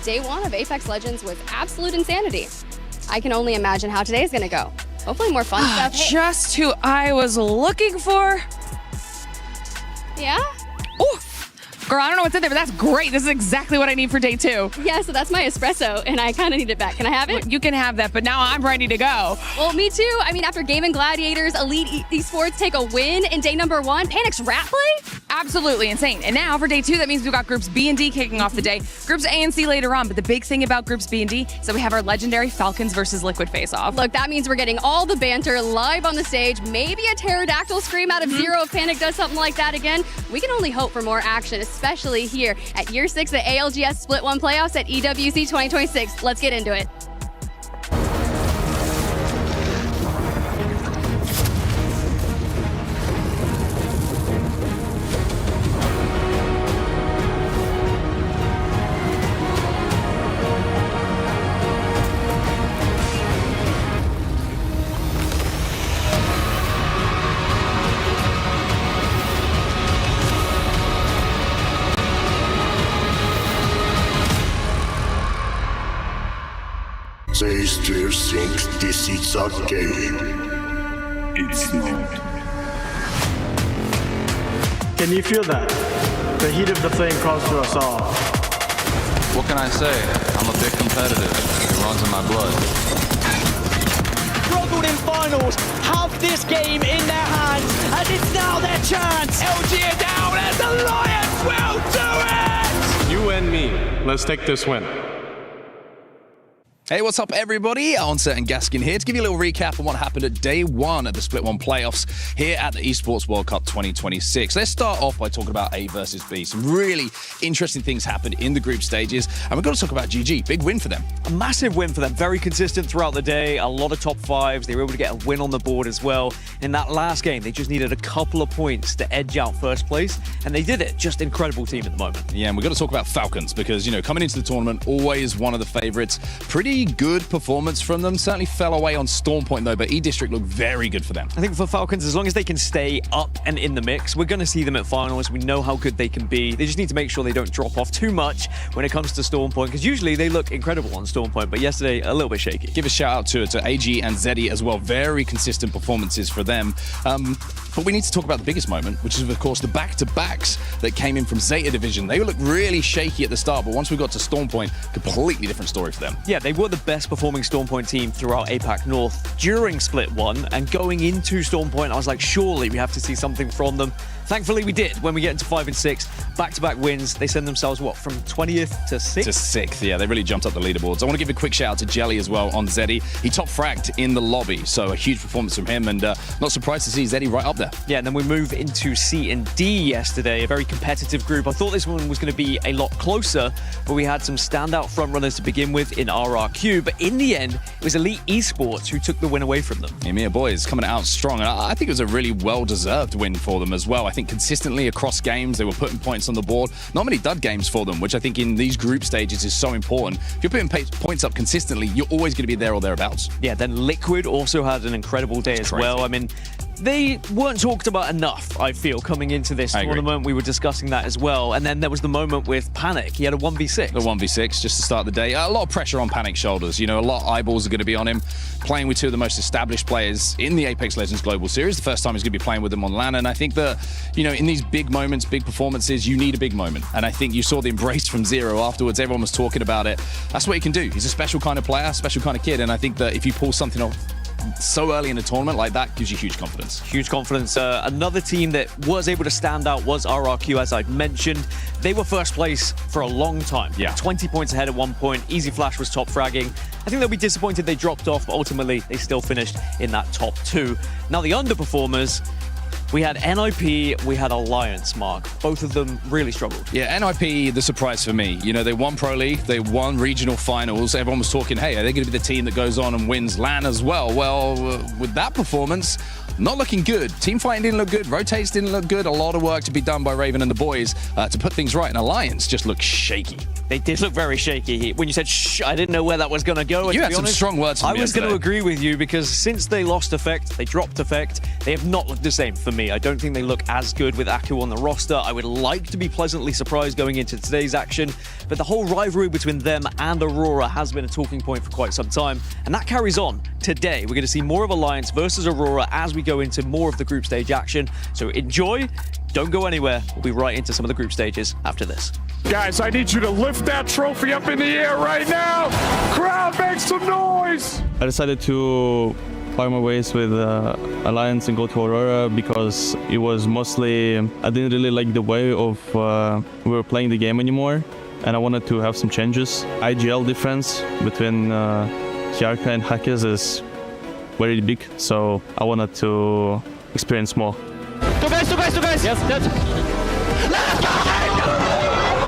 Day one of Apex Legends was absolute insanity. I can only imagine how today's gonna go. Hopefully more fun stuff. Hey. Just who I was looking for. Yeah? Oh, girl, I don't know what's in there, but that's great. This is exactly what I need for day two. Yeah, so that's my espresso, and I kind of need it back. Can I have it? Well, you can have that, but now I'm ready to go. Well, me too. I mean, after GaiminGladiators, Elite Esports take a win in day number one, Panic's rat play? Absolutely insane. And now for day two, that means we've got groups B and D kicking off the day. Groups A and C later on, but the big thing about groups B and D is that we have our legendary Falcons versus Liquid face-off. Look, that means we're getting all the banter live on the stage, maybe a pterodactyl scream out of Zero if Panic does something like that again. We can only hope for more action, especially here at Year 6 of ALGS Split 1 playoffs at EWC 2026. Let's get into it. Says to think this is a game. It's not. Can you feel that? The heat of the flame calls to us all. What can I say? I'm a bit competitive. It runs in my blood. Struggled in finals, have this game in their hands, and it's now their chance. LG are down, and the Lions will do it! You and me, let's take this win. Hey, what's up, everybody? Onset and Gaskin here to give you a little recap on what happened at day one of the Split 1 playoffs here at the Esports World Cup 2026. Let's start off by talking about A versus B. Some really interesting things happened in the group stages, and we've got to talk about GG. Big win for them. A massive win for them. Very consistent throughout the day. A lot of top fives. They were able to get a win on the board as well. In that last game, they just needed a couple of points to edge out first place, and they did it. Just incredible team at the moment. Yeah, and we've got to talk about Falcons because, you know, coming into the tournament, always one of the favorites. Pretty pretty good performance from them. Certainly fell away on Storm Point, though, but E-District looked very good for them. I think for Falcons, as long as they can stay up and in the mix, we're going to see them at finals. We know how good they can be. They just need to make sure they don't drop off too much when it comes to Storm Point, because usually they look incredible on Storm Point, but yesterday a little bit shaky. Give a shout out to AG and ZEDI as well. Very consistent performances for them. But we need to talk about the biggest moment, which is, of course, the back-to-backs that came in from ZETA Division. They looked really shaky at the start, but once we got to Storm Point, completely different story for them. Yeah, they were the best performing Storm Point team throughout APAC North during Split 1, and going into Storm Point, I was like, surely we have to see something from them. Thankfully, we did. When we get into 5 and 6, back-to-back wins, they send themselves, what, from 20th to 6th? To 6th, yeah. They really jumped up the leaderboards. I want to give a quick shout out to Jelly as well on ZEDI. He top fragged in the lobby, so a huge performance from him, and not surprised to see ZEDI right up there. Yeah, and then we move into C and D yesterday, a very competitive group. I thought this one was going to be a lot closer, but we had some standout frontrunners to begin with in RRQ, but in the end, it was Elite Esports who took the win away from them. EMEA boys coming out strong, and I think it was a really well-deserved win for them as well. I think consistently across games, they were putting points on the board. Not many dud games for them, which I think in these group stages is so important. If you're putting points up consistently, you're always going to be there or thereabouts. Yeah, then Liquid also had an incredible day as well. I mean, they weren't talked about enough, I feel, coming into this tournament. We were discussing that as well. And then there was the moment with Panic. He had a 1v6. A 1v6 just to start the day. A lot of pressure on Panic's shoulders. You know, a lot of eyeballs are going to be on him. Playing with two of the most established players in the Apex Legends Global Series. The first time he's going to be playing with them on LAN. And I think that, you know, in these big moments, big performances, you need a big moment. And I think you saw the embrace from Zero afterwards. Everyone was talking about it. That's what he can do. He's a special kind of player, special kind of kid. And I think that if you pull something off so early in a tournament like that, gives you huge confidence. Huge confidence. Another team that was able to stand out was RRQ, as I've mentioned. They were first place for a long time. Yeah. 20 points ahead at one point. Easy Flash was top fragging. I think they'll be disappointed they dropped off, but ultimately they still finished in that top 2. Now the underperformers, we had NIP, we had Alliance, Mark. Both of them really struggled. Yeah, NIP, the surprise for me. You know, they won Pro League, they won regional finals. Everyone was talking, hey, are they going to be the team that goes on and wins LAN as well? Well, with that performance, not looking good. Team fighting didn't look good. Rotates didn't look good. A lot of work to be done by Raven and the boys to put things right. And Alliance just looked shaky. They did look very shaky. When you said, shh, I didn't know where that was going to go. You had some strong words from me. I was going to agree with you because since they lost Effect, they dropped Effect, they have not looked the same for me. I don't think they look as good with Aku on the roster. I would like to be pleasantly surprised going into today's action, but the whole rivalry between them and Aurora has been a talking point for quite some time, and that carries on today. We're going to see more of Alliance versus Aurora as we go into more of the group stage action, so enjoy. Don't go anywhere. We'll be right into some of the group stages after this. Guys, I need you to lift that trophy up in the air right now. Crowd, make some noise. I decided to part my ways with Alliance and go to Aurora because it was mostly, I didn't really like the way of we were playing the game anymore, and I wanted to have some changes. IGL difference between Hierka and Hackers is very big, so I wanted to experience more. Two guys. Yes,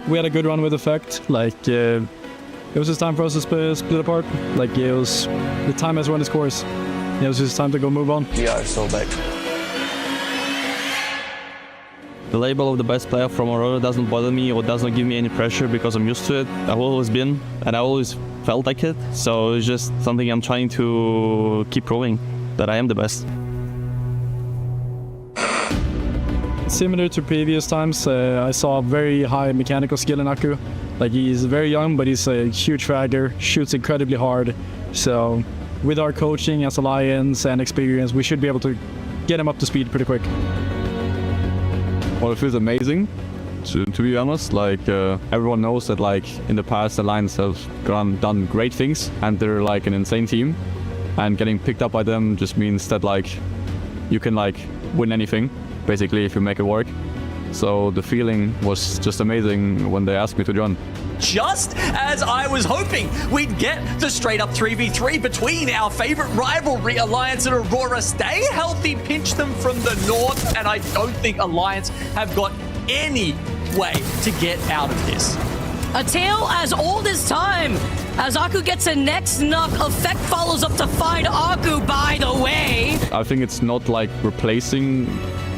We had a good run with Effect. Like, it was just time for us to split apart. Like, it was, the time has run its course. It was just time to go move on. We are so back. The label of the best player from Aurora doesn't bother me or doesn't give me any pressure because I'm used to it. I've always been, and I always felt like it. So it's just something I'm trying to keep proving, that I am the best. Similar to previous times, I saw very high mechanical skill in Aku. Like, he's very young, but he's a huge fragger, shoots incredibly hard. So with our coaching as Alliance and experience, we should be able to get him up to speed pretty quick. Well, it feels amazing, to be honest. Like, everyone knows that, like, in the past, Alliance have done great things, and they're, like, an insane team. And getting picked up by them just means that, like, you can, like, win anything, basically, if you make it work. So the feeling was just amazing when they asked me to join. Just as I was hoping we'd get the straight up 3v3 between our favorite rivalry, Alliance and Aurora. Stay healthy, pinch them from the north, and I don't think Alliance have got any way to get out of this. A tale as old as time. As Aku gets a next knock, Effect follows up to find Aku, by the way. I think it's not like replacing,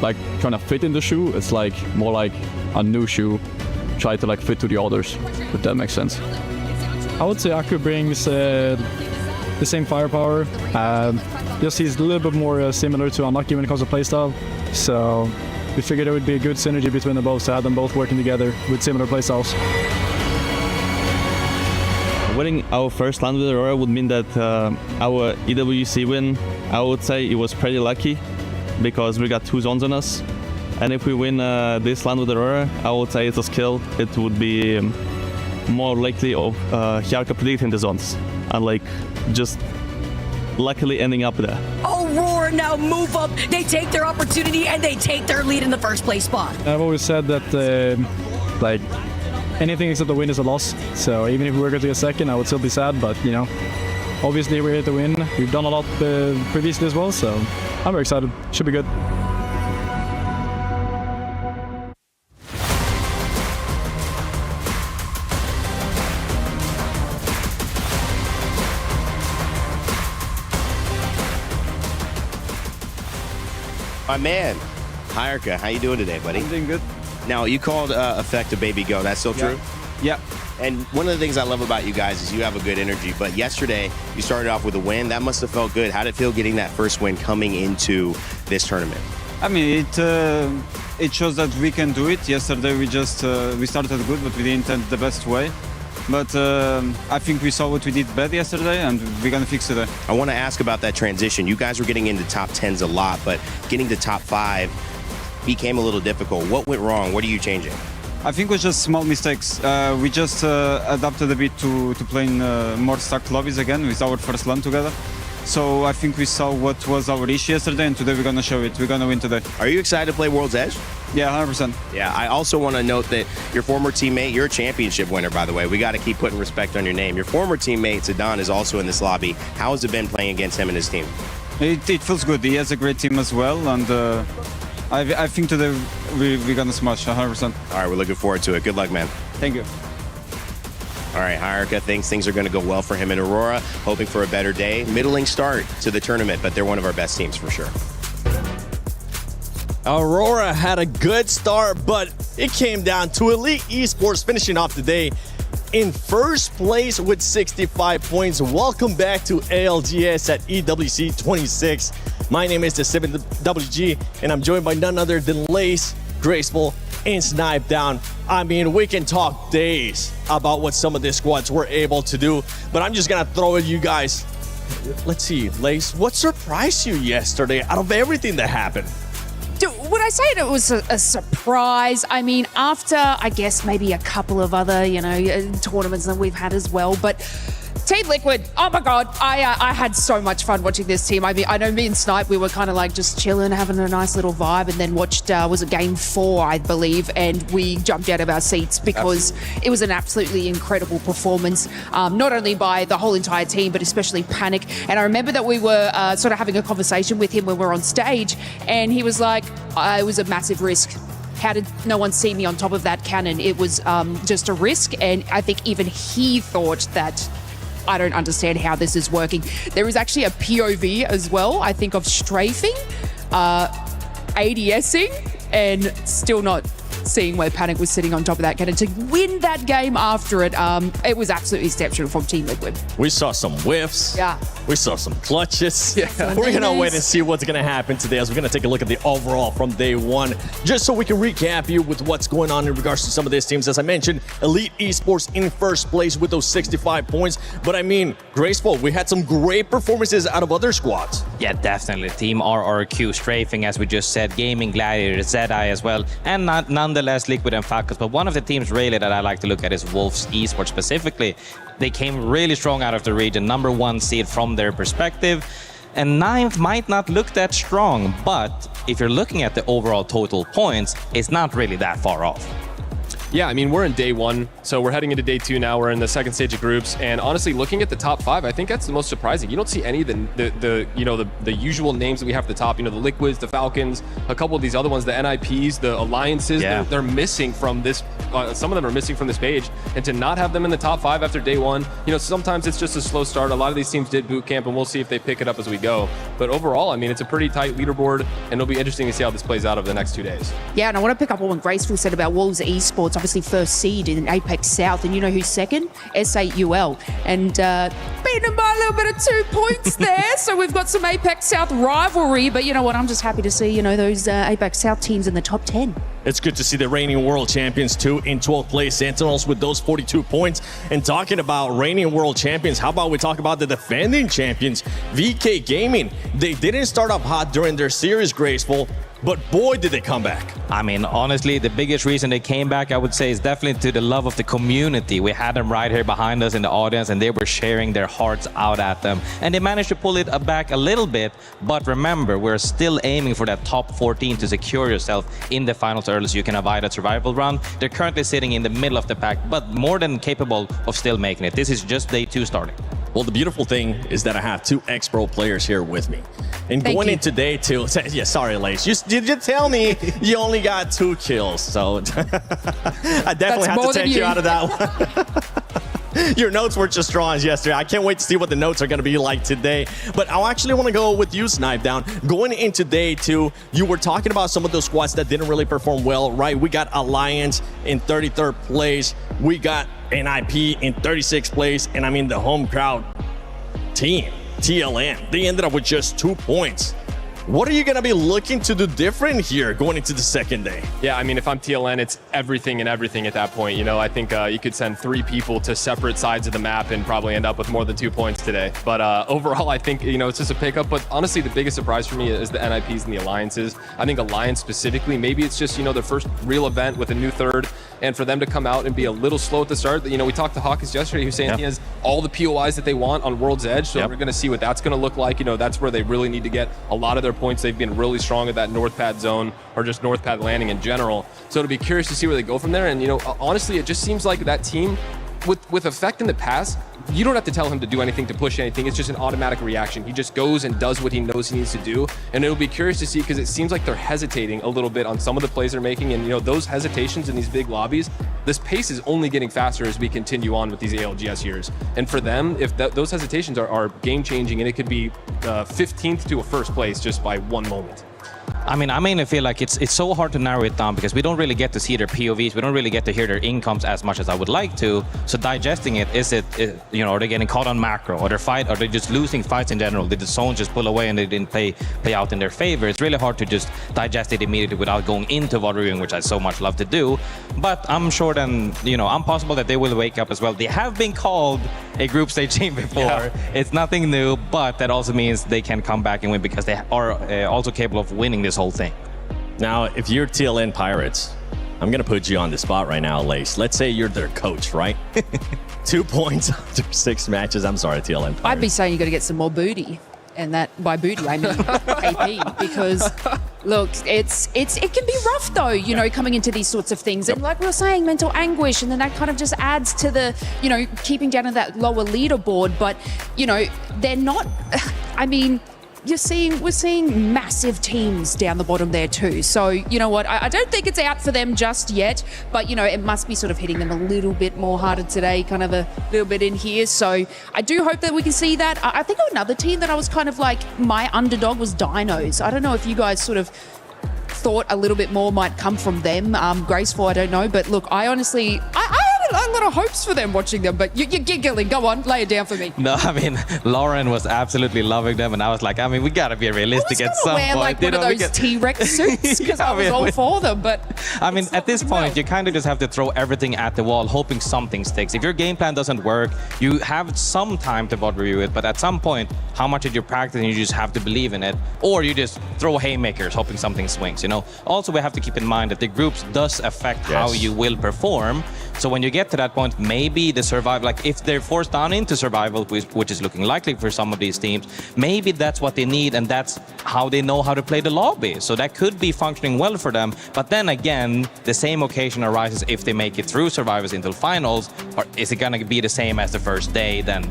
like trying to fit in the shoe. It's like more like a new shoe, try to like fit to the others, if that makes sense. I would say Aku brings the same firepower. Just he's a little bit more similar to Unlucky when it comes to playstyle. So we figured it would be a good synergy between them both to have them both working together with similar playstyles. Winning our first land with Aurora would mean that our EWC win, I would say it was pretty lucky because we got 2 zones on us. And if we win this land with Aurora, I would say it's a skill. It would be more likely of Hjarka predicting the zones and like just luckily ending up there. Aurora now move up. They take their opportunity and they take their lead in the first place spot. I've always said that like anything except the win is a loss. So even if we were going to get second, I would still be sad. But you know, obviously we're here to win. We've done a lot previously as well, so I'm very excited. Should be good. My man, Hierka, how you doing today, buddy? I'm doing good. Now, you called Effect a baby go. That's still true? Yeah. And one of the things I love about you guys is you have a good energy. But yesterday, you started off with a win. That must have felt good. How did it feel getting that first win coming into this tournament? I mean, it shows that we can do it. Yesterday, we started good, but we didn't end the best way. But I think we saw what we did bad yesterday, and we're going to fix it. I want to ask about that transition. You guys were getting into top 10s a lot, but getting to top 5 became a little difficult. What went wrong? What are you changing? I think it was just small mistakes. We just adapted a bit to playing more stacked lobbies again with our first LAN together. So I think we saw what was our issue yesterday, and today we're going to show it. We're going to win today. Are you excited to play World's Edge? Yeah, 100%. Yeah, I also want to note that your former teammate, you're a championship winner, by the way. We got to keep putting respect on your name. Your former teammate, Zidane, is also in this lobby. How has it been playing against him and his team? It feels good. He has a great team as well, and I think today we're going to smash 100%. All right, we're looking forward to it. Good luck, man. Thank you. All right, Hierka thinks things are going to go well for him in Aurora, hoping for a better day. Middling start to the tournament, but they're one of our best teams for sure. Aurora had a good start, but it came down to Elite Esports finishing off the day in first place with 65 points. Welcome back to ALGS at EWC 26. My name is the 7WG, and I'm joined by none other than Lace, Graceful, and Snipe Down. I mean, we can talk days about what some of these squads were able to do, but I'm just gonna throw it at you guys. Let's see, Lace, what surprised you yesterday out of everything that happened? Would I say it was a surprise? I mean, after, I guess, maybe a couple of other, tournaments that we've had as well, but Team Liquid, oh my God, I had so much fun watching this team. I mean, I know me and Snipe, we were kind of like just chilling, having a nice little vibe, and then watched, was it game 4, I believe, and we jumped out of our seats because it was an absolutely incredible performance, not only by the whole entire team, but especially Panic. And I remember that we were sort of having a conversation with him when we were on stage, and he was like, it was a massive risk. How did no one see me on top of that cannon? It was just a risk, and I think even he thought that I don't understand how this is working. There is actually a POV as well, I think, of strafing, ADSing, and still not seeing where Panic was sitting on top of that cannon to win that game after it. It was absolutely exceptional from Team Liquid. We saw some whiffs. Yeah. We saw some clutches. Yeah. We're going to wait and see what's going to happen today as we're going to take a look at the overall from day one, just so we can recap you with what's going on in regards to some of these teams. As I mentioned, Elite Esports in first place with those 65 points. But I mean, Graceful, we had some great performances out of other squads. Yeah, definitely. Team RRQ strafing, as we just said, GaiminGladiators, ZEDI as well, and nonetheless Liquid and Falcons. But one of the teams really that I like to look at is Wolves Esports specifically. They came really strong out of the region, #1 seed from their perspective. And 9th might not look that strong, but if you're looking at the overall total points, it's not really that far off. Yeah, I mean, we're in day 1, so we're heading into day 2 now. We're in the second stage of groups, and honestly, looking at the top 5, I think that's the most surprising. You don't see any of the usual names that we have at the top. You know, the Liquids, the Falcons, a couple of these other ones, the NIPs, the Alliances. Yeah. They're missing from this some of them are missing from this page, and to not have them in the top 5 after day 1, sometimes it's just a slow start. A lot of these teams did boot camp, and we'll see if they pick it up as we go. But overall, I mean, it's a pretty tight leaderboard, and it'll be interesting to see how this plays out over the next 2 days. Yeah, and I want to pick up on what Graceful said about Wolves Esports, obviously first seed in Apex South, and you know who's second? S8UL, and beating them by a little bit of 2 points there. So we've got some Apex South rivalry, but you know what? I'm just happy to see those Apex South teams in the top 10. It's good to see the reigning world champions too in 12th place, Sentinels with those 42 points. And talking about reigning world champions, how about we talk about the defending champions, VK Gaming. They didn't start up hot during their series, Graceful, but boy, did they come back. I mean, honestly, the biggest reason they came back, I would say, is definitely to the love of the community. We had them right here behind us in the audience, and they were sharing their hearts out at them. And they managed to pull it back a little bit, but remember, we're still aiming for that top 14 to secure yourself in the finals early so you can avoid a survival round. They're currently sitting in the middle of the pack, but more than capable of still making it. This is just day 2 starting. Well, the beautiful thing is that I have 2 ex-pro players here with me. And going into day 2, yeah, sorry, Lace, you did tell me you only got 2 kills, so I definitely have to take you out of that one. Your notes were just strong as yesterday. I can't wait to see what the notes are going to be like today. But I actually want to go with you, Snipe Down. Going into day 2, you were talking about some of those squads that didn't really perform well, right? We got Alliance in 33rd place. We got NIP in 36th place. And I mean, the home crowd team, TLN, they ended up with just 2 points. What are you going to be looking to do different here going into the second day? Yeah, I mean, if I'm TLN, it's everything and everything at that point. I think you could send 3 people to separate sides of the map and probably end up with more than 2 points today. But overall, I think, it's just a pickup. But honestly, the biggest surprise for me is the NIPs and the Alliances. I think Alliance specifically, maybe it's just, their first real event with a new third. And for them to come out and be a little slow at the start. We talked to Hawkins yesterday. He was saying he has all the POIs that they want on World's Edge. So we're going to see what that's going to look like. That's where they really need to get a lot of their points. They've been really strong at that North Pad zone or just North Pad landing in general. So it'll be curious to see where they go from there. And, honestly, it just seems like that team with Effect in the past, you don't have to tell him to do anything, to push anything. It's just an automatic reaction. He just goes and does what he knows he needs to do. And it'll be curious to see because it seems like they're hesitating a little bit on some of the plays they're making. And, those hesitations in these big lobbies, this pace is only getting faster as we continue on with these ALGS years. And for them, if those hesitations are game-changing, and it could be 15th to a first place just by 1 moment. I mainly feel like it's so hard to narrow it down because we don't really get to see their POVs. We don't really get to hear their incomes as much as I would like to. So digesting it, are they getting caught on macro, or are they just losing fights in general? Did the zone just pull away and they didn't play out in their favor? It's really hard to just digest it immediately without going into VOD reviewing, which I so much love to do. But I'm sure then, I'm possible that they will wake up as well. They have been called a group stage team before. Yeah. It's nothing new, but that also means they can come back and win because they are also capable of winning this whole thing. Now, if you're TLN Pirates, I'm going to put you on the spot right now, Lace. Let's say you're their coach, right? 2 points after 6 matches. I'm sorry, TLN Pirates. I'd be saying you got to get some more booty. And that, by booty, I mean AP, because look, it can be rough though, coming into these sorts of things. And like we were saying, mental anguish, and then that kind of just adds to the, keeping down in that lower leaderboard. But, they're not, we're seeing massive teams down the bottom there too. So, you know what? I don't think it's out for them just yet, but, it must be sort of hitting them a little bit more harder today, kind of a little bit in here. So I do hope that we can see that. I think another team that I was kind of like, my underdog was DINOS. I don't know if you guys sort of thought a little bit more might come from them. Graceful, I don't know. But look, I honestly, I had a lot of hopes for them watching them, but you're giggling. Go on, lay it down for me. No, Lauren was absolutely loving them, and I was like, we gotta be realistic at some point. I was wear like one of those T-Rex suits because I was all for them, but at this point, you kind of just have to throw everything at the wall, hoping something sticks. If your game plan doesn't work, you have some time to VOD review it, but at some point, how much did you practice, and you just have to believe in it, or you just throw haymakers, hoping something swings. Also, we have to keep in mind that the groups does affect how you will perform. So when you get to that point, maybe the survival, like if they're forced down into survival, which is looking likely for some of these teams, maybe that's what they need, and that's how they know how to play the lobby. So that could be functioning well for them. But then again, the same occasion arises if they make it through survivors until finals, or is it going to be the same as the first day? Then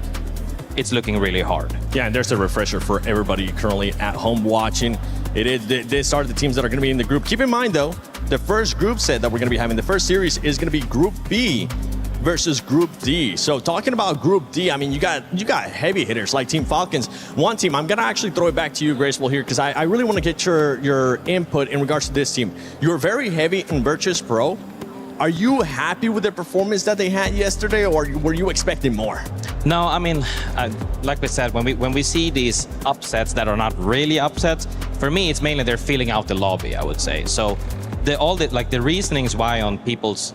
it's looking really hard. Yeah, and there's a refresher for everybody currently at home watching. These are the teams that are going to be in the group. Keep in mind, though, the first group set that we're going to be having, the first series is going to be Group B versus Group D. So talking about Group D, I mean, you got heavy hitters like Team Falcons. One team, I'm going to actually throw it back to you, Graceful, here, because I really want to get your input in regards to this team. You're very heavy in Virtus.Pro. Are you happy with the performance that they had yesterday, or were you expecting more? No, I mean, like we said, when we see these upsets that are not really upsets, for me, it's mainly they're filling out the lobby, I would say. So the reasonings why on people's,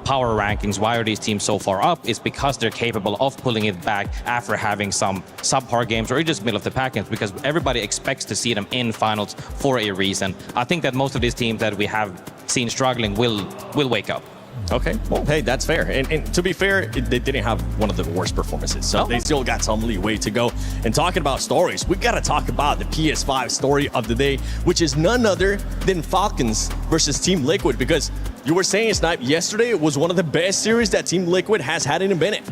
power rankings, why are these teams so far up, is because they're capable of pulling it back after having some subpar games or just middle of the pack games, because everybody expects to see them in finals for a reason. I think that most of these teams that we have seen struggling will wake up. Okay, well, hey, that's fair. And to be fair, they didn't have one of the worst performances, so they still got some leeway to go. And talking about stories, we got to talk about the PS5 story of the day, which is none other than Falcons versus Team Liquid, because you were saying, Snipe, yesterday it was one of the best series that Team Liquid has had in a minute.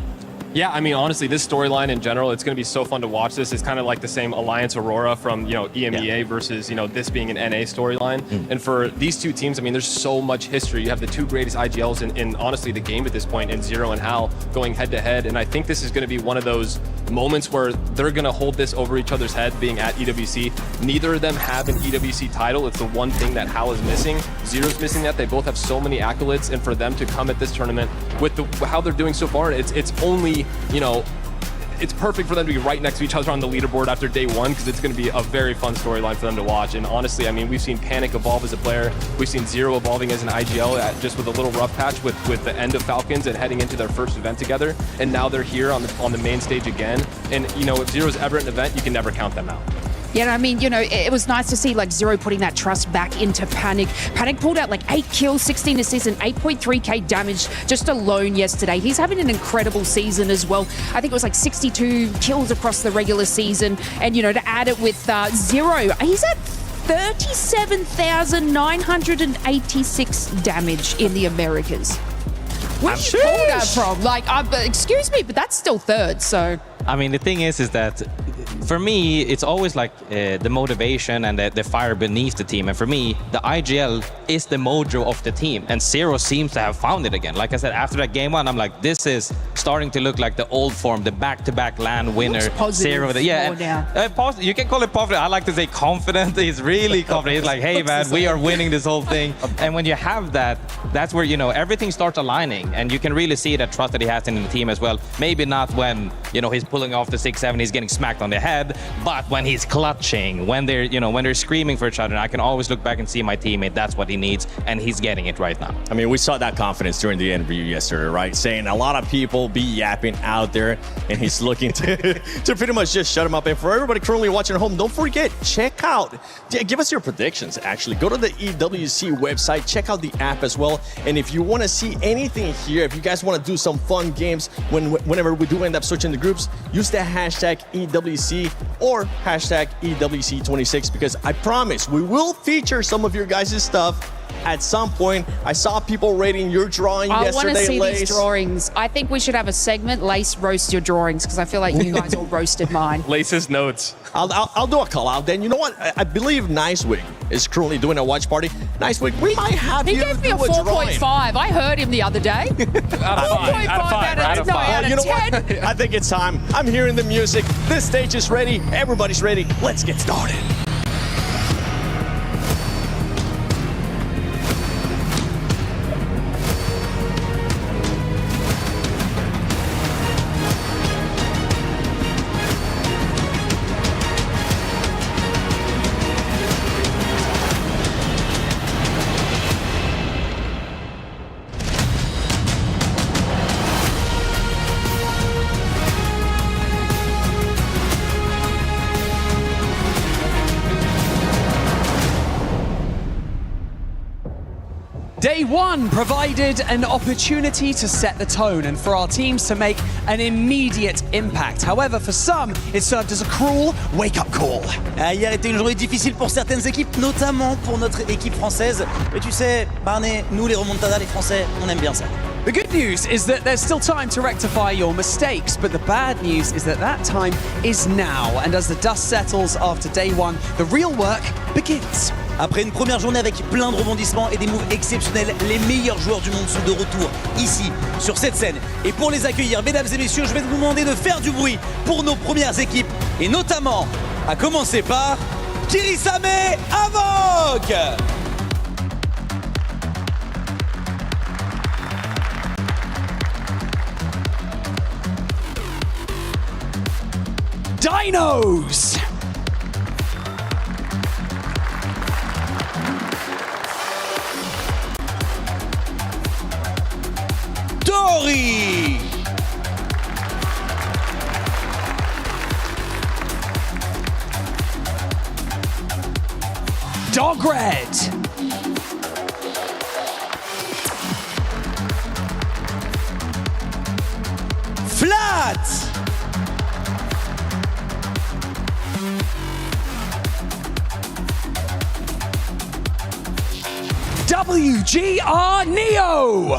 Yeah, I mean, honestly, this storyline in general, it's going to be so fun to watch this. It's kind of like the same Alliance Aurora from, EMEA versus, this being an NA storyline. And for these two teams, I mean, there's so much history. You have the two greatest IGLs in honestly, the game at this point, in Zero and Hal, going head-to-head. And I think this is going to be one of those moments where they're going to hold this over each other's head, being at EWC. Neither of them have an EWC title. It's the one thing that Hal is missing. Zero's missing that. They both have so many accolades. And for them to come at this tournament with how they're doing so far, it's only, it's perfect for them to be right next to each other on the leaderboard after day one, because it's going to be a very fun storyline for them to watch. And honestly, I mean, we've seen Panic evolve as a player. We've seen Zero evolving as an IGL just with a little rough patch with the end of Falcons and heading into their first event together. And now they're here on the main stage again. And, if Zero's ever at an event, you can never count them out. Yeah, I mean, it was nice to see Zero putting that trust back into Panic. Panic pulled out 8 kills, 16 assists, and 8.3k damage just alone yesterday. He's having an incredible season as well. I think it was 62 kills across the regular season. And, to add it with Zero, he's at 37,986 damage in the Americas. Where did you pull that from? Excuse me, but that's still third, so... I mean, the thing is that for me, it's always the motivation and the fire beneath the team. And for me, the IGL is the mojo of the team. And Zero seems to have found it again. Like I said, after that game one, I'm like, this is starting to look like the old form, the back-to-back LAN winner. Zero. You can call it positive. I like to say confident. He's really confident. He's like, hey, man, we are winning this whole thing. And when you have that, that's where, everything starts aligning. And you can really see that trust that he has in the team as well. Maybe not when, he's pulling off the 6-7, he's getting smacked on the head, but when he's clutching, when they're screaming for each other, I can always look back and see my teammate, that's what he needs, and he's getting it right now. I mean, we saw that confidence during the interview yesterday, right? Saying a lot of people be yapping out there, and he's looking to pretty much just shut him up. And for everybody currently watching at home, don't forget, check out, give us your predictions, actually. Go to the EWC website, check out the app as well, and if you want to see anything here, if you guys want to do some fun games, whenever we do end up switching the groups, use the hashtag EWC or hashtag EWC26, because I promise we will feature some of your guys' stuff at some point. I saw people rating your drawing yesterday, I want to see Lace. these drawings. I think we should have a segment, Lace roast your drawings, because I feel like you guys all roasted mine. Lace's notes. I'll do a call out then. You know what? I believe Nicewig is currently doing a watch party. Nicewig, we might have He you gave me do a 4.5. I heard him the other day. 4.5 out of 10. You know what? I think it's time. I'm hearing the music. This stage is ready. Everybody's ready. Let's get started. Day one provided an opportunity to set the tone and for our teams to make an immediate impact. However, for some, it served as a cruel wake-up call. Hier était une journée difficile pour certaines équipes, notamment pour notre équipe française. Mais tu sais, Barney, nous les remontadas, les Français, on aime bien ça. The good news is that there's still time to rectify your mistakes, but the bad news is that that time is now. And as the dust settles after day one, the real work begins. Après une première journée avec plein de rebondissements et des moves exceptionnels, les meilleurs joueurs du monde sont de retour ici, sur cette scène. Et pour les accueillir, mesdames et messieurs, je vais vous demander de faire du bruit pour nos premières équipes. Et notamment, à commencer par Kirisame Havoc. DINOS. Dory. Dogred. Flat. WGR Neo.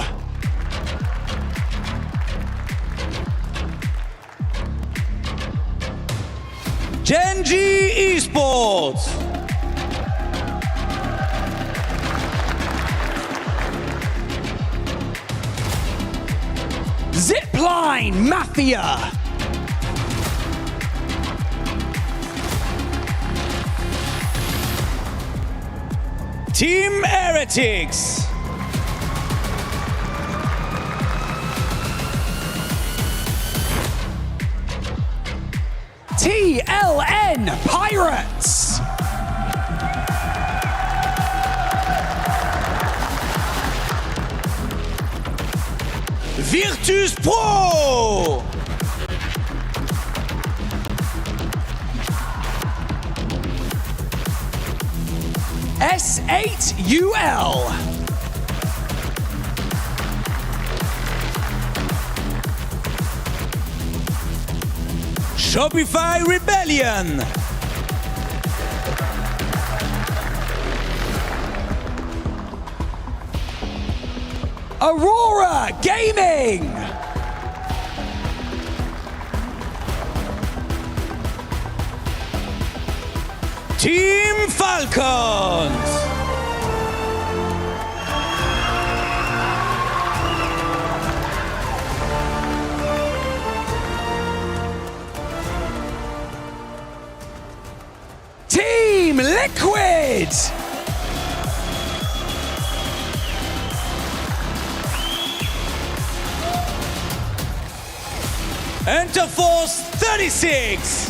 GenG Esports. ZIPLINE Mafia. Team HERETICS. TLN Pirates. Virtus.Pro. S8UL. Shopify Rebellion. AURORA Gaming. Team Falcons. Team Liquid. Interforce 36.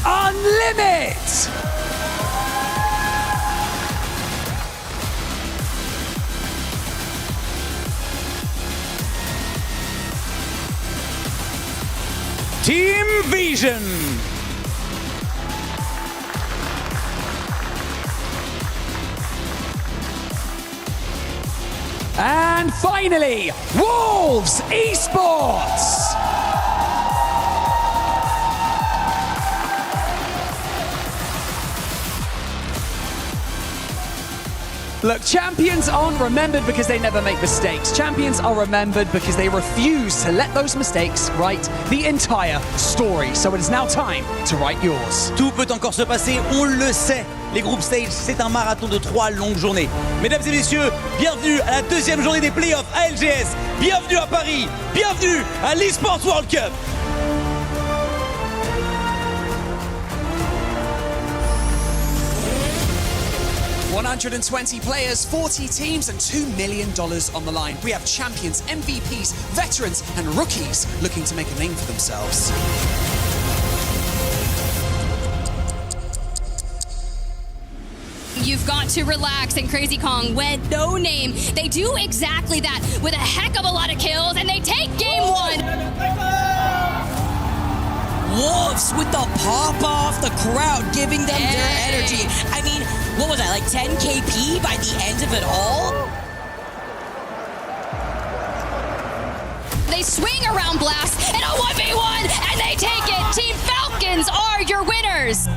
UNLIMIT. Team Vision. And finally, Wolves Esports. Look, champions aren't remembered because they never make mistakes. Champions are remembered because they refuse to let those mistakes write the entire story. So it is now time to write yours. Tout peut encore se passer, on le sait. Les group stages, c'est un marathon de 3 longues journées. Mesdames et messieurs, bienvenue à la deuxième journée des playoffs ALGS. Bienvenue à Paris. Bienvenue à l'Esports World Cup. 120 players, 40 teams, and $2 million on the line. We have champions, MVPs, veterans, and rookies looking to make a name for themselves. You've got to relax, and Crazy Kong went no name. They do exactly that with a heck of a lot of kills, and they take game one. Wolves with the pop-off, the crowd giving them their energy. I mean, what was that, like 10 KP by the end of it all? They swing around Blast in a 1v1, and they take it. Team Falcons are your winners.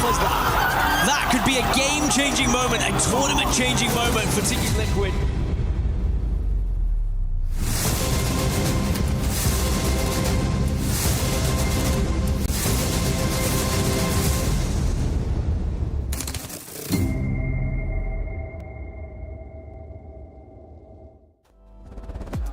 because that could be a game-changing moment, a tournament-changing moment for Team Liquid.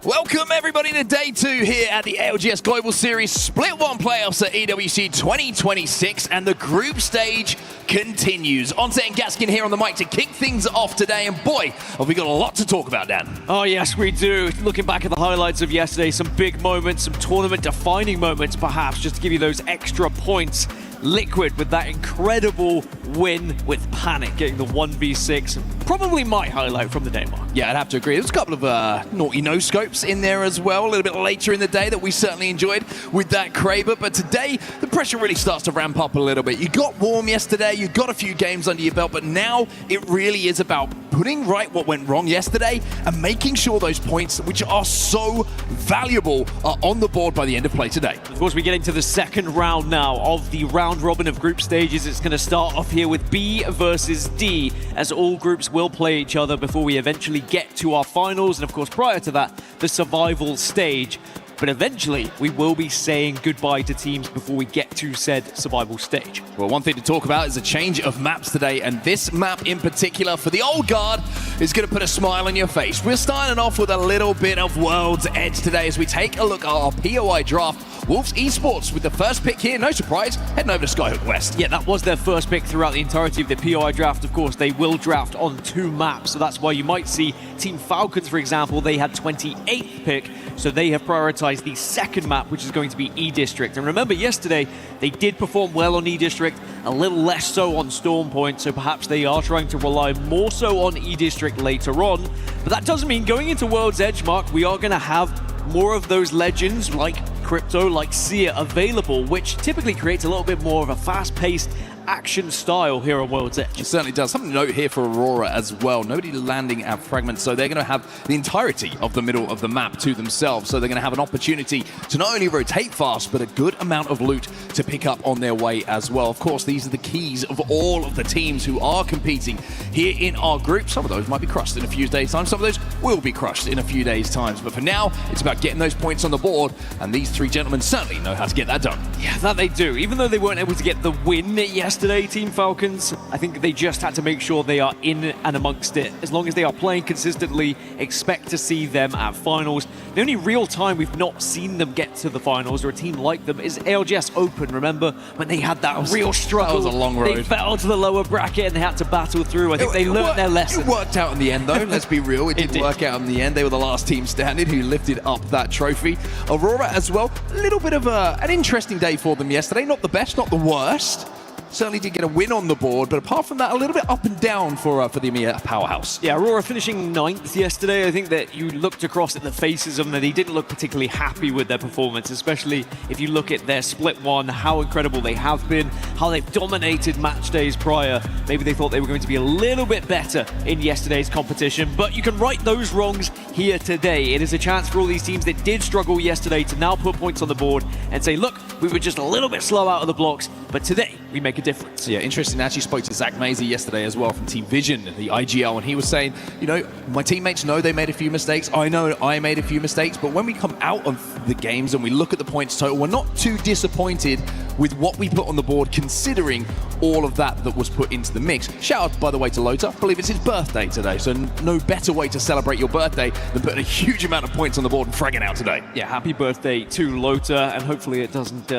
Welcome everybody to day 2 here at the ALGS Global Series Split 1 playoffs at EWC 2026, and the group stage continues. Onset and Gaskin here on the mic to kick things off today, and boy, have we got a lot to talk about, Dan. Oh yes, we do. Looking back at the highlights of yesterday, some big moments, some tournament-defining moments perhaps, just to give you those extra points. Liquid with that incredible win with Panic, getting the 1v6. Probably my highlight from the day, Mark. Yeah, I'd have to agree. There's a couple of naughty no-scopes in there as well, a little bit later in the day that we certainly enjoyed with that Kraber. But today, the pressure really starts to ramp up a little bit. You got warm yesterday, you got a few games under your belt, but now it really is about putting right what went wrong yesterday and making sure those points, which are so valuable, are on the board by the end of play today. Of course, we get into the second round now of the round robin of group stages. It's going to start off here with B versus D, as all groups will play each other before we eventually get to our finals, and of course prior to that, the survival stage. But eventually, we will be saying goodbye to teams before we get to said survival stage. Well, one thing to talk about is a change of maps today, and this map in particular for the old guard is going to put a smile on your face. We're starting off with a little bit of World's Edge today as we take a look at our POI draft. Wolves Esports with the first pick here, no surprise, heading over to Skyhook West. Yeah, that was their first pick throughout the entirety of the POI draft. Of course, they will draft on 2 maps, so that's why you might see Team Falcons, for example, they had 28th pick, so they have prioritized the second map, which is going to be E-District. And remember, yesterday, they did perform well on E-District, a little less so on Storm Point, so perhaps they are trying to rely more so on E-District later on. But that doesn't mean going into World's Edge, Mark, we are going to have more of those legends like Crypto, like Seer available, which typically creates a little bit more of a fast-paced action style here on World's Edge. It certainly does. Something to note here for Aurora as well. Nobody landing at Fragment, so they're going to have the entirety of the middle of the map to themselves. So they're going to have an opportunity to not only rotate fast, but a good amount of loot to pick up on their way as well. Of course, these are the keys of all of the teams who are competing here in our group. Some of those might be crushed in a few days' time. Some of those will be crushed in a few days' time. But for now, it's about getting those points on the board, and these 3 gentlemen certainly know how to get that done. Yeah, that they do. Even though they weren't able to get the win yesterday, Team Falcons, I think they just had to make sure they are in and amongst it. As long as they are playing consistently, expect to see them at finals. The only real time we've not seen them get to the finals, or a team like them, is ALGS Open. Remember when they had that real struggle? That was a long road. They fell to the lower bracket and they had to battle through. I think they learned their lesson. It worked out in the end, though. Let's be real. It did work out in the end. They were the last team standing who lifted up that trophy. Aurora as well. A little bit of an interesting day for them yesterday. Not the best, not the worst. Certainly did get a win on the board, but apart from that, a little bit up and down for the EMEA powerhouse. Yeah, Aurora finishing 9th yesterday. I think that you looked across at the faces of them, they didn't look particularly happy with their performance, especially if you look at their Split 1, how incredible they have been, how they've dominated match days prior. Maybe they thought they were going to be a little bit better in yesterday's competition, but you can right those wrongs here today. It is a chance for all these teams that did struggle yesterday to now put points on the board and say, look, we were just a little bit slow out of the blocks, but today we make a difference. Yeah, interesting. I actually spoke to Zach Maisie yesterday as well from Team Vision, the IGL, and he was saying, you know, my teammates know they made a few mistakes. I know I made a few mistakes, but when we come out of the games and we look at the points total, we're not too disappointed with what we put on the board, considering all of that was put into the mix. Shout out, by the way, to Lota. I believe it's his birthday today, so no better way to celebrate your birthday than putting a huge amount of points on the board and fragging out today. Yeah, happy birthday to Lota, and hopefully it doesn't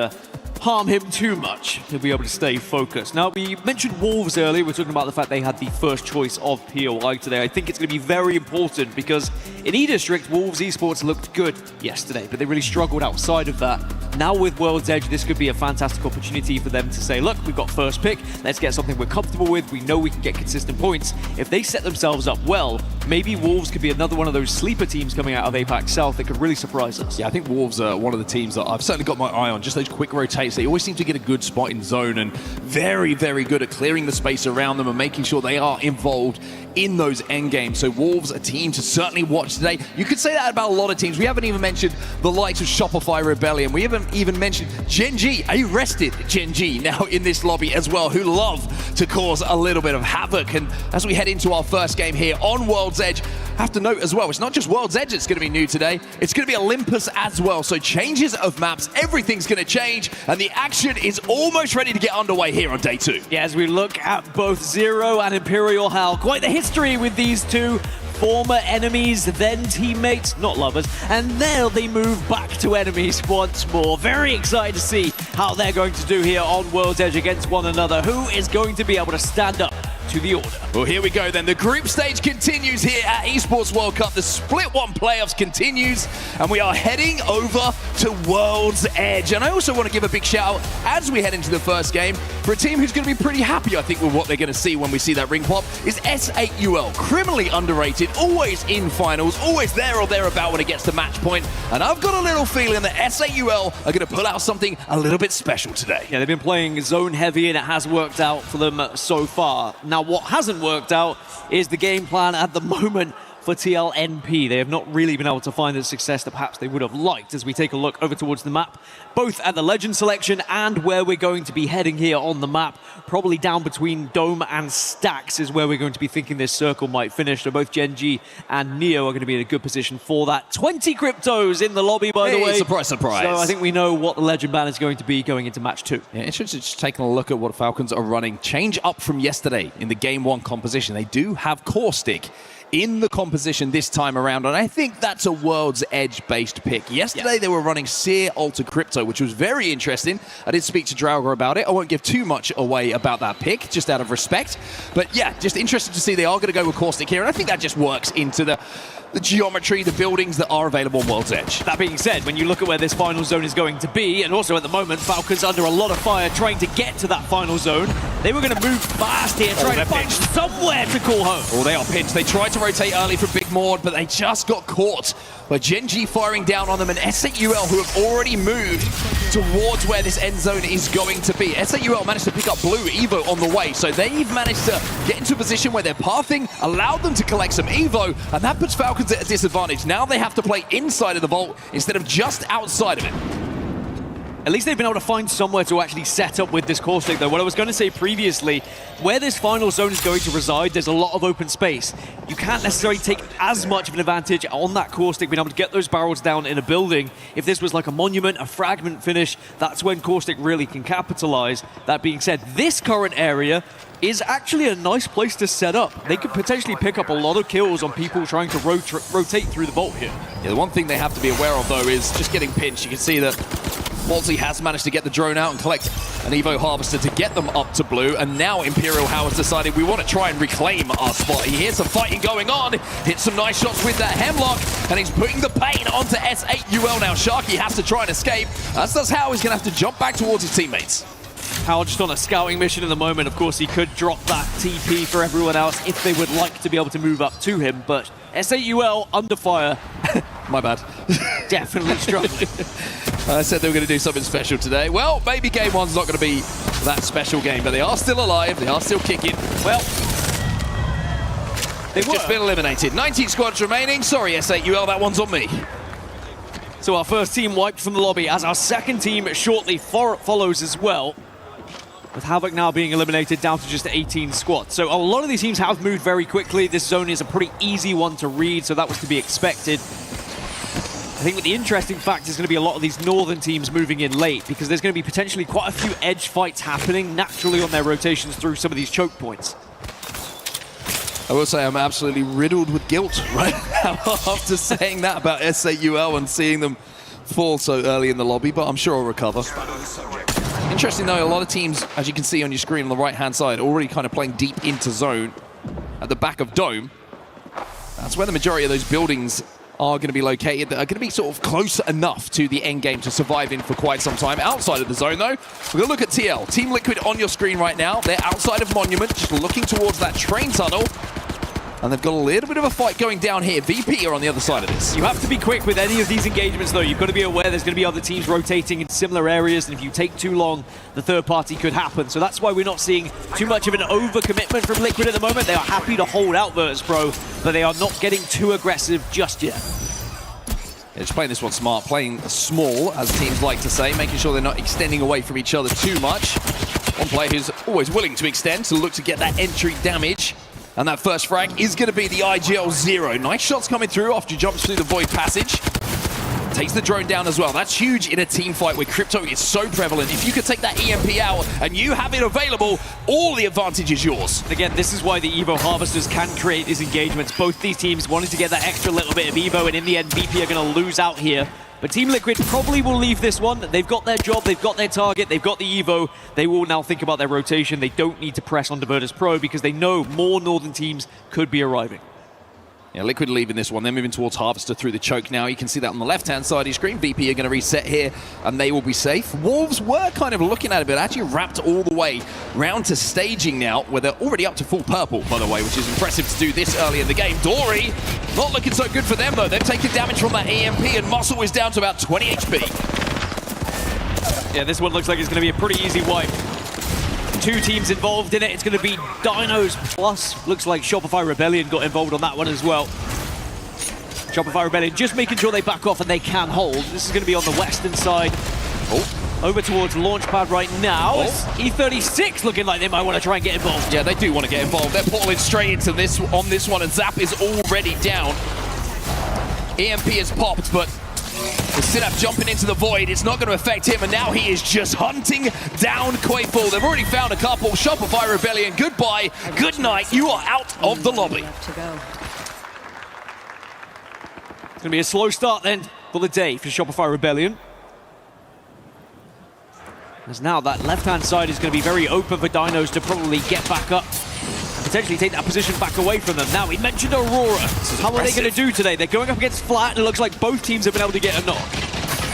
harm him too much. He'll be able to stay focused. Now, we mentioned Wolves earlier. We're talking about the fact they had the first choice of POI today. I think it's going to be very important because in E-District, Wolves Esports looked good yesterday, but they really struggled outside of that. Now with World's Edge, this could be a fantastic opportunity for them to say, look, we've got first pick. Let's get something we're comfortable with. We know we can get consistent points. If they set themselves up well, maybe Wolves could be another one of those sleeper teams coming out of APAC South that could really surprise us. Yeah, I think Wolves are one of the teams that I've certainly got my eye on. Just those quick rotates. They always seem to get a good spot in zone and very, very good at clearing the space around them and making sure they are involved in those end games. So Wolves, a team to certainly watch today. You could say that about a lot of teams. We haven't even mentioned the likes of Shopify Rebellion. We haven't haven't even mentioned GenG, a rested GenG now in this lobby as well, who love to cause a little bit of havoc. And as we head into our first game here on World's Edge, I have to note as well, it's not just World's Edge that's going to be new today, it's going to be Olympus as well. So changes of maps, everything's going to change, and the action is almost ready to get underway here on day 2. Yeah, as we look at both Zero and Imperial Hal, quite the history with these two. Former enemies, then teammates, not lovers, and now they move back to enemies once more. Very excited to see how they're going to do here on World's Edge against one another. Who is going to be able to stand up to the order? Well, here we go then. The group stage continues here at Esports World Cup. The Split 1 playoffs continues, and we are heading over to World's Edge. And I also want to give a big shout out as we head into the first game for a team who's going to be pretty happy, I think, with what they're going to see when we see that ring pop, is S8UL. Criminally underrated, always in finals, always there or thereabout when it gets to match point. And I've got a little feeling that S8UL are going to pull out something a little bit special today. Yeah, they've been playing zone heavy, and it has worked out for them so far. Now, what hasn't worked out is the game plan at the moment for TLNP. They have not really been able to find the success that perhaps they would have liked as we take a look over towards the map, both at the legend selection and where we're going to be heading here on the map. Probably down between Dome and Stacks is where we're going to be thinking this circle might finish. So both GenG and Neo are going to be in a good position for that. 20 cryptos in the lobby, by the way. Surprise, surprise. So I think we know what the legend ban is going to be going into match 2. Yeah, interesting just taking a look at what Falcons are running. Change up from yesterday in the game 1 composition. They do have Caustic in the composition this time around, and I think that's a World's Edge-based pick. Yesterday, they were running Seer Alter Crypto, which was very interesting. I did speak to Draugr about it. I won't give too much away about that pick, just out of respect. But yeah, just interested to see they are going to go with Caustic here, and I think that just works into the geometry, the buildings that are available on World's Edge. That being said, when you look at where this final zone is going to be, and also at the moment, Falcons under a lot of fire trying to get to that final zone, they were going to move fast here, trying to find somewhere to call home. Oh, they are pinched. They tried to rotate early from Big Maud, but they just got caught by GenG firing down on them, and S8UL, who have already moved towards where this end zone is going to be. S8UL managed to pick up Blue Evo on the way, so they've managed to get into a position where their pathing allowed them to collect some Evo, and that puts Falcons at a disadvantage. Now they have to play inside of the vault instead of just outside of it. At least they've been able to find somewhere to actually set up with this Caustic, though. What I was going to say previously, where this final zone is going to reside, there's a lot of open space. You can't necessarily take as much of an advantage on that Caustic, being able to get those barrels down in a building. If this was like a monument, a fragment finish, that's when Caustic really can capitalize. That being said, this current area is actually a nice place to set up. They could potentially pick up a lot of kills on people trying to rotate through the vault here. Yeah, the one thing they have to be aware of, though, is just getting pinched. You can see that Walsey has managed to get the drone out and collect an Evo Harvester to get them up to blue, and now Imperial Hal has decided we want to try and reclaim our spot. He hears some fighting going on, hits some nice shots with that Hemlock, and he's putting the pain onto S8UL now. Sharky has to try and escape. That's how he's going to have to jump back towards his teammates. Hal just on a scouting mission at the moment. Of course, he could drop that TP for everyone else if they would like to be able to move up to him, but S8UL under fire. My bad. Definitely struggling. I said they were going to do something special today. Well, maybe game 1's not going to be that special game, but they are still alive. They are still kicking. Well, they've just been eliminated. 19 squads remaining. Sorry, S8UL, that one's on me. So our first team wiped from the lobby as our second team shortly follows as well, with Havoc now being eliminated down to just 18 squads. So a lot of these teams have moved very quickly. This zone is a pretty easy one to read, so that was to be expected. I think the interesting fact is going to be a lot of these northern teams moving in late, because there's going to be potentially quite a few edge fights happening naturally on their rotations through some of these choke points. I will say I'm absolutely riddled with guilt right now after saying that about S8UL and seeing them fall so early in the lobby, but I'm sure I'll recover. Interesting though, a lot of teams, as you can see on your screen on the right-hand side, already kind of playing deep into zone at the back of Dome. That's where the majority of those buildings are going to be located, that are going to be sort of close enough to the end game to survive in for quite some time. Outside of the zone, though, we're going to look at TL. Team Liquid on your screen right now. They're outside of Monument, just looking towards that train tunnel. And they've got a little bit of a fight going down here. VP are on the other side of this. You have to be quick with any of these engagements, though. You've got to be aware there's going to be other teams rotating in similar areas, and if you take too long, the third party could happen. So that's why we're not seeing too much of an overcommitment from Liquid at the moment. They are happy to hold out Virtus.Pro, but they are not getting too aggressive just yet. Yeah, just playing this one smart, playing small, as teams like to say, making sure they're not extending away from each other too much. One player who's always willing to extend to look to get that entry damage. And that first frag is going to be the IGL 0. Nice shots coming through after he jumps through the void passage. Takes the drone down as well. That's huge in a team fight where crypto is so prevalent. If you could take that EMP out and you have it available, all the advantage is yours. Again, this is why the Evo Harvesters can create these engagements. Both these teams wanted to get that extra little bit of Evo, and in the end, VP are going to lose out here. But Team Liquid probably will leave this one. They've got their job, they've got their target, they've got the Evo. They will now think about their rotation. They don't need to press onto Virtus.Pro because they know more Northern teams could be arriving. Yeah, Liquid leaving this one. They're moving towards Harvester through the choke now. You can see that on the left-hand side of your screen. VP are going to reset here, and they will be safe. Wolves were kind of looking at it, but actually wrapped all the way round to staging now, where they're already up to full purple, by the way, which is impressive to do this early in the game. Dory, not looking so good for them, though. They've taken damage from that EMP, and Muscle is down to about 20 HP. Yeah, this one looks like it's going to be a pretty easy wipe. 2 teams involved in it. It's going to be DINOS plus. Looks like Shopify Rebellion got involved on that one as well. Shopify Rebellion just making sure they back off and they can hold. This is going to be on the western side. Over towards Launchpad right now. E36 looking like they might want to try and get involved. Yeah, they do want to get involved. They're portaling straight into this on this one, and Zap is already down. EMP is popped, but the Synapse jumping into the void, it's not going to affect him, and now he is just hunting down Quayful. They've already found a couple. Shopify Rebellion, goodbye, good night, you are out of the lobby. It's going to be a slow start then for the day for Shopify Rebellion. As now that left-hand side is going to be very open for DINOS to probably get back up. Potentially take that position back away from them. Now, we mentioned Aurora. How are they going to do today? They're going up against Flat, and it looks like both teams have been able to get a knock.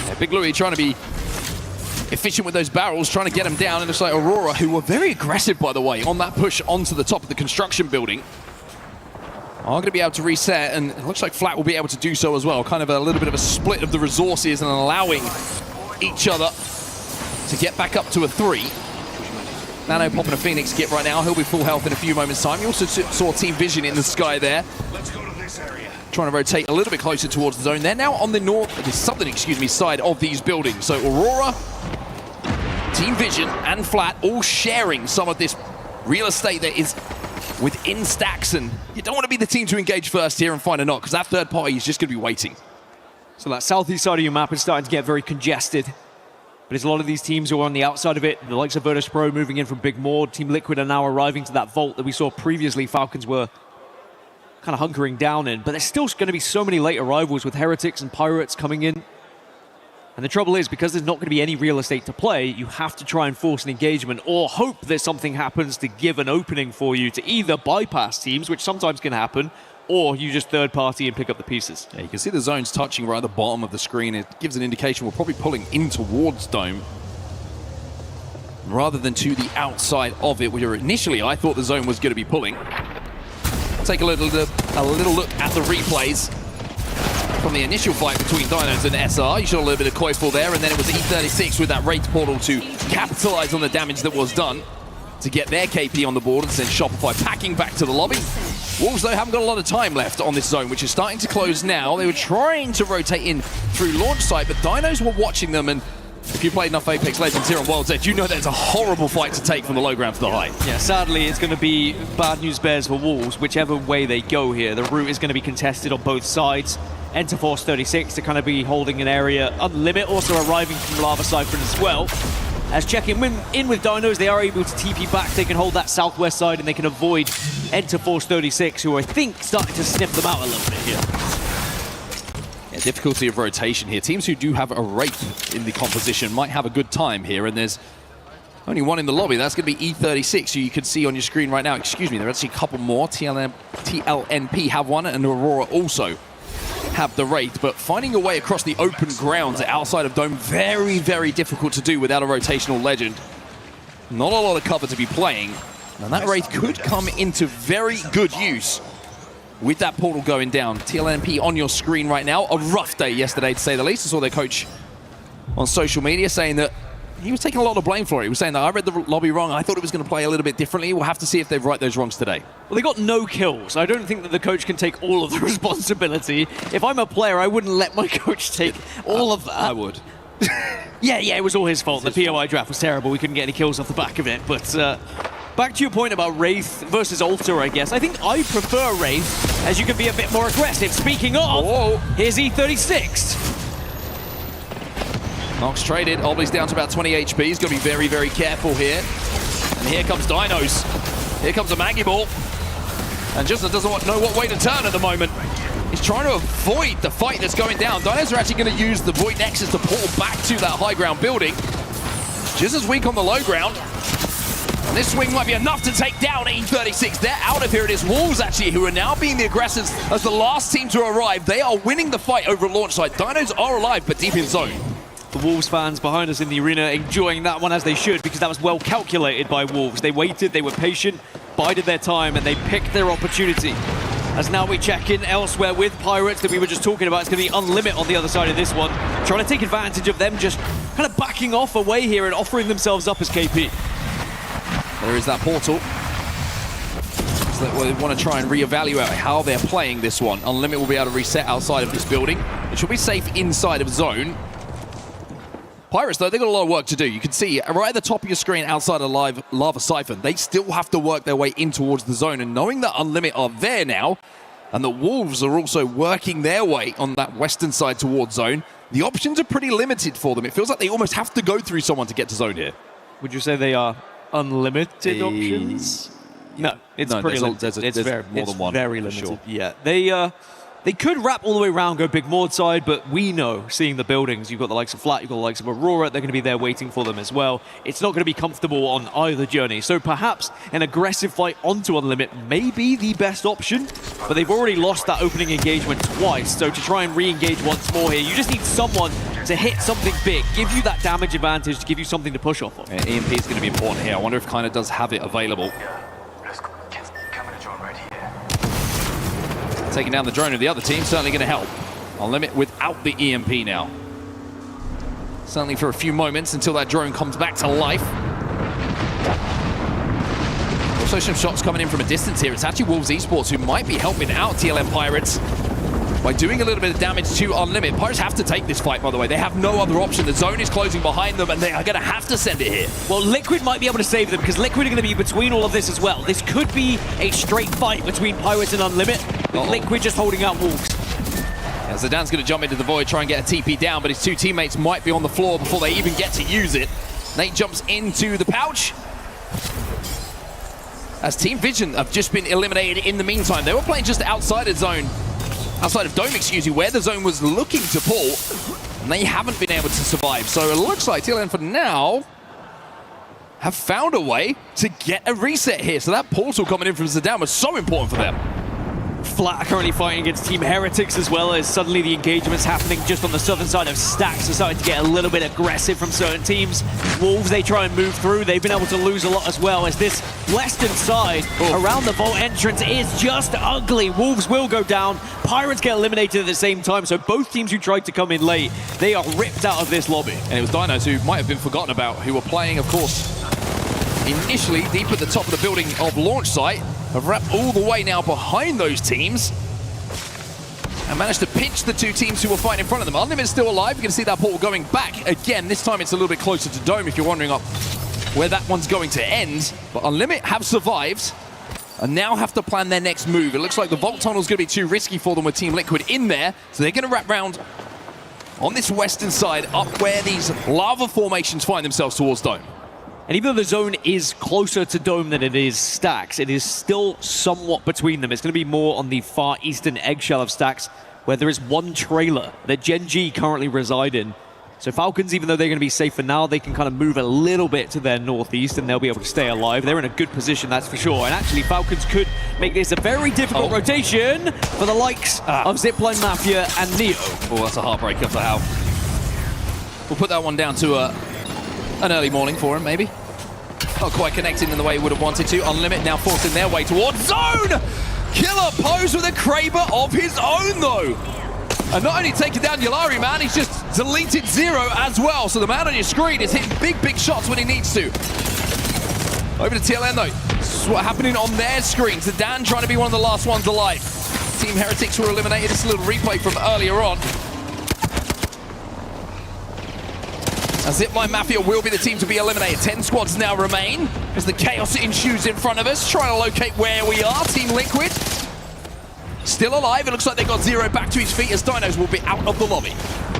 Yeah, Big Louie trying to be efficient with those barrels, trying to get them down, and it's like Aurora, who were very aggressive, by the way, on that push onto the top of the construction building, are going to be able to reset, and it looks like Flat will be able to do so as well. Kind of a little bit of a split of the resources and allowing each other to get back up to a 3. Nano popping a Phoenix kit right now. He'll be full health in a few moments' time. You also saw Team Vision in the sky there. Let's go to this area. Trying to rotate a little bit closer towards the zone. They're now on the southern side of these buildings. So Aurora, Team Vision, and Flat all sharing some of this real estate that is within stacks. And you don't want to be the team to engage first here and find a knock, because that third party is just going to be waiting. So that southeast side of your map is starting to get very congested. But there's a lot of these teams who are on the outside of it. The likes of Virtus.Pro moving in from Big Maud. Team Liquid are now arriving to that vault that we saw previously Falcons were kind of hunkering down in. But there's still going to be so many late arrivals with Heretics and Pirates coming in. And the trouble is, because there's not going to be any real estate to play, you have to try and force an engagement or hope that something happens to give an opening for you to either bypass teams, which sometimes can happen, or you just third party and pick up the pieces. Yeah, you can see the zones touching right at the bottom of the screen. It gives an indication we're probably pulling in towards Dome rather than to the outside of it, where initially I thought the zone was going to be pulling. Take a little look at the replays from the initial fight between DINOS and SR. You saw a little bit of Quayful there, and then it was E36 with that Wraith portal to capitalize on the damage that was done to get their KP on the board, and send Shopify packing back to the lobby. Wolves, though, haven't got a lot of time left on this zone, which is starting to close now. They were trying to rotate in through launch site, but DINOS were watching them, and if you played enough Apex Legends here on World's Edge, you know that's a horrible fight to take from the low ground to the high. Yeah, sadly, it's going to be bad news bears for Wolves, whichever way they go here. The route is going to be contested on both sides. Enter Force 36 to kind of be holding an area. UNLIMIT also arriving from Lava Siphon as well. As checking in with DINOS, they are able to TP back. They can hold that southwest side, and they can avoid Enter Force 36, who I think starting to sniff them out a little bit here. Yeah, difficulty of rotation here. Teams who do have a Wraith in the composition might have a good time here, and there's only one in the lobby. That's going to be E36, who you can see on your screen right now. Excuse me, there are actually a couple more. TLNP have one, and Aurora also have the Wraith, but finding a way across the open grounds outside of Dome, very, very difficult to do without a rotational legend. Not a lot of cover to be playing, and that Wraith could come into very good use with that portal going down. TLNP on your screen right now. A rough day yesterday, to say the least. I saw their coach on social media saying that he was taking a lot of blame for it. He was saying that I read the lobby wrong. I thought it was going to play a little bit differently. We'll have to see if they right those wrongs today. Well, they got no kills. I don't think that the coach can take all of the responsibility. If I'm a player, I wouldn't let my coach take all of that. I would. Yeah, it was all his fault. The POI draft was terrible. We couldn't get any kills off the back of it. But back to your point about Wraith versus Alter, I guess. I think I prefer Wraith, as you can be a bit more aggressive. Speaking of, here's E36. Nox traded. Oblie's down to about 20 HP. He's got to be very, very careful here. And here comes DINOS. Here comes a Maggie Ball. And Justin doesn't know what way to turn at the moment. He's trying to avoid the fight that's going down. DINOS are actually going to use the Void Nexus to portal back to that high ground building. Just as weak on the low ground. And this swing might be enough to take down E36. They're out of here. It is Wolves, actually, who are now being the aggressors as the last team to arrive. They are winning the fight over launch side. DINOS are alive, but deep in zone. The Wolves fans behind us in the arena enjoying that one as they should, because that was well calculated by Wolves. They waited, they were patient, bided their time, and they picked their opportunity. As now we check in elsewhere with Pirates that we were just talking about. It's going to be UNLIMIT on the other side of this one, trying to take advantage of them just kind of backing off away here and offering themselves up as KP. There is that portal. So they want to try and reevaluate how they're playing this one. UNLIMIT will be able to reset outside of this building. It should be safe inside of zone. Pirates, though, they've got a lot of work to do. You can see right at the top of your screen outside of Lava Siphon, they still have to work their way in towards the zone. And knowing that UNLIMIT are there now, and the Wolves are also working their way on that western side towards zone, the options are pretty limited for them. It feels like they almost have to go through someone to get to zone here. Would you say they are unlimited options? No, it's pretty limited. It's more than one. Very limited. Sure. Yeah, they could wrap all the way around, go big Mord side, but we know, seeing the buildings, you've got the likes of Flat, you've got the likes of Aurora, they're going to be there waiting for them as well. It's not going to be comfortable on either journey. So perhaps an aggressive fight onto UNLIMIT may be the best option, but they've already lost that opening engagement twice. So to try and re-engage once more here, you just need someone to hit something big, give you that damage advantage, to give you something to push off of. Yeah, EMP is going to be important here. I wonder if Kinda does have it available. Taking down the drone of the other team, certainly going to help. UNLIMIT without the EMP now. Certainly for a few moments until that drone comes back to life. Also some shots coming in from a distance here. It's actually Wolves Esports who might be helping out TLM Pirates by doing a little bit of damage to UNLIMIT. Pirates have to take this fight, by the way. They have no other option. The zone is closing behind them, and they are going to have to send it here. Well, Liquid might be able to save them, because Liquid are going to be between all of this as well. This could be a straight fight between Pirates and UNLIMIT, with Liquid just holding out Wolves. Yeah, Zidane's going to jump into the void, try and get a TP down, but his two teammates might be on the floor before they even get to use it. Nate jumps into the pouch. As Team Vision have just been eliminated in the meantime. They were playing just outside of zone. Outside of Dome, excuse me, where the zone was looking to pull, and they haven't been able to survive. So it looks like TLN for now have found a way to get a reset here. So that portal coming in from Zidane was so important for them. Flat are currently fighting against Team Heretics as well, as suddenly the engagement's happening just on the southern side of Stacks. They're starting to get a little bit aggressive from certain teams. Wolves, they try and move through. They've been able to lose a lot as well, as this western side around the vault entrance is just ugly. Wolves will go down. Pirates get eliminated at the same time, so both teams who tried to come in late, they are ripped out of this lobby. And it was DINOS who might have been forgotten about, who were playing, of course, initially deep at the top of the building of launch site, have wrapped all the way now behind those teams and managed to pinch the two teams who were fighting in front of them. UNLIMIT is still alive. You can see that portal going back again. This time it's a little bit closer to Dome if you're wondering up where that one's going to end. But UNLIMIT have survived and now have to plan their next move. It looks like the Vault Tunnel is going to be too risky for them with Team Liquid in there. So they're going to wrap round on this western side up where these lava formations find themselves towards Dome. And even though the zone is closer to Dome than it is Stacks, it is still somewhat between them. It's going to be more on the far eastern eggshell of Stacks, where there is one trailer that GenG currently reside in. So Falcons, even though they're going to be safe for now, they can kind of move a little bit to their northeast and they'll be able to stay alive. They're in a good position, that's for sure. And actually, Falcons could make this a very difficult rotation for the likes of ZIPLINE, MAFIA, and Neo. Oh, that's a heartbreaker for Hal. We'll put that one down to an early morning for him, maybe. Not quite connecting in the way he would have wanted to. UNLIMIT now forcing their way towards zone! Killer pose with a Kraber of his own, though. And not only taking down Yulari, man, he's just Deleted Zero as well, so the man on your screen is hitting big shots when he needs to. Over to TLN though. This is what's happening on their screens. ZEDI trying to be one of the last ones alive. Team Heretics were eliminated. This is a little replay from earlier on. ZIPLINE MAFIA will be the team to be eliminated. 10 squads now remain as the chaos ensues in front of us. Trying to locate where we are. Team Liquid still alive. It looks like they got Zero back to his feet as DINOS will be out of the lobby.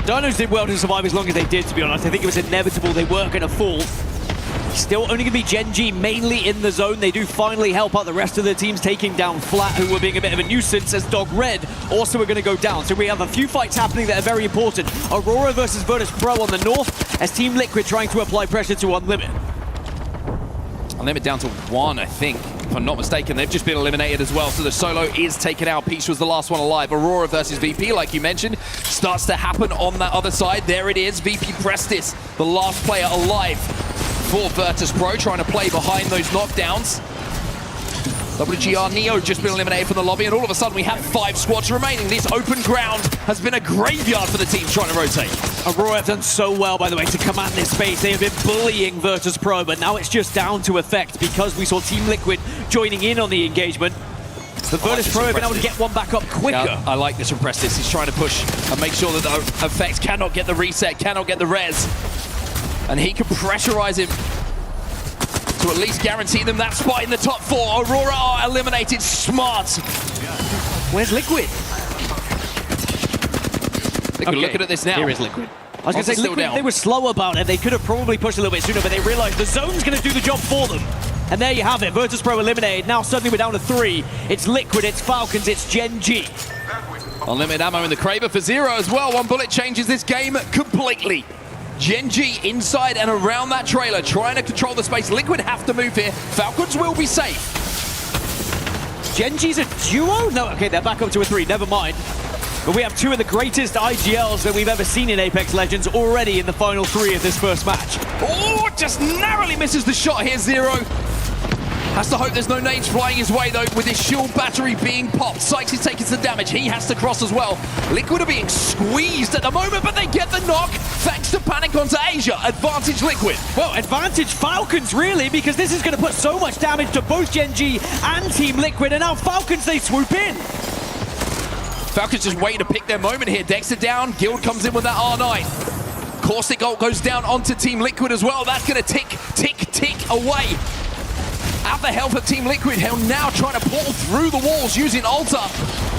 DINOS did well to survive as long as they did, to be honest. I think it was inevitable they were going to fall. Still only going to be GenG mainly in the zone. They do finally help out the rest of the teams taking down Flat, who were being a bit of a nuisance, as Dogred also are going to go down. So we have a few fights happening that are very important. AURORA versus Virtus.Pro on the north, as Team Liquid trying to apply pressure to UNLIMIT. UNLIMIT down to 1, I think. If I'm not mistaken, they've just been eliminated as well, so the solo is taken out. Peach was the last one alive. AURORA versus VP, like you mentioned, starts to happen on that other side. There it is, VP Prestis, the last player alive for Virtus.Pro, trying to play behind those knockdowns. WGR Neo just been eliminated from the lobby, and all of a sudden we have 5 squads remaining. This open ground has been a graveyard for the teams trying to rotate. AURORA have done so well, by the way, to command this space. They have been bullying Virtus.Pro, but now it's just down to effect because we saw Team Liquid joining in on the engagement. The Virtus.Pro have been able to get one back up quicker. Yeah, I like this from Prestis. He's trying to push and make sure that the effects cannot get the reset, cannot get the res. And he can pressurize him to at least guarantee them that spot in the top 4. AURORA are eliminated. Smart. Where's Liquid? Liquid looking at this now. Here is Liquid. I was going to say, Liquid, they were slow about it. They could have probably pushed a little bit sooner, but they realized the zone's going to do the job for them. And there you have it. Virtus.Pro eliminated. Now suddenly we're down to 3. It's Liquid, it's Falcons, it's GenG. Unlimited ammo in the Kraber for Zero as well. One bullet changes this game completely. GenG inside and around that trailer, trying to control the space. Liquid have to move here. Falcons will be safe. GenG's a duo? No, okay, they're back up to a 3, never mind. But we have 2 of the greatest IGLs that we've ever seen in Apex Legends already in the final 3 of this first match. Oh, just narrowly misses the shot here, Zero. Has to hope there's no nades flying his way, though, with his shield battery being popped. Sykes is taking some damage. He has to cross as well. Liquid are being squeezed at the moment, but they get the knock thanks to panic onto Asia. Advantage Liquid. Well, advantage Falcons, really, because this is going to put so much damage to both GenG and Team Liquid, and now Falcons, they swoop in. Falcons just waiting to pick their moment here. Dexter down. Guild comes in with that R9. Caustic ult goes down onto Team Liquid as well. That's going to tick away. Out the health of Team Liquid. Hell now trying to portal through the walls using Alta.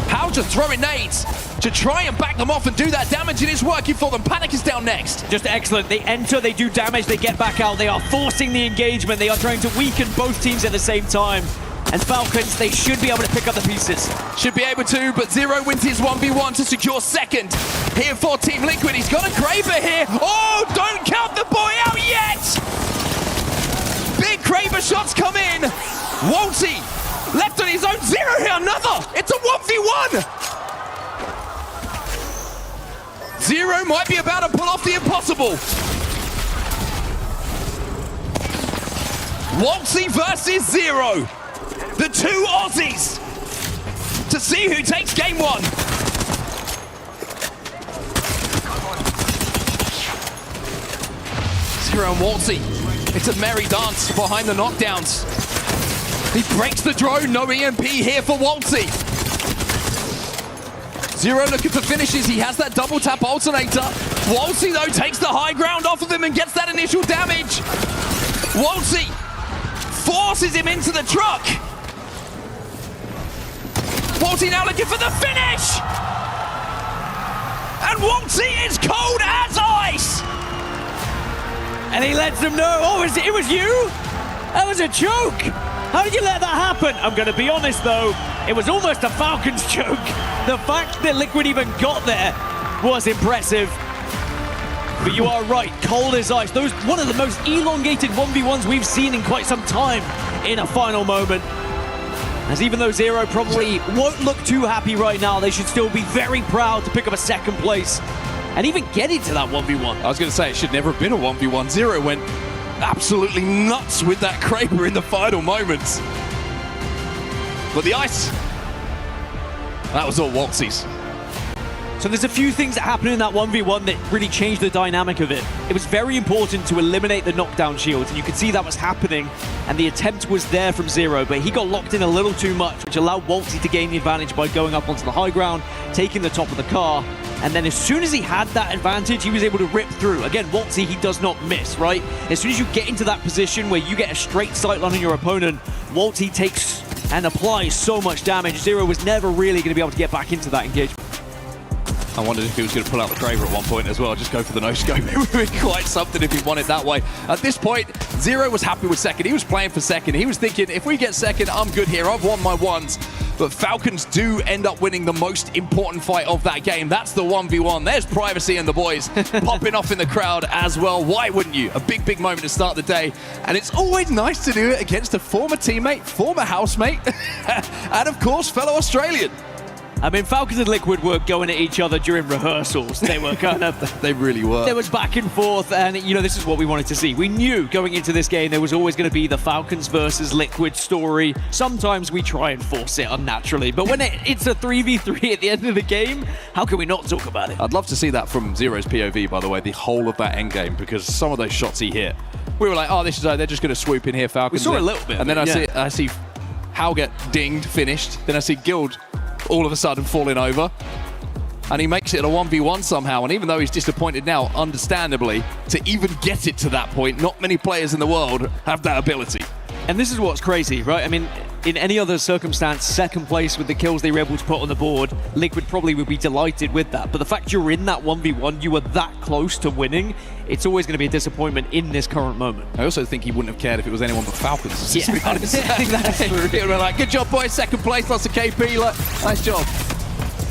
How just throwing nades to try and back them off and do that damage. It is working for them. Panic is down next. Just excellent. They enter, they do damage, they get back out. They are forcing the engagement. They are trying to weaken both teams at the same time. And Falcons, they should be able to pick up the pieces. Should be able to, but Zero wins his 1v1 to secure second. Here for Team Liquid. He's got a Kraber here. Oh, don't count the boy out yet! Big Kraber shots come in. Walty left on his own. Zero here, another. It's a 1v1. Zero might be about to pull off the impossible. Walty versus Zero. The 2 Aussies to see who takes game 1. Zero and Walty. It's a merry dance behind the knockdowns. He breaks the drone, no EMP here for Walty. Zero looking for finishes, he has that double tap alternator. Walty though takes the high ground off of him and gets that initial damage. Walty forces him into the truck. Walty now looking for the finish! And Walty is cold as ice! And he lets them know, oh, it was you? That was a joke. How did you let that happen? I'm going to be honest, though. It was almost a Falcons joke. The fact that Liquid even got there was impressive. But you are right, cold as ice. Those one of the most elongated 1v1s we've seen in quite some time in a final moment. As even though Zero probably won't look too happy right now, they should still be very proud to pick up a second place and even get into that 1v1. I was going to say, it should never have been a 1v1. Zero went absolutely nuts with that Kraber in the final moments. But the ice, that was all Waltzy's. So there's a few things that happened in that 1v1 that really changed the dynamic of it. It was very important to eliminate the knockdown shields, and you could see that was happening, and the attempt was there from Zero, but he got locked in a little too much, which allowed Waltzy to gain the advantage by going up onto the high ground, taking the top of the car, and then as soon as he had that advantage, he was able to rip through. Again, Waltzy, he does not miss, right? As soon as you get into that position where you get a straight sightline on your opponent, Waltzy takes and applies so much damage. Zero was never really going to be able to get back into that engagement. I wondered if he was going to pull out the Kraber at one point as well, just go for the no-scope. It would be quite something if he won it that way. At this point, Zero was happy with second. He was playing for second. He was thinking, if we get second, I'm good here. I've won my ones. But Falcons do end up winning the most important fight of that game. That's the 1v1. There's Privacy and the boys popping off in the crowd as well. Why wouldn't you? A big, big moment to start the day. And it's always nice to do it against a former teammate, former housemate, and of course, fellow Australian. I mean, Falcons and Liquid were going at each other during rehearsals. They were kind of... They really were. There was back and forth, and, you know, this is what we wanted to see. We knew going into this game there was always going to be the Falcons versus Liquid story. Sometimes we try and force it unnaturally, but when it's a 3v3 at the end of the game, how can we not talk about it? I'd love to see that from Zero's POV, by the way, the whole of that endgame, because some of those shots he hit, we were like, oh, this is they're just going to swoop in here, Falcons. We saw a little bit. And then I see Hal get dinged, finished. Then I see Guild all of a sudden falling over, and he makes it a 1v1 somehow. And even though he's disappointed now, understandably, to even get it to that point, not many players in the world have that ability. And this is what's crazy, right? I mean, in any other circumstance, second place with the kills they were able to put on the board, Liquid probably would be delighted with that. But the fact you're in that 1v1, you were that close to winning, it's always going to be a disappointment in this current moment. I also think he wouldn't have cared if it was anyone but Falcons. Yeah. To be honest. I think that's true. He would have been like, good job, boys, second place, lots of KP, like, nice job.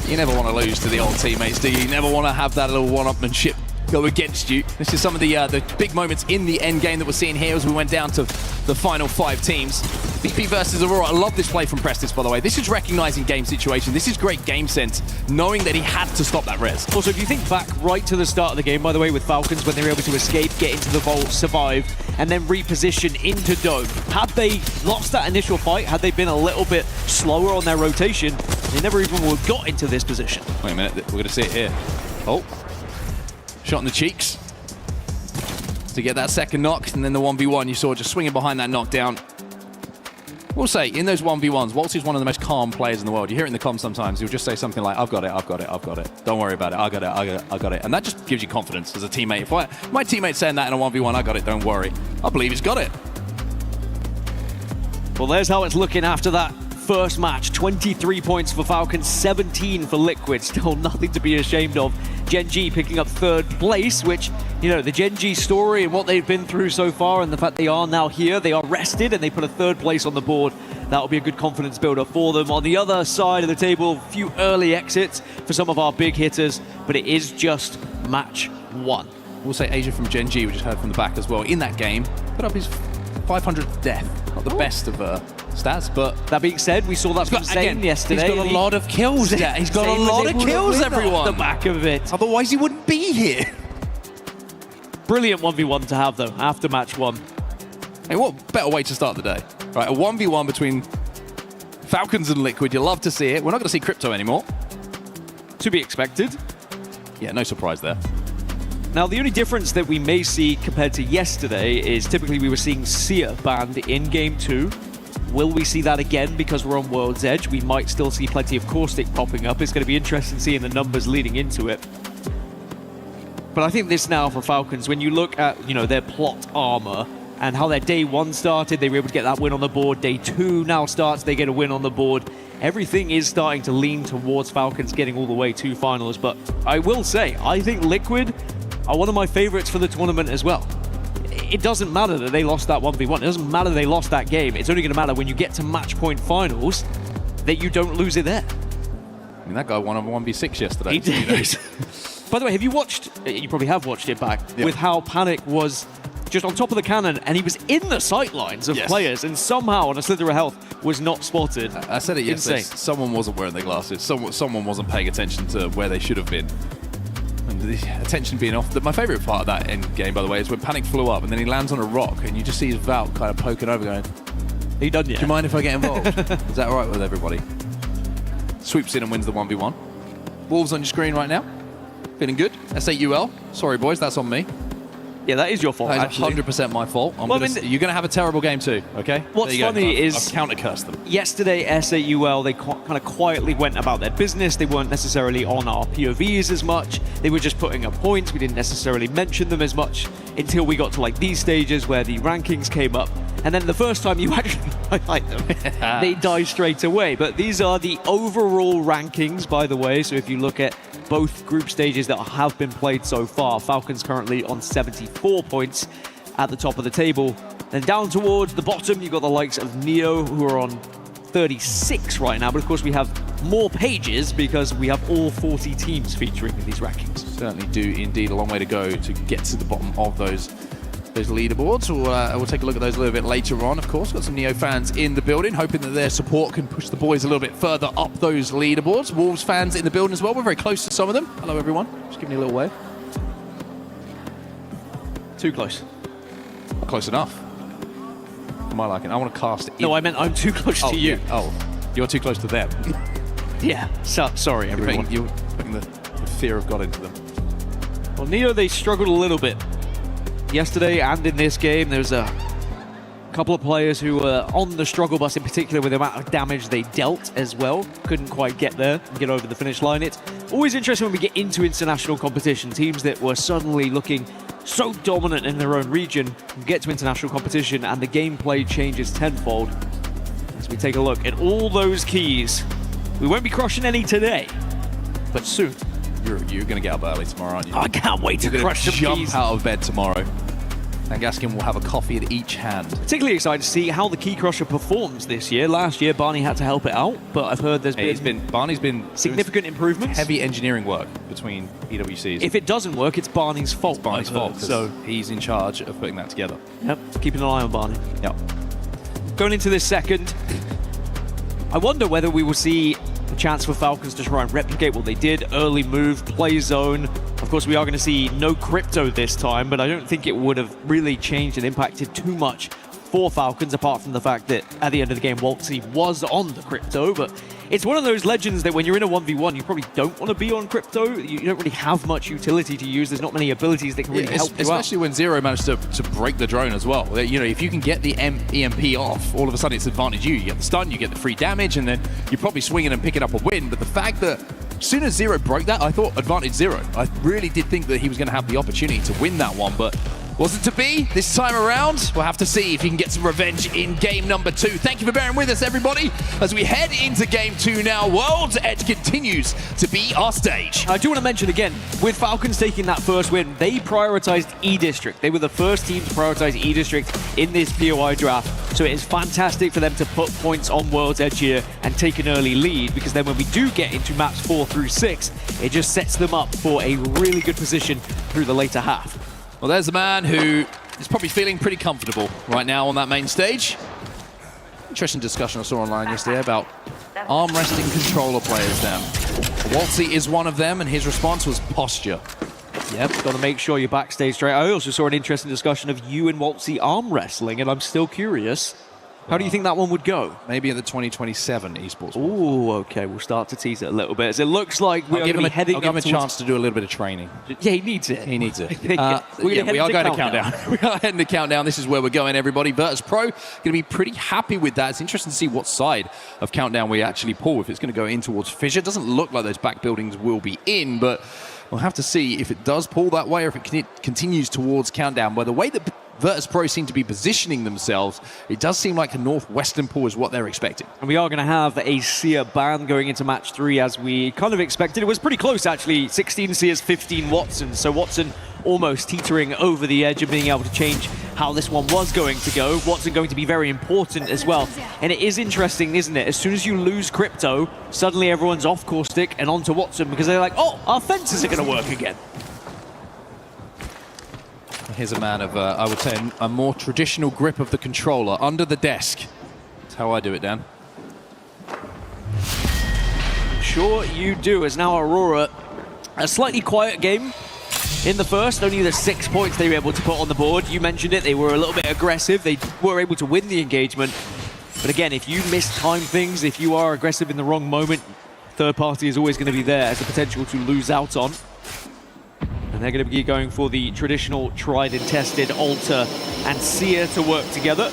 You never want to lose to the old teammates, do you? You never want to have that little one-upmanship go against you. This is some of the big moments in the end game that we're seeing here as we went down to the final 5 teams. BP versus Aurora. I love this play from Prestis, by the way. This is recognizing game situation. This is great game sense, knowing that he had to stop that res. Also, if you think back right to the start of the game, by the way, with Falcons, when they were able to escape, get into the vault, survive, and then reposition into Dome, had they lost that initial fight, had they been a little bit slower on their rotation, they never even would have got into this position. Wait a minute, we're going to see it here. Oh. Shot in the cheeks to get that second knock, and then the 1v1 you saw just swinging behind that knockdown. We'll say, in those 1v1s, Waltz one of the most calm players in the world. You hear it in the comms sometimes, he'll just say something like, I've got it, I've got it, I've got it. Don't worry about it, I got it, I got it, I got it. And that just gives you confidence as a teammate. If my teammate's saying that in a 1v1, I got it, don't worry. I believe he's got it. Well, there's how it's looking after that first match. 23 points for Falcons, 17 for Liquid. Still nothing to be ashamed of. GenG picking up third place, which, you know, the GenG story and what they've been through so far and the fact they are now here, they are rested and they put a third place on the board. That'll be a good confidence builder for them. On the other side of the table, a few early exits for some of our big hitters, but it is just match 1. We'll say Asia from GenG, we just heard from the back as well, in that game, put up his 500th death. Not the best of stats, but that being said, we saw that from Zane yesterday. He's got a lot of kills there. He's got a lot of kills, everyone. The back of it. Otherwise, he wouldn't be here. Brilliant 1v1 to have, though, after match 1. Hey, what better way to start the day? Right, a 1v1 between Falcons and Liquid. You love to see it. We're not going to see Crypto anymore. To be expected. Yeah, no surprise there. Now, the only difference that we may see compared to yesterday is typically we were seeing Seer banned in Game 2. Will we see that again because we're on World's Edge? We might still see plenty of Caustic popping up. It's going to be interesting seeing the numbers leading into it. But I think this now for Falcons, when you look at, you know, their plot armor and how their day 1 started, they were able to get that win on the board. Day 2 now starts, they get a win on the board. Everything is starting to lean towards Falcons getting all the way to finals. But I will say, I think Liquid are one of my favorites for the tournament as well. It doesn't matter that they lost that 1v1. It doesn't matter they lost that game. It's only going to matter when you get to match point finals that you don't lose it there. I mean, that guy won a 1v6 yesterday. He did. By the way, have you watched, you probably have watched it back, with how Panic was just on top of the cannon and he was in the sightlines of players and somehow on a slither of health was not spotted. I said it yesterday. Insane. Someone wasn't wearing their glasses. Someone wasn't paying attention to where they should have been. And the attention being off. My favourite part of that end game, by the way, is when Panic flew up and then he lands on a rock and you just see his Valk kind of poking over going, are you done yet? Do you mind if I get involved? Is that all right with everybody? Sweeps in and wins the 1v1. Wolves on your screen right now. Feeling good? S8UL. Sorry, boys, that's on me. Yeah, that is your fault. That is 100% my fault. You're going to have a terrible game too, okay? What's funny is I've counter-cursed them. Yesterday, S8UL, they kind of quietly went about their business. They weren't necessarily on our POVs as much. They were just putting up points. We didn't necessarily mention them as much until we got to like these stages where the rankings came up. And then the first time you actually highlight them, they die straight away. But these are the overall rankings, by the way. So if you look at both group stages that have been played so far, Falcons currently on 74 points at the top of the table. Then down towards the bottom, you've got the likes of Neo, who are on 36 right now. But of course, we have more pages because we have all 40 teams featuring in these rankings. Certainly do indeed a long way to go to get to the bottom of those leaderboards. We'll take a look at those a little bit later on, of course. Got some Neo fans in the building, hoping that their support can push the boys a little bit further up those leaderboards. Wolves fans in the building as well. We're very close to some of them. Hello, everyone. Just giving you a little wave. Too close. Not close enough. Am I liking? I want to cast it. No, I meant I'm too close to you. Yeah. Oh, you're too close to them. Yeah. Sorry, everyone. You're putting the fear of God into them. Well, Neo, they struggled a little bit yesterday and in this game. There's a couple of players who were on the struggle bus, in particular with the amount of damage they dealt as well. Couldn't quite get there and get over the finish line. It's always interesting when we get into international competition. Teams that were suddenly looking so dominant in their own region get to international competition and the gameplay changes tenfold. As we take a look at all those keys, we won't be crushing any today, but soon. You're going to get up early tomorrow, aren't you? I can't wait to crush some jump keys. out of bed tomorrow. And Gaskin will have a coffee in each hand. Particularly excited to see how the Key Crusher performs this year. Last year, Barney had to help it out, but I've heard Barney's been significant improvements. Heavy engineering work between EWCs. If it doesn't work, it's Barney's fault. It's Barney's fault, so he's in charge of putting that together. Yep, keeping an eye on Barney. Yep. Going into this second, I wonder whether we will see a chance for Falcons to try and replicate what they did. Early move, play zone. Of course, we are going to see no crypto this time, but I don't think it would have really changed and impacted too much for Falcons, apart from the fact that at the end of the game, Waltzy was on the crypto. But it's one of those legends that when you're in a 1v1, you probably don't want to be on crypto. You don't really have much utility to use. There's not many abilities that can really help you especially out. when Zero managed to break the drone as well. You know, if you can get the EMP off, all of a sudden it's advantage you. You get the stun, you get the free damage, and then you're probably swinging and picking up a win. But the fact that as soon as Zero broke that, I thought advantage Zero. I really did think that he was going to have the opportunity to win that one, but wasn't to be this time around. We'll have to see if he can get some revenge in game number 2. Thank you for bearing with us, everybody, as we head into game 2 now. World's Edge continues to be our stage. I do want to mention again, with Falcons taking that first win, they prioritized E-District. They were the first team to prioritize E-District in this POI draft. So it is fantastic for them to put points on World's Edge here and take an early lead, because then when we do get into maps 4 through 6, it just sets them up for a really good position through the later half. Well, there's a man who is probably feeling pretty comfortable right now on that main stage. Interesting discussion I saw online yesterday about arm resting controller players down. Waltzy is one of them, and his response was posture. Yep, got to make sure you're backstage straight. I also saw an interesting discussion of you and Waltzy arm wrestling, and I'm still curious. How do you think that one would go? Maybe at the 2027 Esports World Cup. Ooh, okay, we'll start to tease it a little bit. As it looks like we're going to be heading I'll give him a chance to do a little bit of training. Yeah, he needs it. He needs it. We are going to countdown. We are heading to countdown. This is where we're going, everybody. Virtus.Pro going to be pretty happy with that. It's interesting to see what side of countdown we actually pull. If it's going to go in towards Fissure, it doesn't look like those back buildings will be in, but we'll have to see if it does pull that way or if it continues towards countdown. By the way that Virtus.Pro seem to be positioning themselves, it does seem like a northwestern pull is what they're expecting. And we are going to have a Seer ban going into match 3 as we kind of expected. It was pretty close, actually. 16 Seers, 15 Watson. So Watson almost teetering over the edge of being able to change how this one was going to go. Watson going to be very important as well. And it is interesting, isn't it? As soon as you lose crypto, suddenly everyone's off Caustic and onto Watson because they're like, oh, our fences are going to work again. Here's a man of, I would say, a more traditional grip of the controller under the desk. That's how I do it, Dan. Sure you do, as now Aurora, a slightly quiet game in the first, only the 6 points they were able to put on the board. You mentioned it, they were a little bit aggressive, they were able to win the engagement. But again, if you mistime things, if you are aggressive in the wrong moment, third party is always going to be there as a potential to lose out on. And they're going to be going for the traditional tried and tested Alter and Seer to work together.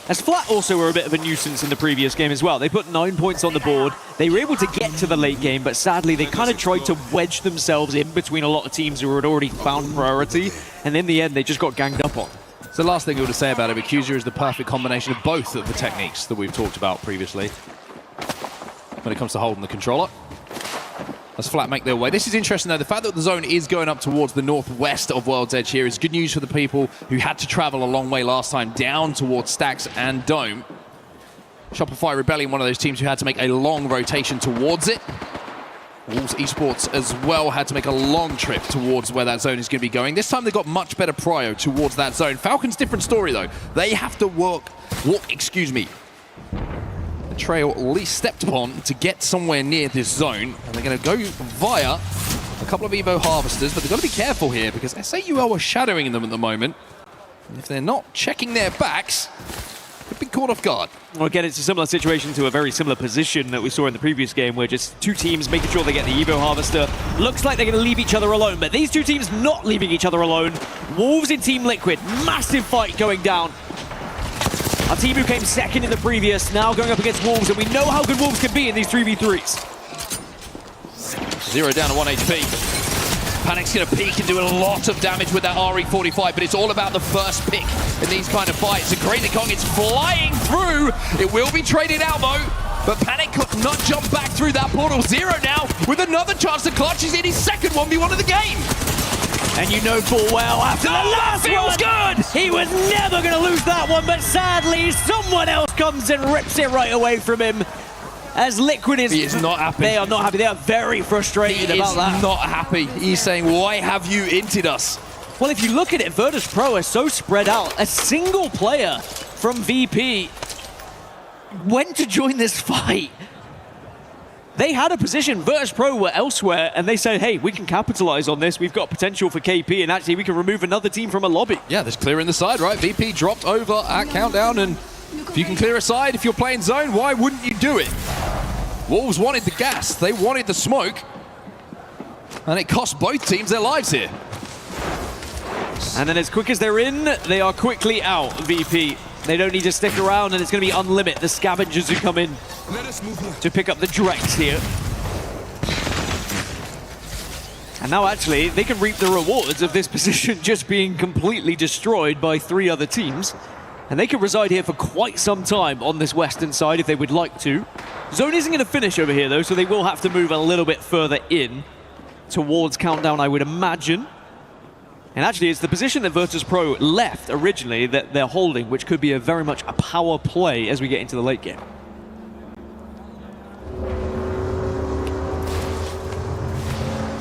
As Flat also were a bit of a nuisance in the previous game as well. They put 9 points on the board. They were able to get to the late game, but sadly they kind of tried to wedge themselves in between a lot of teams who had already found priority. And in the end, they just got ganged up on. So the last thing we want to say about it, Accuser is the perfect combination of both of the techniques that we've talked about previously when it comes to holding the controller. As Flat make their way. This is interesting though, the fact that the zone is going up towards the northwest of World's Edge here is good news for the people who had to travel a long way last time down towards Stacks and Dome. Shopify Rebellion, one of those teams who had to make a long rotation towards it. Wolves Esports as well had to make a long trip towards where that zone is going to be going. This time they got much better prio towards that zone. Falcons, different story though. They have to walk, trail least stepped upon to get somewhere near this zone, and they're going to go via a couple of Evo Harvesters, but they've got to be careful here because SAUL are shadowing them at the moment, and if they're not checking their backs, could be caught off guard. Well, again, it's a similar situation to a very similar position that we saw in the previous game, where just two teams making sure they get the Evo Harvester. Looks like they're going to leave each other alone, but these two teams not leaving each other alone. Wolves in Team Liquid, massive fight going down. A team who came second in the previous, now going up against Wolves, and we know how good Wolves can be in these 3v3s. Zero down to 1 HP. Panic's going to peek and do a lot of damage with that RE45, but it's all about the first pick in these kind of fights. And Great Kong is flying through. It will be traded out though, but Panic could not jump back through that portal. Zero now with another chance to clutch. He's in his second 1v1 of the game. And you know full well, after the last feels one, good. He was never going to lose that one, but sadly, someone else comes and rips it right away from him. As Liquid is... He is not happy. They are not happy. They are very frustrated about that. He is not happy. He's saying, why have you inted us? Well, if you look at it, Virtus.Pro is so spread out. A single player from VP went to join this fight. They had a position, Virtus.Pro were elsewhere, and they said, hey, we can capitalize on this. We've got potential for KP, and actually we can remove another team from a lobby. Yeah, there's clearing the side, right? VP dropped over at Countdown, and if you can clear a side, if you're playing zone, why wouldn't you do it? Wolves wanted the gas, they wanted the smoke, and it cost both teams their lives here. And then as quick as they're in, they are quickly out, VP. They don't need to stick around, and it's going to be UNLIMIT, the scavengers who come in to pick up the Drex here. And now actually, they can reap the rewards of this position just being completely destroyed by 3 other teams. And they can reside here for quite some time on this western side if they would like to. Zone isn't going to finish over here though, so they will have to move a little bit further in towards Countdown, I would imagine. And actually, it's the position that Virtus.Pro left originally that they're holding, which could be very much a power play as we get into the late game.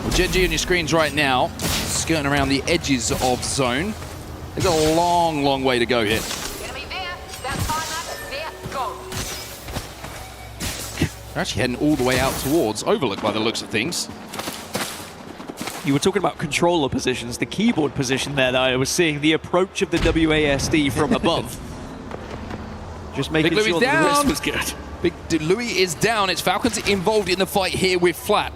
Well, GenG on your screens right now, skirting around the edges of zone. There's a long, long way to go here. They're actually heading all the way out towards Overlook by the looks of things. You were talking about controller positions, the keyboard position there that I was seeing, the approach of the WASD from above. Just making Big sure Louis that the down. wrist was good. Big Louis is down. It's Falcons involved in the fight here with Flat.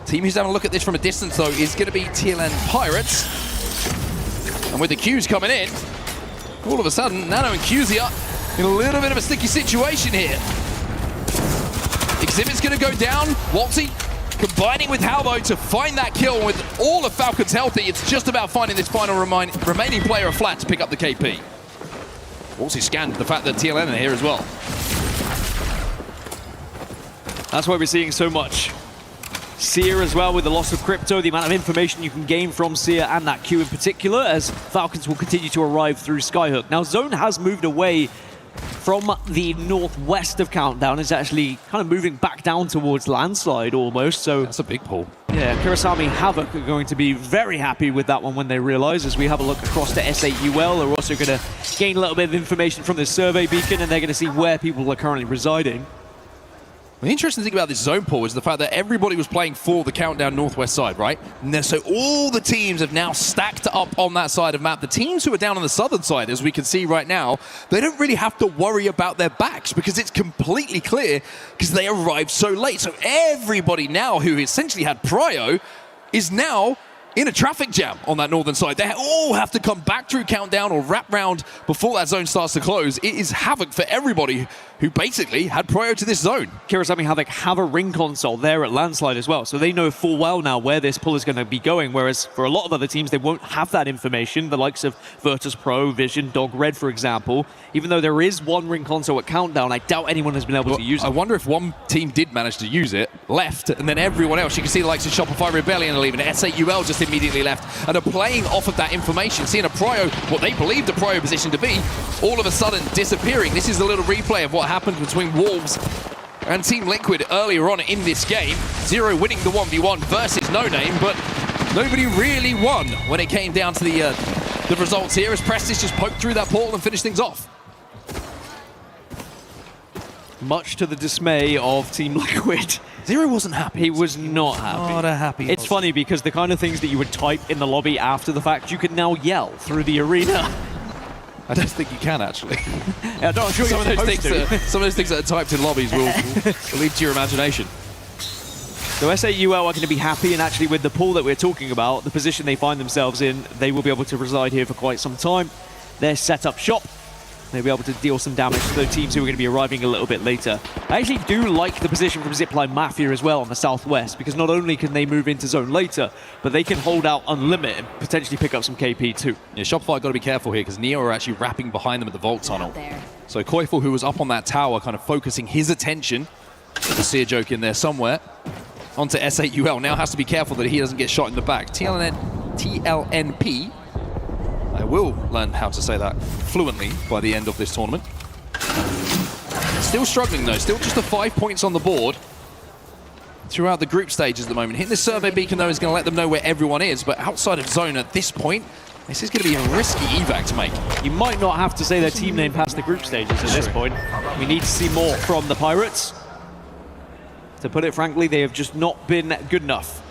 Team who's having a look at this from a distance though is going to be TLN Pirates. And with the Qs coming in, all of a sudden, Nano and Qzia in a little bit of a sticky situation here. Exhibit's going to go down. Waltzy combining with Halvo to find that kill. With all of Falcons healthy, it's just about finding this final remaining player of Flat to pick up the KP. Waltzy scanned the fact that TLN are here as well. That's why we're seeing so much Seer as well with the loss of crypto, the amount of information you can gain from Seer and that Q in particular, as Falcons will continue to arrive through Skyhook. Now, Zone has moved away from the northwest of Countdown. It's actually kind of moving back down towards Landslide almost, so... That's a big pull. Yeah, Kirisame Havoc are going to be very happy with that one when they realize, as we have a look across to SAUL. They're also going to gain a little bit of information from this survey beacon, and they're going to see where people are currently residing. The interesting thing about this zone pool is the fact that everybody was playing for the Countdown Northwest side, right? And so all the teams have now stacked up on that side of map. The teams who are down on the southern side, as we can see right now, they don't really have to worry about their backs because it's completely clear because they arrived so late. So everybody now who essentially had prio is now in a traffic jam on that northern side. They all have to come back through Countdown or wrap round before that zone starts to close. It is havoc for everybody who basically had prior to this zone. Kirisame Havoc have a ring console there at Landslide as well, so they know full well now where this pull is going to be going, whereas for a lot of other teams, they won't have that information. The likes of Virtus.Pro, Vision, Dogred, for example. Even though there is one ring console at Countdown, I doubt anyone has been able to use it. I wonder if one team did manage to use it, left, and then everyone else, you can see the likes of Shopify Rebellion are leaving, S8UL just immediately left, and are playing off of that information, seeing a prio, what they believed a prio position to be, all of a sudden disappearing. This is a little replay of what happened between Wolves and Team Liquid earlier on in this game. Zero winning the 1v1 versus No Name, but nobody really won when it came down to the results here as Prestige just poked through that portal and finished things off. Much to the dismay of Team Liquid. Zero wasn't happy. He was not happy. Not a happy. It's funny because the kind of things that you would type in the lobby after the fact, you can now yell through the arena. I don't think you can, actually. Yeah, I'm sure some of those things that are typed in lobbies will lead to your imagination. So S8UL are going to be happy, and actually with the pool that we're talking about, the position they find themselves in, they will be able to reside here for quite some time. They're set up shop. They'll be able to deal some damage to the teams who are going to be arriving a little bit later. I actually do like the position from ZIPLINE MAFIA as well on the southwest, because not only can they move into zone later, but they can hold out UNLIMIT and potentially pick up some KP too. Yeah, Shopify got to be careful here because Neo are actually wrapping behind them at the Vault Tunnel. So Koifel, who was up on that tower, kind of focusing his attention, I see a joke in there somewhere, onto S8UL. Now has to be careful that he doesn't get shot in the back. TLNP. I will learn how to say that fluently by the end of this tournament. Still struggling though, still just the 5 points on the board throughout the group stages at the moment. Hitting this survey beacon though is going to let them know where everyone is, but outside of zone at this point, this is going to be a risky evac to make. You might not have to say their team name past the group stages at this point. We need to see more from the Pirates. To put it frankly, they have just not been good enough,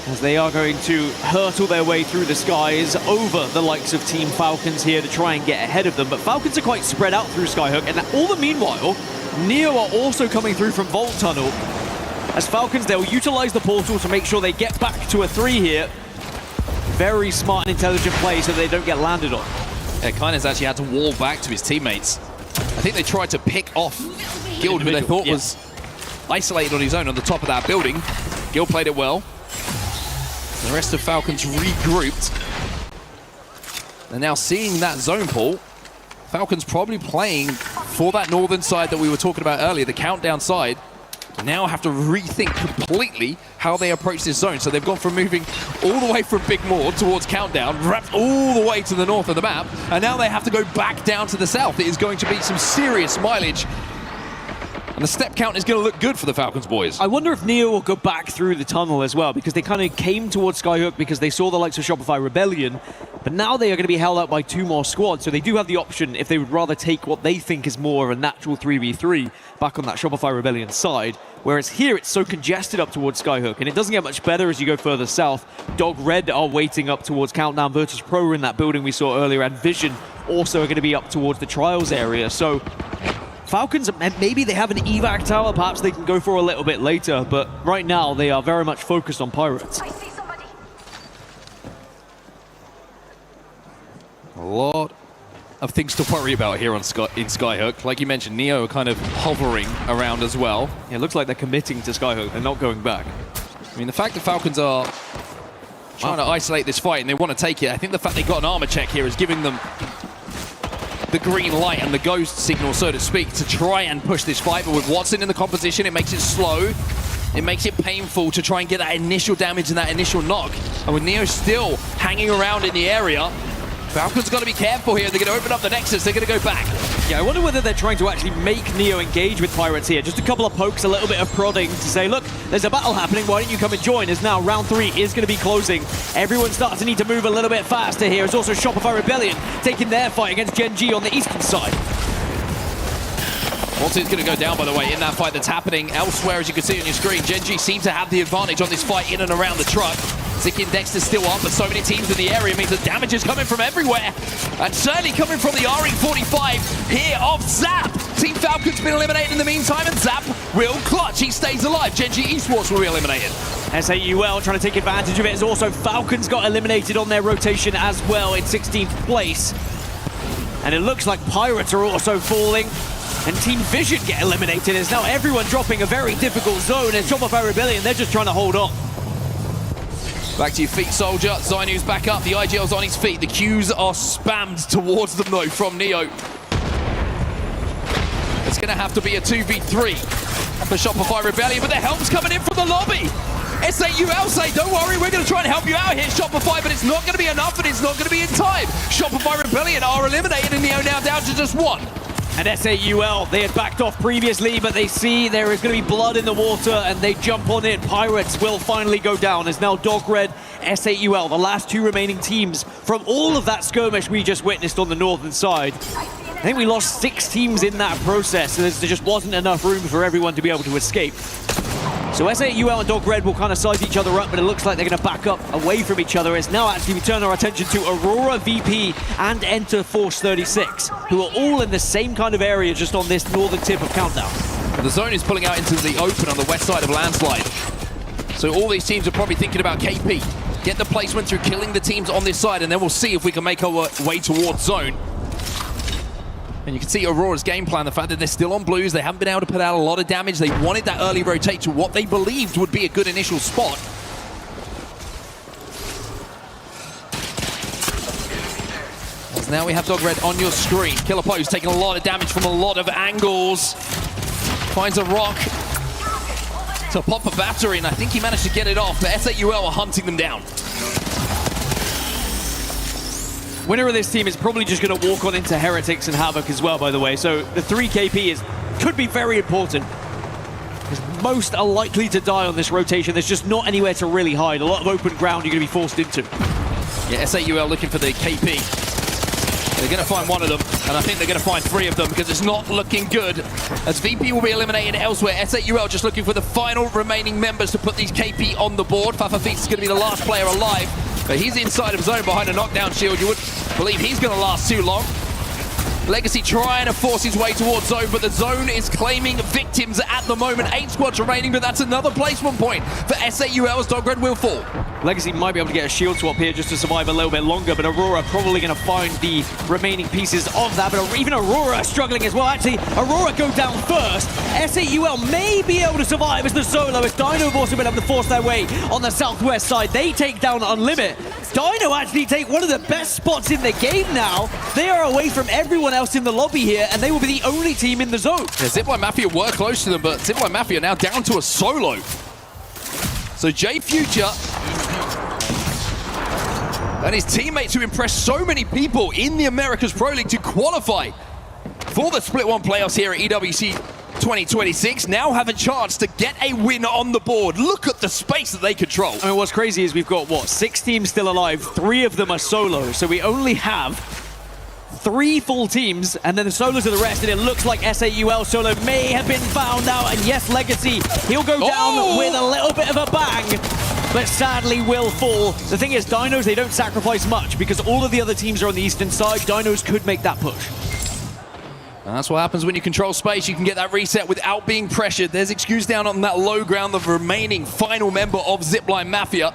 as they are going to hurtle their way through the skies over the likes of Team Falcons here to try and get ahead of them. But Falcons are quite spread out through Skyhook, and all the meanwhile, Neo are also coming through from Vault Tunnel. As Falcons, they'll utilize the portal to make sure they get back to a 3 here. Very smart and intelligent play so they don't get landed on. Yeah, Kynez actually had to wall back to his teammates. I think they tried to pick off Guild, who they thought was isolated on his own on the top of that building. Guild played it well. The rest of Falcons regrouped. And now seeing that zone pool, Falcons probably playing for that northern side that we were talking about earlier, the Countdown side. Now have to rethink completely how they approach this zone. So they've gone from moving all the way from Big Moor towards Countdown, wrapped all the way to the north of the map, and now they have to go back down to the south. It is going to be some serious mileage. And the step count is going to look good for the Falcons boys. I wonder if Neo will go back through the tunnel as well, because they kind of came towards Skyhook because they saw the likes of Shopify Rebellion, but now they are going to be held out by 2 more squads, so they do have the option, if they would rather take what they think is more of a natural 3v3 back on that Shopify Rebellion side, whereas here it's so congested up towards Skyhook, and it doesn't get much better as you go further south. Dogred are waiting up towards Countdown. Virtus.Pro in that building we saw earlier, and Vision also are going to be up towards the Trials area, so Falcons, maybe they have an evac tower, perhaps they can go for a little bit later, but right now they are very much focused on Pirates. A lot of things to worry about here on in Skyhook. Like you mentioned, Neo are kind of hovering around as well. Yeah, it looks like they're committing to Skyhook, they're not going back. I mean, the fact that Falcons are trying to isolate this fight and they want to take it, I think the fact they got an armor check here is giving them the green light and the ghost signal, so to speak, to try and push this fight. But with Watson in the composition, it makes it slow. It makes it painful to try and get that initial damage and that initial knock. And with Neo still hanging around in the area, Falcons got to be careful here. They're going to open up the Nexus. They're going to go back. Yeah, I wonder whether they're trying to actually make Neo engage with Pirates here. Just a couple of pokes, a little bit of prodding to say, look, there's a battle happening. Why don't you come and join? As now round 3 is going to be closing. Everyone starts to need to move a little bit faster here. It's also Shopify Rebellion taking their fight against GenG on the eastern side. Ulti is going to go down, by the way, in that fight that's happening elsewhere, as you can see on your screen. GenG seem to have the advantage on this fight in and around the truck. Zicky and Dexter's still up, but so many teams in the area means that damage is coming from everywhere. And certainly coming from the RE45 here of Zap. Team Falcons been eliminated in the meantime, and Zap will clutch. He stays alive. GenG Esports will be eliminated. SAUL trying to take advantage of it, as also Falcons got eliminated on their rotation as well in 16th place. And it looks like Pirates are also falling. And Team Vision get eliminated, as now everyone dropping a very difficult zone. And Shopify Rebellion, they're just trying to hold on. Back to your feet, Soldier. Zainu's back up. The IGL's on his feet. The Qs are spammed towards them, though, from Neo. It's going to have to be a 2v3 for Shopify Rebellion, but the help's coming in from the lobby. SAUL say, don't worry, we're going to try and help you out here, Shopify, but it's not going to be enough, and it's not going to be in time. Shopify Rebellion are eliminated, and Neo now down to just one. And SAUL, they had backed off previously, but they see there is going to be blood in the water, and they jump on it. Pirates will finally go down, as now Dogred, SAUL, the last two remaining teams from all of that skirmish we just witnessed on the northern side. I think we lost 6 teams in that process, and there just wasn't enough room for everyone to be able to escape. So SAUL and Dogred will kind of size each other up, but it looks like they're going to back up away from each other. As now actually we turn our attention to AURORA, VP, and Enter Force 36, who are all in the same kind of area just on this northern tip of Countdown. The zone is pulling out into the open on the west side of Landslide. So all these teams are probably thinking about KP. Get the placement through killing the teams on this side, and then we'll see if we can make our way towards zone. And you can see AURORA's game plan, the fact that they're still on blues, they haven't been able to put out a lot of damage. They wanted that early rotate to what they believed would be a good initial spot. As now we have Dogred on your screen. Killer Post taking a lot of damage from a lot of angles. Finds a rock to pop a battery, and I think he managed to get it off, but SAUL are hunting them down. Winner of this team is probably just going to walk on into Heretics and Havoc as well, by the way. So the 3 KP could be very important. Because most are likely to die on this rotation. There's just not anywhere to really hide. A lot of open ground you're going to be forced into. Yeah, SAUL looking for the KP. They're going to find one of them, and I think they're going to find 3 of them, because it's not looking good. As VP will be eliminated elsewhere, SAUL just looking for the final remaining members to put these KP on the board. Fafa Feast is going to be the last player alive. But he's inside of zone behind a knockdown shield. You wouldn't believe he's going to last too long. Legacy trying to force his way towards zone, but the zone is claiming victims at the moment. 8 squads remaining, but that's another placement point for SAUL as Dogred will fall. Legacy might be able to get a shield swap here just to survive a little bit longer, but AURORA probably going to find the remaining pieces of that. But even AURORA struggling as well. Actually, AURORA go down first. SAUL may be able to survive as the solo, as Dino have also been able to force their way on the southwest side. They take down UNLIMIT. Dino actually take one of the best spots in the game now. They are away from everyone else in the lobby here, and they will be the only team in the zone. Yeah, ZIPLINE MAFIA were close to them, but ZIPLINE MAFIA now down to a solo. So J Future and his teammates, who impressed so many people in the Americas Pro League to qualify for the Split 1 playoffs here at EWC 2026, now have a chance to get a win on the board. Look at the space that they control. I mean, what's crazy is we've got, what, 6 teams still alive, 3 of them are solo, so we only have 3 full teams, and then the solos are the rest, and it looks like SAUL solo may have been found out, and yes, Legacy, he'll go down with a little bit of a bang, but sadly will fall. The thing is, Dinos, they don't sacrifice much, because all of the other teams are on the eastern side. Dinos could make that push. And that's what happens when you control space. You can get that reset without being pressured. There's Excuse down on that low ground, the remaining final member of ZIPLINE MAFIA.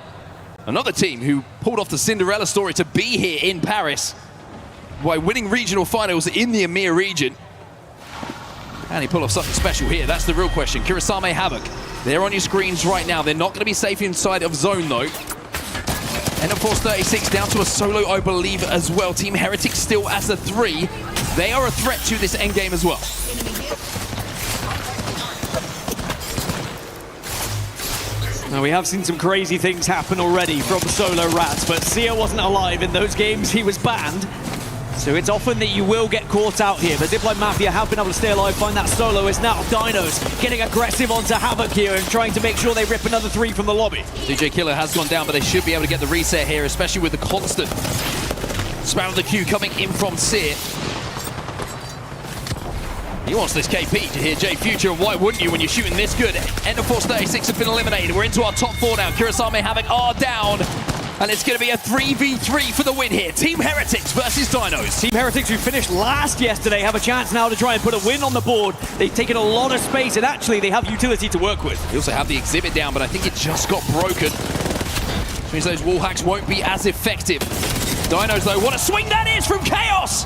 Another team who pulled off the Cinderella story to be here in Paris by winning regional finals in the EMEA region. And he pulled off something special here. That's the real question. Kirisame, Havoc. They're on your screens right now. They're not going to be safe inside of zone, though. And of course, 36 down to a solo, I believe, as well. Team Heretics still as a 3. They are a threat to this endgame as well. Now, we have seen some crazy things happen already from Solo Rats, but Sia wasn't alive in those games. He was banned. So it's often that you will get caught out here, but ZIPLINE MAFIA have been able to stay alive, find that solo. Is now Dinos getting aggressive onto Havoc here and trying to make sure they rip another 3 from the lobby. DJ Killer has gone down, but they should be able to get the reset here, especially with the constant spam of the Q coming in from Seer. He wants this KP to hear J Future, and why wouldn't you when you're shooting this good? End of Force 36 have been eliminated. We're into our top 4 now. Kirisame, Havoc are down. And it's going to be a 3v3 for the win here. Team Heretics versus DINOS. Team Heretics, who finished last yesterday, have a chance now to try and put a win on the board. They've taken a lot of space, and actually they have utility to work with. They also have the exhibit down, but I think it just got broken. Which means those wall hacks won't be as effective. DINOS, though, what a swing that is from Chaos!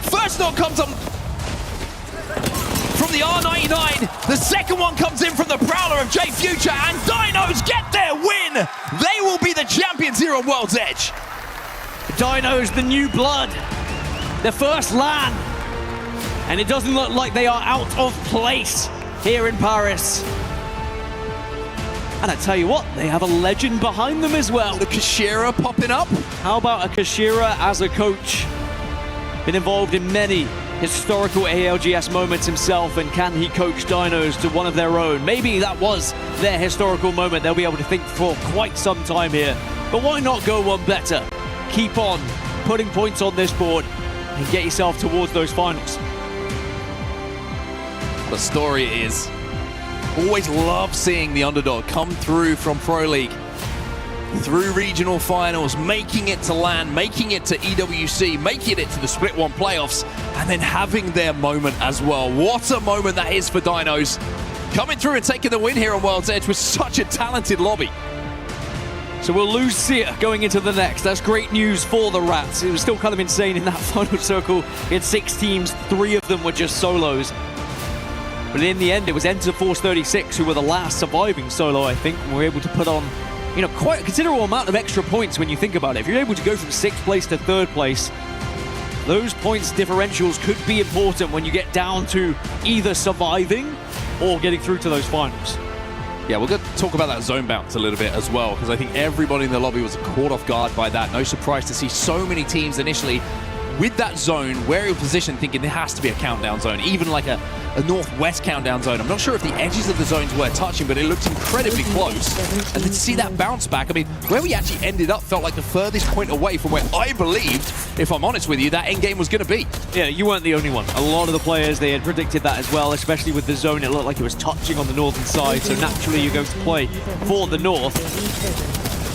First knock comes on from the R99. The second one comes in from the Prowler of J Future, and DINOS get their win! They will be the champions here on World's Edge. DINOS, the new blood, the first LAN, and it doesn't look like they are out of place here in Paris. And I tell you what, they have a legend behind them as well. The Kashira popping up. How about a Kashira as a coach? Been involved in many historical ALGS moments himself, and can he coach DINOS to one of their own? Maybe that was their historical moment they'll be able to think for quite some time here. But why not go one better? Keep on putting points on this board and get yourself towards those finals. The story is, always love seeing the underdog come through from Pro League, through regional finals, making it to LAN, making it to EWC, making it to the Split 1 playoffs, and then having their moment as well. What a moment that is for DINOS. Coming through and taking the win here on World's Edge with such a talented lobby. So we'll lose Sia going into the next. That's great news for the Rats. It was still kind of insane in that final circle. We had 6 teams, 3 of them were just solos. But in the end, it was Enter Force 36 who were the last surviving solo, I think, and were able to put on, you know, quite a considerable amount of extra points when you think about it. If you're able to go from 6th place to 3rd place, those points differentials could be important when you get down to either surviving or getting through to those finals. Yeah, we're going to talk about that zone bounce a little bit as well, because I think everybody in the lobby was caught off guard by that. No surprise to see so many teams initially with that zone, where you're positioned, thinking there has to be a countdown zone, even like a northwest countdown zone. I'm not sure if the edges of the zones were touching, but it looked incredibly close. And then to see that bounce back, I mean, where we actually ended up felt like the furthest point away from where I believed, if I'm honest with you, that end game was going to be. Yeah, you weren't the only one. A lot of the players, they had predicted that as well, especially with the zone. It looked like it was touching on the northern side, so naturally you're going to play for the north.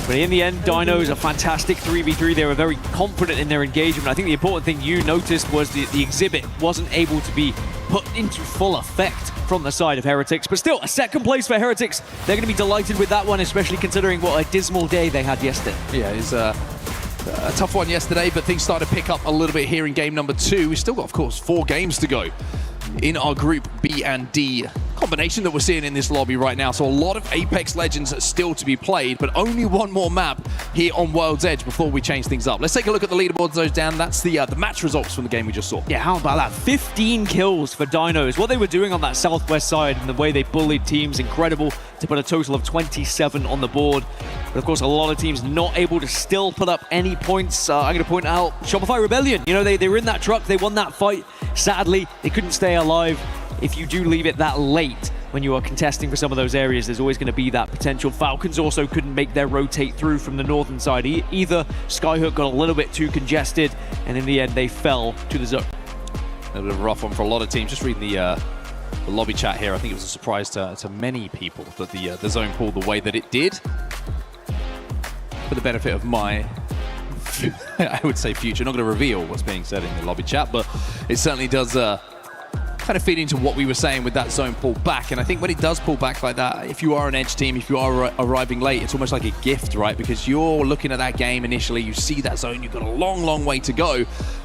But in the end, DINOS, a fantastic 3v3. They were very confident in their engagement. I think the important thing you noticed was the exhibit wasn't able to be put into full effect from the side of Heretics. But still, a 2nd place for Heretics. They're going to be delighted with that one, especially considering what a dismal day they had yesterday. Yeah, it's a tough one yesterday, but things started to pick up a little bit here in game number 2. We've still got, of course, 4 games to go in our group B and D combination that we're seeing in this lobby right now. So a lot of Apex Legends still to be played, but only one more map here on World's Edge before we change things up. Let's take a look at the leaderboards, those down. That's the match results from the game we just saw. Yeah, how about that? 15 kills for DINOS. What they were doing on that southwest side and the way they bullied teams, incredible to put a total of 27 on the board. But of course, a lot of teams not able to still put up any points. I'm going to point out Shopify Rebellion. You know, they were in that truck, they won that fight. Sadly, they couldn't stay alive. If you do leave it that late when you are contesting for some of those areas, there's always going to be that potential. Falcons also couldn't make their rotate through from the northern side either. Skyhook got a little bit too congested, and in the end, they fell to the zone. A bit of a rough one for a lot of teams. Just reading the lobby chat here, I think it was a surprise to many people that the zone pulled the way that it did. For the benefit of my, I would say, future. Not going to reveal what's being said in the lobby chat, but it certainly does kind of feed into what we were saying with that zone pull back. And I think when it does pull back like that, if you are an edge team, if you are arriving late, it's almost like a gift, right? Because you're looking at that game initially, you see that zone, you've got a long, long way to go,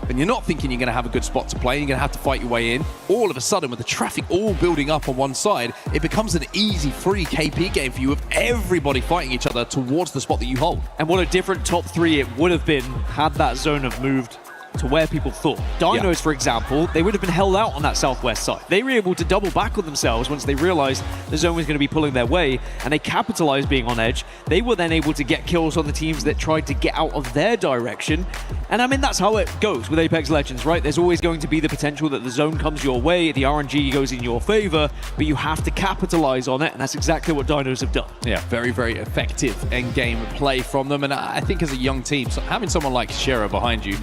and you're not thinking you're going to have a good spot to play, you're going to have to fight your way in. All of a sudden, with the traffic all building up on one side, it becomes an easy, free KP game for you with everybody fighting each other towards the spot that you hold. And what a different top 3 it would have been had that zone have moved to where people thought. DINOS, for example, they would have been held out on that southwest side. They were able to double back on themselves once they realized the zone was going to be pulling their way, and they capitalized being on edge. They were then able to get kills on the teams that tried to get out of their direction. And I mean, that's how it goes with Apex Legends, right? There's always going to be the potential that the zone comes your way, the RNG goes in your favor, but you have to capitalize on it, and that's exactly what DINOS have done. Yeah, very, very effective end game play from them. And I think as a young team, so having someone like Shera behind you,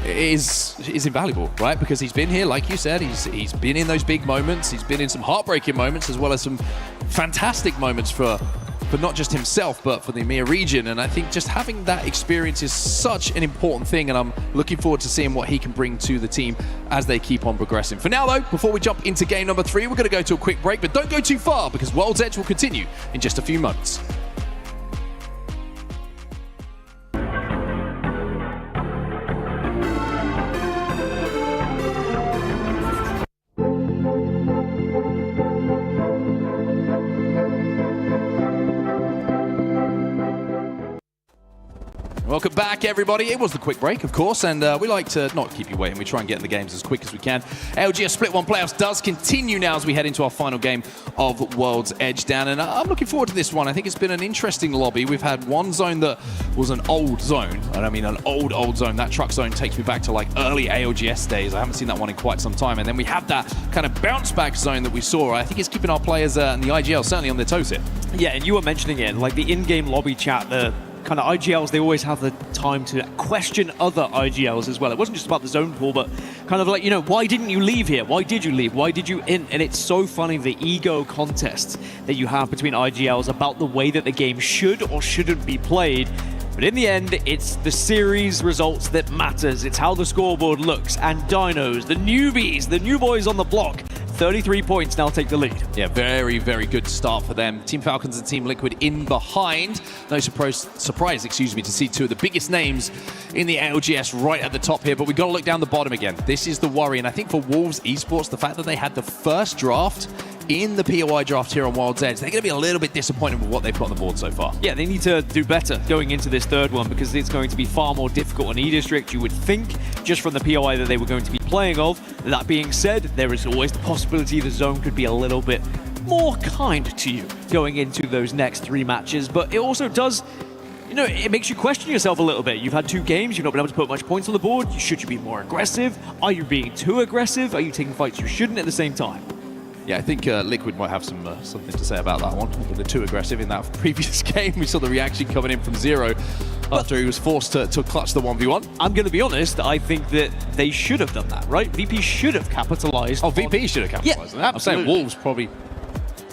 is invaluable, right? Because he's been here, like you said, he's been in those big moments, he's been in some heartbreaking moments as well as some fantastic moments for not just himself, but for the EMEA region. And I think just having that experience is such an important thing, and I'm looking forward to seeing what he can bring to the team as they keep on progressing. For now, though, before we jump into game number 3, we're going to go to a quick break, but don't go too far because World's Edge will continue in just a few moments. Welcome back, everybody. It was the quick break, of course, and we like to not keep you waiting. We try and get in the games as quick as we can. ALGS Split 1 playoffs does continue now as we head into our final game of World's Edge, Dan, and I'm looking forward to this one. I think it's been an interesting lobby. We've had one zone that was an old zone, and I mean an old zone. That truck zone takes me back to like early ALGS days. I haven't seen that one in quite some time. And then we have that kind of bounce back zone that we saw. I think it's keeping our players and the IGL certainly on their toes here. Yeah, and you were mentioning it, like the in-game lobby chat, the kind of IGLs, they always have the time to question other IGLs as well. It wasn't just about the zone pool, but kind of like, you know, why didn't you leave here? Why did you leave? Why did you in? And it's so funny, the ego contests that you have between IGLs about the way that the game should or shouldn't be played. But in the end, it's the series results that matters. It's how the scoreboard looks. And DINOS, the newbies, the new boys on the block, 33 points now take the lead. Yeah, very, very good start for them. Team Falcons and Team Liquid in behind. No surprise, to see two of the biggest names in the ALGS right at the top here, but we've got to look down the bottom again. This is the worry, and I think for Wolves Esports, the fact that they had the first draft in the POI draft here on World's Edge, they're going to be a little bit disappointed with what they've got on the board so far. Yeah, they need to do better going into this third one because it's going to be far more difficult on E-District, you would think, just from the POI that they were going to be playing of. That being said, there is always the possibility the zone could be a little bit more kind to you going into those next 3 matches, but it also does, you know, it makes you question yourself a little bit. You've had 2 games, you've not been able to put much points on the board. Should you be more aggressive? Are you being too aggressive? Are you taking fights you shouldn't at the same time? Yeah, I think Liquid might have something to say about that one. They're too aggressive in that previous game. We saw the reaction coming in from Zero after he was forced to clutch the 1v1. I'm going to be honest, I think that they should have done that, right? VP should have capitalized. Oh, VP should have capitalized on that. I'm saying Wolves probably...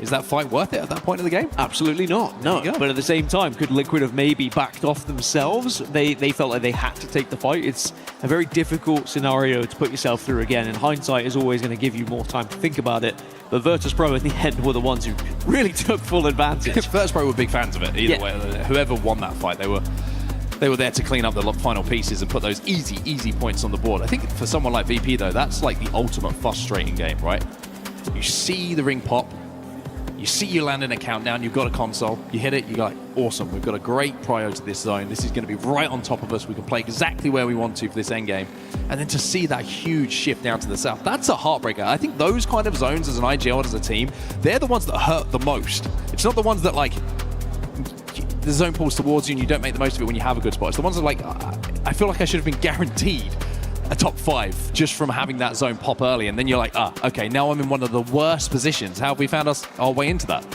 Is that fight worth it at that point in the game? Absolutely not, no. But at the same time, could Liquid have maybe backed off themselves? They felt like they had to take the fight. It's a very difficult scenario to put yourself through again, and hindsight is always going to give you more time to think about it. But Virtus.Pro in the end were the ones who really took full advantage. Virtus.Pro were big fans of it, either way. Whoever won that fight, they were there to clean up the final pieces and put those easy points on the board. I think for someone like VP, though, that's like the ultimate frustrating game, right? You see the ring pop, you see you land in a countdown, you've got a console, you hit it, you're like, awesome, we've got a great prio to this zone, this is going to be right on top of us, we can play exactly where we want to for this end game. And then to see that huge shift down to the south, that's a heartbreaker. I think those kind of zones as an IGL, as a team, they're the ones that hurt the most. It's not the ones that, like, the zone pulls towards you and you don't make the most of it when you have a good spot. It's the ones that, like, I feel like I should have been guaranteed a top 5 just from having that zone pop early, and then you're like, okay, now I'm in one of the worst positions. How have we found our way into that?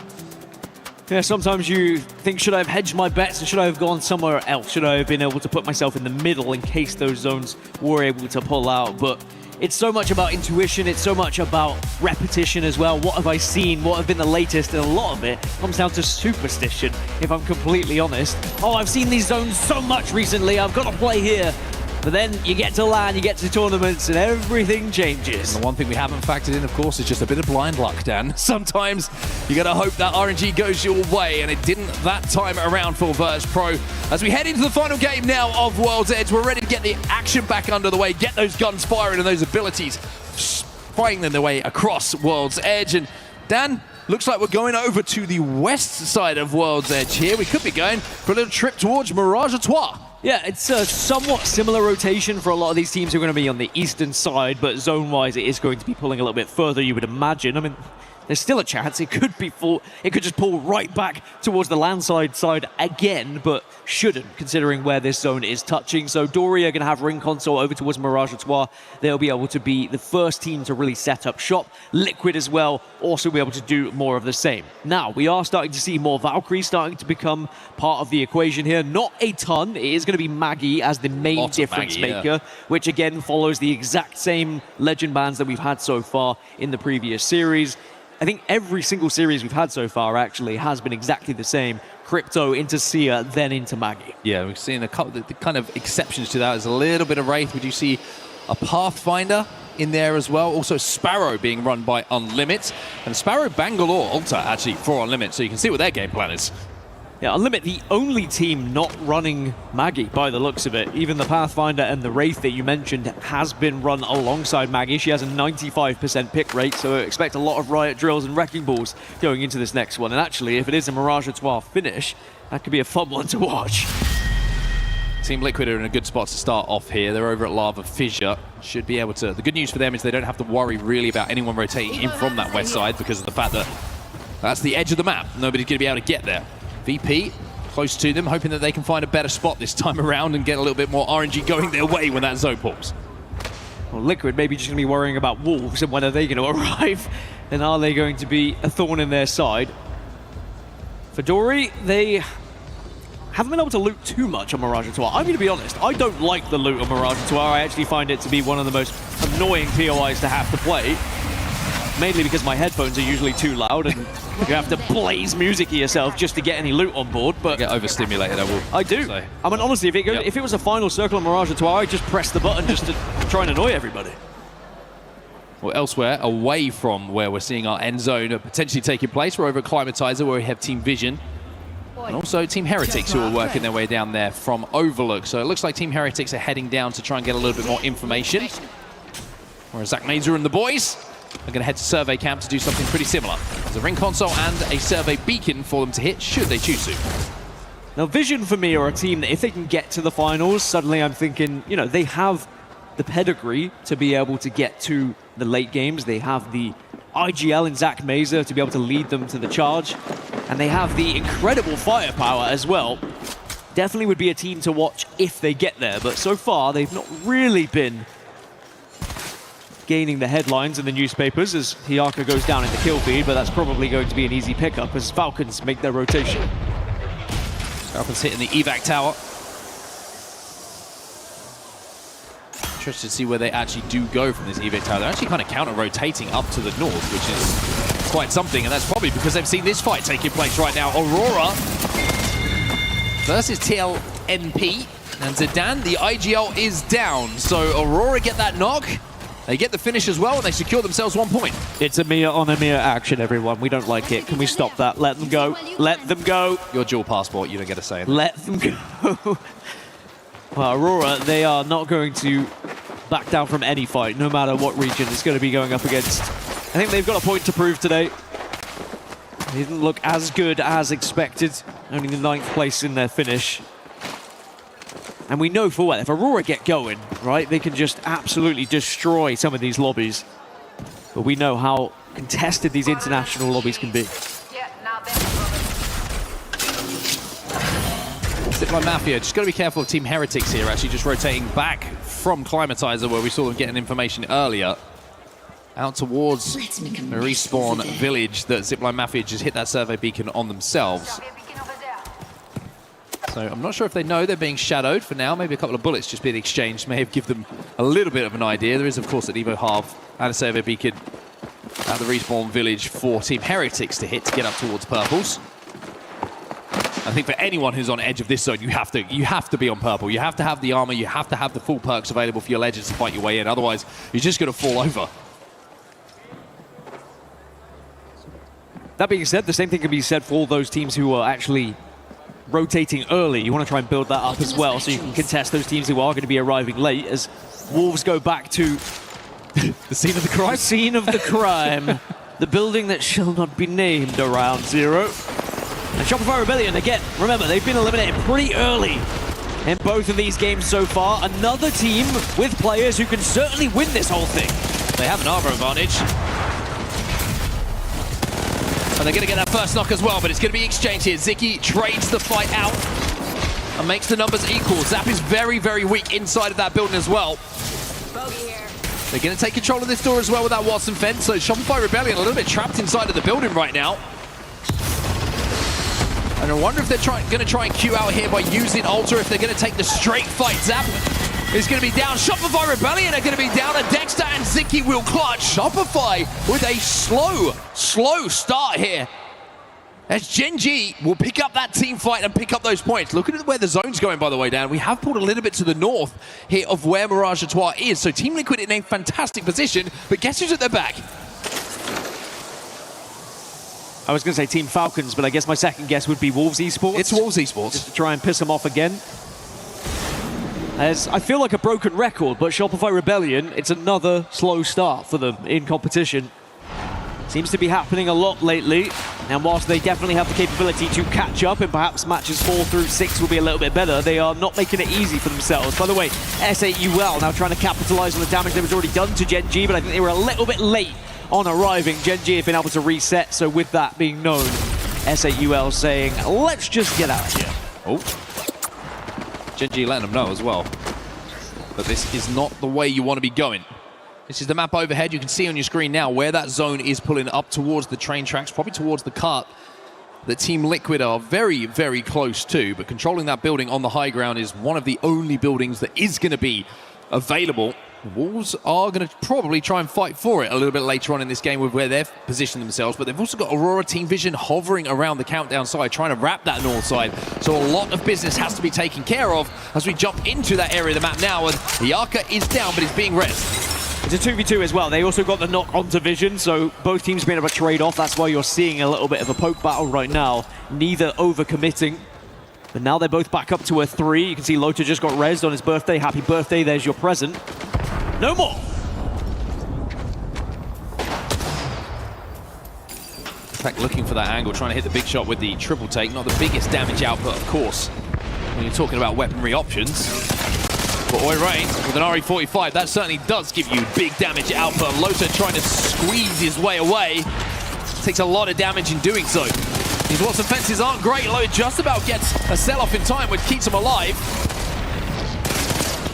Yeah, sometimes you think, should I have hedged my bets and should I have gone somewhere else? Should I have been able to put myself in the middle in case those zones were able to pull out? But it's so much about intuition, it's so much about repetition as well. What have I seen? What have been the latest? And a lot of it comes down to superstition, if I'm completely honest. Oh, I've seen these zones so much recently, I've got to play here. But then you get to LAN, you get to tournaments, and everything changes. And the one thing we haven't factored in, of course, is just a bit of blind luck, Dan. Sometimes you gotta hope that RNG goes your way, and it didn't that time around for Virtus.Pro. As we head into the final game now of World's Edge, we're ready to get the action back under the way, get those guns firing and those abilities finding their way across World's Edge. And Dan, looks like we're going over to the west side of World's Edge here. We could be going for a little trip towards Mirage Etoile. Yeah, it's a somewhat similar rotation for a lot of these teams who are going to be on the eastern side, but zone-wise it is going to be pulling a little bit further, you would imagine. I mean, there's still a chance it could be full. It could just pull right back towards the landside side again, but shouldn't, considering where this zone is touching. So Dory are going to have ring console over towards Mirage Etoile. They'll be able to be the first team to really set up shop. Liquid as well, also be able to do more of the same. Now, we are starting to see more Valkyries starting to become part of the equation here. Not a ton. It is going to be Maggie as the main difference maker, which again follows the exact same legend bans that we've had so far in the previous series. I think every single series we've had so far actually has been exactly the same. Crypto into Sia, then into Maggie. Yeah, we've seen a couple the kind of exceptions to that is a little bit of Wraith. We do see a Pathfinder in there as well. Also Sparrow being run by UNLIMIT. And Sparrow Bangalore Alta actually for UNLIMIT, so you can see what their game plan is. Yeah, UNLIMIT, the only team not running Maggie by the looks of it. Even the Pathfinder and the Wraith that you mentioned has been run alongside Maggie. She has a 95% pick rate, so expect a lot of riot drills and wrecking balls going into this next one. And actually, if it is a Mirage Etoile finish, that could be a fun one to watch. Team Liquid are in a good spot to start off here. They're over at Lava Fissure. Should be able to... The good news for them is they don't have to worry really about anyone rotating in from that west side because of the fact that that's the edge of the map. Nobody's going to be able to get there. VP close to them, hoping that they can find a better spot this time around and get a little bit more RNG going their way when that zone pulls. Well, Liquid maybe just going to be worrying about Wolves and when are they going to arrive, and are they going to be a thorn in their side? For Dory, they haven't been able to loot too much on Mirage Etoile. I'm going to be honest, I don't like the loot on Mirage Etoile. I actually find it to be one of the most annoying POIs to have to play. Mainly because my headphones are usually too loud and you have to blaze music at yourself just to get any loot on board. But you get overstimulated, I do. So. I mean, honestly, if it was a final circle on Mirage Etoile, I'd just press the button just to try and annoy everybody. Well, elsewhere, away from where we're seeing our end zone potentially taking place, we're over at Climatizer where we have Team Vision. And also Team Heretics who are working their way down there from Overlook. So it looks like Team Heretics are heading down to try and get a little bit more information. Whereas Zach Mazer and the boys are going to head to Survey Camp to do something pretty similar. There's a ring console and a survey beacon for them to hit, should they choose to. Now, Vision for me are a team that if they can get to the finals, suddenly I'm thinking, you know, they have the pedigree to be able to get to the late games. They have the IGL in Zach Mazer to be able to lead them to the charge. And they have the incredible firepower as well. Definitely would be a team to watch if they get there, but so far they've not really been gaining the headlines in the newspapers as Hiyaka goes down in the kill feed, but that's probably going to be an easy pickup as Falcons make their rotation. Falcons hitting the evac tower. Interested to see where they actually do go from this evac tower. They're actually kind of counter-rotating up to the north, which is quite something, and that's probably because they've seen this fight taking place right now. AURORA versus TLNP, and Zidane, the IGL is down, so AURORA get that knock. They get the finish as well, and they secure themselves 1 point. It's a Mia on a Mia action, everyone. We don't like it. Can we stop that? Let them go. Let them go. Your dual passport, you don't get a say in that. Let them go. Well, AURORA, they are not going to back down from any fight, no matter what region it's going to be going up against. I think they've got a point to prove today. They didn't look as good as expected, only the 9th place in their finish. And we know for well, if AURORA get going, right, they can just absolutely destroy some of these lobbies. But we know how contested these international lobbies can be. ZIPLINE MAFIA, just got to be careful of Team Heretics here, actually just rotating back from Climatizer, where we saw them getting information earlier, out towards the respawn village that ZIPLINE MAFIA just hit that survey beacon on themselves. So I'm not sure if they know they're being shadowed for now. Maybe a couple of bullets just being exchanged may have given them a little bit of an idea. There is, of course, an Evo Halve and a survey beacon at the respawn village for Team Heretics to hit to get up towards purples. I think for anyone who's on edge of this zone, you have to be on purple. You have to have the armor. You have to have the full perks available for your legends to fight your way in. Otherwise, you're just going to fall over. That being said, the same thing can be said for all those teams who are actually rotating early. You want to try and build that up as well so you can contest those teams who are going to be arriving late as Wolves go back to the scene of the crime. The scene of the crime. The building that shall not be named around zero. And Shopify Rebellion, again, remember, they've been eliminated pretty early in both of these games so far. Another team with players who can certainly win this whole thing. They have an armor advantage. And they're going to get that first knock as well, but it's going to be exchanged here. Ziki trades the fight out and makes the numbers equal. Zap is very, very weak inside of that building as well. They're going to take control of this door as well with that Watson fence. So Shopify Rebellion a little bit trapped inside of the building right now. And I wonder if they're going to try and queue out here by using Ultra, if they're going to take the straight fight. Zap is going to be down. Shopify Rebellion are going to be down, and Dexter and Ziki will clutch. Shopify with a slow start here. As GenG will pick up that team fight and pick up those points. Look at where the zone's going, by the way, Dan. We have pulled a little bit to the north here of where Mirage Etoile is. So Team Liquid in a fantastic position, but guess who's at their back? I was going to say Team Falcons, but I guess my second guess would be Wolves Esports. It's Wolves Esports. Just to try and piss them off again. As I feel like a broken record, but Shopify Rebellion, it's another slow start for them in competition. Seems to be happening a lot lately, and whilst they definitely have the capability to catch up, and perhaps matches 4 through 6 will be a little bit better, they are not making it easy for themselves. By the way, S8UL now trying to capitalize on the damage that was already done to GenG, but I think they were a little bit late on arriving. GenG have been able to reset, so with that being known, S8UL saying, let's just get out of here. Oh. GenG letting them know as well. But this is not the way you want to be going. This is the map overhead. You can see on your screen now where that zone is pulling up towards the train tracks, probably towards the cart that Team Liquid are very, very close to. But controlling that building on the high ground is one of the only buildings that is going to be available. The Wolves are going to probably try and fight for it a little bit later on in this game with where they've positioned themselves, but they've also got Aurora Team Vision hovering around the countdown side, trying to wrap that north side. So a lot of business has to be taken care of as we jump into that area of the map now, and the Arca is down, but it's being rezzed. It's a 2v2 as well. They also got the knock onto Vision, so both teams being able to trade off. That's why you're seeing a little bit of a poke battle right now. Neither overcommitting. But now they're both back up to a 3. You can see Lota just got rezzed on his birthday. Happy birthday, there's your present. No more! Tech looking for that angle, trying to hit the big shot with the triple take. Not the biggest damage output, of course, when you're talking about weaponry options. But Oirain with an RE45, that certainly does give you big damage output. Lota trying to squeeze his way away. Takes a lot of damage in doing so. These Watson fences aren't great. Lota just about gets a sell-off in time, which keeps him alive.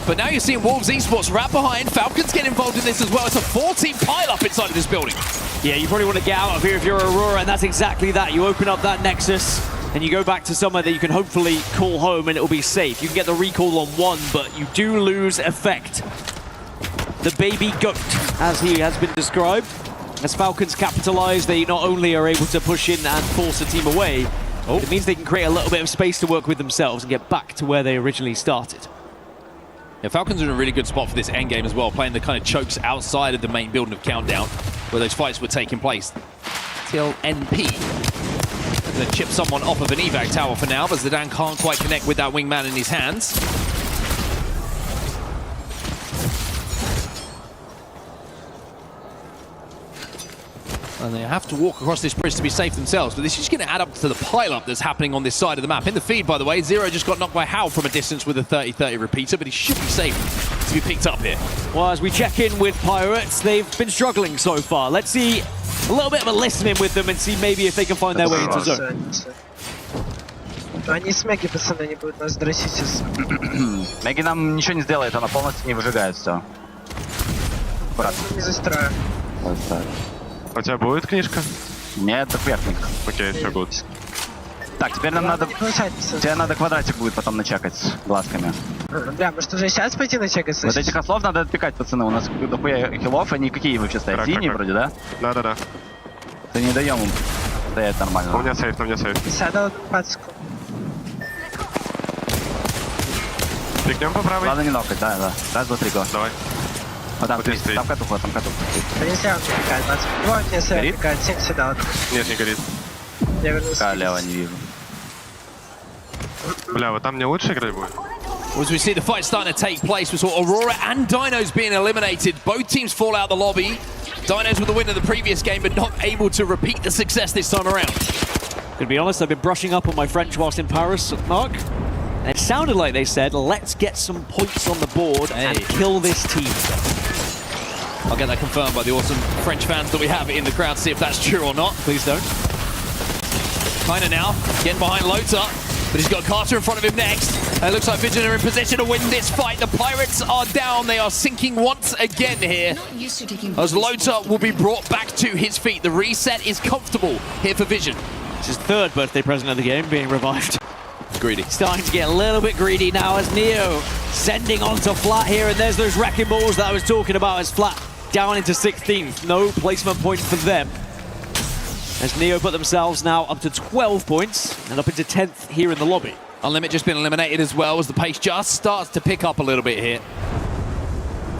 But now you're seeing Wolves Esports wrap behind. Falcons get involved in this as well. It's a 4-team pile-up inside of this building. Yeah, you probably want to get out of here if you're Aurora, and that's exactly that. You open up that Nexus, and you go back to somewhere that you can hopefully call home, and it'll be safe. You can get the recall on 1, but you do lose effect. The baby goat, as he has been described. As Falcons capitalize, they not only are able to push in and force a team away, it means they can create a little bit of space to work with themselves and get back to where they originally started. Yeah, Falcons are in a really good spot for this endgame as well, playing the kind of chokes outside of the main building of Countdown, where those fights were taking place. Till NP. Going to chip someone off of an evac tower for now, but Zidane can't quite connect with that wingman in his hands. And they have to walk across this bridge to be safe themselves, but this is going to add up to the pile-up that's happening on this side of the map. In the feed, by the way, Zero just got knocked by Hal from a distance with a 30-30 repeater, but he should be safe to be picked up here. Well, as we check in with Pirates, they've been struggling so far. Let's see a little bit of a listening with them and see maybe if they can find their way into zone. Они с Меги, пацаны, не будут нас дросить сейчас. Меги нам ничего не сделает, она полностью не выжигает все. Не застрою. У тебя будет книжка? Нет, это квертник. Окей, все гуд. Так, теперь нам надо... Тебе надо квадратик будет потом начекать глазками. Бля, может уже сейчас пойти начекаться? Вот этих ослов надо отпекать, пацаны. У нас дохуя хилов, они какие вообще стоят? Синие вроде, да? Да. Ты не даем им стоять нормально. У меня сейф, Сяду пацку. Пикнем по правой. Главное не нокать, да. Раз, два, три, го. Давай. Вот там катух. Не зря он пикает, пацку. Вот мне сейф пикает, 70 дал. Нет, не горит. Я вернулся. Лево не вижу. Бля, вот там мне лучше играть будет? As we see the fight starting to take place, we saw Aurora and Dinos being eliminated. Both teams fall out the lobby. Dinos with the win of the previous game, but not able to repeat the success this time around. To be honest, I've been brushing up on my French whilst in Paris, Mark. And it sounded like they said, let's get some points on the board and kill this team. I'll get that confirmed by the awesome French fans that we have in the crowd, see if that's true or not. Please don't. Kind of now, getting behind Lota, but he's got Carter in front of him next. And it looks like Vision are in position to win this fight. The Pirates are down. They are sinking once again here. As Lota will be brought back to his feet. The reset is comfortable here for Vision. It's his third birthday present of the game, being revived. Greedy. Starting to get a little bit greedy now as Neo sending onto Flat here, and there's those wrecking balls that I was talking about as Flat down into 16th. No placement point for them. As Neo put themselves now up to 12 points and up into 10th here in the lobby. UNLIMIT just been eliminated as well as the pace just starts to pick up a little bit here.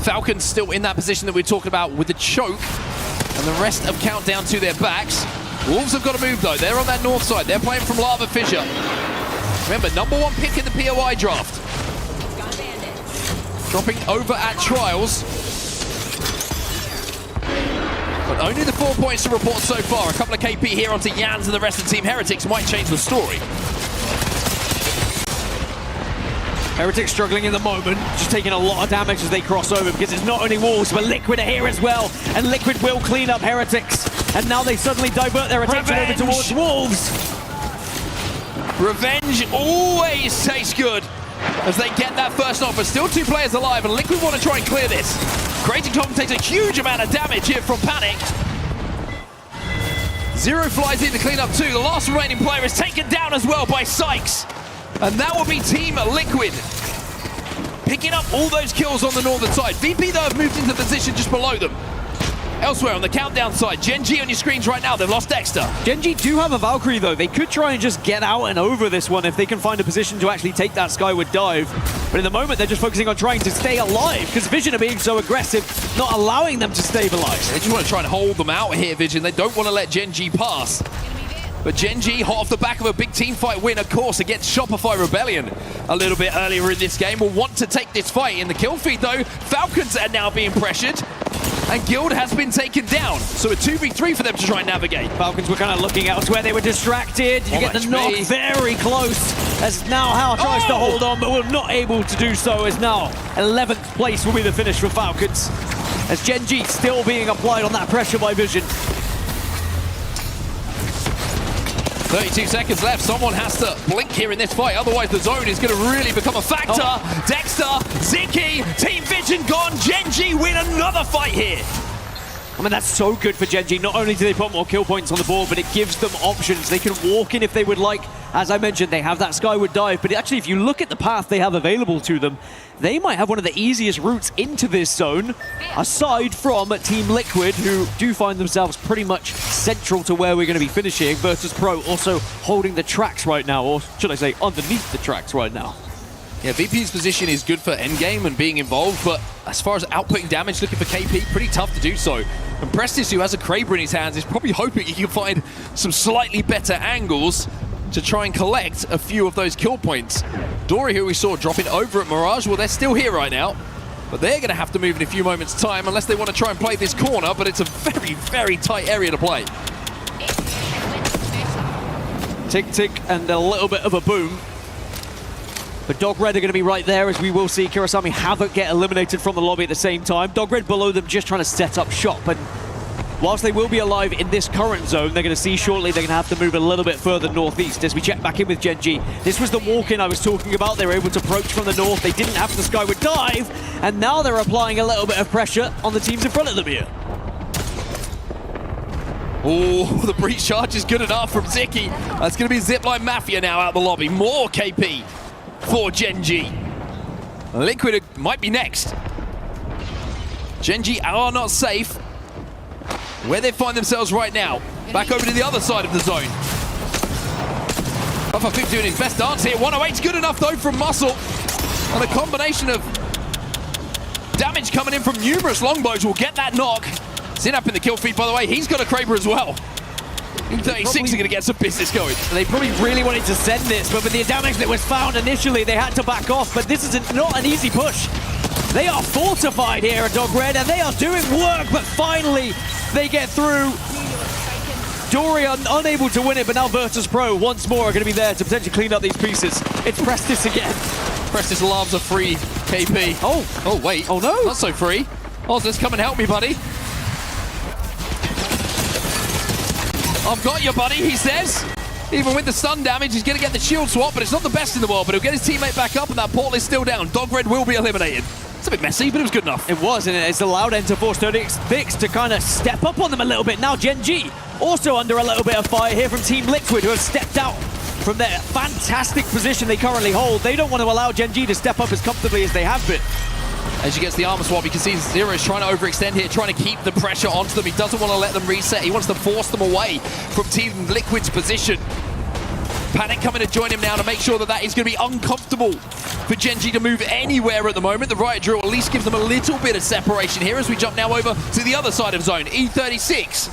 Falcons still in that position that we were talking about with the choke and the rest of Countdown to their backs. Wolves have got to move though. They're on that north side. They're playing from Lava Fissure. Remember, #1 pick in the POI draft. Dropping over at Trials. But only the 4 points to report so far. A couple of KP here onto Yans and the rest of Team Heretics might change the story. Heretics struggling in the moment, just taking a lot of damage as they cross over because it's not only Wolves, but Liquid are here as well. And Liquid will clean up Heretics. And now they suddenly divert their attention over towards Wolves. Revenge always tastes good as they get that first knock, but still 2 players alive, and Liquid want to try and clear this. Crazy Tom takes a huge amount of damage here from Panic. Zero flies in to clean up 2. The last remaining player is taken down as well by Sykes. And that will be Team Liquid picking up all those kills on the northern side. VP, though, have moved into position just below them. Elsewhere on the Countdown side, GenG on your screens right now, they've lost Dexter. GenG do have a Valkyrie though. They could try and just get out and over this one if they can find a position to actually take that skyward dive. But in the moment, they're just focusing on trying to stay alive because Vision are being so aggressive, not allowing them to stabilize. They just want to try and hold them out here, Vision. They don't want to let GenG pass. But GenG, hot off the back of a big team fight win, of course, against Shopify Rebellion a little bit earlier in this game, will want to take this fight. In the kill feed, though, Falcons are now being pressured, and Guild has been taken down. So a 2v3 for them to try and navigate. Falcons were kind of looking elsewhere. They were distracted. You get the knock very close as now Hal tries to hold on, but we're not able to do so, as now 11th place will be the finish for Falcons. As GenG still being applied on that pressure by Vision. 32 seconds left. Someone has to blink here in this fight. Otherwise, the zone is going to really become a factor. Dexter, Ziki, Team Vision gone. GenG win another fight here. I mean, that's so good for GenG. Not only do they put more kill points on the board, but it gives them options. They can walk in if they would like. As I mentioned, they have that skyward dive, but actually, if you look at the path they have available to them, they might have one of the easiest routes into this zone, aside from Team Liquid, who do find themselves pretty much central to where we're going to be finishing. Virtus.Pro also holding the tracks right now, or should I say, underneath the tracks right now. Yeah, VP's position is good for endgame and being involved, but as far as outputting damage, looking for KP, pretty tough to do so. And Prestis, who has a Kraber in his hands, is probably hoping he can find some slightly better angles to try and collect a few of those kill points. Dory, who we saw dropping over at Mirage, well, they're still here right now, but they're going to have to move in a few moments' time unless they want to try and play this corner, but it's a very, very tight area to play. Tick, tick, and a little bit of a boom. But Dogred are going to be right there, as we will see Kirisame Havoc get eliminated from the lobby at the same time. Dogred below them just trying to set up shop, and whilst they will be alive in this current zone, they're going to see shortly they're going to have to move a little bit further northeast. As we check back in with GenG, this was the walk-in I was talking about. They were able to approach from the north. They didn't have the skyward dive, and now they're applying a little bit of pressure on the teams in front of them here. Oh, the breach charge is good enough from Ziki. That's going to be ZIPLINE Mafia now out the lobby. More KP for GenG. Liquid might be next. GenG are not safe. Where they find themselves right now. Back over to the other side of the zone. Buffer doing his best dance here. 108's good enough though from Muscle. And a combination of damage coming in from numerous longbows will get that knock. Zinap in the kill feed, by the way. He's got a Kraber as well. 36 are going to get some business going. They probably really wanted to send this, but with the damage that was found initially, they had to back off. But this is not an easy push. They are fortified here at Dogred, and they are doing work, but finally they get through. Dory are unable to win it, but now Virtus.Pro once more are going to be there to potentially clean up these pieces. It's Prestis again. Prestis loves a free KP. Oh, wait. Oh, no. Not so free. Ozus, come and help me, buddy. I've got you, buddy, he says. Even with the stun damage, he's going to get the shield swap, but it's not the best in the world. But he'll get his teammate back up, and that portal is still down. Dogred will be eliminated. It's a bit messy, but it was good enough. It was, and it's allowed Enterforce 36 to kind of step up on them a little bit. Now GenG also under a little bit of fire here from Team Liquid, who have stepped out from their fantastic position they currently hold. They don't want to allow GenG to step up as comfortably as they have been. As he gets the armor swap, you can see Zero is trying to overextend here, trying to keep the pressure onto them. He doesn't want to let them reset. He wants to force them away from Team Liquid's position. Panic coming to join him now to make sure that that is going to be uncomfortable for GenG to move anywhere at the moment. The riot drill at least gives them a little bit of separation here as we jump now over to the other side of zone. E36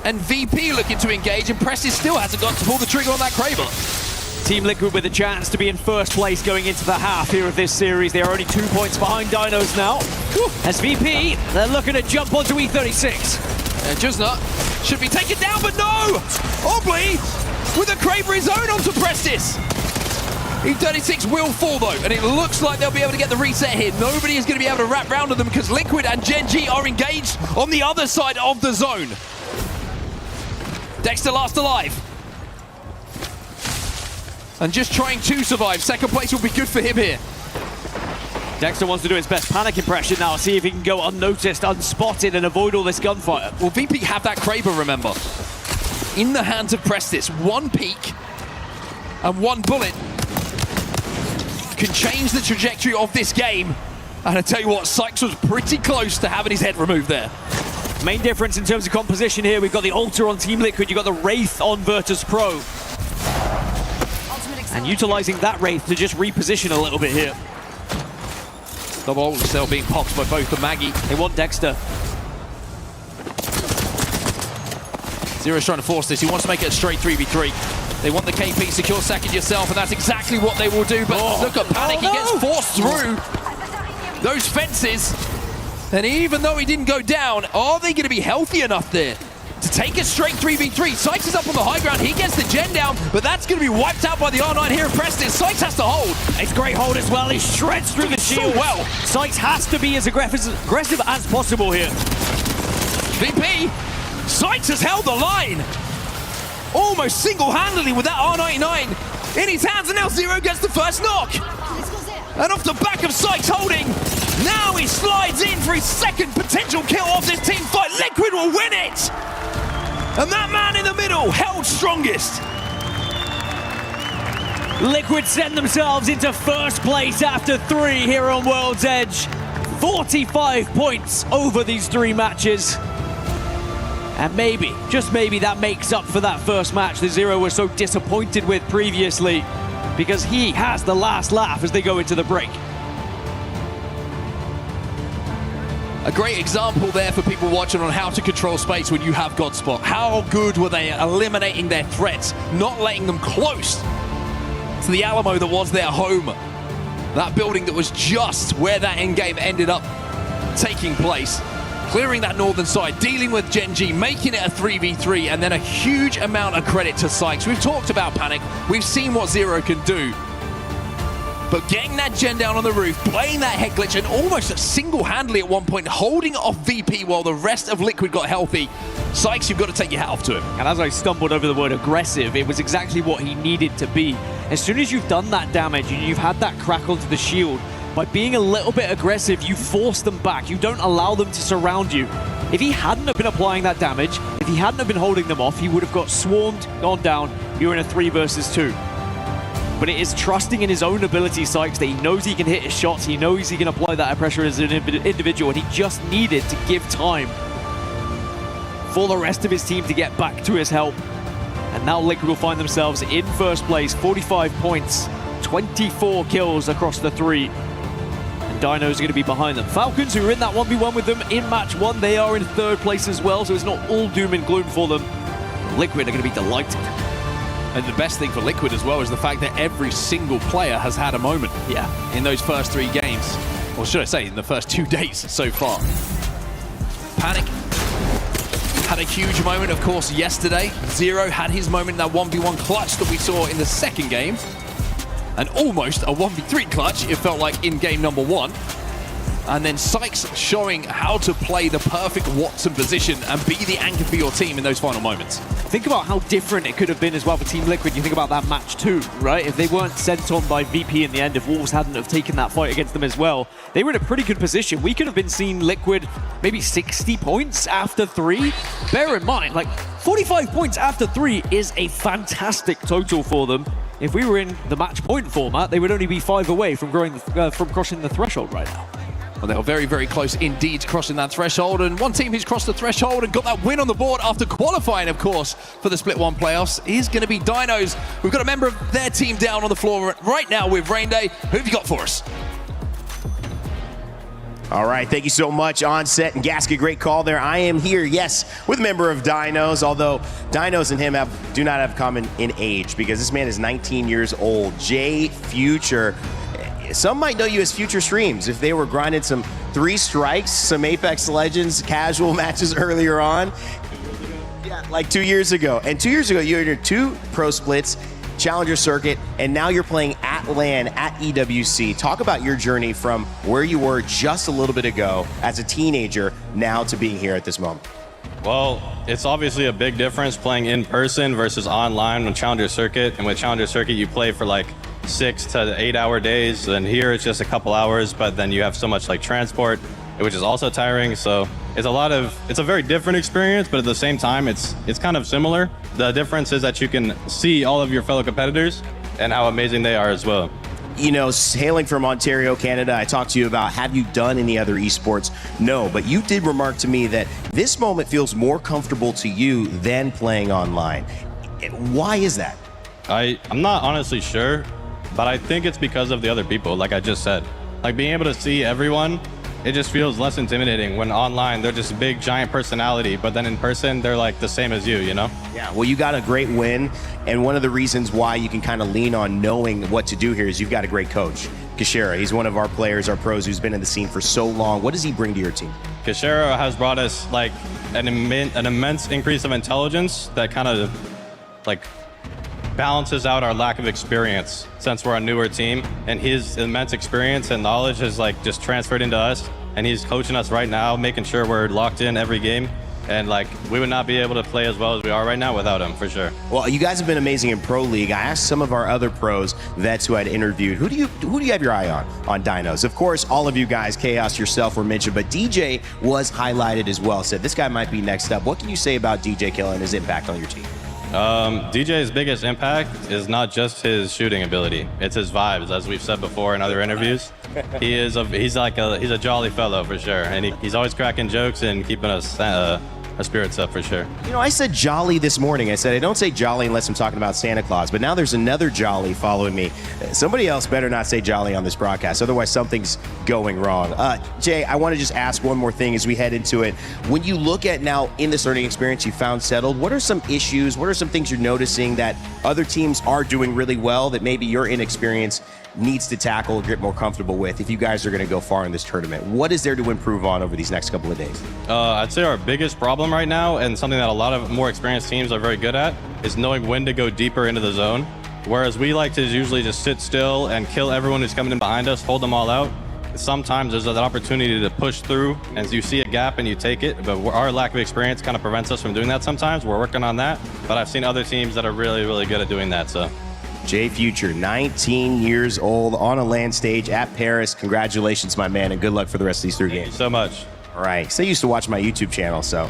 and VP looking to engage, and Prestis still hasn't got to pull the trigger on that Kraber. Team Liquid with a chance to be in first place going into the half here of this series. They are only 2 points behind DINOS now. As VP, they're looking to jump onto E36. And Jusnut should be taken down, but no! Obly with a Kraber his own onto Prestis. E36 will fall though, and it looks like they'll be able to get the reset here. Nobody is going to be able to wrap round to them because Liquid and GenG are engaged on the other side of the zone. Dexter last alive. And just trying to survive. Second place will be good for him here. Dexter wants to do his best Panic impression now, see if he can go unnoticed, unspotted, and avoid all this gunfire. Well, VP have that Kraber, remember. In the hands of Prestis. One peek and one bullet can change the trajectory of this game. And I tell you what, Sykes was pretty close to having his head removed there. Main difference in terms of composition here, we've got the Alter on Team Liquid, you've got the Wraith on Virtus.Pro. And utilizing that Wraith to just reposition a little bit here. Double ult cell being popped by both the Maggie. They want Dexter. Zero's trying to force this. He wants to make it a straight 3v3. They want the KP, secure second yourself, and that's exactly what they will do. But look at Panic, he gets forced through those fences. And even though he didn't go down, are they going to be healthy enough there to take a straight 3v3? Sykes is up on the high ground. He gets the gen down, but that's going to be wiped out by the R9 here of Preston. Sykes has to hold. It's great hold as well. He shreds through the shield. So well. Sykes has to be as aggressive as possible here. VP, Sykes has held the line. Almost single-handedly with that R99 in his hands, and now Zero gets the first knock. And off the back of Sykes holding, now he slides in for his second potential kill of this team fight. Liquid will win it! And that man in the middle held strongest. Liquid send themselves into first place after 3 here on World's Edge. 45 points over these 3 matches. And maybe, just maybe, that makes up for that first match that Zero was so disappointed with previously, because he has the last laugh as they go into the break. A great example there for people watching on how to control space when you have Godspot. How good were they at eliminating their threats, not letting them close to the Alamo that was their home. That building that was just where that endgame ended up taking place. Clearing that northern side, dealing with GenG, making it a 3v3, and then a huge amount of credit to Sykes. We've talked about Panic. We've seen what Zero can do. But getting that gen down on the roof, playing that head glitch, and almost single-handedly at one point holding off VP while the rest of Liquid got healthy. Sykes, you've got to take your hat off to him. And as I stumbled over the word aggressive, it was exactly what he needed to be. As soon as you've done that damage and you've had that crack onto the shield, by being a little bit aggressive, you force them back. You don't allow them to surround you. If he hadn't have been applying that damage, if he hadn't have been holding them off, he would have got swarmed, gone down. You're in a 3 versus 2. But it is trusting in his own ability, Sykes, that he knows he can hit his shots, he knows he can apply that pressure as an individual, and he just needed to give time for the rest of his team to get back to his help. And now Liquid will find themselves in first place, 45 points, 24 kills across the 3. Dinos are going to be behind them. Falcons, who are in that 1v1 with them in match 1, they are in 3rd place as well, so it's not all doom and gloom for them. Liquid are going to be delighted. And the best thing for Liquid as well is the fact that every single player has had a moment in those first 3 games. Or should I say, in the first 2 days so far. Panic had a huge moment, of course, yesterday. Zero had his moment in that 1v1 clutch that we saw in the 2nd game. And almost a 1v3 clutch, it felt like, in game number 1. And then Sykes showing how to play the perfect Watson position and be the anchor for your team in those final moments. Think about how different it could have been as well for Team Liquid. You think about that match too, right? If they weren't sent on by VP in the end, if Wolves hadn't have taken that fight against them as well, they were in a pretty good position. We could have been seeing Liquid maybe 60 points after 3. Bear in mind, like 45 points after 3 is a fantastic total for them. If we were in the match point format, they would only be 5 away from crossing the threshold right now. Well, they were very, very close indeed to crossing that threshold. And one team who's crossed the threshold and got that win on the board after qualifying, of course, for the Split 1 playoffs is going to be DINOS. We've got a member of their team down on the floor right now with Rain Day. Who have you got for us? All right, thank you so much, Onset and Gasket. Great call there. I am here, yes, with a member of DINOS, although DINOS and him do not have common in age because this man is 19 years old. Jay Future. Some might know you as Future Streams if they were grinding some 3 strikes, some Apex Legends casual matches earlier on. Yeah, like 2 years ago. And 2 years ago, you entered 2 pro splits, Challenger Circuit, and now you're playing at LAN at EWC. Talk about your journey from where you were just a little bit ago as a teenager now to being here at this moment. Well, it's obviously a big difference playing in person versus online with Challenger Circuit. And with Challenger Circuit, you play for like 6 to 8 hour days, and here it's just a couple hours, but then you have so much like transport, which is also tiring. So it's a very different experience, but at the same time, it's kind of similar. The difference is that you can see all of your fellow competitors and how amazing they are as well. You know, hailing from Ontario, Canada, I talked to you about, have you done any other esports? No, but you did remark to me that this moment feels more comfortable to you than playing online. Why is that? I'm not honestly sure, but I think it's because of the other people, like I just said. Like being able to see everyone, it just feels less intimidating. When online, they're just a big, giant personality, but then in person, they're like the same as you know? Yeah, well, you got a great win, and one of the reasons why you can kind of lean on knowing what to do here is you've got a great coach. Kashera, he's one of our players, our pros, who's been in the scene for so long. What does he bring to your team? Kashera has brought us like an immense increase of intelligence that kind of like balances out our lack of experience since we're a newer team, and his immense experience and knowledge is like just transferred into us, and he's coaching us right now, making sure we're locked in every game, and like we would not be able to play as well as we are right now without him, for sure. Well, you guys have been amazing in Pro League. I asked some of our other pros, vets who I'd interviewed, who do you have your eye on DINOS? Of course, all of you guys, Chaos, yourself were mentioned, but DJ was highlighted as well, said this guy might be next up. What can you say about DJ Killa and his impact on your team? DJ's biggest impact is not just his shooting ability, it's his vibes, as we've said before in other interviews. He's a jolly fellow for sure, and he's always cracking jokes and keeping us our spirits up for sure. You know, I said jolly this morning. I said I don't say jolly unless I'm talking about Santa Claus, but now there's another jolly following me. Somebody else better not say jolly on this broadcast, otherwise something's going wrong. Jay, I want to just ask one more thing as we head into it. When you look at now in this learning experience you found settled, what are some issues, what are some things you're noticing that other teams are doing really well that maybe your inexperience needs to tackle or get more comfortable with if you guys are going to go far in this tournament? What is there to improve on over these next couple of days? I'd say our biggest problem right now, and something that a lot of more experienced teams are very good at, is knowing when to go deeper into the zone. Whereas we like to usually just sit still and kill everyone who's coming in behind us, hold them all out. Sometimes there's that opportunity to push through and you see a gap and you take it, but our lack of experience kind of prevents us from doing that sometimes. We're working on that, but I've seen other teams that are really, really good at doing that, so. Jay Future, 19 years old, on a LAN stage at Paris. Congratulations, my man, and good luck for the rest of these 3 games. Thank you so much. All right. So I used to watch my YouTube channel, so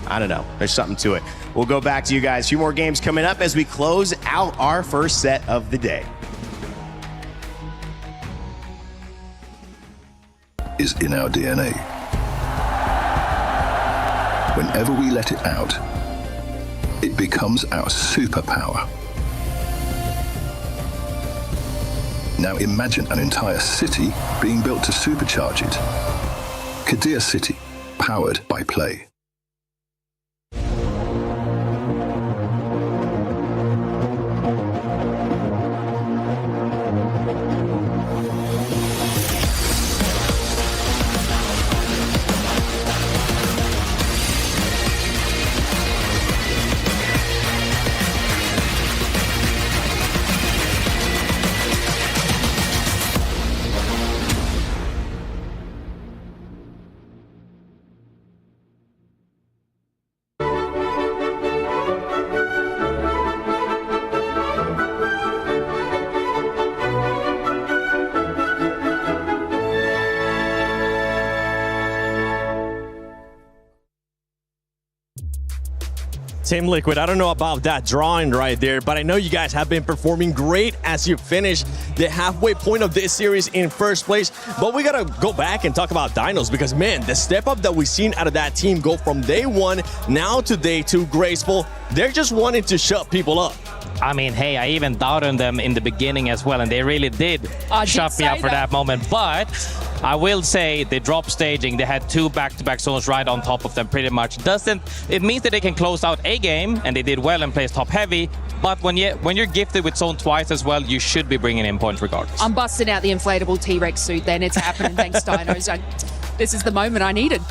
I don't know. There's something to it. We'll go back to you guys. A few more games coming up as we close out our first set of the day. Is in our DNA. Whenever we let it out, it becomes our superpower. Now imagine an entire city being built to supercharge it. Kadir City, powered by Play. Team Liquid, I don't know about that drawing right there, but I know you guys have been performing great as you finish the halfway point of this series in first place. But we gotta go back and talk about DINOS because, man, the step up that we've seen out of that team go from day one now to day two, graceful. They're just wanting to shut people up. I mean, hey, I even doubted them in the beginning as well, and they really did shut me up for that moment. But I will say they dropped staging. They had 2 back-to-back zones right on top of them pretty much. It means that they can close out a game, and they did well and plays top heavy. But when you're gifted with zone twice as well, you should be bringing in points regardless. I'm busting out the inflatable T-Rex suit then. It's happening. Thanks, Dinos. This is the moment I needed.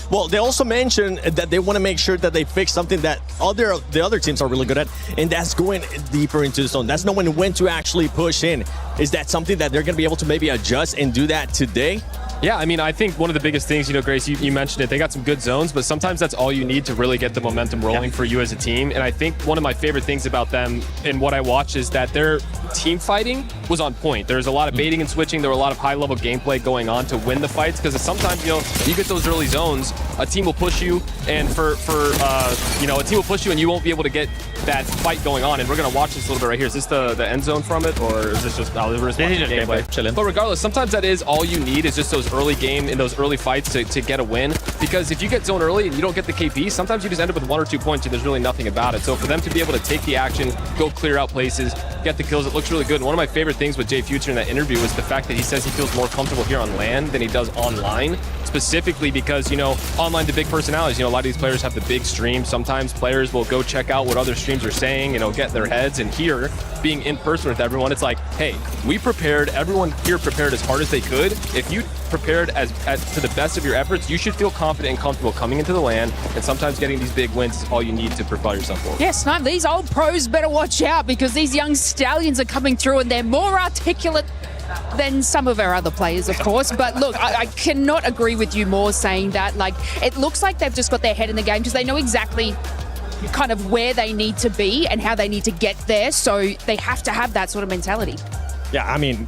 Well, they also mentioned that they want to make sure that they fix something that the other teams are really good at, and that's going deeper into the zone. That's knowing when to actually push in. Is that something that they're going to be able to maybe adjust and do that today? Yeah, I mean, I think one of the biggest things, Grace, you mentioned it, they got some good zones, but sometimes that's all you need to really get the momentum rolling for you as a team. And I think one of my favorite things about them and what I watched is that their team fighting was on point. There's a lot of baiting and switching. There were a lot of high-level gameplay going on to win the fights, because sometimes, you get those early zones, a team will push you, and a team will push you and you won't be able to get that fight going on. And we're going to watch this a little bit right here. Is this the end zone from it, or is this just gameplay? Chilling. But regardless, sometimes that is all you need, is just those early game in those early fights to get a win, because if you get zone early and you don't get the KP, sometimes you just end up with 1 or 2 points and there's really nothing about it. So for them to be able to take the action, go clear out places, get the kills, it looks really good. And one of my favorite things with Jay Future in that interview was the fact that he says he feels more comfortable here on LAN than he does online, specifically because, online the big personalities, a lot of these players have the big stream. Sometimes players will go check out what other streams are saying, get their heads, and here, being in person with everyone, it's like, hey, we prepared, everyone here prepared as hard as they could. If you prepared as to the best of your efforts, you should feel confident and comfortable coming into the LAN, and sometimes getting these big wins is all you need to propel yourself forward. Yes, no, these old pros better watch out, because these young stallions are coming through and they're more articulate than some of our other players, of course. But look, I cannot agree with you more saying that. Like, it looks like they've just got their head in the game because they know exactly kind of where they need to be and how they need to get there. So they have to have that sort of mentality. Yeah, I mean,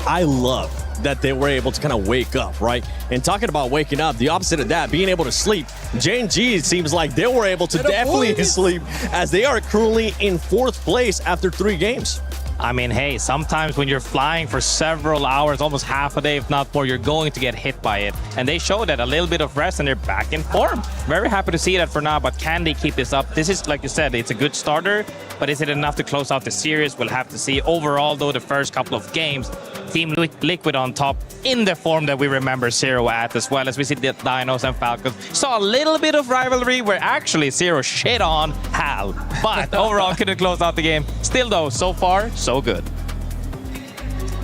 I love that they were able to kind of wake up, right? And talking about waking up, the opposite of that, being able to sleep, GenG, it seems like they were able to definitely sleep, as they are currently in 4th place after 3 games. I mean, hey, sometimes when you're flying for several hours, almost half a day, if not more, you're going to get hit by it. And they showed that a little bit of rest and they're back in form. Very happy to see that for now, but can they keep this up? This is, like you said, it's a good starter, but is it enough to close out the series? We'll have to see. Overall, though, the first couple of games, Team Liquid on top in the form that we remember Zero at, as well as we see the DINOS and Falcons. Saw a little bit of rivalry where actually Zero shit on Hal, but overall couldn't close out the game. Still, though, so far, so good.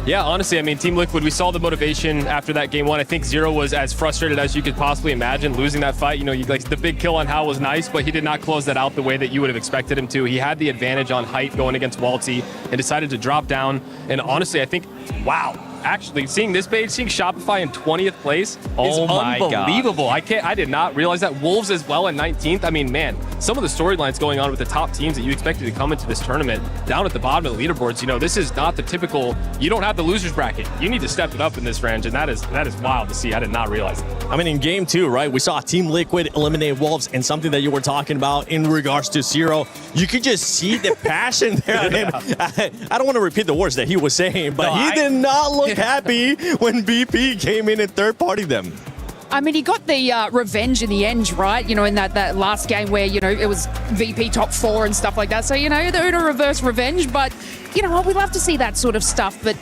Yeah, honestly, I mean, Team Liquid, we saw the motivation after that game 1. I think Zero was as frustrated as you could possibly imagine losing that fight. Like the big kill on Hal was nice, but he did not close that out the way that you would have expected him to. He had the advantage on height going against Walty and decided to drop down. And honestly, I think, wow. Actually, seeing this page, seeing Shopify in 20th place is unbelievable. I did not realize that. Wolves as well in 19th. I mean, man, some of the storylines going on with the top teams that you expected to come into this tournament down at the bottom of the leaderboards. This is not the typical, you don't have the losers bracket. You need to step it up in this range, and that is wild to see. I did not realize that. I mean, in game 2, right, we saw Team Liquid eliminate Wolves, and something that you were talking about in regards to Zero, you could just see the passion there. Yeah. I don't want to repeat the words that he was saying, but he did not look happy when BP came in and third-partied them. I mean, he got the revenge in the end, right? In that last game where, it was VP top 4 and stuff like that. So, the Uno reverse revenge. But, we love to see that sort of stuff. But,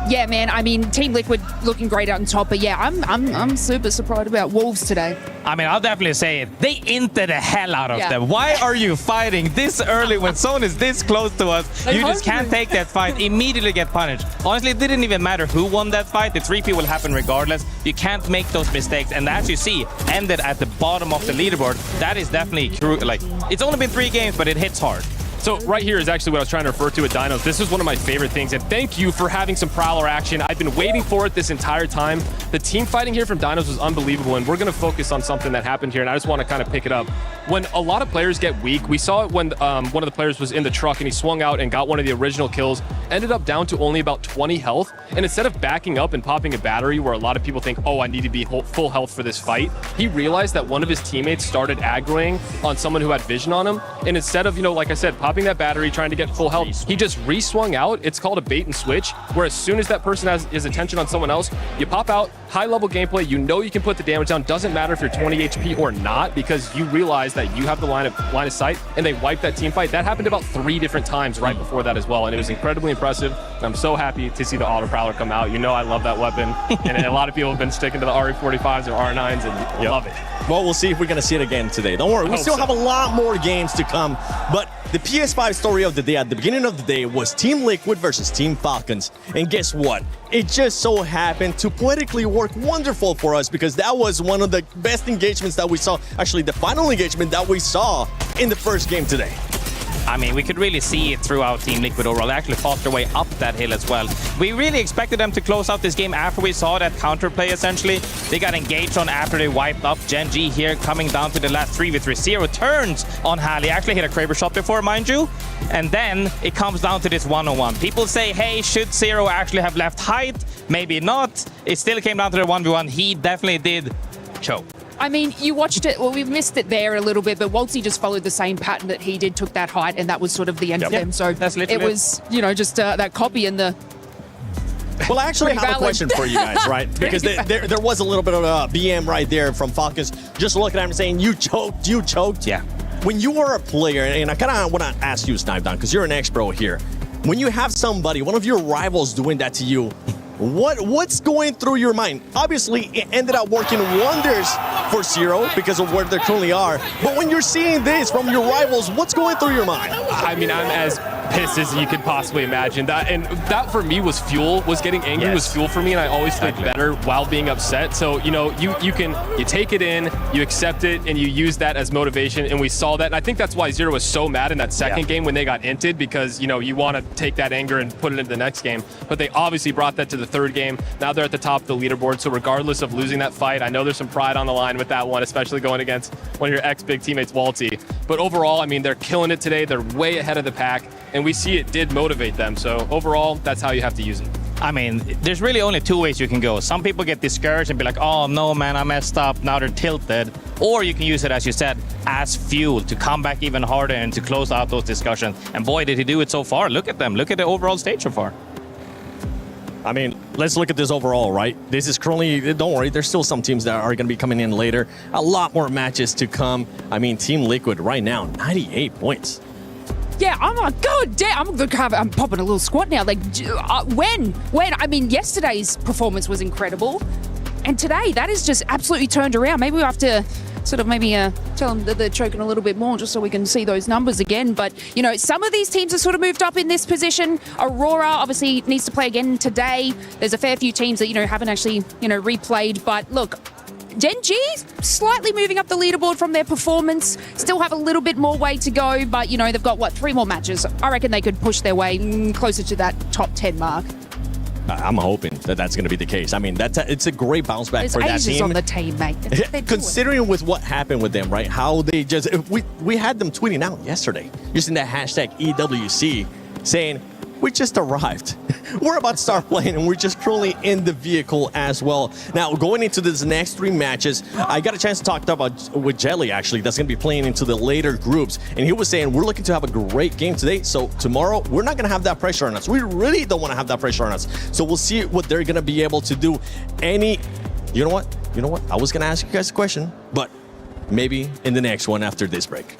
yeah, man, I mean, Team Liquid looking great out on top. But, yeah, I'm super surprised about Wolves today. I mean, I'll definitely say it. They inted the hell out of them. Why are you fighting this early when zone is this close to us? You just can't take that fight, immediately get punished. Honestly, it didn't even matter who won that fight. The 3P will happen regardless. You can't make those mistakes. And as you see, ended at the bottom of the leaderboard. That is definitely true. Like, it's only been 3 games, but it hits hard. So right here is actually what I was trying to refer to at DINOS. This is one of my favorite things, and thank you for having some Prowler action. I've been waiting for it this entire time. The team fighting here from DINOS was unbelievable, and we're going to focus on something that happened here, and I just want to kind of pick it up. when a lot of players get weak, we saw it when one of the players was in the truck and he swung out and got one of the original kills, ended up down to only about 20 health. And instead of backing up and popping a battery where a lot of people think, oh, I need to be full health for this fight, he realized that one of his teammates started aggroing on someone who had vision on him. And instead of, like I said, popping that battery, trying to get full health, he just re-swung out. It's called a bait and switch, where as soon as that person has his attention on someone else, you pop out, high level gameplay, you know you can put the damage down. Doesn't matter if you're 20 HP or not, because you realize that you have the line of sight, and they wiped that team fight. That happened about 3 different times right before that as well, and it was incredibly impressive. I'm so happy to see the Auto Prowler come out. I love that weapon, and a lot of people have been sticking to the RE45s or R9s, and love it. Well, we'll see if we're going to see it again today. Don't worry, we still have a lot more games to come. But the PS5 story of the day at the beginning of the day was Team Liquid versus Team Falcons. And guess what? It just so happened to poetically work wonderful for us, because that was one of the best engagements that we saw. Actually, the final engagement that we saw in the first game today. I mean, we could really see it throughout Team Liquid overall. They actually fought their way up that hill as well. We really expected them to close out this game after we saw that counterplay, essentially. They got engaged on after they wiped up. GenG here coming down to the last 3v3. Zero turns on Halley. Actually hit a Kraber shot before, mind you. And then it comes down to this 1-on-1. People say, hey, should Zero actually have left height? Maybe not. It still came down to the 1v1. He definitely did choke. I mean, you watched it, well, we missed it there a little bit, but Waltzy just followed the same pattern that he did, took that height, and that was sort of the end of them. So it was, just that copy and the... Well, I actually have a question for you guys, right? Because there was a little bit of a BM right there from Falcons, just looking at him saying, you choked. Yeah. When you are a player, and I kind of want to ask you, Snipe Down, because you're an ex-pro here. When you have somebody, one of your rivals doing that to you, what's going through your mind? Obviously, it ended up working wonders for Zero because of where they currently are. But when you're seeing this from your rivals, what's going through your mind? I mean, I'm as pissed as you could possibly imagine. That for me was fuel. Getting angry was fuel for me, and I always feel better while being upset. So you take it in, you accept it, and you use that as motivation. And we saw that, and I think that's why Zero was so mad in that second game when they got inted, because you want to take that anger and put it into the next game. But they obviously brought that to the third game. Now they're at the top of the leaderboard. So regardless of losing that fight, I know there's some pride on the line with that one, especially going against one of your ex-big teammates, Waltzy. But overall, I mean, they're killing it today. They're way ahead of the pack, and we see it did motivate them. So overall, that's how you have to use it. I mean, there's really only 2 ways you can go. Some people get discouraged and be like, oh no, man, I messed up. Now they're tilted. Or you can use it, as you said, as fuel to come back even harder and to close out those discussions. And boy, did he do it so far. Look at them. Look at the overall stage so far. I mean, let's look at this overall, right? This is currently, don't worry, there's still some teams that are going to be coming in later. A lot more matches to come. I mean, Team Liquid right now, 98 points. Yeah, I'm like, God damn, I'm popping a little squat now. Like, when? I mean, yesterday's performance was incredible. And today, that is just absolutely turned around. Maybe we have to sort of tell them that they're choking a little bit more just so we can see those numbers again. But, some of these teams have sort of moved up in this position. AURORA obviously needs to play again today. There's a fair few teams that, haven't actually, replayed. But look, GenG slightly moving up the leaderboard from their performance. Still have a little bit more way to go, but, they've got, 3 more matches. I reckon they could push their way closer to that top 10 mark. I'm hoping that that's going to be the case. I mean, it's a great bounce back for that team. On the team, mate. Considering with what happened with them, right? How they just we had them tweeting out yesterday using that hashtag EWC, saying we just arrived. We're about to start playing, and we're just currently in the vehicle as well. Now, going into these next 3 matches, I got a chance to talk about with Jelly, actually, that's going to be playing into the later groups. And he was saying, we're looking to have a great game today. So tomorrow, we're not going to have that pressure on us. We really don't want to have that pressure on us. So we'll see what they're going to be able to do. You know what? I was going to ask you guys a question, but maybe in the next one after this break.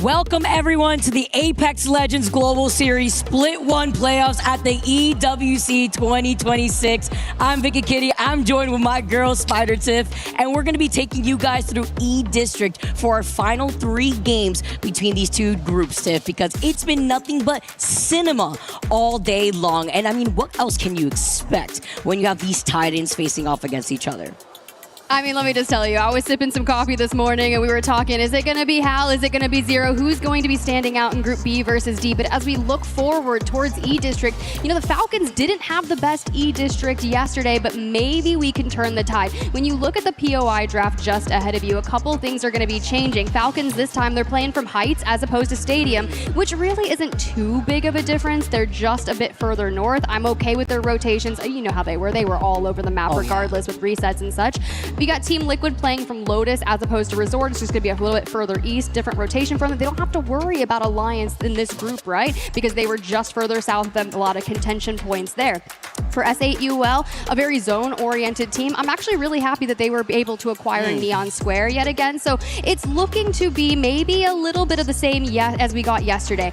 Welcome everyone to the Apex Legends Global Series Split 1 playoffs at the EWC 2026. I'm Vicky Kitty. I'm joined with my girl Spider Tiff, and we're going to be taking you guys through E District for our final 3 games between these two groups, Tiff, because it's been nothing but cinema all day long. And I mean, what else can you expect when you have these Titans facing off against each other? I mean, let me just tell you, I was sipping some coffee this morning and we were talking, is it going to be Hal? Is it going to be Zero? Who's going to be standing out in Group B versus D? But as we look forward towards E-District, you know, the Falcons didn't have the best E-District yesterday, but maybe we can turn the tide. When you look at the POI draft just ahead of you, a couple things are going to be changing. Falcons this time, they're playing from Heights as opposed to Stadium, which really isn't too big of a difference. They're just a bit further north. I'm okay with their rotations. You know how they were. They were all over the map regardless with resets and such. We got Team Liquid playing from Lotus as opposed to Resort. It's just going to be a little bit further east, different rotation from them. They don't have to worry about Alliance in this group, right? Because they were just further south of them, a lot of contention points there. For S8UL, a very zone-oriented team, I'm actually really happy that they were able to acquire Neon Square yet again. So it's looking to be maybe a little bit of the same as we got yesterday.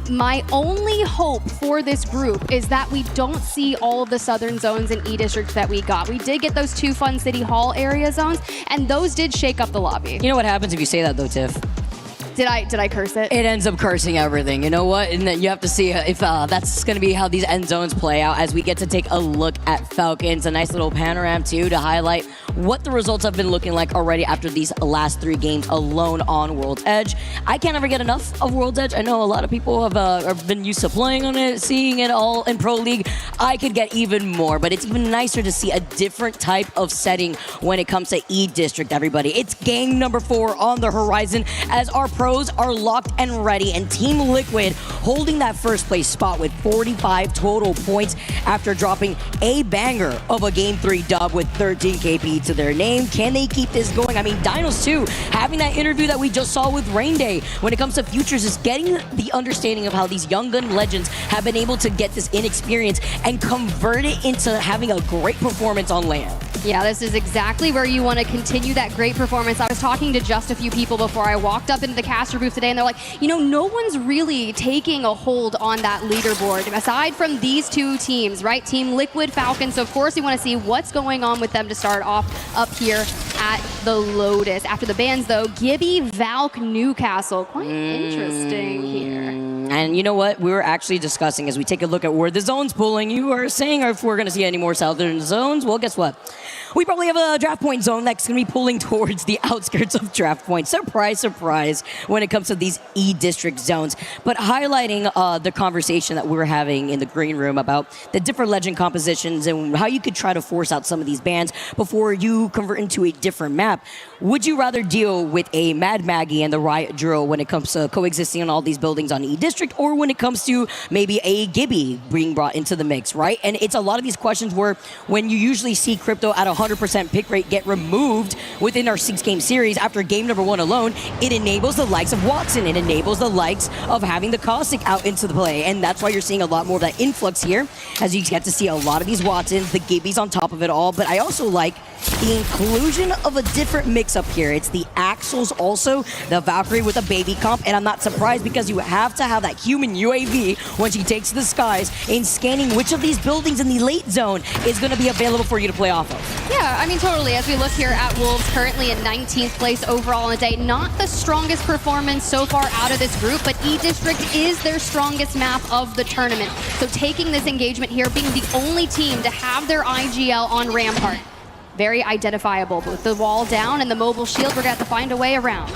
My only hope for this group is that we don't see all of the southern zones in E-District that we got. We did get those 2 fun City Hall area zones, and those did shake up the lobby. You know what happens if you say that though, Tiff? Did I curse it? It ends up cursing everything. You know what? And then you have to see if that's going to be how these end zones play out as we get to take a look at Falcons. A nice little panorama too to highlight what the results have been looking like already after these last 3 games alone on World's Edge. I can't ever get enough of World's Edge. I know a lot of people have been used to playing on it, seeing it all in Pro League. I could get even more, but it's even nicer to see a different type of setting when it comes to E-District, everybody. It's game number 4 on the horizon as our pros are locked and ready, and Team Liquid holding that first place spot with 45 total points after dropping a banger of a Game 3 dub with 13 KP to their name. Can they keep this going? I mean, DINOS too, having that interview that we just saw with Rain Day when it comes to futures, is getting the understanding of how these young gun legends have been able to get this inexperience and convert it into having a great performance on LAN. Yeah, this is exactly where you want to continue that great performance. I was talking to just a few people before I walked up into the caster booth today, and they're like, you know, no one's really taking a hold on that leaderboard aside from these 2 teams, right? Team Liquid, Falcons. So of course we want to see what's going on with them to start off up here at the Lotus. After the bans though, Gibby, Valk, Newcastle. Quite interesting here. And you know what? We were actually discussing as we take a look at where the zone's pulling. You are saying if we're going to see any more southern zones. Well, guess what? We probably have a draft point zone that's going to be pulling towards the outskirts of draft point. Surprise, surprise, when it comes to these E-District zones. But highlighting the conversation that we were having in the green room about the different legend compositions and how you could try to force out some of these bans before you convert into a different map. Would you rather deal with a Mad Maggie and the Riot Drill when it comes to coexisting on all these buildings on E-District, or when it comes to maybe a Gibby being brought into the mix, right? And it's a lot of these questions where when you usually see Crypto at 100% pick rate get removed within our 6-game series after game number 1 alone, it enables the likes of Watson. It enables the likes of having the Caustic out into the play. And that's why you're seeing a lot more of that influx here, as you get to see a lot of these Watsons, the Gibbies on top of it all. But I also like the inclusion of a different mix up here. It's the Axels also, the Valkyrie with a baby comp, and I'm not surprised because you have to have that human UAV when she takes to the skies in scanning which of these buildings in the late zone is going to be available for you to play off of. Yeah, I mean, totally. As we look here at Wolves, currently in 19th place overall on the day. Not the strongest performance so far out of this group, but E-District is their strongest map of the tournament. So taking this engagement here, being the only team to have their IGL on Rampart. Very identifiable. With the wall down and the mobile shield, we're going to have to find a way around.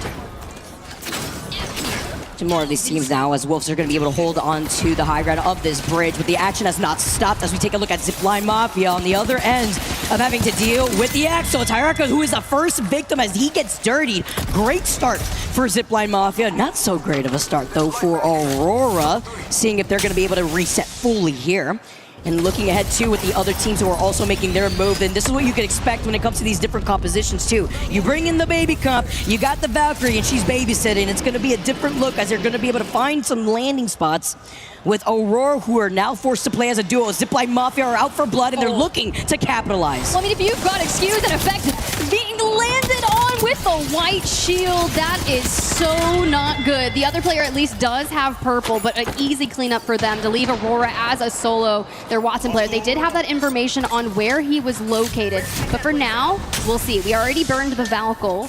Two more of these teams now as Wolves are going to be able to hold on to the high ground of this bridge, but the action has not stopped as we take a look at ZIPLINE MAFIA on the other end of having to deal with the Axel. Tyraka, who is the first victim as he gets dirtied. Great start for ZIPLINE MAFIA. Not so great of a start, though, for AURORA, seeing if they're going to be able to reset fully here. And looking ahead, too, with the other teams who are also making their move. And this is what you can expect when it comes to these different compositions, too. You bring in the baby comp, you got the Valkyrie, and she's babysitting. It's going to be a different look as they're going to be able to find some landing spots with AURORA, who are now forced to play as a duo. ZIPLINE MAFIA are out for blood, and they're looking to capitalize. Well, I mean, if you've got excuse and effect being landed on with the white shield. That is so not good. The other player at least does have purple, but an easy cleanup for them to leave Aurora as a solo, their Watson player. They did have that information on where he was located, but for now, we'll see. We already burned the Valkyrie.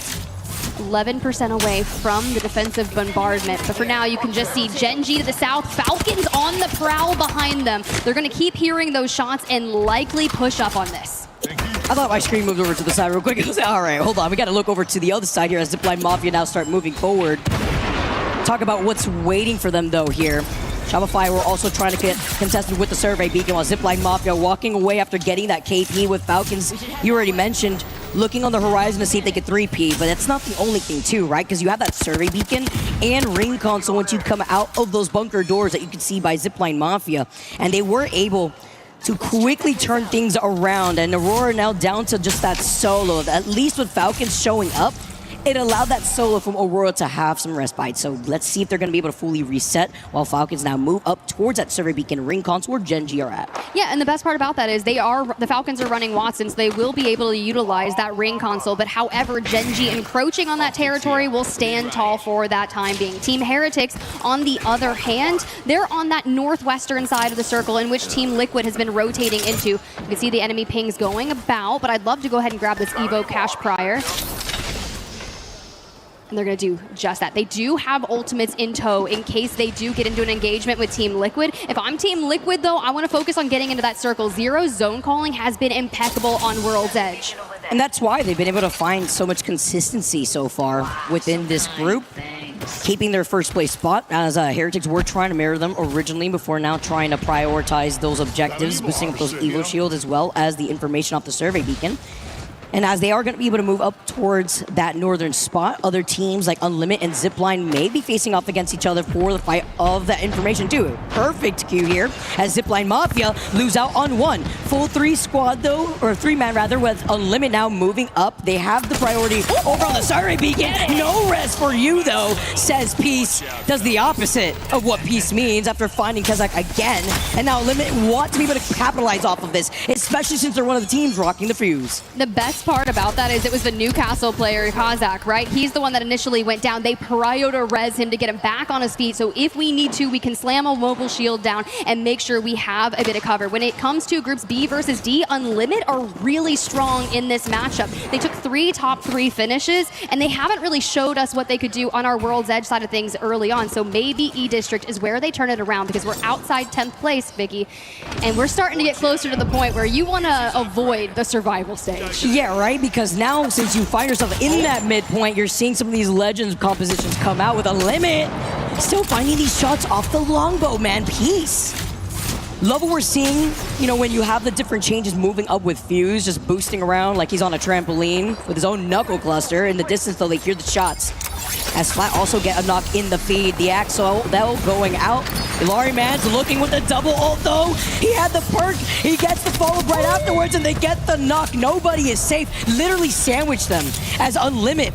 11% away from the defensive bombardment. But for now, you can just see GenG to the south, Falcons on the prowl behind them. They're going to keep hearing those shots and likely push up on this. I thought my screen moved over to the side real quick. I was like, all right, hold on. We got to look over to the other side here as ZIPLINE MAFIA now start moving forward. Talk about what's waiting for them, though, here. Shopify were also trying to get contested with the survey beacon while ZIPLINE MAFIA walking away after getting that KP with Falcons. You already mentioned looking on the horizon to see if they could 3P, but that's not the only thing too, right? Because you have that survey beacon and ring console once you come out of those bunker doors that you can see by ZIPLINE MAFIA. And they were able to quickly turn things around, and Aurora now down to just that solo. At least with Falcons showing up, it allowed that solo from Aurora to have some respite. So let's see if they're going to be able to fully reset while Falcons now move up towards that survey beacon ring console where GenG are at. Yeah, and the best part about that is the Falcons are running Watson, so they will be able to utilize that ring console. But however, GenG encroaching on that territory will stand tall for that time being. Team Heretics, on the other hand, they're on that northwestern side of the circle in which Team Liquid has been rotating into. You can see the enemy pings going about, but I'd love to go ahead and grab this Evo Cash prior. And they're going to do just that. They do have ultimates in tow in case they do get into an engagement with Team Liquid. If I'm Team Liquid, though, I want to focus on getting into that circle. Zero's zone calling has been impeccable on World's Edge. And that's why they've been able to find so much consistency so far within this group, keeping their first place spot, as Heretics were trying to mirror them originally before now trying to prioritize those objectives, boosting up those Evo shields as well as the information off the survey beacon. And as they are going to be able to move up towards that northern spot, other teams like UNLIMIT and ZIPLINE may be facing off against each other for the fight of that information too. Perfect cue here as ZIPLINE MAFIA lose out on one. Full 3 squad though, or 3-man rather, with UNLIMIT now moving up. They have the priority over on the survey beacon. No rest for you though, says Peace. Does the opposite of what Peace means after finding Kazakh again. And now UNLIMIT want to be able to capitalize off of this, especially since they're one of the teams rocking the fuse. The best part about that is it was the Newcastle player, Kazakh, right? He's the one that initially went down. They prio to res him to get him back on his feet. So if we need to, we can slam a mobile shield down and make sure we have a bit of cover. When it comes to groups B versus D, UNLIMIT are really strong in this matchup. They took 3 top 3 finishes, and they haven't really showed us what they could do on our World's Edge side of things early on. So maybe E-District is where they turn it around, because we're outside 10th place, Vicky, and we're starting to get closer to the point where you want to avoid the survival stage. Yeah, right? Because now, since you find yourself in that midpoint, you're seeing some of these Legends compositions come out with UNLIMIT. Still finding these shots off the longbow, man. Peace. Love what we're seeing, you know, when you have the different changes moving up with Fuse, just boosting around like he's on a trampoline with his own knuckle cluster. In the distance, though, they hear the shots. As Flat also get a knock in the feed. The Axel, though, going out. Ilari Man's looking with the double ult, though. He had the perk. He gets the follow-up right afterwards, and they get the knock. Nobody is safe. Literally sandwich them as UNLIMIT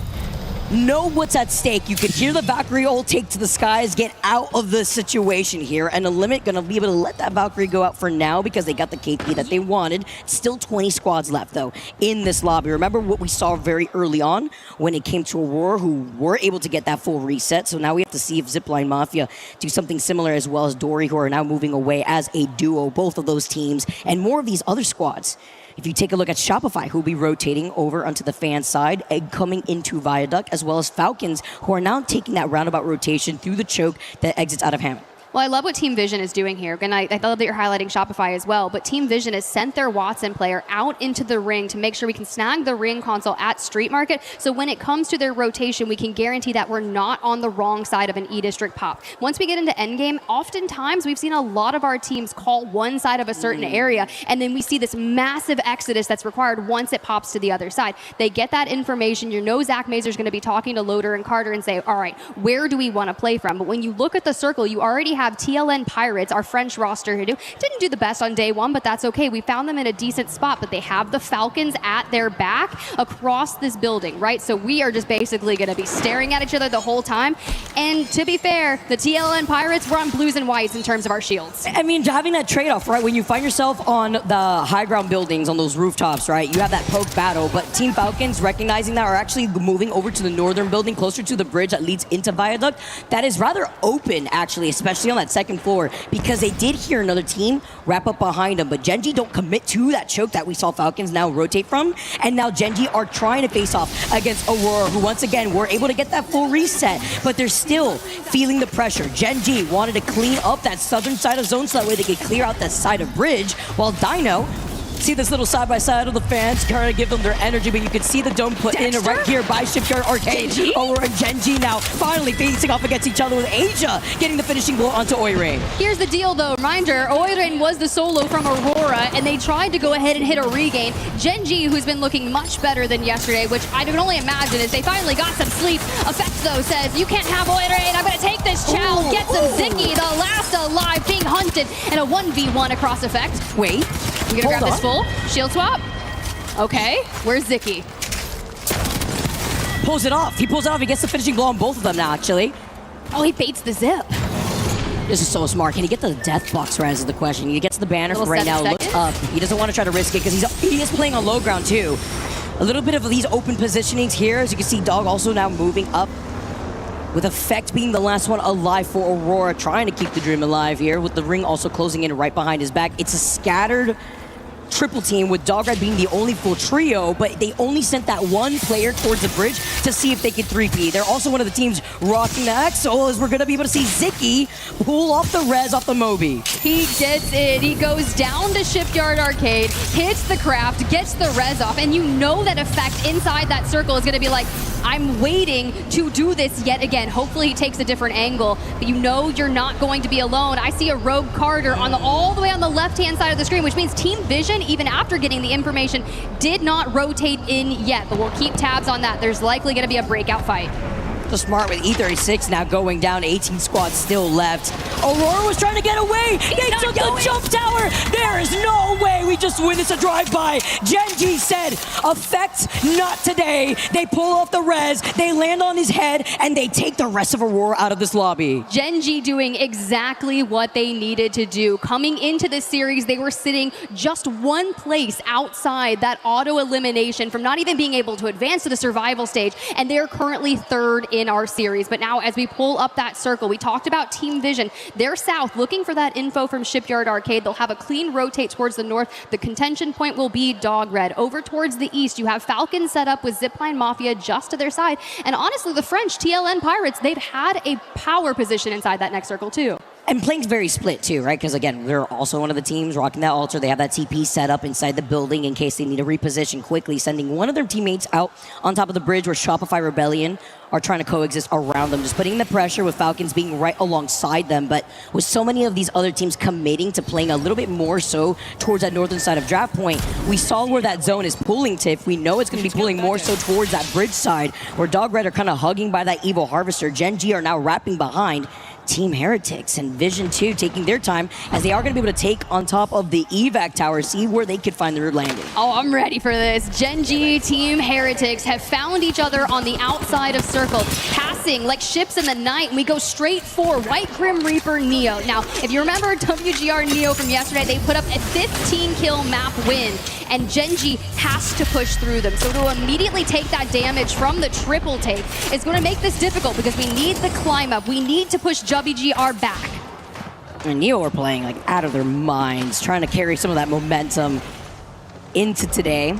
know what's at stake. You could hear the Valkyrie ult take to the skies, get out of the situation here, and UNLIMIT gonna be able to let that Valkyrie go out for now because they got the KP that they wanted. Still 20 squads left, though, in this lobby. Remember what we saw very early on when it came to Aurora, who were able to get that full reset. So now we have to see if ZIPLINE MAFIA do something similar, as well as Dory, who are now moving away as a duo, both of those teams, and more of these other squads. If you take a look at Shopify, who will be rotating over onto the fan side and coming into Viaduct, as well as Falcons, who are now taking that roundabout rotation through the choke that exits out of Hammond. Well, I love what Team Vision is doing here, and I love that you're highlighting Shopify as well, but Team Vision has sent their Watson player out into the ring to make sure we can snag the ring console at Street Market, so when it comes to their rotation, we can guarantee that we're not on the wrong side of an E-District pop. Once we get into endgame, oftentimes we've seen a lot of our teams call one side of a certain area, and then we see this massive exodus that's required once it pops to the other side. They get that information. You know Zach Mazur's going to be talking to Loader and Carter and say, all right, where do we want to play from? But when you look at the circle, you already have TLN Pirates, our French roster, who didn't do the best on day one, but that's okay. We found them in a decent spot, but they have the Falcons at their back across this building, right? So we are just basically going to be staring at each other the whole time. And to be fair, the TLN Pirates were on blues and whites in terms of our shields. I mean, having that trade-off, right? When you find yourself on the high ground buildings, on those rooftops, right? You have that poke battle, but Team Falcons, recognizing that, are actually moving over to the northern building, closer to the bridge that leads into Viaduct. That is rather open, actually, especially on that second floor, because they did hear another team wrap up behind them, but GenG don't commit to that choke that we saw Falcons now rotate from, and now GenG are trying to face off against AURORA, who once again were able to get that full reset, but they're still feeling the pressure. GenG wanted to clean up that southern side of zone so that way they could clear out that side of bridge, while Dino, see this little side-by-side of the fans trying to give them their energy, but you can see the dome put in right here by Shipyard Arcade. AURORA and GenG now finally facing off against each other, with Asia getting the finishing blow onto Oirain. Here's the deal though, reminder, Oirain was the solo from AURORA, and they tried to go ahead and hit a regain. GenG, who's been looking much better than yesterday, which I can only imagine is they finally got some sleep. Effect though says, you can't have Oirain, I'm gonna take this chow, get some Ziki, the last alive being hunted, and a 1v1 across Effect. Wait, I'm gonna grab this full. Shield swap. Okay, where's Ziki? Pulls it off. He pulls it off. He gets the finishing blow on both of them now, actually. Oh, he baits the zip. This is so smart. Can he get the death box res is the question. He gets the banner for right now, looks up. He doesn't want to try to risk it because he is playing on low ground too. A little bit of these open positionings here. As you can see, Dog also now moving up, with Effect being the last one alive for AURORA, trying to keep the dream alive here, with the ring also closing in right behind his back. It's a scattered triple team, with Dogred being the only full trio, but they only sent that one player towards the bridge to see if they could 3P. They're also one of the teams rocking the Axel, as we're going to be able to see Ziki pull off the res off the Moby. He gets it. He goes down to Shipyard Arcade, hits the craft, gets the res off, and you know that Effect inside that circle is going to be like, I'm waiting to do this yet again. Hopefully he takes a different angle, but you know you're not going to be alone. I see a Rogue Carter on all the way on the left-hand side of the screen, which means Team Vision, even after getting the information, did not rotate in yet, but we'll keep tabs on that. There's likely going to be a breakout fight. The smart with E36 now going down, 18 squads still left. AURORA was trying to get away. They took the jump tower. There is no way. We just witnessed a drive-by. GenG said, Effect, not today. They pull off the res, they land on his head, and they take the rest of AURORA out of this lobby. GenG doing exactly what they needed to do. Coming into this series, they were sitting just one place outside that auto-elimination from not even being able to advance to the survival stage, and they're currently third in our series. But now as we pull up that circle, we talked about Team Vision. They're south, looking for that info from Shipyard Arcade. They'll have a clean rotate towards the north. The contention point will be Dogred. Over towards the east, you have Falcons set up with ZIPLINE MAFIA just to their side. And honestly, the French TLN Pirates, they've had a power position inside that next circle too. And playing very split too, right? Because again, they're also one of the teams rocking that altar. They have that TP set up inside the building in case they need to reposition quickly, sending one of their teammates out on top of the bridge where Shopify Rebellion are trying to coexist around them, just putting the pressure with Falcons being right alongside them. But with so many of these other teams committing to playing a little bit more so towards that northern side of draft point, we saw where that zone is pulling, Tiff. We know it's going to be pulling more so towards that bridge side, where Dogred are kind of hugging by that Evil Harvester. GenG are now wrapping behind Team Heretics, and Vision 2 taking their time, as they are going to be able to take on top of the evac tower, see where they could find their landing. Oh, I'm ready for this. GenG, Team Heretics have found each other on the outside of circle, passing like ships in the night, and we go straight for White Grim Reaper Neo. Now, if you remember WGR Neo from yesterday, they put up a 15-kill map win, and GenG has to push through them. So to immediately take that damage from the triple take is going to make this difficult, because we need the climb up. We need to push WGR back. And Neo are playing like out of their minds, trying to carry some of that momentum into today.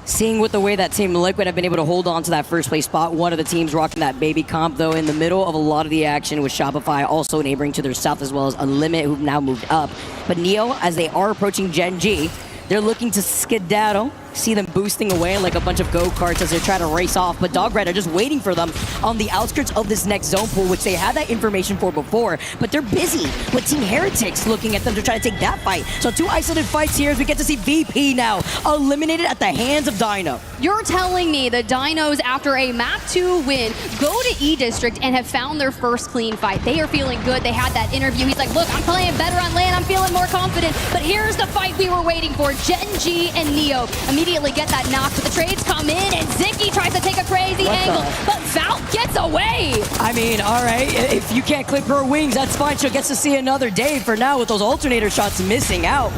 Seeing with the way that Team Liquid have been able to hold on to that first place spot, one of the teams rocking that baby comp, though, in the middle of a lot of the action, with Shopify also neighboring to their south, as well as UNLIMIT, who've now moved up. But Neo, as they are approaching GenG, they're looking to skedaddle See them boosting away like a bunch of go-karts as they try to race off, but Dogred are just waiting for them on the outskirts of this next zone pool, which they had that information for before, but they're busy with Team Heretics looking at them to try to take that fight. So 2 isolated fights here as we get to see VP now eliminated at the hands of Dino. You're telling me the Dinos, after a map 2 win, go to E District and have found their first clean fight. They are feeling good. They had that interview. He's like, look, I'm playing better on land. I'm feeling more confident. But here's the fight we were waiting for. GenG and Neo immediately get that knock, but the trades come in and Zicky tries to take a crazy angle, but Val gets away. I mean, all right, if you can't clip her wings, that's fine. She'll get to see another day. For now, with those alternator shots missing out.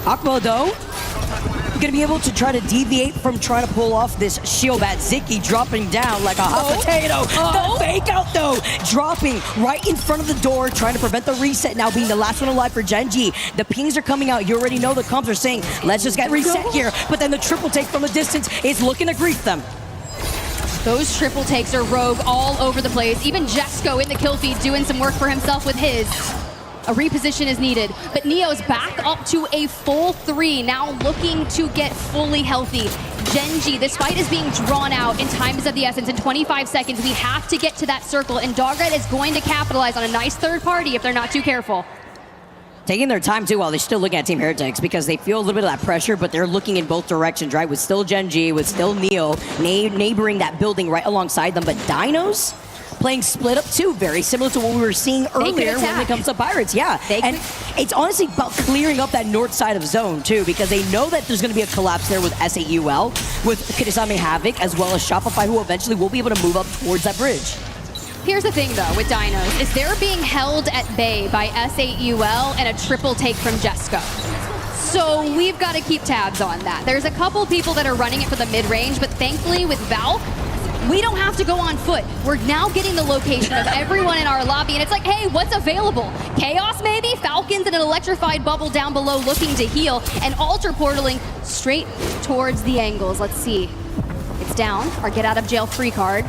Aqua, though, gonna be able to try to deviate from trying to pull off this shield bat. Zicky dropping down like a hot potato. The fake out, though, dropping right in front of the door, trying to prevent the reset, now being the last one alive for GenG. The pings are coming out. You already know the comps are saying, let's just get reset here. But then the triple take from a distance is looking to grief them. Those triple takes are rogue all over the place. Even Jesco in the kill feed doing some work for himself with his. A reposition is needed, but Neo's back up to a full 3, now looking to get fully healthy. GenG, this fight is being drawn out, and time is of the essence. In 25 seconds, we have to get to that circle, and Dogred is going to capitalize on a nice third party if they're not too careful. Taking their time too while they're still looking at Team Heretics because they feel a little bit of that pressure, but they're looking in both directions, right? With still GenG, with still Neo, neighboring that building right alongside them, but Dinos playing split up too, very similar to what we were seeing earlier when it comes to Pirates. Yeah, and it's honestly about clearing up that north side of zone too, because they know that there's going to be a collapse there with SAUL, with Kirisame Havoc, as well as Shopify, who eventually will be able to move up towards that bridge. Here's the thing though with Dinos, is they're being held at bay by SAUL and a triple take from Jesco. So we've got to keep tabs on that. There's a couple people that are running it for the mid-range, but thankfully with Valve, we don't have to go on foot. We're now getting the location of everyone in our lobby, and it's like, hey, what's available? Chaos maybe? Falcons in an electrified bubble down below looking to heal, and alter portaling straight towards the angles. Let's see. It's down, our get out of jail free card.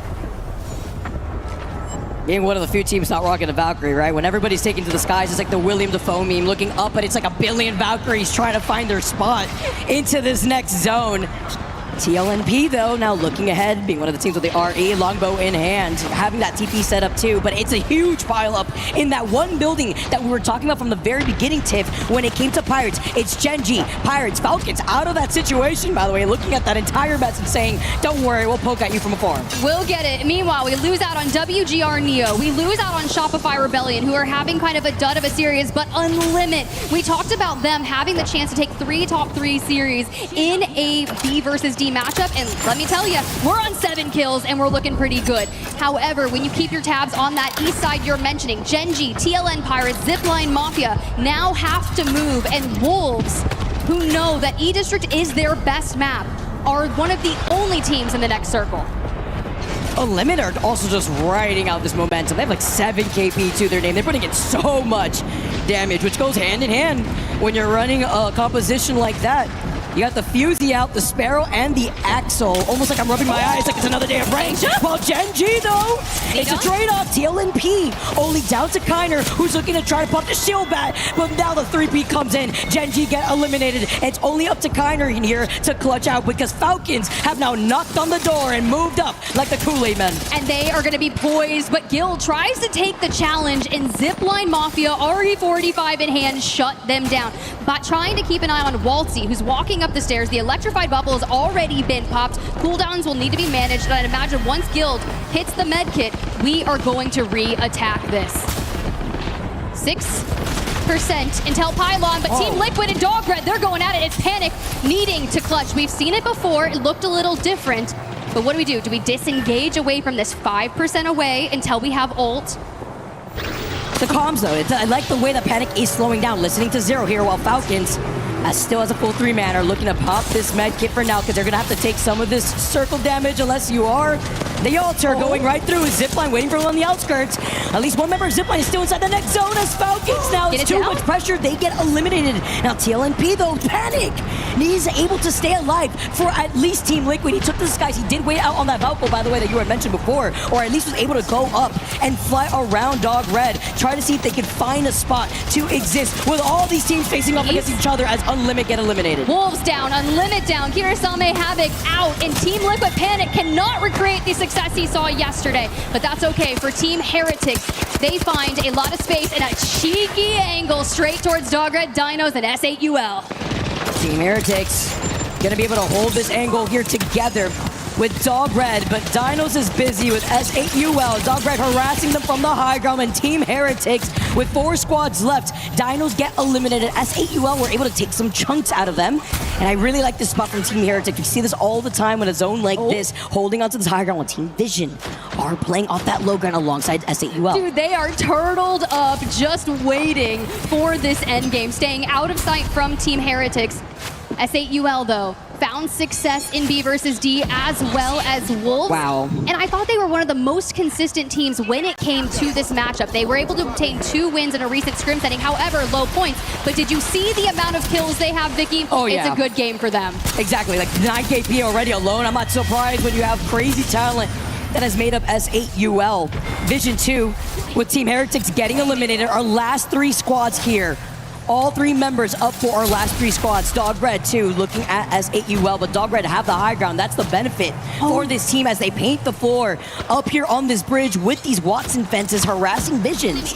Being one of the few teams not rocking a Valkyrie, right? When everybody's taking to the skies, it's like the William Dafoe meme, looking up, but it's like a billion Valkyries trying to find their spot into this next zone. TLNP, though, now looking ahead, being one of the teams with the RE, longbow in hand, having that TP set up too, but it's a huge pile up in that one building that we were talking about from the very beginning, Tiff, when it came to Pirates. It's GenG, Pirates, Falcons out of that situation, by the way, looking at that entire mess and saying, don't worry, we'll poke at you from afar. We'll get it. Meanwhile, we lose out on WGR Neo. We lose out on Shopify Rebellion, who are having kind of a dud of a series, but UNLIMIT. We talked about them having the chance to take 3 top 3 series in a B versus D matchup, and let me tell you, we're on 7 kills and we're looking pretty good. However, when you keep your tabs on that east side you're mentioning, GenG, TLN Pirates, ZIPLINE Mafia now have to move, and Wolves, who know that E District is their best map, are one of the only teams in the next circle. UNLIMIT are also just riding out this momentum. They have like 7 KP to their name. They're putting in so much damage, which goes hand in hand when you're running a composition like that. You got the Fusey out, the Sparrow, and the Axel. Almost like I'm rubbing my eyes like it's another day of range. Well, GenG, though, it's a trade-off. TLNP only down to Kiner, who's looking to try to pop the shield bat. But now the 3P comes in. GenG get eliminated. And it's only up to Kiner in here to clutch out because Falcons have now knocked on the door and moved up like the Kool-Aid men. And they are going to be poised, but Gil tries to take the challenge, and ZIPLINE Mafia, RE45 in hand, shut them down. But trying to keep an eye on Waltzy, who's walking up the stairs. The electrified bubble has already been popped. Cooldowns will need to be managed, and I'd imagine once Guild hits the med kit, we are going to re-attack this. 6% until Pylon, but Team Liquid and Dogred, they're going at it. It's Panic needing to clutch. We've seen it before. It looked a little different, but what do? Do we disengage away from this 5% away until we have ult? The comms, though, I like the way that Panic is slowing down, listening to Zero here, while Falcons, still has a full 3-man, are looking to pop this med kit for now because they're going to have to take some of this circle damage unless you are. The altar going right through. ZIPLINE waiting for him on the outskirts. At least one member of ZIPLINE is still inside the next zone as Falcons now. It's too much pressure. They get eliminated. Now TLNP, though, Panic. He's able to stay alive for at least Team Liquid. He took the skies. He did wait out on that Valkyrie, by the way, that you had mentioned before, or at least was able to go up and fly around Dogred, try to see if they could find a spot to exist with all these teams facing off against each other as UNLIMIT get eliminated. Wolves down, UNLIMIT down, Kirisame, Havoc out, and Team Liquid Panic cannot recreate the success he saw yesterday. But that's okay for Team Heretics. They find a lot of space and a cheeky angle straight towards Dogred, DINOS, and S8UL. Team Heretics gonna be able to hold this angle here together with Dogred, but DINOS is busy with S8UL. Dogred harassing them from the high ground, and Team Heretics with 4 squads left. DINOS get eliminated. S8UL were able to take some chunks out of them, and I really like this spot from Team Heretics. We see this all the time with a zone like this, holding onto this high ground when Team Vision are playing off that low ground alongside S8UL. Dude, they are turtled up, just waiting for this end game, staying out of sight from Team Heretics. S8UL, though, found success in B versus D as well as Wolves. Wow. And I thought they were one of the most consistent teams when it came to this matchup. They were able to obtain 2 wins in a recent scrim setting, however, low points. But did you see the amount of kills they have, Vicky? Oh, yeah. It's a good game for them. Exactly, like 9 KP already alone. I'm not surprised when you have crazy talent that has made up S8UL. Vision 2 with Team Heretics getting eliminated. Our last 3 squads here. All 3 members up for our last 3 squads. Dogred too, looking at S8UL, but Dogred have the high ground. That's the benefit for this team as they paint the floor up here on this bridge with these Watson fences harassing Visions.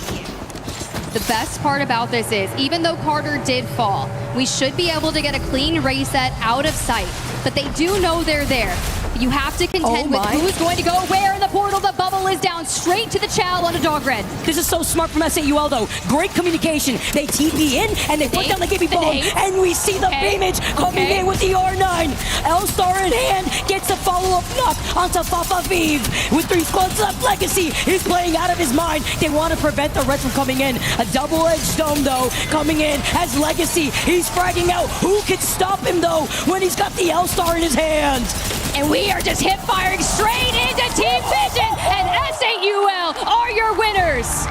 The best part about this is, even though Carter did fall, we should be able to get a clean reset out of sight. But they do know they're there. You have to contend with who's going to go where in the portal. The bubble is down straight to the Chow onto Dogred. This is so smart from S8UL though. Great communication. They TP in and they put down the Gibby bomb. And we see the Beamage coming in with the R9. L-Star in hand gets a follow-up knock onto Fafa Vive. With 3 squads left, Legacy is playing out of his mind. They want to prevent the rest from coming in. A double-edged dome though coming in as Legacy. He's fragging out. Who can stop him though when he's got the L-Star in his hand? And we are just hip firing straight into Team Vision, and S8UL are your winners.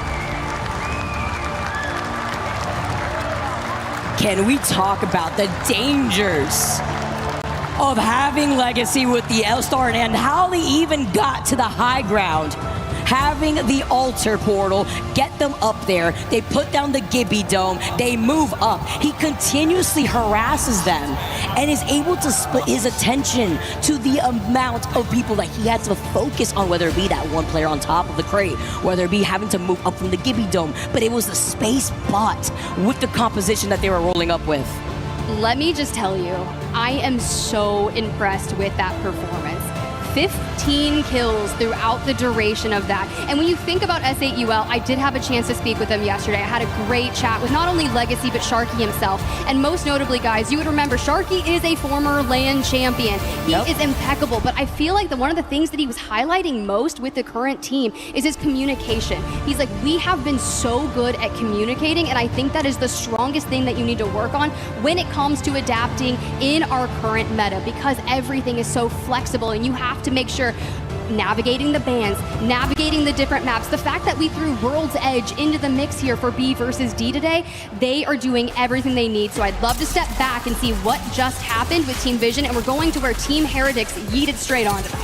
Can we talk about the dangers of having Legacy with the L-Star and how they even got to the high ground? Having the altar portal, get them up there. They put down the Gibby Dome. They move up. He continuously harasses them and is able to split his attention to the amount of people that he had to focus on, whether it be that one player on top of the crate, whether it be having to move up from the Gibby Dome. But it was the space bot with the composition that they were rolling up with. Let me just tell you, I am so impressed with that performance. 15 kills throughout the duration of that. And when you think about S8UL, I did have a chance to speak with them yesterday. I had a great chat with not only Legacy, but Sharky himself. And most notably, guys, you would remember Sharky is a former LAN champion. He is impeccable, but I feel like one of the things that he was highlighting most with the current team is his communication. He's like, we have been so good at communicating, and I think that is the strongest thing that you need to work on when it comes to adapting in our current meta, because everything is so flexible and you have to make sure navigating the bans, navigating the different maps, the fact that we threw World's Edge into the mix here for B versus D today, they are doing everything they need. So I'd love to step back and see what just happened with Team Vision, and we're going to where Team Heretics yeeted straight onto them.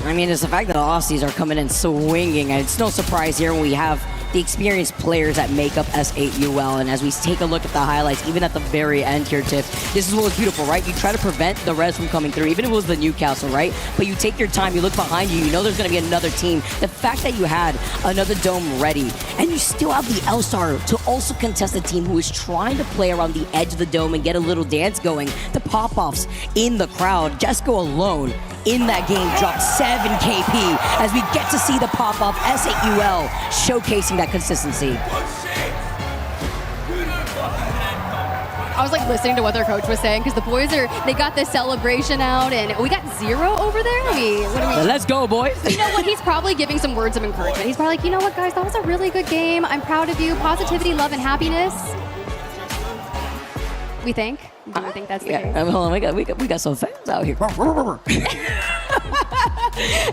I mean, it's the fact that the Aussies are coming in swinging. It's no surprise here when we have the experienced players that make up S8UL. And as we take a look at the highlights, even at the very end here, Tiff, this is what was beautiful, right? You try to prevent the rest from coming through, even if it was the Newcastle, right? But you take your time, you look behind you, you know there's going to be another team. The fact that you had another dome ready, and you still have the L-Star to also contest a team who is trying to play around the edge of the dome and get a little dance going. The pop-offs in the crowd, Jesco alone in that game dropped 7 KP as we get to see the pop-off S8UL showcasing that consistency. I was like listening to what their coach was saying, because the boys they got this celebration out, and we got 0 over there. What are we? Let's go, boys. You know what? He's probably giving some words of encouragement. He's probably like, you know what, guys, that was a really good game. I'm proud of you. Positivity, love, and happiness. We think? Do we think that's the case? Hold on, we got some fans out here.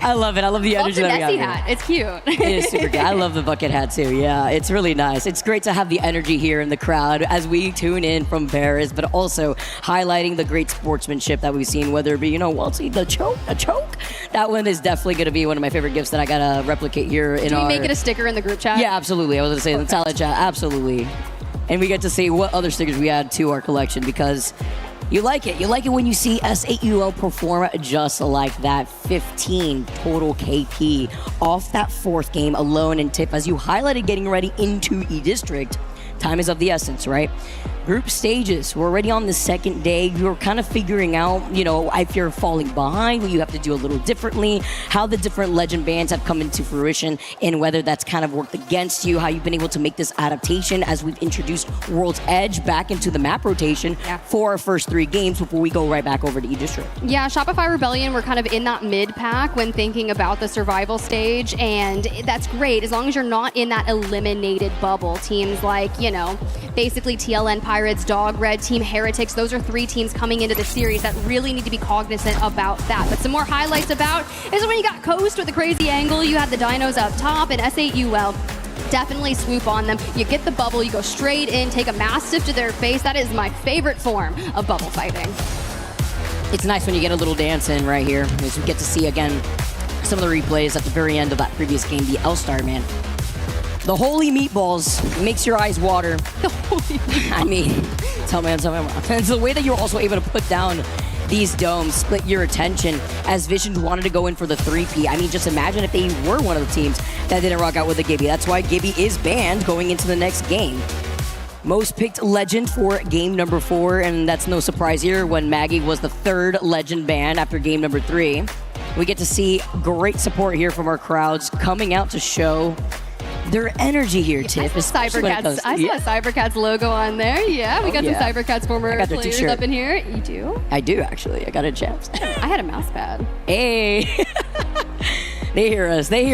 I love it. I love the energy that we got Nessie here. hat. It's cute. It is super good. I love the bucket hat too. Yeah, it's really nice. It's great to have the energy here in the crowd as we tune in from Paris, but also highlighting the great sportsmanship that we've seen, whether it be, the choke. That one is definitely going to be one of my favorite gifts that I got to replicate here in our... Do we make it a sticker in the group chat? Yeah, absolutely. I was going to say in the talent chat. Absolutely. and we get to see what other stickers we add to our collection because you like it. You like it when you see S8UL perform just like that. 15 total KP off that 4th game alone. And Tiff, as you highlighted getting ready into E-District, time is of the essence, right? Group stages, we're already on the 2nd day. You're kind of figuring out, if you're falling behind, what you have to do a little differently, how the different legend bands have come into fruition, and whether that's kind of worked against you, how you've been able to make this adaptation as we've introduced World's Edge back into the map rotation for our first 3 games before we go right back over to E-District. Yeah, Shopify Rebellion, we're kind of in that mid-pack when thinking about the survival stage, and that's great as long as you're not in that eliminated bubble. Teams like, basically TLN Pirates, Dogred, Team Heretics, those are 3 teams coming into the series that really need to be cognizant about that. But some more highlights about is when you got Coast with a crazy angle, you had the Dinos up top, and S8UL definitely swoop on them. You get the bubble, you go straight in, take a Mastiff to their face. That is my favorite form of bubble fighting. It's nice when you get a little dance in right here, as we get to see again some of the replays at the very end of that previous game, the L-Star, man. The holy meatballs makes your eyes water. The holy I mean, tell me. It's the way that you're also able to put down these domes, split your attention as Vision wanted to go in for the 3P. I mean, just imagine if they were one of the teams that didn't rock out with the Gibby. That's why Gibby is banned going into the next game. Most picked legend for game number 4, and that's no surprise here when Maggie was the 3rd legend ban after game number 3. We get to see great support here from our crowds coming out to show their energy here, Tiff. I saw Cybercats logo on there. Yeah, we got some Cybercats former players up in here. You do? I do, actually. I got a chance. I had a mouse pad. Hey. They hear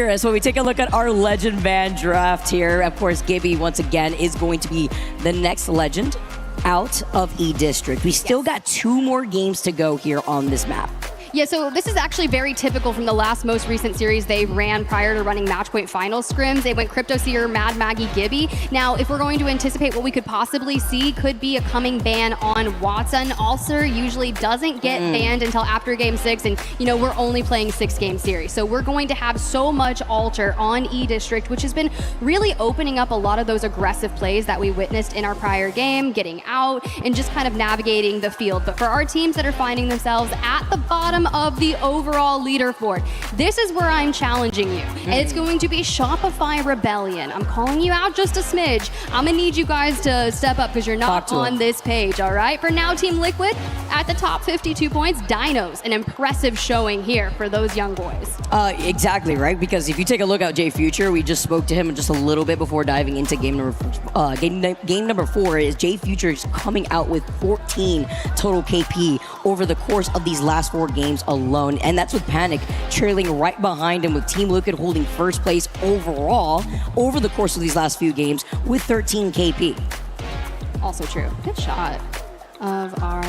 us. When we take a look at our legend band draft here, of course, Gibby, once again, is going to be the next legend out of E-District. We still got 2 more games to go here on this map. Yeah, so this is actually very typical from the most recent series they ran prior to running match point final scrims. They went Crypto Seer, Mad Maggie, Gibby. Now, if we're going to anticipate what we could possibly see, could be a coming ban on Watson. Ulcer usually doesn't get banned until after game 6, and we're only playing 6-game series. So we're going to have so much Alter on E-District, which has been really opening up a lot of those aggressive plays that we witnessed in our prior game, getting out and just kind of navigating the field. But for our teams that are finding themselves at the bottom of the overall leaderboard, this is where I'm challenging you. And it's going to be Shopify Rebellion. I'm calling you out just a smidge. I'm gonna need you guys to step up because you're not on this page, all right? For now, Team Liquid at the top 52 points. Dinos, an impressive showing here for those young boys. Exactly, right? Because if you take a look at J Future, we just spoke to him just a little bit before diving into game number 4. Is J Future is coming out with 14 total KP over the course of these last 4 games alone, and that's with Panic trailing right behind him, with Team Liquid holding first place overall over the course of these last few games with 13 KP. Also true. Good shot of our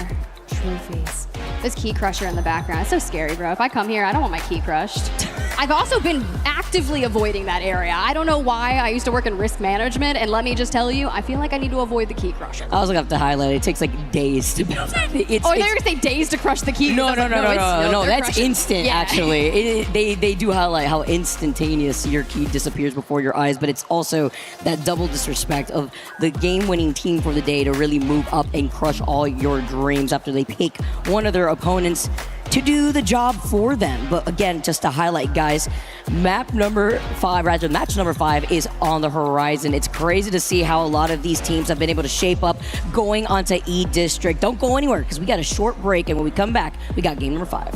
trophies. This key crusher in the background. It's so scary, bro. If I come here, I don't want my key crushed. I've also been actively avoiding that area. I don't know why. I used to work in risk management, and let me just tell you, I feel like I need to avoid the key crusher. I was gonna have to highlight it. It takes like days to build it. They're gonna say days to crush the key. No, that's instant, actually. They do highlight how instantaneous your key disappears before your eyes, but it's also that double disrespect of the game-winning team for the day to really move up and crush all your dreams after they pick one of their opponents to do the job for them. But again, just to highlight, guys, match number 5 is on the horizon. It's crazy to see how a lot of these teams have been able to shape up going onto E-District. Don't go anywhere because we got a short break, and when we come back, we got game number 5.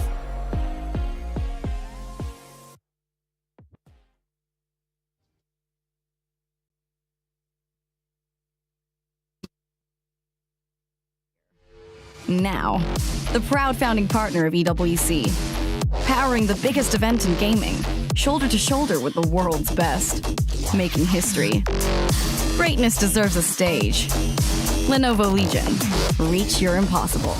Now, the proud founding partner of EWC, powering the biggest event in gaming, shoulder to shoulder with the world's best, making history. Greatness deserves a stage. Lenovo Legion, reach your impossible.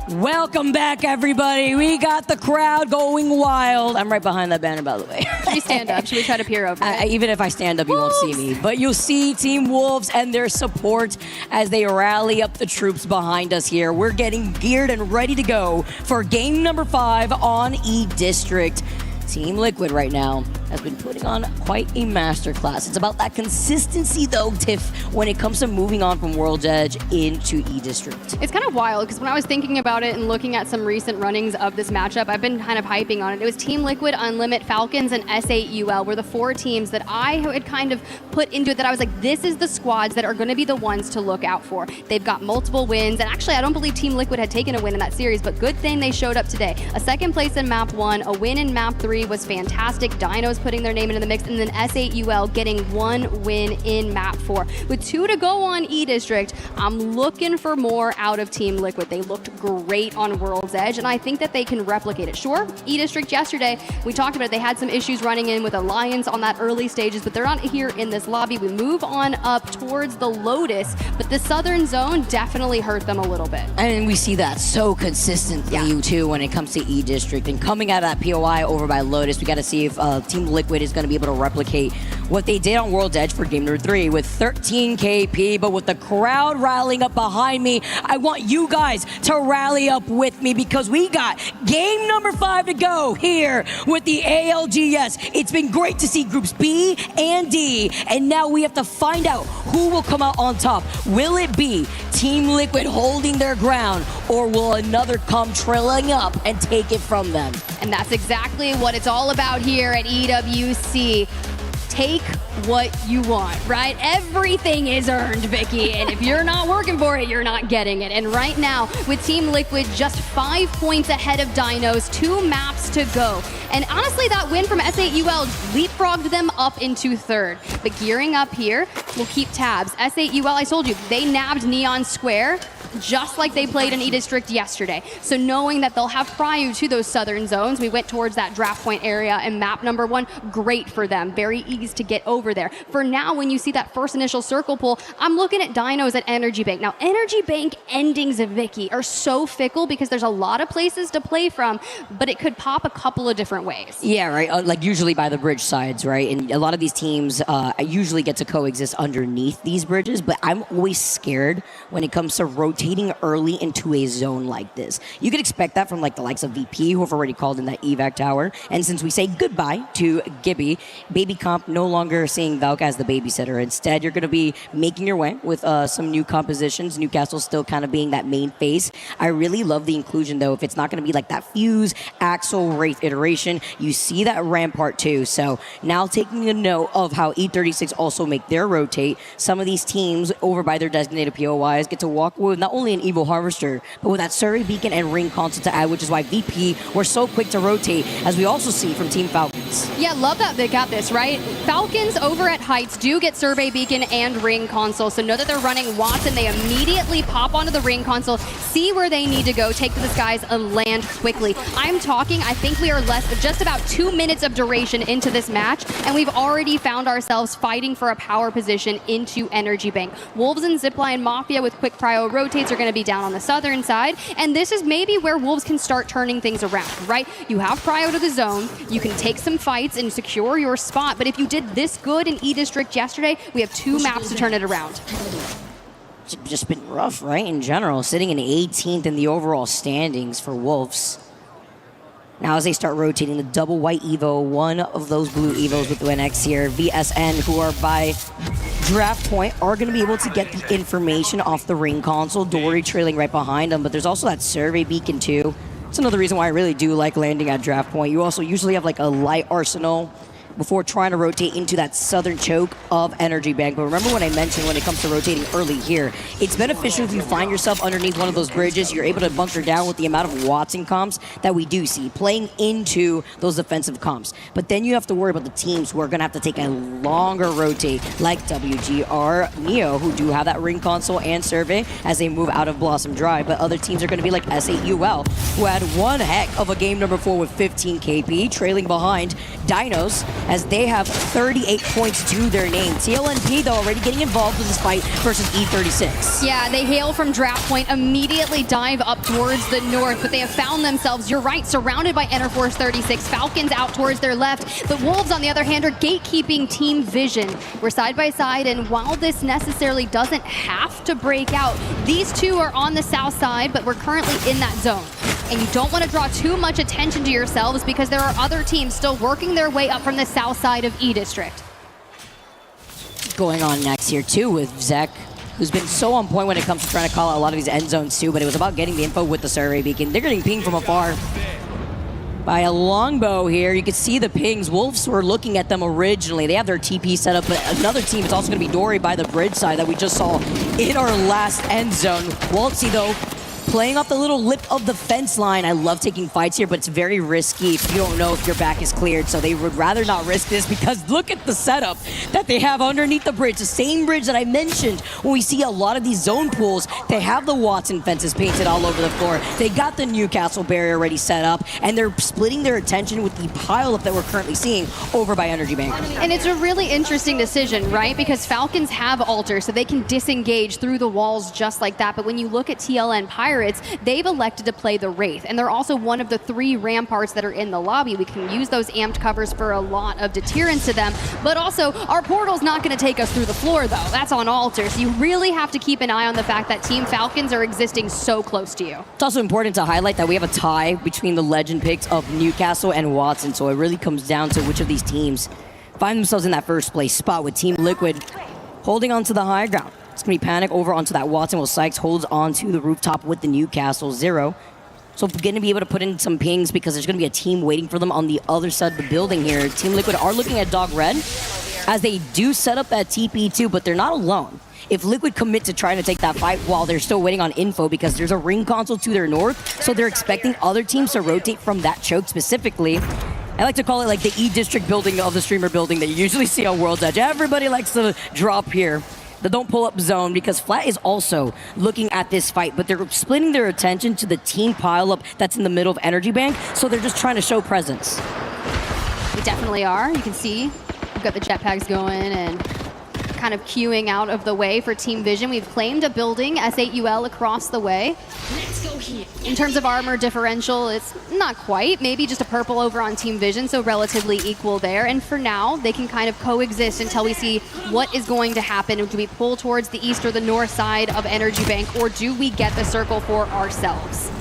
Welcome back, everybody. We got the crowd going wild. I'm right behind that banner, by the way. Should we stand up? Should we try to peer over? Even if I stand up, you won't see me. But you'll see Team Wolves and their support as they rally up the troops behind us here. We're getting geared and ready to go for game number 5 on E-District. Team Liquid right now has been putting on quite a masterclass. It's about that consistency, though, Tiff, when it comes to moving on from World's Edge into E-District. It's kind of wild because when I was thinking about it and looking at some recent runnings of this matchup, I've been kind of hyping on it. It was Team Liquid, UNLIMIT, Falcons, and S8UL were the 4 teams that I had kind of put into it that I was like, this is the squads that are going to be the ones to look out for. They've got multiple wins, and actually I don't believe Team Liquid had taken a win in that series, but good thing they showed up today. A 2nd place in Map 1, a win in Map 3 was fantastic. DINOS putting their name into the mix, and then S8UL getting 1 win in Map 4. With 2 to go on E-District, I'm looking for more out of Team Liquid. They looked great on World's Edge, and I think that they can replicate it. Sure, E-District yesterday, we talked about it, they had some issues running in with Alliance on that early stages, but they're not here in this lobby. We move on up towards the Lotus, but the Southern Zone definitely hurt them a little bit. And we see that so consistently, too, when it comes to E-District. And coming out of that POI over by Lotus, we got to see if Team Liquid is going to be able to replicate what they did on World's Edge for game number 3 with 13 KP. But with the crowd rallying up behind me, I want you guys to rally up with me because we got game number 5 to go here with the ALGS. It's been great to see groups B and D, and now we have to find out who will come out on top. Will it be Team Liquid holding their ground, or will another come trailing up and take it from them? And that's exactly what it's all about here at EWC. Take what you want, right? Everything is earned, Vicky, and if you're not working for it, you're not getting it. And right now, with Team Liquid just 5 points ahead of DINOS, 2 maps to go. And honestly, that win from S8UL leapfrogged them up into 3rd. But gearing up here, we'll keep tabs. S8UL, I told you, they nabbed Neon Square, just like they played in E-District yesterday. So knowing that they'll have prio to those southern zones, we went towards that draft point area and map number 1, great for them. Very easy to get over there. For now, when you see that first initial circle pull, I'm looking at DINOS at Energy Bank. Now, Energy Bank endings of Vicky are so fickle because there's a lot of places to play from, but it could pop a couple of different ways. Yeah, right. Like usually by the bridge sides, right? And a lot of these teams usually get to coexist underneath these bridges, but I'm always scared when it comes to rotating early into a zone like this. You could expect that from like the likes of VP, who have already called in that evac tower. And since we say goodbye to Gibby, Baby Comp no longer seeing Valk as the babysitter. Instead, you're going to be making your way with some new compositions. Newcastle still kind of being that main face. I really love the inclusion, though. If it's not going to be like that Fuse, Axel, Wraith iteration, you see that Rampart too. So now taking a note of how E36 also make their rotate, some of these teams over by their designated POIs get to walk with not only an Evil Harvester, but with that Survey Beacon and Ring Console to add, which is why VP were so quick to rotate, as we also see from Team Falcons. Yeah, love that they got this, right? Falcons over at Heights do get Survey Beacon and Ring Console, so know that they're running Watson. They immediately pop onto the Ring Console, see where they need to go, take to the skies, and land quickly. I'm talking, I think we are just about 2 minutes of duration into this match, and we've already found ourselves fighting for a power position into Energy Bank. Wolves and ZIPLINE Mafia with quick prio rotates are going to be down on the southern side, and this is maybe where Wolves can start turning things around, right? You have prio to the zone, you can take some fights and secure your spot, but if you did this good in E-District yesterday, we have 2 maps to turn it around. It's just been rough, right, in general, sitting in 18th in the overall standings for Wolves. Now as they start rotating the double white Evo, one of those blue Evos with WinX here, VSN, who are by draft point, are going to be able to get the information off the Ring Console. Dory trailing right behind them, but there's also that Survey Beacon too. It's another reason why I really do like landing at draft point. You also usually have like a light arsenal before trying to rotate into that southern choke of Energy Bank. But remember what I mentioned when it comes to rotating early here. It's beneficial if you find yourself underneath one of those bridges. You're able to bunker down with the amount of Watson comps that we do see, playing into those defensive comps. But then you have to worry about the teams who are going to have to take a longer rotate, like WGR, Neo, who do have that Ring Console and Survey as they move out of Blossom Drive. But other teams are going to be like S8UL, who had one heck of a game number 4 with 15 KP, trailing behind DINOS as they have 38 points to their name. TLNP, though, already getting involved with this fight versus E36. Yeah, they hail from draft point, immediately dive up towards the north, but they have found themselves, you're right, surrounded by Enterforce 36. Falcons out towards their left, but Wolves, on the other hand, are gatekeeping Team Vision. We're side by side, and while this necessarily doesn't have to break out, these two are on the south side, but we're currently in that zone. And you don't want to draw too much attention to yourselves because there are other teams still working their way up from the south side of E District. Going on next here too with Zek, who's been so on point when it comes to trying to call out a lot of these end zones too, but it was about getting the info with the survey beacon. They're getting pinged from afar by a longbow here. You can see the pings. Wolves were looking at them originally. They have their TP set up, but another team is also going to be Dory by the bridge side that we just saw in our last end zone. Waltzy, though, playing off the little lip of the fence line. I love taking fights here, but it's very risky if you don't know if your back is cleared. So they would rather not risk this because look at the setup that they have underneath the bridge. The same bridge that I mentioned when we see a lot of these zone pools. They have the Watson fences painted all over the floor. They got the Newcastle barrier already set up, and they're splitting their attention with the pileup that we're currently seeing over by Energy Bank. And it's a really interesting decision, right? Because Falcons have Alter, so they can disengage through the walls just like that. But when you look at TLN Pirates, they've elected to play the Wraith, and they're also one of the 3 ramparts that are in the lobby. We can use those amped covers for a lot of deterrence to them, but also our portal's not going to take us through the floor, though. That's on Alter, so you really have to keep an eye on the fact that Team Falcons are existing so close to you. It's also important to highlight that we have a tie between the legend picks of Newcastle and Watson, so it really comes down to which of these teams find themselves in that first place spot, with Team Liquid holding on to the high ground. It's going to be Panic over onto that Watson, while Sykes holds on to the rooftop with the Newcastle 0. So going to be able to put in some pings because there's going to be a team waiting for them on the other side of the building here. Team Liquid are looking at Dogred as they do set up that TP too, but they're not alone. If Liquid commit to trying to take that fight while they're still waiting on info, because there's a ring console to their north, so they're expecting other teams to rotate from that choke specifically. I like to call it like the E-District building of the streamer building that you usually see on World's Edge. Everybody likes to drop here. The don't pull up zone, because Flat is also looking at this fight, but they're splitting their attention to the team pileup that's in the middle of Energy Bank, so they're just trying to show presence. We definitely are. You can see we've got the jetpacks going and kind of queuing out of the way for Team Vision. We've claimed a building, S8UL, across the way. Let's go here. In terms of armor differential, it's not quite. Maybe just a purple over on Team Vision, so relatively equal there. And for now, they can kind of coexist until we see what is going to happen. Do we pull towards the east or the north side of Energy Bank, or do we get the circle for ourselves?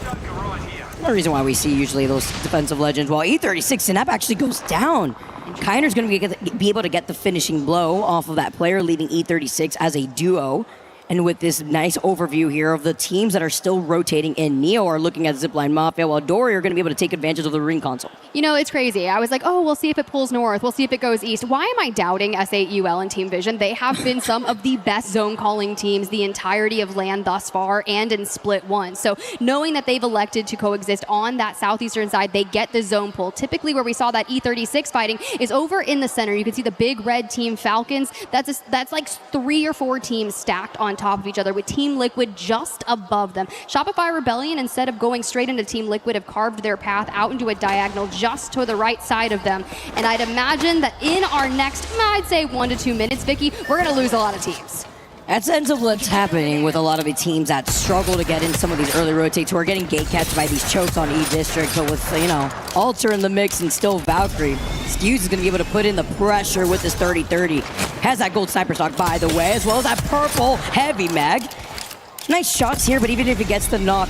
No reason why we see usually those defensive legends. While E36 Snap actually goes down. Kiner's going to be able to get the finishing blow off of that player, leaving E36 as a duo. And with this nice overview here of the teams that are still rotating in, Neo are looking at ZIPLINE Mafia, while Dory are going to be able to take advantage of the ring console. You know, it's crazy. I was like, oh, we'll see if it pulls north. We'll see if it goes east. Why am I doubting S8UL and Team Vision? They have been some of the best zone calling teams the entirety of LAN thus far and in Split 1. So knowing that they've elected to coexist on that southeastern side, they get the zone pull. Typically where we saw that E36 fighting is over in the center. You can see the big red team Falcons. That's like 3 or 4 teams stacked on top of each other, with Team Liquid just above them. Shopify Rebellion, instead of going straight into Team Liquid, have carved their path out into a diagonal just to the right side of them. And I'd imagine that in our next, I'd say 1 to 2 minutes, Vicky, we're going to lose a lot of teams. That ends up what's happening with a lot of the teams that struggle to get in some of these early rotates, who are getting gate catched by these chokes on E-District. But with, you know, Alter in the mix and still Valkyrie, Skews is going to be able to put in the pressure with this 30-30. Has that gold sniper stock, by the way, as well as that purple heavy mag. Nice shots here, but even if he gets the knock,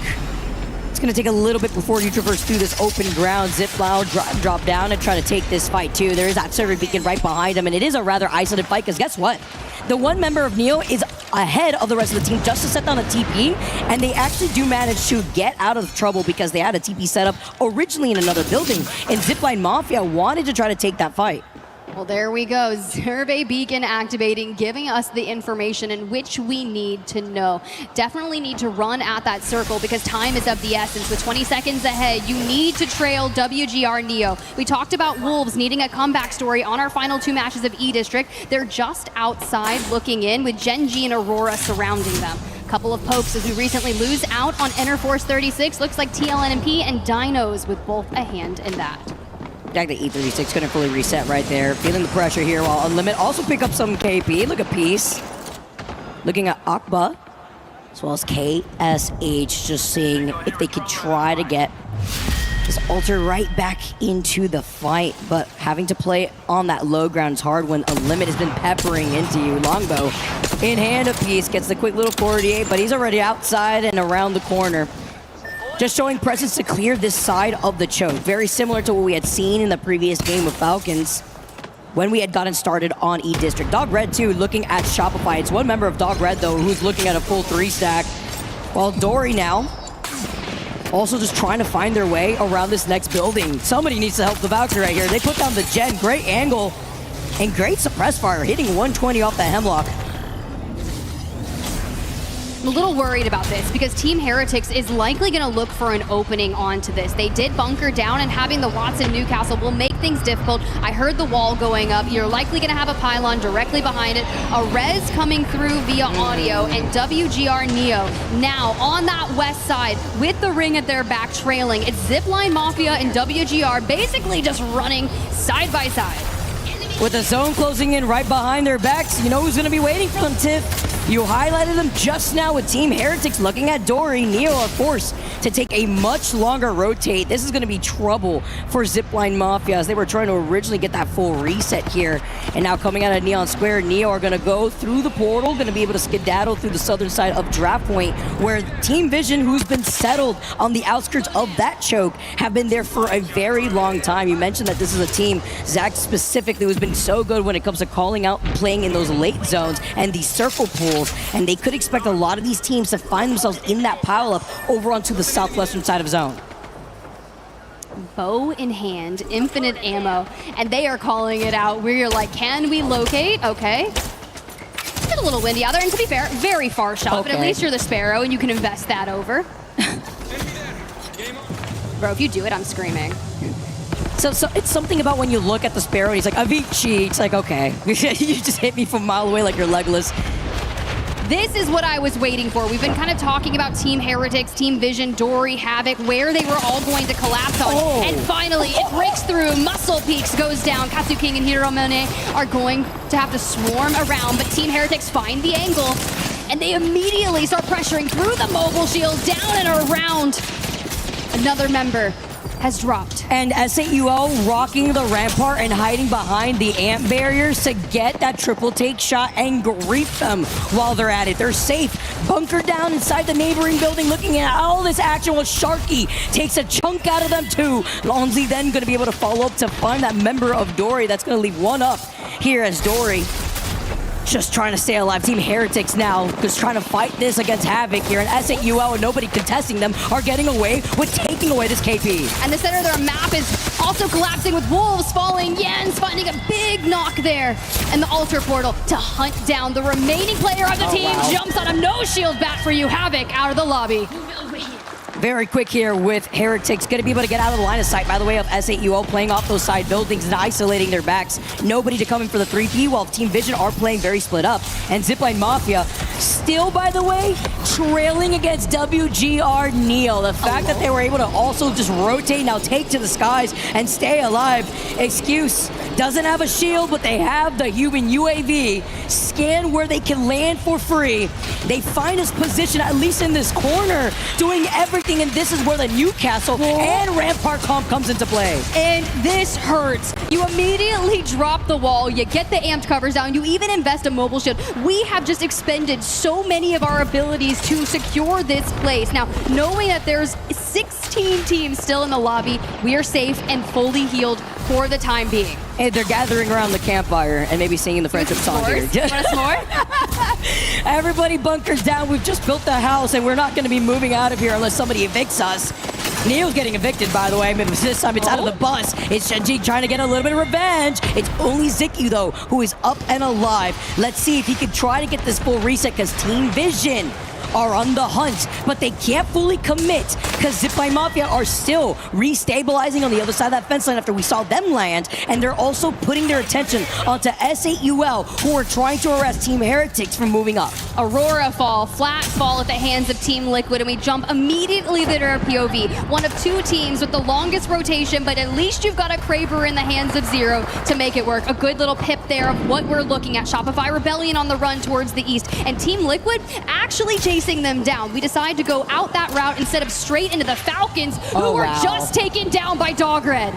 it's going to take a little bit before you traverse through this open ground. ZipLine drop down and try to take this fight too. There is that survey beacon right behind him, and it is a rather isolated fight, because guess what? The one member of Neo is ahead of the rest of the team just to set down a TP, and they actually do manage to get out of trouble because they had a TP set up originally in another building, and ZIPLINE Mafia wanted to try to take that fight. Well, there we go. Survey beacon activating, giving us the information in which we need to know. Definitely need to run at that circle because time is of the essence. With 20 seconds ahead, you need to trail WGR Neo. We talked about Wolves needing a comeback story on our final 2 matches of E-District. They're just outside looking in with GenG and AURORA surrounding them. Couple of pokes as we recently lose out on Enterforce 36. Looks like TLNP and DINOS with both a hand in that. Back to E36, couldn't fully reset right there. Feeling the pressure here while UNLIMIT also pick up some KP. Look at Peace. Looking at Akba, as well as KSH, just seeing if they could try to get this Alter right back into the fight, but having to play on that low ground is hard when UNLIMIT has been peppering into you. Longbow in hand of Peace, gets the quick little 48, but he's already outside and around the corner. Just showing presence to clear this side of the choke. Very similar to what we had seen in the previous game with Falcons when we had gotten started on E-District. Dogred too, looking at Shopify. It's one member of Dogred though who's looking at a full 3-stack, while Dory now also just trying to find their way around this next building. Somebody needs to help the Valkyrie right here. They put down the Gen, great angle, and great suppress fire, hitting 120 off the Hemlock. I'm a little worried about this because Team Heretics is likely going to look for an opening onto this. They did bunker down, and having the Watson Newcastle will make things difficult. I heard the wall going up. You're likely going to have a pylon directly behind it. A res coming through via audio, and WGR Neo now on that west side with the ring at their back trailing. It's ZIPLINE, MAFIA, and WGR basically just running side by side. With the zone closing in right behind their backs, you know who's going to be waiting for them, Tiff. You highlighted them just now with Team Heretics looking at Dory. Neo are forced to take a much longer rotate. This is going to be trouble for ZIPLINE Mafia as they were trying to originally get that full reset here. And now coming out of Neon Square, Neo are going to go through the portal, going to be able to skedaddle through the southern side of Draft Point, where Team Vision, who's been settled on the outskirts of that choke, have been there for a very long time. You mentioned that this is a team, Zach specifically, who's been so good when it comes to calling out and playing in those late zones and these circle pools, and they could expect a lot of these teams to find themselves in that pile-up over onto the southwestern side of zone. Bow in hand, infinite ammo, and they are calling it out where you're like, can we locate? Okay. It's a little windy out there, and to be fair, very far shot, but at least you're the Sparrow and you can invest that over. Bro, if you do it, I'm screaming. So it's something about when you look at the Sparrow and he's like, Avicii. It's like, okay, you just hit me from a mile away like you're Legolas. This is what I was waiting for. We've been kind of talking about Team Heretics, Team Vision, Dory, Havoc, where they were all going to collapse on. And finally, it breaks through. Muscle Peaks goes down. Katsu King and Hiromune are going to have to swarm around, but Team Heretics find the angle, and they immediately start pressuring through the mobile shield, down and around. Another member has dropped. And SAUO rocking the rampart and hiding behind the amp barriers to get that triple take shot and grief them while they're at it. They're safe, bunkered down inside the neighboring building, looking at all this action while Sharky takes a chunk out of them too. Lonzy then going to be able to follow up to find that member of Dory. That's going to leave one up here as Dory just trying to stay alive. Team Heretics now just trying to fight this against Havoc here, and SAUO and nobody contesting them are getting away with taking away this KP. And the center of their map is also collapsing with Wolves falling. Jens finding a big knock there. And the Altar Portal to hunt down the remaining player of the team. Jumps on him. No shield back for you. Havoc out of the lobby. Very quick here with Heretics. Going to be able to get out of the line of sight, by the way, of SAUO playing off those side buildings and isolating their backs. Nobody to come in for the 3P, while Team Vision are playing very split up. And ZIPLINE Mafia still, by the way, trailing against WGR Neo. The fact that they were able to also just rotate, now take to the skies and stay alive. Excuse doesn't have a shield, but they have the human UAV. Scan where they can land for free. They find his position, at least in this corner, doing everything, and this is where the Newcastle and Rampart comp comes into play. And this hurts. You immediately drop the wall, you get the amped covers down, you even invest a mobile shield. We have just expended so many of our abilities to secure this place. Now, knowing that there's 16 teams still in the lobby, we are safe and fully healed for the time being. And they're gathering around the campfire and maybe singing the friendship song here. Want a s'more? Everybody bunkers down. We've just built the house and we're not going to be moving out of here unless somebody evicts us. Neo's getting evicted, by the way. Maybe this time it's out of the bus. It's GenG trying to get a little bit of revenge. It's only Ziki, though, who is up and alive. Let's see if he can try to get this full reset, because Team Vision are on the hunt, but they can't fully commit because ZIPLINE MAFIA are still restabilizing on the other side of that fence line after we saw them land, and they're also putting their attention onto S8UL, who are trying to arrest Team HERETICS from moving up. Aurora fall, flat fall at the hands of Team Liquid, and we jump immediately to their POV. One of two teams with the longest rotation, but at least you've got a Kraber in the hands of Zero to make it work. A good little pip there of what we're looking at. Shopify Rebellion on the run towards the east, and Team Liquid actually chasing them down. We decide to go out that route instead of straight into the Falcons, who were just taken down by Dogred.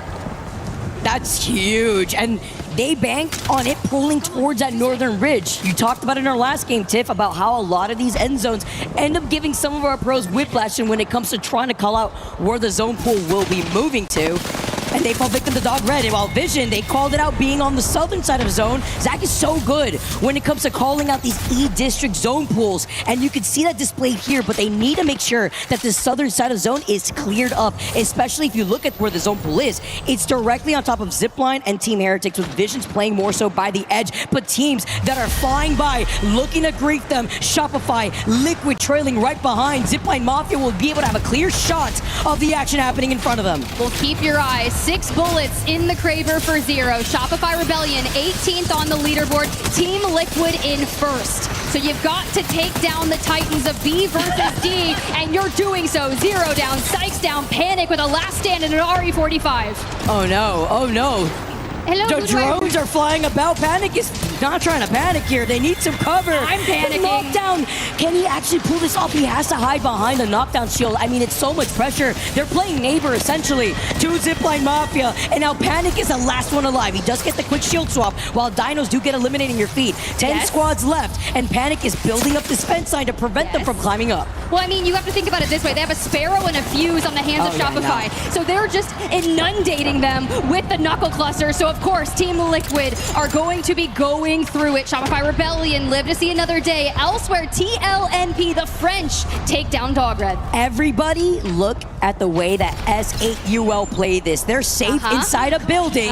That's huge, and they banked on it pulling towards that northern ridge. You talked about it in our last game, Tiff, about how a lot of these end zones end up giving some of our pros whiplash when it comes to trying to call out where the zone pool will be moving to. And they fall victim to Dogred. And while Vision, they called it out being on the southern side of zone. Zach is so good when it comes to calling out these E-District zone pools. And you can see that displayed here, but they need to make sure that the southern side of zone is cleared up, especially if you look at where the zone pool is. It's directly on top of ZIPLINE and Team HERETICS, with Visions playing more so by the edge, but teams that are flying by, looking to grief them. Shopify, Liquid trailing right behind. ZIPLINE MAFIA will be able to have a clear shot of the action happening in front of them. Well, keep your eyes. 6 bullets in the Kraber for Zero. Shopify Rebellion 18th on the leaderboard. Team Liquid in first. So you've got to take down the Titans of B versus D, and you're doing so. Zero down, Sykes down, Panic with a last stand and an RE45. Oh no, oh no. Hello, the drones are flying about. Panic is not trying to panic here. They need some cover. I'm panicking. Knockdown. Can he actually pull this off? He has to hide behind the knockdown shield. I mean, it's so much pressure. They're playing neighbor, essentially, to ZIPLINE MAFIA. And now Panic is the last one alive. He does get the quick shield swap, while Dinos do get eliminating your feet. 10 squads left, and Panic is building up this fence line to prevent them from climbing up. Well, I mean, you have to think about it this way. They have a Sparrow and a Fuse on the hands of Shopify. So they're just inundating them with the Knuckle Cluster. So, of course, Team Liquid are going to be going through it. Shopify Rebellion live to see another day. Elsewhere, TLNP, the French, take down Dogred. Everybody look at the way that S8UL play this. They're safe inside a building.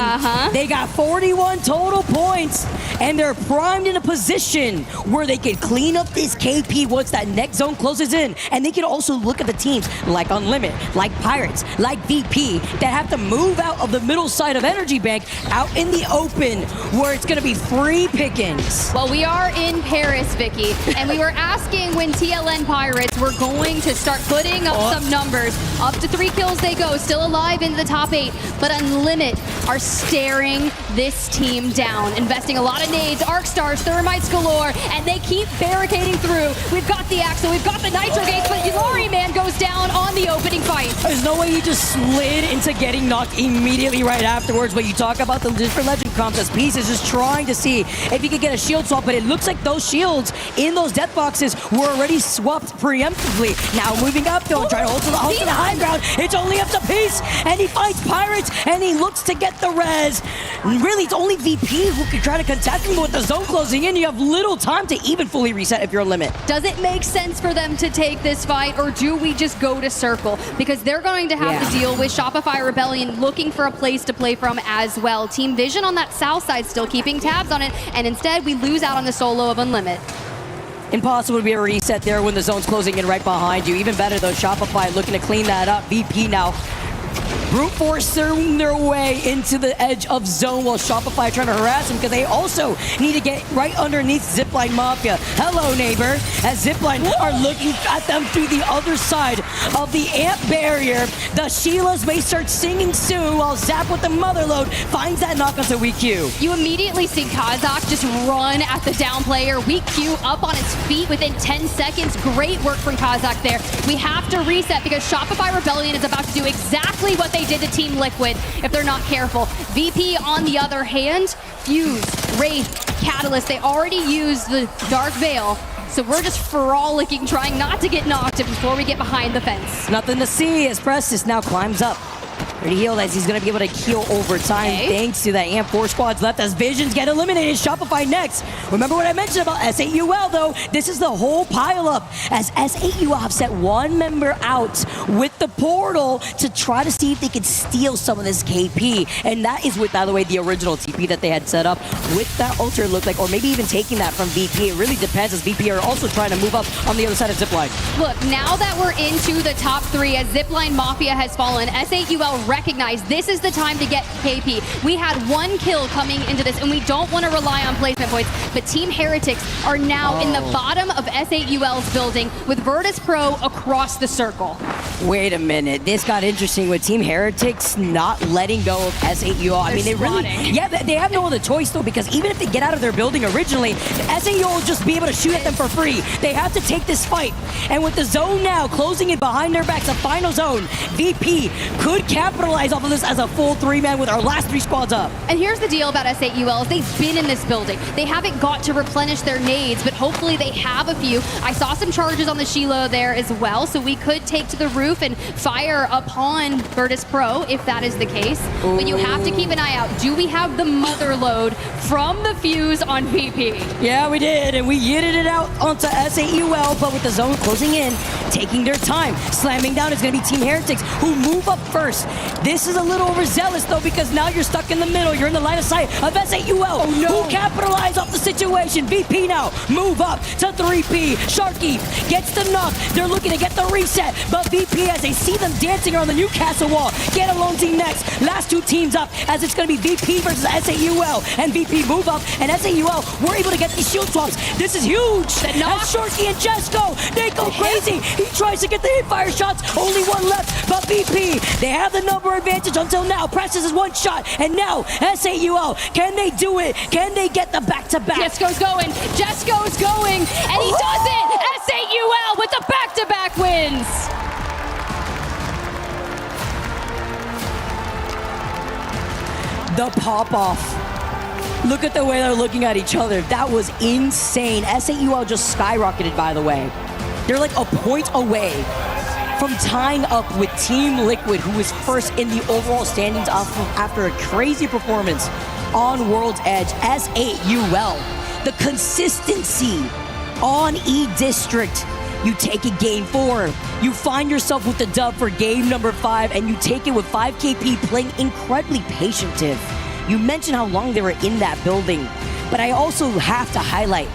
They got 41 total points, and they're primed in a position where they can clean up this KP once that next zone closes in. And they can also look at the teams like UNLIMIT, like Pirates, like VP, that have to move out of the middle side of Energy Bank out in the open, where it's going to be free pickings. Well, we are in Paris, Vicky, and we were asking when TLN Pirates were going to start putting up some numbers. Up to 3 kills they go, still alive into the top 8, but UNLIMIT are staring this team down, investing a lot of nades, arc stars, thermites galore, and they keep barricading through. We've got the Axle, we've got the Nitro Gates, but Dory man goes down on the opening fight. There's no way he just slid into getting knocked immediately right afterwards, but you talk about the different legend comps as pieces, just trying to see if he could get a shield swap, but it looks like those shields in those death boxes were already swapped preemptively. Now moving up though, trying to hold to the high ground. It's only up to Peace, and he fights Pirates, and he looks to get the res. Really, it's only VP who can try to contest him with the zone closing in. You have little time to even fully reset if you're UNLIMIT. Does it make sense for them to take this fight, or do we just go to circle? Because they're going to have to deal with Shopify Rebellion looking for a place to play from as well. Team Vision on that south side still keeping tabs on it, and instead we lose out on the solo of UNLIMIT. Impossible to be a reset there when the zone's closing in right behind you. Even better though, Shopify looking to clean that up. VP now brute forcing their way into the edge of zone, while Shopify trying to harass them because they also need to get right underneath ZIPLINE MAFIA. Hello, neighbor, as ZIPLINE are looking at them through the other side of the amp barrier. The Sheilas may start singing soon, while Zap with the motherload finds that knock onto Weak Q. You immediately see Kazakh just run at the down player. Weak Q up on his feet within 10 seconds. Great work from Kazakh there. We have to reset because Shopify Rebellion is about to do exactly what they did to Team Liquid if they're not careful. VP, on the other hand, Fuse, Wraith, Catalyst, they already used the Dark Veil, so we're just frolicking, trying not to get knocked before we get behind the fence. Nothing to see as Prestis now climbs up. Pretty healed as he's going to be able to heal over time thanks to that AMP. 4 squads left as Visions get eliminated. Shopify next. Remember what I mentioned about S8UL though? This is the whole pileup as S8UL have set one member out with the portal to try to see if they could steal some of this KP. And that is with, by the way, the original TP that they had set up with that ultra, it looked like, or maybe even taking that from VP. It really depends as VP are also trying to move up on the other side of ZIPLINE. Look, now that we're into the top 3 as ZIPLINE Mafia has fallen, S8UL recognize this is the time to get KP. We had 1 kill coming into this and we don't want to rely on placement points, but Team Heretics are now in the bottom of S8UL's building with Virtus.Pro across the circle. Wait a minute, this got interesting with Team Heretics not letting go of S8UL. I mean, they really, they have no other choice though, because even if they get out of their building originally, S8UL will just be able to shoot at them for free. They have to take this fight. And with the zone now closing it behind their backs, a final zone, VP could capitalize off of this as a full 3-man with our last 3 squads up. And here's the deal about S8UL, is they've been in this building. They haven't got to replenish their nades, but hopefully they have a few. I saw some charges on the Shiloh there as well, so we could take to the roof and fire upon Virtus.Pro if that is the case. Ooh. But you have to keep an eye out. Do we have the mother load from the fuse on VP? Yeah, we did, and we yeeted it out onto S8UL, but with the zone closing in, taking their time. Slamming down is going to be Team Heretics, who move up first. This is a little overzealous, though, because now you're stuck in the middle. You're in the line of sight of S8UL, who capitalize off the situation. VP now move up to 3P. Sharky gets the knock. They're looking to get the reset, but VP, as they see them dancing around the Newcastle wall, get a lone team next. Last 2 teams up, as it's going to be VP versus S8UL, and VP move up, and S8UL were able to get these shield swaps. This is huge. As Sharky and Jesco, they go crazy. He tries to get the hipfire shots. Only 1 left, but VP, they have the number advantage until now. Presses is 1 shot, and now S8UL, can they do it? Can they get the back-to-back? Jesco's going, and he does it! S8UL with the back-to-back wins! The pop-off. Look at the way they're looking at each other. That was insane. S8UL just skyrocketed, by the way. They're like a point away from tying up with Team Liquid, who was first in the overall standings after a crazy performance on World's Edge. S8UL, the consistency on E-District. You take it game 4. You find yourself with the dub for game number 5, and you take it with 5 KP playing incredibly patient, Tiff. You mentioned how long they were in that building, but I also have to highlight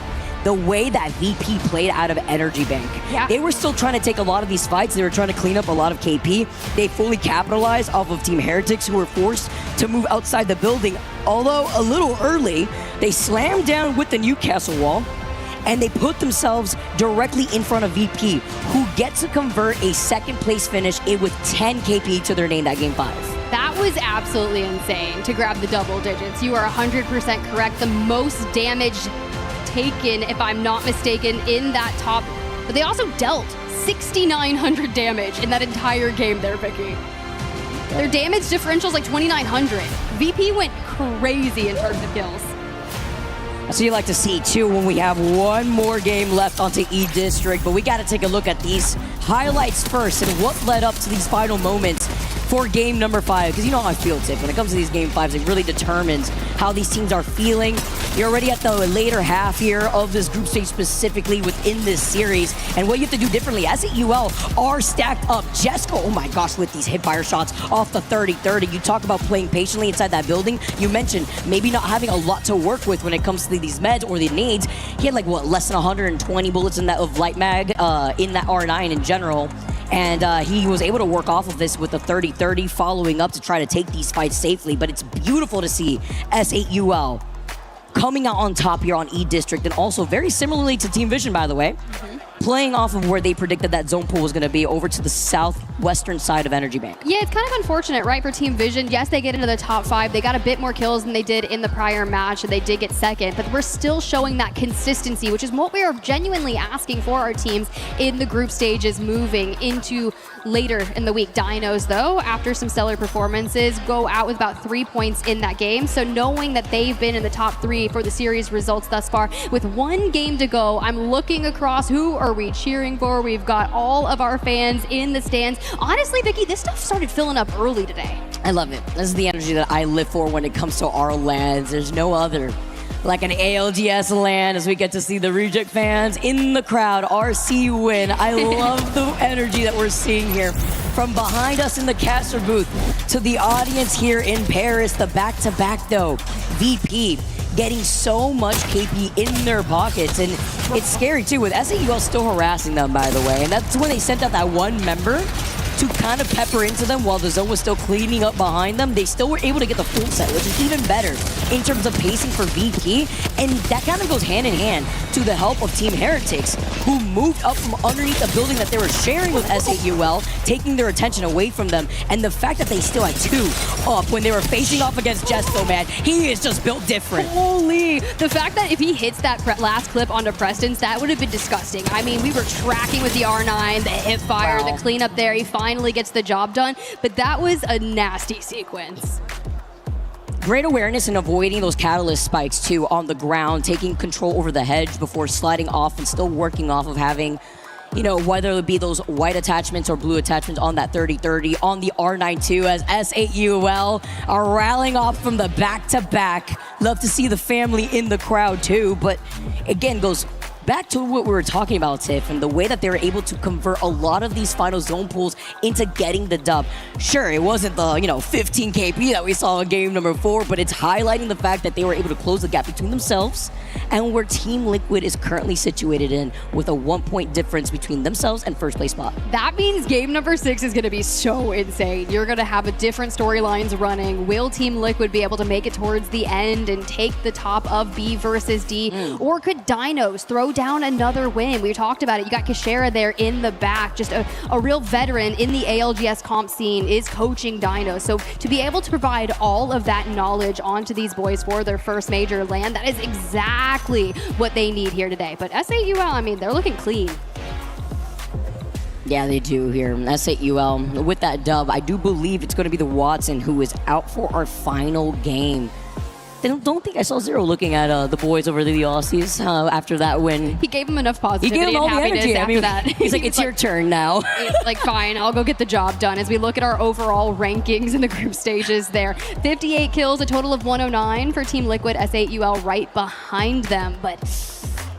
the way that VP played out of Energy Bank. Yeah. They were still trying to take a lot of these fights. They were trying to clean up a lot of KP. They fully capitalized off of Team Heretics, who were forced to move outside the building. Although a little early, they slammed down with the Newcastle wall, and they put themselves directly in front of VP, who gets to convert a 2nd place finish with 10 KP to their name that game 5. That was absolutely insane to grab the double digits. You are 100% correct. The most damage taken, if I'm not mistaken, in that top. But they also dealt 6,900 damage in that entire game there, Vicky. Their damage differential is like 2,900. VP went crazy in terms of kills. That's what you like to see, too, when we have one more game left onto E-District. But we got to take a look at these highlights first and what led up to these final moments for game number 5. Because you know how I feel, Tiff. When it comes to these game 5s, it really determines how these teams are feeling. You're already at the later half here of this group stage, specifically within this series. And what you have to do differently, S8UL are stacked up. Jesco, oh my gosh, with these hipfire shots off the 30-30. You talk about playing patiently inside that building. You mentioned maybe not having a lot to work with when it comes to these meds or the nades. He had like, what, less than 120 bullets in that of light mag in that R9 in general. And he was able to work off of this with the 30-30, following up to try to take these fights safely. But it's beautiful to see S8UL coming out on top here on E-District, and also very similarly to Team Vision, by the way, playing off of where they predicted that zone pool was going to be over to the southwestern side of Energy Bank. Yeah, it's kind of unfortunate, right, for Team Vision. Yes, they get into the top 5. They got a bit more kills than they did in the prior match, and they did get 2nd, but we're still showing that consistency, which is what we are genuinely asking for our teams in the group stages moving into later in the week. DINOS, though, after some stellar performances, go out with about 3 points in that game. So knowing that they've been in the top 3 for the series results thus far, with 1 game to go, I'm looking across who are are we cheering for? We've got all of our fans in the stands. Honestly, Vicky, this stuff started filling up early today. I love it. This is the energy that I live for when it comes to our lands. There's no other like an ALGS LAN as we get to see the Reject fans in the crowd. RC win. I love the energy that we're seeing here. From behind us in the caster booth to the audience here in Paris, the back-to-back though. VP getting so much KP in their pockets, and it's scary too with SAUL still harassing them, by the way, and that's when they sent out that one member to kind of pepper into them while the zone was still cleaning up behind them. They still were able to get the full set, which is even better in terms of pacing for VP, and that kind of goes hand in hand to the help of Team Heretics, who moved up from underneath the building that they were sharing with SAUL, taking their attention away from them, and the fact that they still had 2 up when they were facing off against Jesto, man, he is just built different. Holy, the fact that if he hits that last clip onto Preston's, that would have been disgusting. I mean, we were tracking with the R9, the hip fire, the cleanup there. He finally gets the job done, but that was a nasty sequence. Great awareness in avoiding those catalyst spikes too on the ground, taking control over the hedge before sliding off and still working off of having, you know, whether it be those white attachments or blue attachments on that 30-30 on the R9 too, as SAUL are rallying off from the back-to-back. Love to see the family in the crowd too, but again, goes back to what we were talking about, Tiff, and the way that they were able to convert a lot of these final zone pools into getting the dub. Sure, it wasn't the, 15 KP that we saw in game number 4, but it's highlighting the fact that they were able to close the gap between themselves and where Team Liquid is currently situated in, with a 1-point difference between themselves and first place spot. That means game number 6 is going to be so insane. You're going to have a different storylines running. Will Team Liquid be able to make it towards the end and take the top of B versus D? Or could DINOS throw down another win? We talked about it. You got Kishera there in the back, just a real veteran in the ALGS comp scene, is coaching DINOS. So to be able to provide all of that knowledge onto these boys for their first major LAN, that is exactly what they need here today. But SAUL, I mean, they're looking clean. Yeah, they do here. SAUL, with that dub, I do believe it's going to be the Watson who is out for our final game. I don't think I saw Zero looking at the boys over the Aussies after that win. He gave him enough positivity. He gave him all and the happiness energy. after that. He's like, it's your turn now. Like, fine, I'll go get the job done. As we look at our overall rankings in the group stages there, 58 kills, a total of 109 for Team Liquid, SAUL right behind them. But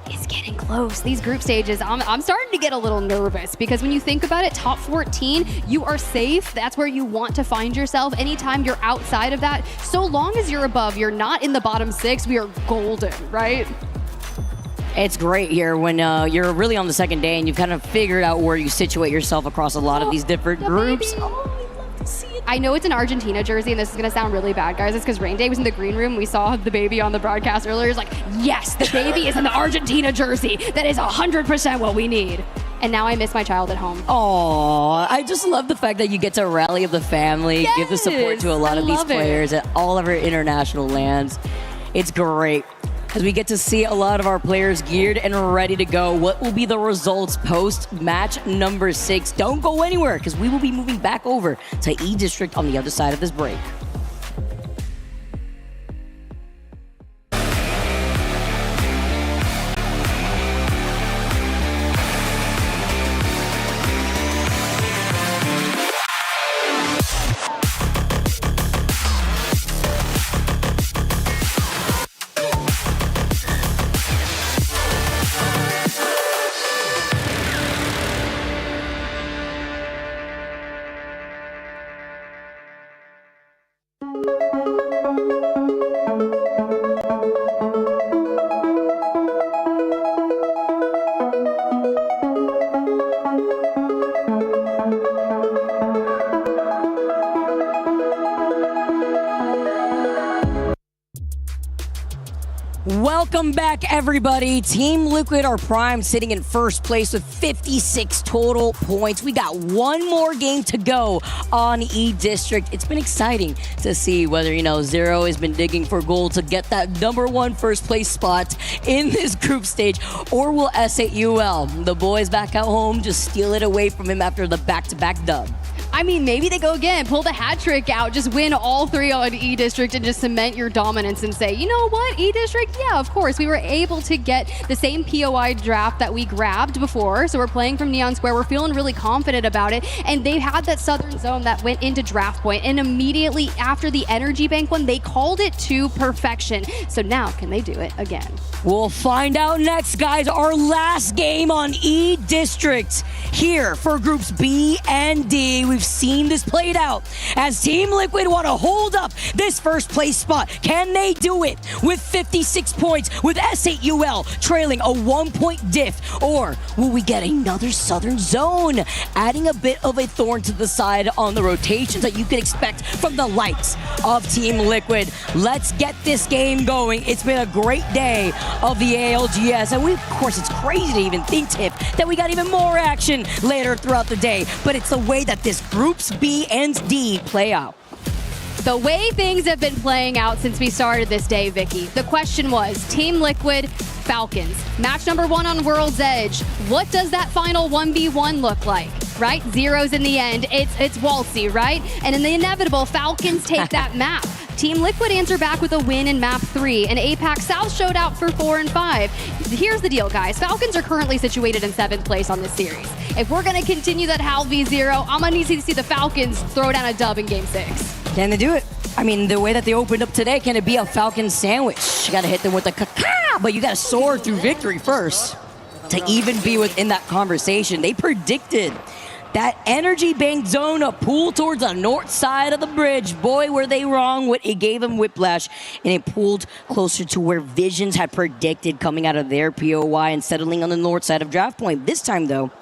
it's getting close. These group stages, I'm starting to get a little nervous, because when you think about it, top 14, you are safe. That's where you want to find yourself. Anytime you're outside of that, so long as you're above, you're not in the bottom 6, we are golden, right? It's great here when you're really on the second day and you've kind of figured out where you situate yourself across a lot of these different groups. I know it's an Argentina jersey, and this is going to sound really bad, guys. It's because Rain Day was in the green room. We saw the baby on the broadcast earlier. It's like, yes, the baby is in the Argentina jersey. That is 100% what we need. And now I miss my child at home. Aw, I just love the fact that you get to rally of the family, give the support to a lot of these players at all of our international lands. It's great, as we get to see a lot of our players geared and ready to go. What will be the results post match number 6? Don't go anywhere, because we will be moving back over to E District on the other side of this break. Welcome back, everybody. Team Liquid are primed, sitting in first place with 56 total points. We got one more game to go on E District. It's been exciting to see whether, Zero has been digging for gold to get that #1 first place spot in this group stage, or will SAUL, the boys back at home, just steal it away from him after the back-to-back dub? I mean, maybe they go again, pull the hat trick out, just win all 3 on E-District and just cement your dominance and say, you know what, E-District? Yeah, of course. We were able to get the same POI draft that we grabbed before, so we're playing from Neon Square. We're feeling really confident about it, and they had that southern zone that went into draft point, and immediately after the Energy Bank one, they called it to perfection. So now, can they do it again? We'll find out next, guys. Our last game on E-District here for groups B and D. We've seen this played out as Team Liquid want to hold up this first place spot. Can they do it with 56 points with S8UL trailing a 1-point diff? Or will we get another southern zone, adding a bit of a thorn to the side on the rotations that you can expect from the likes of Team Liquid? Let's get this game going. It's been a great day of the ALGS, and of course, it's crazy to even think, Tiff, that we got even more action later throughout the day, but it's the way that this groups B and D play out. The way things have been playing out since we started this day, Vicky, the question was Team Liquid, Falcons. Match number 1 on World's Edge. What does that final 1v1 look like? Right? Zeros in the end. It's waltzy, right? And in the inevitable, Falcons take that map. Team Liquid answer back with a win in map 3, and APAC South showed out for 4 and 5. Here's the deal, guys. Falcons are currently situated in 7th place on this series. If we're going to continue that HAL v0, I'm going to need to see the Falcons throw down a dub in game 6. Can they do it? I mean, the way that they opened up today, can it be a Falcon sandwich? You got to hit them with a caca, but you got to soar through victory first to even be within that conversation. They predicted that energy bank zone, a pool towards the north side of the bridge. Boy, were they wrong. It gave them whiplash, and it pulled closer to where Visions had predicted coming out of their POI and settling on the north side of draft point. This time, though,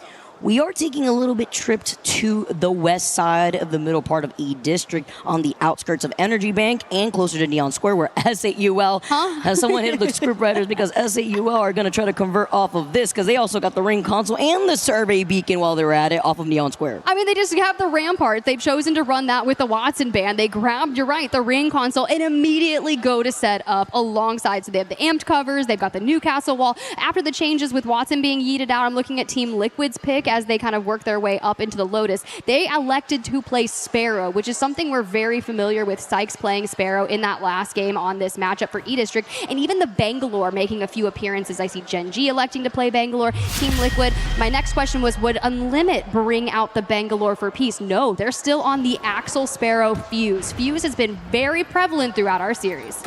we are taking a little bit tripped to the west side of the middle part of E-District on the outskirts of Energy Bank and closer to Neon Square, where S8UL has someone hit the scriptwriters because S8UL are going to try to convert off of this because they also got the ring console and the survey beacon while they were at it off of Neon Square. I mean, they just have the Rampart. They've chosen to run that with the Watson band. They grabbed, you're right, the ring console and immediately go to set up alongside. So they have the amped covers. They've got the Newcastle wall. After the changes with Watson being yeeted out, I'm looking at Team Liquid's pick as they kind of work their way up into the Lotus. They elected to play Sparrow, which is something we're very familiar with. Sykes playing Sparrow in that last game on this matchup for E-District, and even the Bangalore making a few appearances. I see GenG electing to play Bangalore. Team Liquid, my next question was, would UNLIMIT bring out the Bangalore for peace? No, they're still on the Axel Sparrow Fuse. Fuse has been very prevalent throughout our series.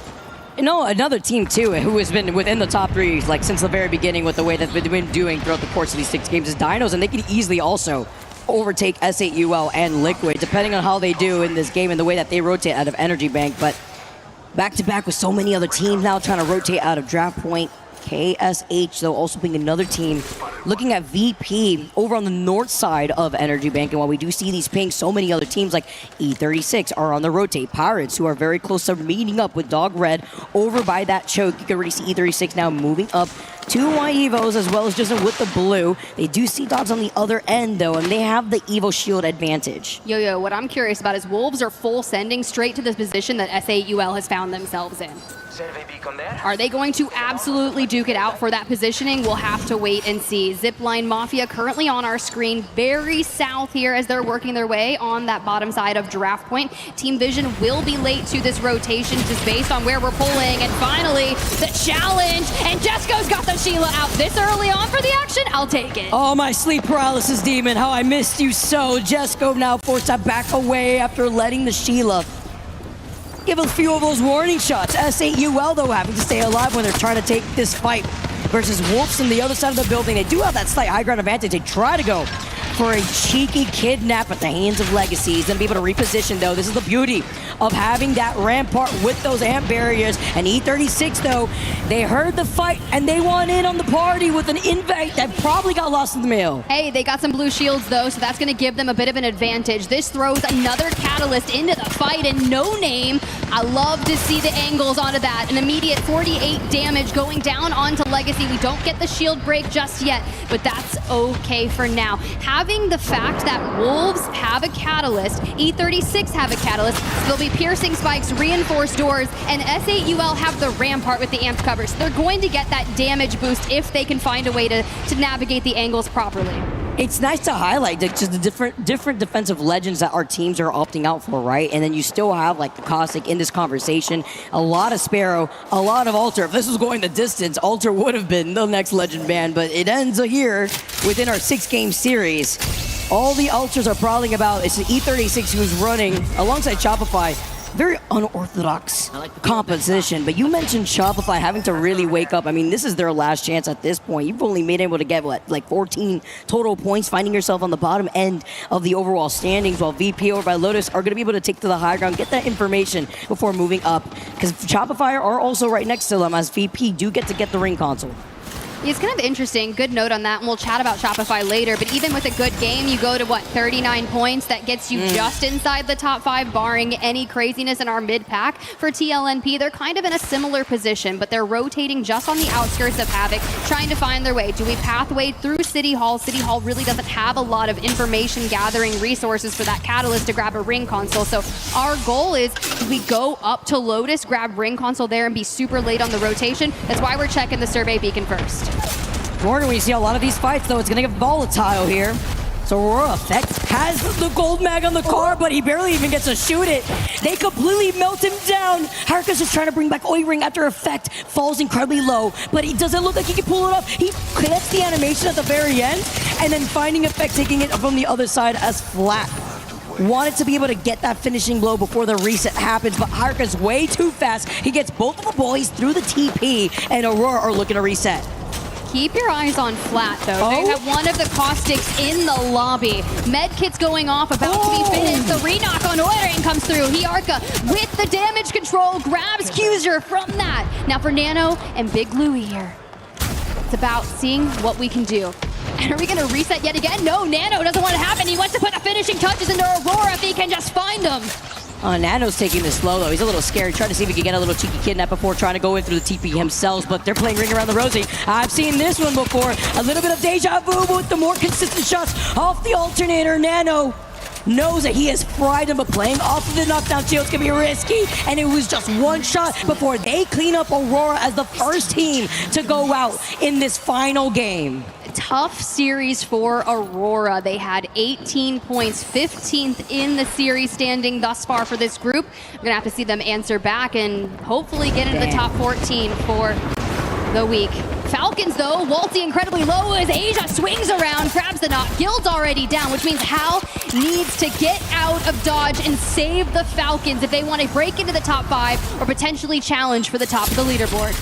You know, another team, too, who has been within the top 3 like since the very beginning with the way that they've been doing throughout the course of these 6 games is DINOS, and they can easily also overtake S8UL and Liquid, depending on how they do in this game and the way that they rotate out of Energy Bank. But back-to-back with so many other teams now trying to rotate out of draft point. KSH, though, also being another team looking at VP over on the north side of Energy Bank. And while we do see these pings, so many other teams like E36 are on the rotate. Pirates, who are very close to meeting up with Dogred over by that choke. You can already see E36 now moving up to YEVOs as well as just with the blue. They do see Dogs on the other end, though, and they have the Evo shield advantage. Yo, what I'm curious about is Wolves are full sending straight to the position that S8UL has found themselves in. Are they going to absolutely duke it out for that positioning? We'll have to wait and see. ZIPLINE MAFIA currently on our screen, very south here as they're working their way on that bottom side of draft point. Team Vision will be late to this rotation just based on where we're pulling. And finally, the challenge. And Jesco's got the Sheila out this early on for the action. I'll take it. Oh, my sleep paralysis demon. How I missed you so. Jesco now forced to back away after letting the Sheila give a few of those warning shots. S8UL, though, having to stay alive when they're trying to take this fight versus Wolves on the other side of the building. They do have that slight high ground advantage. They try to go for a cheeky kidnap at the hands of Legacy. He's going to be able to reposition, though. This is the beauty of having that rampart with those amp barriers. And E36, though, they heard the fight and they want in on the party with an invite that probably got lost in the mail. Hey, they got some blue shields, though, so that's going to give them a bit of an advantage. This throws another catalyst into the fight, and No Name, I love to see the angles onto that. An immediate 48 damage going down onto Legacy. We don't get the shield break just yet, but that's okay for now. Having the fact that Wolves have a catalyst, E36 have a catalyst, so they'll be piercing spikes, reinforced doors, and S8UL have the rampart with the amped covers. They're going to get that damage boost if they can find a way to navigate the angles properly. It's nice to highlight just the different defensive legends that our teams are opting out for, right? And then you still have like the Caustic in this conversation. A lot of Sparrow, a lot of Alter. If this was going the distance, Alter would have been the next legend ban, but it ends here within our 6-game series. All the Alters are prowling about. It's the E36 who's running alongside Shopify. Very unorthodox composition, but you mentioned Shopify having to really wake up. I mean, this is their last chance at this point. You've only been able to get, what, like 14 total points, finding yourself on the bottom end of the overall standings, while VP over by Lotus are going to be able to take to the high ground, get that information before moving up. Because Shopify are also right next to them, as VP do get to get the ring console. It's kind of interesting. Good note on that, and we'll chat about Shopify later. But even with a good game, you go to, what, 39 points? That gets you just inside the top 5, barring any craziness in our mid-pack. For TLNP, they're kind of in a similar position, but they're rotating just on the outskirts of Havoc, trying to find their way. Do we pathway through City Hall? City Hall really doesn't have a lot of information gathering resources for that Catalyst to grab a ring console. So our goal is, do we go up to Lotus, grab ring console there, and be super late on the rotation? That's why we're checking the survey beacon first. Morgan, when you see a lot of these fights, though, it's going to get volatile here. So Aurora Effect has the gold mag on the car, but he barely even gets to shoot it. They completely melt him down. HERETICS is trying to bring back Ring after Effect falls incredibly low, but it doesn't look like he can pull it off. He gets the animation at the very end, and then finding Effect taking it from the other side as flat. Wanted to be able to get that finishing blow before the reset happens, but HERETICS way too fast. He gets both of the boys through the TP, and Aurora are looking to reset. Keep your eyes on Flat, though. They have one of the Caustics in the lobby. Medkit's going off, about to be finished. The re-knock on Oiring comes through. Hiarka with the damage control grabs Cuser from that. Now for Nano and Big Louie here. It's about seeing what we can do. And are we going to reset yet again? No, Nano doesn't want it to happen. He wants to put the finishing touches into Aurora if he can just find them. Nano's taking this slow, though. He's a little scared, trying to see if he can get a little cheeky kidnap before trying to go in through the TP himself, but they're playing Ring Around the Rosie. I've seen this one before. A little bit of deja vu, but with the more consistent shots off the alternator, Nano knows that he has fried him, but playing off of the knockdown shield can be risky, and it was just one shot before they clean up Aurora as the first team to go out in this final game. Tough series for Aurora. They had 18 points, 15th in the series standing thus far for this group. We're gonna have to see them answer back and hopefully get into the top 14 for the week. Falcons, though, Walty incredibly low as Asia swings around, grabs the knock. Guild's already down, which means Hal needs to get out of dodge and save the Falcons if they want to break into the top 5 or potentially challenge for the top of the leaderboard.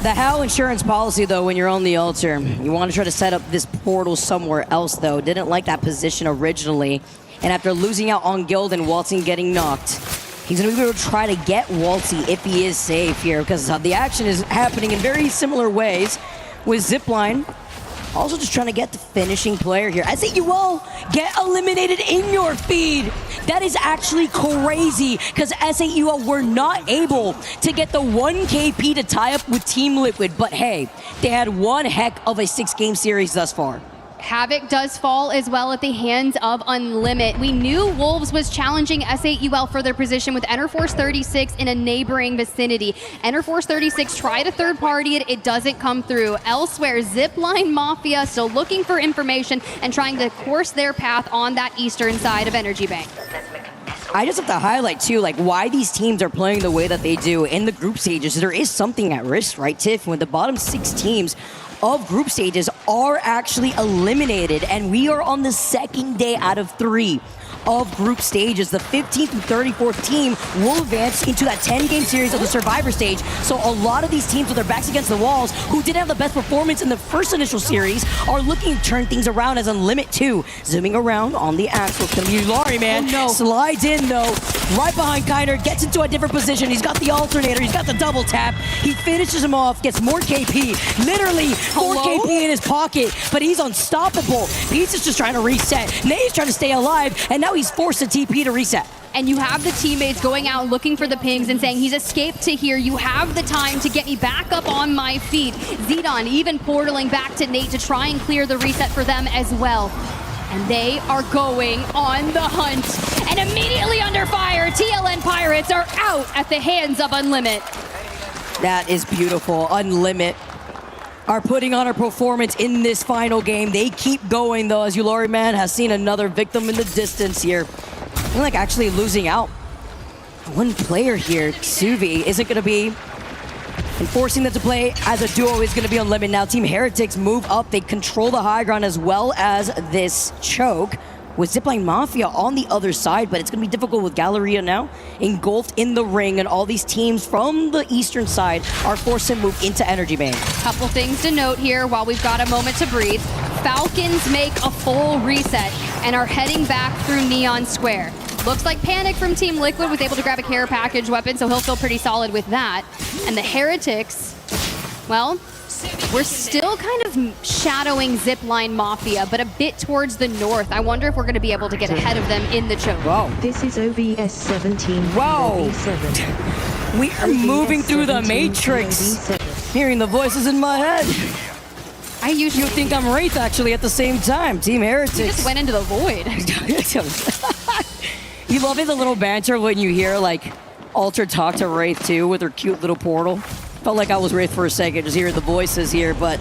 The HAL insurance policy, though, when you're on the altar, you want to try to set up this portal somewhere else, though. Didn't like that position originally. And after losing out on Guild and Waltzing getting knocked, he's going to be able to try to get Waltzy if he is safe here, because the action is happening in very similar ways with ZIPLINE. Also just trying to get the finishing player here. I think you all get eliminated in your feed. That is actually crazy, because SAUL were not able to get the 1 KP to tie up with Team Liquid, but hey, they had one heck of a 6-game series thus far. Havoc does fall as well at the hands of UNLIMIT. We knew Wolves was challenging SAUL for their position with Enerforce 36 in a neighboring vicinity. Enerforce 36 tried a third party, it doesn't come through. Elsewhere, ZIPLINE Mafia still looking for information and trying to course their path on that eastern side of Energy Bank. I just have to highlight, too, like why these teams are playing the way that they do in the group stages. There is something at risk, right, Tiff? When the bottom 6 teams of group stages are actually eliminated, and we are on the second day out of 3 of group stages. The 15th and 34th team will advance into that 10-game series of the Survivor stage. So a lot of these teams with their backs against the walls, who didn't have the best performance in the first initial series, are looking to turn things around as UNLIMIT 2. Zooming around on the axle, it's going to be Laurie, man. Oh, no. Slides in, though, right behind Kinder, gets into a different position. He's got the alternator, he's got the double tap. He finishes him off, gets more KP. Literally 4 KP in his pocket, but he's unstoppable. He's just trying to reset. Nate's trying to stay alive, and now he's forced to TP to reset. And you have the teammates going out looking for the pings and saying, he's escaped to here. You have the time to get me back up on my feet. Zedon even portaling back to Nate to try and clear the reset for them as well. And they are going on the hunt. And immediately under fire, TLN Pirates are out at the hands of UNLIMIT. That is beautiful. UNLIMIT are putting on a performance in this final game. They keep going though, as UNLIMIT man has seen another victim in the distance here. They're like actually losing out. One player here, Suvi, isn't going to be, and forcing them to play as a duo is going to be UNLIMIT. Now Team Heretics move up. They control the high ground as well as this choke with ZIPLINE MAFIA on the other side, but it's going to be difficult with Galleria now engulfed in the ring, and all these teams from the eastern side are forced to move into Energy Bank. Couple things to note here while we've got a moment to breathe. Falcons make a full reset and are heading back through Neon Square. Looks like Panic from Team Liquid was able to grab a care package weapon, so he'll feel pretty solid with that. And the Heretics, well, we're still kind of shadowing ZIPLINE MAFIA, but a bit towards the north. I wonder if we're going to be able to get ahead of them in the choke. Whoa. This is OVS 17. Whoa. We are moving through the Matrix. Hearing the voices in my head. You think I'm Wraith actually at the same time. Team Heretics. You just went into the void. You love it, the little banter when you hear like Alter talk to Wraith too with her cute little portal. Felt like I was Wraith for a second, just hearing the voices here, but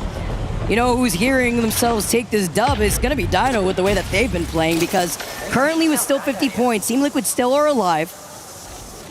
you know who's hearing themselves take this dub is gonna be Dino with the way that they've been playing, because currently with still 50 points, Team Liquid still are alive,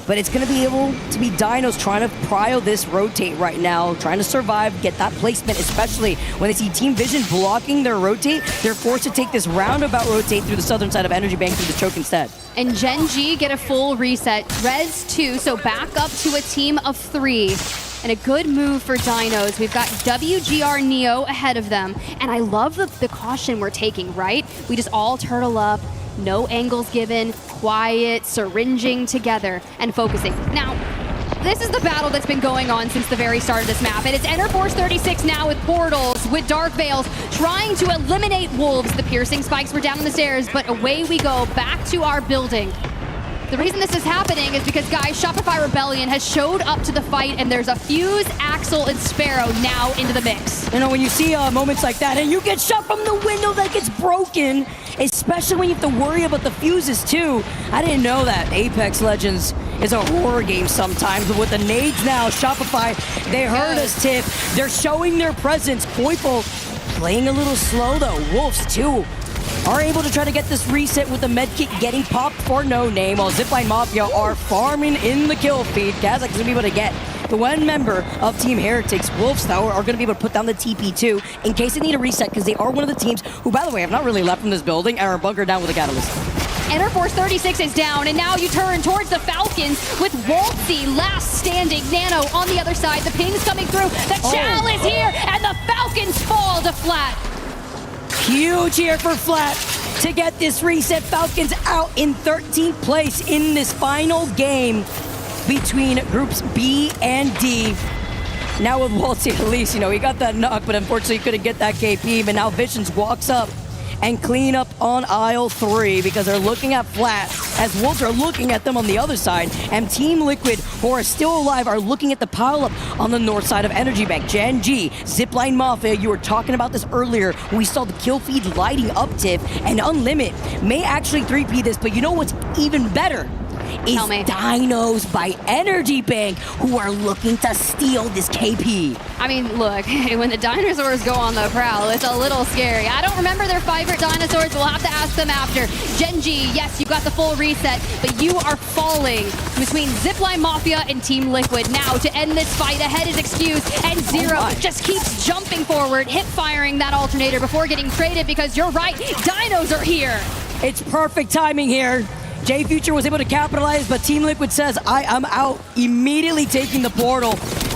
but it's gonna be able to be Dinos trying to prio this rotate right now, trying to survive, get that placement, especially when they see Team Vision blocking their rotate. They're forced to take this roundabout rotate through the southern side of Energy Bank through the choke instead. And GenG get a full reset. Res 2, so back up to a team of 3. And a good move for Dinos. We've got WGR Neo ahead of them. And I love the caution we're taking, right? We just all turtle up, no angles given, quiet, syringing together, and focusing. Now, this is the battle that's been going on since the very start of this map, and it's Enterforce 36 now with portals, with Dark Veils, trying to eliminate Wolves. The piercing spikes were down on the stairs, but away we go, back to our building. The reason this is happening is because, guys, Shopify Rebellion has showed up to the fight, and there's a Fuse, Axel, and Sparrow now into the mix. You know, when you see moments like that, and you get shot from the window that gets broken, especially when you have to worry about the fuses, too. I didn't know that Apex Legends is a horror game sometimes, but with the nades now, Shopify, they heard us, Tiff. They're showing their presence. Poipo playing a little slow, though. Wolves, too, are able to try to get this reset with the medkit getting popped for no name, while ZIPLINE MAFIA are farming in the kill feed. Kazakh is going to be able to get the one member of Team Heretics. Wolves, though, are going to be able to put down the TP2 in case they need a reset, because they are one of the teams who, by the way, have not really left from this building and are bunkered down with a catalyst. Enterforce 36 is down, and now you turn towards the Falcons with Waltzy last standing. Nano on the other side. The ping's coming through. The Chal is here, and the Falcons fall to flat. Huge here for Flat to get this reset. Falcons out in 13th place in this final game between groups B and D. Now with Waltzy, at least, you know, he got that knock, but unfortunately couldn't get that KP. But now Visions walks up and clean up on aisle 3 because they're looking at Flat as Wolves are looking at them on the other side, and Team Liquid, who are still alive, are looking at the pile-up on the north side of Energy Bank. GenG, ZIPLINE MAFIA, you were talking about this earlier. We saw the kill feed lighting up, Tiff, and UNLIMIT may actually 3P this, but you know what's even better? Is Dinos by Energy Bank, who are looking to steal this KP. I mean, look, when the dinosaurs go on the prowl, it's a little scary. I don't remember their favorite dinosaurs. We'll have to ask them after. GenG, yes, you got the full reset, but you are falling between ZIPLINE MAFIA and Team Liquid. Now, to end this fight, ahead is Excuse, and Zero just keeps jumping forward, hip firing that alternator before getting traded, because you're right, Dinos are here. It's perfect timing here. J Future was able to capitalize, but Team Liquid says, I am out, immediately taking the portal.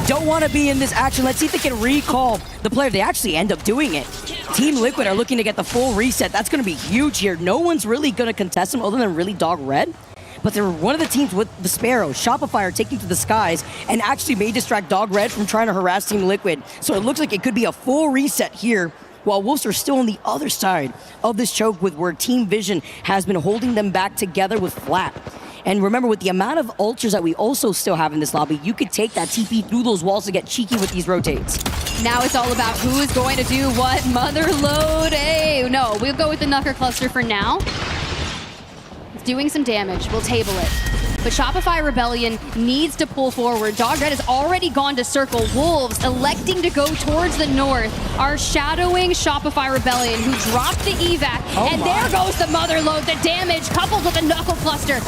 Don't want to be in this action. Let's see if they can recall the player. They actually end up doing it. Team Liquid are looking to get the full reset. That's going to be huge here. No one's really going to contest them other than really Dogred. But they're one of the teams with the Sparrow. Shopify are taking to the skies and actually may distract Dogred from trying to harass Team Liquid. So it looks like it could be a full reset here, while Wolves are still on the other side of this choke with where Team Vision has been holding them back together with Flat. And remember, with the amount of ultras that we also still have in this lobby, you could take that TP through those walls to get cheeky with these rotates. Now it's all about who is going to do what. Motherload. Hey, no, we'll go with the Knucker Cluster for now. It's doing some damage. We'll table it. but Shopify Rebellion needs to pull forward. Dogred has already gone to circle. Wolves electing to go towards the north are shadowing Shopify Rebellion, who dropped the evac, and there goes the mother load, the damage coupled with a knuckle cluster.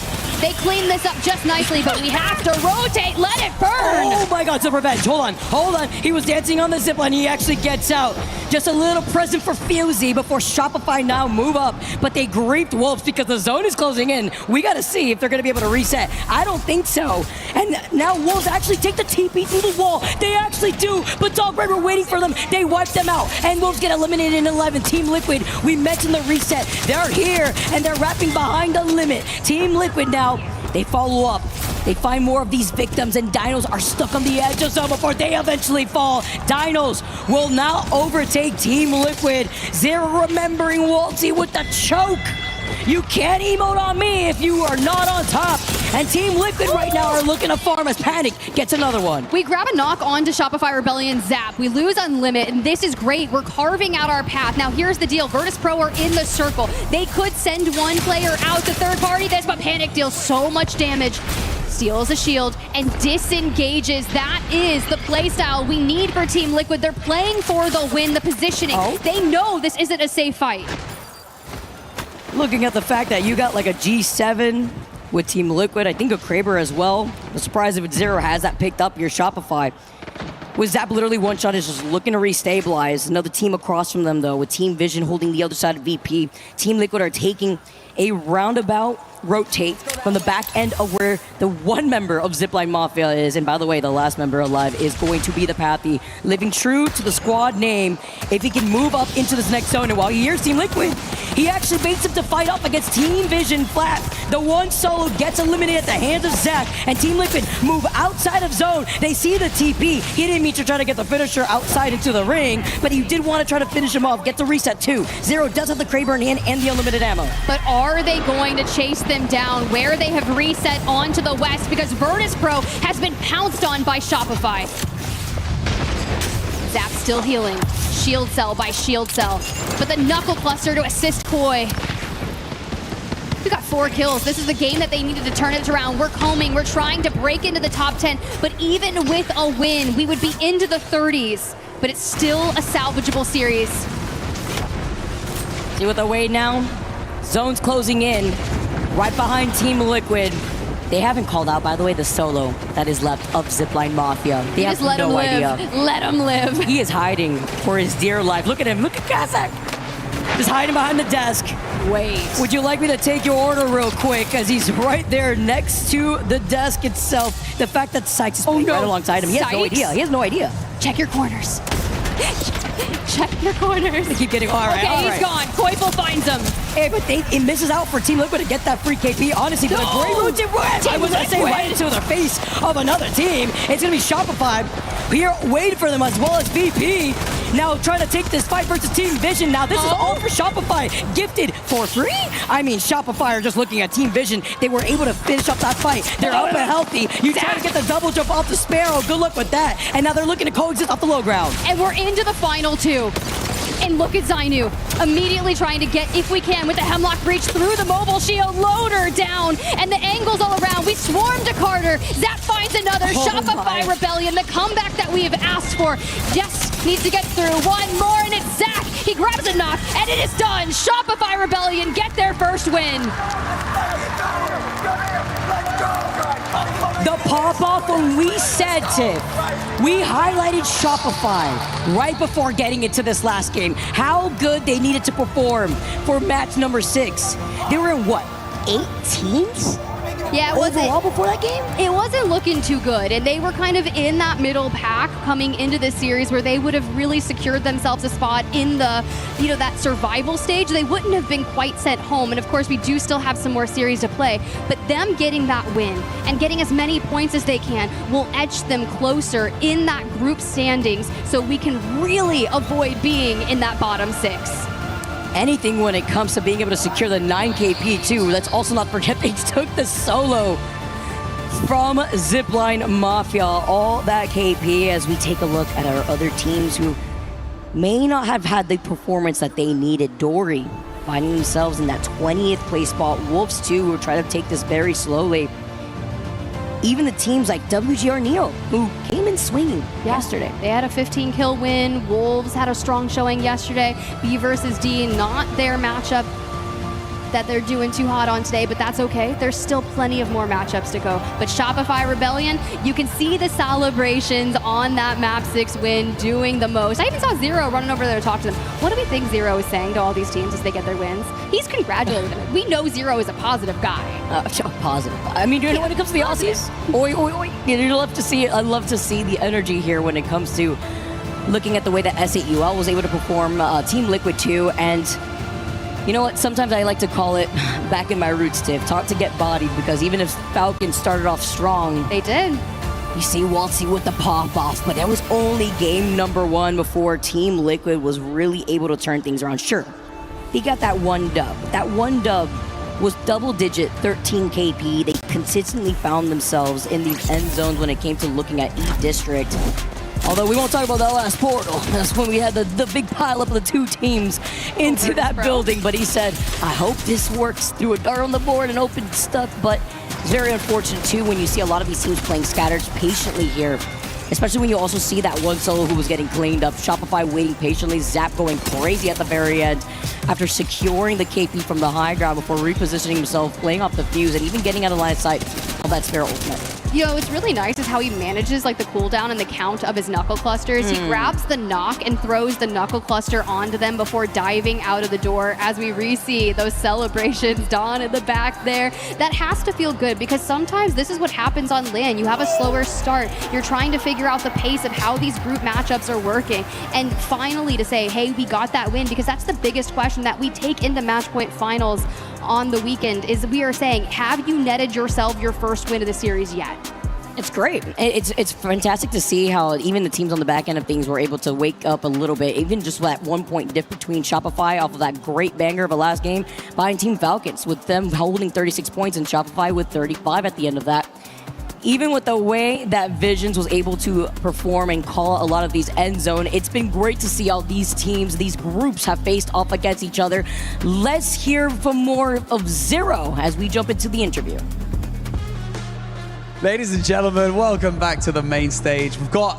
They clean this up just nicely, but we have to rotate, let it burn! Oh my god, Super Revenge, hold on. He was dancing on the zipline, he actually gets out. Just a little present for Fusey before Shopify now move up, but they griefed Wolves because the zone is closing in. We gotta see if they're gonna be able to reset. I don't think so. And now Wolves actually take the TP through the wall. They actually do, but Dogred were waiting for them. They wipe them out, and Wolves get eliminated in 11. Team Liquid, we mentioned the reset. They're here, and they're wrapping behind UNLIMIT. Team Liquid now, they follow up. They find more of these victims, and DINOS are stuck on the edge of zone before they eventually fall. DINOS will now overtake Team Liquid. Zero remembering Waltzy with the choke. You can't emote on me if you are not on top. And Team Liquid right now are looking to farm as Panic gets another one. We grab a knock onto Shopify Rebellion Zap. We lose UNLIMIT, and this is great. We're carving out our path. Now here's the deal. Virtus.Pro are in the circle. They could send one player out to third party this, but Panic deals so much damage. Steals a shield and disengages. That is the playstyle we need for Team Liquid. They're playing for the win, the positioning. They know this isn't a safe fight. Looking at the fact that you got like a G7 with Team Liquid, I think a Kraber as well. I'm surprised if Zero has that picked up your Shopify. With Zap literally one shot is just looking to restabilize. Another team across from them though, with Team Vision holding the other side of VP. Team Liquid are taking a roundabout rotate from the back end of where the one member of ZIPLINE Mafia is. And by the way, the last member alive is going to be the Pathy, living true to the squad name. If he can move up into this next zone, and while he hears Team Liquid, he actually baits him to fight up against Team Vision flat. The one solo gets eliminated at the hands of Zach, and Team Liquid move outside of zone. They see the TP. He didn't mean to try to get the finisher outside into the ring, but he did want to try to finish him off, get the reset too. Zero does have the Kraber in hand and the unlimited ammo. But are they going to chase them down where they have reset onto the west, because Virtus.Pro has been pounced on by Shopify. Zap still healing. Shield cell by shield cell. But the knuckle cluster to assist Koi. We got 4 kills. This is the game that they needed to turn it around. We're combing. We're trying to break into the top 10. But even with a win, we would be into the 30s. But it's still a salvageable series. See what the wait now? Zone's closing in. Right behind Team Liquid. They haven't called out, by the way, the solo that is left of ZIPLINE Mafia. They have let him no live. idea. Let him live. He is hiding for his dear life. Look at him. Look at Kazakh. Just hiding behind the desk. Wait. Would you like me to take your order real quick, as he's right there next to the desk itself. The fact that Sykes is playing right alongside him. He has no idea. He has no idea. Check your corners. Check your corners. They keep getting all right. Okay, he's gone. Koifel finds him. Hey, but it misses out for Team Liquid to get that free KP. Honestly, but a great route to win. I was going to say right into the face of another team. It's going to be Shopify here waiting for them, as well as VP. Now trying to take this fight versus Team Vision. Now this is all for Shopify. Gifted for free? I mean, Shopify are just looking at Team Vision. They were able to finish up that fight. They're up and healthy. You try to get the double jump off the Sparrow. Good luck with that. And now they're looking to coexist off the low ground. And we're into the final 2. And look at Zainu, immediately trying to get, if we can, with the Hemlock Breach through the mobile shield, loader down, and the angles all around. We swarm to Carter. Zap finds another. Shopify Rebellion, the comeback that we have asked for. Just needs to get through. One more, and it's Zach. He grabs a knock, and it is done. Shopify Rebellion get their first win. The pop-off when we said it. We highlighted Shopify right before getting into this last game. How good they needed to perform for match number 6. They were in what, 18th? Yeah, it wasn't overall before that game? It wasn't looking too good, and they were kind of in that middle pack coming into this series where they would have really secured themselves a spot in the, that survival stage. They wouldn't have been quite sent home, and of course we do still have some more series to play, but them getting that win and getting as many points as they can will edge them closer in that group standings, so we can really avoid being in that bottom 6. Anything when it comes to being able to secure the 9 KP too. Let's also not forget they took the solo from ZIPLINE Mafia. All that KP as we take a look at our other teams who may not have had the performance that they needed. Dory finding themselves in that 20th place spot. Wolves too, who are trying to take this very slowly. even the teams like WGR Neo, who came in swinging yesterday. They had a 15-kill win. Wolves had a strong showing yesterday. B versus D, not their matchup that they're doing too hot on today, but that's okay. There's still plenty of more matchups to go. But Shopify Rebellion, you can see the celebrations on that map 6 win doing the most. I even saw Zero running over there to talk to them. What do we think Zero is saying to all these teams as they get their wins? He's congratulating them. We know Zero is a positive guy. Positive. I mean, when it comes to the Aussies, I love to see the energy here when it comes to looking at the way that S8UL was able to perform Team Liquid 2, and you know what? Sometimes I like to call it back in my roots, Tiff. Taught to get bodied, because even if Falcons started off strong, they did. You see Waltzy with the pop-off, but that was only game number 1 before Team Liquid was really able to turn things around. Sure, he got that 1 dub. That 1 dub was double-digit 13 KP. They consistently found themselves in these end zones when it came to looking at E-District. Although we won't talk about that last portal. That's when we had the big pileup of the 2 teams into that building. But he said, I hope this works. Threw a dart on the board and opened stuff. But it's very unfortunate, too, when you see a lot of these teams playing scattered patiently here. Especially when you also see that one solo who was getting cleaned up. Shopify waiting patiently. Zap going crazy at the very end after securing the KP from the high ground before repositioning himself, playing off the fuse, and even getting out of line of sight of that Spare ultimate. You know, what's really nice is how he manages like the cooldown and the count of his knuckle clusters. He grabs the knock and throws the knuckle cluster onto them before diving out of the door as we re-see those celebrations. Dawn in the back there. That has to feel good, because sometimes this is what happens on LAN. You have a slower start. You're trying to figure out the pace of how these group matchups are working. And finally to say, hey, we got that win, because that's the biggest question that we take into Match Point Finals on the weekend, is we are saying, have you netted yourself your first win of the series yet? It's great. It's fantastic to see how even the teams on the back end of things were able to wake up a little bit. Even just that 1 point diff between Shopify off of that great banger of a last game behind Team Falcons, with them holding 36 points and Shopify with 35 at the end of that. Even with the way that Visions was able to perform and call a lot of these end zone, it's been great to see how these teams, these groups have faced off against each other. Let's hear from more of Zero as we jump into the interview. Ladies and gentlemen, welcome back to the main stage. We've got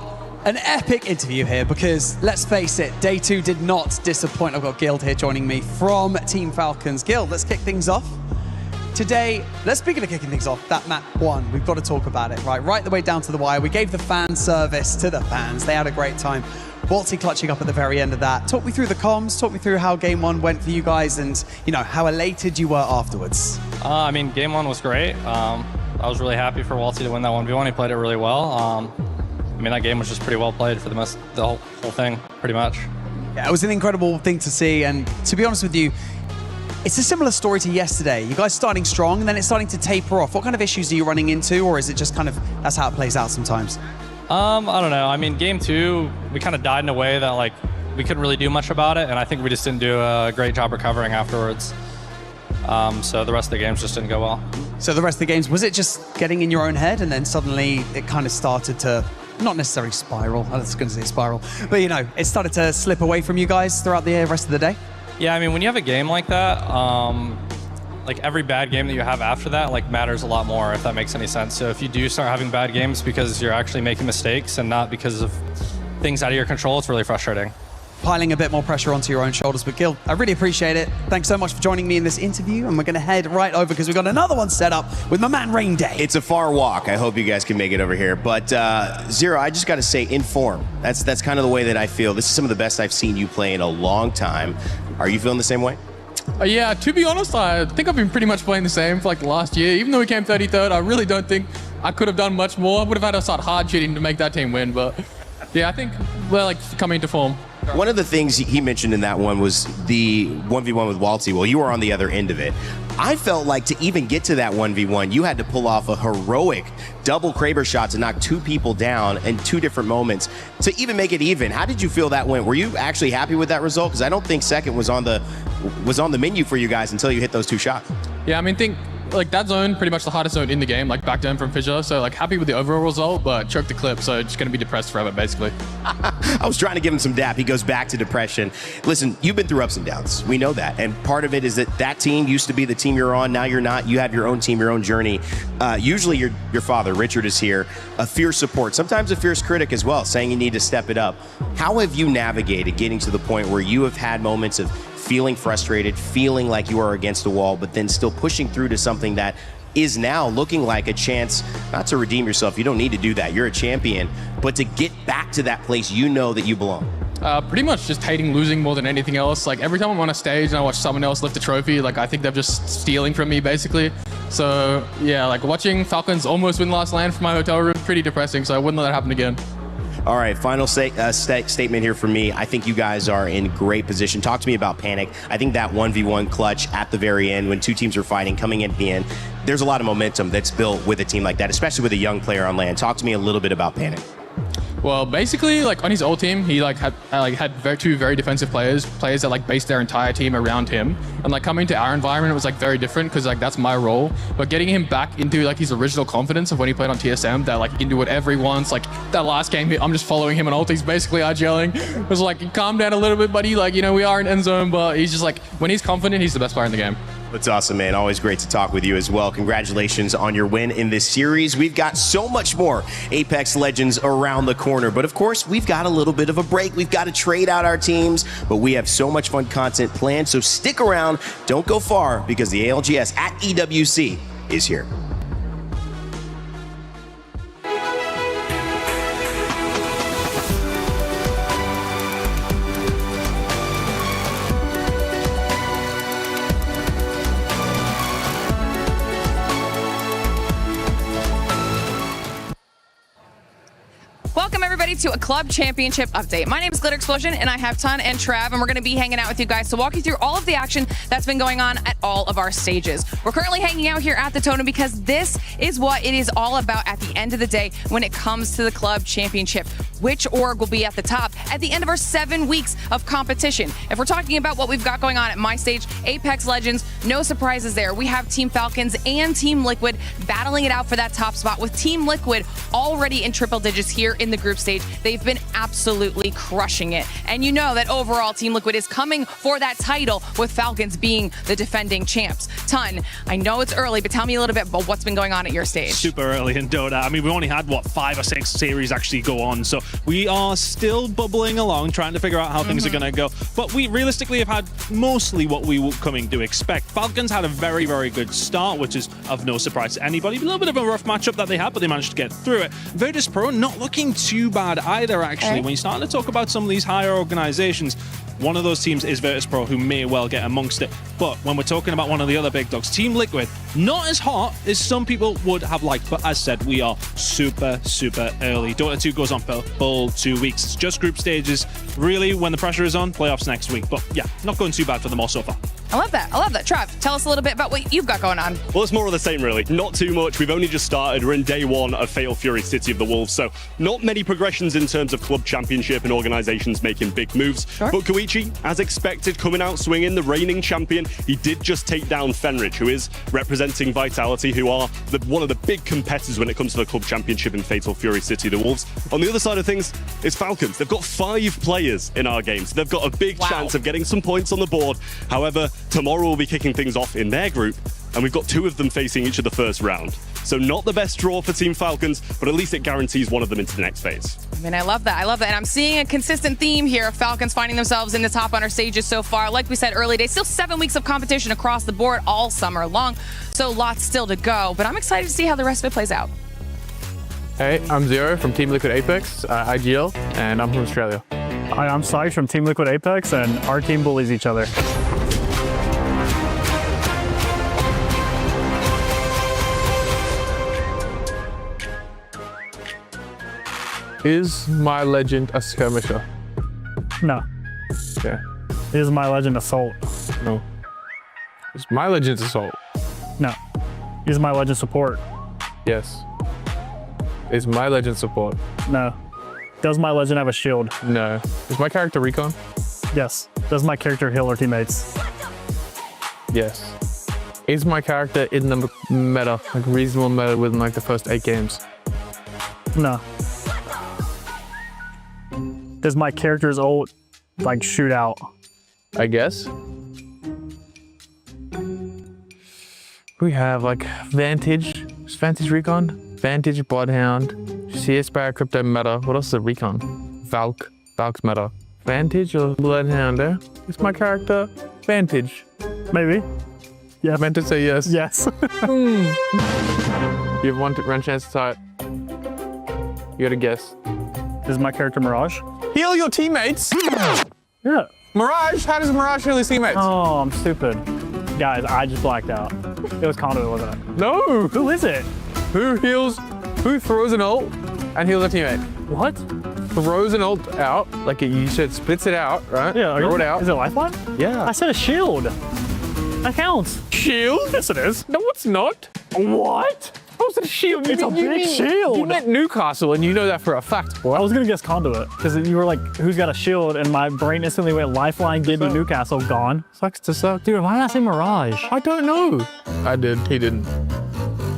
an epic interview here because, let's face it, day 2 did not disappoint. I've got Guild here joining me from Team Falcons. Guild, let's kick things off. Today, speaking of kicking things off, that map 1, we've got to talk about it, right the way down to the wire. We gave the fan service to the fans. They had a great time. Waltzy clutching up at the very end of that. Talk me through the comms, talk me through how game 1 went for you guys, and how elated you were afterwards. I mean, game 1 was great. I was really happy for Waltzy to win that 1v1. He played it really well. I mean, that game was just pretty well played for the whole thing, pretty much. Yeah, it was an incredible thing to see, and to be honest with you, it's a similar story to yesterday. You guys starting strong, and then it's starting to taper off. What kind of issues are you running into, or is it just kind of, that's how it plays out sometimes? I don't know. I mean, game 2, we kind of died in a way that, like, we couldn't really do much about it, and I think we just didn't do a great job recovering afterwards. So the rest of the games just didn't go well. So the rest of the games, was it just getting in your own head, and then suddenly it kind of started to, not necessarily spiral, I was going to say spiral, but it started to slip away from you guys throughout the rest of the day? Yeah, I mean, when you have a game like that, like every bad game that you have after that, like, matters a lot more, if that makes any sense. So if you do start having bad games because you're actually making mistakes and not because of things out of your control, it's really frustrating. Piling a bit more pressure onto your own shoulders. But Gil, I really appreciate it. Thanks so much for joining me in this interview, and we're going to head right over because we've got another one set up with my man Rain Day. It's a far walk. I hope you guys can make it over here. But Zero, I just got to say, in form. That's kind of the way that I feel. This is some of the best I've seen you play in a long time. Are you feeling the same way? Yeah, to be honest, I think I've been pretty much playing the same for like the last year. Even though we came 33rd, I really don't think I could have done much more. I would have had to start hard shooting to make that team win. But yeah, I think we're like coming into form. One of the things he mentioned in that one was the 1v1 with Waltzy. Well, you were on the other end of it. I felt like to even get to that 1v1, you had to pull off a heroic double Kraber shot to knock 2 people down in 2 different moments to even make it even. How did you feel that went? Were you actually happy with that result? Because I don't think second was on the menu for you guys until you hit those 2 shots. Yeah, I mean, like that zone, pretty much the hardest zone in the game, like back down from Fissure. So like happy with the overall result, but choked the clip. So just going to be depressed forever, basically. I was trying to give him some dap. He goes back to depression. Listen, you've been through ups and downs. We know that. And part of it is that team used to be the team you're on. Now you're not. You have your own team, your own journey. Usually your father, Richard, is here. A fierce support, sometimes a fierce critic as well, saying you need to step it up. How have you navigated getting to the point where you have had moments of feeling frustrated, feeling like you are against the wall, but then still pushing through to something that is now looking like a chance not to redeem yourself? You don't need to do that. You're a champion, but to get back to that place you know that you belong. Pretty much just hating losing more than anything else. Like every time I'm on a stage and I watch someone else lift a trophy, like I think they're just stealing from me basically. So yeah, like watching Falcons almost win last land from my hotel room, pretty depressing. So I wouldn't let that happen again. All right, final statement here from me. I think you guys are in great position. Talk to me about Panic. I think that 1v1 clutch at the very end when two teams are fighting, coming in at the end, there's a lot of momentum that's built with a team like that, especially with a young player on land. Talk to me a little bit about Panic. Well, basically, like on his old team, he had two very defensive players that like based their entire team around him. And like coming to our environment, it was like very different because like that's my role. But getting him back into like his original confidence of when he played on TSM, that like he can do whatever he wants. Like that last game, I'm just following him on ult. He's basically RGLing. It was like, calm down a little bit, buddy. Like, you know, we are in end zone, but he's just like, when he's confident, he's the best player in the game. That's awesome, man. Always great to talk with you as well. Congratulations on your win in this series. We've got so much more Apex Legends around the corner, but of course, we've got a little bit of a break. We've got to trade out our teams, but we have so much fun content planned, so stick around. Don't go far because the ALGS at EWC is here. Welcome everybody to a club championship update. My name is Glitter Explosion and I have Ton and Trav, and we're going to be hanging out with you guys to walk you through all of the action that's been going on at all of our stages. We're currently hanging out here at the totem because this is what it is all about at the end of the day when it comes to the club championship. Which org will be at the top at the end of our 7 weeks of competition? If we're talking about what we've got going on at my stage, Apex Legends, no surprises there. We have Team Falcons and Team Liquid battling it out for that top spot, with Team Liquid already in triple digits here in the group stage. They've been absolutely crushing it. And you know that overall Team Liquid is coming for that title, with Falcons being the defending champs. Ton, I know it's early, but tell me a little bit about what's been going on at your stage. Super early in Dota. I mean, we only had, what, 5 or 6 series actually go on. So we are still bubbling along, trying to figure out how things are going to go. But we realistically have had mostly what we were coming to expect. Falcons had a very, very good start, which is of no surprise to anybody. A little bit of a rough matchup that they had, but they managed to get through it. Virtus.Pro not looking too bad either, actually. When you start to talk about some of these higher organizations, one of those teams is Virtus.Pro, who may well get amongst it. But when we're talking about one of the other big dogs, Team Liquid, not as hot as some people would have liked. But as said, we are super, super early. Dota 2 goes on for full 2 weeks. It's just group stages. Really, when the pressure is on, playoffs next week. But yeah, not going too bad for them all so far. I love that. I love that. Trav, tell us a little bit about what you've got going on. Well, it's more of the same, really. Not too much. We've only just started. We're in day 1 of Fatal Fury City of the Wolves, so not many progressions in terms of club championship and organizations making big moves. Sure. But Koichi, as expected, coming out swinging, the reigning champion. He did just take down Fenrich, who is representing Vitality, who are one of the big competitors when it comes to the club championship in Fatal Fury City of the Wolves. On the other side of things, it's Falcons. They've got 5 players in our game, so they've got a big chance of getting some points on the board. However, tomorrow we'll be kicking things off in their group, and we've got 2 of them facing each of the first round. So not the best draw for Team Falcons, but at least it guarantees one of them into the next phase. I mean, I love that. I love that. And I'm seeing a consistent theme here of Falcons finding themselves in the top on our stages so far. Like we said, early days, still 7 weeks of competition across the board all summer long. So lots still to go, but I'm excited to see how the rest of it plays out. Hey, I'm Zero from Team Liquid Apex, IGL, and I'm from Australia. Hi, I'm Sai from Team Liquid Apex, and our team bullies each other. Is my legend a skirmisher? No. Okay. Is my legend Assault? No. Is my legend Assault? No. Is my legend Support? Yes. Is my legend Support? No. Does my legend have a shield? No. Is my character Recon? Yes. Does my character heal our teammates? Yes. Is my character in the meta, like reasonable meta within like the first 8 games? No. Does my character's ult like shoot out? I guess. We have like Vantage Recon, Vantage Bloodhound, CS Barra Crypto meta. What else is a Recon? Valk's meta. Vantage or Bloodhound, eh? Is my character Vantage? Maybe. Yeah. I meant to say yes. Yes. You have one chance to tie it. You gotta guess. Is my character Mirage? Heal your teammates? Yeah. Mirage? How does Mirage heal his teammates? Oh, I'm stupid. Guys, I just blacked out. It was Conduit, wasn't it? No! Who is it? Who throws an ult and heals a teammate? What? Throws an ult out, like you said, splits it out, right? Yeah. Throw it out. Is it Lifeline? Yeah. I said a shield. That counts. Shield? Yes, it is. No, it's not. What? How is it a shield? It's a big shield. You meant Newcastle, and you know that for a fact. I was gonna guess Conduit, because you were like, who's got a shield? And my brain instantly went Lifeline, Gibby, Newcastle, gone. Sucks to suck. Dude, why did I say Mirage? I don't know. I did. He didn't.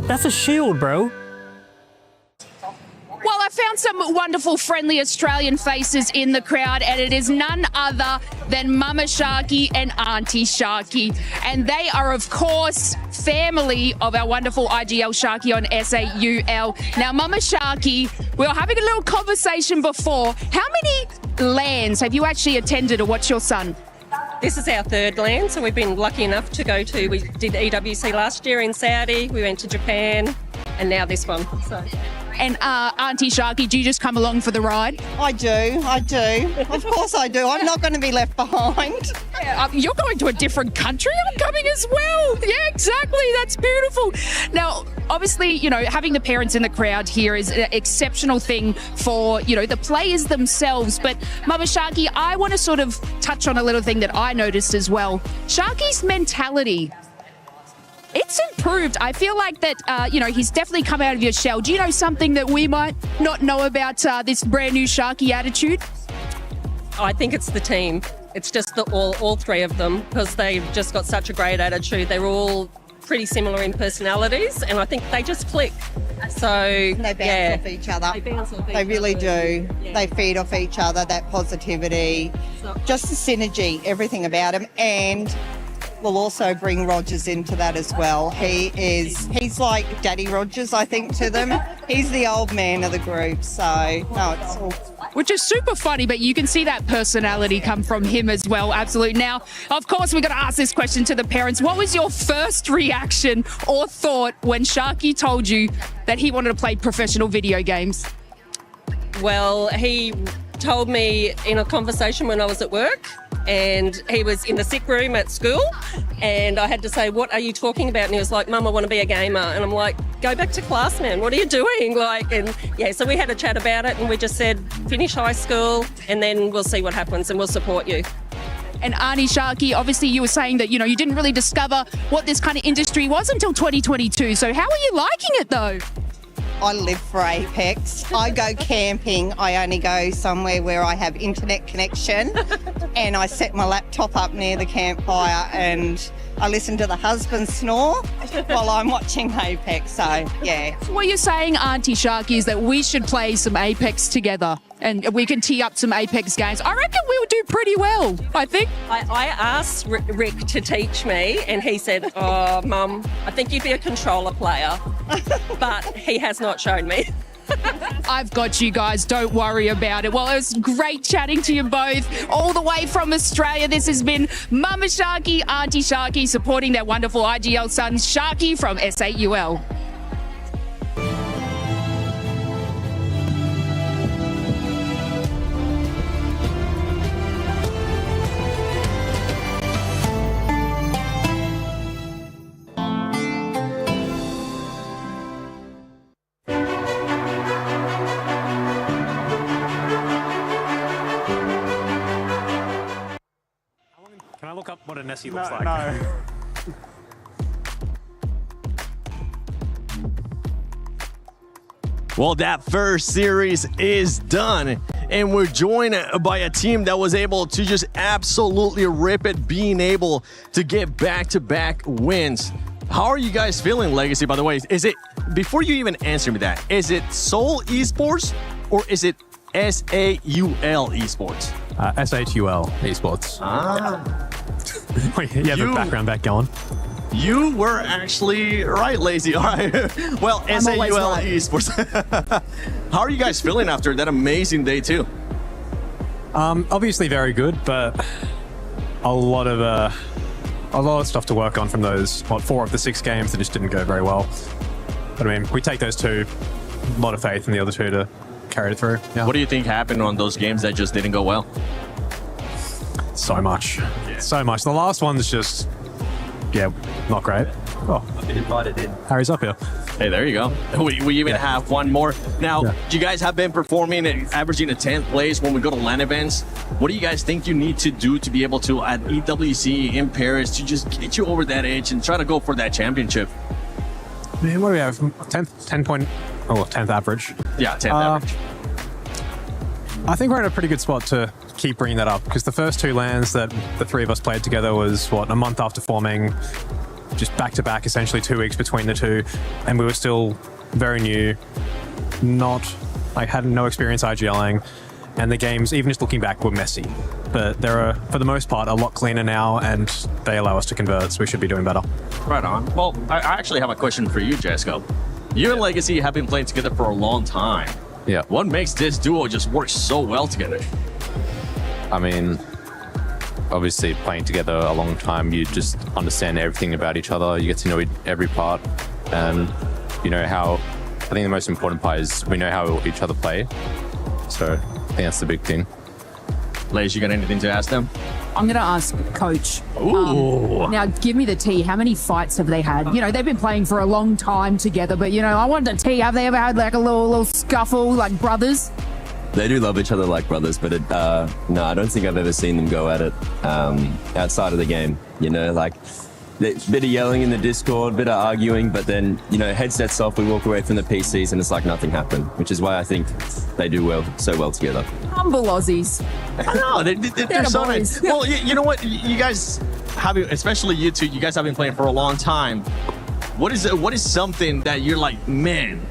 That's a shield, bro. Well, I found some wonderful, friendly Australian faces in the crowd, and it is none other than Mama Sharky and Auntie Sharky. And they are, of course, family of our wonderful IGL Sharky on SAUL. Now, Mama Sharky, we were having a little conversation before. How many LANs have you actually attended to watch your son? This is our 3rd LAN, so we've been lucky enough to go to, we did EWC last year in Saudi, we went to Japan, and now this one. So. And Auntie Sharky, do you just come along for the ride? I do. Of course I do. I'm not going to be left behind. You're going to a different country? I'm coming as well. Yeah, exactly. That's beautiful. Now, obviously, you know, having the parents in the crowd here is an exceptional thing for, you know, the players themselves. But Mama Sharky, I want to sort of touch on a little thing that I noticed as well. Sharky's mentality. It's improved. I feel like that, you know, he's definitely come out of your shell. Do you know something that we might not know about this brand new Sharky attitude? I think it's the team. It's just all 3 of them, because they've just got such a great attitude. They're all pretty similar in personalities, and I think they just click. So they bounce off each other. They bounce off each They really other. do. Yeah. They feed off each other, that positivity, just the synergy, everything about them. And we'll also bring Rogers into that as well. He's like Daddy Rogers, I think, to them. He's the old man of the group, so no, it's all. Which is super funny, but you can see that personality come from him as well. Absolutely. Now, of course, we're going to ask this question to the parents. What was your first reaction or thought when Sharky told you that he wanted to play professional video games? Well, he told me in a conversation when I was at work, and he was in the sick room at school, and I had to say, what are you talking about? And he was like, Mum, I want to be a gamer. And I'm like, go back to class, man. What are you doing? Like, and yeah, so we had a chat about it, and we just said, finish high school, and then we'll see what happens, and we'll support you. And Auntie Sharky, obviously you were saying that, you know, you didn't really discover what this kind of industry was until 2022. So how are you liking it, though? I live for Apex. I go camping. I only go somewhere where I have internet connection, and I set my laptop up near the campfire and I listen to the husband snore while I'm watching Apex. So, yeah. So what you're saying, Auntie Sharky, is that we should play some Apex together and we can tee up some Apex games. I reckon we'll do pretty well, I think. I asked Rick to teach me, and he said, oh, Mum, I think you'd be a controller player. But he has not shown me. I've got you guys, don't worry about it. Well, it was great chatting to you both all the way from Australia. This has been Mama Sharky, Auntie Sharky, supporting their wonderful IGL son Sharky from SAUL. Can I look up what a Nessie looks like? No. Well, that first series is done, and we're joined by a team that was able to just absolutely rip it, being able to get back-to-back wins. How are you guys feeling, Legacy, by the way? Is it, before you even answer me that, is it Seoul Esports or is it SAUL Esports? SHUL Esports. Ah. Wait, you have a background back going. You were actually right, Lazy. All right. Well, SAUL Esports. How are you guys feeling after that amazing day, too? Obviously very good, but a lot of stuff to work on from those, 4 of the 6 games that just didn't go very well. But I mean, we take those 2, a lot of faith in the other 2 to carry it through. Yeah. What do you think happened on those games that just didn't go well? So much. So much. The last one's just, not great. Oh, invited in. Harry's up here. Hey, there you go. We even have one more. Now, you guys have been performing and averaging a 10th place when we go to LAN events. What do you guys think you need to do to be able to, at EWC in Paris, to just get you over that edge and try to go for that championship? Man, what do we have? 10th average. Yeah, 10th average. I think we're in a pretty good spot to keep bringing that up, because the first 2 LANs that the 3 of us played together was, a month after forming, just back-to-back, essentially 2 weeks between the 2, and we were still very new, had no experience IGLing, and the games, even just looking back, were messy. But they're, for the most part, a lot cleaner now, and they allow us to convert, so we should be doing better. Right on. Well, I actually have a question for you, Jesco. You and Legacy have been playing together for a long time. Yeah. What makes this duo just work so well together? I mean, obviously playing together a long time, you just understand everything about each other. You get to know every part, and you know how. I think the most important part is we know how each other play. So I think that's the big thing. Lays, you got anything to ask them? I'm going to ask Coach. Ooh. Now, give me the tea. How many fights have they had? You know, they've been playing for a long time together, but, I wanted a tea. Have they ever had like a little scuffle, like brothers? They do love each other like brothers, but no, I don't think I've ever seen them go at it outside of the game. A bit of yelling in the Discord, bit of arguing, but then, headsets off, we walk away from the PCs and it's like nothing happened, which is why I think they do so well together. Humble Aussies. I know, they're so nice. Well, you know what? You guys have, especially you two, you guys have been playing for a long time. What is something that you're like, man,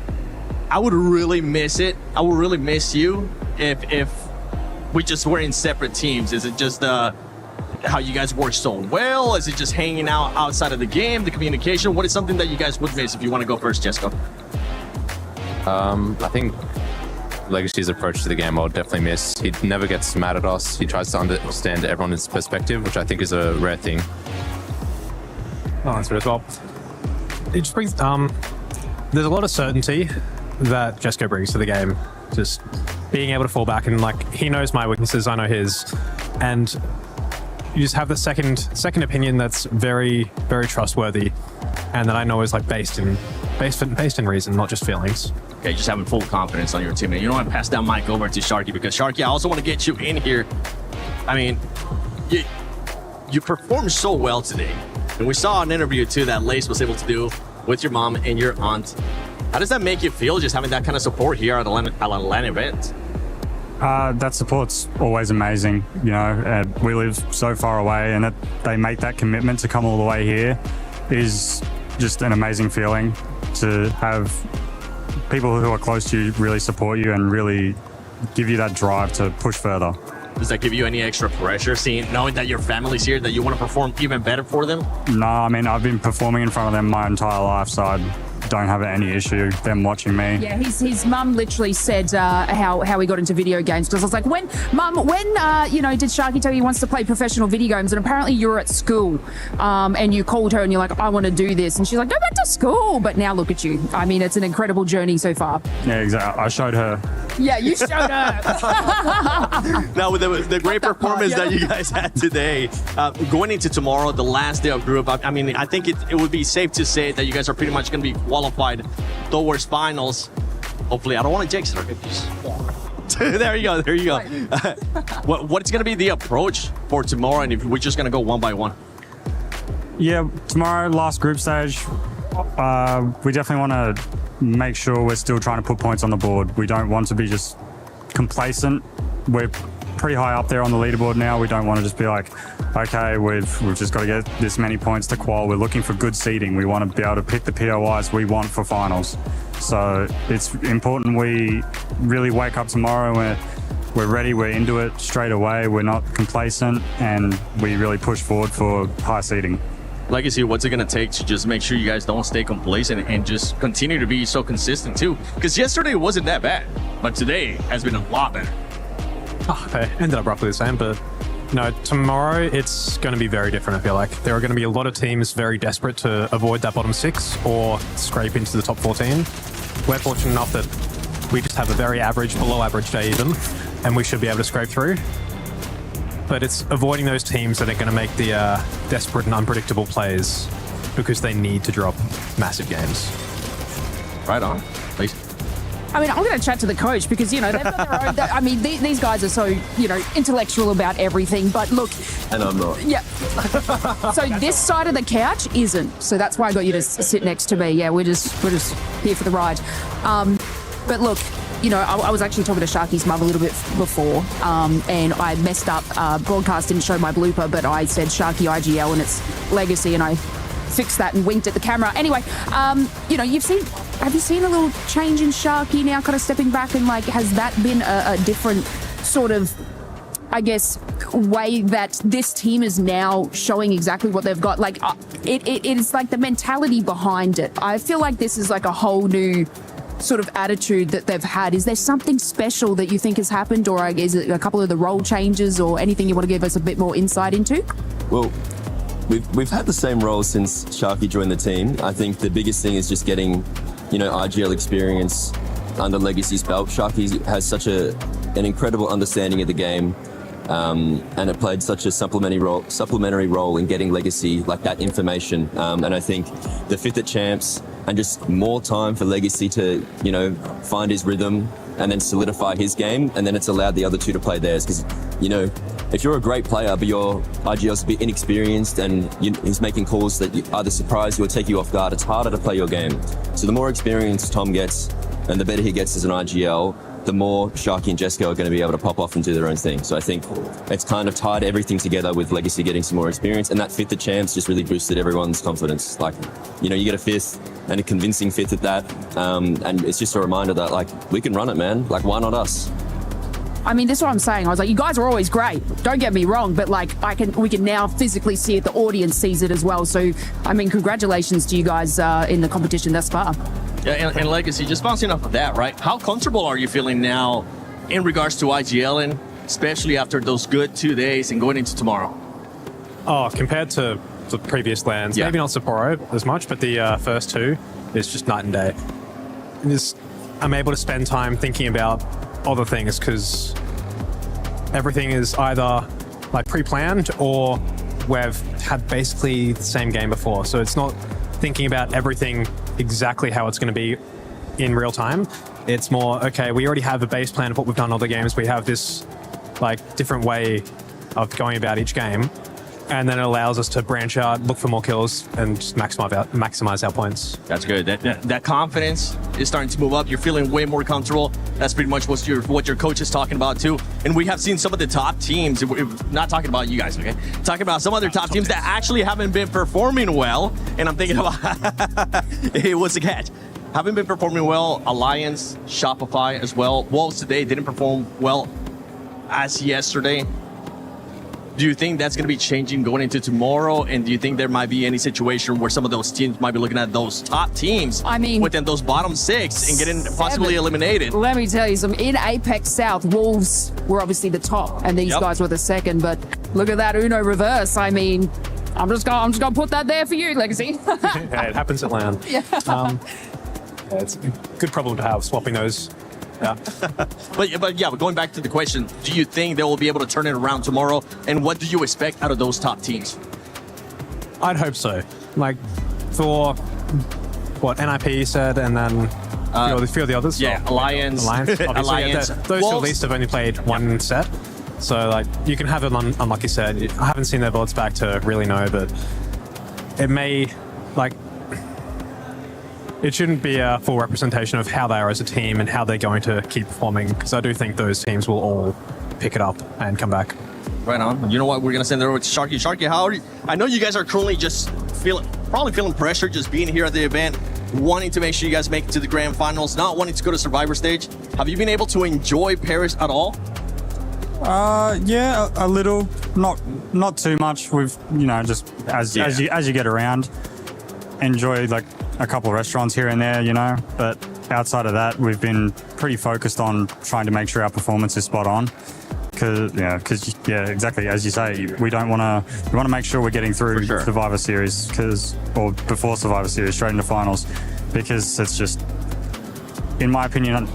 I would really miss it. I would really miss you if we just were in separate teams. Is it just how you guys work so well? Is it just hanging out outside of the game, the communication? What is something that you guys would miss? If you want to go first, Jesco. I think Legacy's approach to the game I'll definitely miss. He never gets mad at us. He tries to understand everyone's perspective, which I think is a rare thing. I'll answer it as well. It just brings, there's a lot of certainty that Jesco brings to the game. Just being able to fall back and he knows my weaknesses, I know his, and you just have the second opinion that's very, very trustworthy, and that I know is based in reason, not just feelings. Okay, just having full confidence on your team. And you don't want to pass that mic over to Sharky, because Sharky, I also want to get you in here. I mean, you performed so well today, and we saw an interview too that Lace was able to do with your mom and your aunt. How does that make you feel, just having that kind of support here at a LAN event? That support's always amazing. We live so far away, and that they make that commitment to come all the way here is just an amazing feeling, to have people who are close to you really support you and really give you that drive to push further. Does that give you any extra pressure, knowing that your family's here, that you want to perform even better for them? No, I mean, I've been performing in front of them my entire life, so I don't have any issue them watching me. Yeah, his mum literally said how he got into video games, because I was like, when did Sharky tell you he wants to play professional video games? And apparently you're at school, and you called her and you're like, I want to do this, and she's like, go back to school. But now look at you. I mean, it's an incredible journey so far. Yeah, exactly. I showed her. Yeah, you showed her. Now, with the great performance that you guys had today, going into tomorrow, the last day of group, I mean, I think it would be safe to say that you guys are pretty much going to be qualified towards finals. Hopefully, I don't want to jinx it. There you go. What's going to be the approach for tomorrow, and if we're just going to go one by one? Yeah, tomorrow, last group stage, we definitely want to make sure we're still trying to put points on the board. We don't want to be just complacent. We're pretty high up there on the leaderboard now. We don't want to just be like, okay, we've just got to get this many points to qual. We're looking for good seeding. We want to be able to pick the POIs we want for finals. So it's important we really wake up tomorrow and we're ready, we're into it straight away, we're not complacent, and we really push forward for high seeding. Legacy, what's it going to take to just make sure you guys don't stay complacent and just continue to be so consistent too? Because yesterday wasn't that bad, but today has been a lot better. They ended up roughly the same, but no, tomorrow it's going to be very different, I feel like. There are going to be a lot of teams very desperate to avoid that bottom 6 or scrape into the top 14. We're fortunate enough that we just have a very average, below average day even, and we should be able to scrape through. But it's avoiding those teams that are going to make the desperate and unpredictable plays because they need to drop massive games. Right on, please. I mean, I'm going to chat to the coach because, you know, they've got their own... I mean, these guys are so, you know, intellectual about everything. But look... And I'm not. Yeah. So this side of the couch isn't. So that's why I got you to sit next to me. Yeah, we're just here for the ride. But look, you know, I was actually talking to Sharky's mum a little bit before, and I messed up. Broadcast didn't show my blooper, but I said Sharky IGL and it's Legacy, and I fixed that and winked at the camera. Anyway, you know, have you seen a little change in Sharky now, kind of stepping back, and like, has that been a different sort of, I guess, way that this team is now showing exactly what they've got? Like, it's like the mentality behind it. I feel like this is like a whole new sort of attitude that they've had. Is there something special that you think has happened, or is it a couple of the role changes, or anything you want to give us a bit more insight into? Well, we've had the same role since Sharky joined the team. I think the biggest thing is just getting, you know, RGL experience under Legacy's belt. Sharky has such an incredible understanding of the game, and it played such a supplementary role in getting Legacy like that information. And I think the 5th at Champs and just more time for Legacy to, you know, find his rhythm and then solidify his game, and then it's allowed the other two to play theirs. Because, you know, if you're a great player but your RGL's a bit inexperienced and he's making calls that either surprise you or take you off guard, it's harder to play your game. So the more experience Tom gets and the better he gets as an RGL, the more Sharky and Jesco are going to be able to pop off and do their own thing. So I think it's kind of tied everything together with Legacy getting some more experience, and that 5th at Champs just really boosted everyone's confidence. Like, you know, you get a 5th and a convincing 5th at that, and it's just a reminder that, like, we can run it, man. Like, why not us? I mean, this is what I'm saying. I was like, you guys are always great. Don't get me wrong, but like, we can now physically see it. The audience sees it as well. So, I mean, congratulations to you guys in the competition thus far. Yeah, and Legacy, just bouncing off of that, right? How comfortable are you feeling now in regards to IGL, and especially after those good 2 days and going into tomorrow? Oh, compared to the previous lands, maybe not Sapporo as much, but the first 2 is just night and day. I'm able to spend time thinking about other things because everything is either like pre-planned or we've had basically the same game before. So it's not thinking about everything exactly how it's going to be in real time. It's more, okay, we already have a base plan of what we've done in other games. We have this like different way of going about each game. And then it allows us to branch out, look for more kills, and just maximize our points. That's good. That confidence is starting to move up. You're feeling way more comfortable. That's pretty much what your coach is talking about too. And we have seen some of the top teams, not talking about you guys, okay? Talking about some other top teams that actually haven't been performing well. And I'm thinking about, hey, what's the catch? Haven't been performing well. Alliance, Shopify as well. Wolves today didn't perform well as yesterday. Do you think that's going to be changing going into tomorrow? And do you think there might be any situation where some of those teams might be looking at those top teams, I mean, within those bottom 6 and getting possibly eliminated? Let me tell you something. In Apex South, Wolves were obviously the top, and these guys were the second. But look at that Uno reverse. I mean, I'm just gonna put that there for you, Legacy. Yeah, it happens at LAN. Yeah. It's a good problem to have, swapping those. Yeah. but going back to the question, do you think they will be able to turn it around tomorrow? And what do you expect out of those top teams? I'd hope so. Like for what NIP said, and then a few of the others. Yeah, Alliance. Alliance. Those two at least have only played one set. So like you can have an unlucky set. I haven't seen their votes back to really know, but it may like. It shouldn't be a full representation of how they are as a team and how they're going to keep performing, because I do think those teams will all pick it up and come back. Right on. You know what? We're gonna send it over to Sharky. Sharky, how are you? I know you guys are currently just probably feeling pressure just being here at the event, wanting to make sure you guys make it to the grand finals, not wanting to go to Survivor stage. Have you been able to enjoy Paris at all? Yeah, a little. Not too much. We've just as you get around, enjoy like a couple of restaurants here and there, But outside of that, we've been pretty focused on trying to make sure our performance is spot on. Because exactly as you say, we want to make sure we're getting through Survivor Series or before Survivor Series straight into finals, because it's just, in my opinion,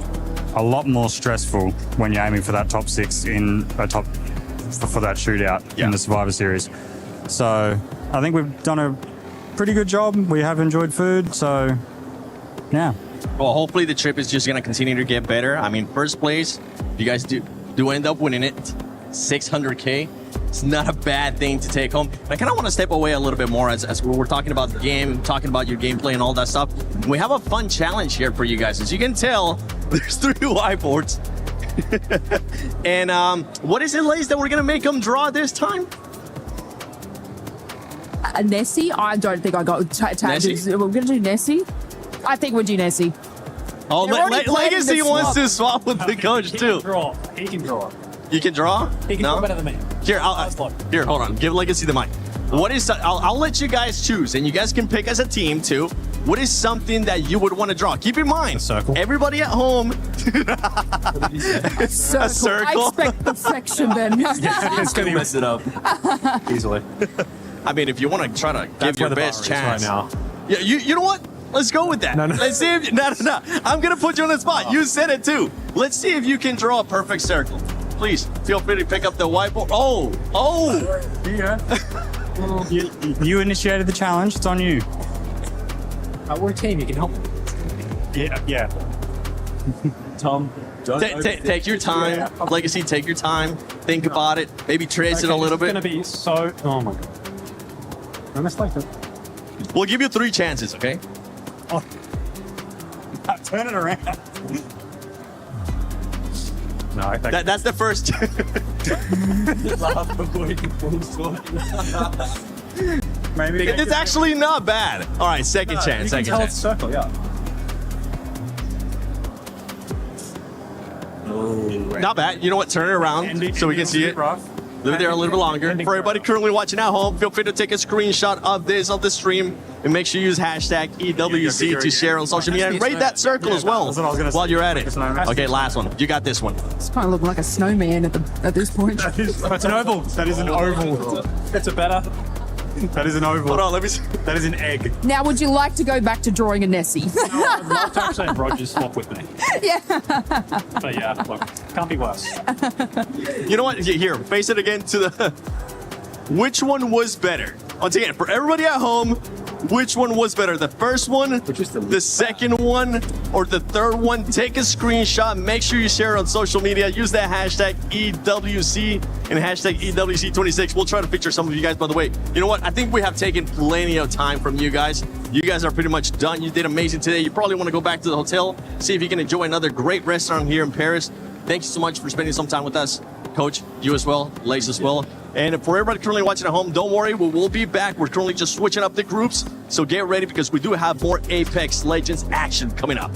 a lot more stressful when you're aiming for that top 6 in a top for that shootout in the Survivor Series. So I think we've done a pretty good job. We have enjoyed food, so yeah. Well, hopefully the trip is just going to continue to get better. I mean, first place, you guys do end up winning it, 600K. It's not a bad thing to take home. I kind of want to step away a little bit more as we're talking about the game, talking about your gameplay and all that stuff. We have a fun challenge here for you guys. As you can tell, there's 3 whiteboards. And what is it, Lace, that we're going to make them draw this time? Nessie? I don't think I got tattoos. We're going to do Nessie? I think we'll do Nessie. Oh, Legacy wants to swap with the coach too. He can draw. You can draw? He can draw better than me. Here, here, hold on. Give Legacy the mic. What is? I'll let you guys choose, and you guys can pick as a team too. What is something that you would want to draw? Keep in mind, everybody at home. A circle. I expect perfection then. It's going to mess it up easily. I mean, if you want to try to give your best chance right now. Yeah, you know what? Let's go with that. No. Let's see if no. I'm gonna put you on the spot. You said it too. Let's see if you can draw a perfect circle. Please feel free to pick up the whiteboard. Oh. Yeah. You initiated the challenge. It's on you. We're a team. You can help. Yeah. Tom, take your time. Legacy, take your time. Think about it. Maybe trace it a little bit. It's gonna be so. Oh my god. I misliked it. We'll give you 3 chances, okay? Oh. Turn it around. No, that's the first. Maybe it's actually not bad. All right, second chance. Second chance. It's circle, yeah. Not bad. You know what? Turn it around so we can see it. Live there a little bit longer. For everybody currently watching at home, feel free to take a screenshot of the stream, and make sure you use hashtag EWC to share on social media and rate that circle as well while you're at it. Okay, last one. You got this one. It's kind of looking like a snowman at this point. That's an oval. That is an oval. It's a better. That is an oval. Hold on, let me see. That is an egg. Now, would you like to go back to drawing a Nessie? I'd love to actually have Rogers swap with me. Yeah. But yeah, look, can't be worse. You know what? Here, face it again to the... Which one was better? Once again, for everybody at home, which one was better? The first one, the second one, or the third one? Take a screenshot. Make sure you share it on social media. Use that hashtag EWC and hashtag EWC26. We'll try to feature some of you guys, by the way. You know what? I think we have taken plenty of time from you guys. You guys are pretty much done. You did amazing today. You probably want to go back to the hotel, see if you can enjoy another great restaurant here in Paris. Thank you so much for spending some time with us. Coach, you as well, Lace as well. And for everybody currently watching at home, don't worry, we will be back. We're currently just switching up the groups, so get ready because we do have more Apex Legends action coming up.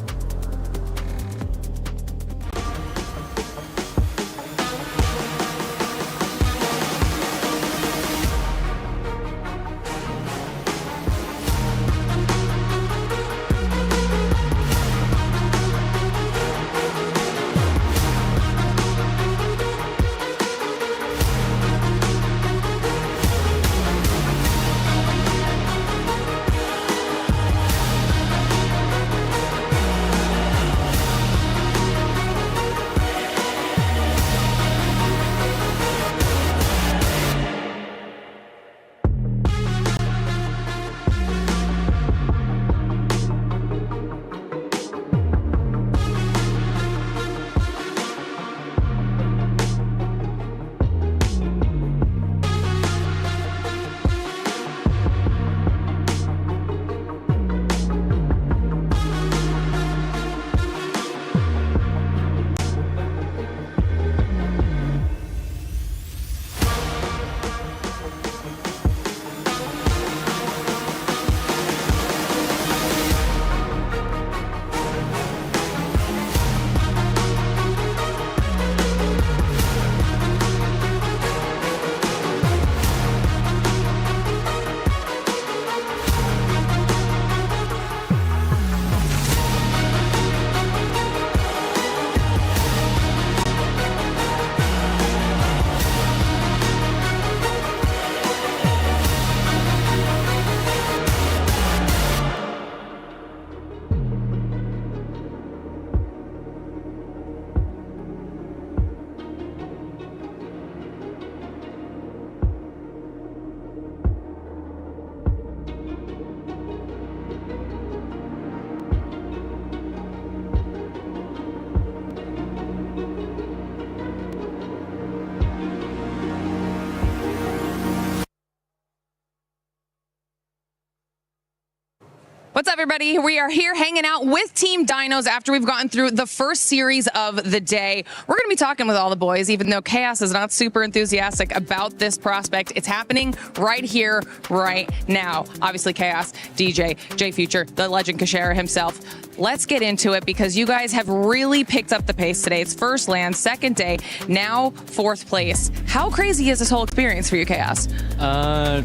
What's up, everybody? We are here hanging out with Team Dinos after we've gotten through the first series of the day. We're going to be talking with all the boys, even though Chaos is not super enthusiastic about this prospect. It's happening right here, right now. Obviously, Chaos, DJ, J Future, the legend Kashera himself. Let's get into it because you guys have really picked up the pace today. It's first land, second day, now fourth place. How crazy is this whole experience for you, Chaos?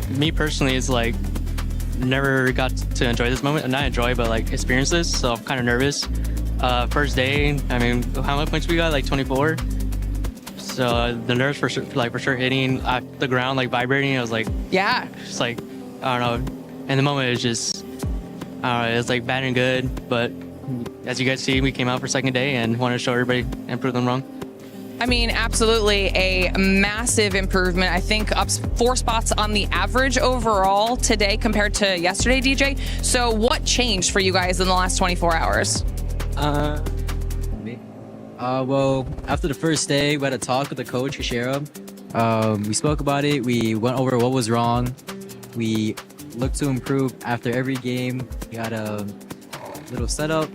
Me personally is like, never got to enjoy this moment. Not enjoy, but like experience this. So I'm kind of nervous. First day, I mean, how many points we got? Like 24. So the nerves for sure hitting the ground, like vibrating. I was like, yeah, just like, I don't know. In the moment, it's just, I don't know. It's like bad and good. But as you guys see, we came out for second day and wanted to show everybody and prove them wrong. I mean, absolutely a massive improvement. I think up 4 spots on the average overall today compared to yesterday, DJ. So what changed for you guys in the last 24 hours? Well, after the first day, we had a talk with the coach, Kashera. We spoke about it. We went over what was wrong. We looked to improve after every game. We had a little setup.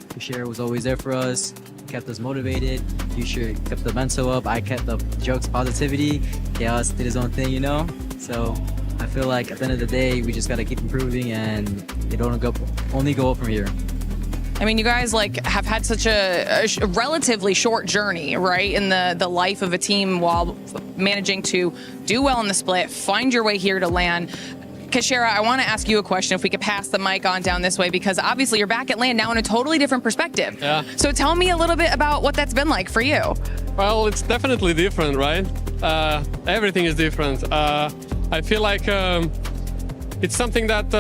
Kashera was always there for us. Kept us motivated. Future kept the mental up. I kept the jokes, positivity. Chaos did his own thing, you know? So I feel like at the end of the day, we just got to keep improving and it only go up from here. I mean, you guys like have had such a relatively short journey, right? In the life of a team while managing to do well in the split, find your way here to land. Kashera, I want to ask you a question if we could pass the mic on down this way, because obviously you're back at land now in a totally different perspective. Yeah. So tell me a little bit about what that's been like for you. Well, it's definitely different, right? Everything is different. I feel like it's something that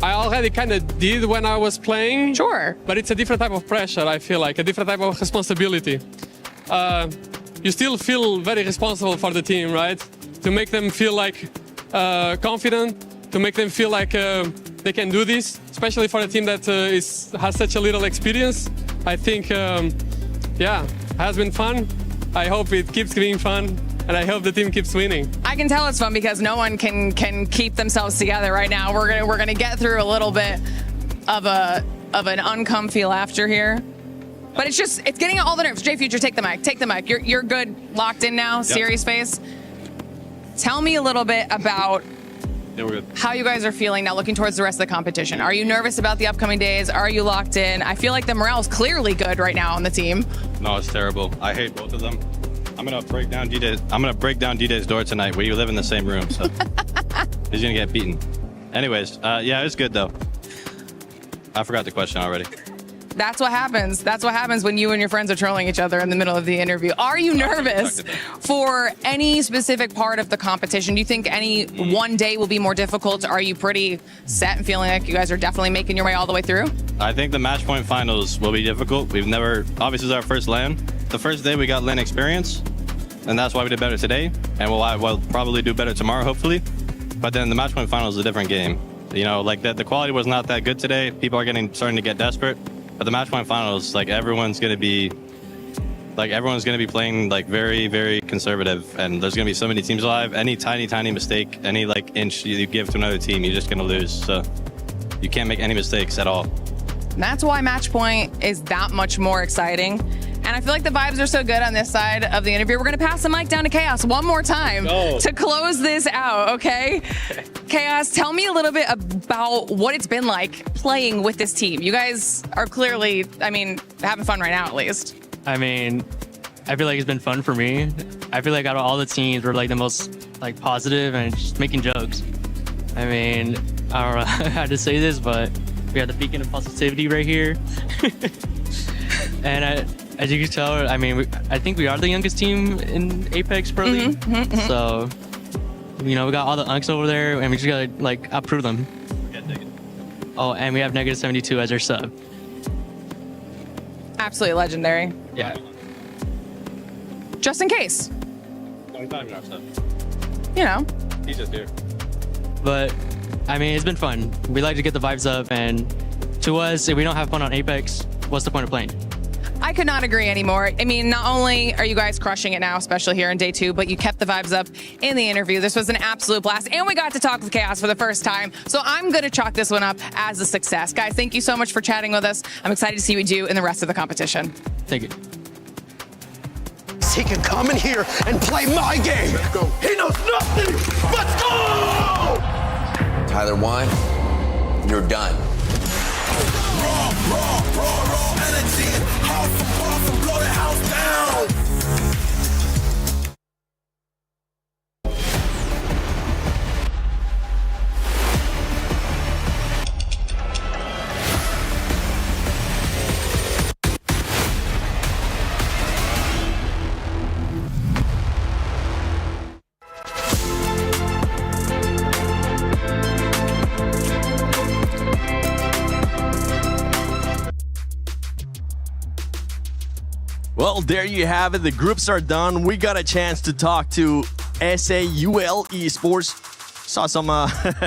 I already kind of did when I was playing. Sure. But it's a different type of pressure, I feel like, a different type of responsibility. You still feel very responsible for the team, right? To make them feel like confident, to make them feel like they can do this, especially for a team that has such a little experience. I think, yeah, has been fun. I hope it keeps being fun, and I hope the team keeps winning. I can tell it's fun because no one can keep themselves together right now. We're gonna get through a little bit of an uncomfy laughter here. But it's getting all the nerves. J Future, take the mic. You're good, locked in now, serious face. Tell me a little bit about how you guys are feeling now looking towards the rest of the competition. Are you nervous about the upcoming days? Are you locked in? I feel like the morale is clearly good right now on the team. No, it's terrible. I hate both of them. I'm gonna break down DJ's door tonight. We live in the same room, so he's gonna get beaten. Anyways, yeah, it's good though. I forgot the question already. That's what happens. That's what happens when you and your friends are trolling each other in the middle of the interview. Are you nervous for any specific part of the competition? Do you think any one day will be more difficult? Are you pretty set and feeling like you guys are definitely making your way all the way through? I think the match point finals will be difficult. Obviously this is our first LAN. The first day we got LAN experience, and that's why we did better today. And we'll probably do better tomorrow, hopefully. But then the match point finals is a different game. You know, like the quality was not that good today. People are starting to get desperate. But the match point finals, like everyone's gonna be playing like very, very conservative, and there's gonna be so many teams alive. Any tiny mistake, any like inch you give to another team, you're just gonna lose. So you can't make any mistakes at all. That's why match point is that much more exciting. And I feel like the vibes are so good on this side of the interview. We're gonna pass the mic down to Chaos one more time to close this out, okay? Chaos, tell me a little bit about what it's been like playing with this team. You guys are clearly, I mean, having fun right now at least. I mean, I feel like it's been fun for me. I feel like out of all the teams, we're like the most like positive and just making jokes. I mean, I don't know how to say this, but we have the beacon of positivity right here. And as you can tell, I mean, I think we are the youngest team in Apex Pro League. So, you know, we got all the unks over there, and we just gotta like outprove them. Oh, and we have -72 as our sub. Absolutely legendary. Yeah. Just in case. No, he's not even our sub. You know. He's just here. But, I mean, it's been fun. We like to get the vibes up, and to us, if we don't have fun on Apex, what's the point of playing? I could not agree anymore. I mean, not only are you guys crushing it now, especially here in day 2, but you kept the vibes up in the interview. This was an absolute blast, and we got to talk with Chaos for the first time. So I'm going to chalk this one up as a success. Guys, thank you so much for chatting with us. I'm excited to see what you do in the rest of the competition. Thank you. He can come in here and play my game. Let's go. He knows nothing. Let's go! Tyler Wine, you're done. Raw energy. House for off and blow the house down. Well, there you have it. The groups are done. We got a chance to talk to SAUL Esports. Saw some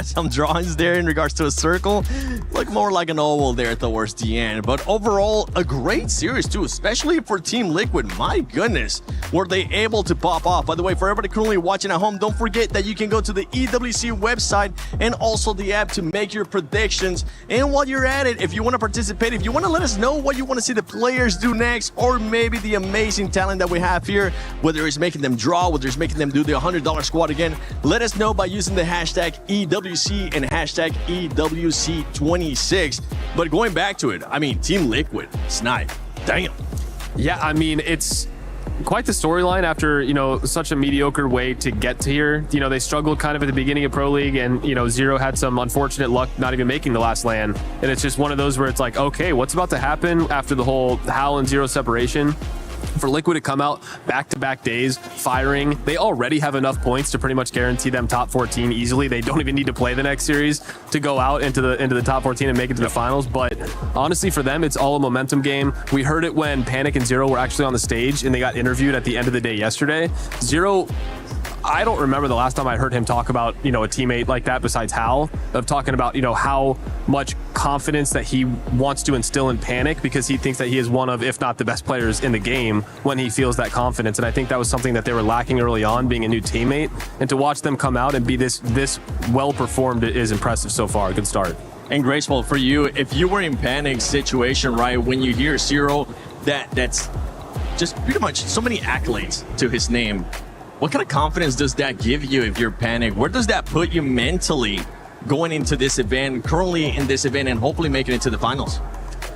some drawings there in regards to a circle. Look more like an oval there towards the end. But overall, a great series too, especially for Team Liquid. My goodness, were they able to pop off. By the way, for everybody currently watching at home, don't forget that you can go to the EWC website and also the app to make your predictions. And while you're at it, if you want to participate, if you want to let us know what you want to see the players do next, or maybe the amazing talent that we have here, whether it's making them draw, whether it's making them do the $100 squad again, let us know by using the hashtag EWC and hashtag EWC26. But going back to it, I mean, Team Liquid, Snipe, damn. Yeah, I mean, it's quite the storyline after, you know, such a mediocre way to get to here. You know, they struggled kind of at the beginning of Pro League, and, you know, Zero had some unfortunate luck not even making the last LAN. And it's just one of those where it's like, okay, what's about to happen after the whole Hal and Zero separation? For Liquid to come out back-to-back days firing, they already have enough points to pretty much guarantee them top 14 easily. They don't even need to play the next series to go out into the top 14 and make it to the finals. But honestly, for them, it's all a momentum game. We heard it when Panic and Zero were actually on the stage and they got interviewed at the end of the day yesterday. Zero, I don't remember the last time I heard him talk about, you know, a teammate like that besides Hal, of talking about, you know, how much confidence that he wants to instill in Panic, because he thinks that he is one of, if not the best players in the game when he feels that confidence. And I think that was something that they were lacking early on, being a new teammate. And to watch them come out and be this well performed is impressive so far. Good start. And Graceful, for you, if you were in Panic's situation, right, when you hear Zero, that's just pretty much so many accolades to his name, what kind of confidence does that give you if you're Panic? Where does that put you mentally going into this event, currently in this event, and hopefully making it to the finals?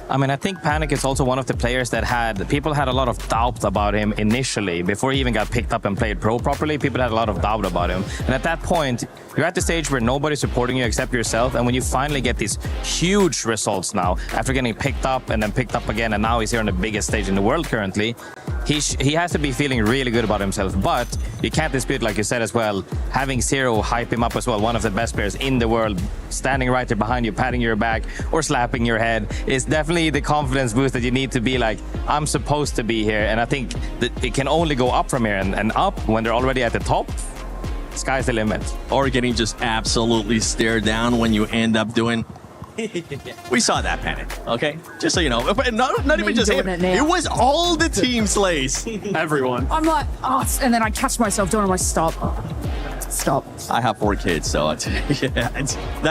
I mean, I think Panic is also one of the players that people had a lot of doubt about him initially. Before he even got picked up and played pro properly, people had a lot of doubt about him. And at that point, you're at the stage where nobody's supporting you except yourself. And when you finally get these huge results now, after getting picked up and then picked up again, and now he's here on the biggest stage in the world currently, he has to be feeling really good about himself. But you can't dispute, like you said as well, having Zero hype him up as well, one of the best players in the world, standing right there behind you, patting your back or slapping your head, is definitely the confidence boost that you need to be like, I'm supposed to be here. And I think that it can only go up from here, and up when they're already at the top. Sky's the limit. Or getting just absolutely stared down when you end up doing. We saw that, Panic, okay? Just so you know. Not even just him. It was all the team slays. Everyone. I'm like, oh, and then I catch myself doing my stop. I have 4 kids, so that's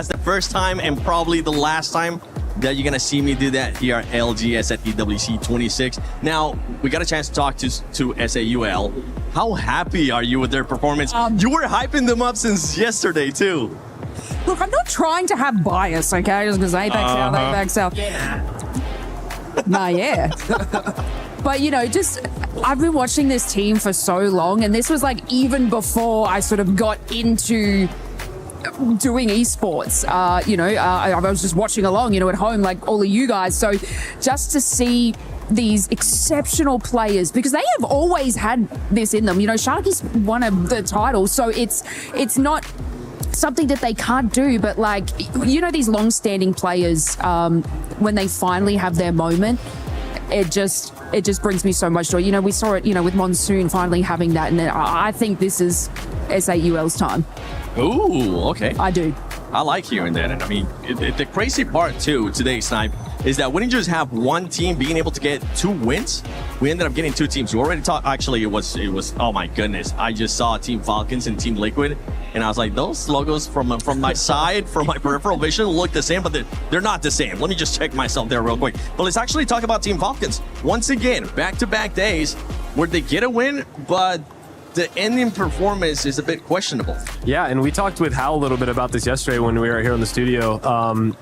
the first time and probably the last time that you're gonna see me do that here at LGS at EWC 26. Now, we got a chance to talk to SAUL. How happy are you with their performance? You were hyping them up since yesterday, too. Look, I'm not trying to have bias, okay? Just because Apex South. Nah, yeah. But, you know, I've been watching this team for so long, and this was like even before I sort of got into doing esports. I was just watching along, you know, at home, like all of you guys. So just to see these exceptional players, because they have always had this in them. You know, Sharky's won the title, so it's not something that they can't do, but like, you know, these long-standing players, when they finally have their moment, it just brings me so much joy. You know, we saw it, you know, with Monsoon finally having that, and I think this is SAUL's time. Ooh, okay. I do. I like hearing that. And I mean, the crazy part too today, Snipe, is that we didn't just have one team being able to get 2 wins. We ended up getting 2 teams. We already talked. Actually, it was. Oh my goodness! I just saw Team Falcons and Team Liquid, and I was like, those logos from my side, from my peripheral vision, look the same, but they're not the same. Let me just check myself there real quick. But let's actually talk about Team Falcons once again. Back-to-back days where they get a win, but the ending performance is a bit questionable. Yeah, and we talked with Hal a little bit about this yesterday when we were here in the studio.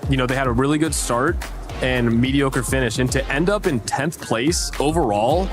They had a really good start and mediocre finish, and to end up in 10th place overall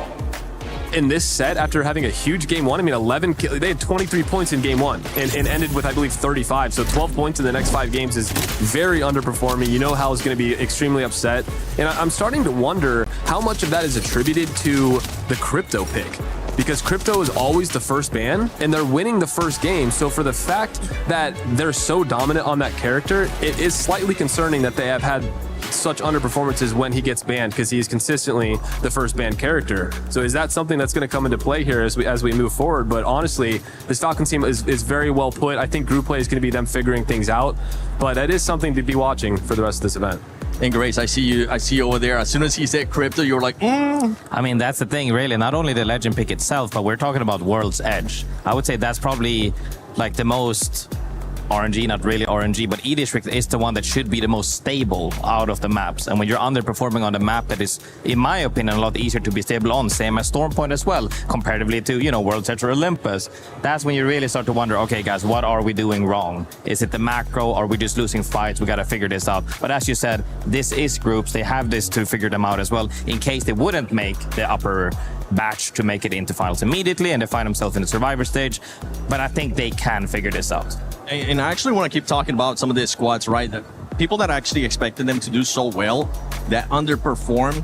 in this set after having a huge game one. I mean, they had 23 points in game one and ended with, I believe, 35. So 12 points in the next 5 games is very underperforming. You know Hal's going to be extremely upset. And I'm starting to wonder how much of that is attributed to the crypto pick. Because crypto is always the first ban, and they're winning the first game. So for the fact that they're so dominant on that character, it is slightly concerning that they have had such underperformances when he gets banned, because he is consistently the first banned character. So is that something that's going to come into play here as we move forward? But honestly, this Falcons team is very well put. I think group play is going to be them figuring things out, but that is something to be watching for the rest of this event. And Grace, I see you over there. As soon as he said crypto, you're like, I mean, that's the thing, really. Not only the legend pick itself, but we're talking about World's Edge. I would say that's probably like the most RNG, not really RNG, but E-District is the one that should be the most stable out of the maps. And when you're underperforming on the map that is, in my opinion, a lot easier to be stable on, same as Stormpoint as well, comparatively to, World's Edge or Olympus, that's when you really start to wonder, okay, guys, what are we doing wrong? Is it the macro? Are we just losing fights? We got to figure this out. But as you said, this is groups. They have this to figure them out as well, in case they wouldn't make the upper batch to make it into finals immediately and they find themselves in the survivor stage. But I think they can figure this out. And I actually want to keep talking about some of these squads, right? That people that actually expected them to do so well that underperformed.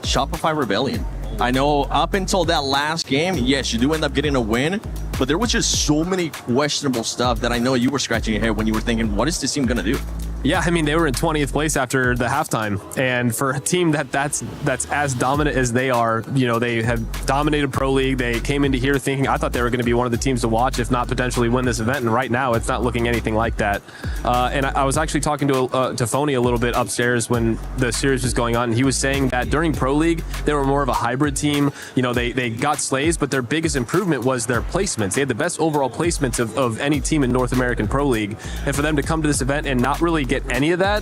Shopify Rebellion. I know up until that last game, yes, you do end up getting a win, but there was just so many questionable stuff that I know you were scratching your head when you were thinking, what is this team going to do? Yeah, I mean, they were in 20th place after the halftime. And for a team that's as dominant as they are, they have dominated Pro League. They came into here thinking, I thought they were going to be one of the teams to watch, if not potentially win this event. And right now, it's not looking anything like that. And I was actually talking to Phony a little bit upstairs when the series was going on. And he was saying that during Pro League, they were more of a hybrid team. They got slays, but their biggest improvement was their placements. They had the best overall placements of any team in North American Pro League. And for them to come to this event and not really get any of that,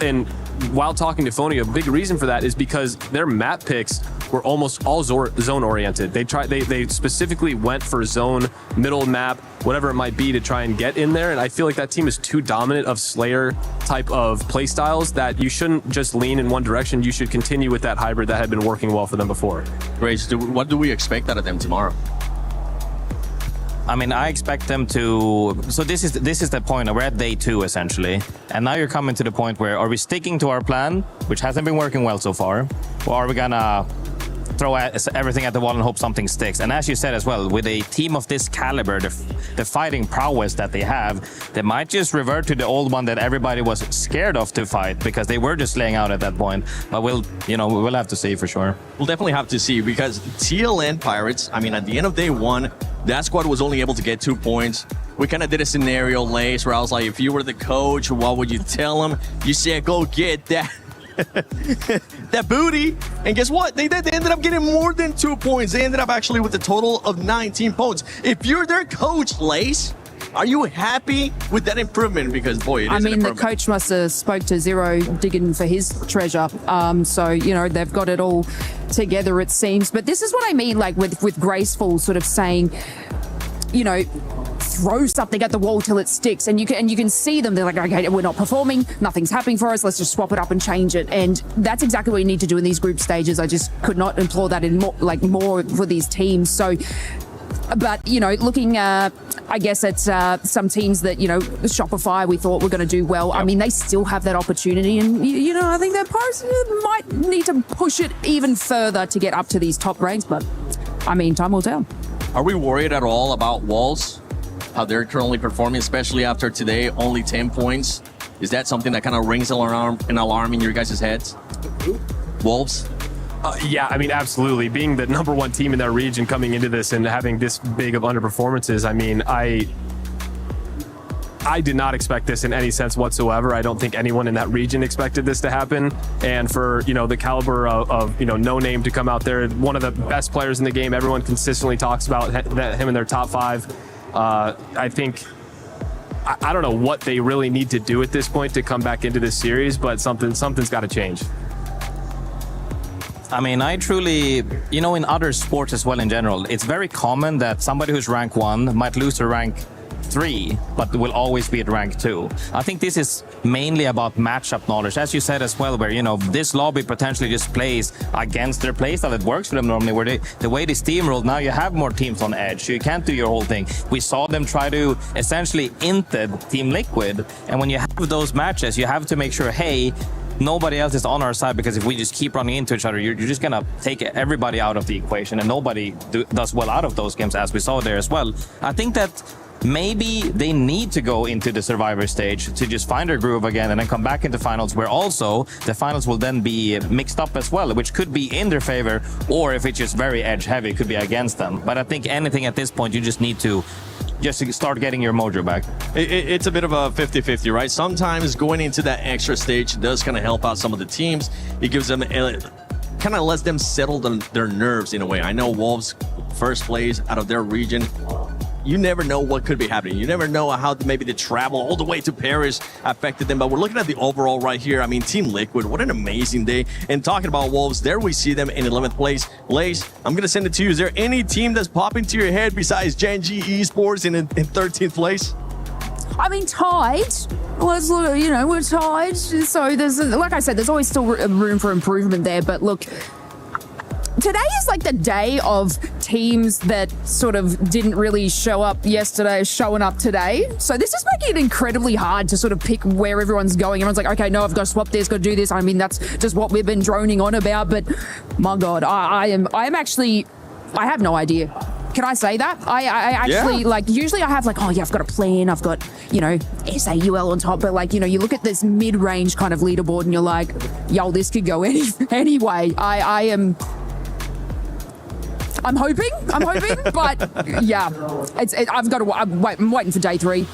and while talking to Phony, a big reason for that is because their map picks were almost all zone oriented. They specifically went for zone, middle map, whatever it might be, to try and get in there. And I feel like that team is too dominant of Slayer type of play styles that you shouldn't just lean in one direction. You should continue with that hybrid that had been working well for them before. Grace, what do we expect out of them tomorrow? I mean, I expect them to. So this is the point. We're at day 2 essentially, and now you're coming to the point where, are we sticking to our plan, which hasn't been working well so far, or are we gonna throw everything at the wall and hope something sticks? And as you said as well, with a team of this caliber, the fighting prowess that they have, they might just revert to the old one that everybody was scared of to fight because they were just laying out at that point. But we'll have to see for sure. We'll definitely have to see, because TLN Pirates, I mean, at the end of day 1, that squad was only able to get 2 points. We kind of did a scenario, Lace, where I was like, if you were the coach, what would you tell them? You said, go get that that booty. And guess what? They ended up getting more than 2 points. They ended up actually with a total of 19 points. If you're their coach, Lace, are you happy with that improvement? Because, boy, it is an improvement. The coach must have spoke to Zero digging for his treasure. So, they've got it all together, it seems. But this is what I mean, like with Graceful sort of saying, throw something at the wall till it sticks, and you can see them. They're like, okay, we're not performing, nothing's happening for us, let's just swap it up and change it. And that's exactly what you need to do in these group stages. I just could not implore that in more for these teams. So, but looking I guess at some teams that Shopify we thought were going to do well. Yep. I mean, they still have that opportunity, and I think their pros might need to push it even further to get up to these top ranks. But I mean, time will tell. Are we worried at all about Walls? How they're currently performing, especially after today, only 10 points? Is that something that kind of rings an alarm in your guys' heads? Wolves? Yeah, I mean, absolutely. Being the number 1 team in their region coming into this and having this big of underperformances, I mean, I did not expect this in any sense whatsoever. I don't think anyone in that region expected this to happen. And for, the caliber of No Name to come out there, one of the best players in the game, everyone consistently talks about him in their top 5. I think, I don't know what they really need to do at this point to come back into this series, but something's got to change. I mean, I truly, in other sports as well in general, it's very common that somebody who's rank 1 might lose to rank 3, but will always be at rank 2. I think this is mainly about matchup knowledge, as you said as well, where, this lobby potentially just plays against their playstyle. It works for them normally, where the way they steamroll, now you have more teams on edge, so you can't do your whole thing. We saw them try to essentially inted Team Liquid, and when you have those matches, you have to make sure, hey, nobody else is on our side, because if we just keep running into each other, you're just gonna take everybody out of the equation, and nobody does well out of those games, as we saw there as well. I think that maybe they need to go into the survivor stage to just find their groove again and then come back into finals, where also the finals will then be mixed up as well, which could be in their favor, or if it's just very edge heavy, it could be against them. But I think anything at this point, you just need to start getting your mojo back. It's a bit of a 50-50, right? Sometimes going into that extra stage does kind of help out some of the teams. It gives them, kind of lets them settle their nerves in a way. I know Wolves first place out of their region. You never know what could be happening. You never know how maybe the travel all the way to Paris affected them. But we're looking at the overall right here. I mean, Team Liquid, what an amazing day. And talking about Wolves, there we see them in 11th place. Lace, I'm going to send it to you. Is there any team that's popping to your head besides GenG Esports in 13th place? I mean, tied. Well, we're tied. So there's, like I said, there's always still room for improvement there. But look, today is like the day of teams that sort of didn't really show up yesterday showing up today. So this is making it incredibly hard to sort of pick where everyone's going. Everyone's like, okay, no, I've got to swap this, got to do this. I mean, that's just what we've been droning on about. But my God, I am actually, I have no idea. Can I say that? I actually, like, usually I have like, oh yeah, I've got a plan. I've got, SAUL on top. But like, you look at this mid-range kind of leaderboard and you're like, yo, this could go anyway. I'm hoping, but yeah, I'm waiting for day 3.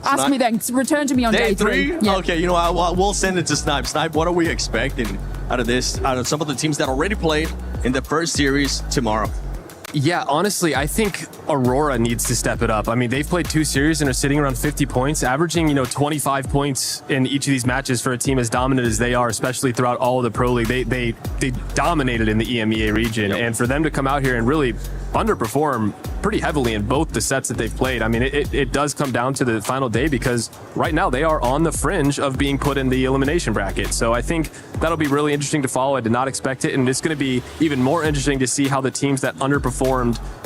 Ask me then. Return to me on day 3. Yeah. Okay, we'll send it to Snipe. Snipe, what are we expecting out of some of the teams that already played in the first series tomorrow? Yeah, honestly, I think AURORA needs to step it up. I mean, they've played 2 series and are sitting around 50 points, averaging, 25 points in each of these matches for a team as dominant as they are, especially throughout all of the Pro League. They dominated in the EMEA region, and for them to come out here and really underperform pretty heavily in both the sets that they've played. I mean, it does come down to the final day, because right now they are on the fringe of being put in the elimination bracket. So I think that'll be really interesting to follow. I did not expect it, and it's going to be even more interesting to see how the teams that underperformed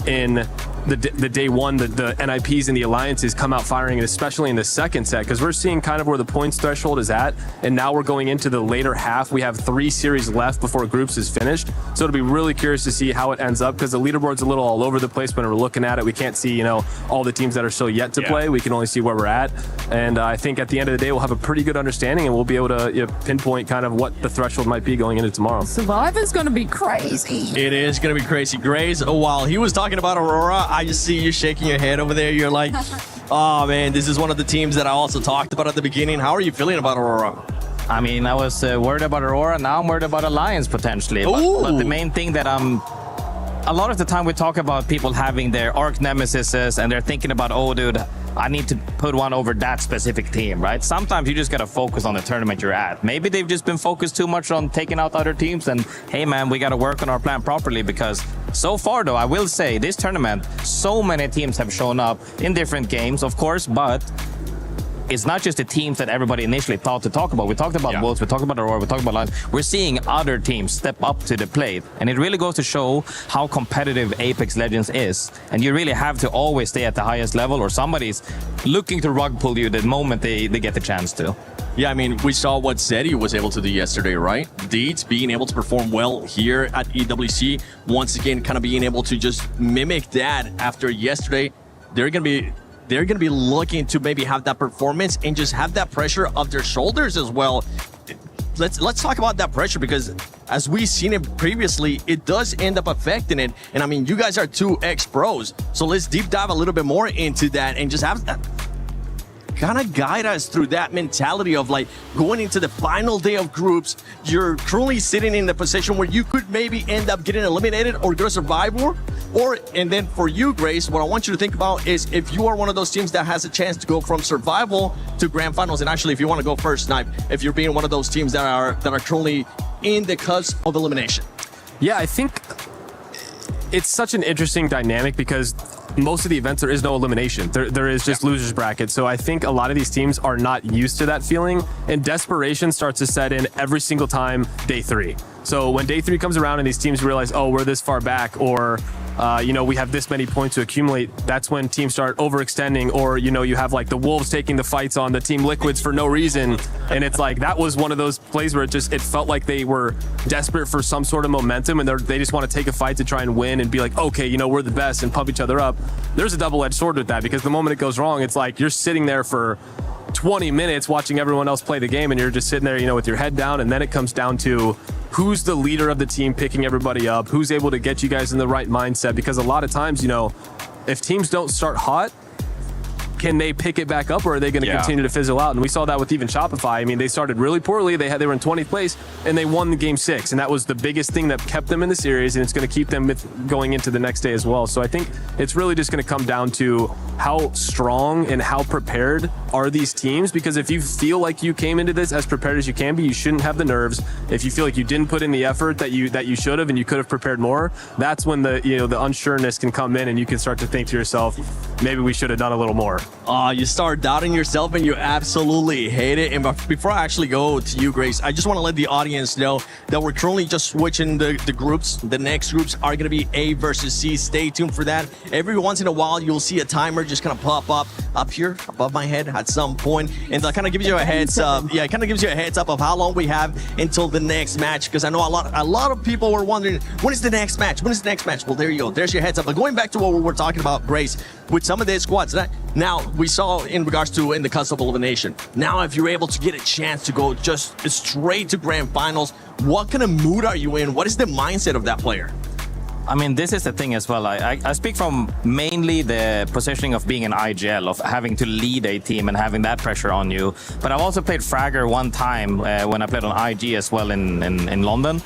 in the day 1, the NIPs and the alliances come out firing, and especially in the second set, because we're seeing kind of where the points threshold is at, and now we're going into the later half. We have 3 series left before groups is finished, so it'll be really curious to see how it ends up, because the leaderboard's a little all over the place when we're looking at it. We can't see, all the teams that are still yet to play. We can only see where we're at, and I think at the end of the day, we'll have a pretty good understanding, and we'll be able to pinpoint kind of what the threshold might be going into tomorrow. Survivor's going to be crazy. It is going to be crazy. Grays, while he was talking about AURORA, I just see you shaking your head over there. You're like, oh man, this is one of the teams that I also talked about at the beginning. How are you feeling about AURORA? I mean, I was worried about AURORA. Now I'm worried about Alliance potentially. But the main thing that a lot of the time we talk about people having their arc Nemesises and they're thinking about, oh dude, I need to put one over that specific team, right? Sometimes you just gotta focus on the tournament you're at. Maybe they've just been focused too much on taking out other teams, and hey man, we gotta work on our plan properly, because so far though, I will say this tournament, so many teams have shown up in different games, of course, but it's not just the teams that everybody initially thought to talk about. We talked about Wolves, we talked about AURORA, we talked about Lions. We're seeing other teams step up to the plate. And it really goes to show how competitive Apex Legends is. And you really have to always stay at the highest level, or somebody's looking to rug pull you the moment they get the chance to. Yeah, I mean, we saw what ZEDI was able to do yesterday, right? Deeds being able to perform well here at EWC. Once again, kind of being able to just mimic that after yesterday. They're going to be looking to maybe have that performance and just have that pressure of their shoulders as well. Let's talk about that pressure, because as we've seen it previously, it does end up affecting it. And I mean, you guys are 2 ex-pros, so let's deep dive a little bit more into that and just have that. kind of guide us through that mentality of like going into the final day of groups. You're currently sitting in the position where you could maybe end up getting eliminated or go to Survivor. And then for you, Grace, what I want you to think about is if you are one of those teams that has a chance to go from survival to grand finals, and actually if you want to go first, Snipe, if you're being one of those teams that are currently in the cusp of elimination. Yeah, I think it's such an interesting dynamic because most of the events there is no elimination. There is just losers bracket. So I think a lot of these teams are not used to that feeling, and desperation starts to set in every single time day 3. So when day 3 comes around and these teams realize, oh, we're this far back, or we have this many points to accumulate, that's when teams start overextending, or you have like the Wolves taking the fights on the Team Liquids for no reason, and it's like that was one of those plays where it felt like they were desperate for some sort of momentum, and they just want to take a fight to try and win and be like, okay, we're the best, and pump each other up. There's a double-edged sword with that, because the moment it goes wrong, it's like you're sitting there for 20 minutes watching everyone else play the game, and you're just sitting there, with your head down, and then it comes down to who's the leader of the team picking everybody up, who's able to get you guys in the right mindset, because a lot of times, if teams don't start hot, can they pick it back up, or are they going to continue to fizzle out? And we saw that with even Shopify. I mean, they started really poorly. They were in 20th place, and they won the game 6, and that was the biggest thing that kept them in the series, and it's going to keep them going into the next day as well. So I think it's really just going to come down to how strong and how prepared are these teams, because if you feel like you came into this as prepared as you can be, you shouldn't have the nerves. If you feel like you didn't put in the effort that you should have and you could have prepared more, that's when the unsureness can come in, and you can start to think to yourself, maybe we should have done a little more. You start doubting yourself and you absolutely hate it. And before I actually go to you, Grace, I just want to let the audience know that we're currently just switching the groups. The next groups are going to be A versus C. Stay tuned for that. Every once in a while, you'll see a timer just kind of pop up here above my head at some point, and that kind of gives you a heads up. Yeah, it kind of gives you a heads up of how long we have until the next match, because I know a lot of people were wondering, when is the next match? When is the next match? Well, there you go. There's your heads up. But going back to what we were talking about, Grace, with some of the squads, now we saw in regards to in the cusp of elimination. Now, if you're able to get a chance to go just straight to grand finals, what kind of mood are you in? What is the mindset of that player? I mean, this is the thing as well. I speak from mainly the positioning of being an IGL, of having to lead a team and having that pressure on you. But I've also played Fragger one time when I played on IG as well in London.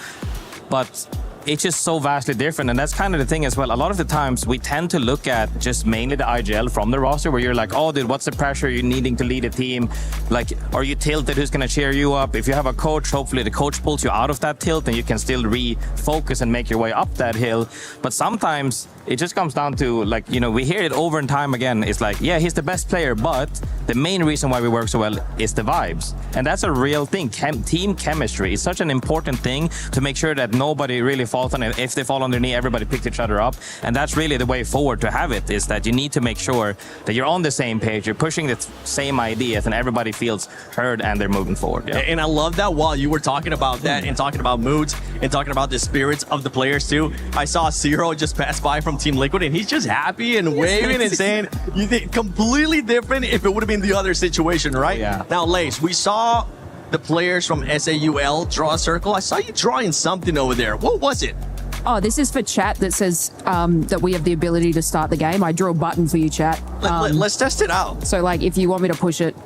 But it's just so vastly different, and that's kind of the thing as well. A lot of the times we tend to look at just mainly the IGL from the roster, where you're like, oh dude, what's the pressure you're needing to lead a team? Like, are you tilted? Who's gonna cheer you up? If you have a coach, hopefully the coach pulls you out of that tilt and you can still refocus and make your way up that hill. But sometimes it just comes down to, like, we hear it over and time again. It's like, yeah, he's the best player, but the main reason why we work so well is the vibes. And that's a real thing. Team chemistry is such an important thing to make sure that nobody really falls on it. If they fall on their knee, everybody picks each other up. And that's really the way forward to have it, is that you need to make sure that you're on the same page, you're pushing the same ideas, and everybody feels heard and they're moving forward. Yeah. And I love that while you were talking about that and talking about moods and talking about the spirits of the players too, I saw Zero just pass by from Team Liquid, and he's just happy and waving and saying, you think completely different if it would have been the other situation, right? Yeah. Now, Lace, we saw the players from SAUL draw a circle. I saw you drawing something over there. What was it? Oh, this is for chat that says that we have the ability to start the game. I drew a button for you, chat. Let's test it out. So, like, if you want me to push it,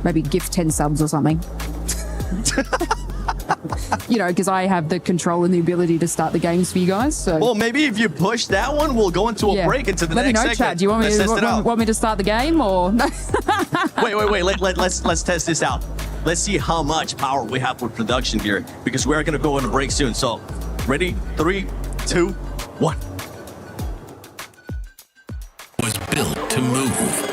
maybe give 10 subs or something. Because I have the control and the ability to start the games for you guys. So. Well, maybe if you push that one, we'll go into a break into the next segment. Let me know, chat. Do you want me to start the game or no? Wait. Let's test this out. Let's see how much power we have with production here, because we're going to go on a break soon. So, ready? 3, 2, 1. Was built to move.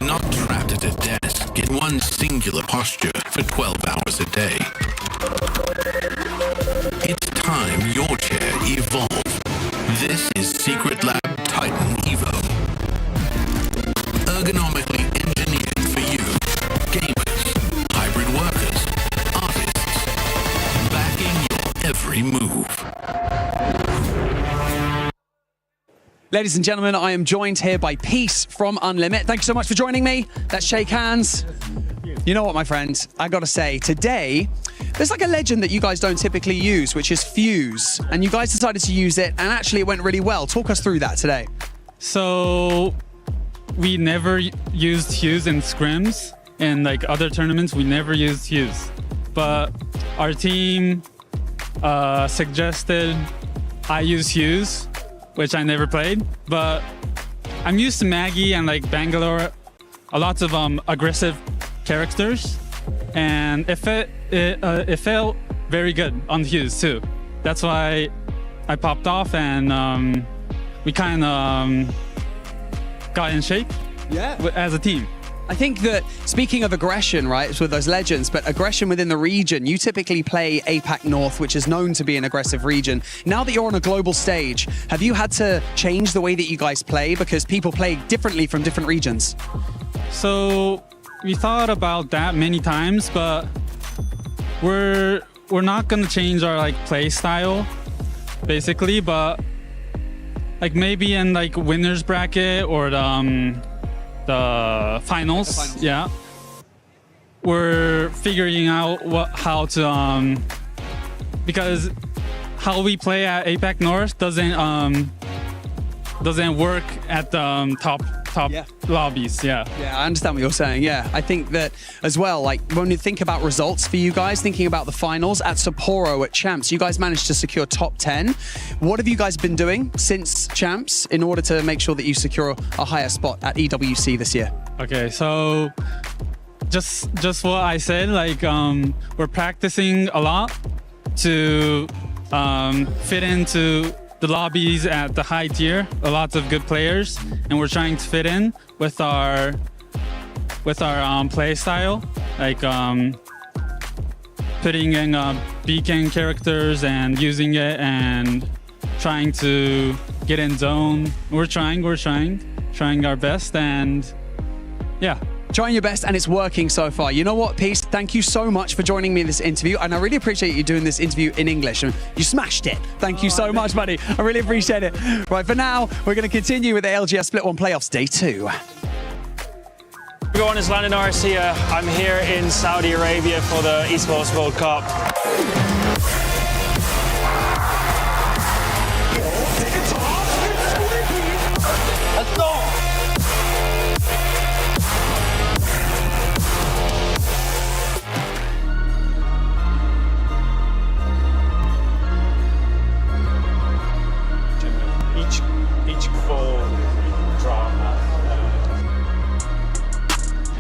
Not trapped at a desk in one singular posture for 12 hours a day. It's time your chair evolved. This is Secret Lab Titan Evo. Ergonomically engineered for you, gamers, hybrid workers, artists, backing your every move. Ladies and gentlemen, I am joined here by Peace from UNLIMIT. Thank you so much for joining me. Let's shake hands. You know what, my friend? I gotta say, today, there's like a legend that you guys don't typically use, which is Fuse. And you guys decided to use it, and actually it went really well. Talk us through that today. So we never used Hughes in scrims. In like other tournaments, we never used Hughes. But our team suggested I use Hughes, which I never played. But I'm used to Maggie and like Bangalore, a lot of aggressive characters, and it felt very good on Hughes too. That's why I popped off, and we kind of got in shape as a team. I think that speaking of aggression, right, it's with those legends, but aggression within the region, you typically play APAC North, which is known to be an aggressive region. Now that you're on a global stage, have you had to change the way that you guys play because people play differently from different regions? So we thought about that many times, but we're not gonna change our like play style, basically. But like maybe in like winners bracket or the finals, yeah, we're figuring out how to because how we play at APAC North doesn't work at the top lobbies. Yeah, I understand what you're saying. Yeah, I think that as well, like when you think about results for you guys, thinking about the finals at Sapporo at Champs, you guys managed to secure top 10. What have you guys been doing since Champs in order to make sure that you secure a higher spot at EWC this year? Okay, so just what I said, like we're practicing a lot to fit into the lobbies at the high tier, a lot of good players, and we're trying to fit in with our play style, like putting in beacon characters and using it and trying to get in zone. We're trying our best, and yeah. Trying your best, and it's working so far. You know what, Peace? Thank you so much for joining me in this interview, and I really appreciate you doing this interview in English. You smashed it. Thank you so much, buddy. I really appreciate it. Right, for now, we're going to continue with the ALGS Split 1 Playoffs Day 2. Everyone, it's Landon Norris here. I'm here in Saudi Arabia for the Esports World Cup. Let's go! Each full draw.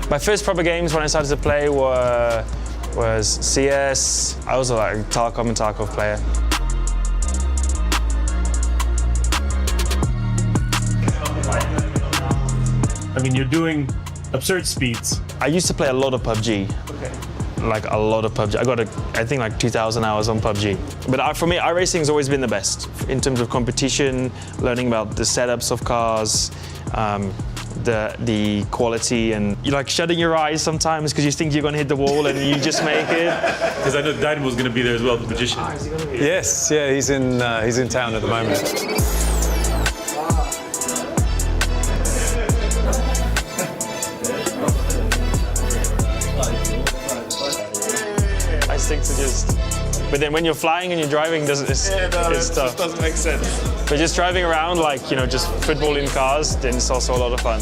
My first proper games when I started to play was CS. I was like a Tarkov and Tarkov player. I mean, you're doing absurd speeds. I used to play a lot of PUBG. Okay. Like a lot of PUBG. I got, I think, like 2,000 hours on PUBG. But for me, iRacing has always been the best in terms of competition, learning about the setups of cars, the quality, and you're like shutting your eyes sometimes because you think you're going to hit the wall and you just make it. Because I know DINOS was going to be there as well, the magician. Yes, yeah, he's in town at the moment. To just, but then when you're flying and you're driving, it's tough. Just doesn't make sense. But just driving around, like, you know, just footballing cars, then it's also a lot of fun.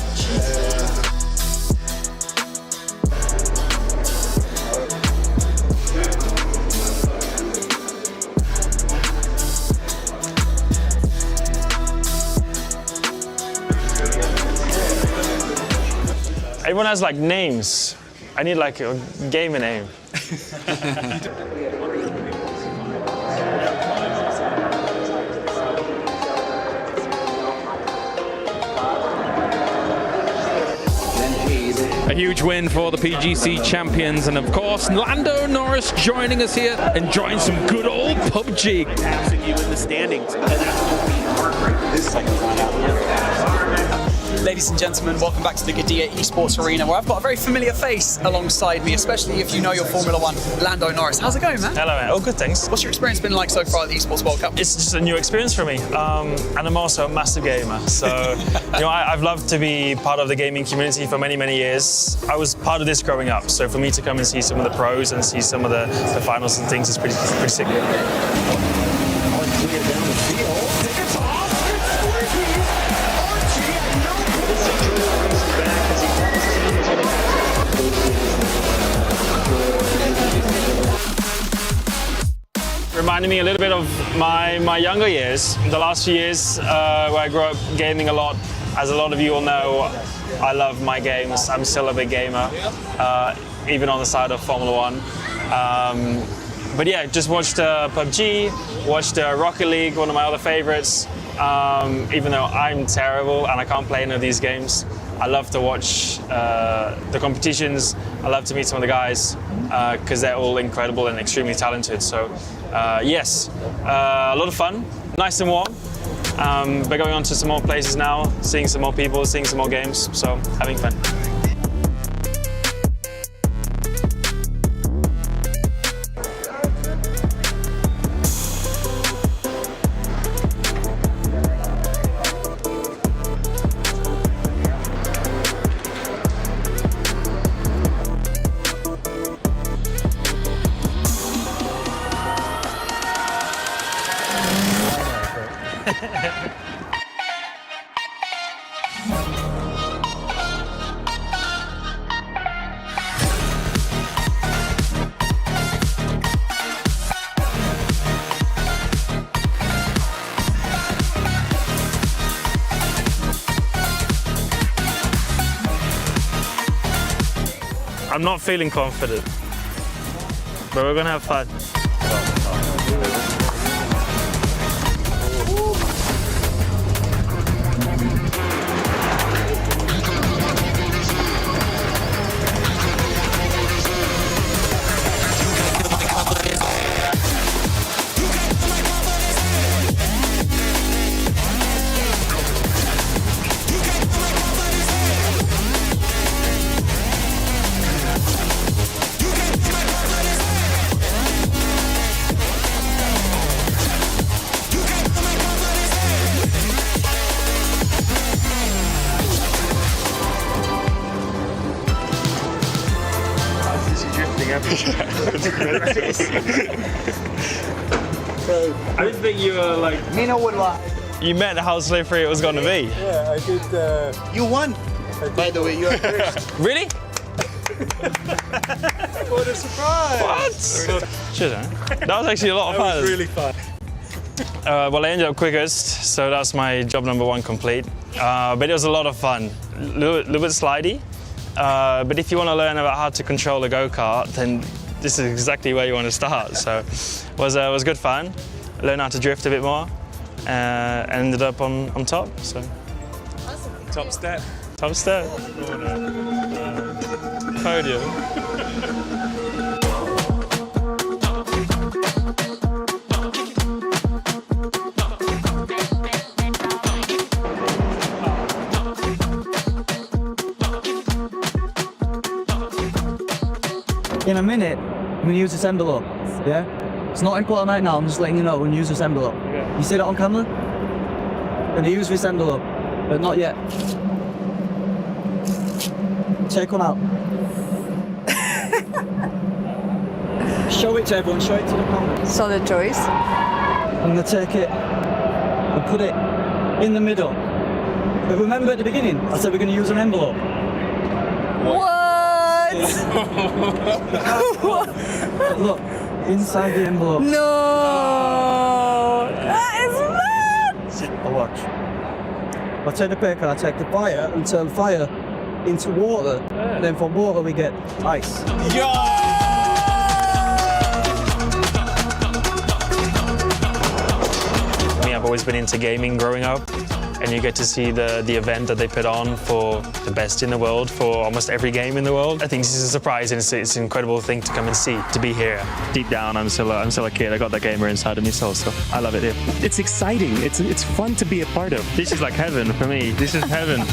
Everyone has like names. I need like a gamer name. A huge win for the PGC champions, and of course Lando Norris joining us here, enjoying some good old PUBG. Passing you in the standings, and that's going to be heartbreaking this second round out. Ladies and gentlemen, welcome back to the Geekay Esports Arena, where I've got a very familiar face alongside me, especially if you know your Formula One, Lando Norris. How's it going, man? Hello, man. Oh, good, thanks. What's your experience been like so far at the Esports World Cup? It's just a new experience for me, and I'm also a massive gamer. So, you know, I've loved to be part of the gaming community for many, many years. I was part of this growing up, so for me to come and see some of the pros and see some of the finals and things is pretty sick. reminded me a little bit of my younger years, the last few years where I grew up gaming a lot. As a lot of you all know, I love my games. I'm still a big gamer, even on the side of Formula One. But yeah, just watched PUBG, watched Rocket League, one of my other favorites. Even though I'm terrible and I can't play any of these games, I love to watch the competitions. I love to meet some of the guys because they're all incredible and extremely talented. So yes, a lot of fun, nice and warm. But going on to some more places now, seeing some more people, seeing some more games, so having fun. I'm not feeling confident, but we're gonna have fun. I didn't think you were like. Nino would lie. You meant how slippery it was going to be. Yeah, I did. You won. By the way, you are first. Really? What a surprise! What? Shit, huh? That was actually a lot of fun. That was really fun. Well, I ended up quickest, so that's my job number 1 complete. But it was a lot of fun. A little bit slidey. But if you want to learn about how to control a go-kart, then this is exactly where you want to start. So it was good fun. Learned how to drift a bit more. And ended up on top. So. Awesome. Top step. Top step. Podium. In a minute, I'm gonna use this envelope. Yeah? It's not important right now, I'm just letting you know I'm gonna use this envelope. Okay. You see that on camera? I'm gonna use this envelope, but not yet. Take one out. Show it to everyone, show it to the camera. Solid choice. I'm gonna take it and put it in the middle. But remember at the beginning, I said we're gonna use an envelope. What? Look, inside the envelope. No! That is mad! I'll watch. I'll take the paper, I'll take the fire and turn fire into water. And then from water we get ice. I've always been into gaming growing up, and you get to see the event that they put on for the best in the world for almost every game in the world. I think this is a surprise, and it's an incredible thing to come and see, to be here. Deep down, I'm still a kid. I got that gamer inside of me still, so I love it here. It's exciting. It's fun to be a part of. This is like heaven for me. This is heaven.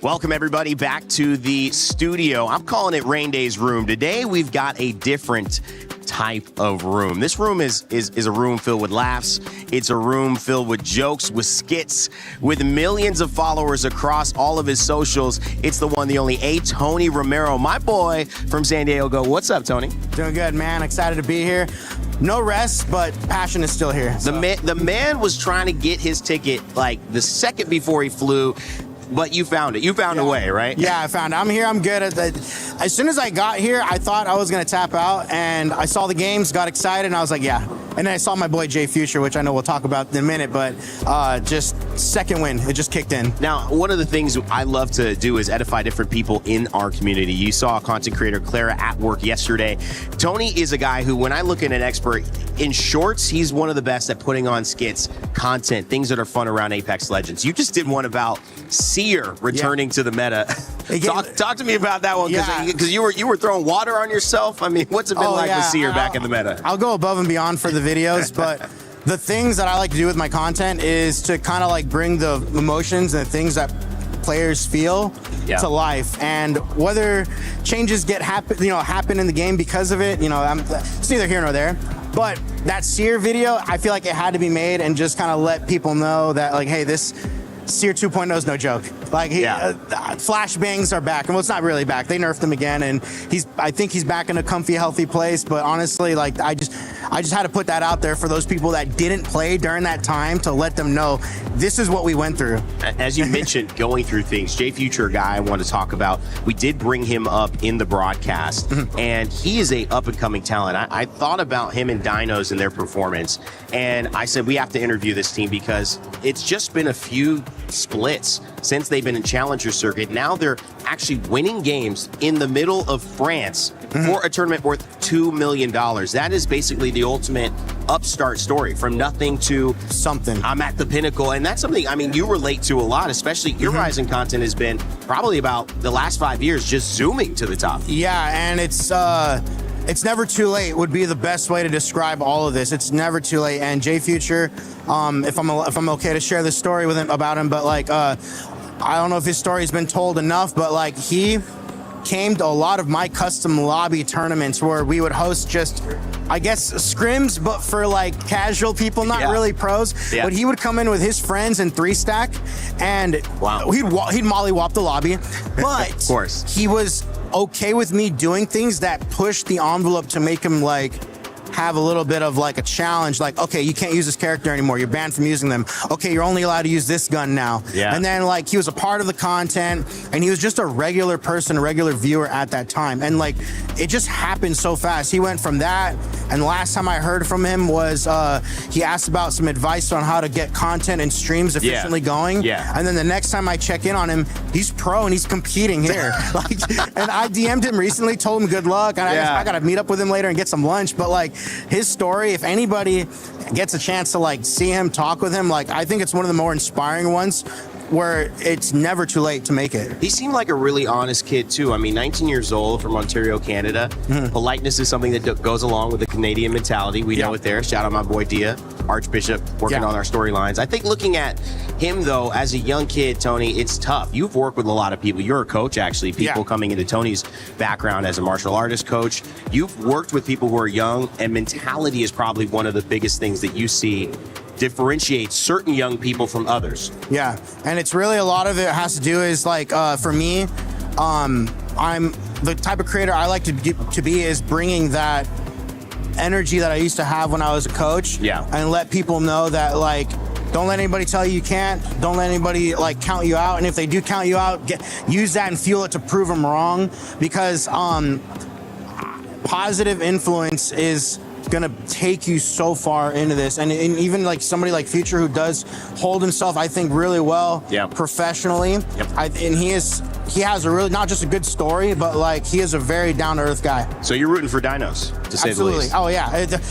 Welcome, everybody, back to the studio. I'm calling it Rain Day's room. Today, we've got a different type of room. This room is a room filled with laughs. It's a room filled with jokes, with skits, with millions of followers across all of his socials. It's the one, the only Tony Romero, my boy from San Diego. What's up, Tony? Doing good, man. Excited to be here. No rest, but passion is still here. So. The man was trying to get his ticket like the second before he flew. But you found it. You found a way, right? Yeah, I found it. I'm here. I'm good at that. As soon as I got here, I thought I was going to tap out, and I saw the games, got excited, and I was like, yeah. And then I saw my boy Jay Future, which I know we'll talk about in a minute, but just second win. It just kicked in. Now, one of the things I love to do is edify different people in our community. You saw content creator Clara at work yesterday. Tony is a guy who, when I look at an expert in shorts, he's one of the best at putting on skits, content, things that are fun around Apex Legends. You just did one about Seer returning to the meta. Talk to me about that one, because you were throwing water on yourself. I mean, what's it been like with Seer back in the meta? I'll go above and beyond for the videos, but the things that I like to do with my content is to kind of like bring the emotions and the things that players feel to life, and whether changes happen in the game because of it, it's neither here nor there. But that Seer video, I feel like it had to be made and just kind of let people know that, like, hey, this Seer 2.0 is no joke. Like, flashbangs are back, and well, it's not really back. They nerfed him again, and I think he's back in a comfy, healthy place. But honestly, like, I just had to put that out there for those people that didn't play during that time, to let them know this is what we went through. As you mentioned, going through things, Jay Future, a guy I want to talk about. We did bring him up in the broadcast, and he is a up and coming talent. I thought about him and DINOS and their performance, and I said we have to interview this team because it's just been a few splits since they've been in Challenger Circuit. Now they're actually winning games in the middle of France for a tournament worth $2 million. That is basically the ultimate upstart story, from nothing to something. I'm at the pinnacle, and that's something, I mean, you relate to a lot, especially your rising content has been probably about the last 5 years just zooming to the top. Yeah, and it's never too late would be the best way to describe all of this. It's never too late. And Jay Future, if I'm okay to share this story with him about him, but like, I don't know if his story's been told enough, but like, he came to a lot of my custom lobby tournaments where we would host just, I guess, scrims, but for like casual people, not really pros. But he would come in with his friends in 3-stack, and he'd mollywop the lobby. But of course, he was okay with me doing things that pushed the envelope to make him like have a little bit of like a challenge, like, okay, you can't use this character anymore, you're banned from using them, okay, you're only allowed to use this gun now. And then like, he was a part of the content, and he was just a regular person, a regular viewer at that time, and like, it just happened so fast. He went from that, and the last time I heard from him was he asked about some advice on how to get content and streams efficiently going, and then the next time I check in on him, he's pro and he's competing here. Like, and I DM'd him recently, told him good luck, and I gotta meet up with him later and get some lunch. But like, his story, if anybody gets a chance to like see him, talk with him, like, I think it's one of the more inspiring ones, where it's never too late to make it. He seemed like a really honest kid too. I mean, 19 years old, from Ontario, Canada. Politeness is something that goes along with the Canadian mentality. We know it there. Shout out my boy Dia, Archbishop, working on our storylines. I think looking at him though, as a young kid, Tony, it's tough. You've worked with a lot of people. You're a coach, actually. People coming into Tony's background as a martial artist coach. You've worked with people who are young, and mentality is probably one of the biggest things that you see differentiates certain young people from others. Yeah, and it's really, a lot of it has to do is like, for me, I'm the type of creator I like to be is bringing that energy that I used to have when I was a coach, and let people know that, like, don't let anybody tell you you can't. Don't let anybody like count you out. And if they do count you out, use that and fuel it to prove them wrong. Because positive influence is gonna take you so far into this, and even like somebody like Future, who does hold himself, I think, really well professionally, and he is he has a really, not just a good story, but like he is a very down-to-earth guy. So you're rooting for Dinos, to say the Absolutely. least. Oh yeah,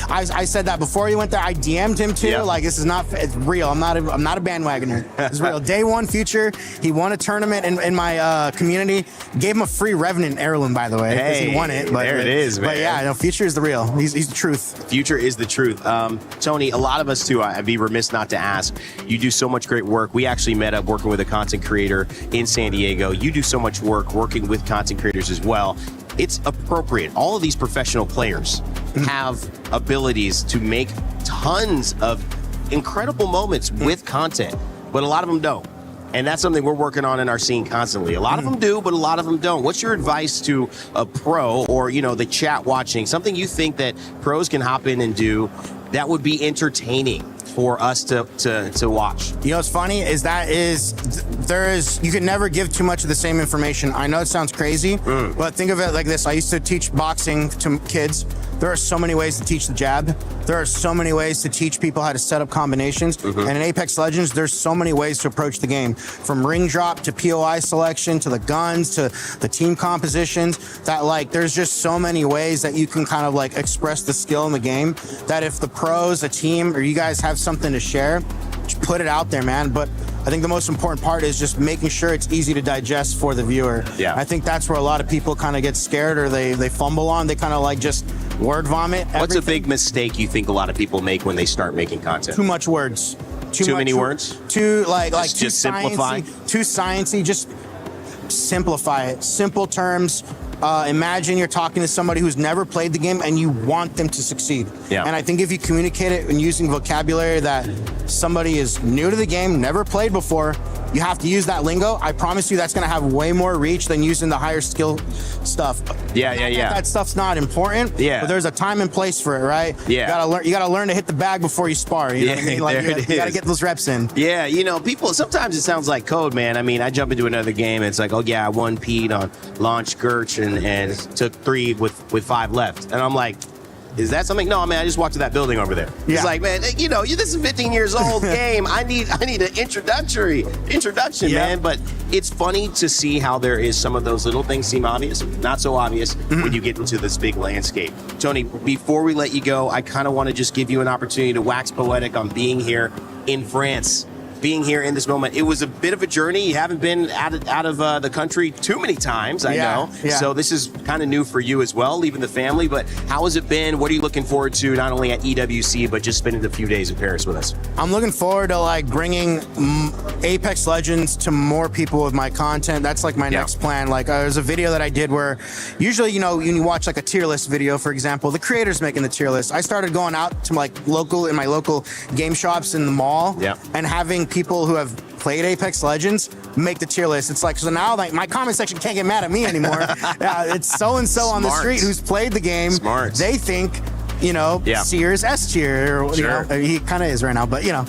I said that before he went there. I DM'd him too. Yeah. Like this is not, it's real. I'm not a bandwagoner. It's real. Day one Future. He won a tournament in my community. Gave him a free Revenant heirloom, by the way, because he won it. But, there it is, man. But yeah, no, Future is the real. He's the truth. Future is the truth. Tony, a lot of us too, I'd be remiss not to ask, you do so much great work. We actually met up working with a content creator in San Diego. You do so much work working with content creators as well. It's appropriate. All of these professional players have abilities to make tons of incredible moments with content, but a lot of them don't. And that's something we're working on in our scene constantly. A lot of them do, but a lot of them don't. What's your advice to a pro or, you know, the chat watching, something you think that pros can hop in and do that would be entertaining for us to watch? You know what's funny is you can never give too much of the same information. I know it sounds crazy, but think of it like this. I used to teach boxing to kids. There are so many ways to teach the jab. There are so many ways to teach people how to set up combinations. And in Apex Legends, there's so many ways to approach the game. From ring drop to POI selection to the guns to the team compositions, that like there's just so many ways that you can kind of like express the skill in the game, that if the pros, a team, or you guys have something to share, just put it out there, man. But I think the most important part is just making sure it's easy to digest for the viewer. Yeah. I think that's where a lot of people kind of get scared or they fumble on. They kind of like just word vomit everything. What's a big mistake you think a lot of people make when they start making content? Too much words. Too many words? Too like too just simplify? Too sciencey. Just simplify it. Simple terms. Imagine you're talking to somebody who's never played the game and you want them to succeed. Yeah. And I think if you communicate it and using vocabulary that somebody is new to the game, never played before, you have to use that lingo. I promise you that's going to have way more reach than using the higher skill stuff. Yeah. That stuff's not important. Yeah. But there's a time and place for it, right? Yeah. You gotta learn to hit the bag before you spar. You know what I mean? Like, you gotta get those reps in. Yeah, you know, people, sometimes it sounds like code, man. I mean, I jump into another game and it's like, oh yeah, I 1P'd on launch Gurch and took 3 with 5 left. And I'm like, is that something? No, man, I just walked to that building over there. Yeah. It's like, man, you know, this is a 15 years old game. I need an introduction, man. But it's funny to see how there is some of those little things seem obvious, not so obvious when you get into this big landscape. Tony, before we let you go, I kind of want to just give you an opportunity to wax poetic on being here in France. Being here in this moment. It was a bit of a journey. You haven't been out of the country too many times, I know. Yeah. So this is kind of new for you as well, leaving the family. But how has it been? What are you looking forward to, not only at EWC, but just spending a few days in Paris with us? I'm looking forward to like bringing Apex Legends to more people with my content. That's like my next plan. Like there's a video that I did where usually, you know, when you watch like a tier list video, for example, the creator's making the tier list. I started going out to my local game shops in the mall and having people who have played Apex Legends make the tier list. It's like, so now like my comment section can't get mad at me anymore. It's so-and-so on the street who's played the game. Smart. They think, you know, Sears S tier, or, you know, he kind of is right now, but you know,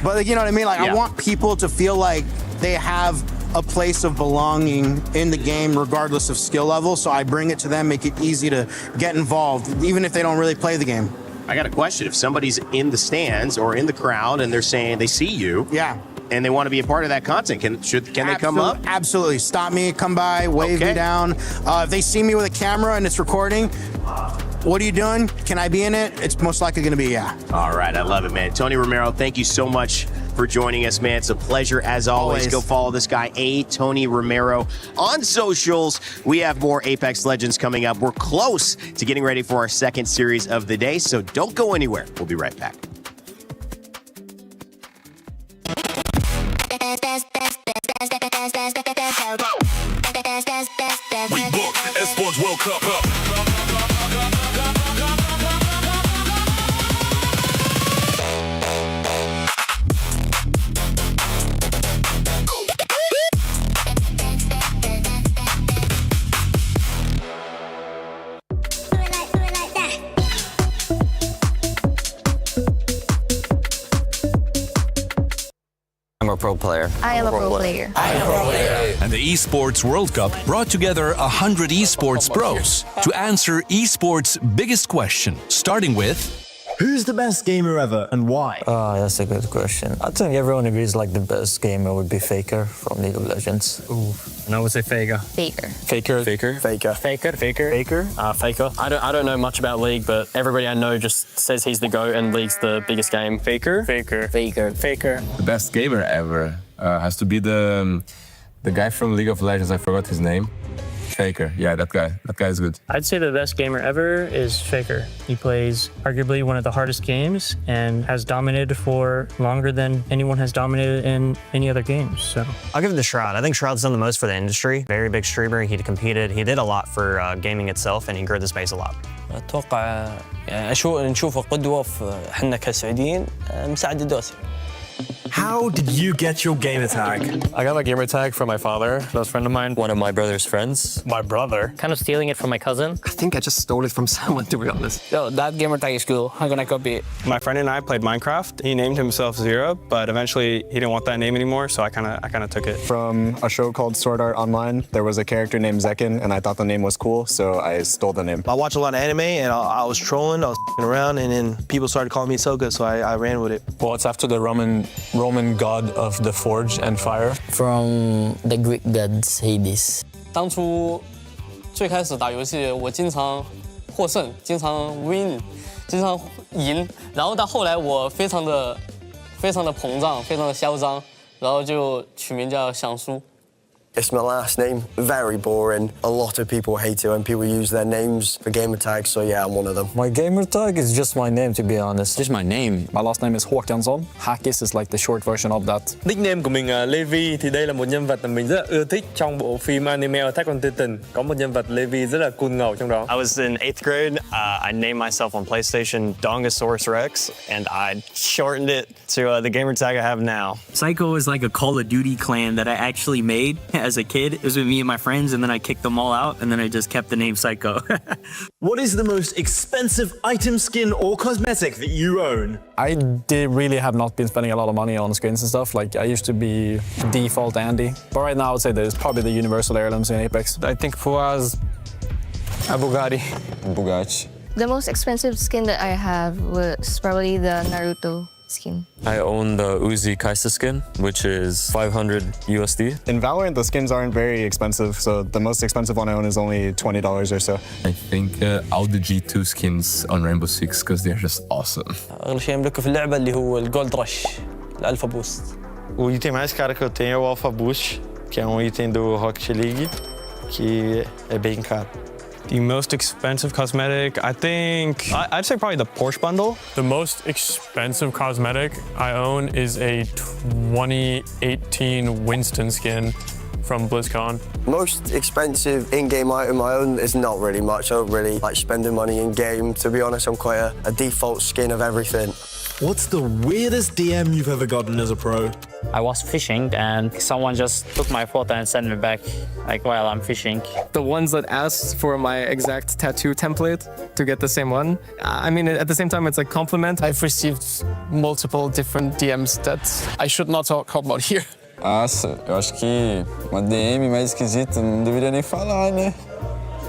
but like, you know what I mean? Like I want people to feel like they have a place of belonging in the game regardless of skill level. So I bring it to them, make it easy to get involved, even if they don't really play the game. I got a question. If somebody's in the stands or in the crowd and they're saying they see you, and they want to be a part of that content, can they come up? Absolutely. Stop me, come by, wave me down. If they see me with a camera and it's recording, what are you doing? Can I be in it? It's most likely going to be All right, I love it, man. Tony Romero, thank you so much for joining us, man. It's a pleasure as always. Go follow this guy, Tony Romero, on socials. We have more Apex Legends coming up. We're close to getting ready for our second series of the day, so don't go anywhere. We'll be right back. We book Esports World Cup. I'm a pro player. I am a pro player. And the Esports World Cup brought together 100 esports pros to answer esports' biggest question, starting with Who's the best gamer ever and why? Oh, that's a good question. I think everyone agrees like the best gamer would be Faker from League of Legends. Ooh. And I would say Faker. Faker. Faker. Faker. Faker. Faker. Faker. Faker. Faker. I don't know much about League, but everybody I know just says he's the GOAT and League's the biggest game. Faker. Faker. Faker. Faker. The best gamer ever has to be the guy from League of Legends. I forgot his name. Faker. Yeah, that guy. That guy is good. I'd say the best gamer ever is Faker. He plays arguably one of the hardest games and has dominated for longer than anyone has dominated in any other games. So I'll give it to Shroud. I think Shroud's done the most for the industry. Very big streamer. He competed. He did a lot for gaming itself, and he grew the space a lot. أتوقع نشوفه قدوة في حنا كسعوديين مساعد الدوسي. How did you get your gamer tag? I got my gamer tag from my father, a close friend of mine. One of my brother's friends. My brother. kind of stealing it from my cousin. I think I just stole it from someone, to be honest. Yo, that gamer tag is cool. I'm gonna copy it. My friend and I played Minecraft. He named himself Zero, but eventually he didn't want that name anymore, so I kind of took it. From a show called Sword Art Online, there was a character named Zekin, and I thought the name was cool, so I stole the name. I watch a lot of anime, and I was trolling, I was around, and then people started calling me Soka, so I ran with it. Well, it's after the Roman god of the forge and fire. From the Greek gods Hades. 当初最开始打游戏，我经常获胜，经常 win， 经常赢。然后到后来，我非常的膨胀，非常的嚣张，然后就取名叫想输。 It's my last name. Very boring. A lot of people hate it when people use their names for gamer tags, so yeah, I'm one of them. My gamer tag is just my name, to be honest. Just my name. My last name is Håkansson. Hakis is like the short version of that. Nickname của mình là Levi, thì đây là một nhân vật mà mình rất là ưa thích trong bộ phim anime Attack on Titan. Có một nhân vật Levi rất là cool ngầu trong đó. I was in 8th grade. I named myself on PlayStation Dongosaurus Rex, and I shortened it to the gamer tag I have now. Psycho is like a Call of Duty clan that I actually made as a kid. It was with me and my friends, and then I kicked them all out, and then I just kept the name Psycho. What is the most expensive item, skin, or cosmetic that you own? I really have not been spending a lot of money on skins and stuff. Like, I used to be default Andy. But right now, I would say there's probably the Universal Heirlooms in Apex. I think Fuaz, a Bugatti. Bugatti. The most expensive skin that I have was probably the Naruto skin. I own the Uzi Kaisa skin, which is 500 USD. In Valorant, the skins aren't very expensive, so the most expensive one I own is only $20 or so. I think all the G2 skins on Rainbow Six because they're just awesome. أغلى شيء أملكه في اللعبة اللي هو الجولد رش الألفا بوست. O item mais caro que eu tenho é o Alpha Boost, que é item do Rocket League, que é bem caro. The most expensive cosmetic, I think, I'd say probably the Porsche bundle. The most expensive cosmetic I own is a 2018 Winston skin from BlizzCon. Most expensive in-game item I own is not really much. I don't really like spending money in-game. To be honest, I'm quite a default skin of everything. What's the weirdest DM you've ever gotten as a pro? I was fishing and someone just took my photo and sent me back like while I'm fishing. The ones that asked for my exact tattoo template to get the same one. I mean, at the same time, it's a compliment. I've received multiple different DMs that I should not talk about here. Nossa, eu acho que uma DM mais esquisita, não deveria nem falar, né?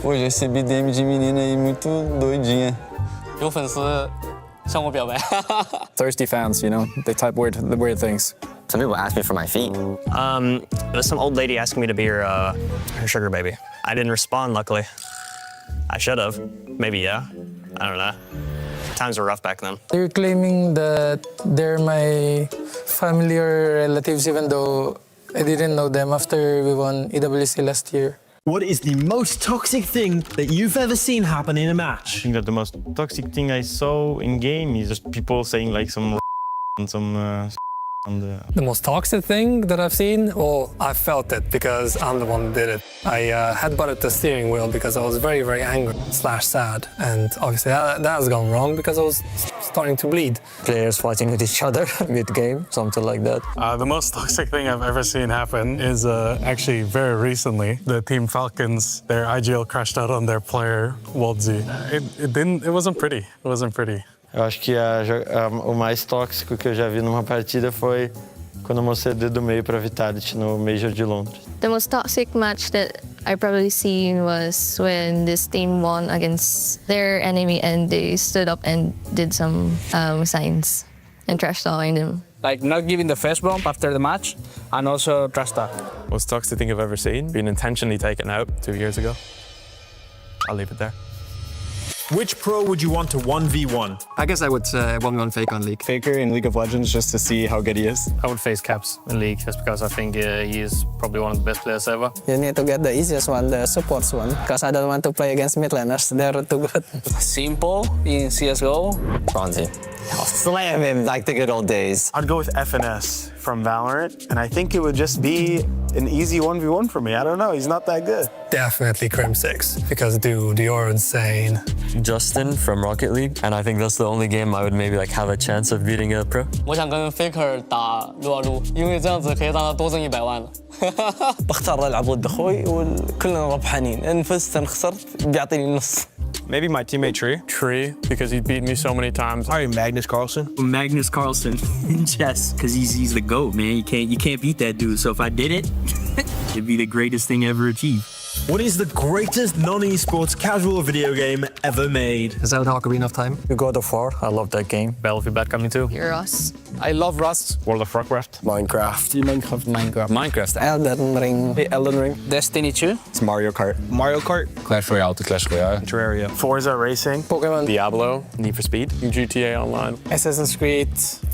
Pô, já recebi DM de menina aí muito doidinha. 有粉丝向我表白。Thirsty fans, you know, they type weird things. Some people ask me for my feet. It was some old lady asking me to be her sugar baby. I didn't respond, luckily. I should have. Maybe, yeah. I don't know. Times were rough back then. They're claiming that they're my family or relatives, even though I didn't know them after we won EWC last year. What is the most toxic thing that you've ever seen happen in a match? I think that the most toxic thing I saw in game is just people saying like some and some The most toxic thing that I've seen, well, I felt it because I'm the one who did it. I headbutted the steering wheel because I was very, very angry / sad. And obviously that has gone wrong because I was starting to bleed. Players fighting with each other mid-game, something like that. The most toxic thing I've ever seen happen is actually very recently. The team Falcons, their IGL crashed out on their player, Waldsy. It wasn't pretty. It wasn't pretty. Eu acho que o mais tóxico que eu já vi numa partida foi quando eu mostrei o dedo do meio para Vitality no Major de Londres. The most toxic match that I probably seen was when this team won against their enemy and they stood up and did some signs and trash talking them. Like not giving the fist bump after the match and also trash talk. Most toxic thing I've ever seen, being intentionally taken out 2 years ago. I'll leave it there. Which pro would you want to 1v1? I guess I would 1v1 Faker on League. Faker in League of Legends just to see how good he is. I would face Caps in League just because I think he is probably one of the best players ever. You need to get the easiest one, the supports one, because I don't want to play against mid laners. They're too good. Simple in CSGO. Bronzy. I'll slam him like the good old days. I'd go with FNS from Valorant, and I think it would just be an easy 1v1 for me. I don't know, he's not that good. Definitely Crim6, because dude, you're insane. Justin from Rocket League, and I think that's the only game I would maybe like have a chance of beating a pro. 我想跟 Faker 打撸啊撸，因为这样子可以让他多挣100万了。بختار العب ضد اخوي وكلنا ربحانين ان فزت ان خسرت بيعطيني النص. Maybe my teammate Tree. Tree, because he's beaten me so many times. Probably Magnus Carlsen. Magnus Carlsen in chess, because he's the GOAT, man. You can't beat that dude. So if I did it, it'd be the greatest thing ever achieved. What is the greatest non-esports casual video game ever made? Is that Ocarina of Time? God of War, I love that game. Battlefield Bad Company 2. Heroes. I love Rust. World of Warcraft. Minecraft. Minecraft. Elden Ring. Elden Ring. Destiny 2. It's Mario Kart. Mario Kart. Clash Royale to Clash Royale. Terraria. Forza Racing. Pokemon. Diablo. Need for Speed. GTA Online. Assassin's Creed.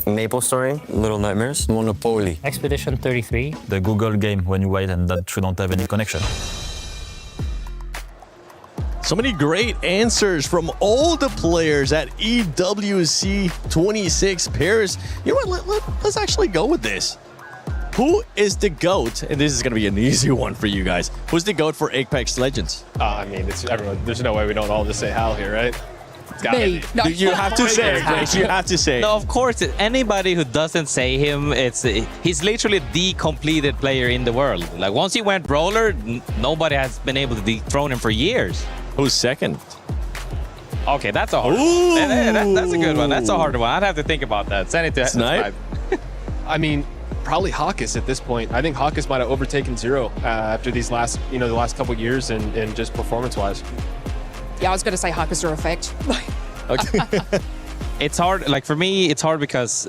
Maple Story. Little Nightmares. Monopoly. Expedition 33. The Google game when you wait and that you don't have any connection. So many great answers from all the players at EWC 26 Paris. You know what? Let's actually go with this. Who is the GOAT? And this is going to be an easy one for you guys. Who's the GOAT for Apex Legends? I mean, it's everyone. There's no way we don't all just say Hal here, right? Me. No. You have to say it, Grace. You have to say it. No, of course. Anybody who doesn't say him, he's literally the completed player in the world. Like once he went brawler, nobody has been able to dethrone him for years. Who's second? Okay, that's a hard one. That's a good one. That's a hard one. I'd have to think about that. Send it to Snipe. I mean, probably Hawkus at this point. I think Hawkus might have overtaken Zero after these last, the last couple years and just performance-wise. Yeah, I was going to say Hawkus or Effect. Okay. It's hard. Like for me, it's hard because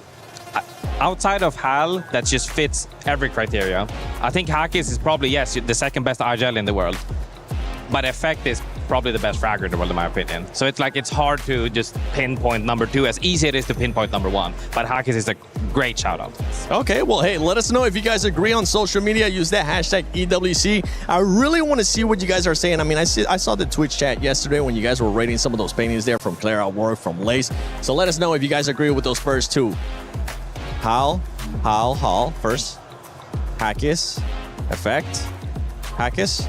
outside of Hal, that just fits every criteria. I think Hawkus is probably, yes, the second best IGL in the world. But Effect is probably the best fragger in the world, in my opinion. So it's hard to just pinpoint number 2 as easy it is to pinpoint number 1. But Hawkus is a great shout out. Okay, well, hey, let us know if you guys agree on social media. Use that hashtag EWC. I really want to see what you guys are saying. I mean, I saw the Twitch chat yesterday when you guys were rating some of those paintings there from Claire at work, from Lace. So let us know if you guys agree with those first two. Hal first. Hawkus, Effect, Hawkus.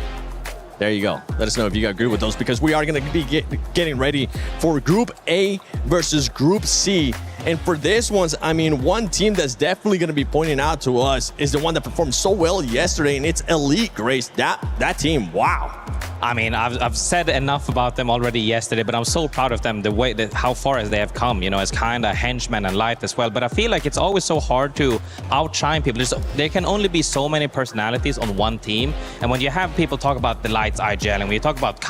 There you go. Let us know if you agree with those because we are going to be getting ready for Group A versus Group C. And for this ones, I mean, one team that's definitely going to be pointing out to us is the one that performed so well yesterday, and it's Elite, Grace. That team, wow. I mean, I've said enough about them already yesterday, but I'm so proud of them, the way that how far as they have come, as kind of henchmen and light as well. But I feel like it's always so hard to outshine people. There can only be so many personalities on one team. And when you have people talk about the Lights IGL, and when you talk about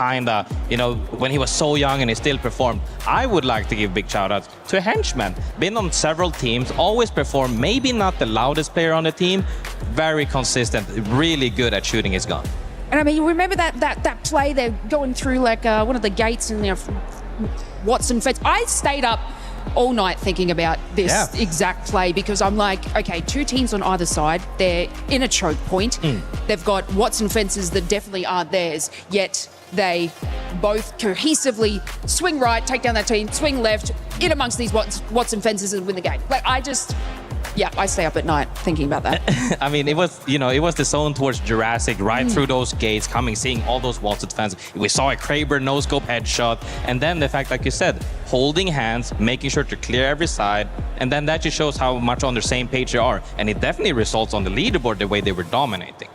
when he was so young and he still performed, I would like to give big shout outs to henchman. Been on several teams, always performed, maybe not the loudest player on the team, very consistent, really good at shooting his gun. And I mean, you remember that play, they're going through like one of the gates and Watson fence. I stayed up all night thinking about this exact play because I'm like, okay, 2 teams on either side, they're in a choke point. They've got Watson fences that definitely aren't theirs, yet they both cohesively swing right, take down that team, swing left, in amongst these Watson fences and win the game. Like I stay up at night thinking about that. I mean, it was the zone towards Jurassic, right through those gates, seeing all those Watson fans. We saw a Kraber no-scope headshot, and then the fact, like you said, holding hands, making sure to clear every side, and then that just shows how much on the same page they are. And it definitely results on the leaderboard the way they were dominating.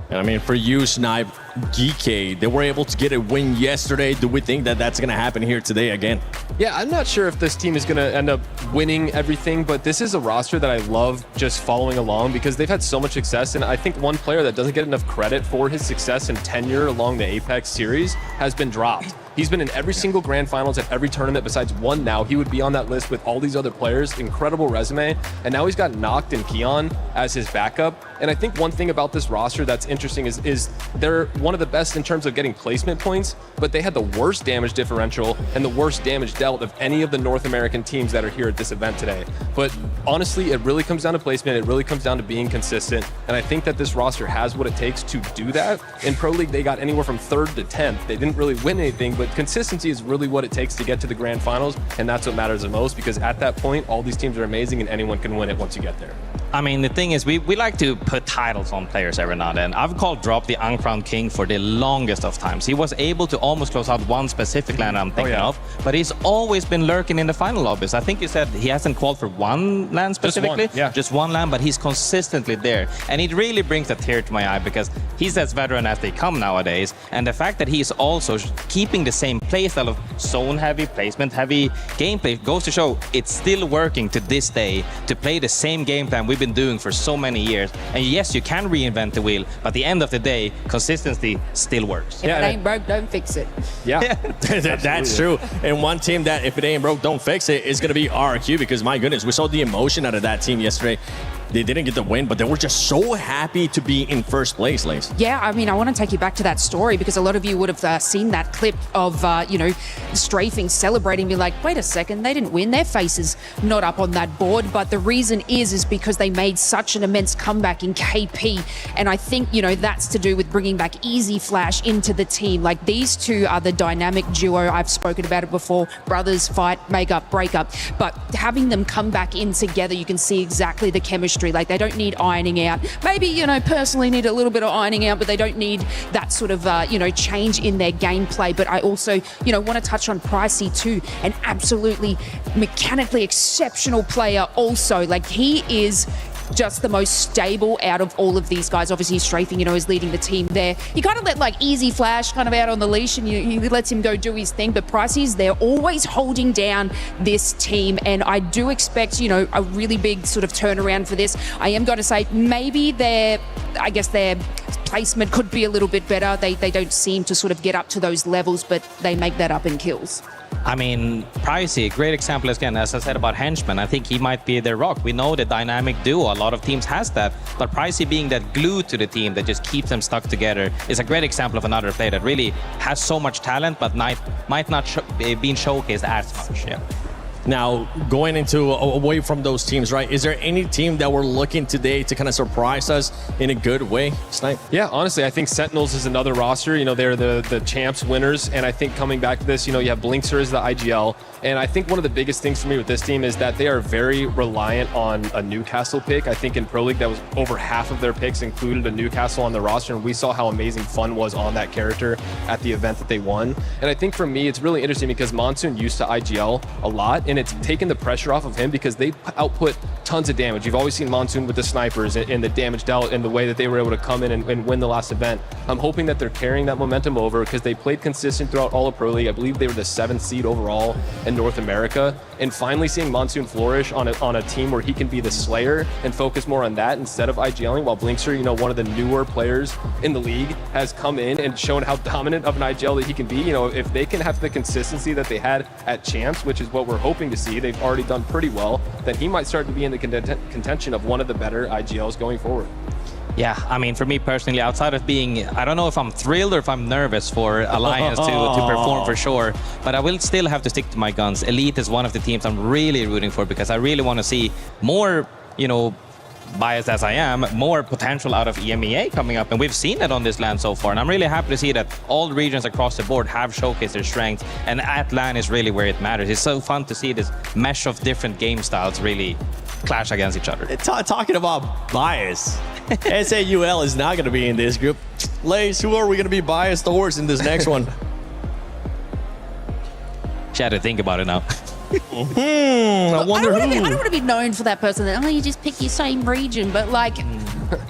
And I mean, for you, Snipe, Geekay. They were able to get a win yesterday. Do we think that that's going to happen here today again? Yeah, I'm not sure if this team is going to end up winning everything, but this is a roster that I love just following along because they've had so much success. And I think one player that doesn't get enough credit for his success and tenure along the Apex series has been dropped. He's been in every single grand finals at every tournament besides one now. He would be on that list with all these other players. Incredible resume. And now he's got Noct and Keon as his backup. And I think one thing about this roster that's interesting is they're one of the best in terms of getting placement points, but they had the worst damage differential and the worst damage dealt of any of the North American teams that are here at this event today. But honestly, it really comes down to placement. It really comes down to being consistent. And I think that this roster has what it takes to do that. In Pro League, they got anywhere from 3rd to 10th. They didn't really win anything, but consistency is really what it takes to get to the grand finals. And that's what matters the most, because at that point, all these teams are amazing and anyone can win it once you get there. I mean, the thing is, we like to put titles on players every now and then. I've called Drop the Uncrowned King for the longest of times. He was able to almost close out one specific LAN I'm thinking of, but he's always been lurking in the final lobbies. I think you said he hasn't called for one LAN specifically? Just one LAN, but he's consistently there. And it really brings a tear to my eye because he's as veteran as they come nowadays. And the fact that he's also keeping the same playstyle of zone-heavy, placement-heavy gameplay goes to show it's still working to this day to play the same game plan we've been doing for so many years. And yes, you can reinvent the wheel, but at the end of the day, consistency still works. If it ain't broke, don't fix it. Yeah, that's true. And one team that, if it ain't broke, don't fix it, is going to be RRQ, because my goodness, we saw the emotion out of that team yesterday. They didn't get the win, but they were just so happy to be in first place, Lace. Yeah, I mean, I want to take you back to that story because a lot of you would have seen that clip of, strafing, celebrating, be like, wait a second, they didn't win. Their face is not up on that board. But the reason is because they made such an immense comeback in KP. And I think, that's to do with bringing back Easy Flash into the team. Like, these two are the dynamic duo. I've spoken about it before. Brothers fight, make up, break up. But having them come back in together, you can see exactly the chemistry. Like, they don't need ironing out. Maybe, personally need a little bit of ironing out, but they don't need that sort of, change in their gameplay. But I also, want to touch on Pricey too, an absolutely mechanically exceptional player also. Like, he is just the most stable out of all of these guys. Obviously, strafing, is leading the team there. You kind of let like Easy Flash kind of out on the leash and he lets him go do his thing, but Pricey's there always holding down this team. And I do expect, a really big sort of turnaround for this. I am going to say maybe their placement could be a little bit better. They don't seem to sort of get up to those levels, but they make that up in kills. I mean, Pricey, great example again, as I said about Henchman. I think he might be their rock. We know the dynamic duo, a lot of teams has that, but Pricey being that glue to the team that just keeps them stuck together is a great example of another player that really has so much talent, but might not be showcased as much. Yeah. Now, going away from those teams, right? Is there any team that we're looking today to kind of surprise us in a good way, Snipe? Yeah, honestly, I think Sentinels is another roster. They're the champs winners. And I think coming back to this, you have Blinkster as the IGL. And I think one of the biggest things for me with this team is that they are very reliant on a Newcastle pick. I think in Pro League, that was over half of their picks included a Newcastle on the roster. And we saw how amazing Fun was on that character at the event that they won. And I think for me, it's really interesting because Monsoon used to IGL a lot. And it's taken the pressure off of him because they output tons of damage. You've always seen Monsoon with the snipers and the damage dealt and the way that they were able to come in and win the last event. I'm hoping that they're carrying that momentum over because they played consistent throughout all of Pro League. I believe they were the 7th seed overall in North America. And finally seeing Monsoon flourish on a team where he can be the slayer and focus more on that instead of IGLing, while Blinkster, one of the newer players in the league, has come in and shown how dominant of an IGL that he can be. If they can have the consistency that they had at Champs, which is what we're hoping to see, they've already done pretty well, then he might start to be in the contention of one of the better IGLs going forward. Yeah, I mean, for me personally, outside of being, I don't know if I'm thrilled or if I'm nervous for Alliance to perform for sure, but I will still have to stick to my guns. Elite is one of the teams I'm really rooting for because I really want to see more, biased as I am, more potential out of EMEA coming up. And we've seen it on this LAN so far. And I'm really happy to see that all regions across the board have showcased their strengths. And at LAN is really where it matters. It's so fun to see this mesh of different game styles really clash against each other. Talking about bias, SAUL is not going to be in this group. Lace, who are we going to be biased towards in this next one? She had to think about it now. I wonder who. I don't want to be known for that person that, you just pick your same region, but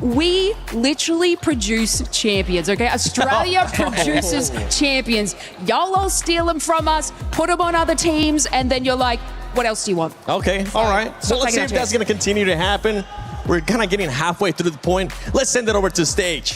We literally produce champions, okay? Australia produces champions. Y'all all steal them from us, put them on other teams, and then you're like, what else do you want? Okay, all right. So let's see if that's going to continue to happen. We're kind of getting halfway through the point. Let's send it over to stage.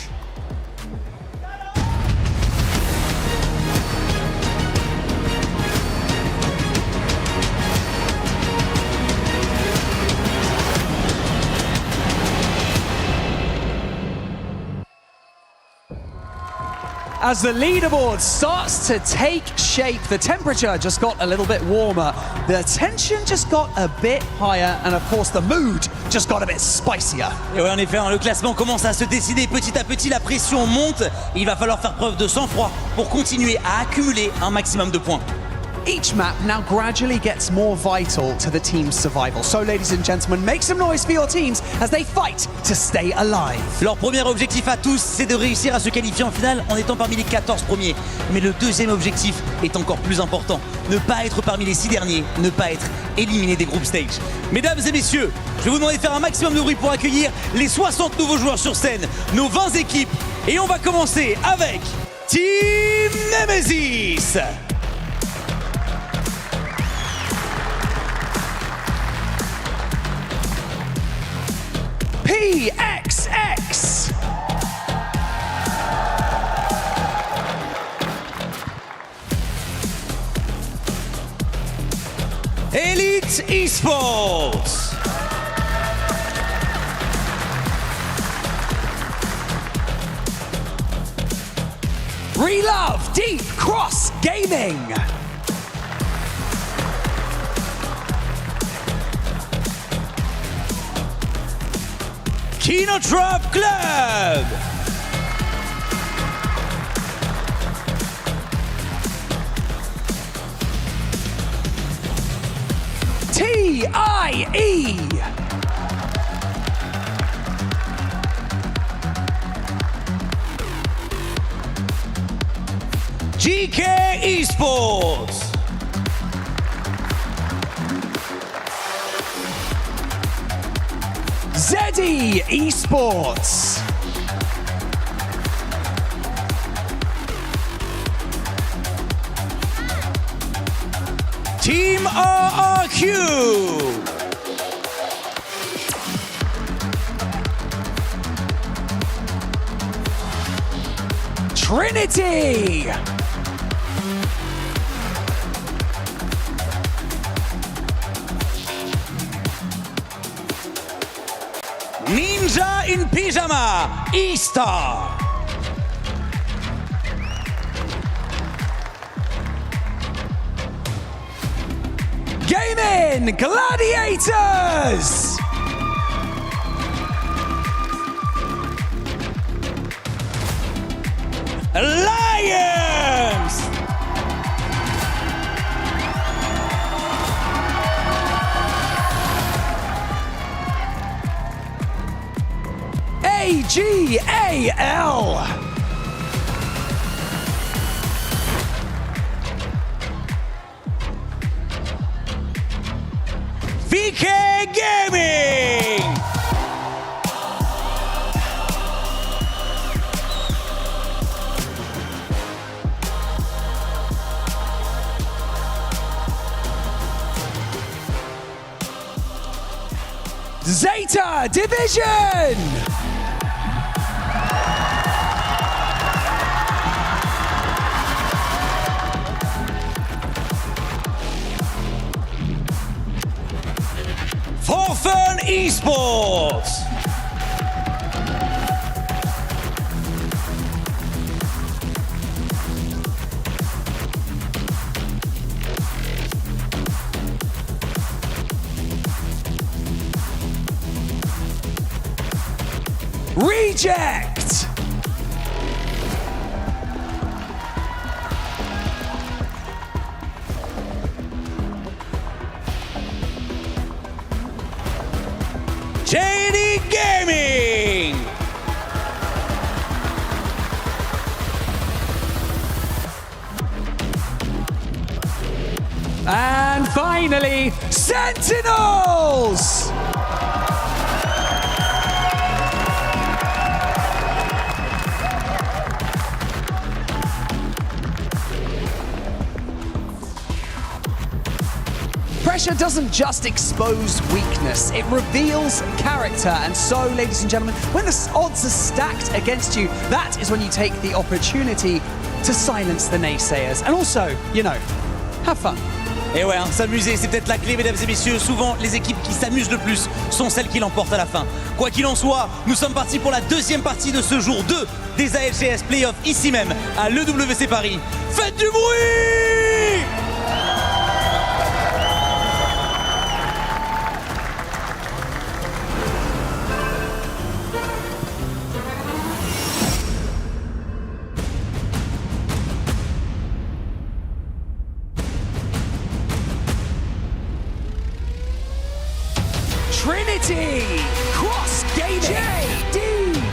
As the leaderboard starts to take shape, the temperature just got a little bit warmer, the tension just got a bit higher, and of course the mood just got a bit spicier. Et ouais, en effet, le classement commence à se dessiner petit à petit, la pression monte, il va falloir faire preuve de sang-froid pour continuer à accumuler un maximum de points. Each map now gradually gets more vital to the team's survival. So, ladies and gentlemen, make some noise for your teams as they fight to stay alive. Leur premier objectif à tous, c'est de réussir à se qualifier en finale en étant parmi les 14 premiers. Mais le deuxième objectif est encore plus important. Ne pas être parmi les 6 derniers, ne pas être éliminé des group stage. Mesdames et messieurs, je vais vous demander de faire un maximum de bruit pour accueillir les 60 nouveaux joueurs sur scène, nos 20 équipes. Et on va commencer avec Team Nemesis. PXX. Elite Esports. Relove Deep Cross Gaming. KINTROPE Club. TIE. Geekay Esports. ZEDI Esports. Team RRQ. TriniTY. NinjasinPyjamas E-Star. GaiminGladiators. Lions. AGAL. VK Gaming. ZETA Division. ForFun Esports. Reject. JD Gaming. And finally, Sentinels. Pressure doesn't just expose weakness, it reveals character. And so, ladies and gentlemen, when the odds are stacked against you, that is when you take the opportunity to silence the naysayers. And also, you know, have fun. Et ouais, s'amuser, c'est peut-être la clé, mesdames et messieurs. Souvent, les équipes qui s'amusent le plus sont celles qui l'emportent à la fin. Quoi qu'il en soit, nous sommes partis pour la deuxième partie de ce jour 2 des ALGS Playoffs, ici même, à l'EWC Paris. Faites du bruit! TriniTY, Cross Gaming,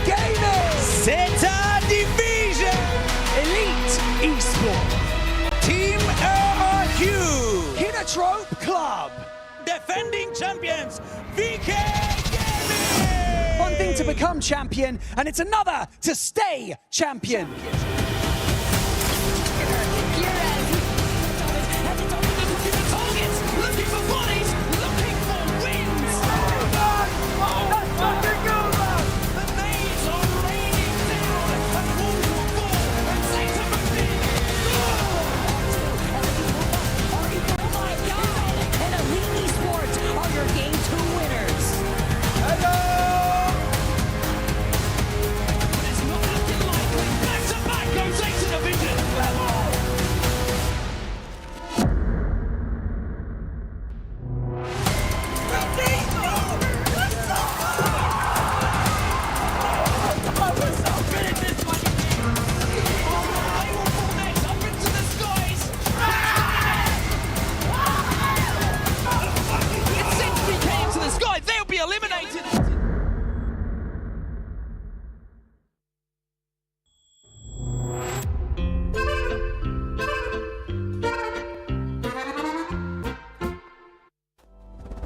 Gaming, ZETA Division, Elite Esports, Team AURORA, KINTROPE Club, defending champions, VK Gaming. One thing to become champion, and it's another to stay champion.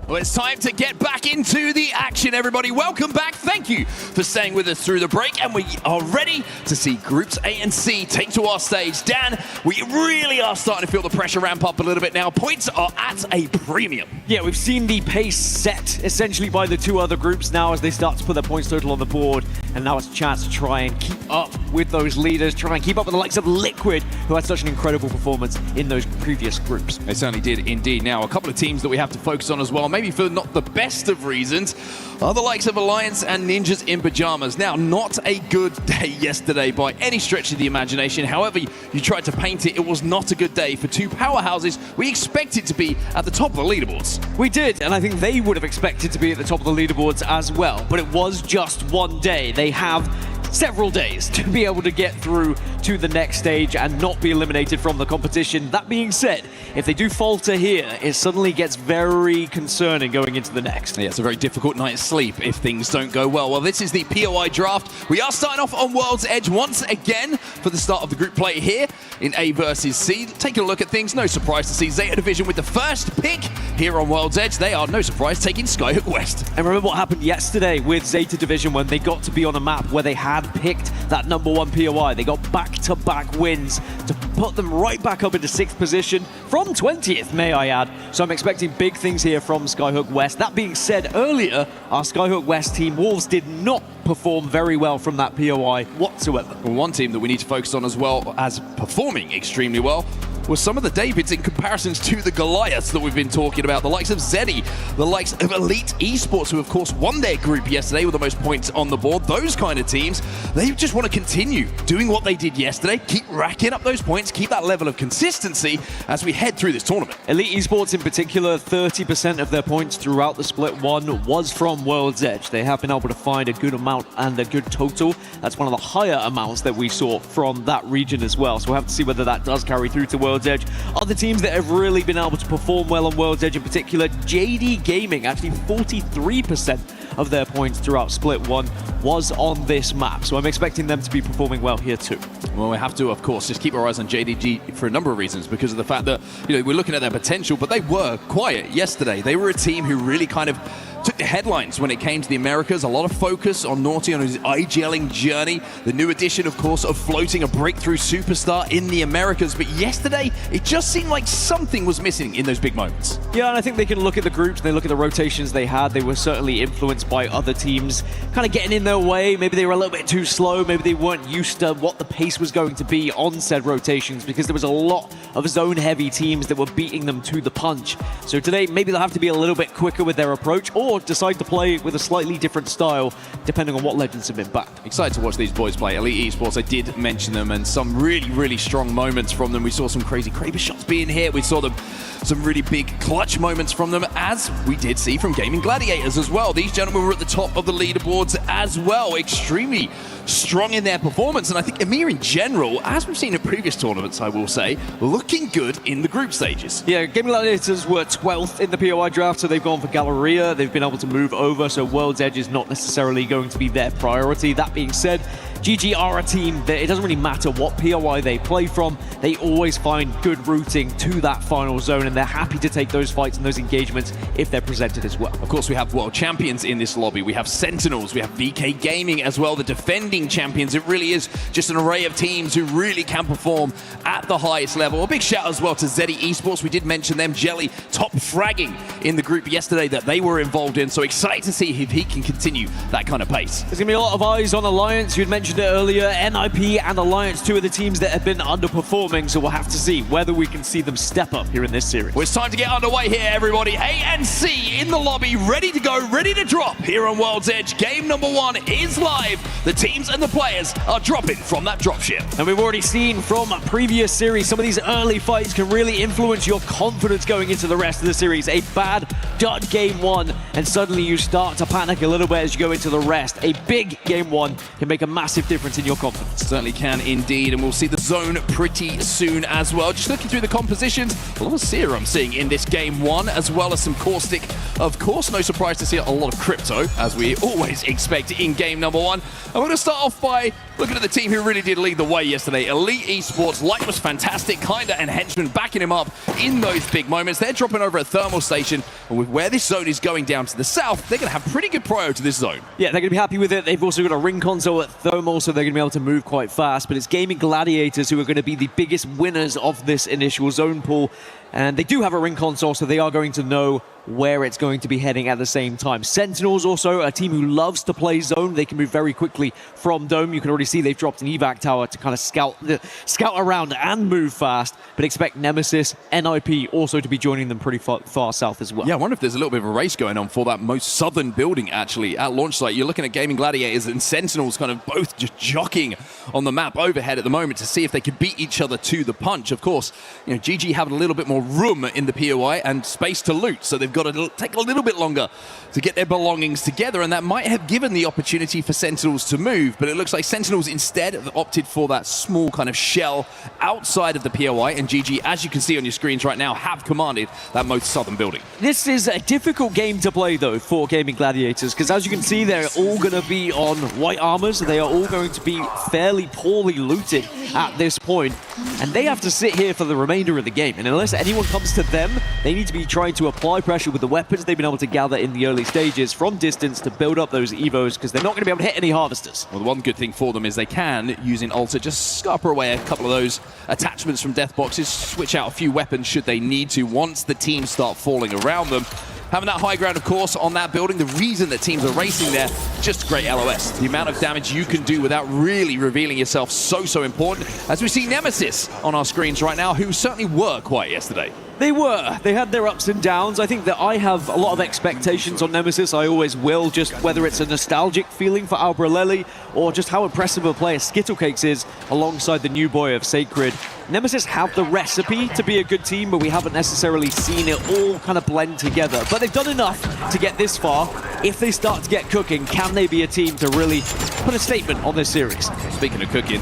Well, it's time to get back into the action, everybody. Welcome back. Thank you for staying with us through the break, and we are ready to see Groups A and C take to our stage. Dan, we really are starting to feel the pressure ramp up a little bit now. Points are at a premium. Yeah, we've seen the pace set essentially by the two other groups now as they start to put their points total on the board, and now it's a chance to try and keep up with those leaders, try and keep up with the likes of Liquid, who had such an incredible performance in those previous groups. They certainly did indeed. Now, a couple of teams that we have to focus on as well, maybe for not the best of reasons, are the likes of Alliance and NinjasinPyjamas. Now, not a good day yesterday by any stretch of the imagination. However you tried to paint it, it was not a good day for two powerhouses we expected to be at the top of the leaderboards. We did, and I think they would have expected to be at the top of the leaderboards as well, but it was just one day. They have several days to be able to get through to the next stage and not be eliminated from the competition. That being said, if they do falter here, it suddenly gets very concerning going into the next. Yeah, it's a very difficult night's sleep if things don't go well. Well, this is the POI draft. We are starting off on World's Edge once again for the start of the group play here in A versus C. Taking a look at things, no surprise to see ZETA Division with the first pick here on World's Edge. They are, no surprise, taking Skyhook West. And remember what happened yesterday with ZETA Division when they got to be on a map where they had picked that #1 POI. They got back-to-back wins to put them right back up into 6th position from 20th, may I add. So I'm expecting big things here from Skyhook West. That being said, earlier, our Skyhook West team, Wolves, did not perform very well from that POI whatsoever. Well, one team that we need to focus on as well as performing extremely well was some of the Davids in comparisons to the Goliaths that we've been talking about. The likes of ZEDI, the likes of Elite Esports, who of course won their group yesterday with the most points on the board. Those kind of teams, they just want to continue doing what they did yesterday, keep racking up those points, keep that level of consistency as we head through this tournament. Elite Esports in particular, 30% of their points throughout the Split 1 was from World's Edge. They have been able to find a good amount and a good total. That's one of the higher amounts that we saw from that region as well. So we'll have to see whether that does carry through to World's Edge. Other teams that have really been able to perform well on World's Edge in particular, JD Gaming, actually 43% of their points throughout Split 1 was on this map. So I'm expecting them to be performing well here too. Well, we have to, of course, just keep our eyes on JDG for a number of reasons, because of the fact that, you know, we're looking at their potential, but they were quiet yesterday. They were a team who really kind of took the headlines when it came to the Americas. A lot of focus on Naughty on his IGLing journey. The new addition, of course, of floating a breakthrough superstar in the Americas. But yesterday, it just seemed like something was missing in those big moments. Yeah, and I think they can look at the groups, they look at the rotations they had. They were certainly influenced by other teams kind of getting in their way. Maybe they were a little bit too slow. Maybe they weren't used to what the pace was going to be on said rotations, because there was a lot of zone-heavy teams that were beating them to the punch. So today, maybe they'll have to be a little bit quicker with their approach, or decide to play with a slightly different style, depending on what legends have been back. Excited to watch these boys play. Elite Esports, I did mention them, and some really, really strong moments from them. We saw some crazy Kraber shots being hit. We saw them some really big clutch moments from them, as we did see from GaiminGladiators as well. These gentlemen were at the top of the leaderboards as well, extremely strong in their performance. And I think EMEA in general, as we've seen in previous tournaments, I will say, looking good in the group stages. Yeah, GaiminGladiators were 12th in the POI draft, so they've gone for Galleria. They've been able to move over, so World's Edge is not necessarily going to be their priority. That being said, GG are a team that it doesn't really matter what POI they play from, they always find good routing to that final zone, and they're happy to take those fights and those engagements if they're presented as well. Of course, we have world champions in this lobby. We have Sentinels, we have VK Gaming as well, the defending champions. It really is just an array of teams who really can perform at the highest level. A big shout as well to ZEDI Esports. We did mention them. Jelly top fragging in the group yesterday that they were involved in, so excited to see if he can continue that kind of pace. There's going to be a lot of eyes on Alliance. You'd mentioned it earlier. NIP and Alliance, two of the teams that have been underperforming, so we'll have to see whether we can see them step up here in this series. Well, it's time to get underway here, everybody. ANC in the lobby, ready to go, ready to drop here on World's Edge. Game number 1 is live. The teams and the players are dropping from that dropship. And we've already seen from a previous series, some of these early fights can really influence your confidence going into the rest of the series. A bad dud game 1, and suddenly you start to panic a little bit as you go into the rest. A big game 1 can make a massive difference in your confidence. Certainly can indeed, and we'll see the zone pretty soon as well. Just looking through the compositions, a lot of Seer I'm seeing in this game 1, as well as some Caustic. Of course, no surprise to see a lot of Crypto, as we always expect in game number 1. And we're going to start off by looking at the team who really did lead the way yesterday. Elite Esports, Light was fantastic, Kinda and Henchman backing him up in those big moments. They're dropping over at Thermal Station, and with where this zone is going down to the south, they're going to have pretty good prio to this zone. Yeah, they're going to be happy with it. They've also got a ring console at Thermal, so they're going to be able to move quite fast, but it's GaiminGladiators who are going to be the biggest winners of this initial zone pool. And they do have a ring console, so they are going to know where it's going to be heading at the same time. Sentinels also, a team who loves to play zone. They can move very quickly from Dome. You can already see they've dropped an evac tower to kind of scout around and move fast, but expect Nemesis, NIP also to be joining them pretty far south as well. Yeah, I wonder if there's a little bit of a race going on for that most southern building, actually, at launch site. You're looking at GaiminGladiators and Sentinels kind of both just jockeying on the map overhead at the moment to see if they can beat each other to the punch. Of course, you know, GG having a little bit more room in the POI and space to loot, so they've got to take a little bit longer to get their belongings together, and that might have given the opportunity for Sentinels to move, but it looks like Sentinels instead have opted for that small kind of shell outside of the POI, and GG, as you can see on your screens right now, have commanded that most southern building. This is a difficult game to play, though, for GaiminGladiators, because as you can see, they're all going to be on white armors. They are all going to be fairly poorly looted at this point, and they have to sit here for the remainder of the game, and unless anyone comes to them, they need to be trying to apply pressure with the weapons they've been able to gather in the early stages from distance to build up those evos, because they're not going to be able to hit any harvesters. Well, the one good thing for them is they can, using Alter, just scarper away a couple of those attachments from death boxes, switch out a few weapons should they need to once the teams start falling around them. Having that high ground, of course, on that building, the reason that teams are racing there, just great LOS. The amount of damage you can do without really revealing yourself, so important. As we see Nemesis on our screens right now, who certainly were quiet yesterday. They were. They had their ups and downs. I think that I have a lot of expectations on Nemesis. I always will, just whether it's a nostalgic feeling for AURORA or just how impressive a player Skittlecakes is alongside the new boy of Sacred. Nemesis have the recipe to be a good team, but we haven't necessarily seen it all kind of blend together. But they've done enough to get this far. If they start to get cooking, can they be a team to really put a statement on this series? Speaking of cooking,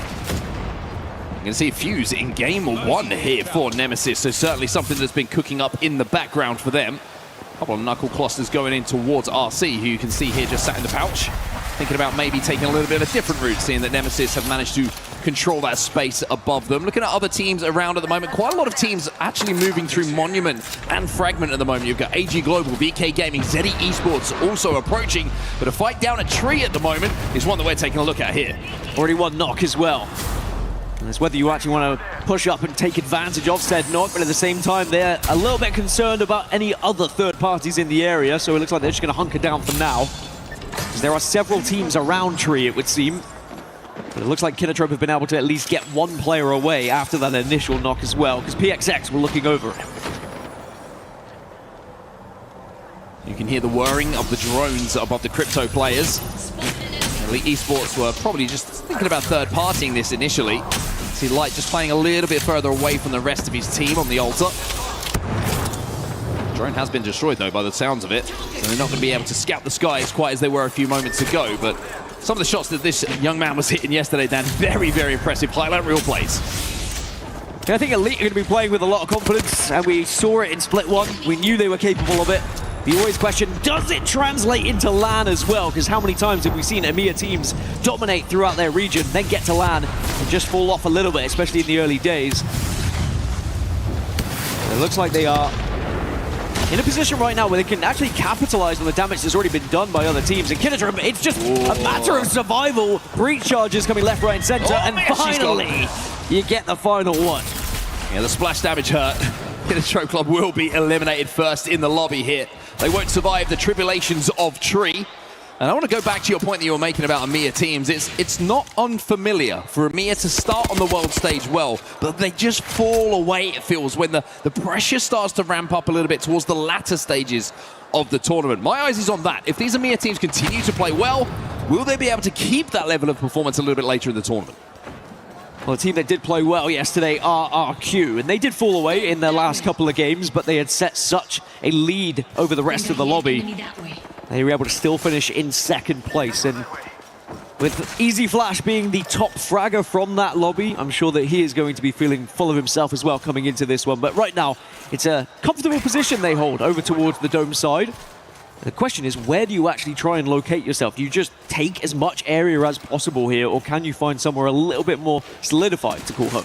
you can see Fuse in game 1 here for Nemesis, so certainly something that's been cooking up in the background for them. A couple of knuckle clusters going in towards RC, who you can see here just sat in the pouch, thinking about maybe taking a little bit of a different route, seeing that Nemesis have managed to control that space above them. Looking at other teams around at the moment, quite a lot of teams actually moving through Monument and Fragment at the moment. You've got AG Global, VK Gaming, ZEDI Esports also approaching, but a fight down a tree at the moment is one that we're taking a look at here. Already one knock as well. And it's whether you actually want to push up and take advantage of said knock, but at the same time, they're a little bit concerned about any other third parties in the area, so it looks like they're just going to hunker down for now. Because there are several teams around Tree, it would seem. But it looks like KINTROPE have been able to at least get one player away after that initial knock as well, because PXX were looking over it. You can hear the whirring of the drones above the crypto players. Elite Esports were probably just thinking about third-partying this initially. See Light just playing a little bit further away from the rest of his team on the altar. Drone has been destroyed, though, by the sounds of it. So they're not going to be able to scout the skies quite as they were a few moments ago. But some of the shots that this young man was hitting yesterday, Dan, very, very impressive highlight reel plays. And I think Elite are going to be playing with a lot of confidence, and we saw it in Split 1. We knew they were capable of it. The always question, does it translate into LAN as well? Because how many times have we seen EMEA teams dominate throughout their region, then get to LAN and just fall off a little bit, especially in the early days? It looks like they are in a position right now where they can actually capitalize on the damage that's already been done by other teams. And KINTROPE, it's just a matter of survival. Breach charges coming left, right, and center. And finally, you get the final one. Yeah, the splash damage hurt. KINTROPE Club will be eliminated first in the lobby here. They won't survive the tribulations of Tree. And I want to go back to your point that you were making about EMEA teams. It's not unfamiliar for EMEA to start on the world stage well, but they just fall away, it feels, when the pressure starts to ramp up a little bit towards the latter stages of the tournament. My eyes is on that. If these EMEA teams continue to play well, will they be able to keep that level of performance a little bit later in the tournament? Well, a team that did play well yesterday are RRQ, and they did fall away in their last couple of games, but they had set such a lead over the rest of the lobby. They were able to still finish in second place, and with Easy Flash being the top fragger from that lobby, I'm sure that he is going to be feeling full of himself as well coming into this one. But right now, it's a comfortable position they hold over towards the dome side. The question is, where do you actually try and locate yourself? Do you just take as much area as possible here, or can you find somewhere a little bit more solidified to call home?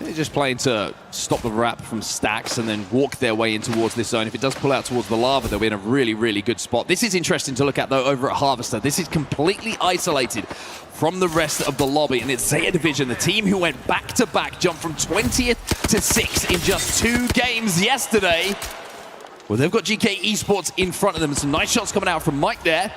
They're just playing to stop the wrap from stacks and then walk their way in towards this zone. If it does pull out towards the lava, they'll be in a really, really good spot. This is interesting to look at, though, over at Harvester. This is completely isolated from the rest of the lobby, and it's ZETA Division, the team who went back-to-back, jumped from 20th to 6th in just 2 games yesterday. Well, they've got GK Esports in front of them. Some nice shots coming out from Mike there.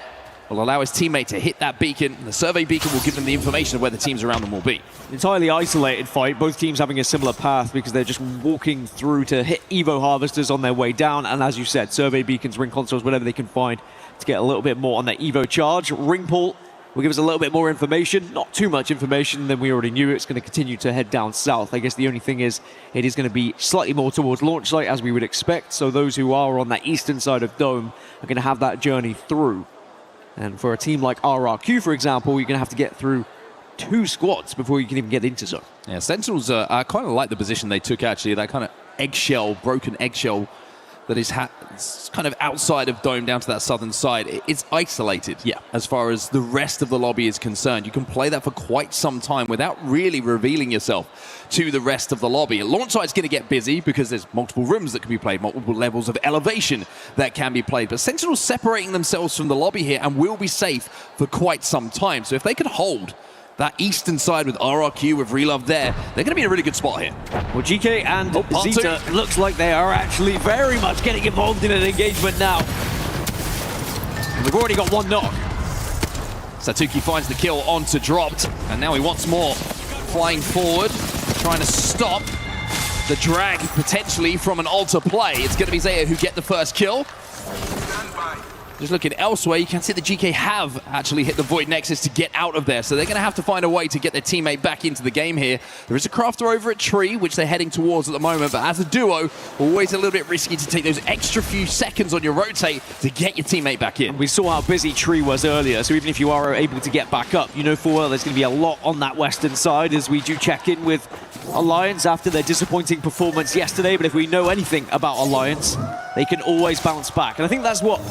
Will allow his teammate to hit that beacon. The survey beacon will give them the information of where the teams around them will be. Entirely isolated fight. Both teams having a similar path because they're just walking through to hit Evo Harvesters on their way down. And as you said, survey beacons, ring consoles, whatever they can find to get a little bit more on their Evo charge. Ring pull will give us a little bit more information. Not too much information than we already knew. It's going to continue to head down south. I guess the only thing is it is going to be slightly more towards launch site as we would expect. So those who are on that eastern side of Dome are going to have that journey through. And for a team like RRQ, for example, you're going to have to get through 2 squads before you can even get into zone. Yeah, Sentinels I kind of like the position they took, actually. That kind of eggshell, broken eggshell that is kind of outside of Dome down to that southern side. It's isolated, yeah, as far as the rest of the lobby is concerned. You can play that for quite some time without really revealing yourself to the rest of the lobby. Launch site's going to get busy because there's multiple rooms that can be played, multiple levels of elevation that can be played. But Sentinels separating themselves from the lobby here and will be safe for quite some time. So if they can hold that eastern side with RRQ, with Relove there, they're going to be in a really good spot here. Well, GK and ZETA looks like they are actually very much getting involved in an engagement now. And we've already got 1 knock. Satuki finds the kill onto Dropped, and now he wants more. Flying forward, trying to stop the drag potentially from an altar play. It's going to be ZETA who get the first kill. Just looking elsewhere, you can see the GK have actually hit the Void Nexus to get out of there, so they're going to have to find a way to get their teammate back into the game here. There is a crafter over at Tree, which they're heading towards at the moment, but as a duo, always a little bit risky to take those extra few seconds on your rotate to get your teammate back in. We saw how busy Tree was earlier, so even if you are able to get back up, you know full well there's going to be a lot on that western side as we do check in with Alliance after their disappointing performance yesterday. But if we know anything about Alliance, they can always bounce back, and I think that's what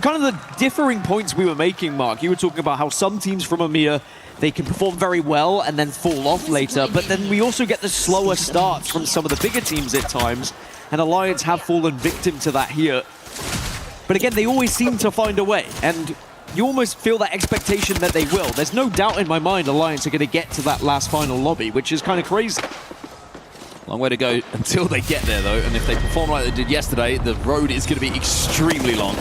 kind kind of the differing points we were making, Mark. You were talking about how some teams from EMEA, they can perform very well and then fall off later, but then we also get the slower starts from some of the bigger teams at times, and Alliance have fallen victim to that here. But again, they always seem to find a way, and you almost feel that expectation that they will. There's no doubt in my mind Alliance are going to get to that last final lobby, which is kind of crazy. Long way to go until they get there, though, and if they perform like they did yesterday, the road is going to be extremely long.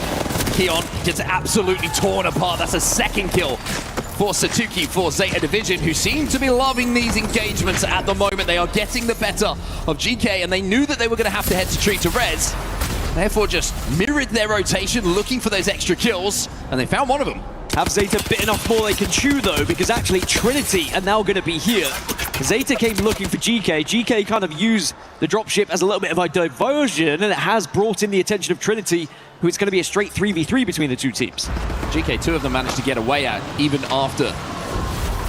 Keon gets absolutely torn apart. That's a second kill for Satuki for ZETA Division, who seem to be loving these engagements at the moment. They are getting the better of Geekay, and they knew that they were going to have to head to TriniTY. Therefore, just mirrored their rotation, looking for those extra kills, and they found one of them. Have ZETA bitten off more they can chew, though, because actually TriniTY are now going to be here. ZETA came looking for Geekay. Geekay kind of used the dropship as a little bit of a diversion, and it has brought in the attention of TriniTY, who it's going to be a straight 3v3 between the two teams. Geekay, two of them managed to get away at, even after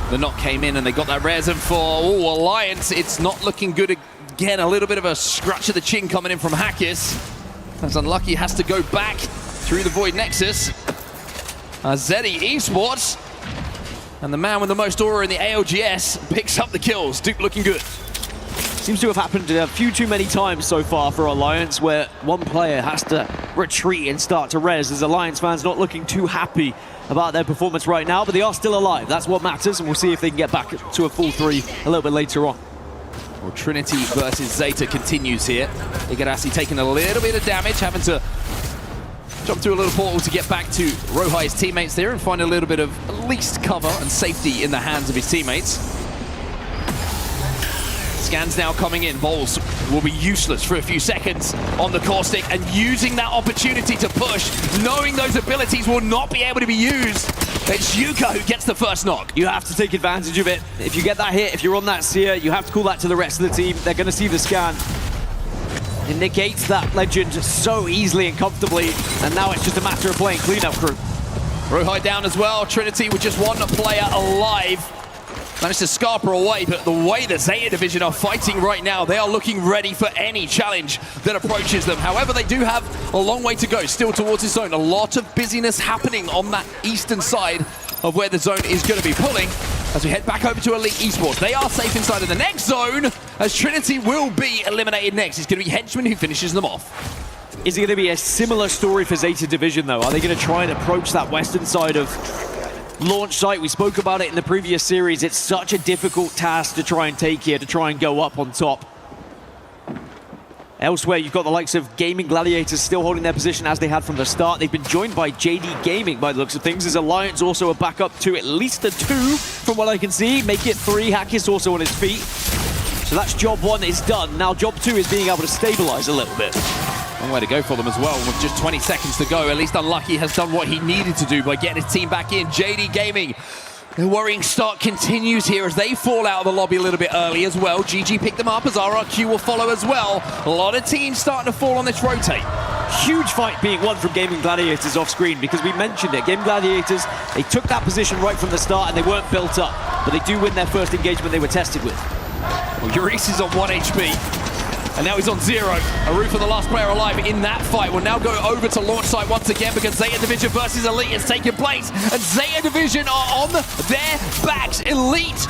the knock came in, and they got that res. And for Alliance, it's not looking good again. A little bit of a scratch of the chin coming in from Hackis. That's unlucky, has to go back through the Void Nexus. ZEDI Esports, and the man with the most aura in the ALGS picks up the kills. Duke looking good. Seems to have happened a few too many times so far for Alliance, where one player has to retreat and start to res, as Alliance fans not looking too happy about their performance right now, but they are still alive. That's what matters, and we'll see if they can get back to a full 3 a little bit later on. Well, TriniTY versus ZETA continues here. Igarashi taking a little bit of damage, having to jump through a little portal to get back to Rohai's teammates there and find a little bit of at least cover and safety in the hands of his teammates. Scans now coming in. Bowls will be useless for a few seconds on the caustic, and using that opportunity to push, knowing those abilities will not be able to be used. It's Yuka who gets the first knock. You have to take advantage of it. If you get that hit, if you're on that seer, you have to call that to the rest of the team. They're going to see the scan. It negates that legend so easily and comfortably, and now it's just a matter of playing cleanup crew. Rohai down as well. TriniTY with just one player alive. Managed to scarper away, but the way the ZETA Division are fighting right now, they are looking ready for any challenge that approaches them. However, they do have a long way to go, still towards the zone. A lot of busyness happening on that eastern side of where the zone is going to be pulling. As we head back over to Elite Esports, they are safe inside of the next zone, as TriniTY will be eliminated next. It's going to be Henchman who finishes them off. Is it going to be a similar story for ZETA Division, though? Are they going to try and approach that western side of launch site? We spoke about it in the previous series. It's such a difficult task to try and take here, to try and go up on top. Elsewhere, you've got the likes of GaiminGladiators still holding their position as they had from the start. They've been joined by JD Gaming by the looks of things. There's Alliance also a backup to at least a 2 from what I can see. Make it 3. Hackis also on his feet. So that's job 1 is done. Now job 2 is being able to stabilize a little bit. Long way to go for them as well. With just 20 seconds to go, at least Unlucky has done what he needed to do by getting his team back in. JD Gaming, the worrying start continues here as they fall out of the lobby a little bit early as well. GG picked them up as RRQ will follow as well. A lot of teams starting to fall on this rotate. Huge fight being won from GaiminGladiators off screen, because we mentioned it. GaiminGladiators, they took that position right from the start and they weren't built up, but they do win their first engagement they were tested with. Well, Uris is on 1 HP. And now he's on 0. Arufa, the last player alive in that fight, will now go over to launch site once again, because ZETA Division versus Elite is taking place. And ZETA Division are on their backs. Elite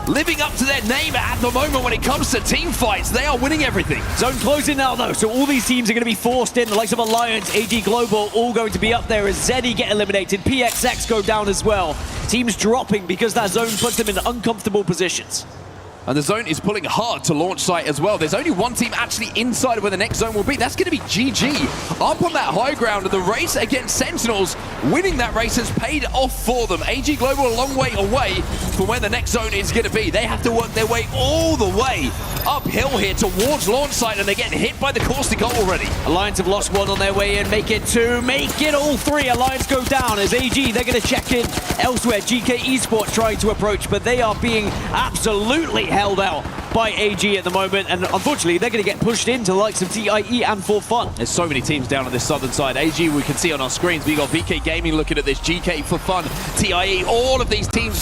living up to their name at the moment when it comes to team fights. They are winning everything. Zone closing now, though, so all these teams are going to be forced in. The likes of Alliance, AG Global, all going to be up there as ZEDI get eliminated. PXX go down as well. Teams dropping because that zone puts them in uncomfortable positions. And the zone is pulling hard to launch site as well. There's only one team actually inside of where the next zone will be. That's going to be GG. Up on that high ground, of the race against Sentinels, winning that race has paid off for them. AG Global a long way away from where the next zone is going to be. They have to work their way all the way uphill here towards launch site, and they get hit by the caustic already. Alliance have lost 1 on their way in. Make it 2. Make it all 3. Alliance go down as AG, they're going to check in elsewhere. GK Esports trying to approach, but they are being absolutely held out by AG at the moment, and unfortunately they're going to get pushed into the likes of TIE and ForFun. There's so many teams down on this southern side. AG we can see on our screens. We got VK Gaming looking at this, GK ForFun, TIE, all of these teams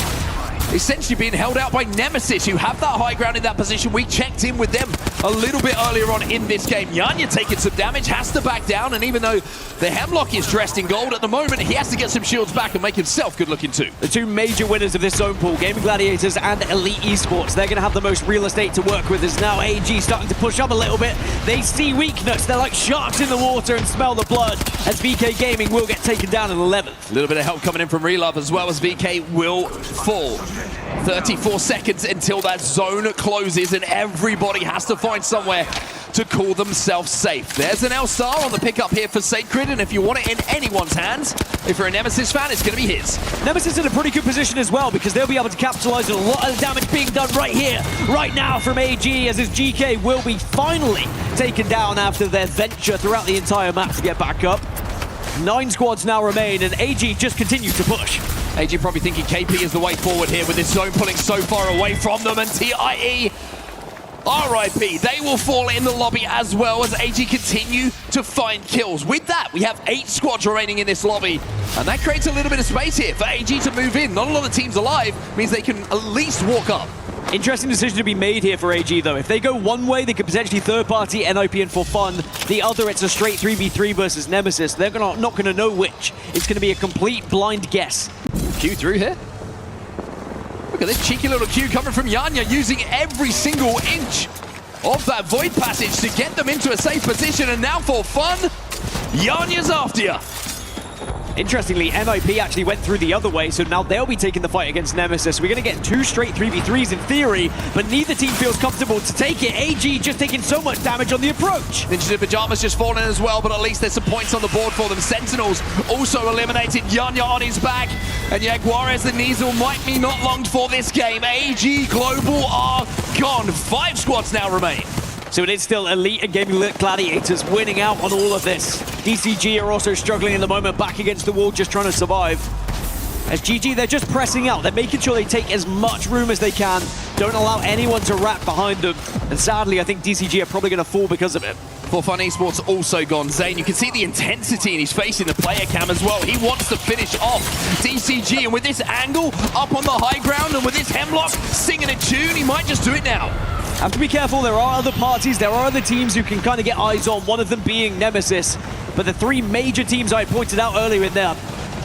essentially being held out by Nemesis, who have that high ground in that position. We checked in with them a little bit earlier on in this game. Yanya taking some damage, has to back down, and even though the Hemlock is dressed in gold at the moment, he has to get some shields back and make himself good looking too. The two major winners of this zone pool, GaiminGladiators and Elite Esports, they're going to have the most real estate to work with as now AG starting to push up a little bit. They see weakness. They're like sharks in the water and smell the blood as VK Gaming will get taken down in 11th. A little bit of help coming in from Relove as well as VK will fall. 34 seconds until that zone closes and everybody has to find somewhere to call themselves safe. There's an L-Star on the pickup here for Sacred, and if you want it in anyone's hands, if you're a Nemesis fan, it's going to be his. Nemesis in a pretty good position as well because they'll be able to capitalize on a lot of the damage being done right here, right now from AG, as his GK will be finally taken down after their venture throughout the entire map to get back up. 9 squads now remain, and AG just continues to push. AG probably thinking KP is the way forward here with this zone pulling so far away from them, and TIE, RIP, they will fall in the lobby as well as AG continue to find kills. With that, we have 8 squads remaining in this lobby, and that creates a little bit of space here for AG to move in. Not a lot of teams alive, means they can at least walk up. Interesting decision to be made here for AG, though. If they go one way, they could potentially third-party NIP and ForFun. The other, it's a straight 3v3 versus Nemesis. They're not going to know which. It's going to be a complete blind guess. Q through here. Look at this cheeky little Q coming from Yanya, using every single inch of that Void Passage to get them into a safe position. And now ForFun, Yanya's after you. Interestingly, NIP actually went through the other way, so now they'll be taking the fight against Nemesis. We're going to get 2 straight 3v3s in theory, but neither team feels comfortable to take it. AG just taking so much damage on the approach. NinjasinPyjamas just fallen as well, but at least there's some points on the board for them. Sentinels also eliminated. Yanya on his back, and Jaguares and Nizel might be not long for this game. AG Global are gone. 5 squads now remain. So it is still Elite and GaiminGladiators winning out on all of this. DCG are also struggling in the moment, back against the wall, just trying to survive. As GG, they're just pressing out. They're making sure they take as much room as they can. Don't allow anyone to wrap behind them. And sadly, I think DCG are probably going to fall because of it. ForFun Esports also gone. Zane, you can see the intensity in his face in the player cam as well. He wants to finish off DCG, and with this angle up on the high ground and with this Hemlock singing a tune, he might just do it now. Have to be careful. There are other parties, there are other teams who can kind of get eyes on, one of them being Nemesis. But the 3 major teams I pointed out earlier in their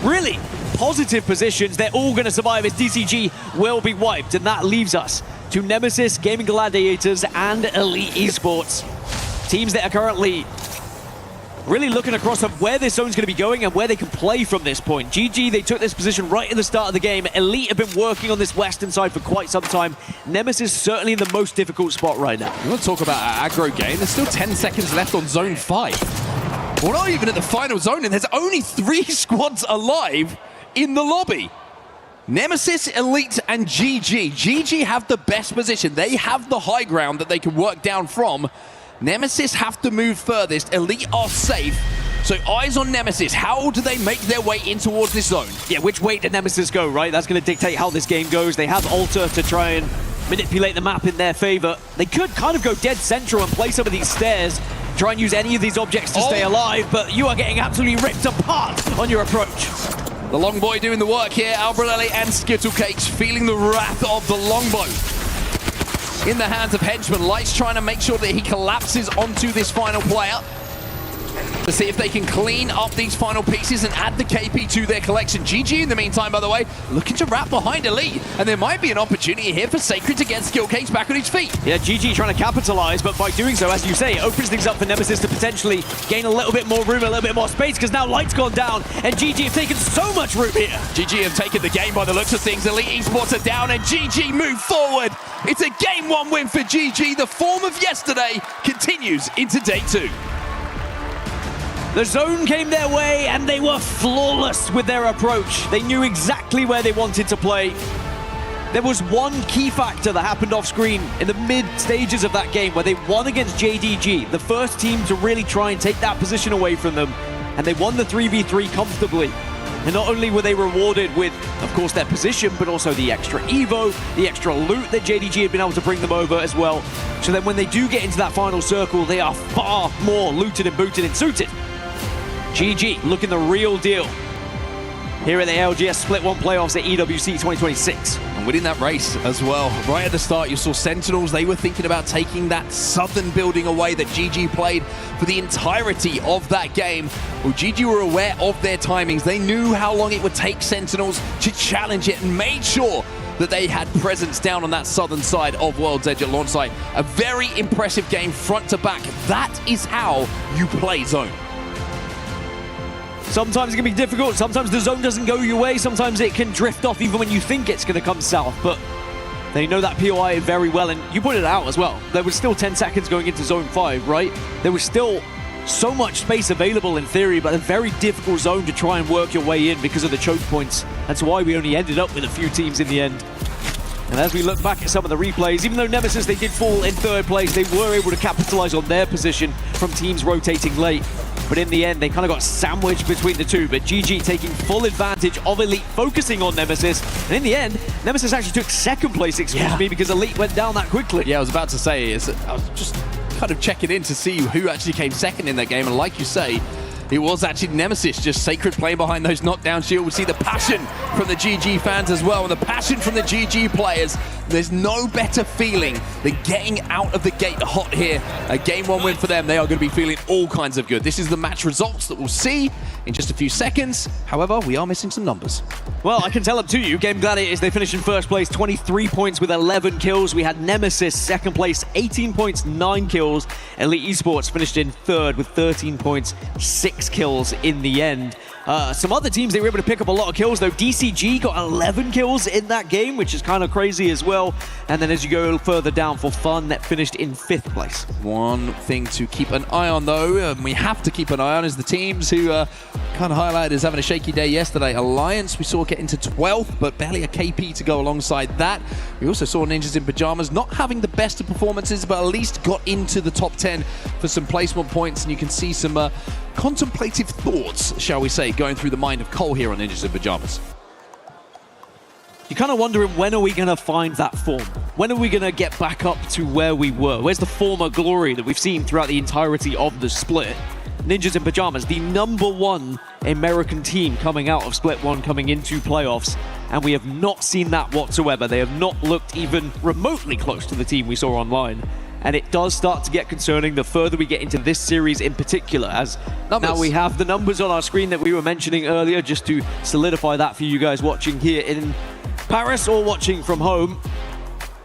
really positive positions, they're all going to survive as DCG will be wiped. And that leaves us to Nemesis, GaiminGladiators, and Elite Esports. Teams that are currently really looking across of where this zone's going to be going and where they can play from this point. GG, they took this position right at the start of the game. Elite have been working on this western side for quite some time. Nemesis certainly in the most difficult spot right now. We want to talk about our aggro game. There's still 10 seconds left on zone 5. We're not even at the final zone, and there's only 3 squads alive in the lobby. Nemesis, Elite, and GG. GG have the best position. They have the high ground that they can work down from. Nemesis have to move furthest. Elite are safe. So eyes on Nemesis. How do they make their way in towards this zone? Yeah, which way did Nemesis go, right? That's going to dictate how this game goes. They have Alter to try and manipulate the map in their favor. They could kind of go dead central and play some of these stairs, try and use any of these objects to stay alive, but you are getting absolutely ripped apart on your approach. The long boy doing the work here. Albrelelli and Skittlecakes feeling the wrath of the longbow in the hands of Henchman. Lights trying to make sure that he collapses onto this final player to see if they can clean up these final pieces and add the KP to their collection. GG, in the meantime, by the way, looking to wrap behind Elite, and there might be an opportunity here for Sacred to get Skittlecakes back on his feet. Yeah, GG trying to capitalize, but by doing so, as you say, it opens things up for Nemesis to potentially gain a little bit more room, a little bit more space, because now Light's gone down, and GG have taken so much room here. GG have taken the game by the looks of things. Elite Esports are down, and GG move forward. It's a Game 1 win for GG. The form of yesterday continues into Day 2. The zone came their way, and they were flawless with their approach. They knew exactly where they wanted to play. There was one key factor that happened off screen in the mid stages of that game where they won against JDG, the first team to really try and take that position away from them, and they won the 3v3 comfortably. And not only were they rewarded with, of course, their position, but also the extra Evo, the extra loot that JDG had been able to bring them over as well. So then when they do get into that final circle, they are far more looted and booted and suited. GG looking the real deal. here at the ALGS Split 1 playoffs at EWC 2026. And winning that race as well. Right at the start, you saw Sentinels. They were thinking about taking that southern building away that GG played for the entirety of that game. Well, GG were aware of their timings. They knew how long it would take Sentinels to challenge it and made sure that they had presence down on that southern side of World's Edge at launch site. A very impressive game front to back. That is how you play zone. Sometimes it can be difficult, sometimes the zone doesn't go your way, sometimes it can drift off even when you think it's going to come south, but they know that POI very well, and you put it out as well. There was still 10 seconds going into zone 5, right? There was still so much space available in theory, but a very difficult zone to try and work your way in because of the choke points. That's why we only ended up with a few teams in the end. And as we look back at some of the replays, even though Nemesis, they did fall in 3rd place, they were able to capitalize on their position from teams rotating late. But in the end, they kind of got sandwiched between the two. But GG taking full advantage of Elite, focusing on Nemesis. And in the end, Nemesis actually took 2nd place, excuse me, because Elite went down that quickly. Yeah, I was about to say, I was just kind of checking in to see who actually came 2nd in that game. And like you say, it was actually Nemesis, just Sacred playing behind those knockdown shields. We see the passion from the GG fans as well, and the passion from the GG players. There's no better feeling than getting out of the gate hot here. A game 1 win for them. They are going to be feeling all kinds of good. This is the match results that we'll see in just a few seconds. However, we are missing some numbers. Well, I can tell them to you. GaiminGladiators, they finished in 1st place, 23 points with 11 kills. We had Nemesis, 2nd place, 18 points, 9 kills. Elite Esports finished in 3rd with 13 points, 6 kills in the end. Some other teams, they were able to pick up a lot of kills, though. DCG got 11 kills in that game, which is kind of crazy as well. And then as you go further down, ForFun, that finished in 5th place. One thing to keep an eye on, though, and we have to keep an eye on, is the teams who kind of highlighted as having a shaky day yesterday. Alliance, we saw get into 12th, but barely a KP to go alongside that. We also saw NinjasinPyjamas not having the best of performances, but at least got into the top 10 for some placement points, and you can see some contemplative thoughts, shall we say, going through the mind of Cole here on NinjasinPyjamas. You're kind of wondering, when are we going to find that form? When are we going to get back up to where we were? Where's the former glory that we've seen throughout the entirety of the split? NinjasinPyjamas, the #1 American team coming out of Split 1, coming into playoffs, and we have not seen that whatsoever. They have not looked even remotely close to the team we saw online. And it does start to get concerning the further we get into this series in particular, as now we have the numbers on our screen that we were mentioning earlier, just to solidify that for you guys watching here in Paris or watching from home.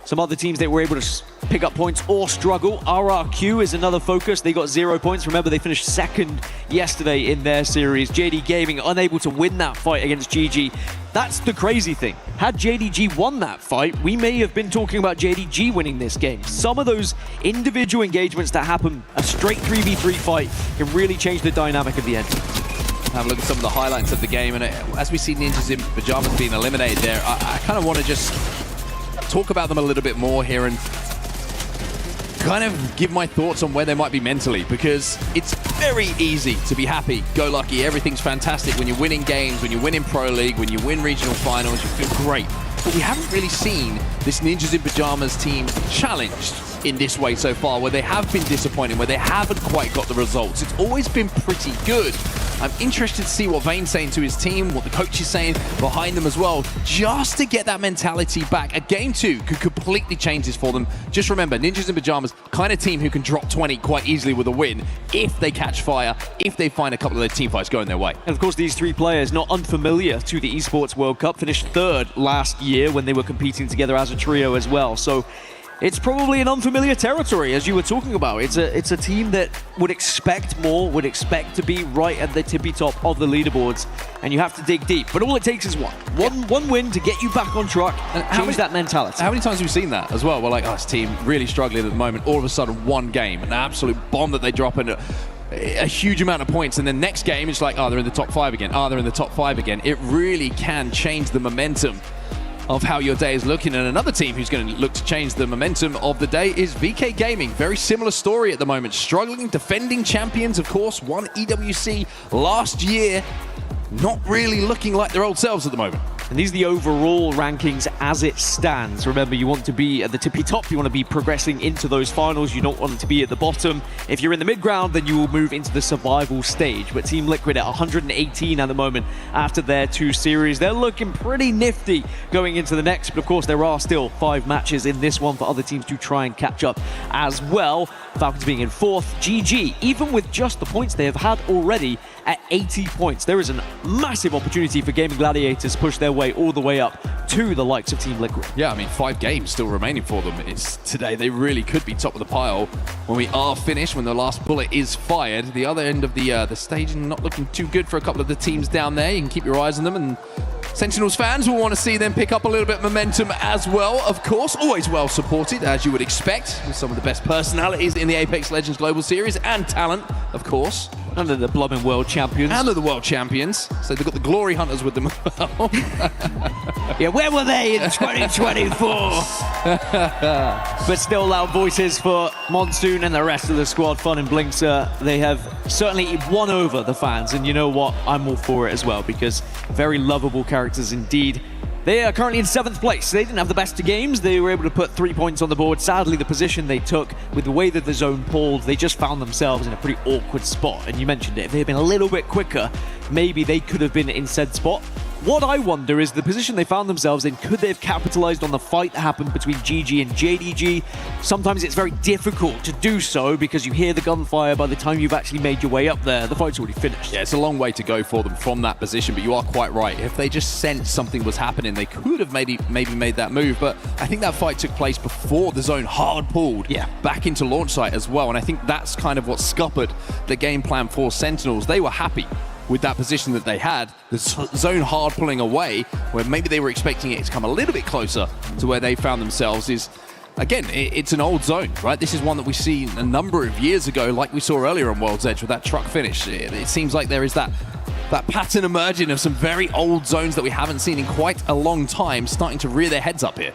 Some other teams that were able to pick up points or struggle. RRQ is another focus. They got 0 points. Remember, they finished 2nd yesterday in their series. JD Gaming unable to win that fight against GG. That's the crazy thing. Had JDG won that fight, we may have been talking about JDG winning this game. Some of those individual engagements that happen, a straight 3v3 fight, can really change the dynamic of the end. Have a look at some of the highlights of the game, and as we see NinjasinPyjamas being eliminated there, I kind of want to just talk about them a little bit more here and kind of give my thoughts on where they might be mentally, because it's very easy to be happy, go lucky, everything's fantastic when you're winning games, when you win in Pro League, when you win regional finals, you feel great. But we haven't really seen this NinjasinPyjamas team challenged in this way so far, where they have been disappointing, where they haven't quite got the results. It's always been pretty good. I'm interested to see what Vane's saying to his team, what the coach is saying behind them as well, just to get that mentality back. A game 2 could completely change this for them. Just remember, NinjasinPyjamas, kind of team who can drop 20 quite easily with a win if they catch fire, if they find a couple of their team fights going their way. And of course, these 3 players, not unfamiliar to the Esports World Cup, finished 3rd last year when they were competing together as a trio as well. So it's probably an unfamiliar territory, as you were talking about. It's a team that would expect more, would expect to be right at the tippy top of the leaderboards, and you have to dig deep. But all it takes is one win to get you back on track and change that mentality. How many times have we seen that as well? We're like, oh, this team really struggling at the moment. All of a sudden, one game, an absolute bomb that they drop in a huge amount of points, and then next game, it's like, oh, they're in the top 5 again. Oh, they're in the top 5 again. It really can change the momentum of how your day is looking. And another team who's going to look to change the momentum of the day is VK Gaming. Very similar story at the moment. Struggling, defending champions, of course. Won EWC last year. Not really looking like their old selves at the moment. And these are the overall rankings as it stands. Remember, you want to be at the tippy top. You want to be progressing into those finals. You don't want to be at the bottom. If you're in the mid-ground, then you will move into the survival stage. But Team Liquid at 118 at the moment after their 2 series. They're looking pretty nifty going into the next. But of course, there are still 5 matches in this one for other teams to try and catch up as well. Falcons being in 4th. GG, even with just the points they have had already at 80 points. There is a massive opportunity for GaiminGladiators to push their way all the way up to the likes of Team Liquid. Yeah, I mean, 5 games still remaining for them. It's today. They really could be top of the pile when we are finished, when the last bullet is fired. The other end of the stage not looking too good for a couple of the teams down there. You can keep your eyes on them, and Sentinels fans will want to see them pick up a little bit of momentum as well, of course. Always well supported, as you would expect, with some of the best personalities in the Apex Legends Global Series, and talent, of course. And they're the blooming world champions. And they're the world champions. So they've got the Glory Hunters with them as well. Yeah, where were they in 2024? But still loud voices for Monsoon and the rest of the squad. Fun and Blinkster, they have certainly won over the fans. And you know what? I'm all for it as well, because very lovable characters indeed. They are currently in 7th place. They didn't have the best of games. They were able to put 3 points on the board. Sadly, the position they took, with the way that the zone pulled, they just found themselves in a pretty awkward spot. And you mentioned it, if they had been a little bit quicker, maybe they could have been in said spot. What I wonder is the position they found themselves in, could they have capitalized on the fight that happened between GG and JDG? Sometimes it's very difficult to do so because you hear the gunfire by the time you've actually made your way up there. The fight's already finished. Yeah, it's a long way to go for them from that position, but you are quite right. If they just sensed something was happening, they could have maybe made that move, but I think that fight took place before the zone hard pulled back into launch site as well, and I think that's kind of what scuppered the game plan for Sentinels. They were happy with that position that they had, the zone hard pulling away, where maybe they were expecting it to come a little bit closer to where they found themselves is, again, it's an old zone, right? This is one that we've seen a number of years ago, like we saw earlier on World's Edge with that truck finish. It seems like there is that pattern emerging of some very old zones that we haven't seen in quite a long time starting to rear their heads up here.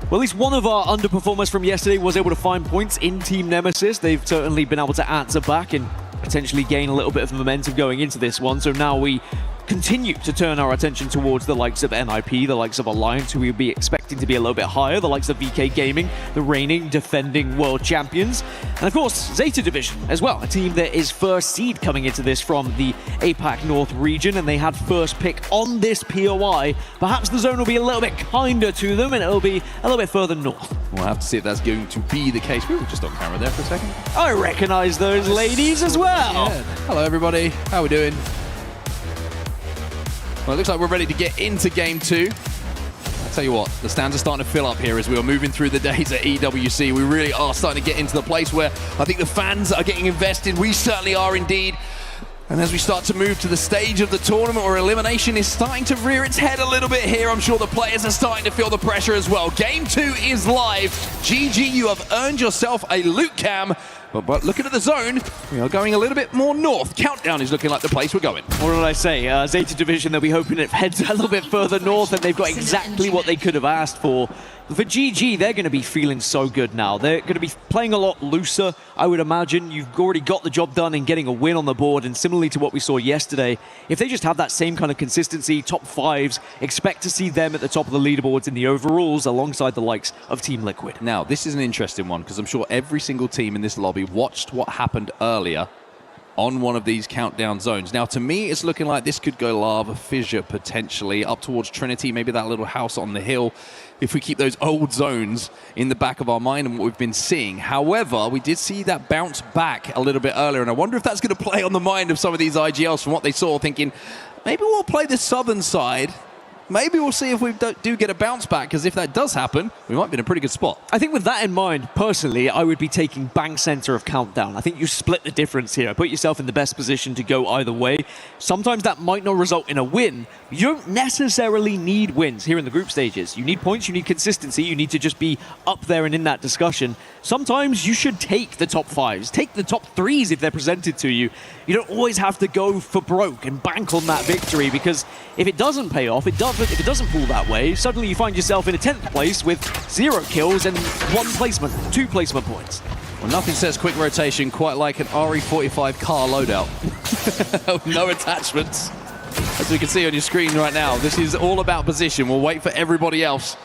Well, at least one of our underperformers from yesterday was able to find points in Team Nemesis. They've certainly been able to answer back and potentially gain a little bit of momentum going into this one. So now we continue to turn our attention towards the likes of NIP, the likes of Alliance, who we'll be expecting to be a little bit higher, the likes of VK Gaming, the reigning defending world champions, and of course ZETA Division as well, a team that is first seed coming into this from the APAC North region, and they had first pick on this POI. Perhaps the zone will be a little bit kinder to them and it'll be a little bit further north. We'll have to see if that's going to be the case. We were just on camera there for a second. I recognize those ladies as well. Yeah. Hello everybody, how are we doing? Well, it looks like we're ready to get into game 2. I'll tell you what, the stands are starting to fill up here as we are moving through the days at EWC. We really are starting to get into the place where I think the fans are getting invested. We certainly are indeed. And as we start to move to the stage of the tournament where elimination is starting to rear its head a little bit here, I'm sure the players are starting to feel the pressure as well. Game 2 is live. GG, you have earned yourself a loot cam. But looking at the zone, we are going a little bit more north. Countdown is looking like the place we're going. What did I say? ZETA Division, they'll be hoping it heads a little bit further north, and they've got exactly what they could have asked for. For GG, they're going to be feeling so good now. They're going to be playing a lot looser, I would imagine. You've already got the job done in getting a win on the board, and similarly to what we saw yesterday, if they just have that same kind of consistency, top 5s, expect to see them at the top of the leaderboards in the overalls alongside the likes of Team Liquid. Now, this is an interesting one, because I'm sure every single team in this lobby watched what happened earlier on one of these countdown zones. Now, to me, it's looking like this could go lava fissure potentially up towards TriniTY, maybe that little house on the hill, if we keep those old zones in the back of our mind and what we've been seeing. However, we did see that bounce back a little bit earlier, and I wonder if that's going to play on the mind of some of these IGLs from what they saw, thinking, maybe we'll play the southern side. Maybe we'll see if we do get a bounce back, because if that does happen, we might be in a pretty good spot. I think with that in mind, personally, I would be taking bank center of countdown. I think you split the difference here. Put yourself in the best position to go either way. Sometimes that might not result in a win. You don't necessarily need wins here in the group stages. You need points, you need consistency, you need to just be up there and in that discussion. Sometimes you should take the top 5s, take the top 3s if they're presented to you. You don't always have to go for broke and bank on that victory, because if it doesn't pay off, if it doesn't pull that way, suddenly you find yourself in a 10th place with 0 kills and 2 placement points. Well, nothing says quick rotation quite like an RE45 car loadout. No attachments. A as we can see on your screen right now, this is all about position. We'll wait for everybody else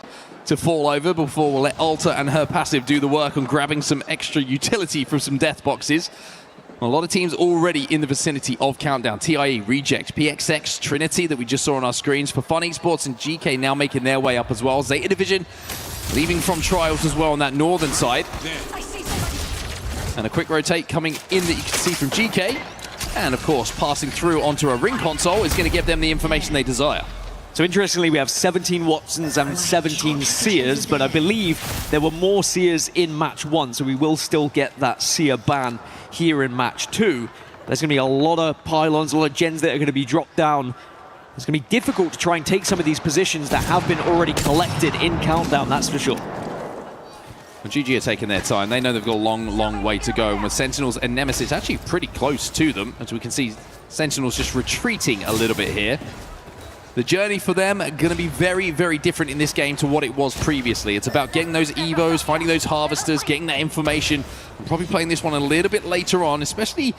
to fall over before we'll let Alta and her passive do the work on grabbing some extra utility from some death boxes. A lot of teams already in the vicinity of Countdown. TIE, Reject, PXX, TriniTY that we just saw on our screens. ForFun Esports and Geekay now making their way up as well. ZETA Division leaving from Trials as well on that northern side. And a quick rotate coming in that you can see from Geekay. And of course, passing through onto a ring console is going to give them the information they desire. So interestingly, we have 17 Watsons and 17 Seers, but I believe there were more Seers in match 1, so we will still get that Seer ban here in match 2. There's going to be a lot of pylons, a lot of gens that are going to be dropped down. It's going to be difficult to try and take some of these positions that have been already collected in Countdown, that's for sure. Well, GG are taking their time. They know they've got a long, long way to go. And with Sentinels and Nemesis actually pretty close to them, as we can see Sentinels just retreating a little bit here. The journey for them are going to be very, very different in this game to what it was previously. It's about getting those Evos, finding those Harvesters, getting that information. I'm probably playing this one a little bit later on, especially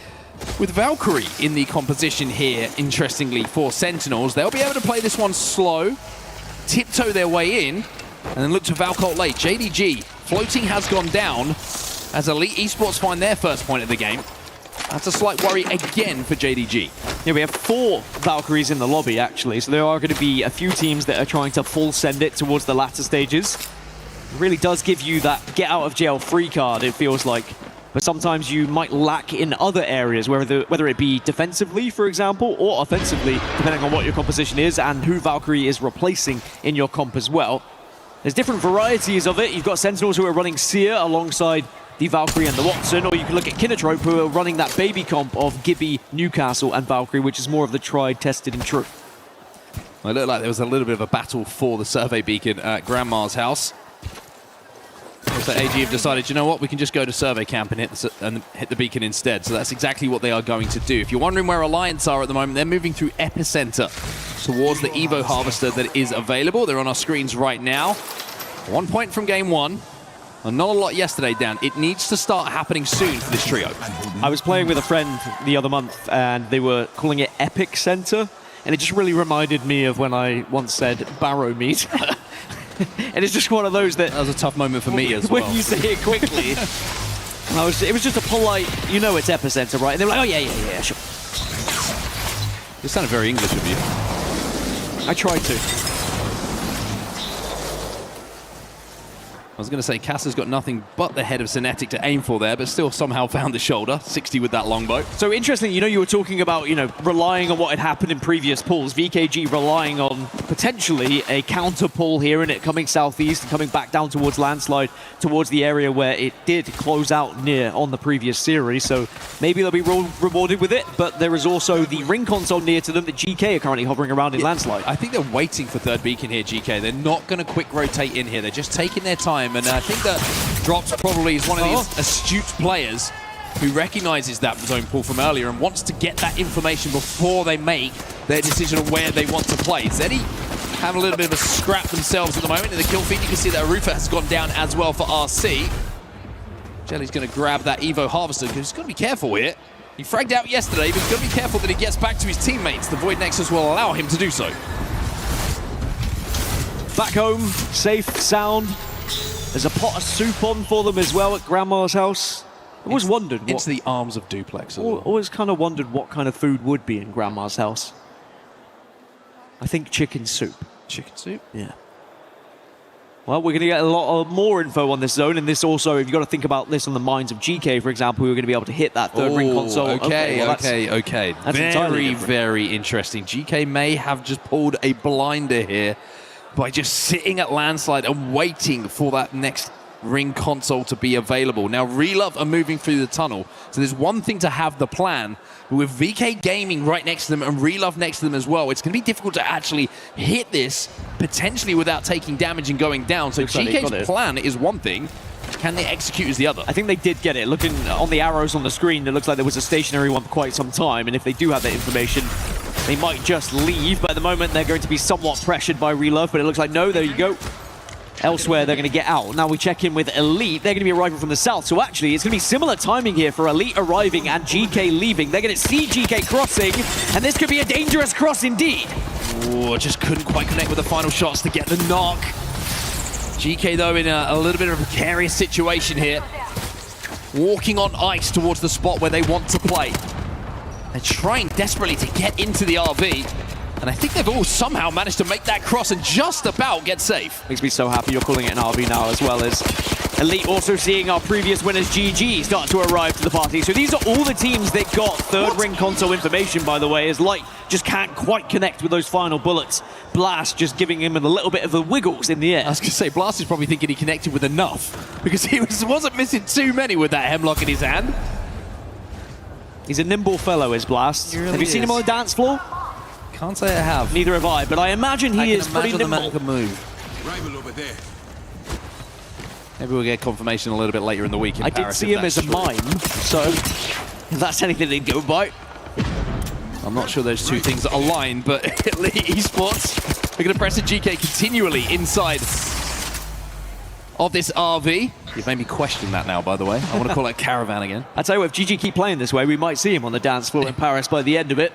with Valkyrie in the composition here, interestingly, for Sentinels. They'll be able to play this one slow, tiptoe their way in, and then look to Valcult late. JDG, floating has gone down as Elite Esports find their first point of the game. That's a slight worry again for JDG. Yeah, we have 4 Valkyries in the lobby, actually, so there are going to be a few teams that are trying to full send it towards the latter stages. It really does give you that get-out-of-jail-free card, it feels like. But sometimes you might lack in other areas, whether it be defensively, for example, or offensively, depending on what your composition is and who Valkyrie is replacing in your comp as well. There's different varieties of it. You've got Sentinels who are running Seer alongside the Valkyrie and the Watson, or you can look at KINTROPE who are running that baby comp of Gibby, Newcastle and Valkyrie, which is more of the tried, tested and true. Well, it looked like there was a little bit of a battle for the survey beacon at Grandma's house. So AG have decided, you know what, we can just go to survey camp and hit the beacon instead. So that's exactly what they are going to do. If you're wondering where Alliance are at the moment, they're moving through Epicenter towards the Evo Harvester that is available. They're on our screens right now. 1 point from game 1. And not a lot yesterday, Dan. It needs to start happening soon for this trio. I was playing with a friend the other month and they were calling it Epic Center, and it just really reminded me of when I once said Barrow Meat. And it's just one of those that was a tough moment for me as well. When you say it quickly. It was just a polite, you know it's Epicenter, right? And they were like, oh yeah, sure. This sounded very English of you. I tried to. I was going to say, Kassa's got nothing but the head of Synetic to aim for there, but still somehow found the shoulder. 60 with that longbow. So interesting, you were talking about, relying on what had happened in previous pulls. VKG relying on potentially a counter pull here and it coming southeast and coming back down towards Landslide, towards the area where it did close out near on the previous series. So maybe they'll be rewarded with it, but there is also the ring console near to them that GK are currently hovering around in Landslide. I think they're waiting for third beacon here, GK. They're not going to quick rotate in here. They're just taking their time. And I think that Drops probably is one of these astute players who recognizes that zone pull from earlier and wants to get that information before they make their decision on where they want to play. ZEDI have a little bit of a scrap themselves at the moment in the kill feed. You can see that Arufa has gone down as well for RC. Jelly's going to grab that Evo Harvester because he's got to be careful here. He fragged out yesterday, but he's got to be careful that he gets back to his teammates. The Void Nexus will allow him to do so. Back home, safe, sound. There's a pot of soup on for them as well at Grandma's house. I always wondered into the arms of Duplex. Always kind of wondered what kind of food would be in Grandma's house. I think chicken soup. Chicken soup? Yeah. Well, we're going to get a lot more info on this zone, and this also, you've got to think about this on the minds of GK, for example, who are going to be able to hit that third ring console. Okay. That's very, very interesting. GK may have just pulled a blinder here by just sitting at Landslide and waiting for that next ring console to be available. Now, Relove are moving through the tunnel, so there's one thing to have the plan. With VK Gaming right next to them and Relove next to them as well, it's going to be difficult to actually hit this, potentially without taking damage and going down. So GK's plan is one thing. Can they execute is the other? I think they did get it. Looking on the arrows on the screen, it looks like there was a stationary one for quite some time, and if they do have that information, they might just leave, but at the moment they're going to be somewhat pressured by Relove, but it looks like no, there you go. elsewhere they're going to get out. Now we check in with Elite. They're going to be arriving from the south. So actually, it's going to be similar timing here for Elite arriving and GK leaving. They're going to see GK crossing, and this could be a dangerous cross indeed. Oh, just couldn't quite connect with the final shots to get the knock. GK, though, in a little bit of a precarious situation here. Walking on ice towards the spot where they want to play. They're trying desperately to get into the RV. And I think they've all somehow managed to make that cross and just about get safe. Makes me so happy you're calling it an RV now, as well as Elite also seeing our previous winners GG start to arrive to the party. So these are all the teams that got third ring console information, by the way, as Light just can't quite connect with those final bullets. Blast just giving him a little bit of the wiggles in the air. I was going to say, Blast is probably thinking he connected with enough because he wasn't missing too many with that hemlock in his hand. He's a nimble fellow, is Blast. Really have you seen him on the dance floor? Can't say I have. Neither have I, but I imagine he is pretty nimble. The man can move. Rival over there. Maybe we'll get confirmation a little bit later in the week in I Paris. did see him as a mime, so if that's anything to go by. I'm not sure those two things are aligned, but Elite Esports are going to press a GK continually inside of this RV. You've made me question that now, by the way. I want to call it Caravan again. I tell you what, if GG keep playing this way, we might see him on the dance floor in Paris by the end of it.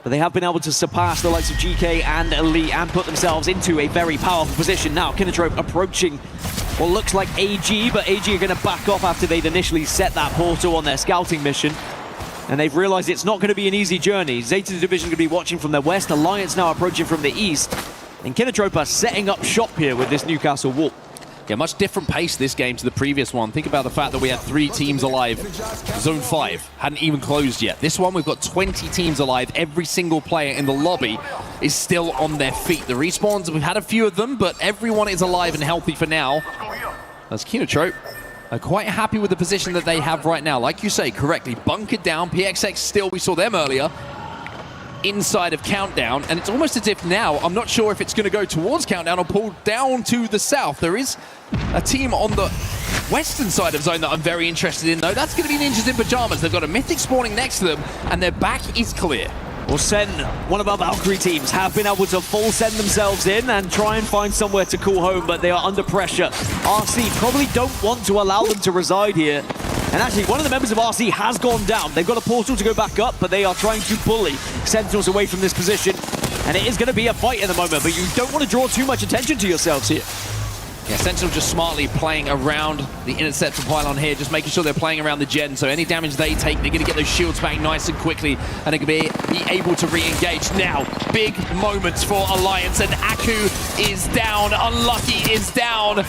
But they have been able to surpass the likes of GK and Elite and put themselves into a very powerful position. Now, KINTROPE approaching what looks like AG, but AG are going to back off after they'd initially set that portal on their scouting mission. And they've realized it's not going to be an easy journey. ZETA Division going to be watching from the west, Alliance now approaching from the east. And KINTROPE are setting up shop here with this Newcastle wall. Yeah, much different pace this game to the previous one. Think about the fact that we had 3 teams alive. Zone 5 hadn't even closed yet. This one, we've got 20 teams alive. Every single player in the lobby is still on their feet. The respawns, we've had a few of them, but everyone is alive and healthy for now. As KINTROPE are quite happy with the position that they have right now. Like you say, correctly, bunkered down. PXX still, we saw them earlier, inside of Countdown, and it's almost as if now, I'm not sure if it's going to go towards Countdown or pull down to the south. There is a team on the western side of Zone that I'm very interested in, though. That's going to be NinjasinPyjamas. They've got a Mythic spawning next to them, and their back is clear. Well, Sen, one of our Valkyrie teams, have been able to full send themselves in and try and find somewhere to call home, but they are under pressure. RC probably don't want to allow them to reside here. And actually, one of the members of RC has gone down. They've got a portal to go back up, but they are trying to bully Sentinels away from this position. And it is going to be a fight in the moment, but you don't want to draw too much attention to yourselves here. Yeah, Sentinel just smartly playing around the interceptor pylon here, just making sure they're playing around the gen, so any damage they take, they're going to get those shields back nice and quickly, and they're going to be able to re-engage. Now, big moments for Alliance, and Aku is down, Unlucky is down,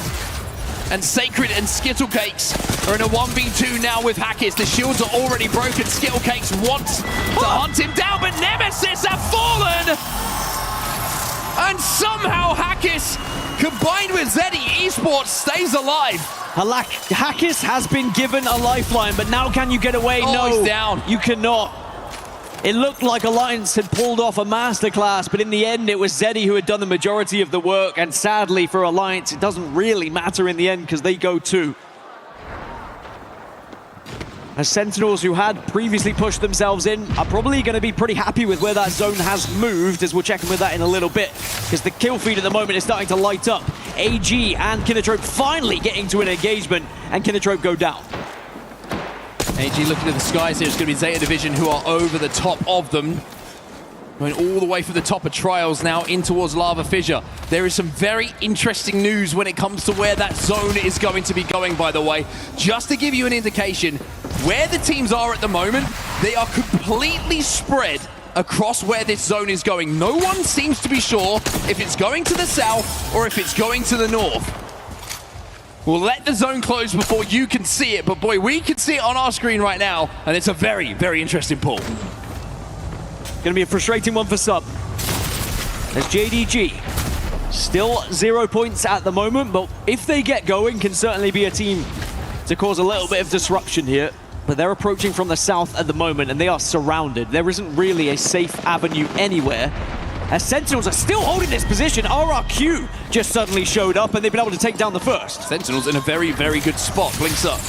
and Sacred and Skittlecakes are in a 1v2 now with Hackis. The shields are already broken. Skittlecakes wants to hunt him down, but Nemesis have fallen! And somehow Hackis, combined with ZEDI Esports, stays alive. Hackis has been given a lifeline, but now can you get away? Oh, no, he's down. You cannot. It looked like Alliance had pulled off a masterclass, but in the end it was ZEDI who had done the majority of the work, and sadly for Alliance it doesn't really matter in the end because they go 2. As Sentinels, who had previously pushed themselves in, are probably going to be pretty happy with where that zone has moved, as we'll check in with that in a little bit, because the kill feed at the moment is starting to light up. AG and KINTROPE finally getting to an engagement, and KINTROPE go down. AG looking at the skies here. It's going to be ZETA Division who are over the top of them. Going all the way from the top of Trials now in towards Lava Fissure. There is some very interesting news when it comes to where that zone is going to be going, by the way. Just to give you an indication, where the teams are at the moment, they are completely spread across where this zone is going. No one seems to be sure if it's going to the south or if it's going to the north. We'll let the zone close before you can see it, but boy, we can see it on our screen right now, and it's a very, very interesting pull. Going to be a frustrating one for Sub. As JDG, still 0 points at the moment, but if they get going, can certainly be a team to cause a little bit of disruption here. But they're approaching from the south at the moment, and they are surrounded. There isn't really a safe avenue anywhere. As Sentinels are still holding this position, RRQ just suddenly showed up, and they've been able to take down the first. Sentinels in a very, very good spot. Blinks up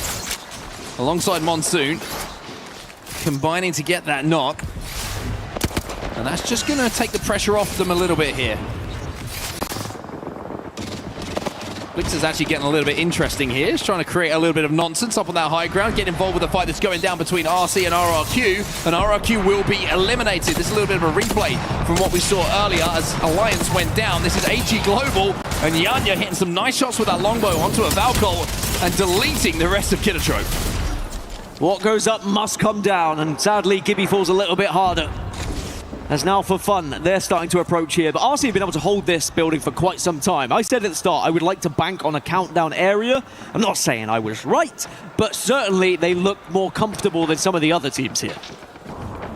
alongside Monsoon, combining to get that knock. And that's just going to take the pressure off them a little bit here. Blix is actually getting a little bit interesting here. He's trying to create a little bit of nonsense up on that high ground, get involved with the fight that's going down between RC and RRQ, and RRQ will be eliminated. This is a little bit of a replay from what we saw earlier as Alliance went down. This is AG Global, and Yanya hitting some nice shots with that longbow onto a Valkyrie and deleting the rest of KINTROPE. What goes up must come down, and sadly Gibby falls a little bit harder. As now ForFun, they're starting to approach here, but RC have been able to hold this building for quite some time. I said at the start I would like to bank on a countdown area. I'm not saying I was right, but certainly they look more comfortable than some of the other teams here.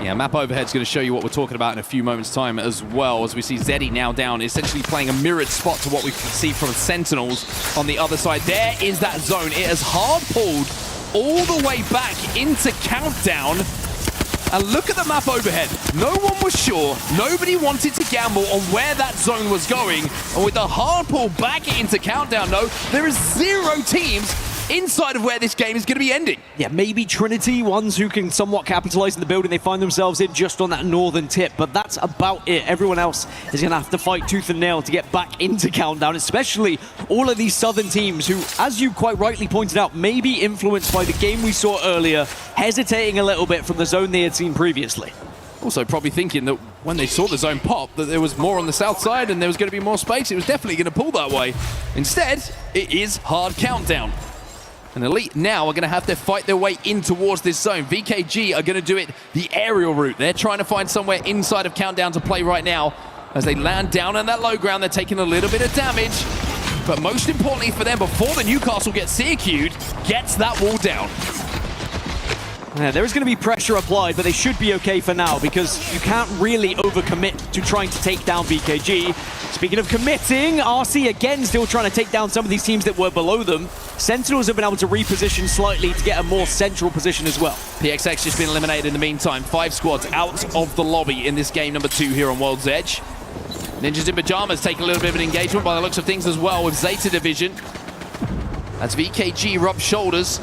Yeah, map overhead's going to show you what we're talking about in a few moments' time as well, as we see ZEDI now down, essentially playing a mirrored spot to what we can see from Sentinels on the other side. There is that zone. It has hard pulled all the way back into countdown. And look at the map overhead. No one was sure. Nobody wanted to gamble on where that zone was going. And with the hard pull back into countdown, no, there is 0 teams inside of where this game is going to be ending. Yeah, maybe TriniTY, ones who can somewhat capitalize in the building they find themselves in just on that northern tip, but that's about it. Everyone else is going to have to fight tooth and nail to get back into countdown, especially all of these southern teams who, as you quite rightly pointed out, may be influenced by the game we saw earlier, hesitating a little bit from the zone they had seen previously. Also probably thinking that when they saw the zone pop, that there was more on the south side and there was going to be more space. It was definitely going to pull that way. Instead, it is hard countdown. And Elite now are going to have to fight their way in towards this zone. VKG are going to do it the aerial route. They're trying to find somewhere inside of countdown to play right now. As they land down on that low ground, they're taking a little bit of damage. But most importantly for them, before the Newcastle gets CQ'd, gets that wall down. Yeah, there is going to be pressure applied, but they should be okay for now because you can't really overcommit to trying to take down VKG. Speaking of committing, RC again still trying to take down some of these teams that were below them. Sentinels have been able to reposition slightly to get a more central position as well. PXX just been eliminated in the meantime. 5 squads out of the lobby in this game number 2 here on World's Edge. NinjasinPyjamas taking a little bit of an engagement by the looks of things as well with ZETA Division. As VKG rub shoulders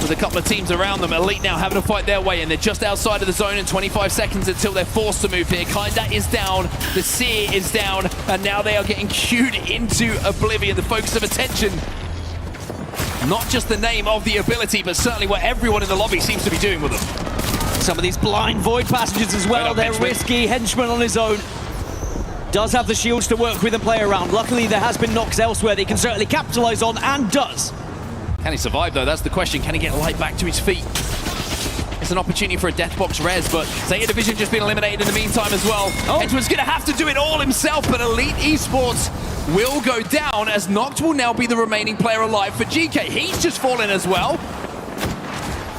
with a couple of teams around them. Elite now having to fight their way in. They're just outside of the zone in 25 seconds until they're forced to move here. Kinda is down, the Seer is down, and now they are getting queued into oblivion. The focus of attention, not just the name of the ability, but certainly what everyone in the lobby seems to be doing with them. Some of these blind void passages as well, they're risky. Henchman on his own. Does have the shields to work with and play around. Luckily, there has been knocks elsewhere that he can certainly capitalize on, and does. Can he survive, though? That's the question. Can he get Light back to his feet? It's an opportunity for a Deathbox res, but ZETA Division just been eliminated in the meantime as well. Henchman's going to have to do it all himself, but Elite Esports will go down as Noct will now be the remaining player alive for Geekay. He's just fallen as well.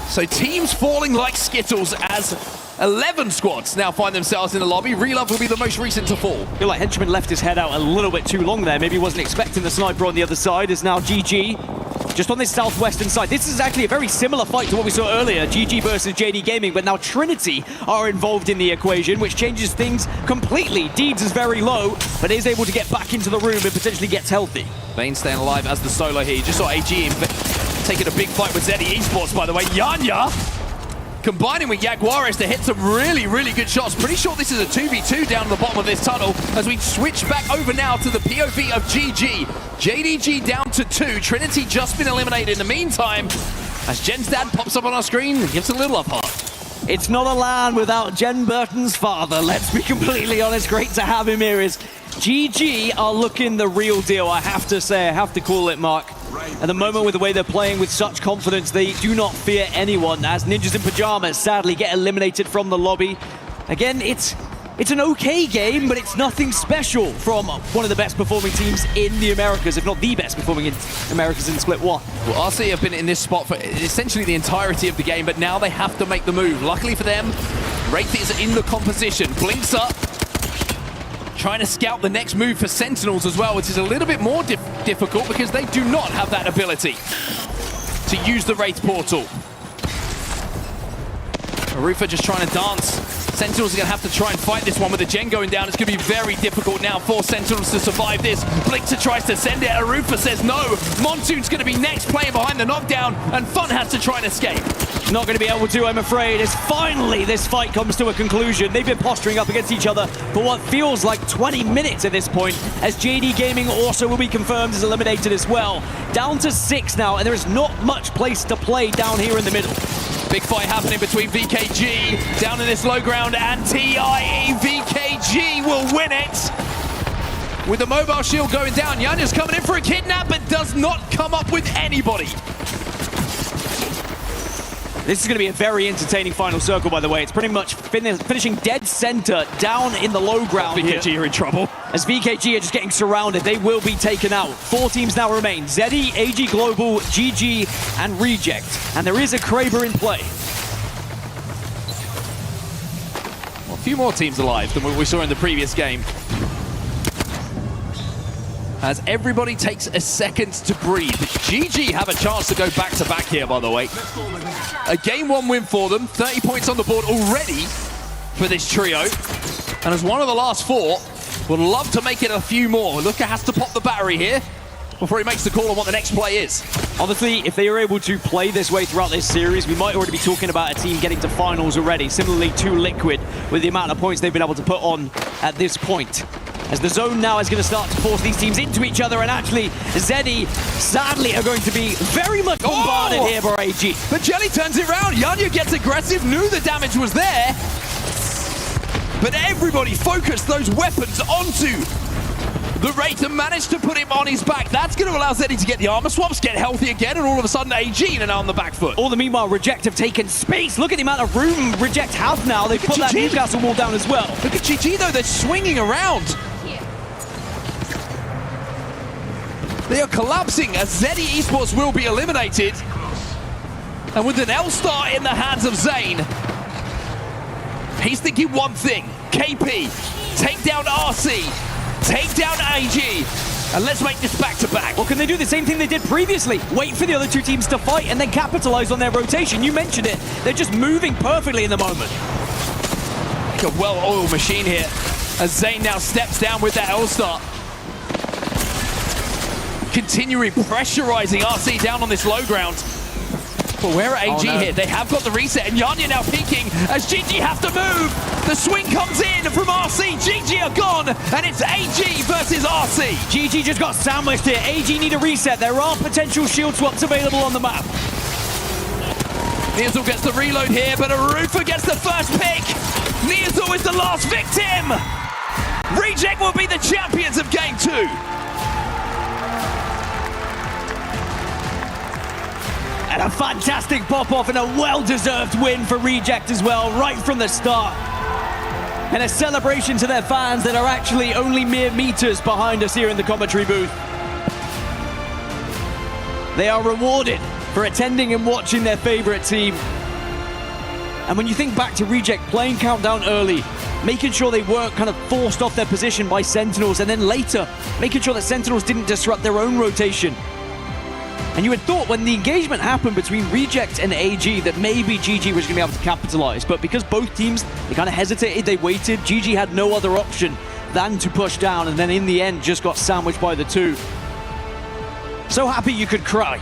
So teams falling like Skittles as 11 squads now find themselves in the lobby. Relove will be the most recent to fall. I feel like Henchman left his head out a little bit too long there. Maybe he wasn't expecting the sniper on the other side. Is now GG just on this southwestern side. This is actually a very similar fight to what we saw earlier. GG versus JD Gaming, but now TriniTY are involved in the equation, which changes things completely. Deeds is very low, but is able to get back into the room and potentially gets healthy. Bane staying alive as the solo here. You just saw AG taking a big fight with ZEDI Esports, by the way. Yanya combining with Jaguares to hit some really, really good shots. Pretty sure this is a 2v2 down the bottom of this tunnel as we switch back over now to the POV of GG. JDG down to 2. TriniTY just been eliminated in the meantime as Jen's dad pops up on our screen and gives a little love heart. It's not a LAN without Jen Burton's father. Let's be completely honest. Great to have him here. Is GG are looking the real deal, I have to say. I have to call it, Mark. At the moment, with the way they're playing with such confidence, they do not fear anyone, as NinjasinPyjamas sadly get eliminated from the lobby. Again, it's an okay game, but it's nothing special from one of the best performing teams in the Americas, if not the best performing in Americas in Split 1. Well, RC have been in this spot for essentially the entirety of the game, but now they have to make the move. Luckily for them, Wraith is in the composition. Blinks up, trying to scout the next move for Sentinels as well, which is a little bit more difficult because they do not have that ability to use the Wraith portal. Arufa just trying to dance Sentinels are going to have to try and fight this one with the Gen going down. It's going to be very difficult now for Sentinels to survive this. Blixer tries to send it. Arufa says no. Monsoon's going to be next, playing behind the knockdown, and Fun has to try and escape. Not going to be able to, I'm afraid, as finally this fight comes to a conclusion. They've been posturing up against each other for what feels like 20 minutes at this point, as JD Gaming also will be confirmed as eliminated as well. Down to 6 now, and there is not much place to play down here in the middle. Big fight happening between VKG down in this low ground and TIE. VKG will win it. With the mobile shield going down, Yanya's coming in for a kidnap, but does not come up with anybody. This is going to be a very entertaining final circle, by the way. It's pretty much finishing dead center down in the low ground VKG here. are in trouble. As VKG are just getting surrounded, they will be taken out. 4 teams now remain. ZEDI, AG Global, GG, and Reject. And there is a Kraber in play. Well, a few more teams alive than what we saw in the previous game. As everybody takes a second to breathe. GG have a chance to go back-to-back here, by the way. A game 1 win for them. 30 points on the board already for this trio. And as one of the last 4, would love to make it a few more. Luka has to pop the battery here before he makes the call on what the next play is. Obviously, if they are able to play this way throughout this series, we might already be talking about a team getting to finals already. Similarly to Liquid, with the amount of points they've been able to put on at this point. As the zone now is going to start to force these teams into each other, and actually ZEDI sadly are going to be very much bombarded here by AG. But Jelly turns it around. Yanya gets aggressive, knew the damage was there. But everybody focused those weapons onto the Wraith and managed to put him on his back. That's going to allow ZEDI to get the armor swaps, get healthy again, and all of a sudden AG are now on the back foot. All the meanwhile, Reject have taken space. Look at the amount of room Reject have now. They've put that Newcastle wall down as well. Look at GG though, they're swinging around. They are collapsing as ZEDI Esports will be eliminated. And with an L-Star in the hands of Zane, he's thinking one thing. KP, take down RC, take down AG, and let's make this back-to-back. Well, can they do the same thing they did previously? Wait for the other 2 teams to fight and then capitalize on their rotation. You mentioned it. They're just moving perfectly in the moment. Like a well-oiled machine here as Zane now steps down with that L-Star. Continuing pressurizing RC down on this low ground. But where are AG here? They have got the reset, and Yanya now peeking as GG have to move. The swing comes in from RC. GG are gone, and it's AG versus RC. GG just got sandwiched here. AG need a reset. There are potential shield swaps available on the map. Neazul gets the reload here, but Arufa gets the first pick. Neazul is the last victim. Reject will be the champions of Game 2. And a fantastic pop-off and a well-deserved win for Reject as well, right from the start. And a celebration to their fans that are actually only mere meters behind us here in the commentary booth. They are rewarded for attending and watching their favorite team. And when you think back to Reject playing Countdown early, making sure they weren't kind of forced off their position by Sentinels, and then later, making sure that Sentinels didn't disrupt their own rotation. And you had thought when the engagement happened between Reject and AG that maybe GG was going to be able to capitalize, but because both teams, they kind of hesitated, they waited, GG had no other option than to push down, and then in the end just got sandwiched by the 2. So happy you could cry.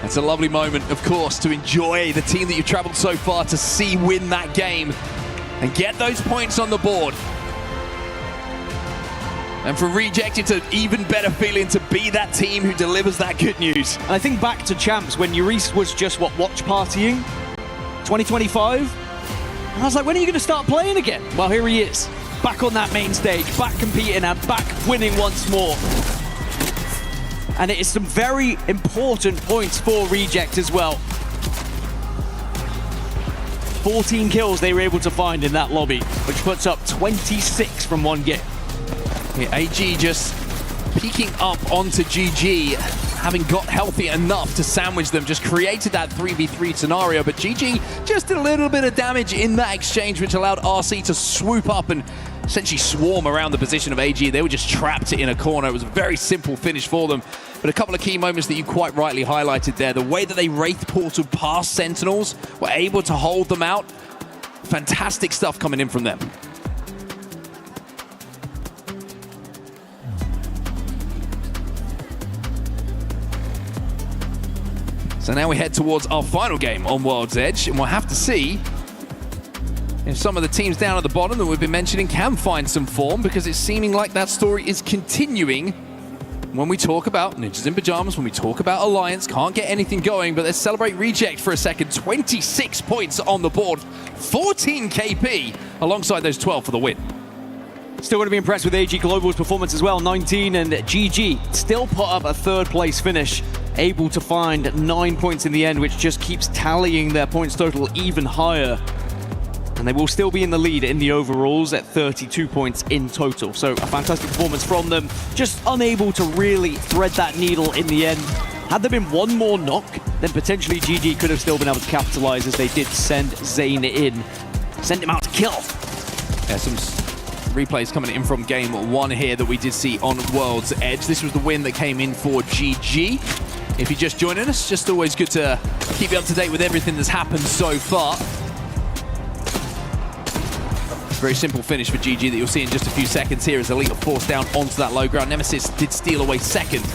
It's a lovely moment, of course, to enjoy the team that you've traveled so far to see win that game and get those points on the board. And for Reject, it's an even better feeling to be that team who delivers that good news. And I think back to Champs when Euris was just, watch partying? 2025? And I was like, when are you going to start playing again? Well, here he is. Back on that main stage, back competing and back winning once more. And it is some very important points for Reject as well. 14 kills they were able to find in that lobby, which puts up 26 from one game. Yeah, AG just peeking up onto GG, having got healthy enough to sandwich them, just created that 3v3 scenario, but GG just did a little bit of damage in that exchange, which allowed RC to swoop up and essentially swarm around the position of AG. They were just trapped in a corner. It was a very simple finish for them. But a couple of key moments that you quite rightly highlighted there. The way that they Wraith portaled past Sentinels, were able to hold them out. Fantastic stuff coming in from them. So now we head towards our final game on World's Edge, and we'll have to see if some of the teams down at the bottom that we've been mentioning can find some form, because it's seeming like that story is continuing when we talk about NinjasinPyjamas, when we talk about Alliance. Can't get anything going, but let's celebrate Reject for a second. 26 points on the board, 14 KP, alongside those 12 for the win. Still going to be impressed with AG Global's performance as well. 19, and GG still put up a third place finish, able to find 9 points in the end, which just keeps tallying their points total even higher. And they will still be in the lead in the overalls at 32 points in total. So a fantastic performance from them, just unable to really thread that needle in the end. Had there been one more knock, then potentially GG could have still been able to capitalize, as they did send Zane in. Send him out to kill. Yeah, some replays coming in from game one here that we did see on World's Edge. This was the win that came in for GG. If you're just joining us, just always good to keep you up to date with everything that's happened so far. Very simple finish for GG that you'll see in just a few seconds here as Elite are forced down onto that low ground. Nemesis did steal away second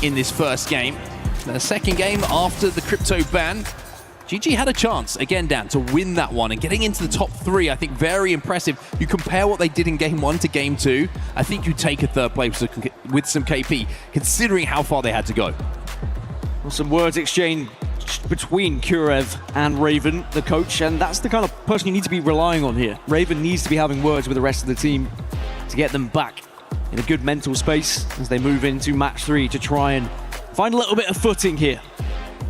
in this first game. The second game after the crypto ban, GG had a chance, again, Dan, to win that one, and getting into the top three, I think very impressive. You compare what they did in game one to game two, I think you take a third place with some KP, considering how far they had to go. Well, some words exchanged between Kurev and Raven, the coach, and that's the kind of person you need to be relying on here. Raven needs to be having words with the rest of the team to get them back in a good mental space as they move into match 3 to try and find a little bit of footing here.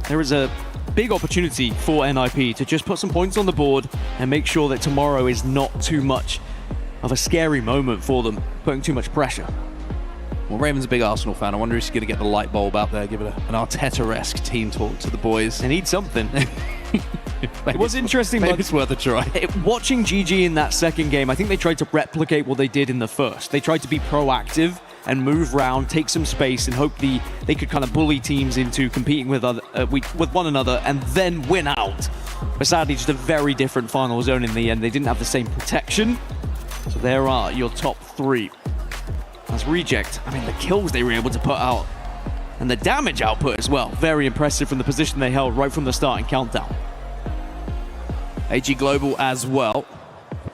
There is a big opportunity for NIP to just put some points on the board and make sure that tomorrow is not too much of a scary moment for them, putting too much pressure. Well, Raven's a big Arsenal fan. I wonder if he's going to get the light bulb out there, give it an Arteta-esque team talk to the boys. They need something. It was interesting. Maybe it's worth a try. Watching GG in that second game, I think they tried to replicate what they did in the first. They tried to be proactive and move around, take some space, and hope they could kind of bully teams into competing with one another and then win out. But sadly, just a very different final zone in the end. They didn't have the same protection. So there are your top 3. As Reject, I mean, the kills they were able to put out and the damage output as well. Very impressive from the position they held right from the start in Countdown. AG Global as well.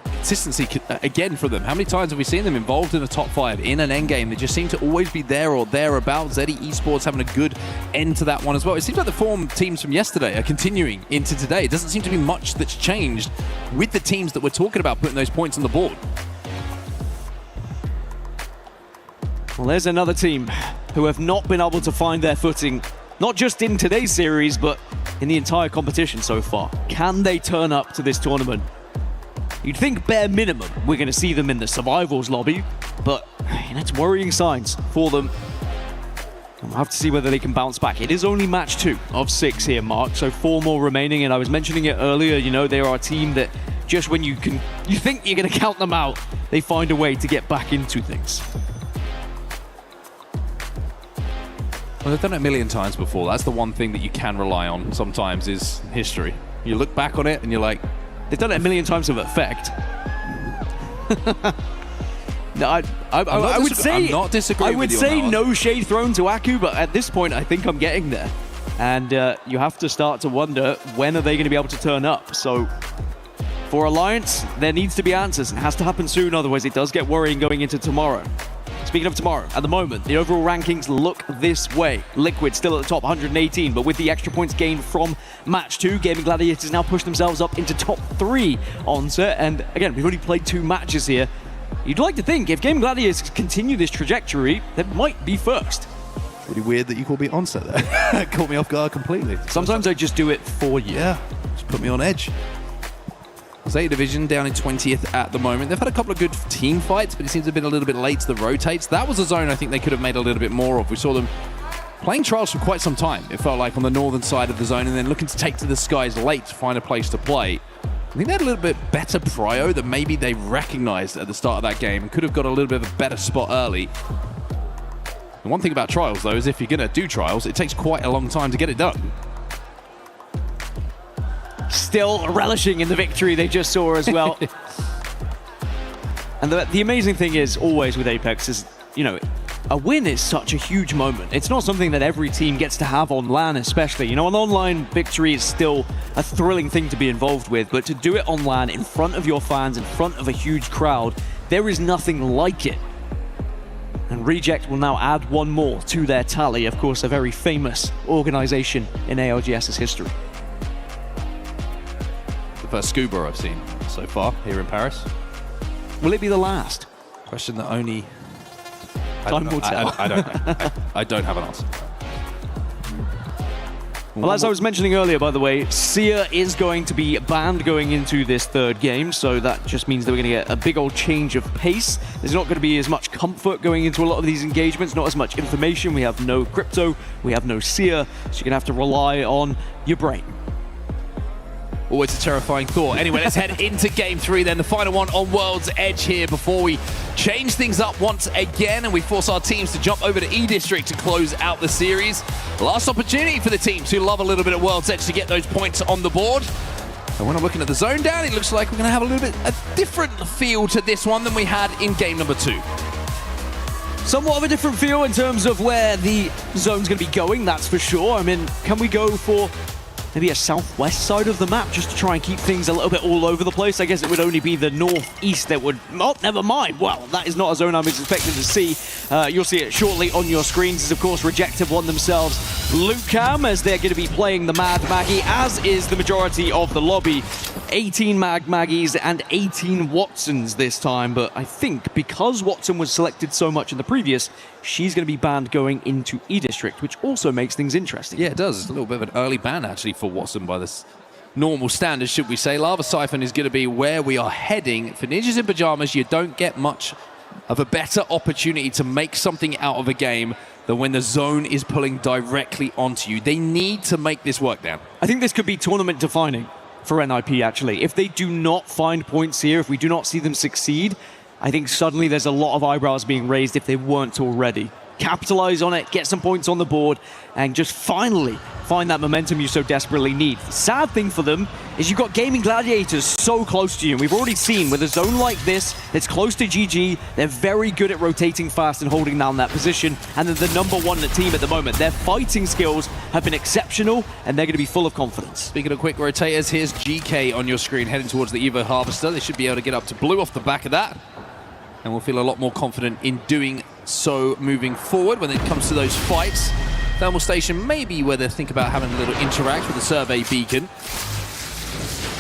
Consistency again for them. How many times have we seen them involved in the top 5 in an endgame? They just seem to always be there or thereabouts. ZEDI Esports having a good end to that one as well. It seems like the form teams from yesterday are continuing into today. It doesn't seem to be much that's changed with the teams that we're talking about putting those points on the board. Well, there's another team who have not been able to find their footing, not just in today's series, but in the entire competition so far. Can they turn up to this tournament? You'd think bare minimum we're going to see them in the survivals lobby, but it's worrying signs for them. We'll have to see whether they can bounce back. It is only match 2 of 6 here, Mark, so 4 more remaining, and I was mentioning it earlier, you know, they are a team that just when you think you're going to count them out, they find a way to get back into things. Well, they've done it a million times before. That's the one thing that you can rely on sometimes is history. You look back on it and you're like, they've done it a million times with effect. No, I would say I'm not disagreeing. I would say no shade thrown to Aku, but at this point, I think I'm getting there. And you have to start to wonder, when are they going to be able to turn up? So for Alliance, there needs to be answers. It has to happen soon, otherwise it does get worrying going into tomorrow. Speaking of tomorrow, at the moment, the overall rankings look this way. Liquid still at the top, 118, but with the extra points gained from match 2, GaiminGladiators now push themselves up into top 3 on set. And again, we've only played 2 matches here. You'd like to think if GaiminGladiators continue this trajectory, they might be first. Pretty weird that you called me onset there. Caught me off guard completely. Sometimes I just do it for you. Yeah, just put me on edge. ZETA Division down in 20th at the moment. They've had a couple of good team fights, but it seems to have been a little bit late to the rotates. That was a zone I think they could have made a little bit more of. We saw them playing trials for quite some time, it felt like, on the northern side of the zone, and then looking to take to the skies late to find a place to play. I think they had a little bit better prio that maybe they recognized at the start of that game and could have got a little bit of a better spot early. The one thing about trials, though, is if you're going to do trials, it takes quite a long time to get it done. still relishing in the victory they just saw as well. And the amazing thing is, always with Apex, is, you know, a win is such a huge moment. It's not something that every team gets to have on LAN especially. You know, an online victory is still a thrilling thing to be involved with, but to do it on LAN in front of your fans, in front of a huge crowd, there is nothing like it. And Reject will now add one more to their tally. Of course, a very famous organization in ALGS's history. The first scuba I've seen so far here in Paris. Will it be the last? Question that only time will tell. I don't know. I don't have an answer. Well, as I was mentioning earlier, by the way, Seer is going to be banned going into this third game, so that just means that we're going to get a big old change of pace. There's not going to be as much comfort going into a lot of these engagements, not as much information. We have no crypto, we have no Seer, so you're going to have to rely on your brain. Always a terrifying thought. Anyway, let's head into game 3 then, the final one on World's Edge here before we change things up once again and we force our teams to jump over to E-District to close out the series. Last opportunity for the teams who love a little bit of World's Edge to get those points on the board. And when I'm looking at the zone down, it looks like we're going to have a little bit a different feel to this one than we had in game number 2. Somewhat of a different feel in terms of where the zone's going to be going, that's for sure. I mean, can we go for maybe a southwest side of the map just to try and keep things a little bit all over the place? I guess it would only be the northeast that would... Oh, never mind. Well, that is not a zone I'm expecting to see. You'll see it shortly on your screens. As of course, Reject have won themselves Loot Cam as they're going to be playing the Mad Maggie, as is the majority of the lobby. 18 Mad Maggies and 18 Watsons this time, but I think because Watson was selected so much in the previous, she's going to be banned going into E-District, which also makes things interesting. Yeah, it does. It's a little bit of an early ban, actually, for Watson by this normal standards, should we say. Lava Siphon is going to be where we are heading. For NinjasinPyjamas, you don't get much of a better opportunity to make something out of a game than when the zone is pulling directly onto you. They need to make this work down. I think this could be tournament defining for NIP, actually. If they do not find points here, if we do not see them succeed, I think suddenly there's a lot of eyebrows being raised if they weren't already. Capitalize on it, get some points on the board, and just finally find that momentum you so desperately need. The sad thing for them is you've got GaiminGladiators so close to you, and we've already seen with a zone like this that's close to GG, they're very good at rotating fast and holding down that position, and they're the #1 team at the moment. Their fighting skills have been exceptional, and they're going to be full of confidence. Speaking of quick rotators, here's Geekay on your screen heading towards the Evo Harvester. They should be able to get up to blue off the back of that, and we'll feel a lot more confident in doing so moving forward when it comes to those fights. Thermal Station may be where they think about having a little interact with the survey beacon.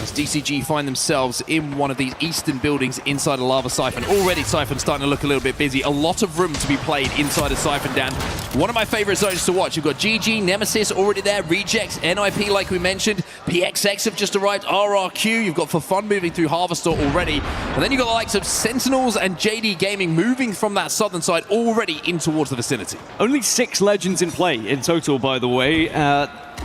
As DCG find themselves in one of these eastern buildings inside a Lava Siphon. Already Siphon's starting to look a little bit busy. A lot of room to be played inside a Siphon, Dan. One of my favorite zones to watch. You've got GG, Nemesis already there, Rejects, NIP like we mentioned, PXX have just arrived, RRQ, you've got ForFun moving through Harvester already. And then you've got the likes of Sentinels and JD Gaming moving from that southern side already in towards the vicinity. Only 6 legends in play in total, by the way.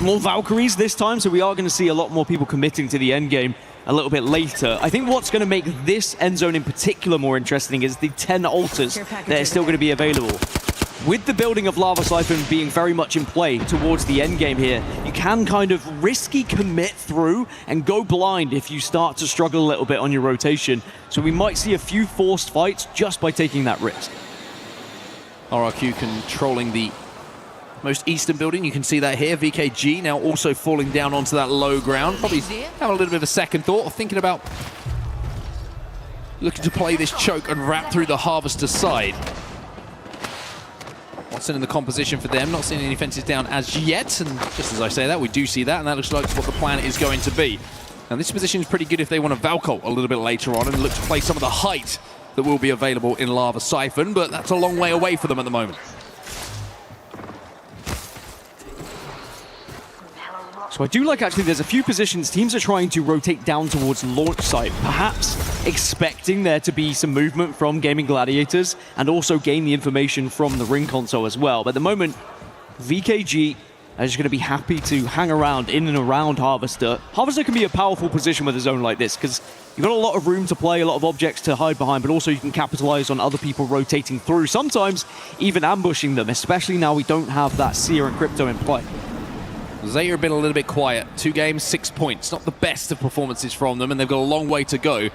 More Valkyries this time, so we are going to see a lot more people committing to the end game a little bit later. I think what's going to make this end zone in particular more interesting is the 10 altars that are still going to be available. With the building of Lava Siphon being very much in play towards the end game here, you can kind of risky commit through and go blind if you start to struggle a little bit on your rotation. So we might see a few forced fights just by taking that risk. RRQ controlling the most eastern building, you can see that here. VKG now also falling down onto that low ground. Probably having a little bit of a second thought, thinking about looking to play this choke and wrap through the Harvester side. Watson in the composition for them, not seeing any fences down as yet, and just as I say that, we do see that, and that looks like what the plan is going to be. Now this position is pretty good if they want to Valco a little bit later on and look to play some of the height that will be available in Lava Siphon, but that's a long way away for them at the moment. So I do like, actually, there's a few positions teams are trying to rotate down towards launch site, perhaps expecting there to be some movement from GaiminGladiators and also gain the information from the ring console as well. But at the moment, VKG are just going to be happy to hang around in and around Harvester. Harvester can be a powerful position with a zone like this because you've got a lot of room to play, a lot of objects to hide behind, but also you can capitalize on other people rotating through, sometimes even ambushing them, especially now we don't have that Seer and Crypto in play. ZETA have been a little bit quiet. 2 games, 6 points. Not the best of performances from them, and they've got a long way to go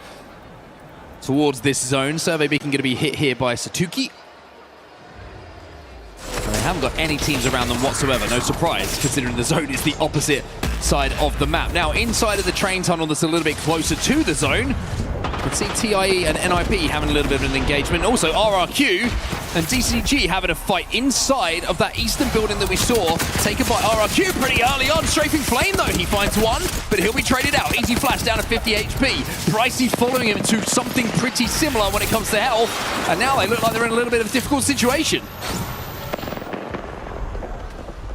towards this zone. Survey Beacon going to be hit here by Satuki. And they haven't got any teams around them whatsoever. No surprise, considering the zone is the opposite side of the map. Now, inside of the train tunnel that's a little bit closer to the zone, you can see TIE and NIP having a little bit of an engagement. Also, RRQ and DCG having a fight inside of that eastern building that we saw taken by RRQ pretty early on. Strafing Flame, though, he finds one, but he'll be traded out. Easy Flash down to 50 HP. Pricey following him to something pretty similar when it comes to health. And now they look like they're in a little bit of a difficult situation.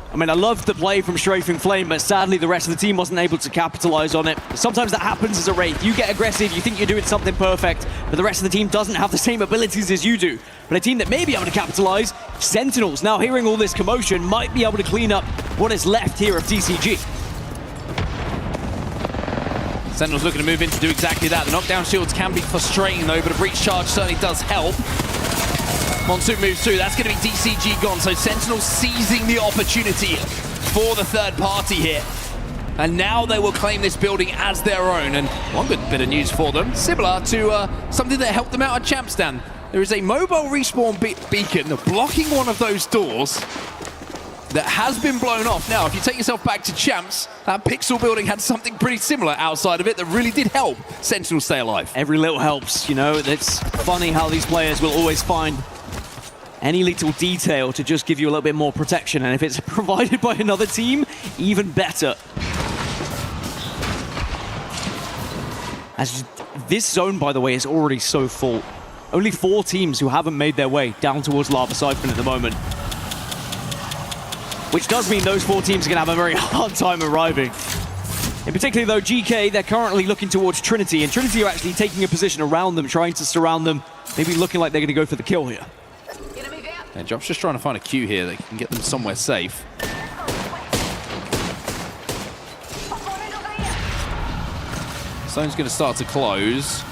I mean, I love the play from Strafing Flame, but sadly the rest of the team wasn't able to capitalize on it. Sometimes that happens as a Wraith. You get aggressive, you think you're doing something perfect, but the rest of the team doesn't have the same abilities as you do. But a team that may be able to capitalize, Sentinels, now hearing all this commotion, might be able to clean up what is left here of DCG. Sentinels looking to move in to do exactly that. The knockdown shields can be frustrating though, but a breach charge certainly does help. Monsoon moves through, that's going to be DCG gone, so Sentinels seizing the opportunity for the third party here. And now they will claim this building as their own, and one good bit of news for them, similar to something that helped them out at Champstan. There is a mobile respawn beacon blocking one of those doors that has been blown off. Now, if you take yourself back to Champs, that Pixel building had something pretty similar outside of it that really did help Sentinels stay alive. Every little helps, you know. It's funny how these players will always find any little detail to just give you a little bit more protection, and if it's provided by another team, even better. As this zone, by the way, is already so full. Only 4 teams who haven't made their way down towards Lava Siphon at the moment. Which does mean those 4 teams are going to have a very hard time arriving. In particular, though, GK, they're currently looking towards TriniTY, and TriniTY are actually taking a position around them, trying to surround them, maybe looking like they're going to go for the kill here. And Job's just trying to find a Q here that can get them somewhere safe. Zone's going to start to close.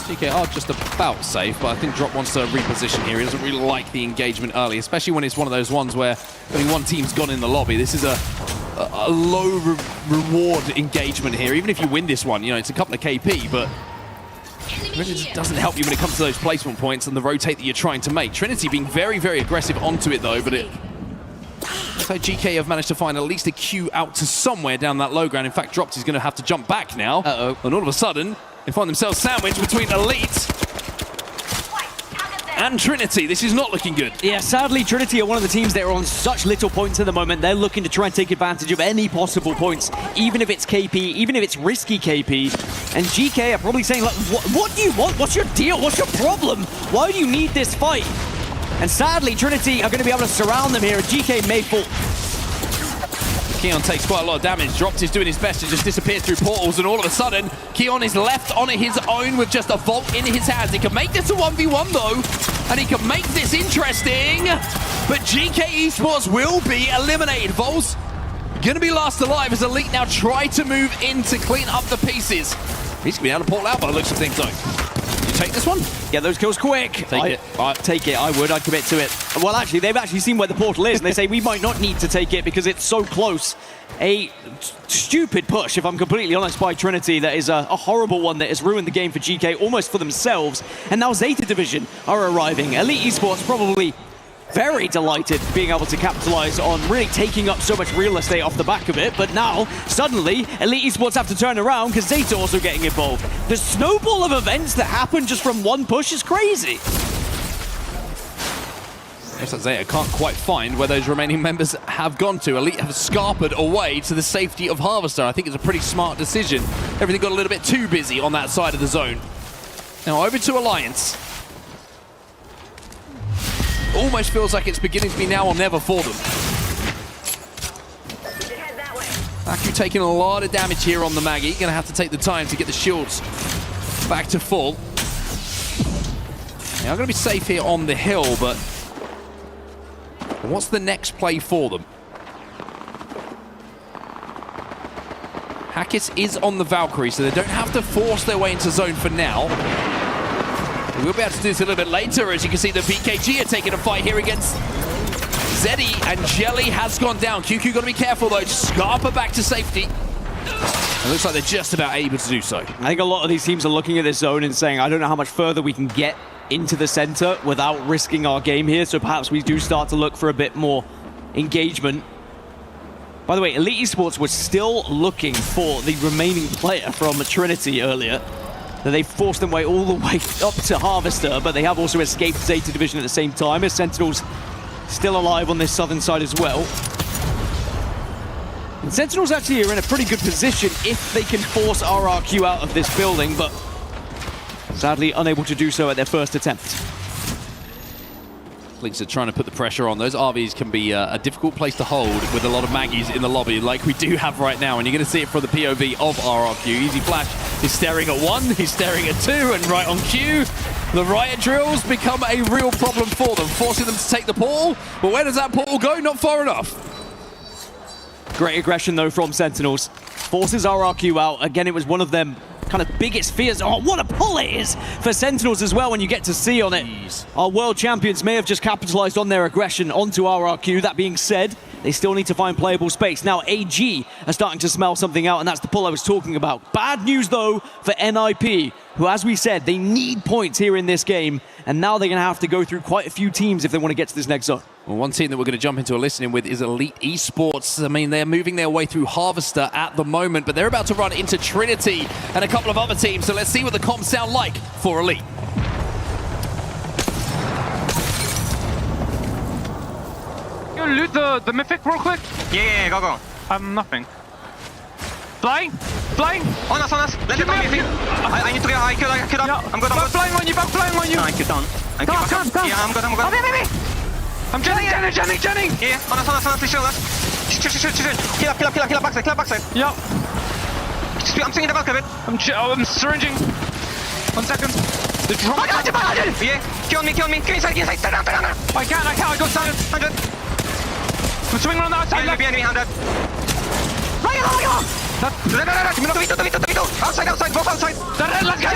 GK are just about safe, but I think Drop wants to reposition here. He doesn't really like the engagement early, especially when it's one of those ones where only one team's gone in the lobby. This is a low reward engagement here. Even if you win this one, you know, it's a couple of KP, but it really doesn't help you when it comes to those placement points and the rotate that you're trying to make. TriniTY being very, very aggressive onto it, though, but it looks like GK have managed to find at least a Q out to somewhere down that low ground. In fact, Dropped is going to have to jump back now. And all of a sudden, they find themselves sandwiched between Elite and TriniTY. This is not looking good. Yeah, sadly, TriniTY are one of the teams that are on such little points at the moment. They're looking to try and take advantage of any possible points, even if it's KP, even if it's risky KP. And GK are probably saying, like, what do you want? What's your deal? What's your problem? Why do you need this fight? And sadly, TriniTY are going to be able to surround them here, and GK may fall. Keon takes quite a lot of damage. Dropped is doing his best to just disappear through portals, and all of a sudden, Keon is left on his own with just a vault in his hands. He can make this a 1v1 though, and he can make this interesting, but GK Esports will be eliminated. Vol's gonna be last alive as Elite now try to move in to clean up the pieces. He's gonna be able to portal out by the looks of things though. You take this one? Get those kills quick. Take it, I would, I'd commit to it. Well, actually, they've actually seen where the portal is, and they say we might not need to take it because it's so close. A stupid push, if I'm completely honest, by TriniTY. That is a horrible one that has ruined the game for GK, almost for themselves. And now ZETA Division are arriving. Elite Esports probably very delighted being able to capitalize on really taking up so much real estate off the back of it, but now, suddenly, Elite Esports have to turn around because ZETA also getting involved. The snowball of events that happen just from one push is crazy. Looks like ZETA can't quite find where those remaining members have gone to. Elite have scarpered away to the safety of Harvester. I think it's a pretty smart decision. Everything got a little bit too busy on that side of the zone. Now over to Alliance. Almost feels like it's beginning to be now or never for them. Aku taking a lot of damage here on the Maggie. Gonna have to take the time to get the shields back to full. They are gonna be safe here on the hill, but what's the next play for them? Hackett is on the Valkyrie, so they don't have to force their way into zone for now. We'll be able to do this a little bit later. As you can see, the BKG are taking a fight here against ZEDI and Jelly has gone down. QQ got to be careful though. Scarpa back to safety. It looks like they're just about able to do so. I think a lot of these teams are looking at this zone and saying, I don't know how much further we can get into the center without risking our game here, so perhaps we do start to look for a bit more engagement. By the way, Elite Esports was still looking for the remaining player from TriniTY earlier. That they forced them way all the way up to Harvester, but they have also escaped ZETA Division at the same time, as Sentinels still alive on this southern side as well. And Sentinels actually are in a pretty good position if they can force RRQ out of this building, but sadly unable to do so at their first attempt. Lynx are trying to put the pressure on. Those RVs can be a difficult place to hold with a lot of Maggies in the lobby like we do have right now, and you're going to see it from the POV of RRQ. Easy Flash is staring at 1, he's staring at 2, and right on cue. The riot drills become a real problem for them, forcing them to take the portal. But where does that portal go? Not far enough. Great aggression though from Sentinels. Forces RRQ out. Again, it was one of them kind of biggest fears. Oh, what a pull it is for Sentinels as well when you get to see on it. Jeez. Our world champions may have just capitalized on their aggression onto RRQ. That being said, they still need to find playable space. Now AG are starting to smell something out, and that's the pull I was talking about. Bad news though for NIP, who, as we said, they need points here in this game, and now they're going to have to go through quite a few teams if they want to get to this next zone. Well, one team that we're going to jump into a listening with is Elite Esports. I mean, they're moving their way through Harvester at the moment, but they're about to run into TriniTY and a couple of other teams, so let's see what the comps sound like for Elite. You loot the mythic real quick? Yeah, go. Nothing. Flying! On us! Let it on me. I need to get high, kill up. Yeah. I'm good. Back flying on you! No, I get down. Come. Yeah, I'm good. Oh, baby! I'm Jenning! Yeah, on us, please show us. Kill up, backside. Yeah. I'm swinging the back of it. I'm syringing. 1 second. The drone. I got you! Yeah, kill me. Get inside. Turn down. I can't. I got started. 100. I'm swinging on the outside. Enemy, 100. Right on. No. Outside, both outside. Let's go.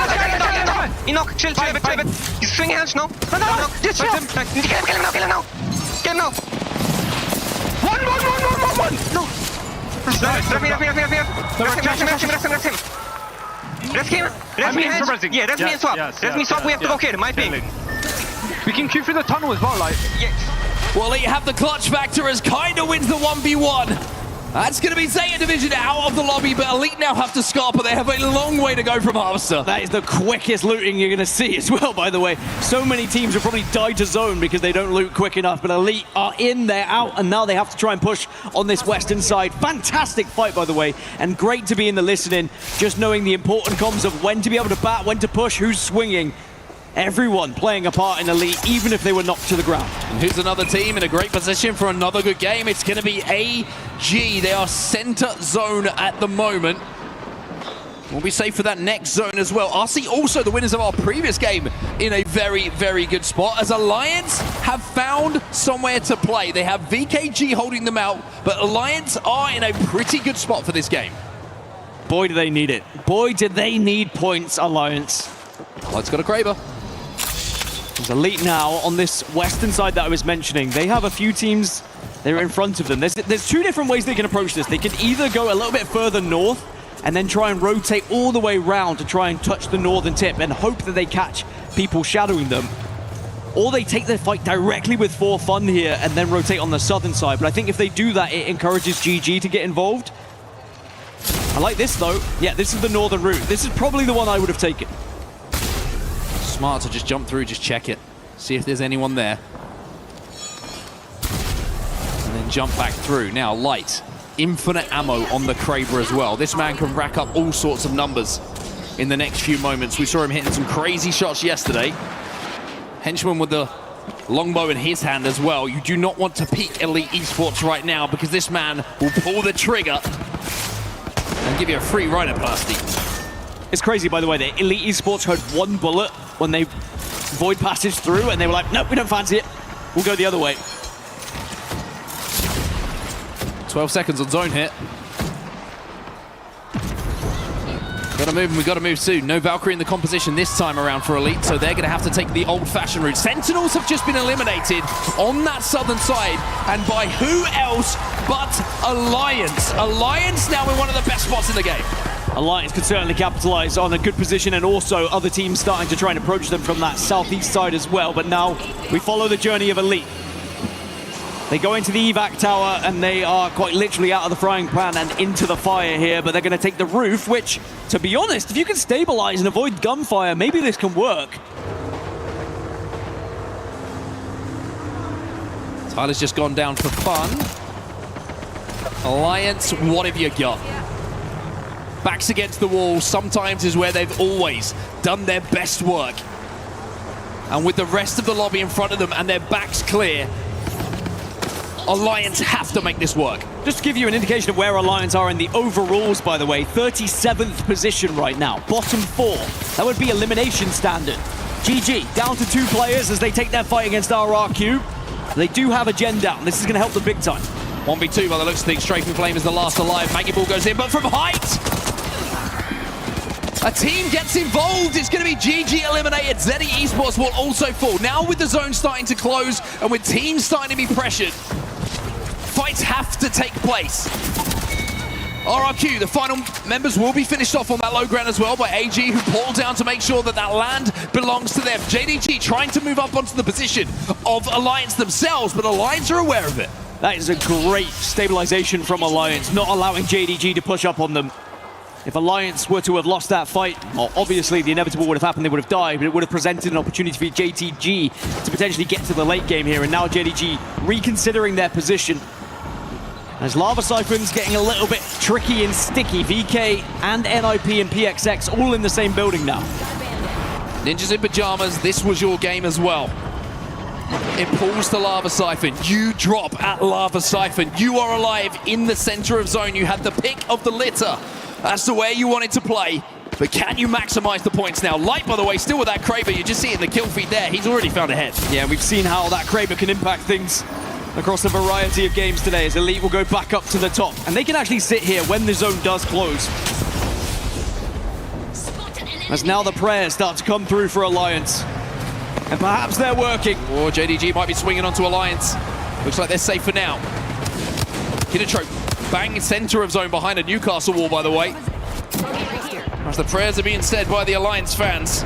Enoch, chill a bit. He's swinging hands now. No. Just chill. Kill him now. One. No. Rest him. Yeah, rest me and swap. Rest me swap, we have to go kill him, my ping. We can queue through the tunnel as well, like. Yeah. Well, you have the clutch factor as kinda wins the 1v1. That's going to be ZETA Division out of the lobby, but Elite now have to Scarpa. They have a long way to go from Harvester. That is the quickest looting you're going to see as well, by the way. So many teams will probably die to zone because they don't loot quick enough, but Elite are in, they're out, and now they have to try and push on this western side. Fantastic fight, by the way, and great to be in the listening, just knowing the important comms of when to be able to bat, when to push, who's swinging. Everyone playing a part in Elite, even if they were knocked to the ground. And here's another team in a great position for another good game. It's going to be AG. They are center zone at the moment. We'll be safe for that next zone as well. RC also the winners of our previous game in a very, very good spot, as Alliance have found somewhere to play. They have VKG holding them out, but Alliance are in a pretty good spot for this game. Boy, do they need it. Boy, did they need points, Alliance. Alliance got a Kraber. There's Elite now on this western side that I was mentioning. They have a few teams that are in front of them. There's two different ways they can approach this. They can either go a little bit further north and then try and rotate all the way around to try and touch the northern tip and hope that they catch people shadowing them. Or they take their fight directly with ForFun here and then rotate on the southern side. But I think if they do that, it encourages GG to get involved. I like this though. Yeah, this is the northern route. This is probably the one I would have taken. Smart to just jump through, just check it, see if there's anyone there, and then jump back through. Now Light, infinite ammo on the Kraber as well. This man can rack up all sorts of numbers in the next few moments. We saw him hitting some crazy shots yesterday. Henchman with the longbow in his hand as well. You do not want to peek Elite Esports right now, because this man will pull the trigger and give you a free rhino plastic. It's crazy, by the way, that Elite Esports heard one bullet when they void passage through, and they were like, nope, we don't fancy it. We'll go the other way. 12 seconds on zone hit. Gotta move, and we gotta move soon. No Valkyrie in the composition this time around for Elite, so they're gonna have to take the old-fashioned route. Sentinels have just been eliminated on that southern side, and by who else but Alliance. Alliance now in one of the best spots in the game. Alliance could certainly capitalize on a good position, and also other teams starting to try and approach them from that southeast side as well. But now we follow the journey of Elite. They go into the evac tower, and they are quite literally out of the frying pan and into the fire here, but they're going to take the roof, which, to be honest, if you can stabilize and avoid gunfire, maybe this can work. Tyler's just gone down for fun. Alliance, what have you got? Backs against the wall sometimes is where they've always done their best work. And with the rest of the lobby in front of them and their backs clear, Alliance have to make this work. Just to give you an indication of where Alliance are in the overalls, by the way, 37th position right now, bottom 4. That would be elimination standard. GG, down to 2 players as they take their fight against RRQ. They do have a gen down. This is going to help them big time. 1v2 by the looks of things. Strafing Flame is the last alive. Maggie Ball goes in, but from height! A team gets involved. It's going to be GG eliminated. ZEDI Esports will also fall. Now with the zone starting to close and with teams starting to be pressured, fights have to take place. RRQ, the final members will be finished off on that low ground as well by AG, who pulled down to make sure that that land belongs to them. JDG trying to move up onto the position of Alliance themselves, but Alliance are aware of it. That is a great stabilization from Alliance, not allowing JDG to push up on them. If Alliance were to have lost that fight, well, obviously the inevitable would have happened, they would have died, but it would have presented an opportunity for JTG to potentially get to the late game here, and now JDG reconsidering their position. As Lava Siphon's getting a little bit tricky and sticky, VK and NIP and PXX all in the same building now. NinjasinPyjamas, this was your game as well. It pulls to Lava Siphon. You drop at Lava Siphon. You are alive in the center of zone. You had the pick of the litter as to where you wanted to play, but can you maximize the points now? Light, by the way, still with that Kraber. You just see it in the kill feed there. He's already found a head. Yeah, we've seen how that Kraber can impact things across a variety of games today, as Elite will go back up to the top. And they can actually sit here when the zone does close. As now the prayers start to come through for Alliance. And perhaps they're working. Or JDG might be swinging onto Alliance. Looks like they're safe for now. KINTROPE, bang center of zone behind a Newcastle wall, by the way. As the prayers are being said by the Alliance fans.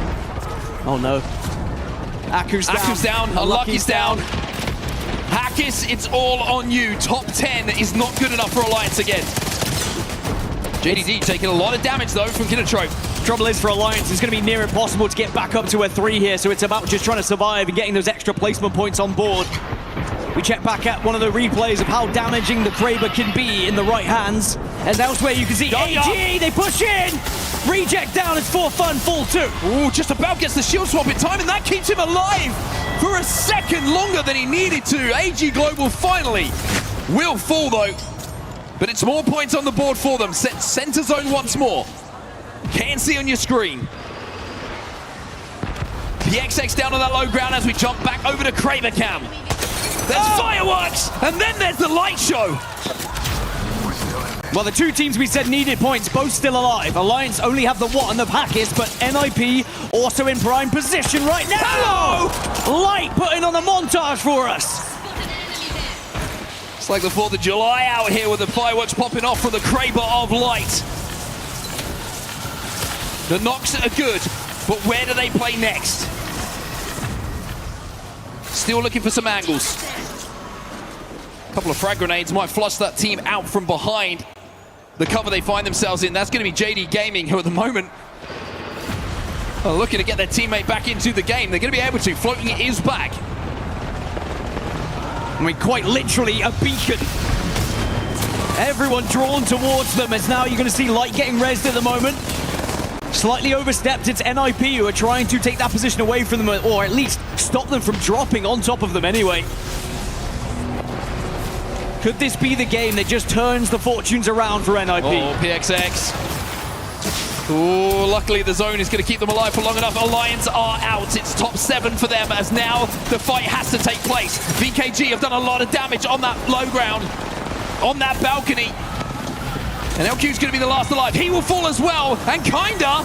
Oh no. Aku's down. Aku's down. Unlucky's down. Hackis, it's all on you. Top 10 is not good enough for Alliance again. JDD taking a lot of damage though from KINTROPE. Trouble is for Alliance, it's going to be near impossible to get back up to a 3 here, so it's about just trying to survive and getting those extra placement points on board. We check back at one of the replays of how damaging the Kraber can be in the right hands. As elsewhere you can see AG, they push in! Reject down as ForFun, fall 2. Ooh, just about gets the shield swap in time, and that keeps him alive for a second longer than he needed to. AG Global finally will fall though, but it's more points on the board for them. Set center zone once more. Can see on your screen. PXX down on that low ground as we jump back over to Kraber Cam. There's fireworks, and then there's the light show. Well, the 2 teams we said needed points, both still alive. Alliance only have the one of Hackis, but NIP also in prime position right now. Hello! Light putting on a montage for us. It's like the 4th of July out here with the fireworks popping off from the Kraber of Light. The knocks are good, but where do they play next? Still looking for some angles. A couple of frag grenades might flush that team out from behind the cover they find themselves in. That's going to be JD Gaming, who at the moment are looking to get their teammate back into the game. They're going to be able to. Floating is back. I mean, quite literally a beacon. Everyone drawn towards them, as now you're going to see Light getting rezzed at the moment. Slightly overstepped, it's NIP who are trying to take that position away from them, or at least stop them from dropping on top of them anyway. Could this be the game that just turns the fortunes around for NIP? Oh, PXX. Oh, luckily the zone is going to keep them alive for long enough. Alliance are out. It's top 7 for them, as now the fight has to take place. VKG have done a lot of damage on that low ground, on that balcony. And LQ's going to be the last alive. He will fall as well. And kinda,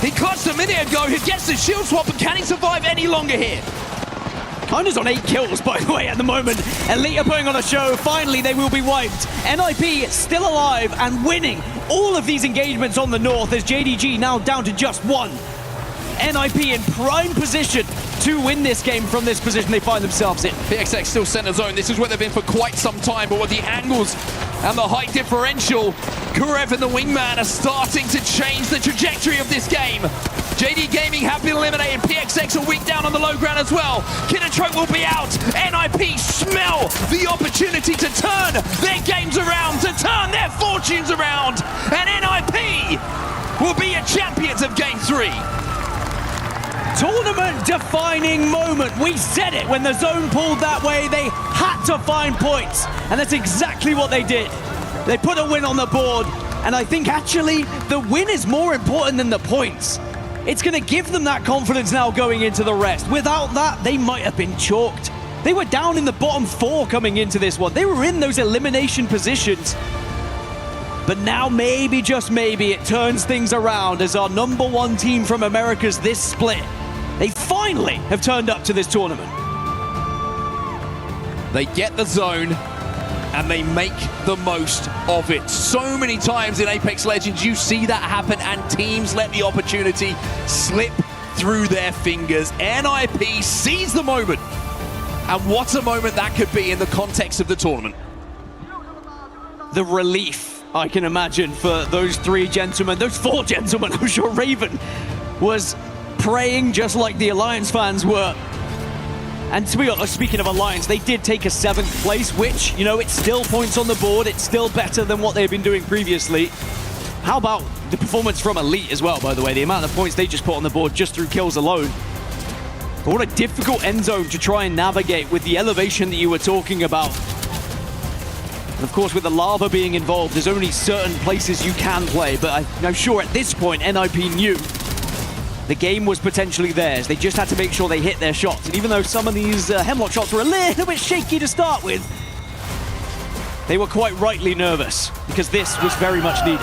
he clutched a minute ago. He gets the shield swap, but can he survive any longer here? Kinda's on 8 kills, by the way, at the moment. Elite are putting on a show. Finally, they will be wiped. NIP still alive and winning all of these engagements on the north as JDG now down to just 1. NIP in prime position to win this game from this position they find themselves in. PXX still center zone. This is where they've been for quite some time, but with the angles and the height differential, Kurev and the wingman are starting to change the trajectory of this game. JD Gaming have been eliminated. PXX are weak down on the low ground as well. KINTROPE will be out. NIP smell the opportunity to turn their games around, to turn their fortunes around. And NIP will be a champions of Game 3. Tournament-defining moment. We said it when the zone pulled that way. They had to find points, and that's exactly what they did. They put a win on the board, and I think actually the win is more important than the points. It's going to give them that confidence now going into the rest. Without that, they might have been chalked. They were down in the bottom 4 coming into this one. They were in those elimination positions. But now maybe, just maybe, it turns things around as our #1 team from Americas this split. They finally have turned up to this tournament. They get the zone and they make the most of it. So many times in Apex Legends you see that happen and teams let the opportunity slip through their fingers. NIP sees the moment, and what a moment that could be in the context of the tournament. The relief, I can imagine, for those 3 gentlemen, those 4 gentlemen. I'm sure Raven was praying just like the Alliance fans were. And to be honest, speaking of Alliance, they did take a 7th place, which, you know, it's still points on the board. It's still better than what they've been doing previously. How about the performance from Elite as well, by the way? The amount of points they just put on the board just through kills alone. But what a difficult end zone to try and navigate with the elevation that you were talking about. And of course, with the lava being involved, there's only certain places you can play. But I'm sure at this point, NIP knew the game was potentially theirs. They just had to make sure they hit their shots. And even though some of these Hemlock shots were a little bit shaky to start with, they were quite rightly nervous because this was very much needed.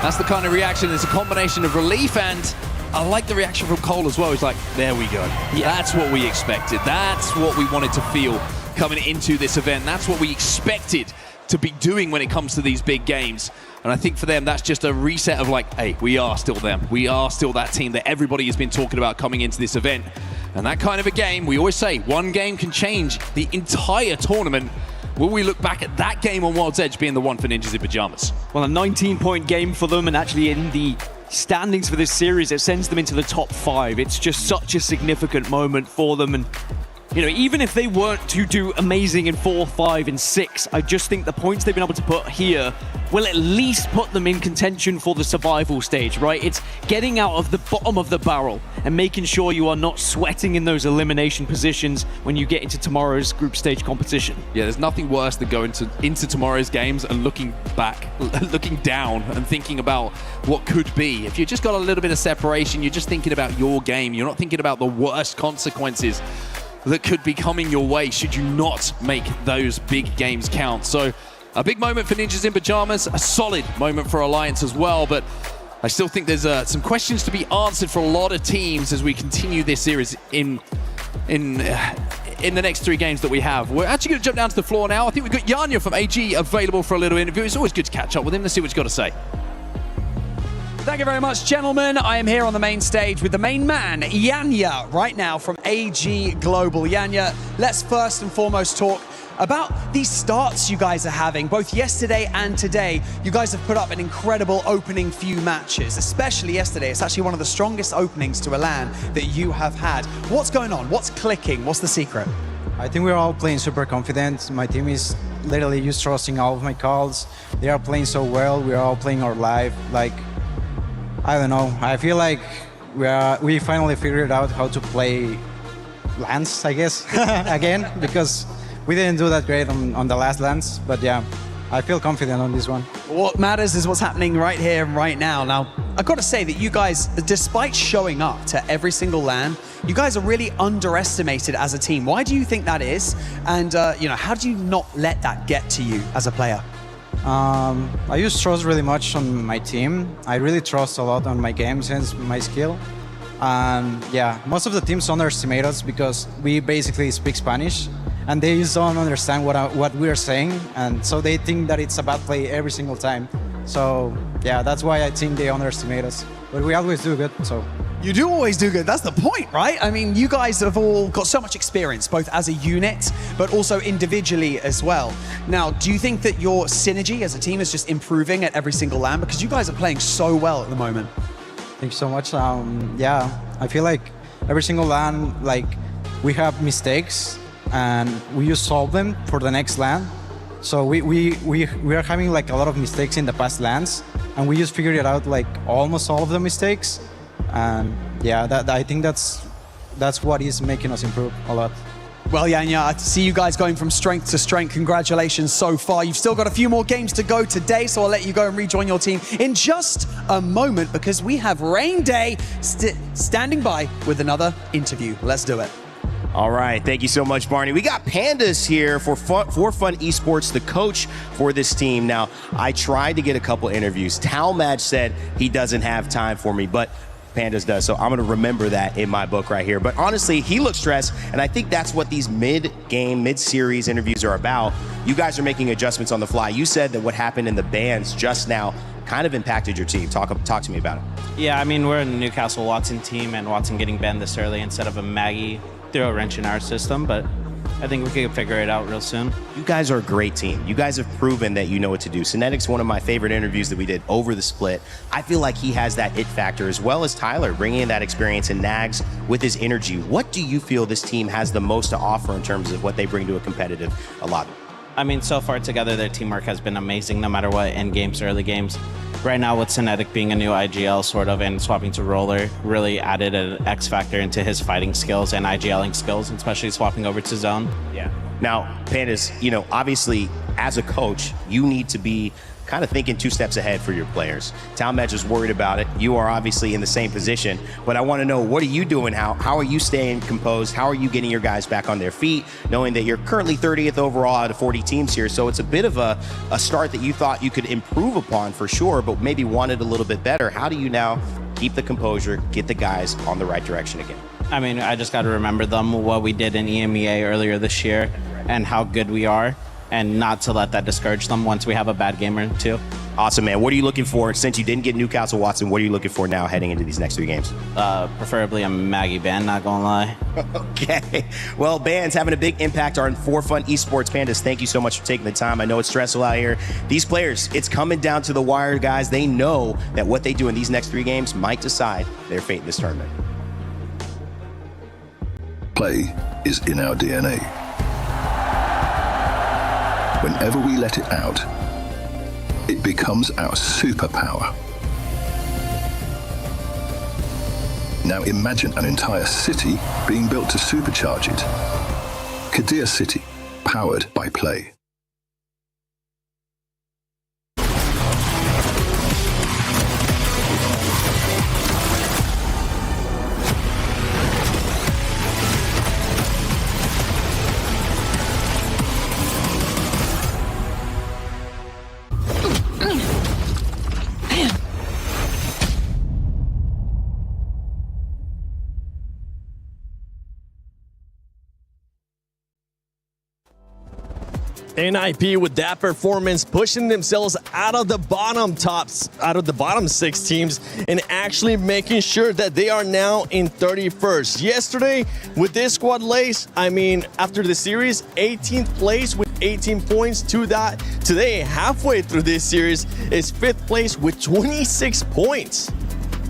That's the kind of reaction. It's a combination of relief, and I like the reaction from Cole as well. He's like, there we go. Yeah. That's what we expected. That's what we wanted to feel coming into this event. That's what we expected to be doing when it comes to these big games. And I think for them, that's just a reset of like, hey, we are still them. We are still that team that everybody has been talking about coming into this event. And that kind of a game, we always say, one game can change the entire tournament. Will we look back at that game on World's Edge being the one for NinjasinPyjamas? Well, a 19-point game for them, and actually in the standings for this series, it sends them into the top 5. It's just such a significant moment for them. And you know, even if they weren't to do amazing in 4, 5, and 6, I just think the points they've been able to put here will at least put them in contention for the survival stage, right? It's getting out of the bottom of the barrel and making sure you are not sweating in those elimination positions when you get into tomorrow's group stage competition. Yeah, there's nothing worse than going into tomorrow's games and looking back, looking down and thinking about what could be. If you've just got a little bit of separation, you're just thinking about your game. You're not thinking about the worst consequences that could be coming your way should you not make those big games count. So a big moment for NinjasinPyjamas, a solid moment for Alliance as well, but I still think there's some questions to be answered for a lot of teams as we continue this series in the next 3 games that we have. We're actually going to jump down to the floor now. I think we've got Yanya from AG available for a little interview. It's always good to catch up with him. Let's see what he's got to say. Thank you very much, gentlemen. I am here on the main stage with the main man, Yanya, right now from AG Global. Yanya, let's first and foremost talk about these starts you guys are having, both yesterday and today. You guys have put up an incredible opening few matches, especially yesterday. It's actually one of the strongest openings to a LAN that you have had. What's going on? What's clicking? What's the secret? I think we're all playing super confident. My team is literally just trusting all of my calls. They are playing so well. We're all playing our live. Like, I don't know. I feel like we finally figured out how to play LANs, I guess, again, because we didn't do that great on the last LANs. But yeah, I feel confident on this one. What matters is what's happening right here, right now. Now, I've got to say that you guys, despite showing up to every single LAN, you guys are really underestimated as a team. Why do you think that is? And, you know, how do you not let that get to you as a player? I use trust really much on my team. I really trust a lot on my game sense, my skill. And yeah, most of the teams underestimate us because we basically speak Spanish and they just don't understand what we're saying. And so they think that it's a bad play every single time. So yeah, that's why I think they underestimate us. But we always do good, so. You do always do good. That's the point, right? I mean, you guys have all got so much experience, both as a unit, but also individually as well. Now, do you think that your synergy as a team is just improving at every single LAN? Because you guys are playing so well at the moment. Thank you so much. Yeah, I feel like every single LAN, like, we have mistakes and we just solve them for the next LAN. So we are having like a lot of mistakes in the past LANs, and we just figured it out, like almost all of the mistakes. And yeah, I think that's what is making us improve a lot. Well, yeah, I see you guys going from strength to strength. Congratulations so far. You've still got a few more games to go today, so I'll let you go and rejoin your team in just a moment because we have Rain Day standing by with another interview. Let's do it. All right, thank you so much, Barney. We got Pandas here for ForFun Esports, the coach for this team. Now, I tried to get a couple interviews. Talmadge said he doesn't have time for me, but Pandas does, so I'm going to remember that in my book right here. But honestly, he looks stressed, and I think that's what these mid-game, mid-series interviews are about. You guys are making adjustments on the fly. You said that what happened in the bans just now kind of impacted your team. Talk to me about it. Yeah, I mean, we're a Newcastle Watson team, and Watson getting banned this early instead of a Maggie threw a wrench in our system, but I think we can figure it out real soon. You guys are a great team. You guys have proven that you know what to do. Synetic's one of my favorite interviews that we did over the split. I feel like he has that it factor, as well as Tyler, bringing in that experience, and Nags with his energy. What do you feel this team has the most to offer in terms of what they bring to a competitive lobby? I mean, so far together, their teamwork has been amazing, no matter what, end games, early games. Right now, with Synetic being a new IGL sort of and swapping to Roller, really added an X factor into his fighting skills and IGLing skills, especially swapping over to Zone. Yeah. Now, Pandas, you know, obviously, as a coach, you need to be kind of thinking 2 steps ahead for your players. Talmadge is worried about it. You are obviously in the same position, but I want to know, what are you doing? How are you staying composed? How are you getting your guys back on their feet, knowing that you're currently 30th overall out of 40 teams here? So it's a bit of a start that you thought you could improve upon for sure, but maybe wanted a little bit better. How do you now keep the composure, get the guys on the right direction again? I mean, I just got to remember what we did in EMEA earlier this year and how good we are, and not to let that discourage them once we have a bad game or two. Awesome, man. What are you looking for? Since you didn't get Newcastle Watson, what are you looking for now heading into these next 3 games? Preferably a Maggie ban, not gonna lie. Okay. Well, bans having a big impact on ForFun Esports. Pandas, thank you so much for taking the time. I know it's stressful out here. These players, it's coming down to the wire, guys. They know that what they do in these next 3 games might decide their fate in this tournament. Play is in our DNA. Whenever we let it out, it becomes our superpower. Now imagine an entire city being built to supercharge it. Kadir City, powered by play. NIP with that performance, pushing themselves out of the bottom 6 teams and actually making sure that they are now in 31st. Yesterday with this squad, Lace, I mean, after the series, 18th place with 18 points to that. Today, halfway through this series, is 5th place with 26 points.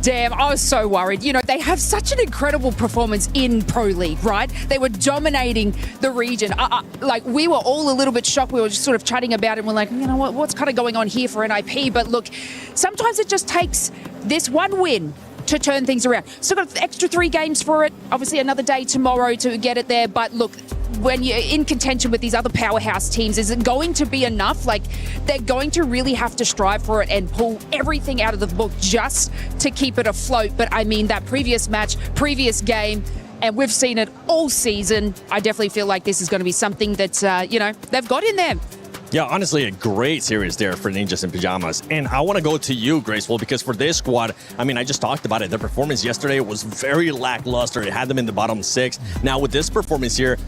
Damn, I was so worried. You know, they have such an incredible performance in Pro League, right? They were dominating the region. Like, we were all a little bit shocked. We were just sort of chatting about it. And we're like, you know what, what's kind of going on here for NIP? But look, sometimes it just takes this one win to turn things around. Still got the extra 3 games for it. Obviously, another day tomorrow to get it there. But look, when you're in contention with these other powerhouse teams, is it going to be enough? Like, they're going to really have to strive for it and pull everything out of the book just to keep it afloat. But I mean, that previous match, previous game, and we've seen it all season. I definitely feel like this is going to be something that, you know, they've got in there. Yeah, honestly, a great series there for NinjasinPyjamas. And I want to go to you, Graceful, because for this squad, I mean, I just talked about it. Their performance yesterday was very lackluster. It had them in the bottom 6. Now, with this performance here,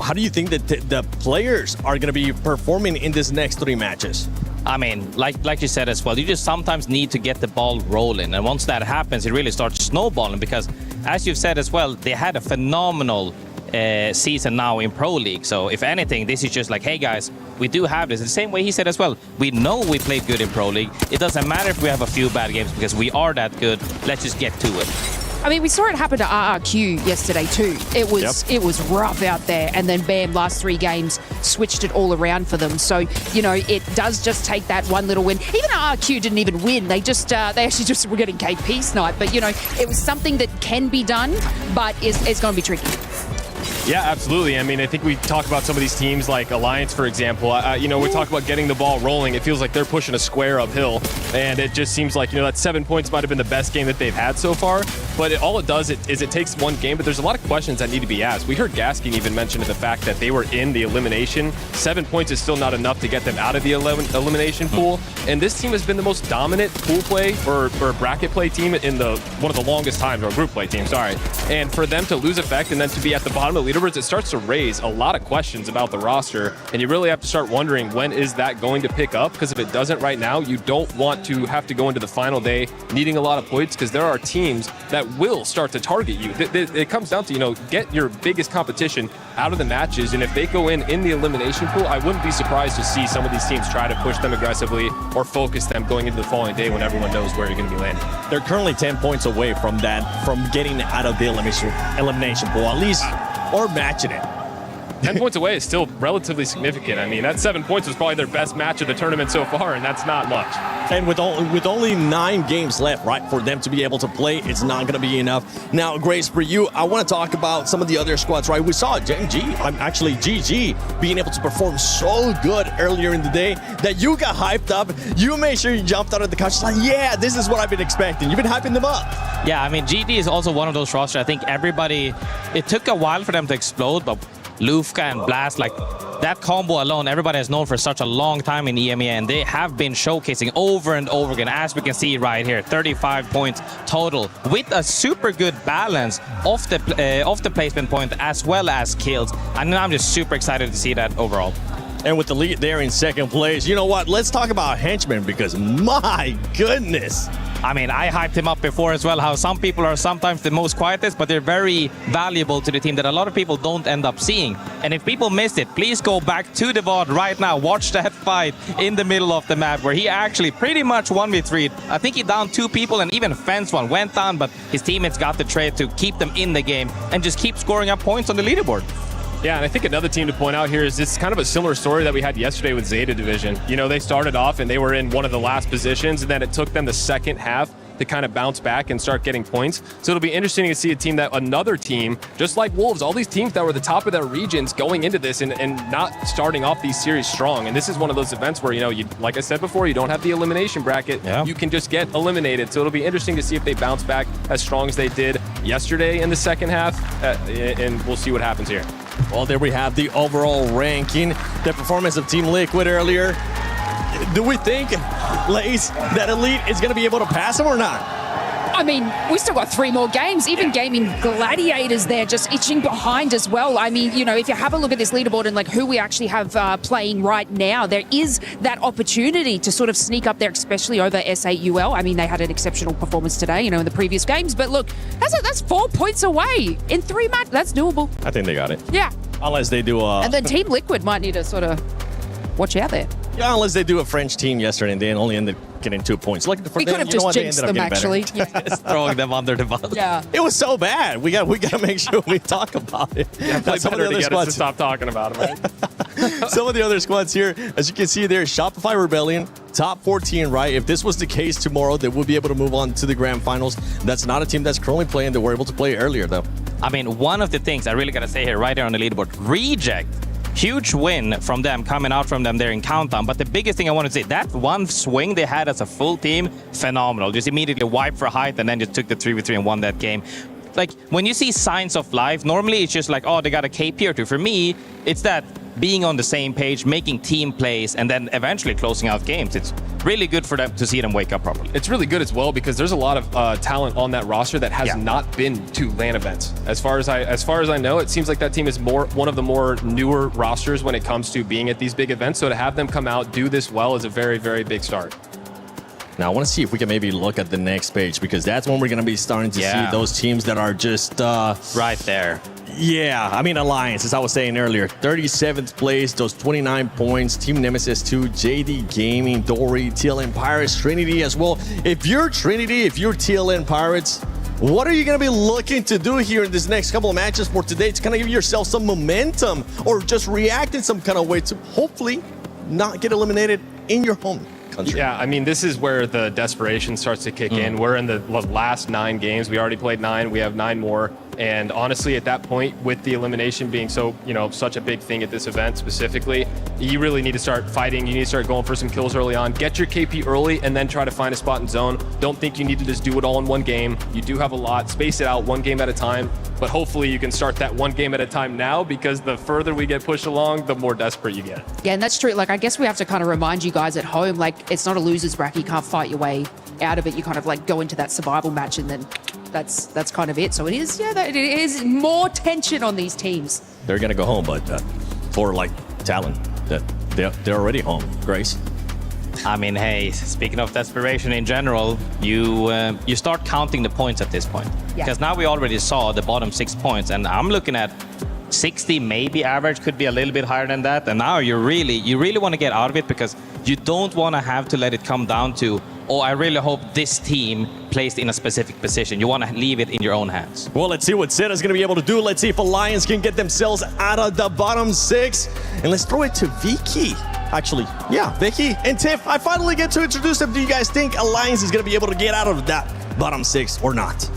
how do you think that the players are going to be performing in this next 3 matches? I mean, like you said as well, you just sometimes need to get the ball rolling. And once that happens, it really starts snowballing because, as you've said as well, they had a phenomenal season now in Pro League. So if anything, this is just like, hey guys, we do have this. The same way he said as well, we know we played good in Pro League. It doesn't matter if we have a few bad games because we are that good. Let's just get to it. I mean, we saw it happen to RRQ yesterday too. It was rough out there, and then bam, last 3 games switched it all around for them. So, you know, it does just take that one little win. Even RRQ didn't even win. They just they actually just were getting KP sniped. But, you know, it was something that can be done, but it's going to be tricky. Yeah, absolutely. I mean, I think we talk about some of these teams like Alliance, for example. You know, we talk about getting the ball rolling. It feels like they're pushing a square uphill, and it just seems like, you know, that 7 points might have been the best game that they've had so far. But all it does is it takes one game, but there's a lot of questions that need to be asked. We heard Gaskin even mention the fact that they were in the elimination. 7 points is still not enough to get them out of the elimination pool. And this team has been the most dominant pool play or bracket play team in one of the longest times, or group play team, sorry. And for them to lose effect and then to be at the bottom of the leaderboards, it starts to raise a lot of questions about the roster. And you really have to start wondering, when is that going to pick up? Because if it doesn't right now, you don't want to have to go into the final day needing a lot of points, because there are teams that will start to target you. It comes down to, you know, get your biggest competition out of the matches. And if they go in the elimination pool, I wouldn't be surprised to see some of these teams try to push them aggressively or focus them going into the following day when everyone knows where you're going to be landing. They're currently 10 points away from getting out of the elimination pool, at least, or matching it. 10 points away is still relatively significant. I mean, that 7 points was probably their best match of the tournament so far, and that's not much. And with only 9 games left, right, for them to be able to play, it's not going to be enough. Now, Grace, for you, I want to talk about some of the other squads, right? We saw GenG, actually GG, being able to perform so good earlier in the day that you got hyped up. You made sure you jumped out of the couch. Like, yeah, this is what I've been expecting. You've been hyping them up. Yeah, I mean, GD is also one of those rosters. I think everybody, it took a while for them to explode, but Lufka and Blast, like that combo alone, everybody has known for such a long time in EMEA, and they have been showcasing over and over again, as we can see right here, 35 points total, with a super good balance off the placement point as well as kills. And I'm just super excited to see that overall. And with the lead there in second place, you know what? Let's talk about Henchman, because my goodness. I mean, I hyped him up before as well, how some people are sometimes the most quietest, but they're very valuable to the team that a lot of people don't end up seeing. And if people missed it, please go back to the VOD right now. Watch that fight in the middle of the map where he actually pretty much 1v3'd. I think he downed 2 people and even fenced one, went down, but his teammates got the trade to keep them in the game and just keep scoring up points on the leaderboard. Yeah, and I think another team to point out here is it's kind of a similar story that we had yesterday with ZETA Division. You know, they started off and they were in one of the last positions, and then it took them the second half to kind of bounce back and start getting points. So it'll be interesting to see another team, just like Wolves, all these teams that were the top of their regions going into this and not starting off these series strong. And this is one of those events where, you know, like I said before, you don't have the elimination bracket. Yeah. You can just get eliminated. So it'll be interesting to see if they bounce back as strong as they did yesterday in the second half, and we'll see what happens here. Well, there we have the overall ranking, the performance of Team Liquid earlier. Do we think, Lace, that Elite is going to be able to pass them or not? I mean, we still got 3 more games. Even GaiminGladiators there just itching behind as well. I mean, you know, if you have a look at this leaderboard and like who we actually have playing right now, there is that opportunity to sort of sneak up there, especially over S8UL. I mean, they had an exceptional performance today, you know, in the previous games. But look, that's 4 points away in 3 matches. That's doable. I think they got it. Yeah. Unless they do And then Team Liquid might need to sort of watch out there. Yeah, unless they do a French team yesterday and they only ended getting 2 points. Like we could have just jinxed them, actually. Just throwing them under the bus. Yeah. It was so bad. We got to make sure we talk about it. Yeah, play better to get us to stop talking about them, right? Some of the other squads here, as you can see there, Shopify Rebellion, top 14, right? If this was the case tomorrow, they would be able to move on to the grand finals. That's not a team that's currently playing. They were able to play earlier, though. I mean, one of the things I really got to say here, right there on the leaderboard, Reject. Huge win from them, coming out from them there in Countdown. But the biggest thing I want to say, that one swing they had as a full team, phenomenal. Just immediately wiped for height and then just took the 3v3 and won that game. Like, when you see signs of life, normally it's just like, oh, they got a KP or 2. For me, it's that being on the same page, making team plays, and then eventually closing out games. It's really good for them to see them wake up properly. It's really good as well because there's a lot of talent on that roster that has not been to LAN events. As far as I know, it seems like that team is one of the more newer rosters when it comes to being at these big events. So to have them come out, do this well is a very, very big start. Now, I want to see if we can maybe look at the next page because that's when we're going to be starting to see those teams that are just... right there. Yeah, I mean, Alliance, as I was saying earlier, 37th place, those 29 points. Team Nemesis 2, JD Gaming, Dory, TLN Pirates, TriniTY as well. If you're TriniTY, if you're TLN Pirates, what are you going to be looking to do here in this next couple of matches for today to kind of give yourself some momentum or just react in some kind of way to hopefully not get eliminated in your home country? Yeah, I mean, this is where the desperation starts to kick in. We're in the last 9 games. We already played 9. We have 9 more. And honestly, at that point, with the elimination being so, such a big thing at this event specifically, you really need to start fighting. You need to start going for some kills early on. Get your KP early and then try to find a spot in zone. Don't think you need to just do it all in one game. You do have a lot. Space it out 1 game at a time. But hopefully you can start that 1 game at a time now because the further we get pushed along, the more desperate you get. Yeah, and that's true. Like, I guess we have to kind of remind you guys at home, like, it's not a loser's bracket. You can't fight your way out of it. You kind of like go into that survival match and then that's kind of it. So it is, it is more tension on these teams. They're going to go home, but for like Talon, they're already home. Grace? I mean, hey, speaking of desperation in general, you start counting the points at this point. Because now we already saw the bottom 6 points, and I'm looking at 60, maybe average, could be a little bit higher than that. And now you really want to get out of it because you don't want to have to let it come down to, oh, I really hope this team placed in a specific position. You want to leave it in your own hands. Well, let's see what ZETA is going to be able to do. Let's see if Alliance can get themselves out of the bottom 6. And let's throw it to Vicky. Actually, yeah, Vicky and Tiff, I finally get to introduce them. Do you guys think Alliance is going to be able to get out of that bottom 6 or not?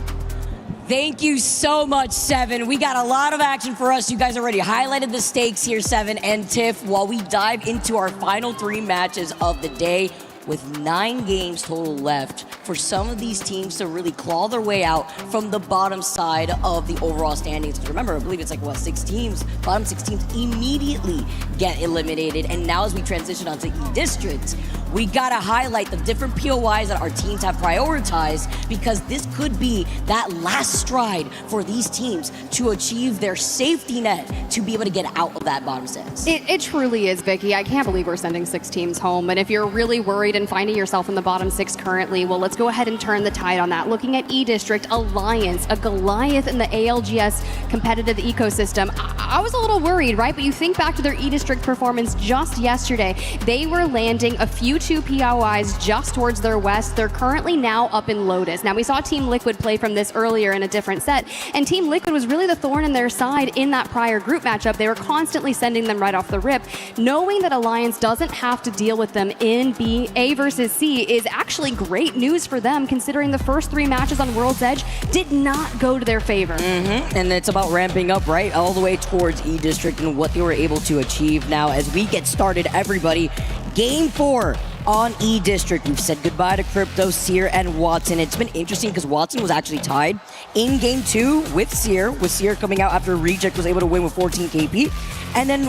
Thank you so much, Seven. We got a lot of action for us. You guys already highlighted the stakes here, Seven and Tiff, while we dive into our final 3 matches of the day with 9 games total left for some of these teams to really claw their way out from the bottom side of the overall standings. Because remember, I believe it's like, 6 teams? Bottom 6 teams immediately get eliminated. And now as we transition onto E-District, we gotta highlight the different POIs that our teams have prioritized because this could be that last stride for these teams to achieve their safety net to be able to get out of that bottom 6. It truly is, Vicky. I can't believe we're sending 6 teams home. And if you're really worried and finding yourself in the bottom 6 currently, well, let's go ahead and turn the tide on that. Looking at E-District, Alliance, a Goliath in the ALGS competitive ecosystem. I was a little worried, right? But you think back to their E-District performance just yesterday. They were landing a few 2 POIs just towards their west. They're currently now up in Lotus. Now, we saw Team Liquid play from this earlier in a different set, and Team Liquid was really the thorn in their side in that prior group matchup. They were constantly sending them right off the rip. Knowing that Alliance doesn't have to deal with them in A versus C is actually great news for them, considering the first 3 matches on World's Edge did not go to their favor. And it's about ramping up, right, all the way towards E-District and what they were able to achieve. Now, as we get started, everybody, Game 4 on E-District. We've said goodbye to Crypto, Seer, and Watson. It's been interesting because Watson was actually tied in Game 2 with Seer coming out after Reject was able to win with 14 KP. And then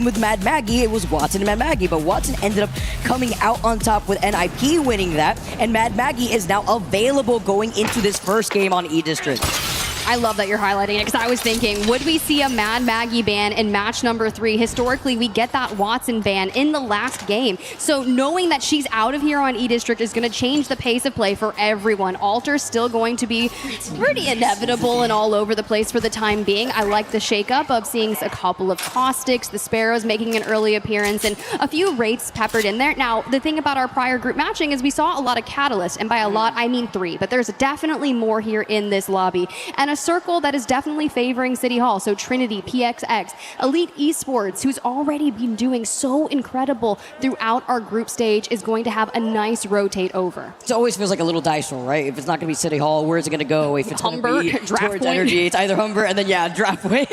with Mad Maggie, it was Watson and Mad Maggie, but Watson ended up coming out on top with NIP winning that, and Mad Maggie is now available going into this first game on E-District. I love that you're highlighting it because I was thinking, would we see a Mad Maggie ban in match number 3? Historically, we get that Watson ban in the last game. So knowing that she's out of here on E-District is going to change the pace of play for everyone. Alter's still going to be pretty inevitable and all over the place for the time being. I like the shakeup of seeing a couple of Caustics, the Sparrows making an early appearance, and a few Wraiths peppered in there. Now, the thing about our prior group matching is we saw a lot of Catalyst, and by a lot, I mean 3, but there's definitely more here in this lobby. And a circle that is definitely favoring City Hall. So TriniTY, PXX, Elite Esports, who's already been doing so incredible throughout our group stage, is going to have a nice rotate over. It always feels like a little dice roll, right? If it's not going to be City Hall, where's it going to go? If it's Humber, going to be draft towards point. Energy, it's either Humber and then, Draft Point.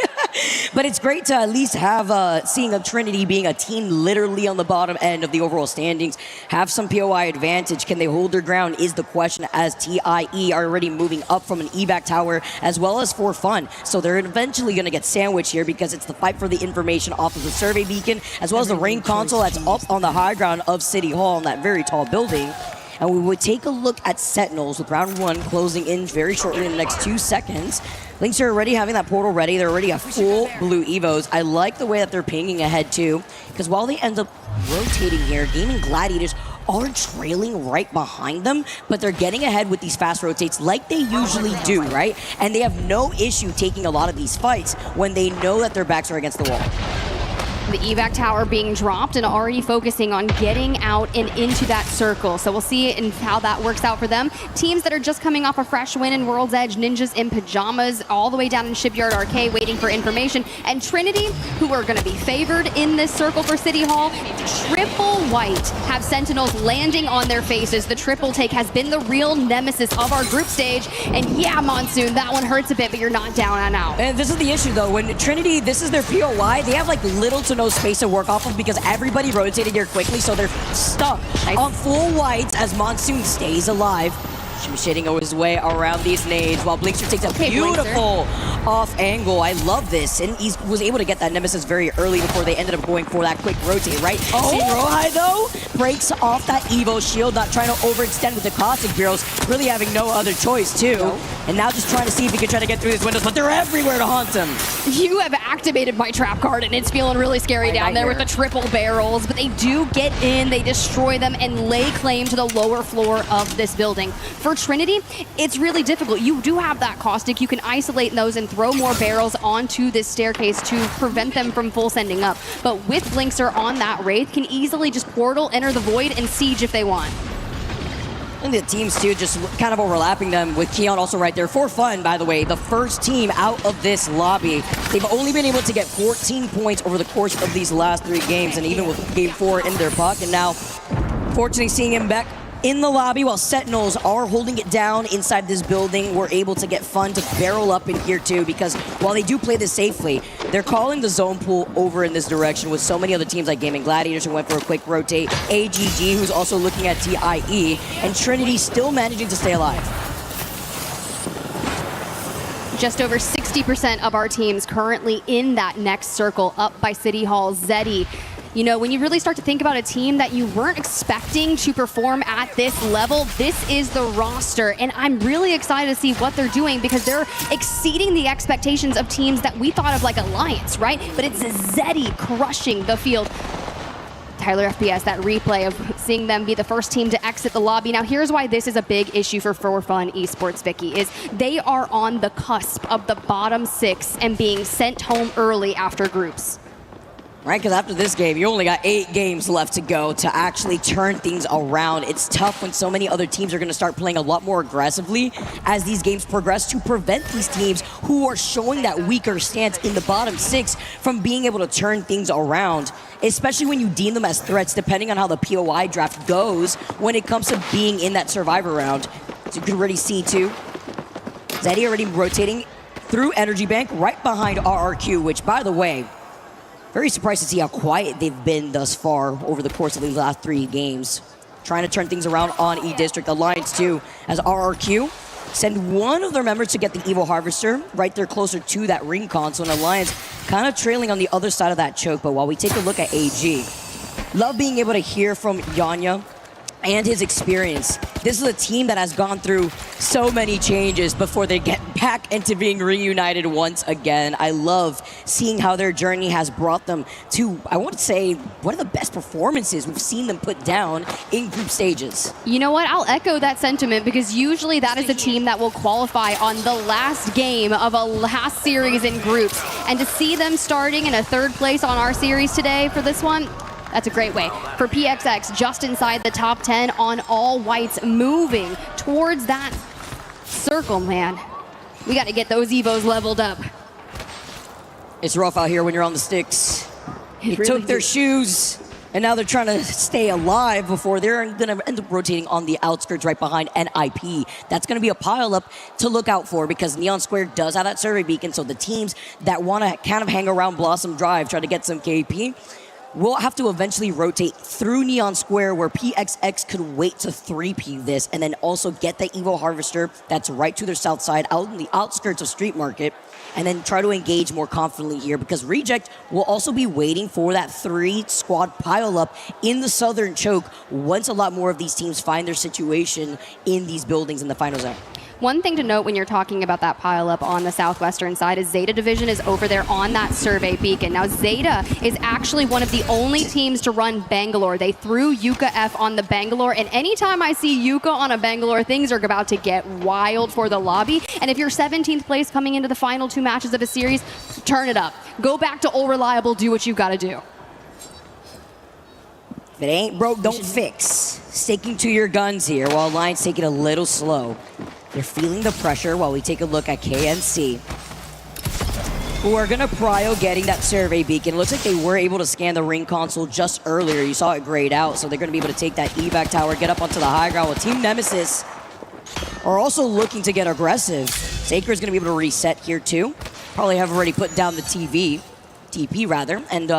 But it's great to at least have seeing a TriniTY being a team literally on the bottom end of the overall standings, have some POI advantage. Can they hold their ground is the question, as TIE are already moving up from an evac tower as well as ForFun. So they're eventually going to get sandwiched here because it's the fight for the information off of the survey beacon as well as the rain console that's up on the high ground of City Hall in that very tall building. And we would take a look at Sentinels with round 1 closing in very shortly in the next 2 seconds. Lynx are already having that portal ready. They're already a full blue Evos. I like the way that they're pinging ahead too, because while they end up rotating here, GaiminGladiators are trailing right behind them, but they're getting ahead with these fast rotates like they usually do, right? And they have no issue taking a lot of these fights when they know that their backs are against the wall. The evac tower being dropped and already focusing on getting out and into that circle. So we'll see how that works out for them. Teams that are just coming off a fresh win in World's Edge, NinjasinPyjamas, all the way down in Shipyard Arcade waiting for information. And TriniTY, who are going to be favored in this circle for City Hall. Triple white have Sentinels landing on their faces. The triple take has been the real nemesis of our group stage. And yeah, Monsoon, that one hurts a bit, but you're not down and out. And this is the issue though. When TriniTY, this is their POI, they have like little to no space to work off of because everybody rotated here quickly, so they're stuck on full whites as Monsoon stays alive. Shitting his way around these nades while Blinkster takes a beautiful off angle. I love this. And he was able to get that Nemesis very early before they ended up going for that quick rotate, right? Seeing Rohai though, breaks off that Evo shield, not trying to overextend with the caustic barrels, really having no other choice too. And now just trying to see if he can try to get through these windows, but they're everywhere to haunt him. You have activated my trap card and it's feeling really scary down there with the triple barrels, but they do get in, they destroy them and lay claim to the lower floor of this building. For TriniTY, it's really difficult. You do have that caustic. You can isolate those and throw more barrels onto this staircase to prevent them from full sending up. But with Blinkster on that Wraith, can easily just portal, enter the void, and siege if they want. And the teams too, just kind of overlapping them with Keon also right there. ForFun, by the way, the first team out of this lobby. They've only been able to get 14 points over the course of these last 3 games, and even with game 4 in their pocket now, fortunately seeing him back in the lobby while Sentinels are holding it down inside this building. We're able to get Fun to barrel up in here too, because while they do play this safely, they're calling the zone pool over in this direction with so many other teams like GaiminGladiators who went for a quick rotate, AGG who's also looking at TIE, and TriniTY still managing to stay alive. Just over 60% of our teams currently in that next circle, up by City Hall. ZEDI, you know, when you really start to think about a team that you weren't expecting to perform at this level, this is the roster. And I'm really excited to see what they're doing because they're exceeding the expectations of teams that we thought of like Alliance, right? But it's ZEDI crushing the field. Tyler FPS, that replay of seeing them be the first team to exit the lobby. Now, here's why this is a big issue for ForFun Esports, Vicky, is they are on the cusp of the bottom 6 and being sent home early after groups. Right, because after this game, you only got 8 games left to go to actually turn things around. It's tough when so many other teams are going to start playing a lot more aggressively as these games progress to prevent these teams who are showing that weaker stance in the bottom 6 from being able to turn things around, especially when you deem them as threats, depending on how the POI draft goes when it comes to being in that survivor round. So you can already see, too, ZEDI already rotating through Energy Bank right behind RRQ, which, by the way, very surprised to see how quiet they've been thus far over the course of these last 3 games. Trying to turn things around on E-District. Alliance too, as RRQ send one of their members to get the Evo Harvester right there closer to that ring console. And Alliance kind of trailing on the other side of that choke. But while we take a look at AG, love being able to hear from Yanya and his experience. This is a team that has gone through so many changes before they get back into being reunited once again. I love seeing how their journey has brought them to, I want to say, one of the best performances we've seen them put down in group stages. You know what? I'll echo that sentiment because usually that is a team that will qualify on the last game of a last series in groups. And to see them starting in a 3rd place on our series today for this one, that's a great way. For PXX, just inside the top 10 on all whites, moving towards that circle, man. We got to get those Evos leveled up. It's rough out here when you're on the sticks. They took their shoes And now they're trying to stay alive before they're going to end up rotating on the outskirts right behind NIP. That's going to be a pile-up to look out for because Neon Square does have that survey beacon, so the teams that want to kind of hang around Blossom Drive, try to get some KP, will have to eventually rotate through Neon Square where PXX could wait to 3P this and then also get the Evo Harvester that's right to their south side out in the outskirts of Street Market, and then try to engage more confidently here because Reject will also be waiting for that 3-squad pile-up in the southern choke once a lot more of these teams find their situation in these buildings in the final zone. One thing to note when you're talking about that pileup on the southwestern side is ZETA Division is over there on that survey beacon. Now, ZETA is actually one of the only teams to run Bangalore. They threw Yuka F on the Bangalore, and anytime I see Yuka on a Bangalore, things are about to get wild for the lobby. And if you're 17th place coming into the final 2 matches of a series, turn it up. Go back to Old Reliable, do what you got to do. If it ain't broke, don't fix. Sticking to your guns here while Alliance taking a little slow. They're feeling the pressure while we take a look at KNC, who are going to prio getting that survey beacon. It looks like they were able to scan the ring console just earlier. You saw it grayed out, so they're going to be able to take that evac tower, get up onto the high ground. While Team Nemesis are also looking to get aggressive. Saker's going to be able to reset here too. Probably have already put down the TP rather, and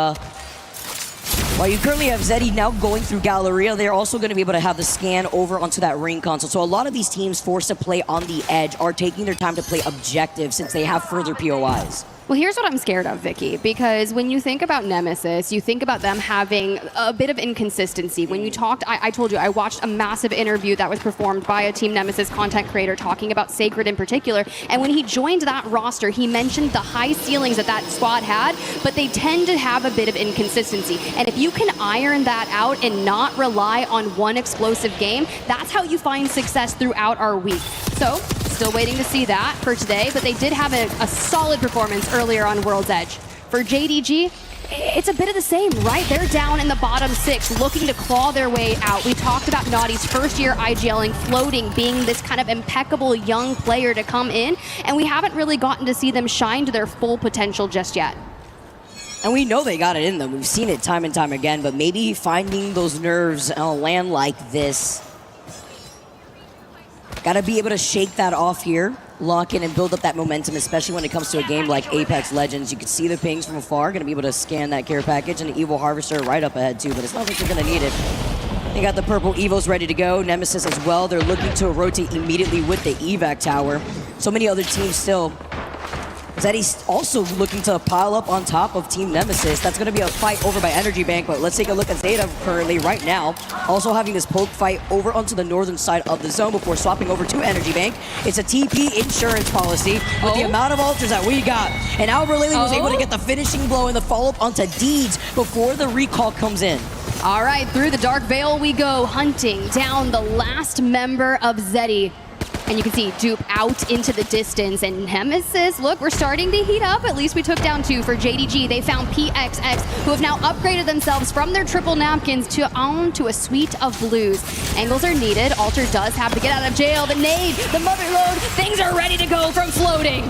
while you currently have ZEDI now going through Galleria, they're also going to be able to have the scan over onto that ring console. So a lot of these teams forced to play on the edge are taking their time to play objective since they have further POIs. Well, here's what I'm scared of, Vicky, because when you think about Nemesis, you think about them having a bit of inconsistency. When you talked, I told you, I watched a massive interview that was performed by a Team Nemesis content creator talking about Sacred in particular, and when he joined that roster, he mentioned the high ceilings that that squad had, but they tend to have a bit of inconsistency. And if you can iron that out and not rely on one explosive game, that's how you find success throughout our week. So, still waiting to see that for today, but they did have a solid performance earlier on World's Edge. For JDG, it's a bit of the same, right? They're down in the bottom 6, looking to claw their way out. We talked about Naughty's first year IGLing, floating, being this kind of impeccable young player to come in, and we haven't really gotten to see them shine to their full potential just yet. And we know they got it in them. We've seen it time and time again, but maybe finding those nerves on a land like this, got to be able to shake that off here, lock in and build up that momentum, especially when it comes to a game like Apex Legends. You can see the pings from afar, going to be able to scan that care package and the Evo Harvester right up ahead too, but it's not like they're going to need it. They got the purple Evos ready to go, Nemesis as well. They're looking to rotate immediately with the evac tower. So many other teams still. ZEDI's also looking to pile up on top of Team Nemesis. That's going to be a fight over by Energy Bank, but let's take a look at ZETA currently right now. Also having this poke fight over onto the northern side of the zone before swapping over to Energy Bank. It's a TP insurance policy with the amount of ultras that we got. And Albert Lily was able to get the finishing blow and the follow-up onto Deeds before the recall comes in. All right, through the Dark Veil we go, hunting down the last member of ZEDI. And you can see Dupe out into the distance, and Nemesis, look, we're starting to heat up. At least we took down 2 for JDG. They found PXX, who have now upgraded themselves from their triple napkins to a suite of blues. Angles are needed. Alter does have to get out of jail. The nade, the mother load, things are ready to go from floating.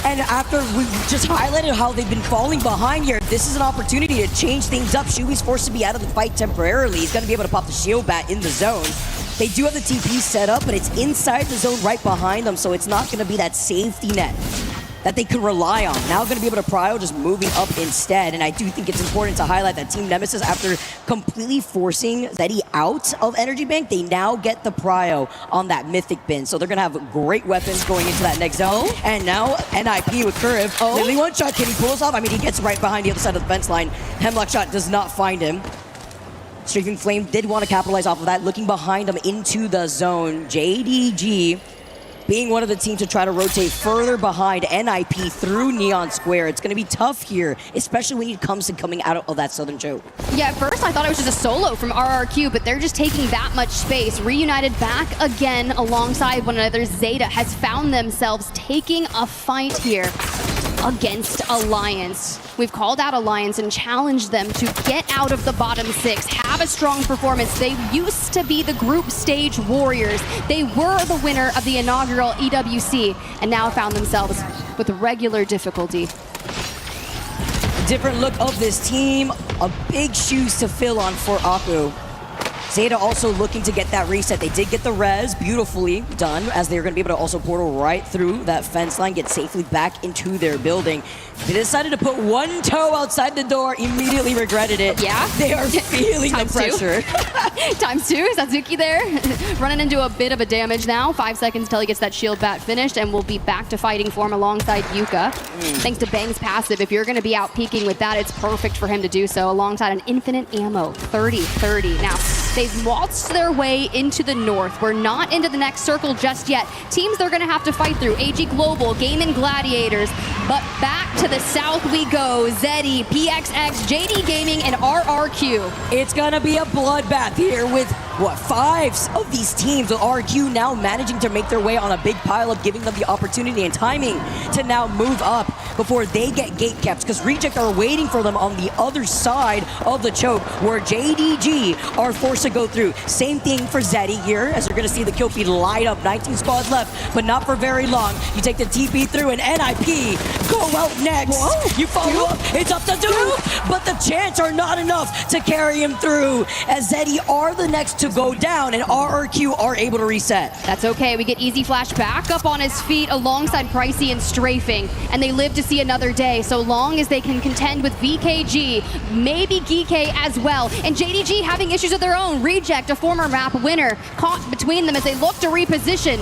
And after we just highlighted how they've been falling behind here, this is an opportunity to change things up. Shui's forced to be out of the fight temporarily. He's going to be able to pop the shield bat in the zone. They do have the TP set up, but it's inside the zone right behind them, so it's not going to be that safety net that they can rely on. Now going to be able to prio just moving up instead, and I do think it's important to highlight that Team Nemesis, after completely forcing ZEDI out of Energy Bank, they now get the prio on that Mythic bin, so they're going to have great weapons going into that next zone. And now NIP with Curve, literally one shot, can he pull us off? I mean, he gets right behind the other side of the fence line. Hemlock shot does not find him. Strafing Flame did want to capitalize off of that, looking behind him into the zone. JDG being one of the teams to try to rotate further behind NIP through Neon Square. It's going to be tough here, especially when it comes to coming out of that southern choke. Yeah, at first I thought it was just a solo from RRQ, but they're just taking that much space. Reunited back again alongside one another. ZETA has found themselves taking a fight here against Alliance. We've called out Alliance and challenged them to get out of the bottom 6, have a strong performance. They used to be the group stage warriors. They were the winner of the inaugural EWC and now found themselves with regular difficulty. Different look of this team. a big shoes to fill on for Aku. ZETA also looking to get that reset. They did get the res, beautifully done, as they're going to be able to also portal right through that fence line, get safely back into their building. They decided to put one toe outside the door, immediately regretted it. Yeah. They are feeling the pressure. Times two, Satsuki there, running into a bit of a damage now. 5 seconds till he gets that shield bat finished, and we'll be back to fighting form alongside Yuka. Thanks to Bang's passive, if you're going to be out peeking with that, it's perfect for him to do so, alongside an infinite ammo, 30-30. Now, they've waltzed their way into the north. We're not into the next circle just yet. Teams they're going to have to fight through, AG Global, GaiminGladiators, but back to the south we go. ZEDI, PXX, JD Gaming, and RRQ. It's going to be a bloodbath here with, what, 5 of these teams, with RRQ now managing to make their way on a big pile-up, giving them the opportunity and timing to now move up before they get gate kept, because Reject are waiting for them on the other side of the choke, where JDG are forced to go through. Same thing for ZEDI here, as you're going to see the kill feed light up. 19 squads left, but not for very long. You take the TP through, and NIP go out next. Whoa. You follow up, it's up to Duke, but the chants are not enough to carry him through, as ZEDI are the next to go down, and RRQ are able to reset. That's okay, we get Easy Flash back up on his feet alongside Pricey and Strafing, and they live to see another day, so long as they can contend with VKG, maybe Geekay as well, and JDG having issues of their own. Reject, a former map winner, caught between them as they look to reposition.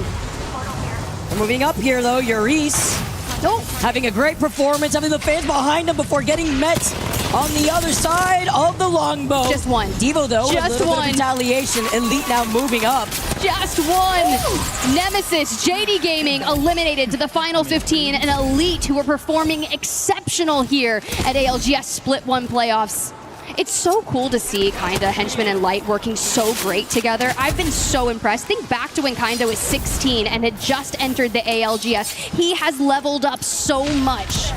Moving up here though, Yuris. Nope. Having a great performance, having the fans behind him before getting met on the other side of the longbow. Just one. Devo though, just a little one. bit of retaliation. Elite now moving up. Just one. Nemesis, JD Gaming eliminated to the final 15, and Elite, who were performing exceptional here at ALGS Split 1 playoffs. It's so cool to see Kinda, Henchman, and Light working so great together. I've been so impressed. Think back to when Kinda was 16 and had just entered the ALGS. He has leveled up so much.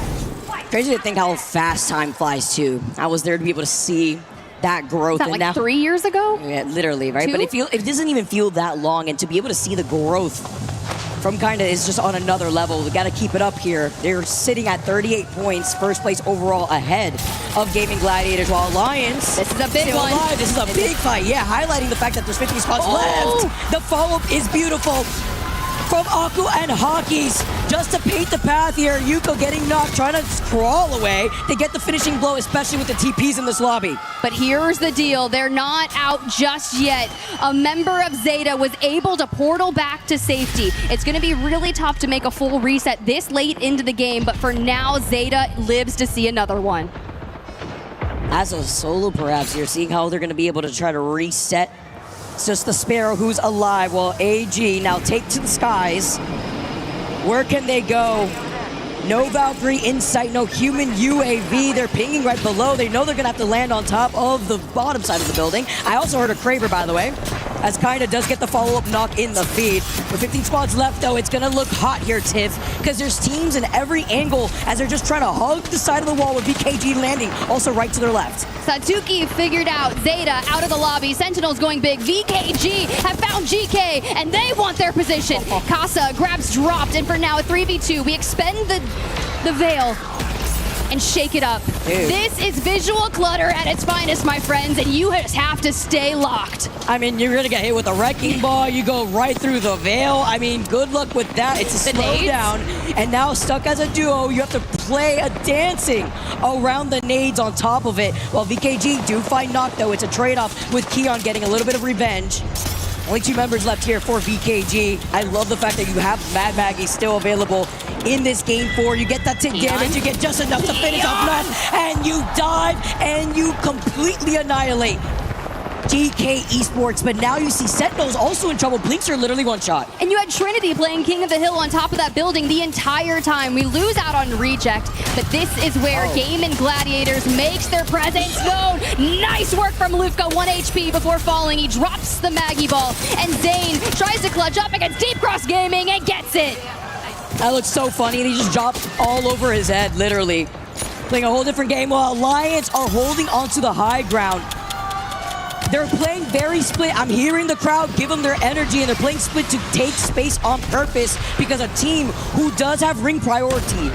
Crazy to think how fast time flies too. I was there to be able to see that growth. Is that and like now, 3 years ago? Yeah, literally, right? 2? But it doesn't even feel that long, and to be able to see the growth from Kinda is just on another level. We got to keep it up here. They're sitting at 38 points, first place overall ahead of GaiminGladiators, while Alliance, this is a big one. Alive. This is a big fight. Yeah, highlighting the fact that there's 50 spots left. The follow-up is beautiful from Aku and Hockeys, just to paint the path here. Yuko getting knocked, trying to crawl away to get the finishing blow, especially with the TPs in this lobby. But here's the deal, they're not out just yet. A member of ZETA was able to portal back to safety. It's gonna be really tough to make a full reset this late into the game, but for now, ZETA lives to see another one. As a solo, perhaps, you're seeing how they're gonna be able to try to reset. It's just the Sparrow who's alive, while AG now take to the skies. Where can they go? No Valkyrie insight, no human UAV. They're pinging right below. They know they're gonna have to land on top of the bottom side of the building. I also heard a Kraber, by the way, as Kinda does get the follow-up knock in the feed. With 15 squads left, though, it's gonna look hot here, Tiff, because there's teams in every angle as they're just trying to hug the side of the wall with VKG landing, also right to their left. Satsuki figured out ZETA out of the lobby. Sentinels going big. VKG have found GK, and they want their position. Casa grabs dropped, and for now, a 3v2. We expend the veil and shake it up. Dude. This is visual clutter at its finest, my friends, and you just have to stay locked. I mean, you're gonna get hit with a wrecking ball. You go right through the veil. I mean, good luck with that. It's a slowdown. And now stuck as a duo, you have to play a dancing around the nades on top of it. While VKG do find knock, though, it's a trade-off with Keon getting a little bit of revenge. Only 2 members left here for VKG. I love the fact that you have Mad Maggie still available in this game 4. You get that tick damage, you get just enough to finish off Nut, and you dive, and you completely annihilate GK Esports. But now you see Sentinels also in trouble. Blinks are literally one shot. And you had TriniTY playing King of the Hill on top of that building the entire time. We lose out on Reject, but this is where GaiminGladiators makes their presence known. Nice work from Lufka, 1 HP before falling. He drops the Maggie ball, and Zane tries to clutch up against Deep Cross Gaming and gets it. That looks so funny, and he just dropped all over his head, literally. Playing a whole different game while Alliance are holding onto the high ground. They're playing very split. I'm hearing the crowd give them their energy, and they're playing split to take space on purpose, because a team who does have ring priority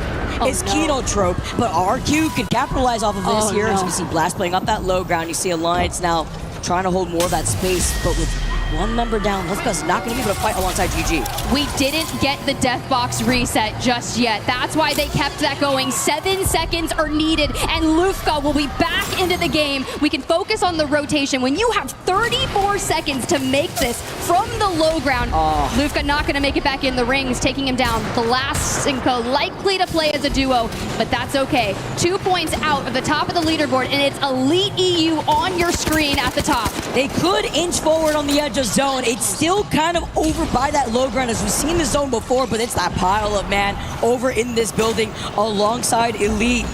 is KINTROPE, but RQ can capitalize off of this here. As you see Blast playing up that low ground, you see Alliance now trying to hold more of that space, but with one member down, Lufka's not going to be able to fight alongside GG. We didn't get the death box reset just yet. That's why they kept that going. 7 seconds are needed, and Lufka will be back into the game. We can focus on the rotation. When you have 34 seconds to make this from the low ground, Lufka not going to make it back in the rings, taking him down. Blast Cinco likely to play as a duo, but that's okay. 2 points out of the top of the leaderboard, and it's Elite EU on your screen at the top. They could inch forward on the edge of zone. It's still kind of over by that low ground, as we've seen the zone before, but it's that pile of man over in this building alongside Elite.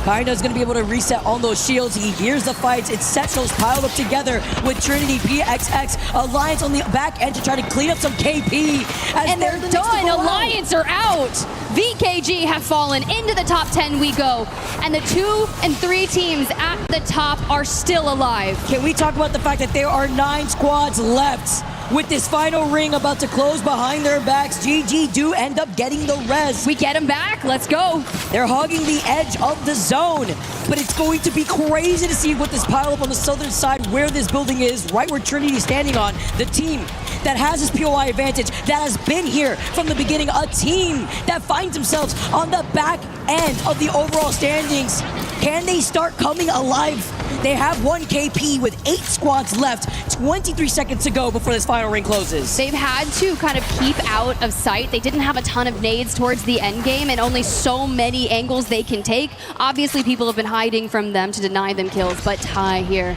Kaino's going to be able to reset on those shields. He hears the fights. It's Sentinels piled up together with TriniTY, PXX, Alliance on the back end to try to clean up some KP. And they're done. Alliance are out. VKG have fallen. Into the top 10 we go. And the 2 and 3 teams at the top are still alive. Can we talk about the fact that there are 9 squads left? With this final ring about to close behind their backs, GG do end up getting the res. We get him back. Let's go. They're hugging the edge of the zone, but it's going to be crazy to see what this pile up on the southern side where this building is, right where TriniTY is standing on. The team that has this POI advantage, that has been here from the beginning, a team that finds themselves on the back end of the overall standings. Can they start coming alive? They have 1 KP with 8 squads left, 23 seconds to go before this final ring closes. They've had to kind of keep out of sight. They didn't have a ton of nades towards the end game and only so many angles they can take. Obviously, people have been hiding from them to deny them kills, but Ty here,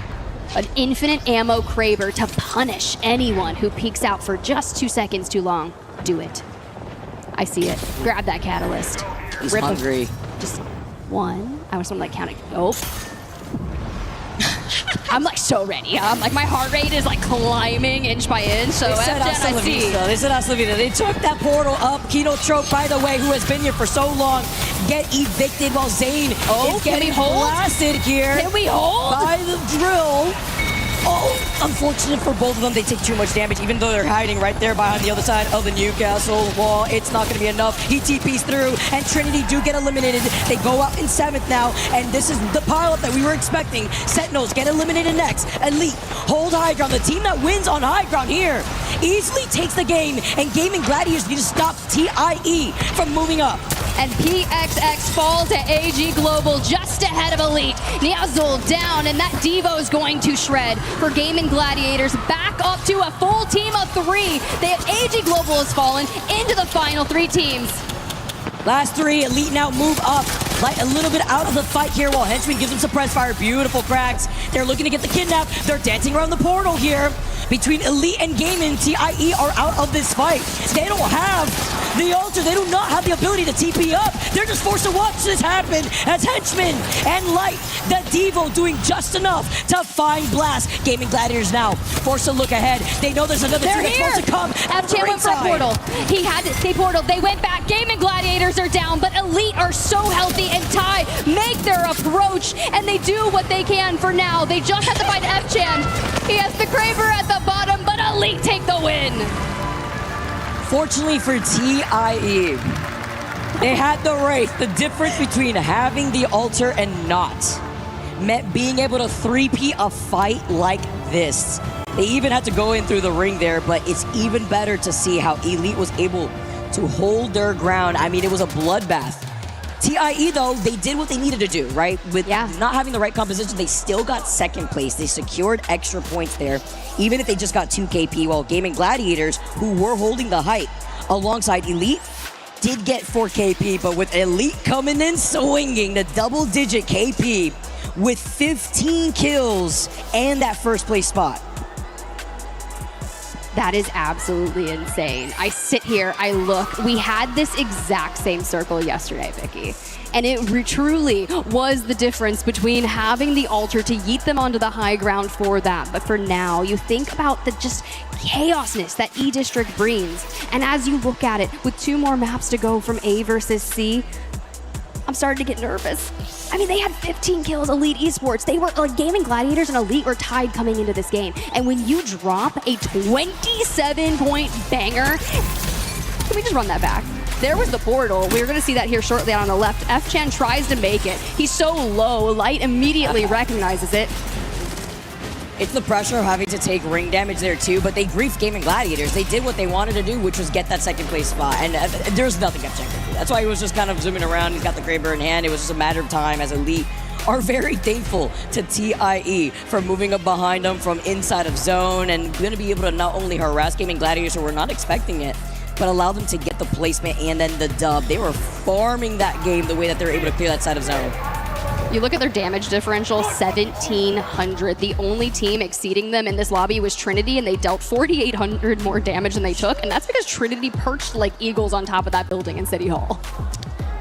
an infinite ammo Kraber to punish anyone who peeks out for just 2 seconds too long. Do it. I see it. Grab that catalyst. He's hungry. Just 1. I was like counting. Oh. I'm like so ready. I'm like, my heart rate is like climbing inch by inch. So they said hasta la vista. They said hasta la vista. They took that portal up. KINTROPE, by the way, who has been here for so long, get evicted while Zane is getting blasted here. Can we hold? By the drill. Oh, unfortunate for both of them. They take too much damage, even though they're hiding right there behind the other side of the Newcastle wall. It's not going to be enough. He TPs through, and TriniTY do get eliminated. They go up in 7th now, and this is the pileup that we were expecting. Sentinels get eliminated next. Elite hold high ground. The team that wins on high ground here easily takes the game, and GaiminGladiators need to stop TIE from moving up. And PXX falls to AG Global just ahead of Elite. Niazul down, and that Devo is going to shred for GaiminGladiators. Back up to a full team of 3. They have AG Global has fallen into the final 3 teams. Last 3, Elite now move up. Light a little bit out of the fight here while Henchman gives them suppressed fire. Beautiful cracks. They're looking to get the kidnap. They're dancing around the portal here. Between Elite and Gaimin, TIE are out of this fight. They don't have the altar. They do not have the ability to TP up. They're just forced to watch this happen as Henchman and Light, the Devo, doing just enough to find Blast. GaiminGladiators now forced to look ahead. They know there's another team that's supposed to come. FJ went for a portal. They portaled. They went back. GaiminGladiators are down, but Elite are so healthy, and Ty make their approach, and they do what they can for now. They just have to find FJ. He has the Kraber at the bottom, but Elite take the win. Fortunately for TIE, they had the race. The difference between having the altar and not meant being able to 3P a fight like this. They even had to go in through the ring there, but it's even better to see how Elite was able to hold their ground. I mean, it was a bloodbath. TIE, though, they did what they needed to do, right? With not having the right composition, they still got 2nd place. They secured extra points there, even if they just got 2 KP, while GaiminGladiators, who were holding the height alongside Elite, did get 4 KP, but with Elite coming in swinging the double-digit KP with 15 kills and that 1st place spot. That is absolutely insane. I sit here, I look. We had this exact same circle yesterday, Vicky. And it truly was the difference between having the altar to yeet them onto the high ground for that. But for now, you think about the just chaosness that E-District brings. And as you look at it, with 2 more maps to go from A versus C, I'm starting to get nervous. I mean, they had 15 kills, Elite Esports. They were like GaiminGladiators and Elite were tied coming into this game. And when you drop a 27-point banger, can we just run that back? There was the portal. We were going to see that here shortly on the left. F-Chan tries to make it. He's so low. Light immediately recognizes it. It's the pressure of having to take ring damage there too, but they griefed GaiminGladiators. They did what they wanted to do, which was get that second place spot, and there's nothing F-Chan could do. That's why he was just kind of zooming around. He's got the Graber in hand. It was just a matter of time as Elite are very thankful to TIE for moving up behind them from inside of zone and going to be able to not only harass GaiminGladiators, who were not expecting it, but allow them to get the placement and then the dub. They were farming that game the way that they were able to clear that side of zone. You look at their damage differential, 1,700. The only team exceeding them in this lobby was TriniTY, and they dealt 4,800 more damage than they took, and that's because TriniTY perched like eagles on top of that building in City Hall.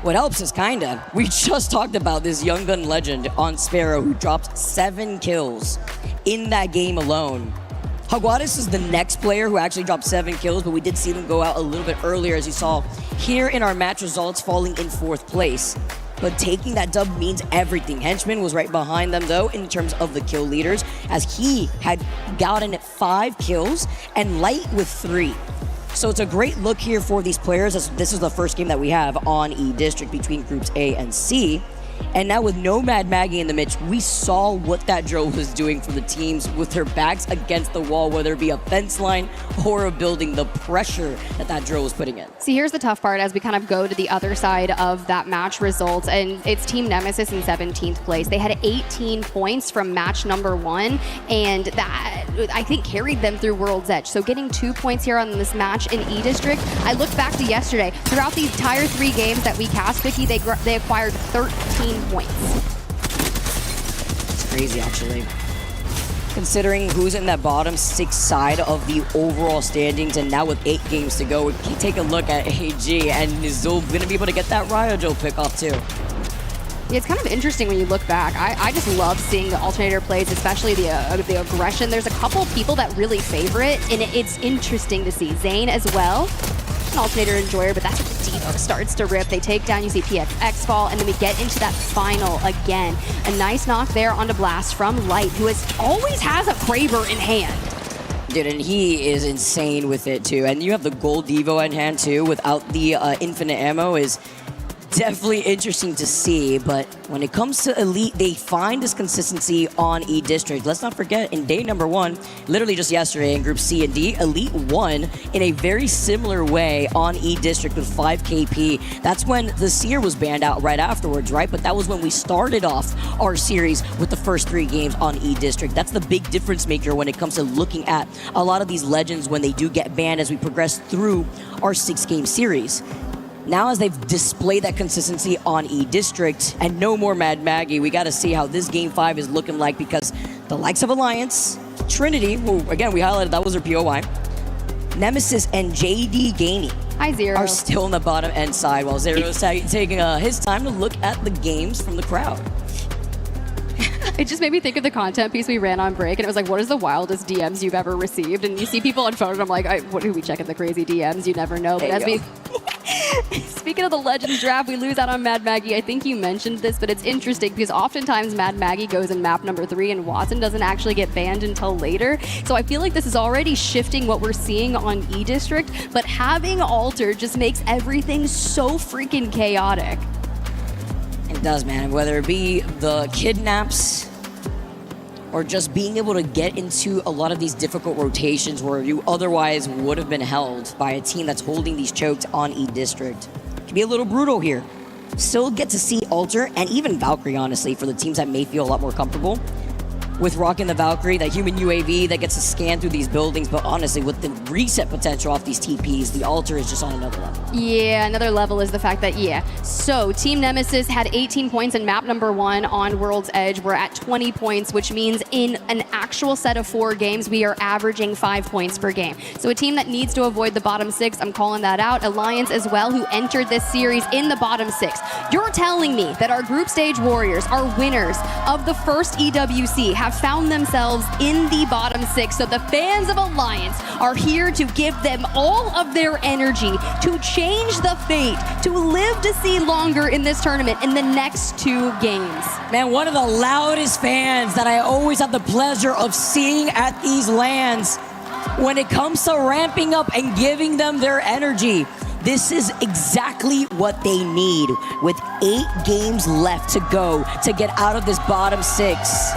What helps is kinda, we just talked about this young gun legend on Sparrow who dropped 7 kills in that game alone. Jaguares is the next player who actually dropped 7 kills, but we did see them go out a little bit earlier, as you saw here in our match results, falling in 4th place. But taking that dub means everything. Henchman was right behind them, though, in terms of the kill leaders, as he had gotten 5 kills and Light with 3. So it's a great look here for these players, as this is the first game that we have on E-District between groups A and C. And now with no Mad Maggie in the midst, we saw what that drill was doing for the teams with their backs against the wall, whether it be a fence line or a building, the pressure that that drill was putting in. See, here's the tough part as we kind of go to the other side of that match results, and it's Team Nemesis in 17th place. They had 18 points from match number 1, and that, I think, carried them through World's Edge. So getting 2 points here on this match in E-District, I look back to yesterday. Throughout the entire 3 games that we cast, Vicky, they acquired 13 points. It's crazy, actually. Considering who's in that bottom 6 side of the overall standings, and now with 8 games to go, we can take a look at AG, and Nizul going to be able to get that Ryojo pick off too. Yeah, it's kind of interesting when you look back. I just love seeing the alternator plays, especially the aggression. There's a couple people that really favor it, and it's interesting to see. Zane as well. An alternator enjoyer, but that's where the DINOS starts to rip. They take down, you see PXX fall, and then we get into that final again. A nice knock there onto Blast from Light, who always has a Kraber in hand. Dude, and he is insane with it too. And you have the gold Devo in hand too, without the infinite ammo, is definitely interesting to see. But when it comes to Elite, they find this consistency on E-District. Let's not forget, in day number 1, literally just yesterday in Group C and D, Elite won in a very similar way on E-District with 5 KP. That's when the Seer was banned out right afterwards, right? But that was when we started off our series with the first 3 games on E-District. That's the big difference maker when it comes to looking at a lot of these legends when they do get banned as we progress through our 6-game series. Now, as they've displayed that consistency on E-District and no more Mad Maggie, we got to see how this Game 5 is looking like, because the likes of Alliance, TriniTY, who, again, we highlighted that was their POI, Nemesis, and JD Gaming are still on the bottom end side, while Zero's taking his time to look at the games from the crowd. It just made me think of the content piece we ran on break, and it was like, what is the wildest DMs you've ever received? And you see people on phone, and I'm like, what do we check in the crazy DMs? You never know. But as we... Speaking of the Legends draft, we lose out on Mad Maggie. I think you mentioned this, but it's interesting because oftentimes Mad Maggie goes in map number 3 and Watson doesn't actually get banned until later. So I feel like this is already shifting what we're seeing on E-District, but having Alter just makes everything so freaking chaotic. It does, man. Whether it be the kidnaps or just being able to get into a lot of these difficult rotations where you otherwise would have been held by a team that's holding these chokes on E-District. It can be a little brutal here. Still get to see Alter and even Valkyrie, honestly, for the teams that may feel a lot more comfortable with rocking the Valkyrie, that human UAV that gets to scan through these buildings. But honestly, with the reset potential off these TPs, the Alter is just on another level. Yeah, another level is the fact that, So Team Nemesis had 18 points in map number 1 on World's Edge. We're at 20 points, which means in an actual set of 4 games, we are averaging 5 points per game. So a team that needs to avoid the bottom 6, I'm calling that out. Alliance as well, who entered this series in the bottom 6. You're telling me that our group stage warriors, our winners of the first EWC, have found themselves in the bottom 6. So the fans of Alliance are here to give them all of their energy to change the fate, to live to see longer in this tournament in the next 2 games. Man, one of the loudest fans that I always have the pleasure of seeing at these LANs when it comes to ramping up and giving them their energy. This is exactly what they need with 8 games left to go to get out of this bottom 6.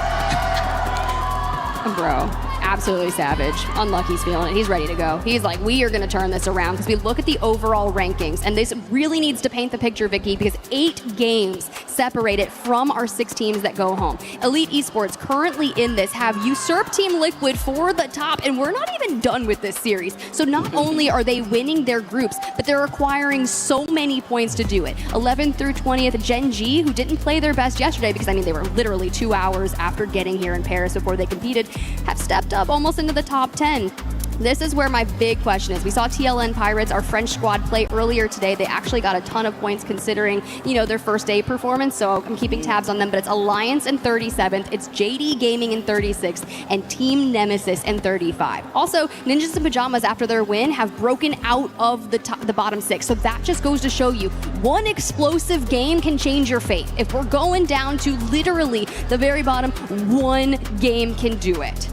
Bro, absolutely savage. Unlucky's feeling it. He's ready to go. He's like, we are going to turn this around because we look at the overall rankings, and this really needs to paint the picture, Vicky, because 8 games separated from our 6 teams that go home. Elite Esports currently in this have usurped Team Liquid for the top, and we're not even done with this series. So not only are they winning their groups, but they're acquiring so many points to do it. 11th through 20th, GenG, who didn't play their best yesterday because, I mean, they were literally 2 hours after getting here in Paris before they competed, have stepped up almost into the top 10. This is where my big question is. We saw TLN Pirates, our French squad, play earlier today. They actually got a ton of points considering, you know, their first day performance, so I'm keeping tabs on them, but it's Alliance in 37th, it's JD Gaming in 36th, and Team Nemesis in 35. Also, NinjasinPyjamas, after their win, have broken out of the bottom 6, so that just goes to show you, one explosive game can change your fate. If we're going down to literally the very bottom, one game can do it.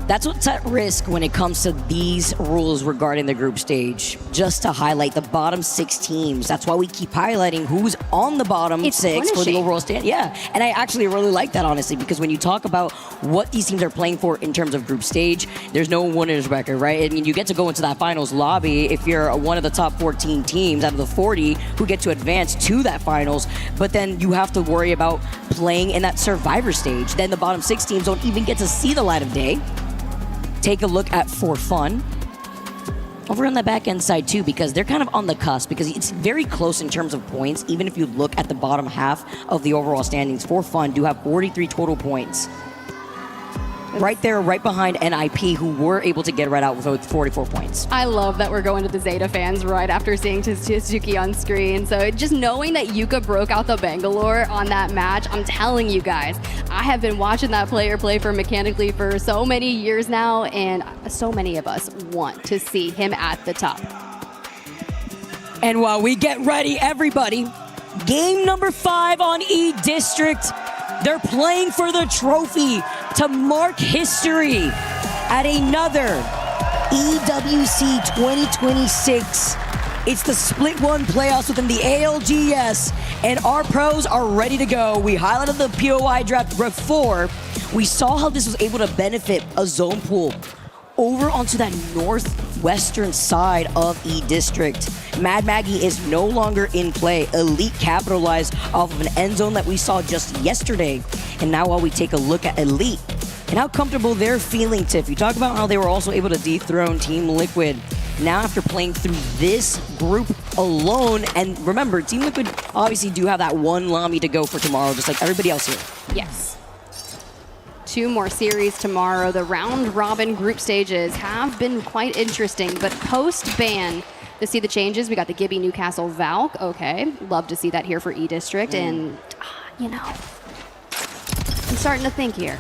That's what's at risk when it comes to these rules regarding the group stage. Just to highlight the bottom 6 teams. That's why we keep highlighting who's on the bottom 6 for the overall stand. Yeah, and I actually really like that, honestly, because when you talk about what these teams are playing for in terms of group stage, there's no winner's record, right? I mean, you get to go into that finals lobby if you're one of the top 14 teams out of the 40 who get to advance to that finals, but then you have to worry about playing in that survivor stage. Then the bottom 6 teams don't even get to see the light of day. Take a look at ForFun over on the back end side too, because they're kind of on the cusp, because it's very close in terms of points. Even if you look at the bottom half of the overall standings, ForFun do have 43 total points. Right there, right behind NIP, who were able to get right out with 44 points. I love that we're going to the ZETA fans right after seeing Suzuki on screen. So just knowing that Yuka broke out the Bangalore on that match, I'm telling you guys, I have been watching that player play for Mechanically for so many years now, and so many of us want to see him at the top. And while we get ready, everybody, game number 5 on E District. They're playing for the trophy to mark history at another EWC 2026. It's the Split 1 playoffs within the ALGS, and our pros are ready to go. We highlighted the POI draft before. We saw how this was able to benefit a zone pool over onto that northwestern side of E District. Mad Maggie is no longer in play. Elite capitalized off of an end zone that we saw just yesterday. And now while we take a look at Elite and how comfortable they're feeling, Tiff, you talk about how they were also able to dethrone Team Liquid. Now after playing through this group alone, and remember, Team Liquid obviously do have that one lobby to go for tomorrow, just like everybody else here. Yes. 2 more series tomorrow. The round robin group stages have been quite interesting, but post-ban, to see the changes, we got the Gibby Newcastle Valk. Okay, love to see that here for E-District. And, you know, I'm starting to think here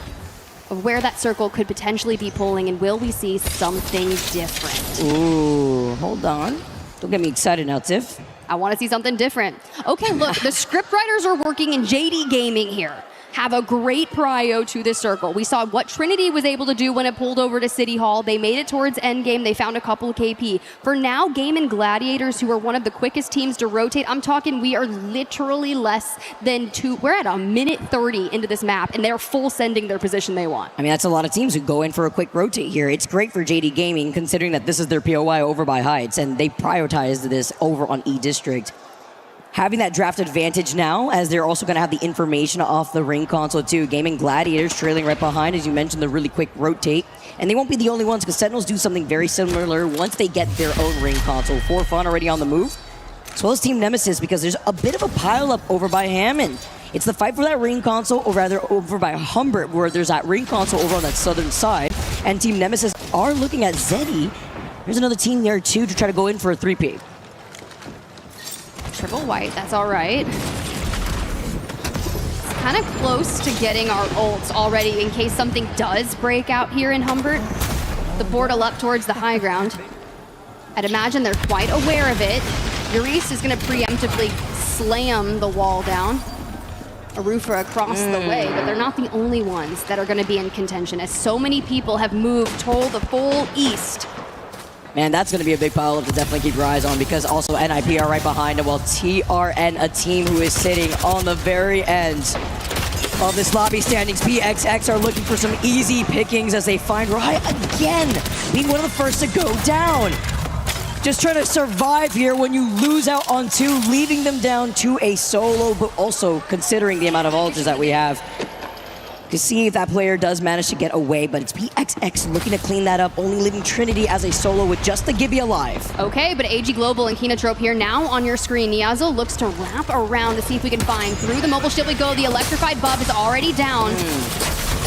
of where that circle could potentially be pulling, and will we see something different? Ooh, hold on. Don't get me excited now, Tiff. I want to see something different. Okay, look, the script writers are working in JD Gaming here. Have a great prio to this circle. We saw what TriniTY was able to do when it pulled over to City Hall. They made it towards endgame. They found a couple of KP. For now, GaiminGladiators, who are one of the quickest teams to rotate, I'm talking we are literally less than 2. We're at a minute 30 into this map, and they're full sending their position they want. I mean, that's a lot of teams who go in for a quick rotate here. It's great for JD Gaming, considering that this is their POI over by Heights, and they prioritized this over on E-District. Having that draft advantage now, as they're also going to have the information off the ring console too. GaiminGladiators trailing right behind, as you mentioned, the really quick rotate. And they won't be the only ones, because Sentinels do something very similar once they get their own ring console. ForFun already on the move, as well as Team Nemesis, because there's a bit of a pile-up over by Hammond. It's the fight for that ring console, or rather over by Humbert, where there's that ring console over on that southern side. And Team Nemesis are looking at ZEDI. There's another team there too to try to go in for a 3P. Triple white, that's all right. Kind of close to getting our ults already in case something does break out here in Humbert. The portal up towards the high ground. I'd imagine they're quite aware of it. Yurice is going to preemptively slam the wall down. Arufa across the way, but they're not the only ones that are going to be in contention, as so many people have moved to the full east. Man, that's going to be a big pile to definitely keep your eyes on, because also NIP are right behind it, while TRN, a team who is sitting on the very end of this lobby standings. PXX are looking for some easy pickings as they find Riot again, being one of the first to go down. Just trying to survive here when you lose out on 2, leaving them down to a solo, but also considering the amount of ultras that we have, to see if that player does manage to get away, but it's PXX looking to clean that up, only leaving TriniTY as a solo with just the Gibby alive. Okay, but AG Global and KINTROPE here now on your screen. Niazo looks to wrap around to see if we can find through the mobile shield we go. The electrified buff is already down.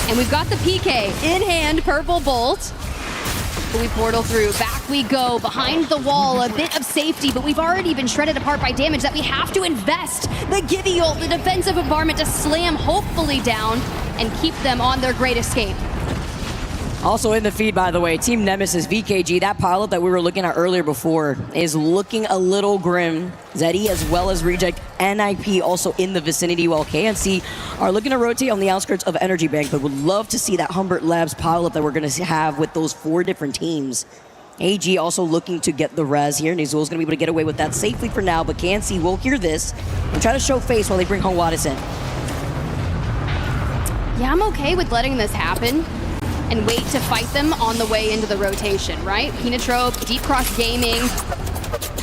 And we've got the PK in hand, Purple Bolt. But we portal through, back we go, behind the wall, a bit of safety, but we've already been shredded apart by damage that we have to invest. The Gibby ult, the defensive environment to slam hopefully down and keep them on their great escape. Also in the feed, by the way, Team Nemesis, VKG, that pilot that we were looking at earlier before is looking a little grim. ZEDI as well as Reject, NIP also in the vicinity, while KNC are looking to rotate on the outskirts of Energy Bank, but would love to see that Humbert Labs pilot that we're going to have with those 4 different teams. AG also looking to get the res here. Nizul's going to be able to get away with that safely for now, but KNC will hear this and try to show face while they bring home Wadis in. Yeah, I'm okay with letting this happen and wait to fight them on the way into the rotation, right? KINTROPE, Deep Cross Gaming.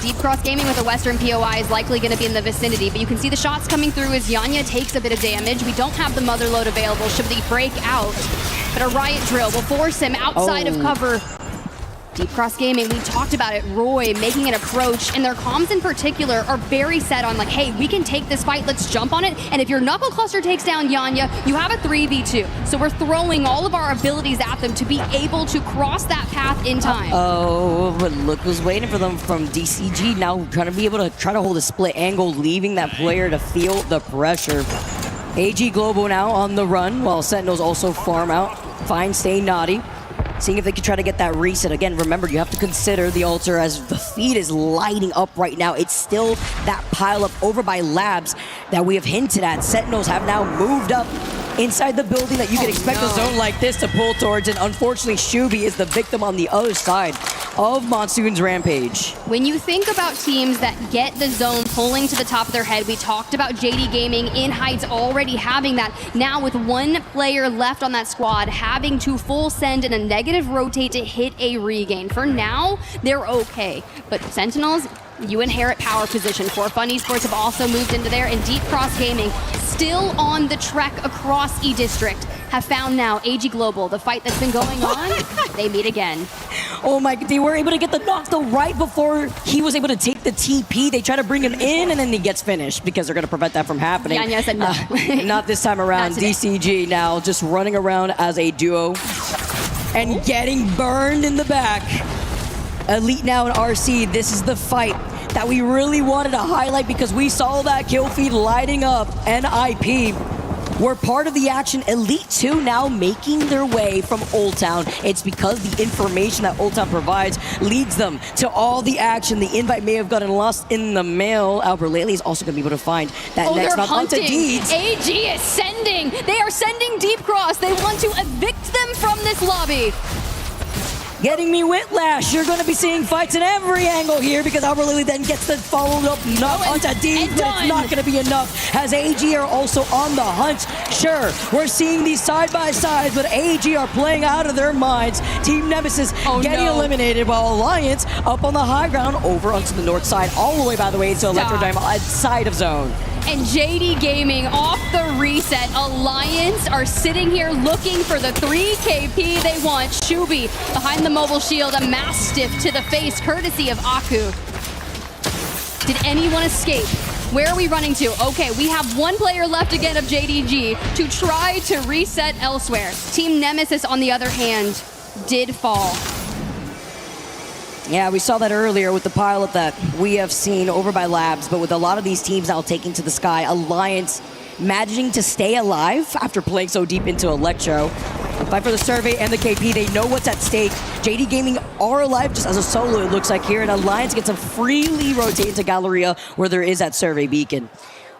Deep Cross Gaming with a Western POI is likely going to be in the vicinity, but you can see the shots coming through as Yanya takes a bit of damage. We don't have the Mother Load available should the break out, but a Riot Drill will force him outside of cover. Deep Cross Gaming, we talked about it, Roy making an approach, and their comms in particular are very set on like, hey, we can take this fight, let's jump on it, and if your Knuckle Cluster takes down Yanya, you have a 3v2. So we're throwing all of our abilities at them to be able to cross that path in time. Oh, but look who's waiting for them from DCG, now trying to be able to try to hold a split angle, leaving that player to feel the pressure. AG Global now on the run, while Sentinels also farm out, find Stay Naughty. Seeing if they can try to get that reset. Again, remember, you have to consider the altar as the feed is lighting up right now. It's still that pile up over by Labs that we have hinted at. Sentinels have now moved up inside the building that you can expect a zone like this to pull towards, and unfortunately, Shubi is the victim on the other side of Monsoon's rampage. When you think about teams that get the zone pulling to the top of their head, we talked about JD Gaming in Heights already having that. Now with 1 player left on that squad, having to full send and a negative rotate to hit a regain. For now, they're okay. But Sentinels, you inherit power position. ForFun Esports have also moved into there, and Deep Cross Gaming, still on the trek across E-District, have found now AG Global. The fight that's been going on, they meet again. Oh my, they were able to get the knock though right before he was able to take the TP. They try to bring him in and then he gets finished because they're going to prevent that from happening. Yanya said no. Not this time around. DCG now just running around as a duo and getting burned in the back. Elite now in RC, this is the fight that we really wanted to highlight because we saw that kill feed lighting up. NIP were part of the action. Elite 2 now making their way from Old Town. It's because the information that Old Town provides leads them to all the action. The invite may have gotten lost in the mail. Albert Laley is also going to be able to find that next knock onto Deeds. AG is sending. They are sending Deep Cross. They want to evict them from this lobby. Getting me whiplash. You're going to be seeing fights in every angle here because Albert Lily then gets the followed up knock onto Deeds, but it's not going to be enough as AG are also on the hunt. Sure, we're seeing these side by sides, but AG are playing out of their minds. Team Nemesis getting eliminated while Alliance up on the high ground over onto the north side, all the way, by the way, to Electrodime outside of zone. And JD Gaming off the reset. Alliance are sitting here looking for the 3 KP they want. Shubi behind the mobile shield, a Mastiff to the face, courtesy of Aku. Did anyone escape? Where are we running to? Okay, we have 1 player left again of JDG to try to reset elsewhere. Team Nemesis, on the other hand, did fall. Yeah, we saw that earlier with the pilot that we have seen over by Labs, but with a lot of these teams now taking to the sky, Alliance managing to stay alive after playing so deep into Electro. Fight for the survey and the KP, they know what's at stake. JD Gaming are alive just as a solo, it looks like here, and Alliance gets to freely rotate into Galleria where there is that survey beacon.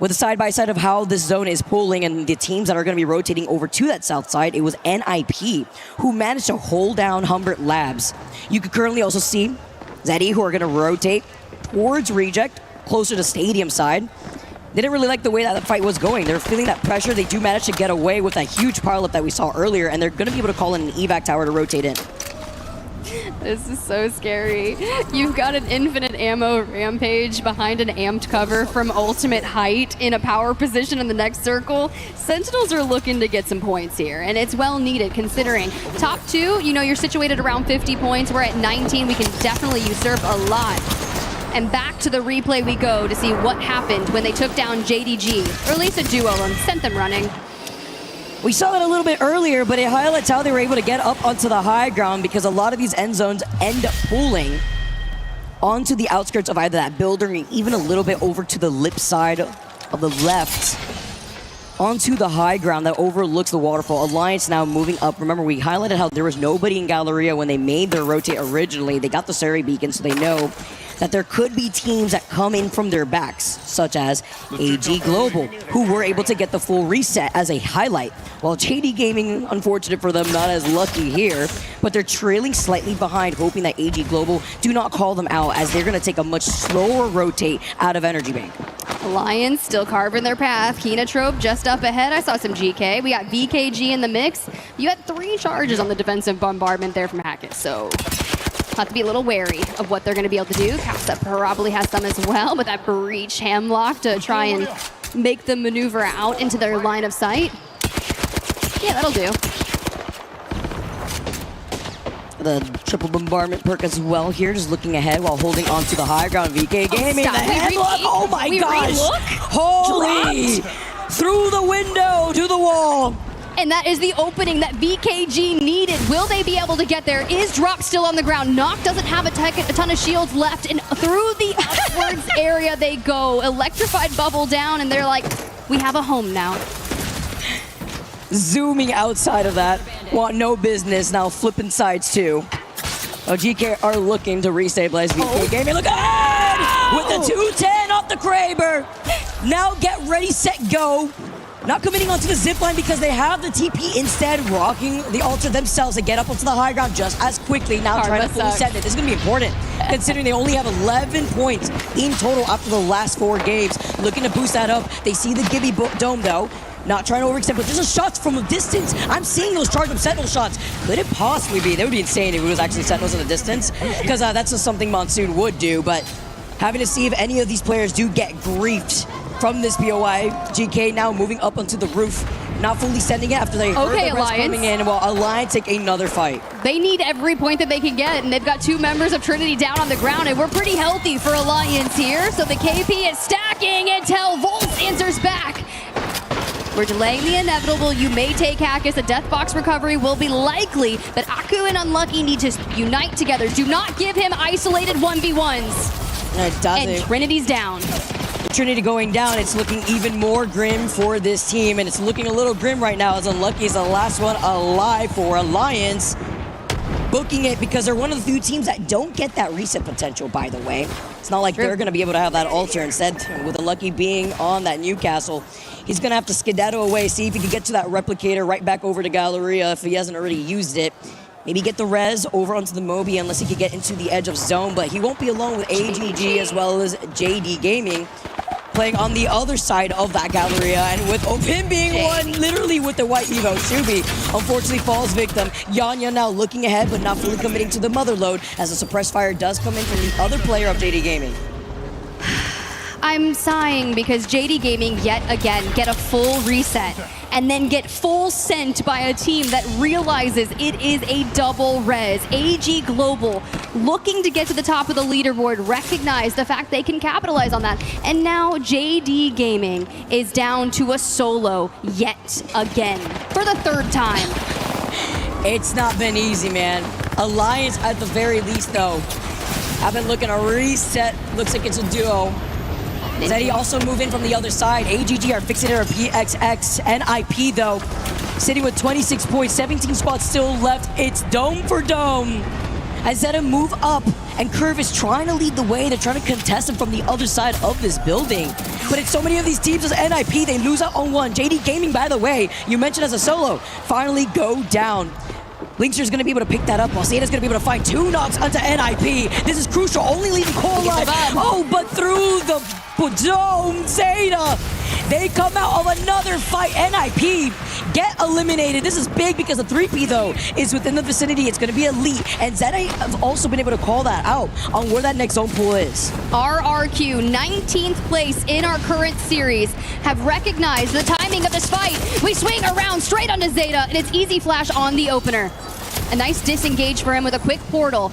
With the side-by-side of how this zone is pulling and the teams that are going to be rotating over to that south side, it was NIP who managed to hold down Humbert Labs. You could currently also see ZEDI, who are going to rotate towards Reject, closer to stadium side. They didn't really like the way that the fight was going. They're feeling that pressure. They do manage to get away with that huge pileup that we saw earlier, and they're going to be able to call in an evac tower to rotate in. This is so scary. You've got an infinite ammo rampage behind an amped cover from ultimate height in a power position in the next circle. Sentinels are looking to get some points here, and it's well needed considering top 2, you know, you're situated around 50 points. We're at 19. We can definitely usurp a lot. And back to the replay we go to see what happened when they took down JDG, or at least a duo, and sent them running. We saw that a little bit earlier, but it highlights how they were able to get up onto the high ground because a lot of these end zones end up pulling onto the outskirts of either that building or even a little bit over to the lip side of the left onto the high ground that overlooks the waterfall. Alliance now moving up. Remember, we highlighted how there was nobody in Galleria when they made their rotate originally. They got the Seri beacon, so they know that there could be teams that come in from their backs, such as AG Global, who were able to get the full reset as a highlight. While JD Gaming, unfortunate for them, not as lucky here, but they're trailing slightly behind, hoping that AG Global do not call them out as they're gonna take a much slower rotate out of Energy Bank. Alliance still carving their path. KINTROPE just up ahead. I saw some GK. We got VKG in the mix. You had 3 charges on the defensive bombardment there from Hackett, so have to be a little wary of what they're going to be able to do. Capsa probably has some as well, with that breach hamlock to try and make them maneuver out into their line of sight. Yeah, that'll do. The triple bombardment perk as well here, just looking ahead while holding on to the high ground. VK Gaming, the headlock, oh my gosh! Holy! Through the window to the wall. And that is the opening that VKG needed. Will they be able to get there? Is Drop still on the ground? Nock doesn't have a ton of shields left, and through the upwards area they go. Electrified bubble down, and they're like, we have a home now. Zooming outside of that, want no business, now flipping sides too. Oh, GK are looking to restabilize VK Gaming. Look ahead! With the 210 off the Kraber. Now get ready, set, go. Not committing onto the zipline because they have the TP instead, rocking the altar themselves to get up onto the high ground just as quickly. Now trying to fully set it. This is going to be important considering they only have 11 points in total after the last 4 games. Looking to boost that up. They see the Gibby Dome though. Not trying to overextend, but there's a shots from a distance. I'm seeing those charged up Sentinel shots. Could it possibly be? They would be insane if it was actually Sentinels in the distance, because that's just something Monsoon would do, but having to see if any of these players do get griefed from this POI. GK now moving up onto the roof, not fully sending it after they heard the rest coming in, while Alliance take another fight. They need every point that they can get, and they've got 2 members of TriniTY down on the ground, and we're pretty healthy for Alliance here, so the KP is stacking until Volts answers back. We're delaying the inevitable. You may take Hackus. A death box recovery will be likely, but Aku and Unlucky need to unite together. Do not give him isolated 1v1s. It doesn't. And TriniTY's down. TriniTY going down, it's looking even more grim for this team, and it's looking a little grim right now as Unlucky is the last one alive for Alliance. Booking it because they're one of the few teams that don't get that reset potential, by the way. It's not like they're going to be able to have that altar. Instead, with Unlucky being on that Newcastle, he's going to have to skedaddle away, see if he can get to that replicator right back over to Galleria if he hasn't already used it. Maybe get the res over onto the Moby unless he could get into the edge of zone, but he won't be alone with AGG as well as JD Gaming playing on the other side of that Galleria, and with him being one literally with the white Evo, Shubi unfortunately falls victim. Yanya now looking ahead but not fully committing to the mother load as a suppressed fire does come in from the other player of JD Gaming. I'm sighing because JD Gaming yet again get a full reset and then get full sent by a team that realizes it is a double res. AG Global looking to get to the top of the leaderboard, recognize the fact they can capitalize on that. And now JD Gaming is down to a solo yet again for the 3rd time. It's not been easy, man. Alliance at the very least though. I've been looking to reset, looks like it's a duo. ZEDI also move in from the other side. AGG are fixing their PXX and IP though. Sitting with 26 points, 17 spots still left. It's dome for dome. As ZETA move up and Curve is trying to lead the way. They're trying to contest him from the other side of this building. But it's so many of these teams as NIP, they lose out on one. JD Gaming, by the way, you mentioned as a solo, finally go down. Linkster's going to be able to pick that up while ZETA's going to be able to find 2 knocks onto NIP. This is crucial, only leaving Core alive. Oh, but through the dome, ZETA, they come out of another fight. NIP get eliminated. This is big because the 3P, though, is within the vicinity. It's going to be elite. And ZETA have also been able to call that out on where that next zone pool is. RRQ, 19th place in our current series, have recognized the timing of this fight. We swing around straight onto ZETA, and it's Easy Flash on the opener. A nice disengage for him with a quick portal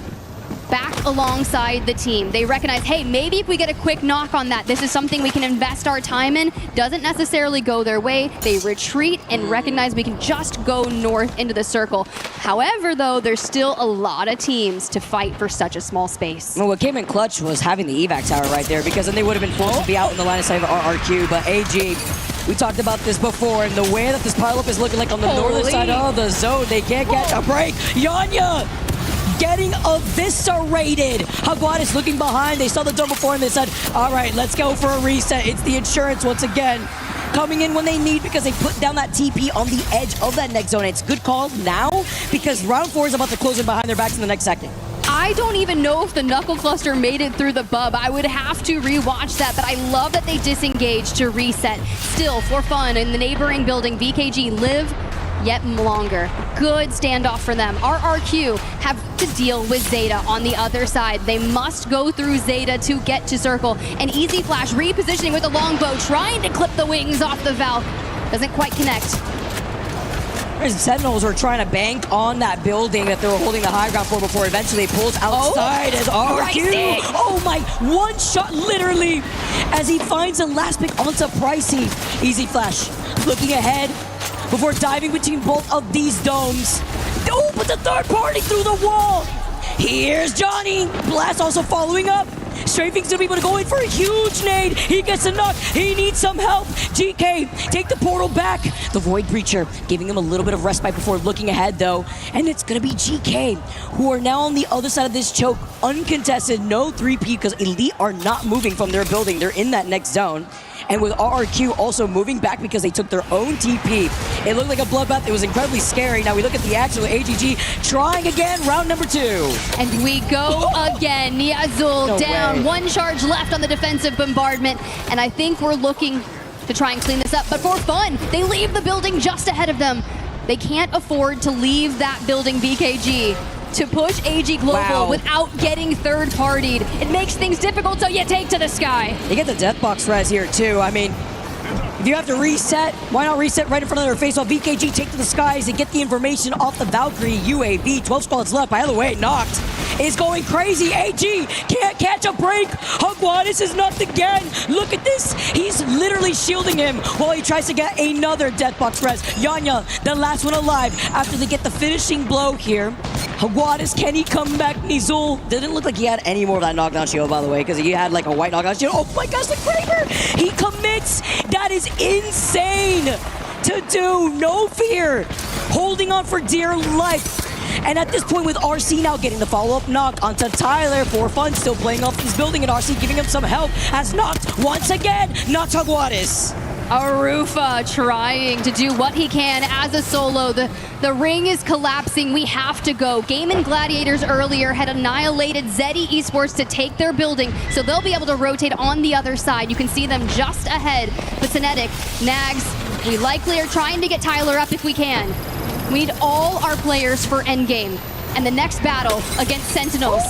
back alongside the team. They recognize, hey, maybe if we get a quick knock on that, this is something we can invest our time in. Doesn't necessarily go their way. They retreat and recognize we can just go north into the circle. However, though, there's still a lot of teams to fight for such a small space. Well, what came in clutch was having the evac tower right there, because then they would have been forced to be out in the line of sight of RRQ. But AG, we talked about this before, and the way that this pileup is looking like on the northern side of the zone, they can't get a break. Yanya getting eviscerated. Hagwad looking behind. They saw the dome before and they said, all right, let's go for a reset. It's the insurance once again, coming in when they need, because they put down that TP on the edge of that next zone. It's good call now because round 4 is about to close in behind their backs in the next second. I don't even know if the Knuckle Cluster made it through the bub. I would have to rewatch that, but I love that they disengaged to reset. Still, ForFun in the neighboring building, VKG live yet longer. Good standoff for them. RRQ have to deal with ZETA on the other side. They must go through ZETA to get to circle. And Easy Flash repositioning with a longbow, trying to clip the wings off the Valk. Doesn't quite connect. Sentinels were trying to bank on that building that they were holding the high ground for before eventually pulls outside as RRQ. Oh my, one shot literally as he finds a last pick onto Pricey. Easy Flash looking ahead before diving between both of these domes. Oh, but the third party through the wall. Here's Johnny. Blast also following up. Strafing's gonna be able to go in for a huge nade. He gets a knock. He needs some help. GK, take the portal back. The Void Breacher giving him a little bit of respite before looking ahead, though. And it's gonna be GK, who are now on the other side of this choke. Uncontested, no 3P, because Elite are not moving from their building. They're in that next zone. And with RRQ also moving back because they took their own TP. It looked like a bloodbath. It was incredibly scary. Now we look at the action with AGG trying again, round number 2. And we go again. Niazul down. 1 charge left on the defensive bombardment. And I think we're looking to try and clean this up. But ForFun, they leave the building just ahead of them. They can't afford to leave that building, VKG, to push AG Global without getting third-partied. It makes things difficult, so you take to the sky. They get the death box res here, too. I mean, if you have to reset, why not reset right in front of their face while VKG take to the skies and get the information off the Valkyrie UAV. 12 squads left. By the way, Knocked is going crazy. AG can't catch a break. Hugwadis is knocked again. Look at this. He's literally shielding him while he tries to get another death box res. Yanya, the last one alive after they get the finishing blow here. Hagwadis, can he come back? Nizul didn't look like he had any more of that knockdown shield, by the way, because he had like a white knockdown shield. Oh my gosh, the Kraber! He commits! That is insane to do. No fear. Holding on for dear life. And at this point with RC now getting the follow-up knock onto Tyler. ForFun still playing off this building, and RC giving him some help as Knocked once again knocks Hagwadis. Arufa trying to do what he can as a solo. The ring is collapsing. We have to go. GaiminGladiators earlier had annihilated ZEDI Esports to take their building, so they'll be able to rotate on the other side. You can see them just ahead. But Senetic, Nags, we likely are trying to get Tyler up if we can. We need all our players for endgame and the next battle against Sentinels.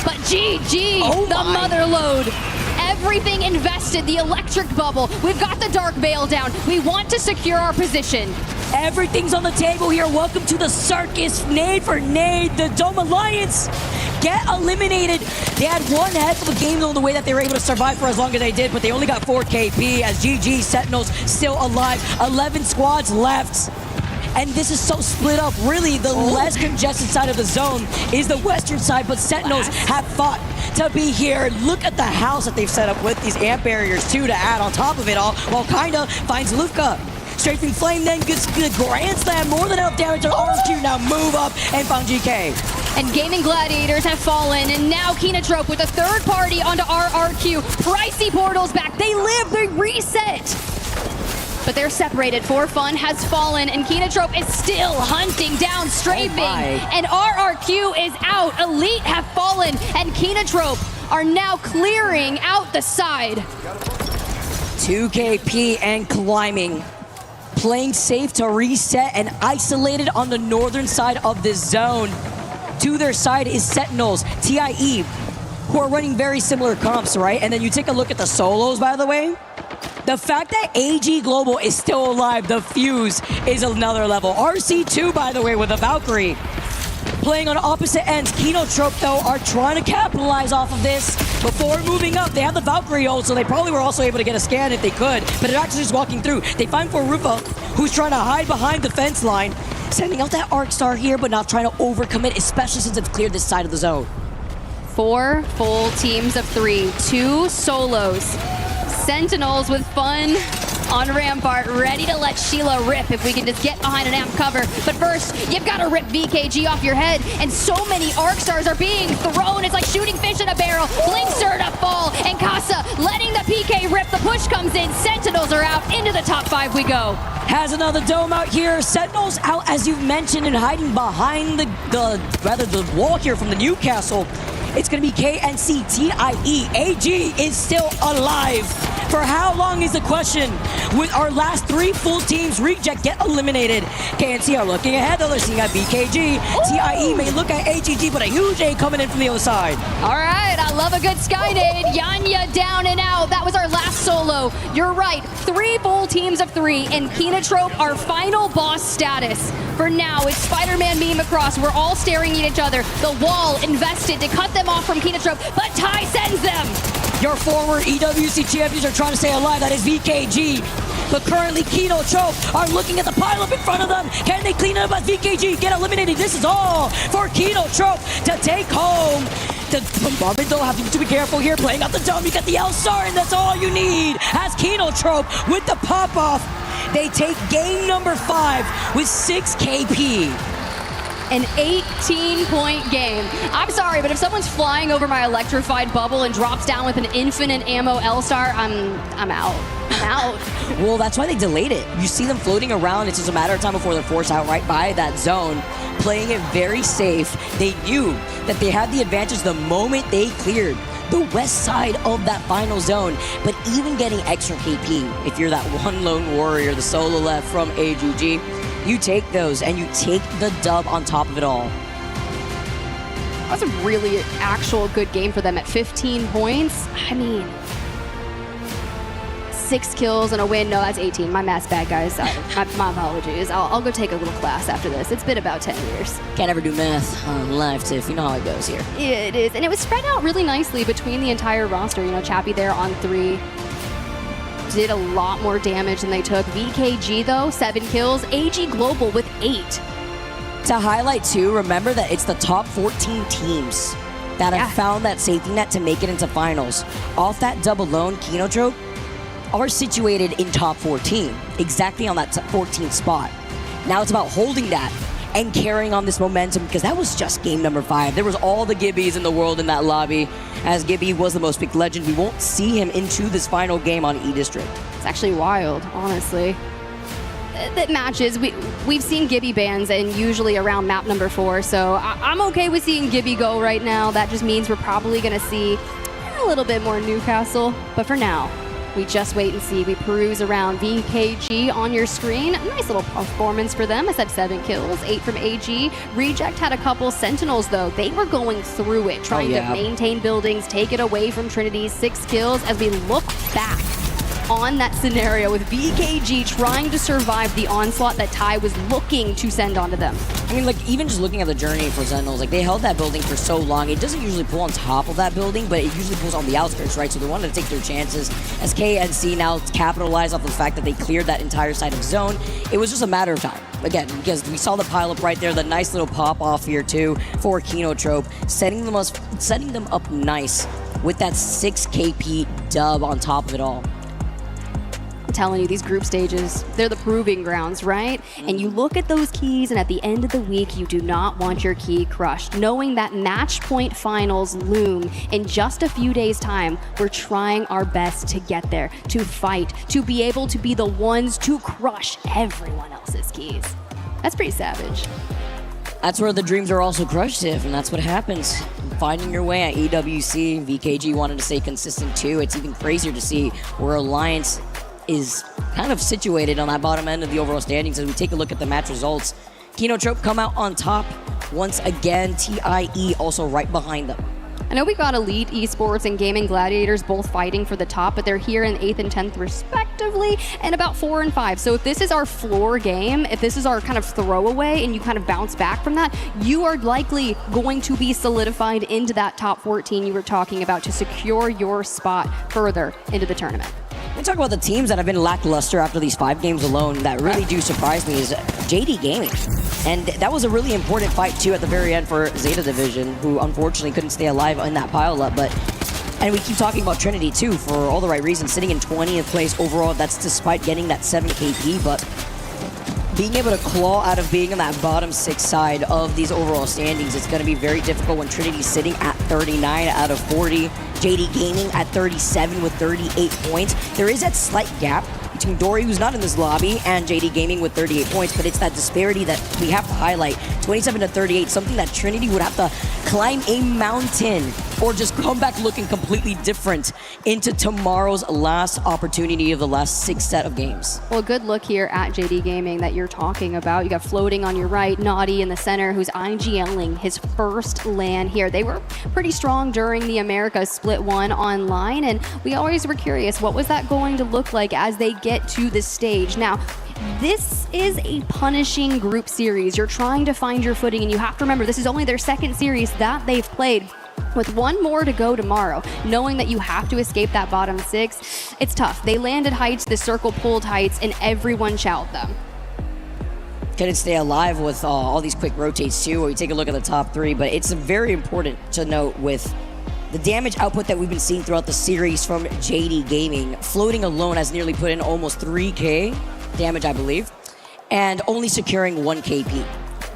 But GG, the mother load. Everything invested, the electric bubble. We've got the dark veil down. We want to secure our position. Everything's on the table here. Welcome to the circus. Nade for nade. The Dome Alliance get eliminated. They had one heck of a game though, the way that they were able to survive for as long as they did, but they only got 4 KP as GG Sentinels still alive. 11 squads left. And this is so split up. Really, the less congested side of the zone is the western side, but Sentinels have fought to be here. Look at the house that they've set up with these amp barriers too to add on top of it all, while Kinda finds Lufka. Strafing Flame then gets the Grand Slam, more than enough damage on RQ. Now move up and found GK. And GaiminGladiators have fallen, and now KINTROPE with a third party onto RRQ. Pricey portals back. They live, they reset. but they're separated. ForFun has fallen, and KINTROPE is still hunting down Strafing. And RRQ is out. Elite have fallen, and KINTROPE are now clearing out the side. 2KP and climbing. Playing safe to reset and isolated on the northern side of the zone. To their side is Sentinels, TIE, who are running very similar comps, right? And then you take a look at the solos, by the way. The fact that AG Global is still alive, the fuse is another level. RC2, by the way, with a Valkyrie. Playing on opposite ends. KINTROPE, though, are trying to capitalize off of this. Before moving up, they have the Valkyrie ult, so they probably were also able to get a scan if they could, but they're actually just walking through. They find Rufa, who's trying to hide behind the fence line, sending out that Arc Star here, but not trying to overcommit, especially since it's cleared this side of the zone. 4 full teams of 3, 2 solos. Sentinels with fun on Rampart, ready to let Sheila rip if we can just get behind an amp cover. But first, you've got to rip VKG off your head, and so many Arc Stars are being thrown. It's like shooting fish in a barrel. Blinkster to fall, and Casa letting the PK rip. The push comes in. Sentinels are out. Into the top 5 we go. Has another dome out here. Sentinels out, as you mentioned, and hiding behind the wall here from the Newcastle. It's going to be KNC, TIE. AG is still alive. For how long is the question? With our last 3 full teams, Reject get eliminated. KNC are looking ahead, though. They're seeing at BKG. TIE may look at AGG, but a huge A coming in from the other side. All right, I love a good Skynade. Yanya down and out. That was our last solo. You're right, 3 full teams of 3, and KINTROPE, our final boss status. For now, it's Spider-Man meme across. We're all staring at each other. The wall invested to cut them off from KINTROPE, but TIE sends them. Your former EWC champions are trying to stay alive. That is VKG. But currently, KINTROPE are looking at the pile-up in front of them. Can they clean it up as VKG get eliminated? This is all for KINTROPE to take home. The bombardment, though, having to be careful here. Playing out the dome, you get the L-Star, and that's all you need. As KINTROPE with the pop-off, they take game number 5 with 6 KP. An 18-point game. I'm sorry, but if someone's flying over my electrified bubble and drops down with an infinite ammo L-Star, I'm out. I'm out. Well, that's why they delayed it. You see them floating around. It's just a matter of time before they're forced out right by that zone. Playing it very safe. They knew that they had the advantage the moment they cleared the west side of that final zone. But even getting extra KP, if you're that one lone warrior, the solo left from AGG, you take those and you take the dub on top of it all. That was a really actual good game for them at 15 points. I mean, 6 kills and a win. No, that's 18. My math's bad, guys. My apologies. I'll go take a little class after this. It's been about 10 years. Can't ever do math on live, Tiff. You know how it goes here. Yeah, it is. And it was spread out really nicely between the entire roster. You know, Chappie there on 3. Did a lot more damage than they took. VKG, though, 7 kills. AG Global with 8. To highlight, too, remember that it's the top 14 teams that have found that safety net to make it into finals. Off that dub alone, KINTROPE are situated in top 14, exactly on that 14th spot. Now it's about holding that and carrying on this momentum, because that was just game number 5. There was all the Gibbies in the world in that lobby, as Gibby was the most picked legend. We won't see him into this final game on E-District. It's actually wild, honestly. That matches. We've seen Gibby bans, and usually around map number 4, so I'm okay with seeing Gibby go right now. That just means we're probably going to see a little bit more Newcastle, but for now, we just wait and see. We peruse around VKG on your screen. Nice little performance for them. I said 7 kills, 8 from AG. Reject had a couple. Sentinels, though, they were going through it, trying to maintain buildings, take it away from TriniTY. 6 kills as we look back on that scenario with VKG trying to survive the onslaught that TIE was looking to send onto them. I mean, like, even just looking at the journey for Sentinels, like, they held that building for so long. It doesn't usually pull on top of that building, but it usually pulls on the outskirts, right? So they wanted to take their chances. As KNC now capitalize off the fact that they cleared that entire side of zone, it was just a matter of time. Again, because we saw the pile-up right there, the nice little pop-off here, too, for KINTROPE, setting them up nice with that 6 KP dub on top of it all. telling you, these group stages, they're the proving grounds, right? And you look at those keys, and at the end of the week, you do not want your key crushed. Knowing that match point finals loom in just a few days' time, we're trying our best to get there, to fight, to be able to be the ones to crush everyone else's keys. That's pretty savage. That's where the dreams are also crushed, Tiff, and that's what happens. Finding your way at EWC, VKG wanted to stay consistent too. It's even crazier to see where Alliance is kind of situated on that bottom end of the overall standings as we take a look at the match results. KINTROPE come out on top once again, TIE also right behind them. I know we got Elite Esports and GaiminGladiators both fighting for the top, but they're here in 8th and 10th respectively, and about 4 and 5. So if this is our floor game, if this is our kind of throwaway and you kind of bounce back from that, you are likely going to be solidified into that top 14 you were talking about to secure your spot further into the tournament. We talk about the teams that have been lackluster after these 5 games alone that really do surprise me is JD Gaming. And that was a really important fight too at the very end for ZETA Division, who unfortunately couldn't stay alive in that pileup. And we keep talking about TriniTY too for all the right reasons, sitting in 20th place overall. That's despite getting that 7 KP, but being able to claw out of being on that bottom 6 side of these overall standings, it's going to be very difficult when TriniTY's sitting at 39 out of 40. JD Gaming at 37 with 38 points. There is that slight gap between Dory, who's not in this lobby, and JD Gaming with 38 points, but it's that disparity that we have to highlight. 27 to 38, something that TriniTY would have to climb a mountain or just come back looking completely different into tomorrow's last opportunity of the last 6 set of games. Well, good look here at JD Gaming that you're talking about. You got Floating on your right, Naughty in the center, who's IGLing his first LAN here. They were pretty strong during the Americas Split 1 online, and we always were curious, what was that going to look like as they get to the stage? Now, this is a punishing group series. You're trying to find your footing, and you have to remember, this is only their 2nd series that they've played. With 1 more to go tomorrow, knowing that you have to escape that bottom 6, it's tough. They landed heights, the circle pulled heights, and everyone shelled them. Couldn't stay alive with all these quick rotates too, when we take a look at the top 3, but it's very important to note with the damage output that we've been seeing throughout the series from JD Gaming. Floating alone has nearly put in almost 3k damage, I believe, and only securing 1 KP.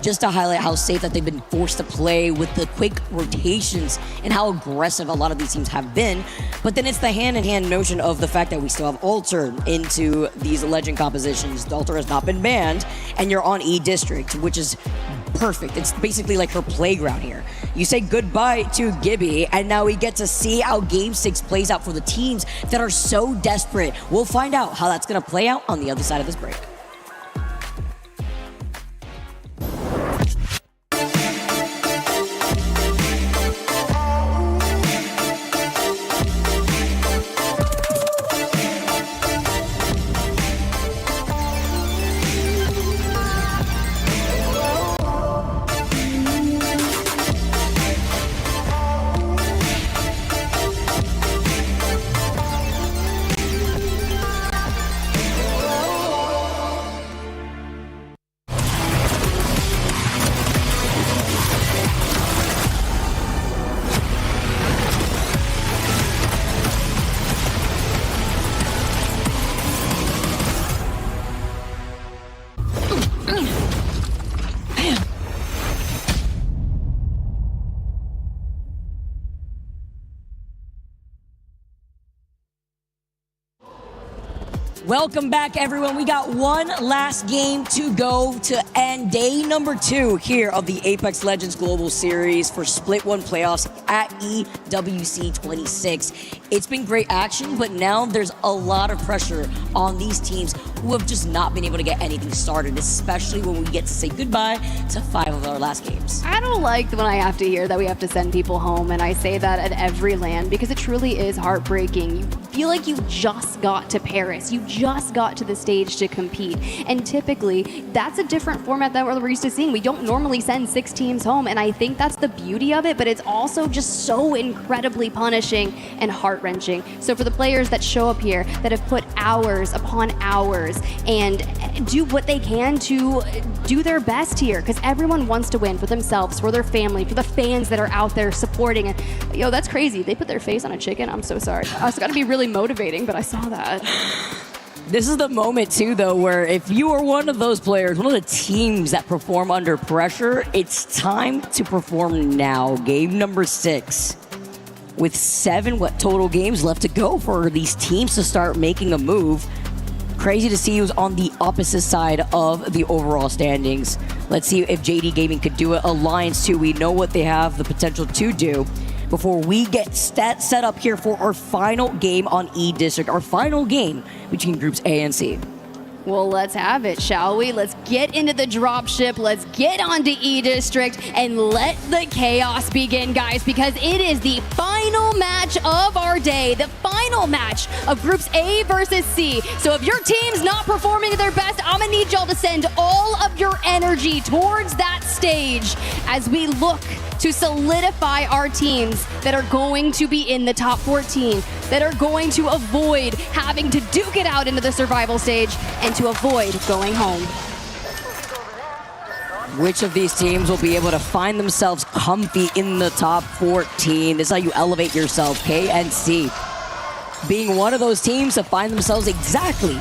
Just to highlight how safe that they've been forced to play with the quick rotations and how aggressive a lot of these teams have been. But then it's the hand-in-hand notion of the fact that we still have Alter into these legend compositions. Alter has not been banned, and you're on E District, which is perfect. It's basically like her playground here. You say goodbye to Gibby, and now we get to see how Game 6 plays out for the teams that are so desperate. We'll find out how that's going to play out on the other side of this break. Welcome back, everyone. We got one last game to go to end day number 2 here of the Apex Legends Global Series for Split 1 playoffs at EWC 26. It's been great action, but now there's a lot of pressure on these teams who have just not been able to get anything started, especially when we get to say goodbye to 5 of our last games. I don't like when I have to hear that we have to send people home, and I say that at every LAN because it truly is heartbreaking. You feel like you just got to Paris. You just got to the stage to compete. And typically, that's a different format that we're used to seeing. We don't normally send 6 teams home, and I think that's the beauty of it, but it's also just so incredibly punishing and heart-wrenching. So for the players that show up here, that have put hours upon hours and do what they can to do their best here, because everyone wants to win for themselves, for their family, for the fans that are out there supporting. And yo, that's crazy. They put their face on a chicken. I'm so sorry. It's got to be really motivating, but I saw that. This is the moment, too, though, where if you are one of those players, one of the teams that perform under pressure, it's time to perform now. Game number 6. With 7 total games left to go for these teams to start making a move. Crazy to see who's on the opposite side of the overall standings. Let's see if JD Gaming could do it. Alliance 2, we know what they have the potential to do. Before we get set up here for our final game on E-District, our final game between groups A and C. Well, let's have it, shall we? Let's get into the dropship. Let's get onto E-District and let the chaos begin, guys, because it is the final match of our day, the final match of groups A versus C. So if your team's not performing at their best, I'm gonna need y'all to send all of your energy towards that stage as we look to solidify our teams that are going to be in the top 14, that are going to avoid having to duke it out into the survival stage and to avoid going home. Which of these teams will be able to find themselves comfy in the top 14? This is how you elevate yourself, K and C. Being one of those teams to find themselves exactly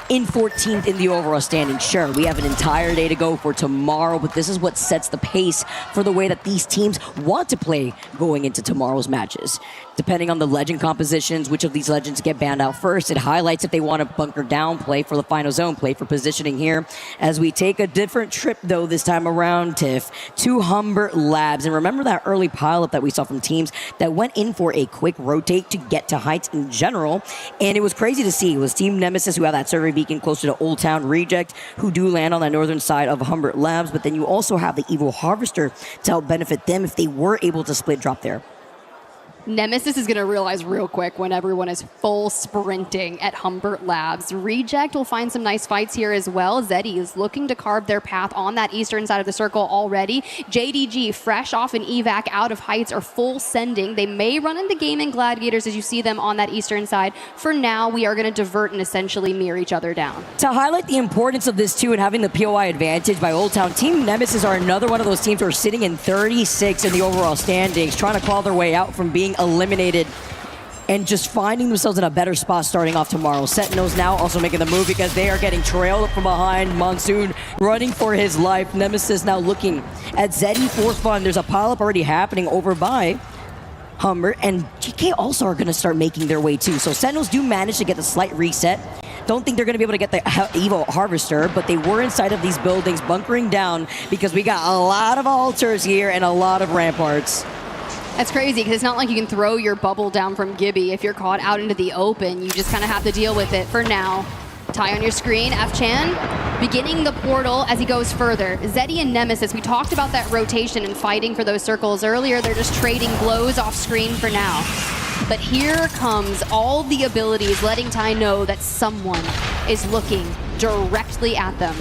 in 14th in the overall standing. Sure, we have an entire day to go for tomorrow, but this is what sets the pace for the way that these teams want to play going into tomorrow's matches. Depending on the legend compositions, which of these legends get banned out first, it highlights if they want to bunker down, play for the final zone, play for positioning here. As we take a different trip, though, this time around, Tiff, to Humbert Labs. And remember that early pileup that we saw from teams that went in for a quick rotate to get to heights in general. And it was crazy to see. It was Team Nemesis who had that survey beacon closer to Old Town Reject, who do land on the northern side of Humbert Labs. But then you also have the Evil Harvester to help benefit them if they were able to split drop there. Nemesis is going to realize real quick when everyone is full sprinting at Humbert Labs. Reject will find some nice fights here as well. ZEDI is looking to carve their path on that eastern side of the circle already. JDG, fresh off an evac out of heights, are full sending. They may run into GaiminGladiators as you see them on that eastern side. For now, we are going to divert and essentially mirror each other down. To highlight the importance of this too and having the POI advantage by Old Town, Team Nemesis are another one of those teams who are sitting in 36 in the overall standings, trying to claw their way out from being eliminated and just finding themselves in a better spot starting off tomorrow. Sentinels now also making the move because they are getting trailed from behind. Monsoon running for his life. Nemesis now looking at ZEDI ForFun. There's a pileup already happening over by Humber, and GK also are going to start making their way too. So Sentinels do manage to get the slight reset. Don't think they're going to be able to get the Evil Harvester, but they were inside of these buildings bunkering down because we got a lot of altars here and a lot of ramparts. That's crazy because it's not like you can throw your bubble down from Gibby. If you're caught out into the open, you just kind of have to deal with it for now. Ty on your screen, F-Chan beginning the portal as he goes further. ZEDI and Nemesis, we talked about that rotation and fighting for those circles earlier. They're just trading blows off screen for now. But here comes all the abilities letting Ty know that someone is looking directly at them.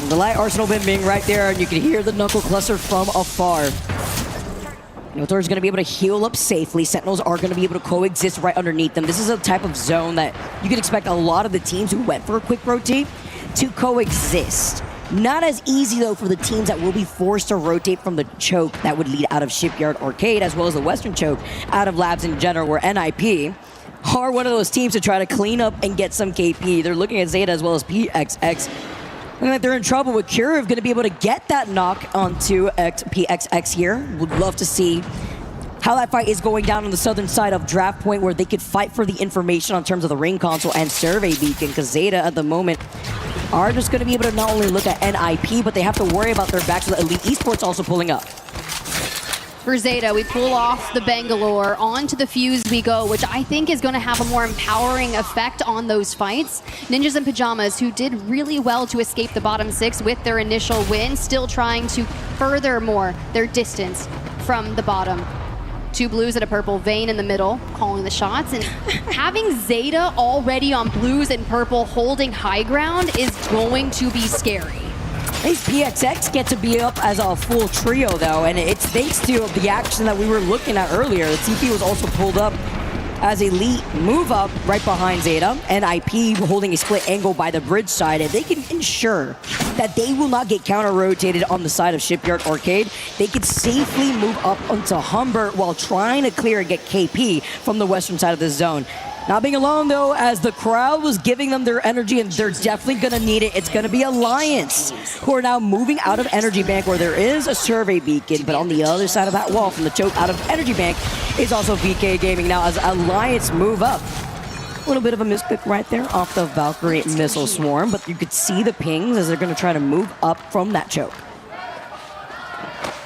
The light arsenal bin being right there, and you can hear the knuckle cluster from afar. Notor's going to be able to heal up safely. Sentinels are going to be able to coexist right underneath them. This is a type of zone that you can expect a lot of the teams who went for a quick rotate to coexist. Not as easy, though, for the teams that will be forced to rotate from the choke that would lead out of Shipyard Arcade, as well as the Western choke out of Labs in general, where NIP are one of those teams to try to clean up and get some KP. They're looking at ZETA as well as PXX. Looking like they're in trouble with Curiv going to be able to get that knock onto PXX here. Would love to see how that fight is going down on the southern side of Draft Point, where they could fight for the information on terms of the ring console and survey beacon, because ZETA at the moment are just going to be able to not only look at NIP, but they have to worry about their backs with Elite Esports also pulling up. For ZETA, we pull off the Bangalore, onto the Fuse we go, which I think is going to have a more empowering effect on those fights. NinjasinPyjamas, who did really well to escape the bottom 6 with their initial win, still trying to further more their distance from the bottom. 2 blues and a purple, Vayne in the middle, calling the shots. And having ZETA already on blues and purple holding high ground is going to be scary. These PXX get to be up as a full trio, though, and it's thanks to the action that we were looking at earlier. The TP was also pulled up as Elite move up right behind ZETA, and IP holding a split angle by the bridge side, and they can ensure that they will not get counter-rotated on the side of Shipyard Arcade. They can safely move up onto Humbert while trying to clear and get KP from the western side of the zone. Not being alone, though, as the crowd was giving them their energy, and they're definitely going to need it. It's going to be Alliance, who are now moving out of Energy Bank, where there is a survey beacon, but on the other side of that wall from the choke out of Energy Bank is also VK Gaming now as Alliance move up. A little bit of a misclick right there off the Valkyrie missile swarm, but you could see the pings as they're going to try to move up from that choke.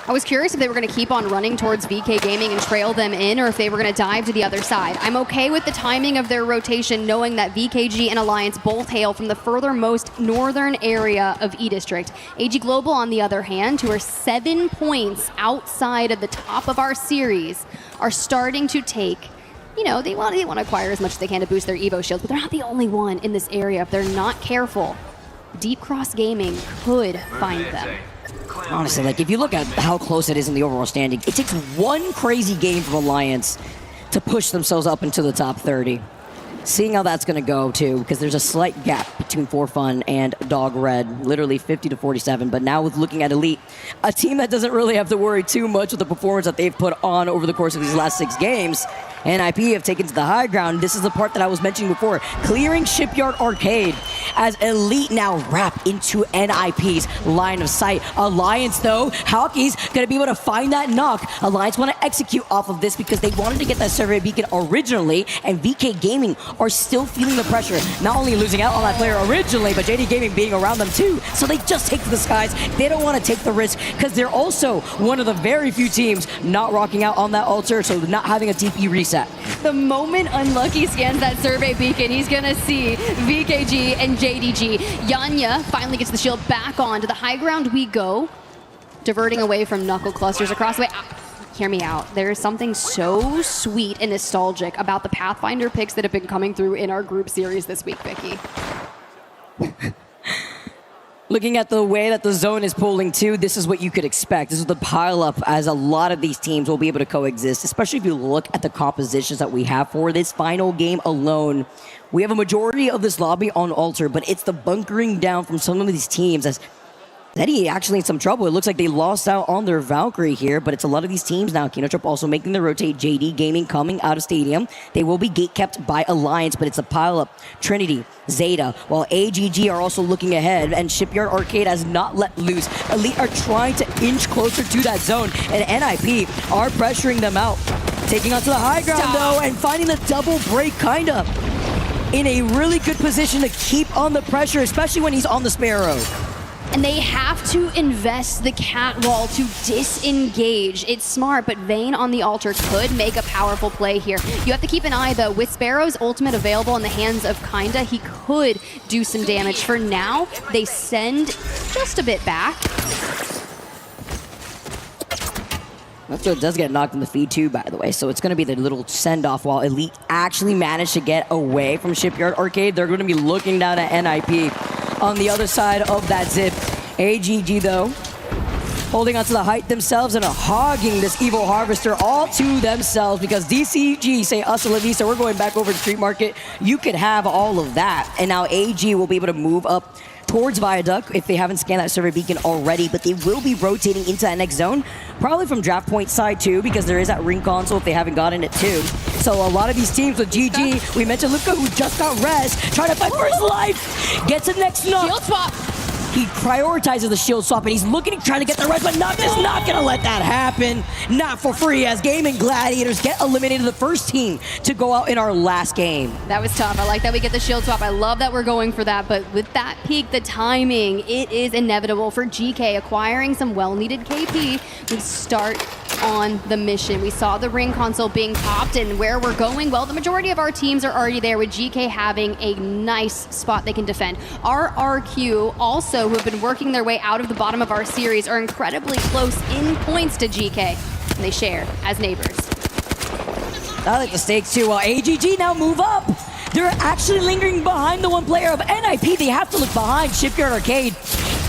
I was curious if they were going to keep on running towards VK Gaming and trail them in, or if they were going to dive to the other side. I'm okay with the timing of their rotation, knowing that VKG and Alliance both hail from the furthermost northern area of E-District. AG Global, on the other hand, who are 7 points outside of the top of our series, are starting to take, you know, they want to acquire as much as they can to boost their Evo shields, but they're not the only one in this area. If they're not careful, Deep Cross Gaming could find them. Honestly, like, if you look at how close it is in the overall standing, it takes one crazy game from Alliance to push themselves up into the top 30. Seeing how that's going to go, too, because there's a slight gap between ForFun and Dogred, literally 50 to 47. But now with looking at Elite, a team that doesn't really have to worry too much with the performance that they've put on over the course of these last 6 games, NIP have taken to the high ground. This is the part that I was mentioning before, clearing Shipyard Arcade as Elite now wrap into NIP's line of sight. Alliance, though, Hockey's going to be able to find that knock. Alliance want to execute off of this because they wanted to get that survey beacon originally, and VK Gaming are still feeling the pressure, not only losing out on that player originally, but JD Gaming being around them too. So they just take to the skies. They don't want to take the risk because they're also one of the very few teams not rocking out on that altar, so not having a TP reset. The moment Unlucky scans that survey beacon, he's going to see VKG and JDG. Yanya finally gets the shield back on. To the high ground we go, diverting away from Knuckle Clusters across the way. Hear me out. There is something so sweet and nostalgic about the Pathfinder picks that have been coming through in our group series this week, Vicky. Looking at the way that the zone is pulling too, this is what you could expect. This is the pile-up as a lot of these teams will be able to coexist, especially if you look at the compositions that we have for this final game alone. We have a majority of this lobby on altar, but it's the bunkering down from some of these teams as ZEDI actually in some trouble. It looks like they lost out on their Valkyrie here, but it's a lot of these teams now. KINTROPE also making the rotate. JD Gaming coming out of Stadium. They will be gate-kept by Alliance, but it's a pile-up. TriniTY, ZETA, while AGG are also looking ahead, and Shipyard Arcade has not let loose. Elite are trying to inch closer to that zone, and NIP are pressuring them out. Taking onto the high ground, though, and finding the double break, kind of in a really good position to keep on the pressure, especially when he's on the Sparrow. And they have to invest the cat wall to disengage. It's smart, but Vayne on the altar could make a powerful play here. You have to keep an eye, though. With Sparrow's ultimate available in the hands of Kinda, he could do some damage. For now, they send just a bit back. It does get knocked in the feed too, by the way, so it's going to be the little send-off while Elite actually managed to get away from Shipyard Arcade. They're going to be looking down at NIP on the other side of that zip. AGG, though, holding onto the height themselves and are hogging this Evil Harvester all to themselves because DCG say, hasta la vista, we're going back over to Street Market. You could have all of that. And now AG will be able to move up towards Viaduct if they haven't scanned that survey beacon already, but they will be rotating into that next zone, probably from draft point side too, because there is that ring console if they haven't gotten it too. So a lot of these teams with GG, we mentioned Luca who just got res, trying to fight for his life, gets the next knock. Shield swap. He prioritizes the shield swap and he's looking, trying to get the res, but Knock is not gonna let that happen. Not for free as GaiminGladiators get eliminated, the first team to go out in our last game. That was tough. I like that we get the shield swap. I love that we're going for that, but with that peak, the timing, it is inevitable for GK acquiring some well-needed KP. We start on the mission. We saw the ring console being popped, and where we're going, well, the majority of our teams are already there, with GK having a nice spot they can defend. Our RQ also, who have been working their way out of the bottom of our series, are incredibly close in points to GK, and they share as neighbors. I like the stakes too. While AGG now move up. They're actually lingering behind the one player of NIP. They have to look behind. Shipyard Arcade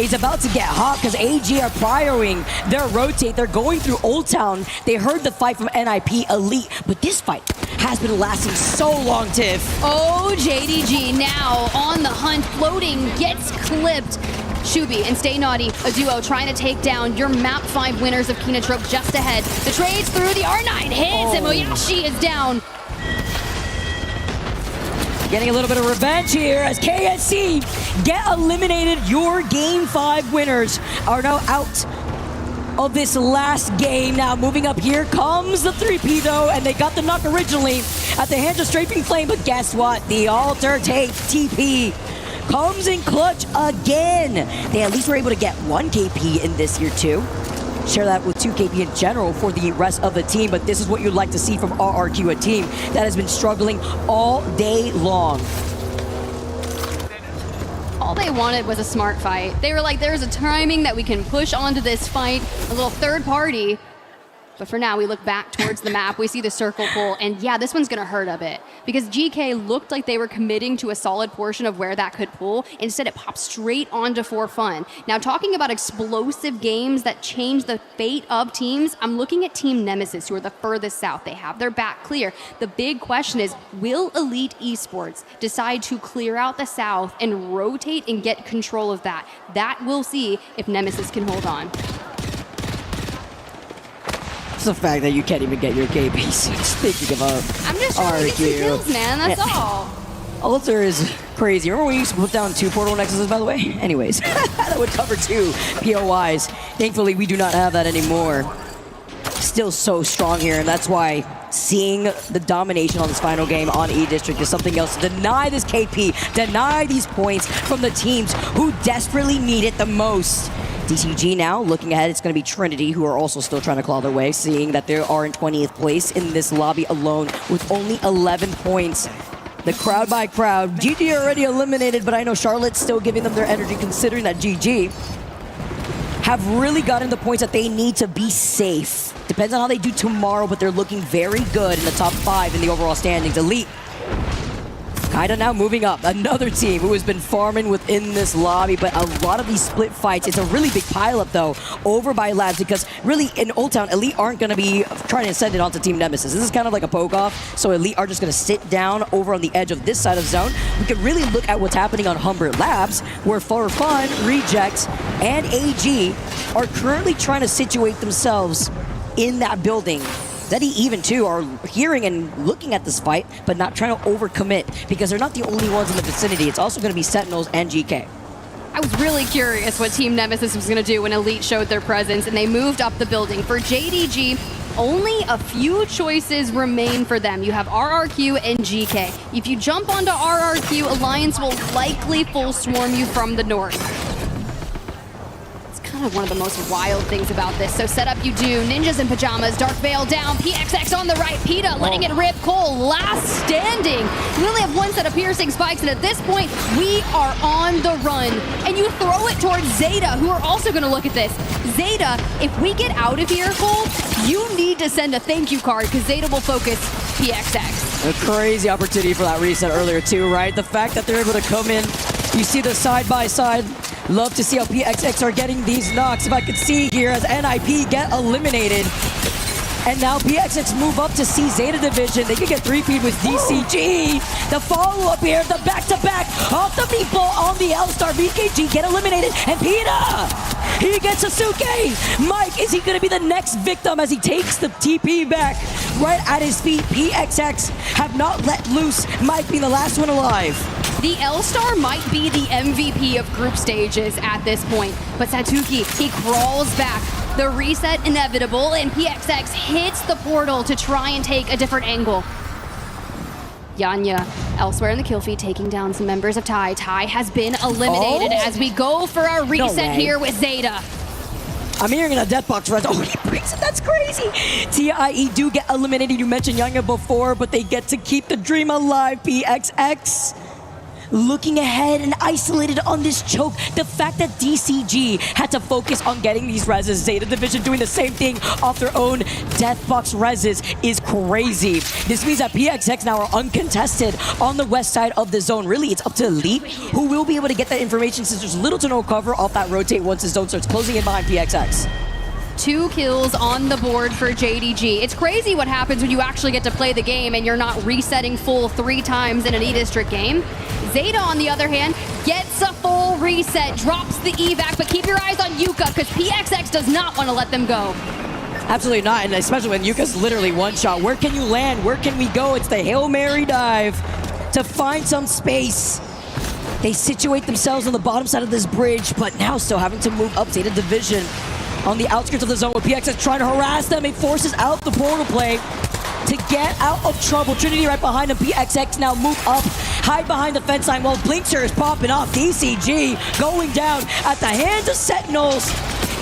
is about to get hot because AG are prioring their rotate. They're going through Old Town. They heard the fight from NIP Elite, but this fight has been lasting so long, Tiff. Oh, JDG now on the hunt, floating, gets clipped. Shubi and Stay Naughty, a duo trying to take down your map 5 winners of KINTROPE just ahead. The trades through, the R9 hits, and Moyashi is down. getting a little bit of revenge here as KSC get eliminated. Your Game 5 winners are now out of this last game. Now moving up here comes the 3P though, and they got the knock originally at the hands of Strafing Flame, but guess what? The alter take TP comes in clutch again. They at least were able to get 1 KP in this year too. Share that with 2 KP in general for the rest of the team, but this is what you'd like to see from RRQ, a team that has been struggling all day long. All they wanted was a smart fight. They were like, there's a timing that we can push onto this fight, a little third party. But for now, we look back towards the map, we see the circle pull, and yeah, this one's gonna hurt a bit. Because GK looked like they were committing to a solid portion of where that could pull. Instead, it popped straight onto ForFun. Now, talking about explosive games that change the fate of teams, I'm looking at Team Nemesis, who are the furthest south. They have their back clear. The big question is, will Elite Esports decide to clear out the south and rotate and get control of that? That we'll see if Nemesis can hold on. The fact that you can't even get your KP thinking about I'm just trying to get some kills, man, that's all. Alter is crazy. Remember when we used to put down 2 portal nexuses, by the way? Anyways, that would cover 2 POIs. Thankfully, we do not have that anymore. Still so strong here, and that's why seeing the domination on this final game on E-District is something else. Deny this KP, deny these points from the teams who desperately need it the most. DCG now looking ahead, it's going to be TriniTY, who are also still trying to claw their way, seeing that they are in 20th place in this lobby alone with only 11 points. The crowd by crowd. GG already eliminated, but I know Charlotte's still giving them their energy, considering that GG have really gotten the points that they need to be safe. Depends on how they do tomorrow, but they're looking very good in the top 5 in the overall standings. Elite kinda now moving up. Another team who has been farming within this lobby, but a lot of these split fights, it's a really big pileup though over by Labs, because really in Old Town, Elite aren't gonna be trying to send it onto Team Nemesis. This is kind of like a poke off, so Elite are just gonna sit down over on the edge of this side of zone. We can really look at what's happening on Humbert Labs, where ForFun, Reject, and AG are currently trying to situate themselves in that building. ZEDI even too are hearing and looking at this fight, but not trying to overcommit, because they're not the only ones in the vicinity. It's also going to be Sentinels and GK. I was really curious what Team Nemesis was going to do when Elite showed their presence, and they moved up the building. For JDG, only a few choices remain for them. You have RRQ and GK. If you jump onto RRQ, Alliance will likely full swarm you from the north. Kind of one of the most wild things about this. So set up you do. NinjasinPyjamas, Dark Veil down. PXX on the right. PETA letting it rip. Cole last standing. We only have 1 set of piercing spikes, and at this point, we are on the run. And you throw it towards ZETA, who are also going to look at this. ZETA, if we get out of here, Cole, you need to send a thank you card, because ZETA will focus PXX. A crazy opportunity for that reset earlier too, right? The fact that they're able to come in, you see the side by side. Love to see how PXX are getting these knocks. If I could see here as NIP get eliminated. And now PXX move up to see ZETA Division. They could get 3-feed with DCG. The follow-up here, the back-to-back off the meatball on the L-Star. BKG get eliminated, and PETA, he gets Sasuke. Mike, is he gonna be the next victim as he takes the TP back right at his feet? PXX have not let loose, Mike being the last one alive. The L-Star might be the MVP of group stages at this point, but Satuki, he crawls back. The reset inevitable, and PXX hits the portal to try and take a different angle. Yanya elsewhere in the kill feed, taking down some members of TIE. TIE has been eliminated as we go for our reset here with ZETA. I'm hearing a Deathbox res. Oh, he breaks it. That's crazy. TIE do get eliminated. You mentioned Yanya before, but they get to keep the dream alive. PXX looking ahead and isolated on this choke. The fact that DCG had to focus on getting these reses, ZETA Division doing the same thing off their own Deathbox reses, is crazy. This means that PXX now are uncontested on the west side of the zone. Really, it's up to Elite, who will be able to get that information since there's little to no cover off that rotate once the zone starts closing in behind PXX. 2 kills on the board for JDG. It's crazy what happens when you actually get to play the game and you're not resetting full 3 times in an E-District game. ZETA, on the other hand, gets a full reset, drops the evac, but keep your eyes on Yuka, because PXX does not want to let them go. Absolutely not, and especially when Yuka's literally one shot. Where can you land? Where can we go? It's the Hail Mary dive to find some space. They situate themselves on the bottom side of this bridge, but now still having to move up ZETA Division on the outskirts of the zone with PXX trying to harass them. It forces out the portal play to get out of trouble. TriniTY right behind him. PXX now move up, hide behind the fence line while Blinkster is popping off. DCG going down at the hands of Sentinels.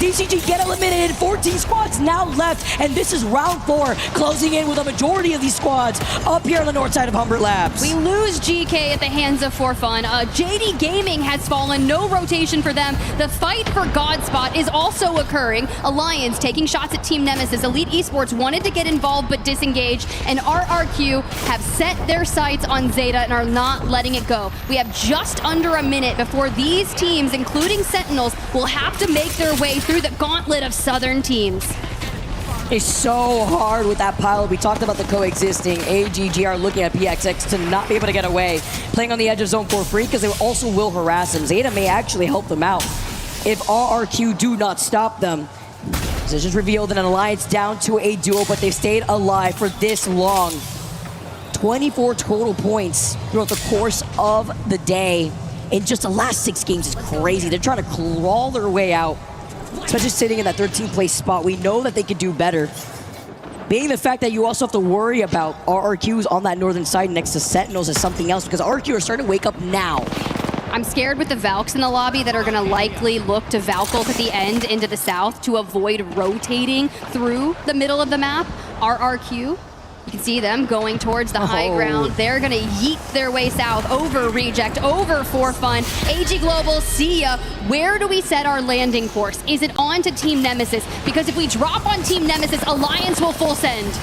DCG get eliminated, 14 squads now left, and this is round 4, closing in with a majority of these squads up here on the north side of Humbert Labs. We lose Geekay at the hands of ForFun. JD Gaming has fallen, no rotation for them. The fight for Godspot is also occurring. Alliance taking shots at Team Nemesis. Elite Esports wanted to get involved but disengaged, and RRQ have set their sights on ZETA and are not letting it go. We have just under a minute before these teams, including Sentinels, will have to make their way through the gauntlet of Southern teams. It's so hard with that pile. We talked about the coexisting. AGG are looking at PXX to not be able to get away, playing on the edge of zone for free because they also will harass him. ZETA may actually help them out if RRQ do not stop them. Positions revealed and an alliance down to a duo, but they've stayed alive for this long. 24 total points throughout the course of the day. In just the last 6 games is crazy. They're trying to crawl their way out, especially sitting in that 13th place spot. We know that they could do better. Being the fact that you also have to worry about RRQs on that northern side next to Sentinels is something else, because RRQ are starting to wake up now. I'm scared with the Valks in the lobby that are going to likely look to Valkylt at the end into the south to avoid rotating through the middle of the map. RRQ, you can see them going towards the high ground. They're going to yeet their way south over Reject, over ForFun. AG Global, see ya. Where do we set our landing course? Is it on to Team Nemesis? Because if we drop on Team Nemesis, Alliance will full send.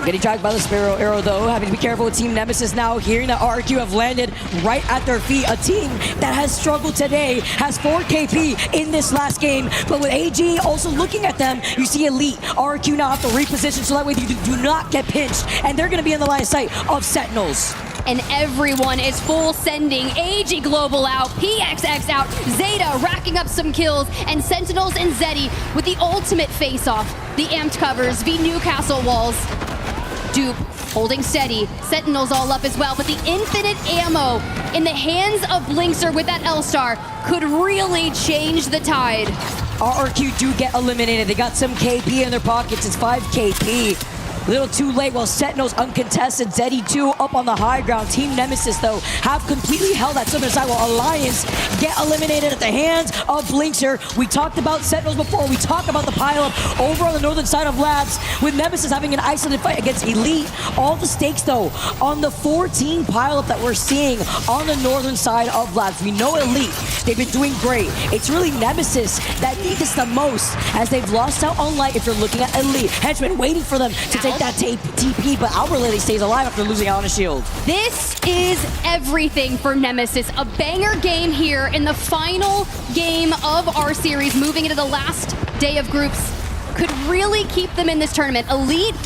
Getting dragged by the Sparrow Arrow, though. Having to be careful with Team Nemesis now. Hearing that RRQ have landed right at their feet. A team that has struggled today, has 4 KP in this last game. But with AG also looking at them, you see Elite. RRQ now have to reposition so that way you do not get pinched. And they're going to be in the line of sight of Sentinels. And everyone is full sending. AG Global out, PXX out, ZETA racking up some kills, and Sentinels and ZEDI with the ultimate face-off. The amped covers, v Newcastle walls. Dupe holding steady, Sentinels all up as well, but the infinite ammo in the hands of Blinkster with that L-Star could really change the tide. RRQ do get eliminated. They got some KP in their pockets. It's 5 KP. A little too late while Sentinels uncontested. ZEDI 2 up on the high ground. Team Nemesis, though, have completely held that southern side while Alliance get eliminated at the hands of Blinkster. We talked about Sentinels before. We talked about the pileup over on the northern side of Labs with Nemesis having an isolated fight against Elite. All the stakes, though, on the 14 pileup that we're seeing on the northern side of Labs. We know Elite. They've been doing great. It's really Nemesis that needs this the most, as they've lost out on light if you're looking at Elite. Henchman waiting for them to take that TP, but Outwardly stays alive after losing out on a shield. This is everything for Nemesis. A banger game here in the final game of our series, moving into the last day of groups. Could really keep them in this tournament. Elite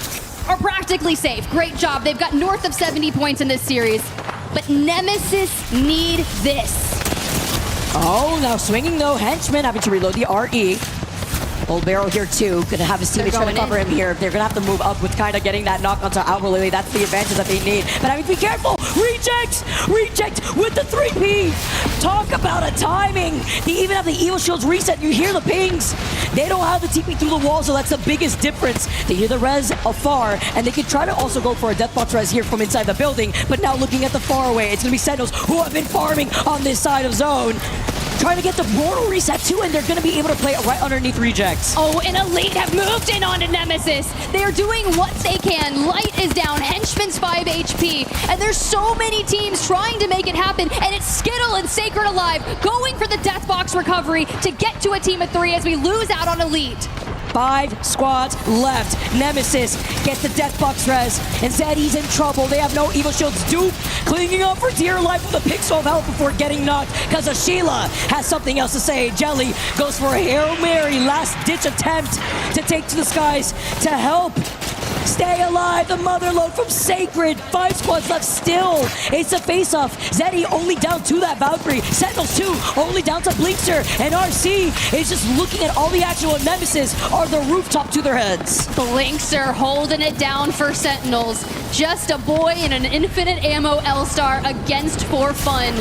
are practically safe. Great job. They've got north of 70 points in this series. But Nemesis need this. Oh, now swinging though. Henchman having to reload the RE. Old Barrel here too, gonna have his teammates trying to cover him here. They're gonna have to move up with kind of getting that knock onto Outwardly. That's the advantage that they need. But I mean, be careful! Reject with the 3P! Talk about a timing! They even have the Evil Shields reset. You hear the pings. They don't have the TP through the wall, so that's the biggest difference. They hear the res afar, and they can try to also go for a Deathbox res here from inside the building. But now looking at the far away, it's gonna be Sentinels who have been farming on this side of zone. Trying to get the portal reset too, and they're going to be able to play it right underneath Rejects. Oh, and Elite have moved in onto Nemesis. They are doing what they can. Light is down, Henchman's 5 HP, and there's so many teams trying to make it happen, and it's Skittle and Sacred Alive going for the Deathbox recovery to get to a team of 3 as we lose out on Elite. 5 squads left. Nemesis gets the Deathbox res, and ZEDI's in trouble. They have no Evil Shields. Dupe clinging up for dear life with a pixel of health before getting knocked, because Sheila has something else to say. Jelly goes for a Hail Mary last-ditch attempt to take to the skies to help Stay alive, the mother load from Sacred. 5 squads left still. It's a face-off. ZEDI only down to that Valkyrie. Sentinels 2 only down to Blinkster. And RC is just looking at all the action with Nemesis are the rooftop to their heads. Blinkster holding it down for Sentinels. Just a boy in an infinite ammo L-Star against ForFun.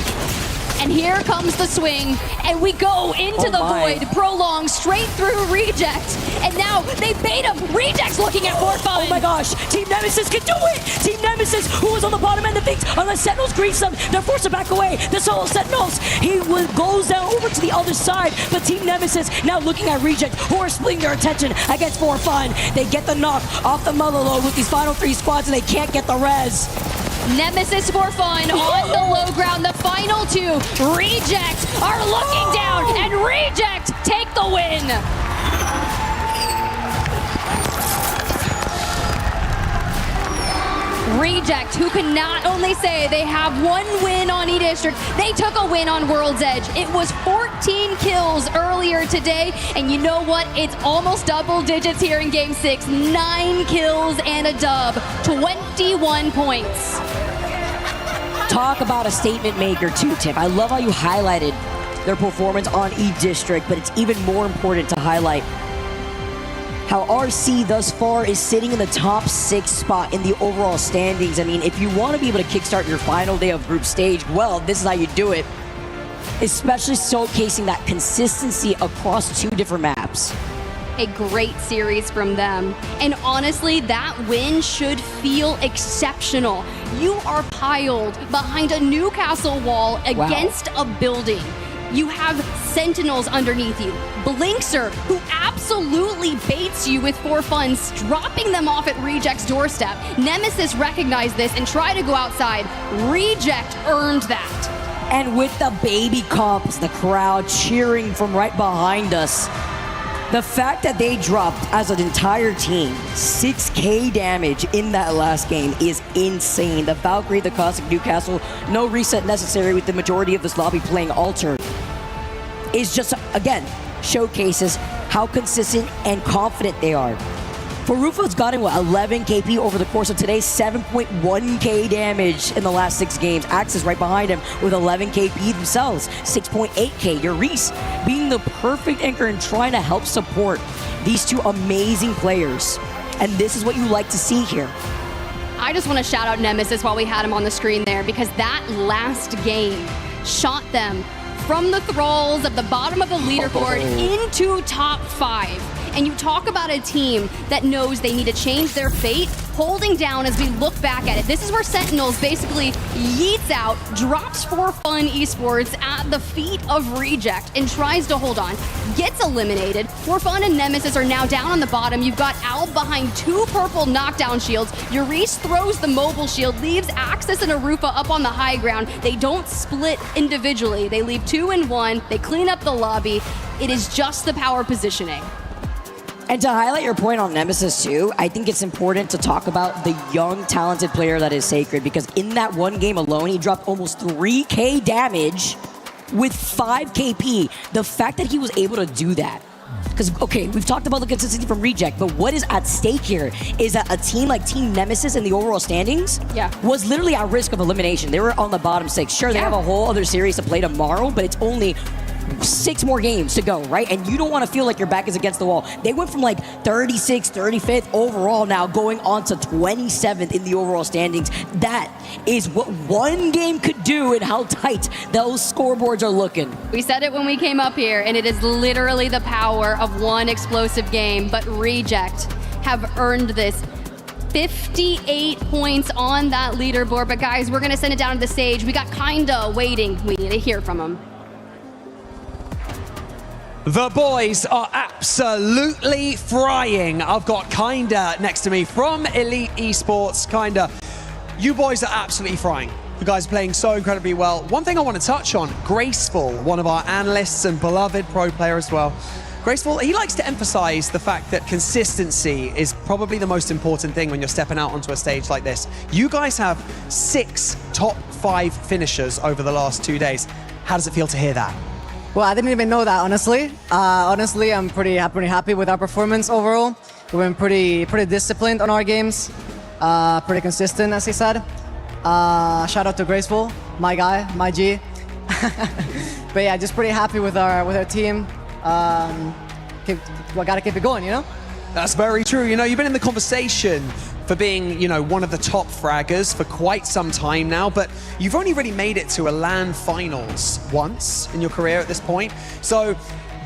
And here comes the swing, and we go into the void, prolong straight through Reject, and now they bait him. Reject's looking at ForFun. Oh my gosh, Team Nemesis can do it! Team Nemesis, who was on the bottom end of things, unless Sentinels grease them, they're forced to back away. The solo Sentinels, goes down over to the other side, but Team Nemesis now looking at Reject, who are splitting their attention against ForFun. They get the knock off the mother load with these final 3 squads, and they can't get the res. Nemesis ForFun on the low ground. The final 2, Reject, are looking down, and Reject take the win. Reject, who can not only say they have 1 win on E-District, they took a win on World's Edge. It was 14 kills earlier today, and you know what? It's almost double digits here in Game 6. 9 kills and a dub, 21 points. Talk about a statement maker too, Tiff. I love how you highlighted their performance on E-District, but it's even more important to highlight how RC thus far is sitting in the top 6 spot in the overall standings. I mean, if you want to be able to kickstart your final day of group stage, well, this is how you do it. Especially showcasing that consistency across 2 different maps. A great series from them. And honestly, that win should feel exceptional. You are piled behind a Newcastle wall against a building. You have Sentinels underneath you. Blinkster, who absolutely baits you with ForFun, dropping them off at Reject's doorstep. Nemesis recognized this and tried to go outside. Reject earned that. And with the baby comps, the crowd cheering from right behind us, the fact that they dropped as an entire team 6k damage in that last game is insane. The Valkyrie, the Cossack Newcastle, no reset necessary with the majority of this lobby playing Alter, is just, again, showcases how consistent and confident they are. Farufa's gotten, 11 KP over the course of today, 7.1k damage in the last 6 games. Axe is right behind him with 11 KP themselves, 6.8k. Yurice being the perfect anchor and trying to help support these 2 amazing players. And this is what you like to see here. I just want to shout out Nemesis while we had him on the screen there, because that last game shot them from the thralls of the bottom of the leaderboard into top 5. And you talk about a team that knows they need to change their fate, holding down as we look back at it. This is where Sentinels basically yeets out, drops ForFun Esports at the feet of Reject and tries to hold on, gets eliminated. ForFun and Nemesis are now down on the bottom. You've got Alb behind 2 purple knockdown shields. Yurice throws the mobile shield, leaves Axis and Arufa up on the high ground. They don't split individually. They leave 2 and 1. They clean up the lobby. It is just the power positioning. And to highlight your point on Nemesis too, I think it's important to talk about the young, talented player that is Sacred, because in that 1 game alone, he dropped almost 3k damage with 5 KP. The fact that he was able to do that, because, okay, we've talked about the consistency from Reject, but what is at stake here is that a team like Team Nemesis in the overall standings was literally at risk of elimination. They were on the bottom 6. Sure, they have a whole other series to play tomorrow, but it's only 6 more games to go, right? And you don't want to feel like your back is against the wall. They went from like 36th, 35th overall, now going on to 27th in the overall standings. That is what 1 game could do and how tight those scoreboards are looking. We said it when we came up here, and it is literally the power of 1 explosive game, but Reject have earned this. 58 points on that leaderboard, but guys, we're gonna send it down to the stage. We got Kinda waiting. We need to hear from him. The boys are absolutely frying. I've got Kinda next to me from Elite Esports. Kinda, you boys are absolutely frying. You guys are playing so incredibly well. One thing I want to touch on, Graceful, one of our analysts and beloved pro player as well. Graceful, he likes to emphasize the fact that consistency is probably the most important thing when you're stepping out onto a stage like this. You guys have 6 top 5 finishers over the last 2 days. How does it feel to hear that? Well, I didn't even know that, honestly. I'm pretty happy with our performance overall. We've been pretty disciplined on our games, pretty consistent, as he said. Shout out to Graceful, my guy, my G. But yeah, just pretty happy with our team. We gotta keep it going, you know? That's very true. You know, you've been in the conversation for being, you know, one of the top fraggers for quite some time now, but you've only really made it to a LAN finals once in your career at this point. So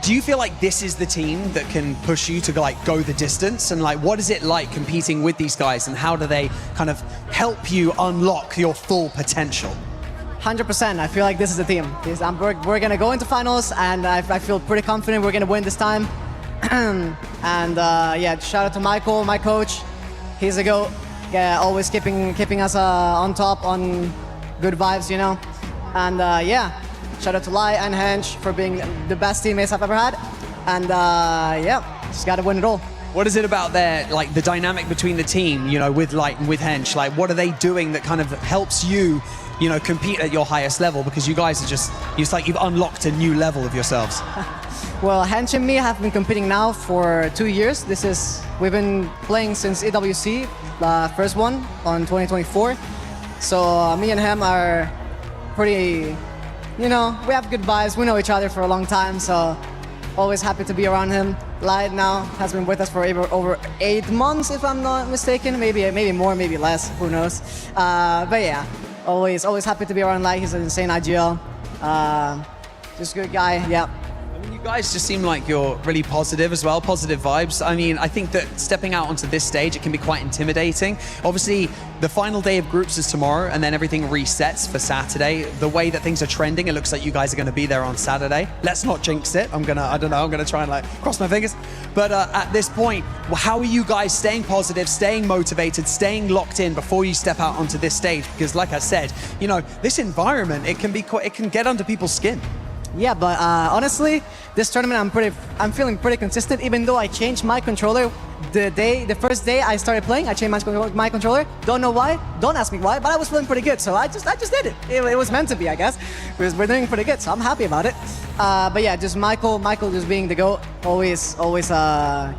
do you feel like this is the team that can push you to like go the distance? And like, what is it like competing with these guys, and how do they kind of help you unlock your full potential? 100%. I feel like this is the team. We're gonna go into finals, and I feel pretty confident we're gonna win this time. And yeah, shout out to Michael, my coach. He's a GOAT. Yeah, always keeping us on top, on good vibes, you know. And yeah, shout out to Lai and Hench for being the best teammates I've ever had. And yeah, just gotta win it all. What is it about the dynamic between the team, you know, with Light and with Hench? Like, what are they doing that kind of helps you, you know, compete at your highest level? Because you guys are just, it's like you've unlocked a new level of yourselves. Well, Hench and me have been competing now for 2 years. We've been playing since EWC, the first one on 2024. So me and him are pretty, you know, we have good vibes. We know each other for a long time, so always happy to be around him. Light now has been with us for over 8 months, if I'm not mistaken. Maybe more, maybe less, who knows. But yeah, always happy to be around Light. He's an insane IGL. Just a good guy, yeah. You guys just seem like you're really positive as well, positive vibes. I mean, I think that stepping out onto this stage, it can be quite intimidating. Obviously, the final day of groups is tomorrow, and then everything resets for Saturday. The way that things are trending, it looks like you guys are going to be there on Saturday. Let's not jinx it. I'm gonna try and like cross my fingers. But at this point, how are you guys staying positive, staying motivated, staying locked in before you step out onto this stage? Because like I said, you know, this environment, it can get under people's skin. Yeah, but honestly, this tournament I'm feeling pretty consistent. Even though I changed my controller the first day I started playing, I changed my controller. Don't know why. Don't ask me why. But I was feeling pretty good, so I just did it. It was meant to be, I guess. Because we're doing pretty good, so I'm happy about it. But yeah, just Michael just being the GOAT, always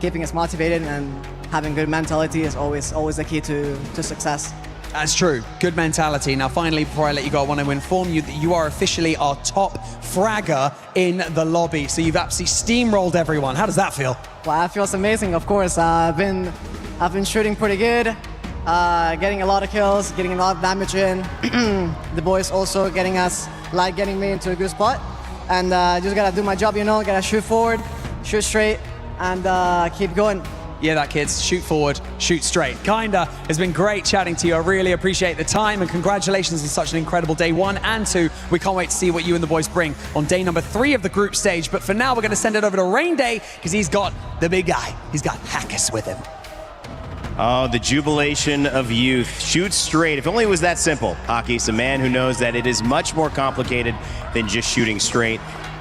keeping us motivated, and having good mentality is always the key to success. That's true. Good mentality. Now, finally, before I let you go, I want to inform you that you are officially our top fragger in the lobby. So you've absolutely steamrolled everyone. How does that feel? Well, that feels amazing, of course. I've been shooting pretty good, getting a lot of kills, getting a lot of damage in. The boys also getting me into a good spot. And just gotta do my job, you know, gotta shoot forward, shoot straight, and keep going. Yeah, that kids, shoot forward, shoot straight. Kinda. It's been great chatting to you. I really appreciate the time, and congratulations on such an incredible day 1 and 2. We can't wait to see what you and the boys bring on day number 3 of the group stage. But for now, we're gonna send it over to Rain Day, because he's got the big guy. He's got Hackus with him. Oh, the jubilation of youth. Shoot straight. If only it was that simple. Hackus, a man who knows that it is much more complicated than just shooting straight.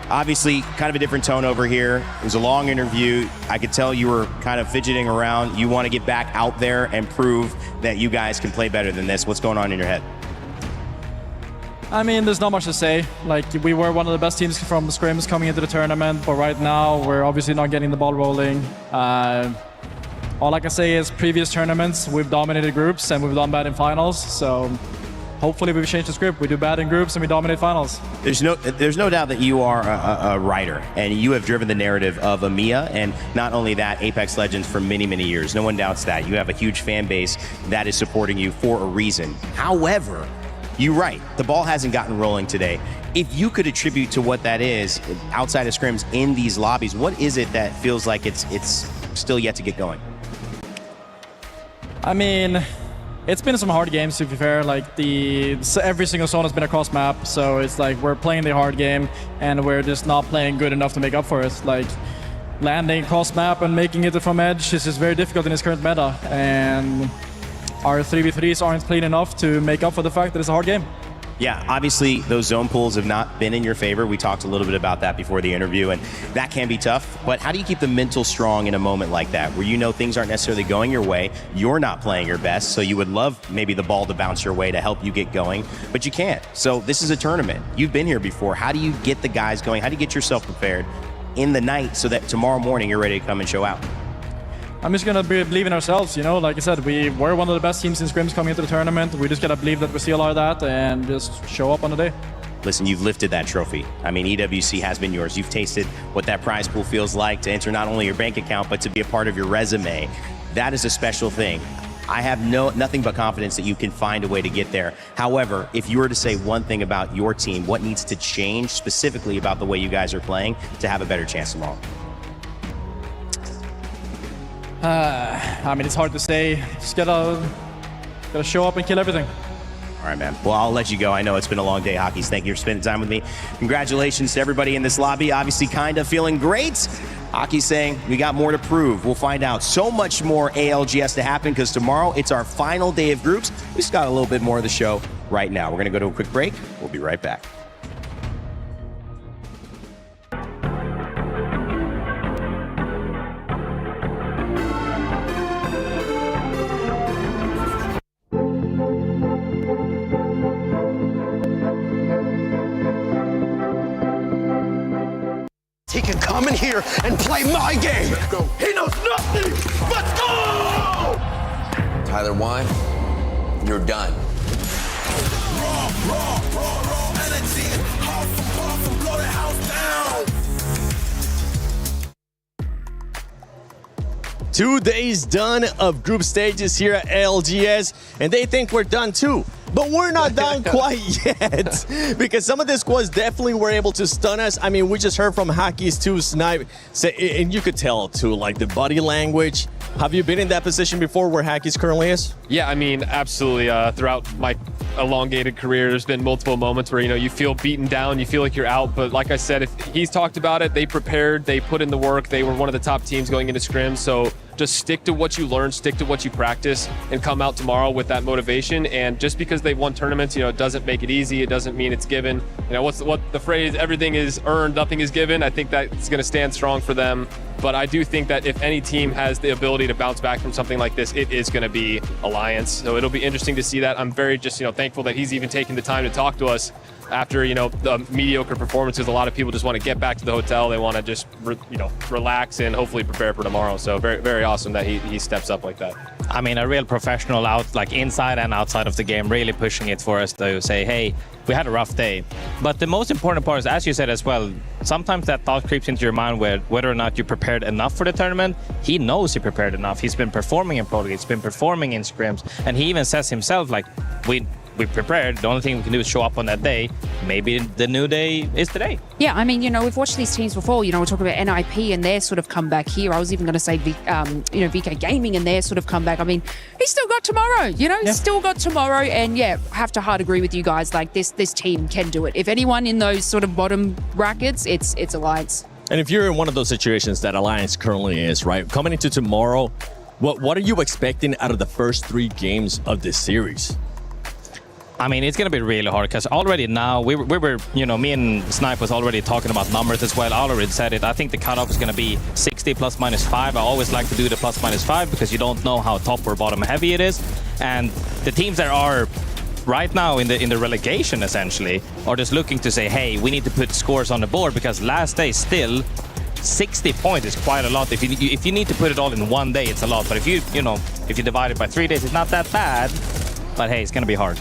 Obviously, kind of a different tone over here. It was a long interview. I could tell you were kind of fidgeting around. You want to get back out there and prove that you guys can play better than this. What's going on in your head? I mean, there's not much to say. Like, we were one of the best teams from scrims coming into the tournament, but right now we're obviously not getting the ball rolling. All I can say is previous tournaments, we've dominated groups and we've done bad in finals. So hopefully we've changed the script. We do bad in groups and we dominate finals. There's no doubt that you are a writer, and you have driven the narrative of EMEA, and not only that, Apex Legends for many, many years. No one doubts that. You have a huge fan base that is supporting you for a reason. However, you're right, the ball hasn't gotten rolling today. If you could attribute to what that is outside of scrims in these lobbies, what is it that feels like it's still yet to get going? I mean, it's been some hard games, to be fair. Like, every single zone has been a cross map, so it's like we're playing the hard game and we're just not playing good enough to make up for it. Like, landing cross map and making it from edge is just very difficult in this current meta, and our 3v3s aren't clean enough to make up for the fact that it's a hard game. Yeah, obviously those zone pools have not been in your favor. We talked a little bit about that before the interview, and that can be tough. But how do you keep the mental strong in a moment like that, where you know things aren't necessarily going your way, you're not playing your best, so you would love maybe the ball to bounce your way to help you get going, but you can't. So this is a tournament. You've been here before. How do you get the guys going? How do you get yourself prepared in the night so that tomorrow morning you're ready to come and show out? I'm just gonna believe in ourselves, you know. Like I said, we were one of the best teams in scrims coming into the tournament. We just gotta believe that we see a lot of that and just show up on the day. Listen, you've lifted that trophy. I mean, EWC has been yours. You've tasted what that prize pool feels like to enter not only your bank account, but to be a part of your resume. That is a special thing. I have nothing but confidence that you can find a way to get there. However, if you were to say one thing about your team, what needs to change specifically about the way you guys are playing to have a better chance tomorrow? I mean, it's hard to say. Just gotta show up and kill everything. All right, man. Well, I'll let you go. I know it's been a long day, Hockeys. Thank you for spending time with me. Congratulations to everybody in this lobby. Obviously, kind of feeling great. Hockey's saying we got more to prove. We'll find out. So much more ALGS to happen because tomorrow it's our final day of groups. We just got a little bit more of the show right now. We're going to go to a quick break. We'll be right back. He can come in here and play my game. Let's go. He knows nothing. Let's go! Tyler Wine, you're done. Raw energy. Half a puff and blow the house down. 2 days done of group stages here at ALGS, and they think we're done too. But we're not done quite yet because some of the squads definitely were able to stun us. I mean, we just heard from Hockey's 2 Snipe, and you could tell too, like the body language. Have you been in that position before where Hockey's currently is? Yeah, I mean, absolutely. Throughout my elongated career, there's been multiple moments where, you know, you feel beaten down, you feel like you're out. But like I said, if he's talked about it, they prepared, they put in the work. They were one of the top teams going into scrims. So just stick to what you learn, stick to what you practice, and come out tomorrow with that motivation. And just because they've won tournaments, you know, it doesn't make it easy. It doesn't mean it's given. You know, what the phrase, everything is earned, nothing is given. I think that's going to stand strong for them. But I do think that if any team has the ability to bounce back from something like this, it is going to be Alliance. So it'll be interesting to see that. I'm very just, you know, thankful that he's even taking the time to talk to us after, you know, the mediocre performances. A lot of people just want to get back to the hotel. They want to just, you know, relax and hopefully prepare for tomorrow. So very, very awesome that he steps up like that. I mean, a real professional out, like inside and outside of the game, really pushing it for us to say, hey, we had a rough day. But the most important part is, as you said as well, sometimes that thought creeps into your mind whether or not you prepared enough for the tournament. He knows he prepared enough. He's been performing in Pro League, he's been performing in scrims, and he even says himself, like, we prepared. The only thing we can do is show up on that day. Maybe the new day is today. Yeah, I mean, you know, we've watched these teams before. You know, we're talking about NIP and their sort of comeback here. I was even going to say, VK Gaming and their sort of comeback. I mean, he's still got tomorrow. You know, he's still got tomorrow. And yeah, have to hard agree with you guys. Like this team can do it. If anyone in those sort of bottom brackets, it's Alliance. And if you're in one of those situations that Alliance currently is, right, coming into tomorrow, what are you expecting out of the first 3 games of this series? I mean, it's going to be really hard because already now we were, you know, me and Snipe was already talking about numbers as well. I already said it. I think the cutoff is going to be 60 plus minus 5. I always like to do the plus minus 5 because you don't know how top or bottom heavy it is. And the teams that are right now in the relegation essentially are just looking to say, hey, we need to put scores on the board because last day still 60 points is quite a lot. If you need to put it all in one day, it's a lot. But if you divide it by 3 days, it's not that bad. But hey, it's going to be hard.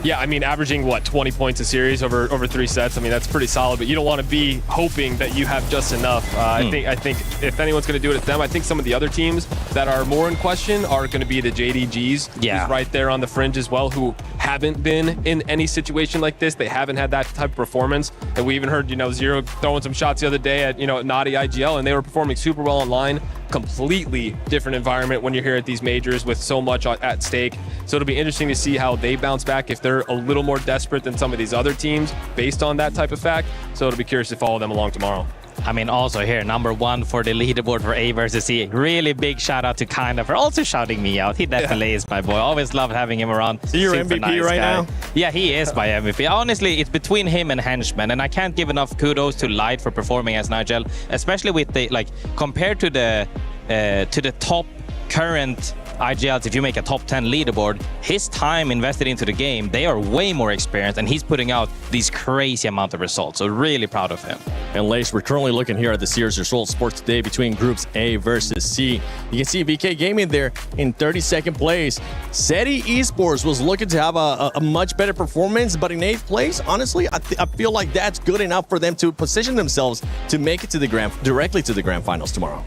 Yeah, I mean, averaging, 20 points a series over 3 sets. I mean, that's pretty solid, but you don't want to be hoping that you have just enough. I think if anyone's going to do it, it's them. I think some of the other teams that are more in question are going to be the JDGs. Yeah. Who's right there on the fringe as well, who haven't been in any situation like this. They haven't had that type of performance. And we even heard, Zero throwing some shots the other day at, Naughty IGL, and they were performing super well online. Completely different environment when you're here at these majors with so much at stake. So it'll be interesting to see how they bounce back if they're a little more desperate than some of these other teams based on that type of fact. So it'll be curious to follow them along tomorrow. I mean, also here, number 1 for the leaderboard for A versus E. Really big shout out to Kinda for also shouting me out. He definitely is my boy. Always loved having him around. So you're MVP nice right guy. now? Yeah, he is my MVP. Honestly, it's between him and Henchman, and I can't give enough kudos to Light for performing as Nigel, especially with the compared to the top current IGLs, if you make a top 10 leaderboard, his time invested into the game, they are way more experienced, and he's putting out these crazy amount of results. So really proud of him. And Lace, we're currently looking here at the series results for today between groups A versus C. You can see VK Gaming there in 32nd place. ZEDI Esports was looking to have a much better performance, but in 8th place, honestly, I feel like that's good enough for them to position themselves to make it to the directly to the grand finals tomorrow.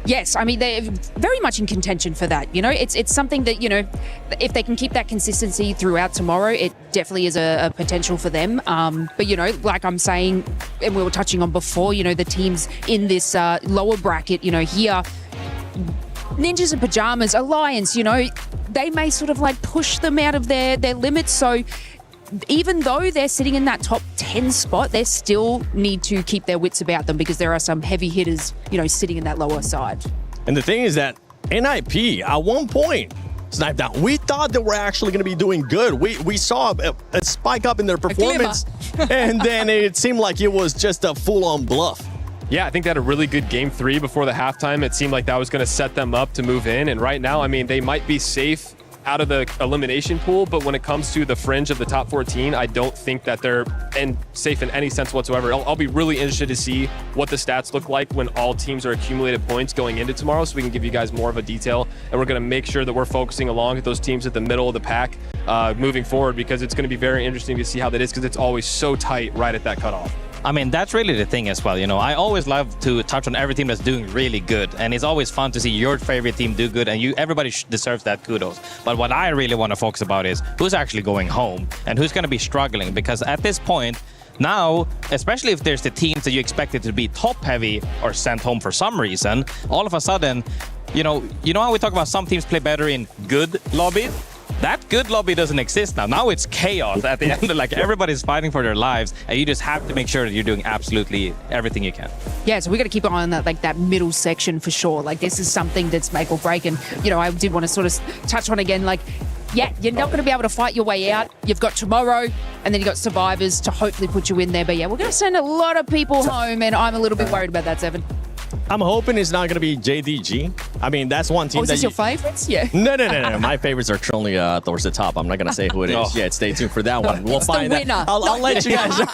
Yes, I mean, they're very much in contention for that. You know, it's something that, you know, if they can keep that consistency throughout tomorrow, it definitely is a potential for them. But, you know, like I'm saying, and we were touching on before, you know, the teams in this lower bracket, you know, here, NinjasinPyjamas, Alliance, you know, they may sort of like push them out of their limits. So even though they're sitting in that top 10 spot, they still need to keep their wits about them because there are some heavy hitters, you know, sitting in that lower side. And the thing is that NIP, at one point, Snipe Down, we thought that we're actually going to be doing good. We saw a spike up in their performance, and then it seemed like it was just a full-on bluff. Yeah, I think they had a really good game 3 before the halftime. It seemed like that was going to set them up to move in. And right now, I mean, they might be safe out of the elimination pool, but when it comes to the fringe of the top 14, I don't think that they're safe in any sense whatsoever. I'll be really interested to see what the stats look like when all teams are accumulated points going into tomorrow, so we can give you guys more of a detail. And we're going to make sure that we're focusing along with those teams at the middle of the pack moving forward, because it's going to be very interesting to see how that is, because it's always so tight right at that cutoff. I mean, that's really the thing as well. You know, I always love to touch on every team that's doing really good, and it's always fun to see your favorite team do good, and everybody deserves that kudos. But what I really want to focus about is who's actually going home and who's going to be struggling, because at this point, now, especially if there's the teams that you expected to be top heavy or sent home for some reason, all of a sudden, you know how we talk about some teams play better in good lobby? That good lobby doesn't exist now. Now it's chaos at the end. Like, everybody's fighting for their lives, and you just have to make sure that you're doing absolutely everything you can. Yeah, so we got to keep an eye on that, like that middle section for sure. Like, this is something that's make or break. And, you know, I did want to sort of touch on again, like, yeah, you're not going to be able to fight your way out. You've got tomorrow, and then you've got survivors to hopefully put you in there. But yeah, we're going to send a lot of people home, and I'm a little bit worried about that, Seven. I'm hoping it's not going to be JDG. I mean, that's one team. Is this your favorites? Yeah. No. My favorites are currently towards the top. I'm not going to say who it is. Oh. Yeah, stay tuned for that one. We'll It's find the that. winner. I'll let you guys know.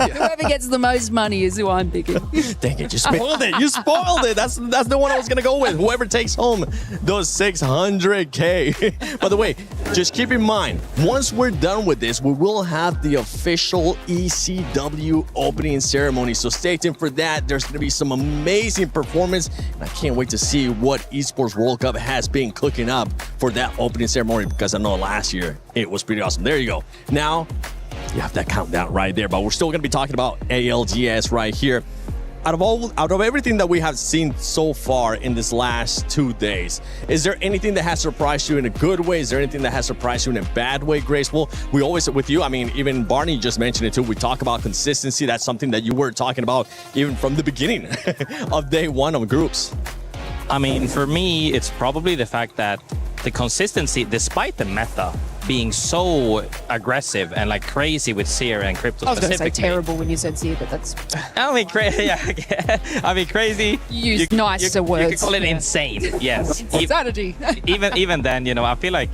Whoever gets the most money is who I'm picking. Dang it, you spoiled it. You spoiled it. That's the one I was going to go with. Whoever takes home those 600K. By the way, just keep in mind, once we're done with this, we will have the official ECW opening ceremony. So stay tuned for that. There's going to be some amazing performance. And I can't wait to see what Esports World Cup has been cooking up for that opening ceremony, because I know last year it was pretty awesome. There you go. Now, you have that countdown right there, but we're still going to be talking about ALGS right here. Out of everything that we have seen so far in this last 2 days, is there anything that has surprised you in a good way? Is there anything that has surprised you in a bad way, Grace? Well, we always, with you, I mean, even Barney just mentioned it too. We talk about consistency. That's something that you were talking about even from the beginning of day one of groups. I mean, for me, it's probably the fact that the consistency, despite the meta being so aggressive and like crazy with Seer and Crypto. I was going to say terrible when you said Seer, but that's... I mean, crazy. Yeah. I mean, crazy. Use nicer words. You could call it insane. Yes. Insanity. even then, you know, I feel like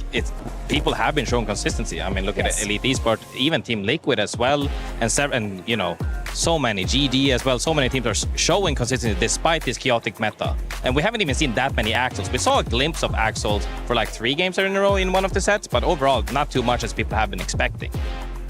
people have been showing consistency. I mean, look at Elite Esports, even Team Liquid as well, and you know, so many GD as well. So many teams are showing consistency despite this chaotic meta. And we haven't even seen that many Axles. We saw a glimpse of Axles for like 3 games in a row in one of the sets, but overall, not too much as people have been expecting.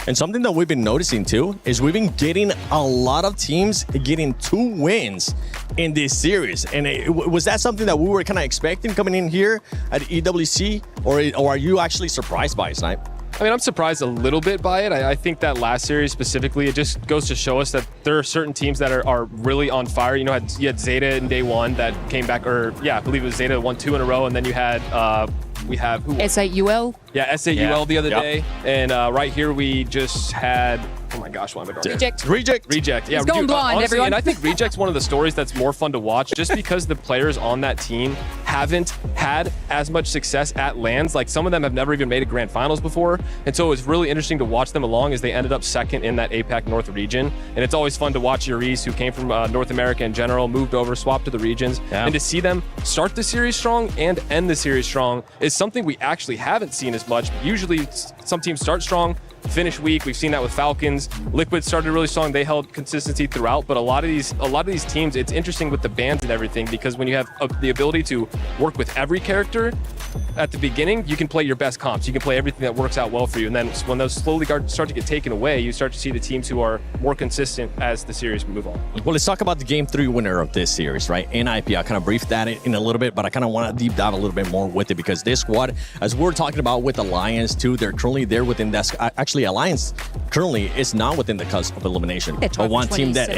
And something that we've been noticing too is we've been getting a lot of teams getting 2 wins in this series. And was that something that we were kind of expecting coming in here at EWC, or are you actually surprised by it, Snipe? I mean, I'm surprised a little bit by it. I think that last series specifically, it just goes to show us that there are certain teams that are really on fire. You know, you had ZETA in day 1 that came back, or yeah, I believe it was ZETA won 2 in a row, and then you had we have S8UL. Yeah, S8UL the other day, and right here we just had. Oh my gosh, why am I drawing? Reject. Yeah, it's going blind, honestly, everyone. And I think Reject's one of the stories that's more fun to watch, just because the players on that team haven't had as much success at LANs. Like some of them have never even made a grand finals before. And so it was really interesting to watch them along as they ended up second in that APAC North region. And it's always fun to watch Uris, who came from North America in general, moved over, swapped to the regions. Yeah. And to see them start the series strong and end the series strong is something we actually haven't seen as much. Usually some teams start strong, finish weak. We've seen that with Falcons. Liquid started really strong. They held consistency throughout, but a lot of these teams, it's interesting with the bans and everything, because when you have the ability to work with every character at the beginning, you can play your best comps. You can play everything that works out well for you. And then when those slowly start to get taken away, you start to see the teams who are more consistent as the series move on. Well, let's talk about the Game 3 winner of this series, right? NIP. I kind of briefed that in a little bit, but I kind of want to deep dive a little bit more with it, because this squad, as we're talking about with Alliance too, they're currently there within that. Actually, Alliance currently is not within the cusp of elimination. But one team that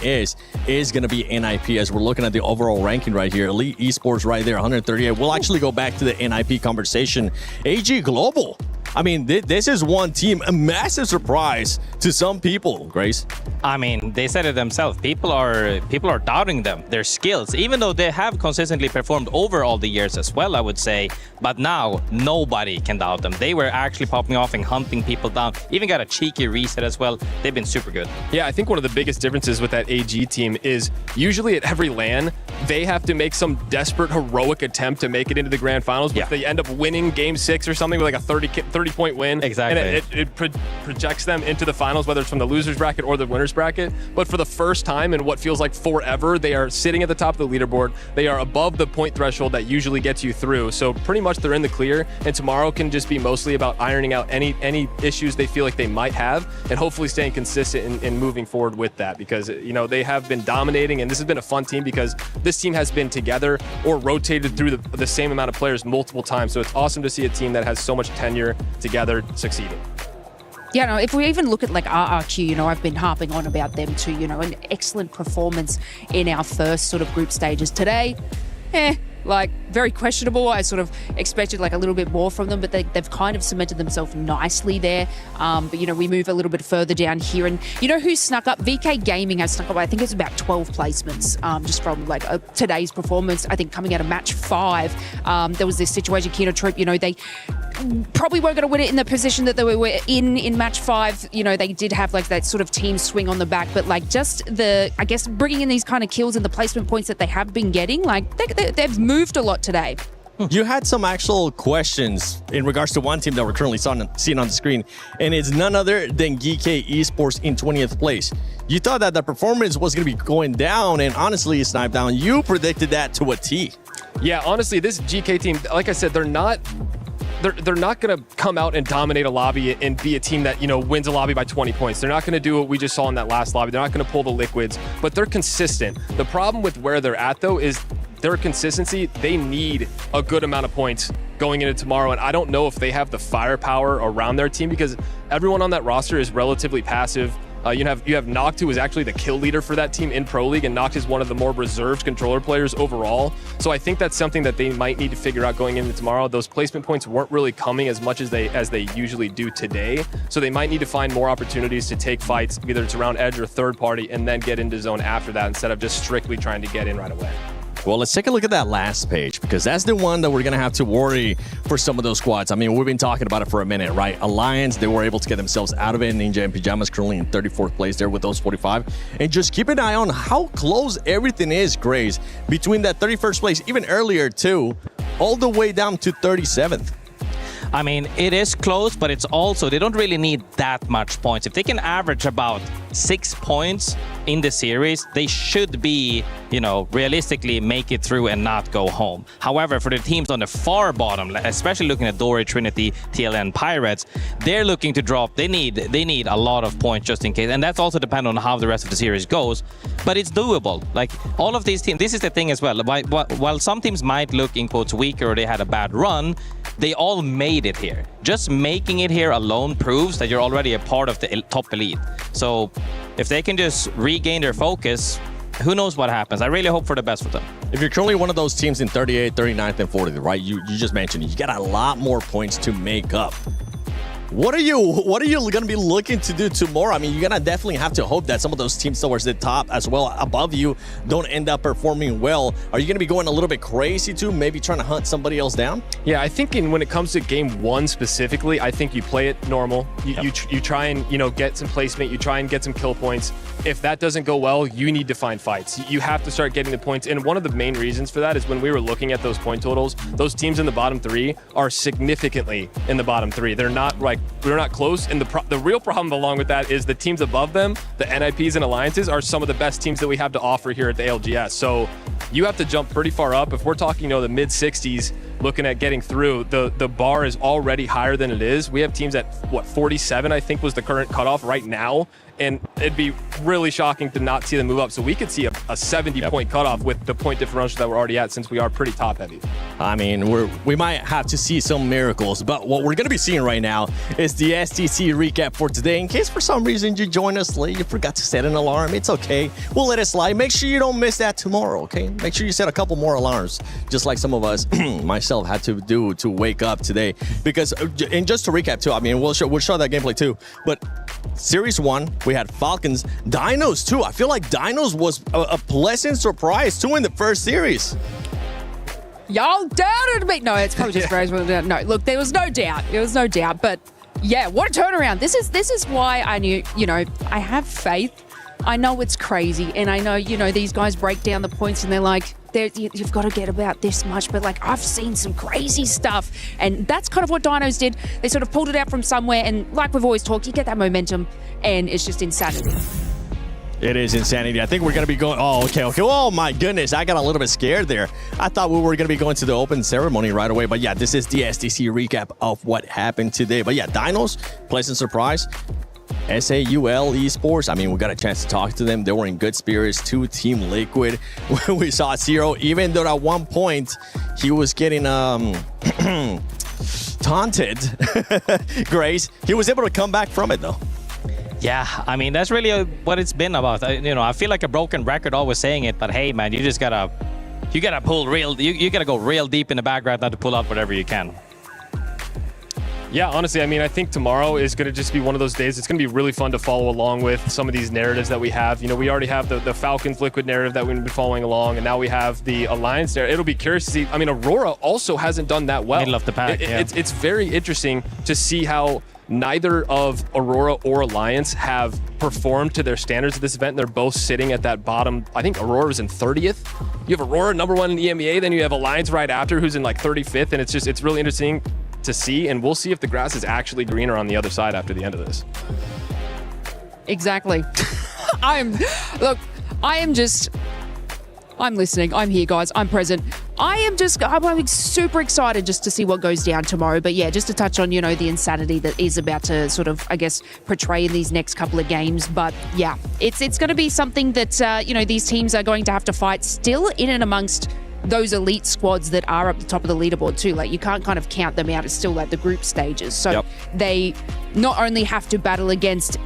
is going to be NIP. As we're looking at the overall ranking right here, Elite Esports right there, 138. We'll actually go back to the NIP conversation. AG Global. I mean, this is one team, a massive surprise to some people, Grace. I mean, they said it themselves. People are doubting them, their skills, even though they have consistently performed over all the years as well, I would say. But now, nobody can doubt them. They were actually popping off and hunting people down. Even got a cheeky reset as well. They've been super good. Yeah, I think one of the biggest differences with that AG team is usually at every LAN, they have to make some desperate, heroic attempt to make it into the grand finals, but they end up winning game 6 or something with like a 30-point win. Exactly. And it projects them into the finals, whether it's from the losers bracket or the winners bracket. But for the first time in what feels like forever, they are sitting at the top of the leaderboard. They are above the point threshold that usually gets you through. So pretty much they're in the clear. And tomorrow can just be mostly about ironing out any issues they feel like they might have, and hopefully staying consistent in moving forward with that, because they have been dominating, and this has been a fun team because this team has been together or rotated through the same amount of players multiple times. So it's awesome to see a team that has so much tenure together succeeding. Yeah, no, if we even look at like RRQ, I've been harping on about them too, an excellent performance in our first sort of group stages. Today, very questionable. I sort of expected like a little bit more from them, but they've kind of cemented themselves nicely there. But we move a little bit further down here, and who snuck up? VK Gaming has snuck up. I think it's about 12 placements just from like today's performance. I think coming out of match 5, there was this situation. KINTROPE, they probably weren't going to win it in the position that they were in match 5. They did have like that sort of team swing on the back, but like just I guess bringing in these kind of kills and the placement points that they have been getting, like they've moved a lot today. You had some actual questions in regards to one team that we're currently seeing on the screen, and it's none other than Geekay Esports in 20th place. You thought that the performance was going to be going down, and honestly, Snipe Down, you predicted that to a T. Yeah, honestly, this GK team, like I said, they're not going to come out and dominate a lobby and be a team that, wins a lobby by 20 points. They're not going to do what we just saw in that last lobby. They're not going to pull the liquids, but they're consistent. The problem with where they're at, though, is their consistency. They need a good amount of points going into tomorrow, and I don't know if they have the firepower around their team, because everyone on that roster is relatively passive. You have Noct, who is actually the kill leader for that team in Pro League, and Noct is one of the more reserved controller players overall. So I think that's something that they might need to figure out going into tomorrow. Those placement points weren't really coming as much as they usually do today. So they might need to find more opportunities to take fights, either it's around edge or third party, and then get into zone after that instead of just strictly trying to get in right away. Well, let's take a look at that last page, because that's the one that we're going to have to worry for some of those squads. I mean, we've been talking about it for a minute, right? Alliance, they were able to get themselves out of it. NinjasinPyjamas currently in 34th place there with those 45. And just keep an eye on how close everything is, Grace, between that 31st place, even earlier too, all the way down to 37th. I mean, it is close, but it's also, they don't really need that much points. If they can average about 6 points in the series, they should be, realistically make it through and not go home. However, for the teams on the far bottom, especially looking at Dory, TriniTY, TLN, Pirates, they're looking to drop. They need a lot of points just in case. And that's also dependent on how the rest of the series goes. But it's doable. Like, all of these teams, this is the thing as well. While some teams might look, in quotes, weaker or they had a bad run, they all made it here. Just making it here alone proves that you're already a part of the top elite. So if they can just regain their focus, who knows what happens. I really hope for the best for them. If you're currently one of those teams in 38, 39th, and 40th, right? You just mentioned you got a lot more points to make up. What are you going to be looking to do tomorrow? I mean, you're going to definitely have to hope that some of those teams towards the top as well above you don't end up performing well. Are you going to be going a little bit crazy too, maybe trying to hunt somebody else down? Yeah, I think when it comes to game 1 specifically, I think you play it normal. You try and, get some placement. You try and get some kill points. If that doesn't go well, you need to find fights. You have to start getting the points. And one of the main reasons for that is when we were looking at those point totals, those teams in the bottom 3 are significantly in the bottom 3. They're not we're not close. And the real problem along with that is the teams above them, the NIPs and alliances, are some of the best teams that we have to offer here at the ALGS. So you have to jump pretty far up. If we're talking, the mid 60s, looking at getting through, the bar is already higher than it is. We have teams at 47, I think was the current cutoff right now. And it'd be really shocking to not see them move up. So we could see a 70-point cutoff with the point differential that we're already at, since we are pretty top heavy. I mean, we might have to see some miracles, but what we're going to be seeing right now is the STC recap for today. In case for some reason you join us late, you forgot to set an alarm, it's okay. We'll let it slide. Make sure you don't miss that tomorrow, okay? Make sure you set a couple more alarms, just like some of us, myself, had to do to wake up today. Because, and just to recap too, I mean, we'll show that gameplay too, but Series 1, we had Falcons, DINOS too. I feel like DINOS was a pleasant surprise too in the first series. Y'all doubted me. No, it's probably just Grace. No, look, there was no doubt. There was no doubt. But yeah, what a turnaround. This is why I knew, I have faith. I know it's crazy. And I know, these guys break down the points and they're like, you've got to get about this much. But like, I've seen some crazy stuff. And that's kind of what DINOS did. They sort of pulled it out from somewhere. And like we've always talked, you get that momentum and it's just insanity. It is insanity. I think we're going to be going... Oh, okay. Oh, my goodness. I got a little bit scared there. I thought we were going to be going to the open ceremony right away. But yeah, this is the STC recap of what happened today. But yeah, DINOS, pleasant surprise. SAUL Esports, I mean, we got a chance to talk to them. They were in good spirits. To Team Liquid. We saw Zero, even though at one point he was getting taunted, Grace. He was able to come back from it, though. Yeah, I mean, that's really what it's been about. I feel like a broken record always saying it, but hey, man, you gotta pull real, you gotta go real deep in the bag right now to pull out whatever you can. Yeah, honestly, I mean, I think tomorrow is going to just be one of those days. It's going to be really fun to follow along with some of these narratives that we have. We already have the Falcons Liquid narrative that we've been following along, and now we have the Alliance narrative. It'll be curious to see. I mean, AURORA also hasn't done that well. Middle of the pack, yeah. It's very interesting to see how neither of AURORA or Alliance have performed to their standards at this event. They're both sitting at that bottom. I think AURORA's in 30th. You have AURORA #1 in the EMEA, then you have Alliance right after, who's in like 35th, and it's really interesting to see, and we'll see if the grass is actually greener on the other side after the end of this. Exactly. I'm listening. I'm here, guys. I'm present. I'm super excited just to see what goes down tomorrow. But yeah, just to touch on, the insanity that is about to sort of, I guess, portray in these next couple of games. But yeah, it's going to be something that, these teams are going to have to fight still in and amongst those elite squads that are up the top of the leaderboard too. Like, you can't kind of count them out. It's still like the group stages. So They not only have to battle against,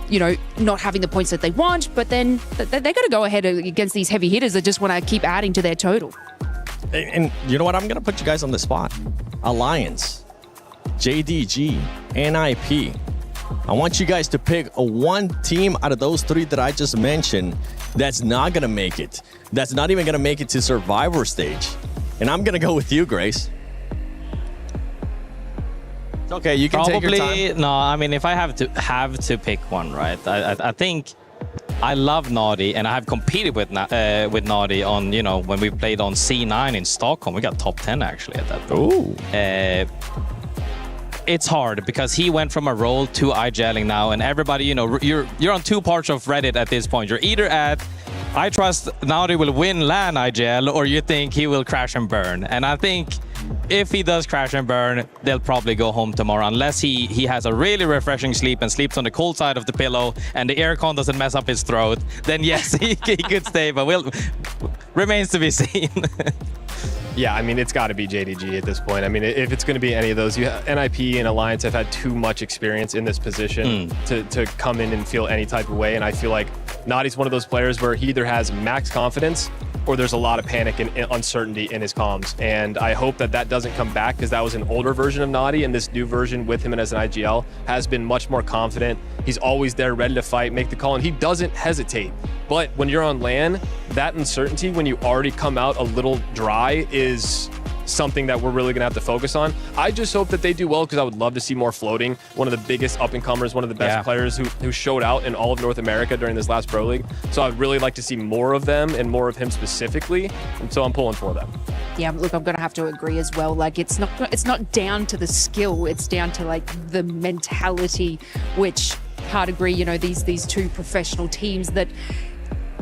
not having the points that they want, but then they got to go ahead against these heavy hitters that just want to keep adding to their total. And you know what? I'm going to put you guys on the spot. Alliance, JDG, NIP. I want you guys to pick one team out of those 3 that I just mentioned that's not going to make it. That's not even going to make it to Survivor stage. And I'm going to go with you, Grace. It's okay, you can take your time. No, I mean, if I have to pick one, right? I think I love Naughty, and I have competed with Naughty on, when we played on C9 in Stockholm. We got top 10 actually at that point. Ooh. It's hard because he went from a role to IGLing now, and everybody, you're on 2 parts of Reddit at this point. You're either at, I trust Naughty will win LAN IGL, or you think he will crash and burn. And I think if he does crash and burn, they'll probably go home tomorrow, unless he has a really refreshing sleep and sleeps on the cold side of the pillow and the aircon doesn't mess up his throat. Then yes, he could stay, but remains to be seen. Yeah, I mean, it's got to be JDG at this point. I mean, if it's going to be any of those, NIP and Alliance have had too much experience in this position to come in and feel any type of way. And I feel like Naughty's one of those players where he either has max confidence or there's a lot of panic and uncertainty in his comms. And I hope that that doesn't come back, because that was an older version of Naughty, and this new version with him and as an IGL has been much more confident. He's always there, ready to fight, make the call, and he doesn't hesitate. But when you're on LAN, that uncertainty, when you already come out a little dry, is something that we're really gonna have to focus on. I just hope that they do well, because I would love to see more floating. One of the biggest up-and-comers, one of the best players who showed out in all of North America during this last Pro League. So I'd really like to see more of them and more of him specifically. And so I'm pulling for them. Yeah, look, I'm gonna have to agree as well. Like, it's not down to the skill, it's down to like the mentality, which hard agree, you know, these two professional teams that,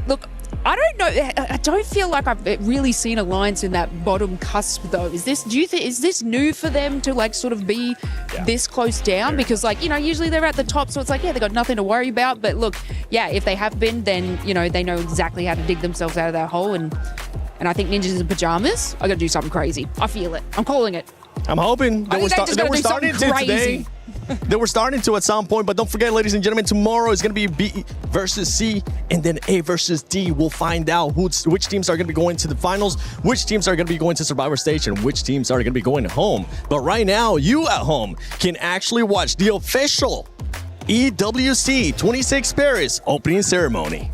look, I don't know. I don't feel like I've really seen Alliance in that bottom cusp, though. Is this new for them to like sort of be this close down? Because, like, you know, usually they're at the top, so it's like, yeah, they got nothing to worry about. But look, yeah, if they have been, then, you know, they know exactly how to dig themselves out of that hole. And I think Ninjas in Pajamas are gonna do something crazy. I feel it. I'm calling it. I'm hoping they were starting to today. They were starting to at some point, but don't forget, ladies and gentlemen, tomorrow is going to be B versus C, and then A versus D. We'll find out which teams are going to be going to the finals, which teams are going to be going to Survivor Stage, and which teams are going to be going home. But right now, you at home can actually watch the official EWC 26 Paris opening ceremony.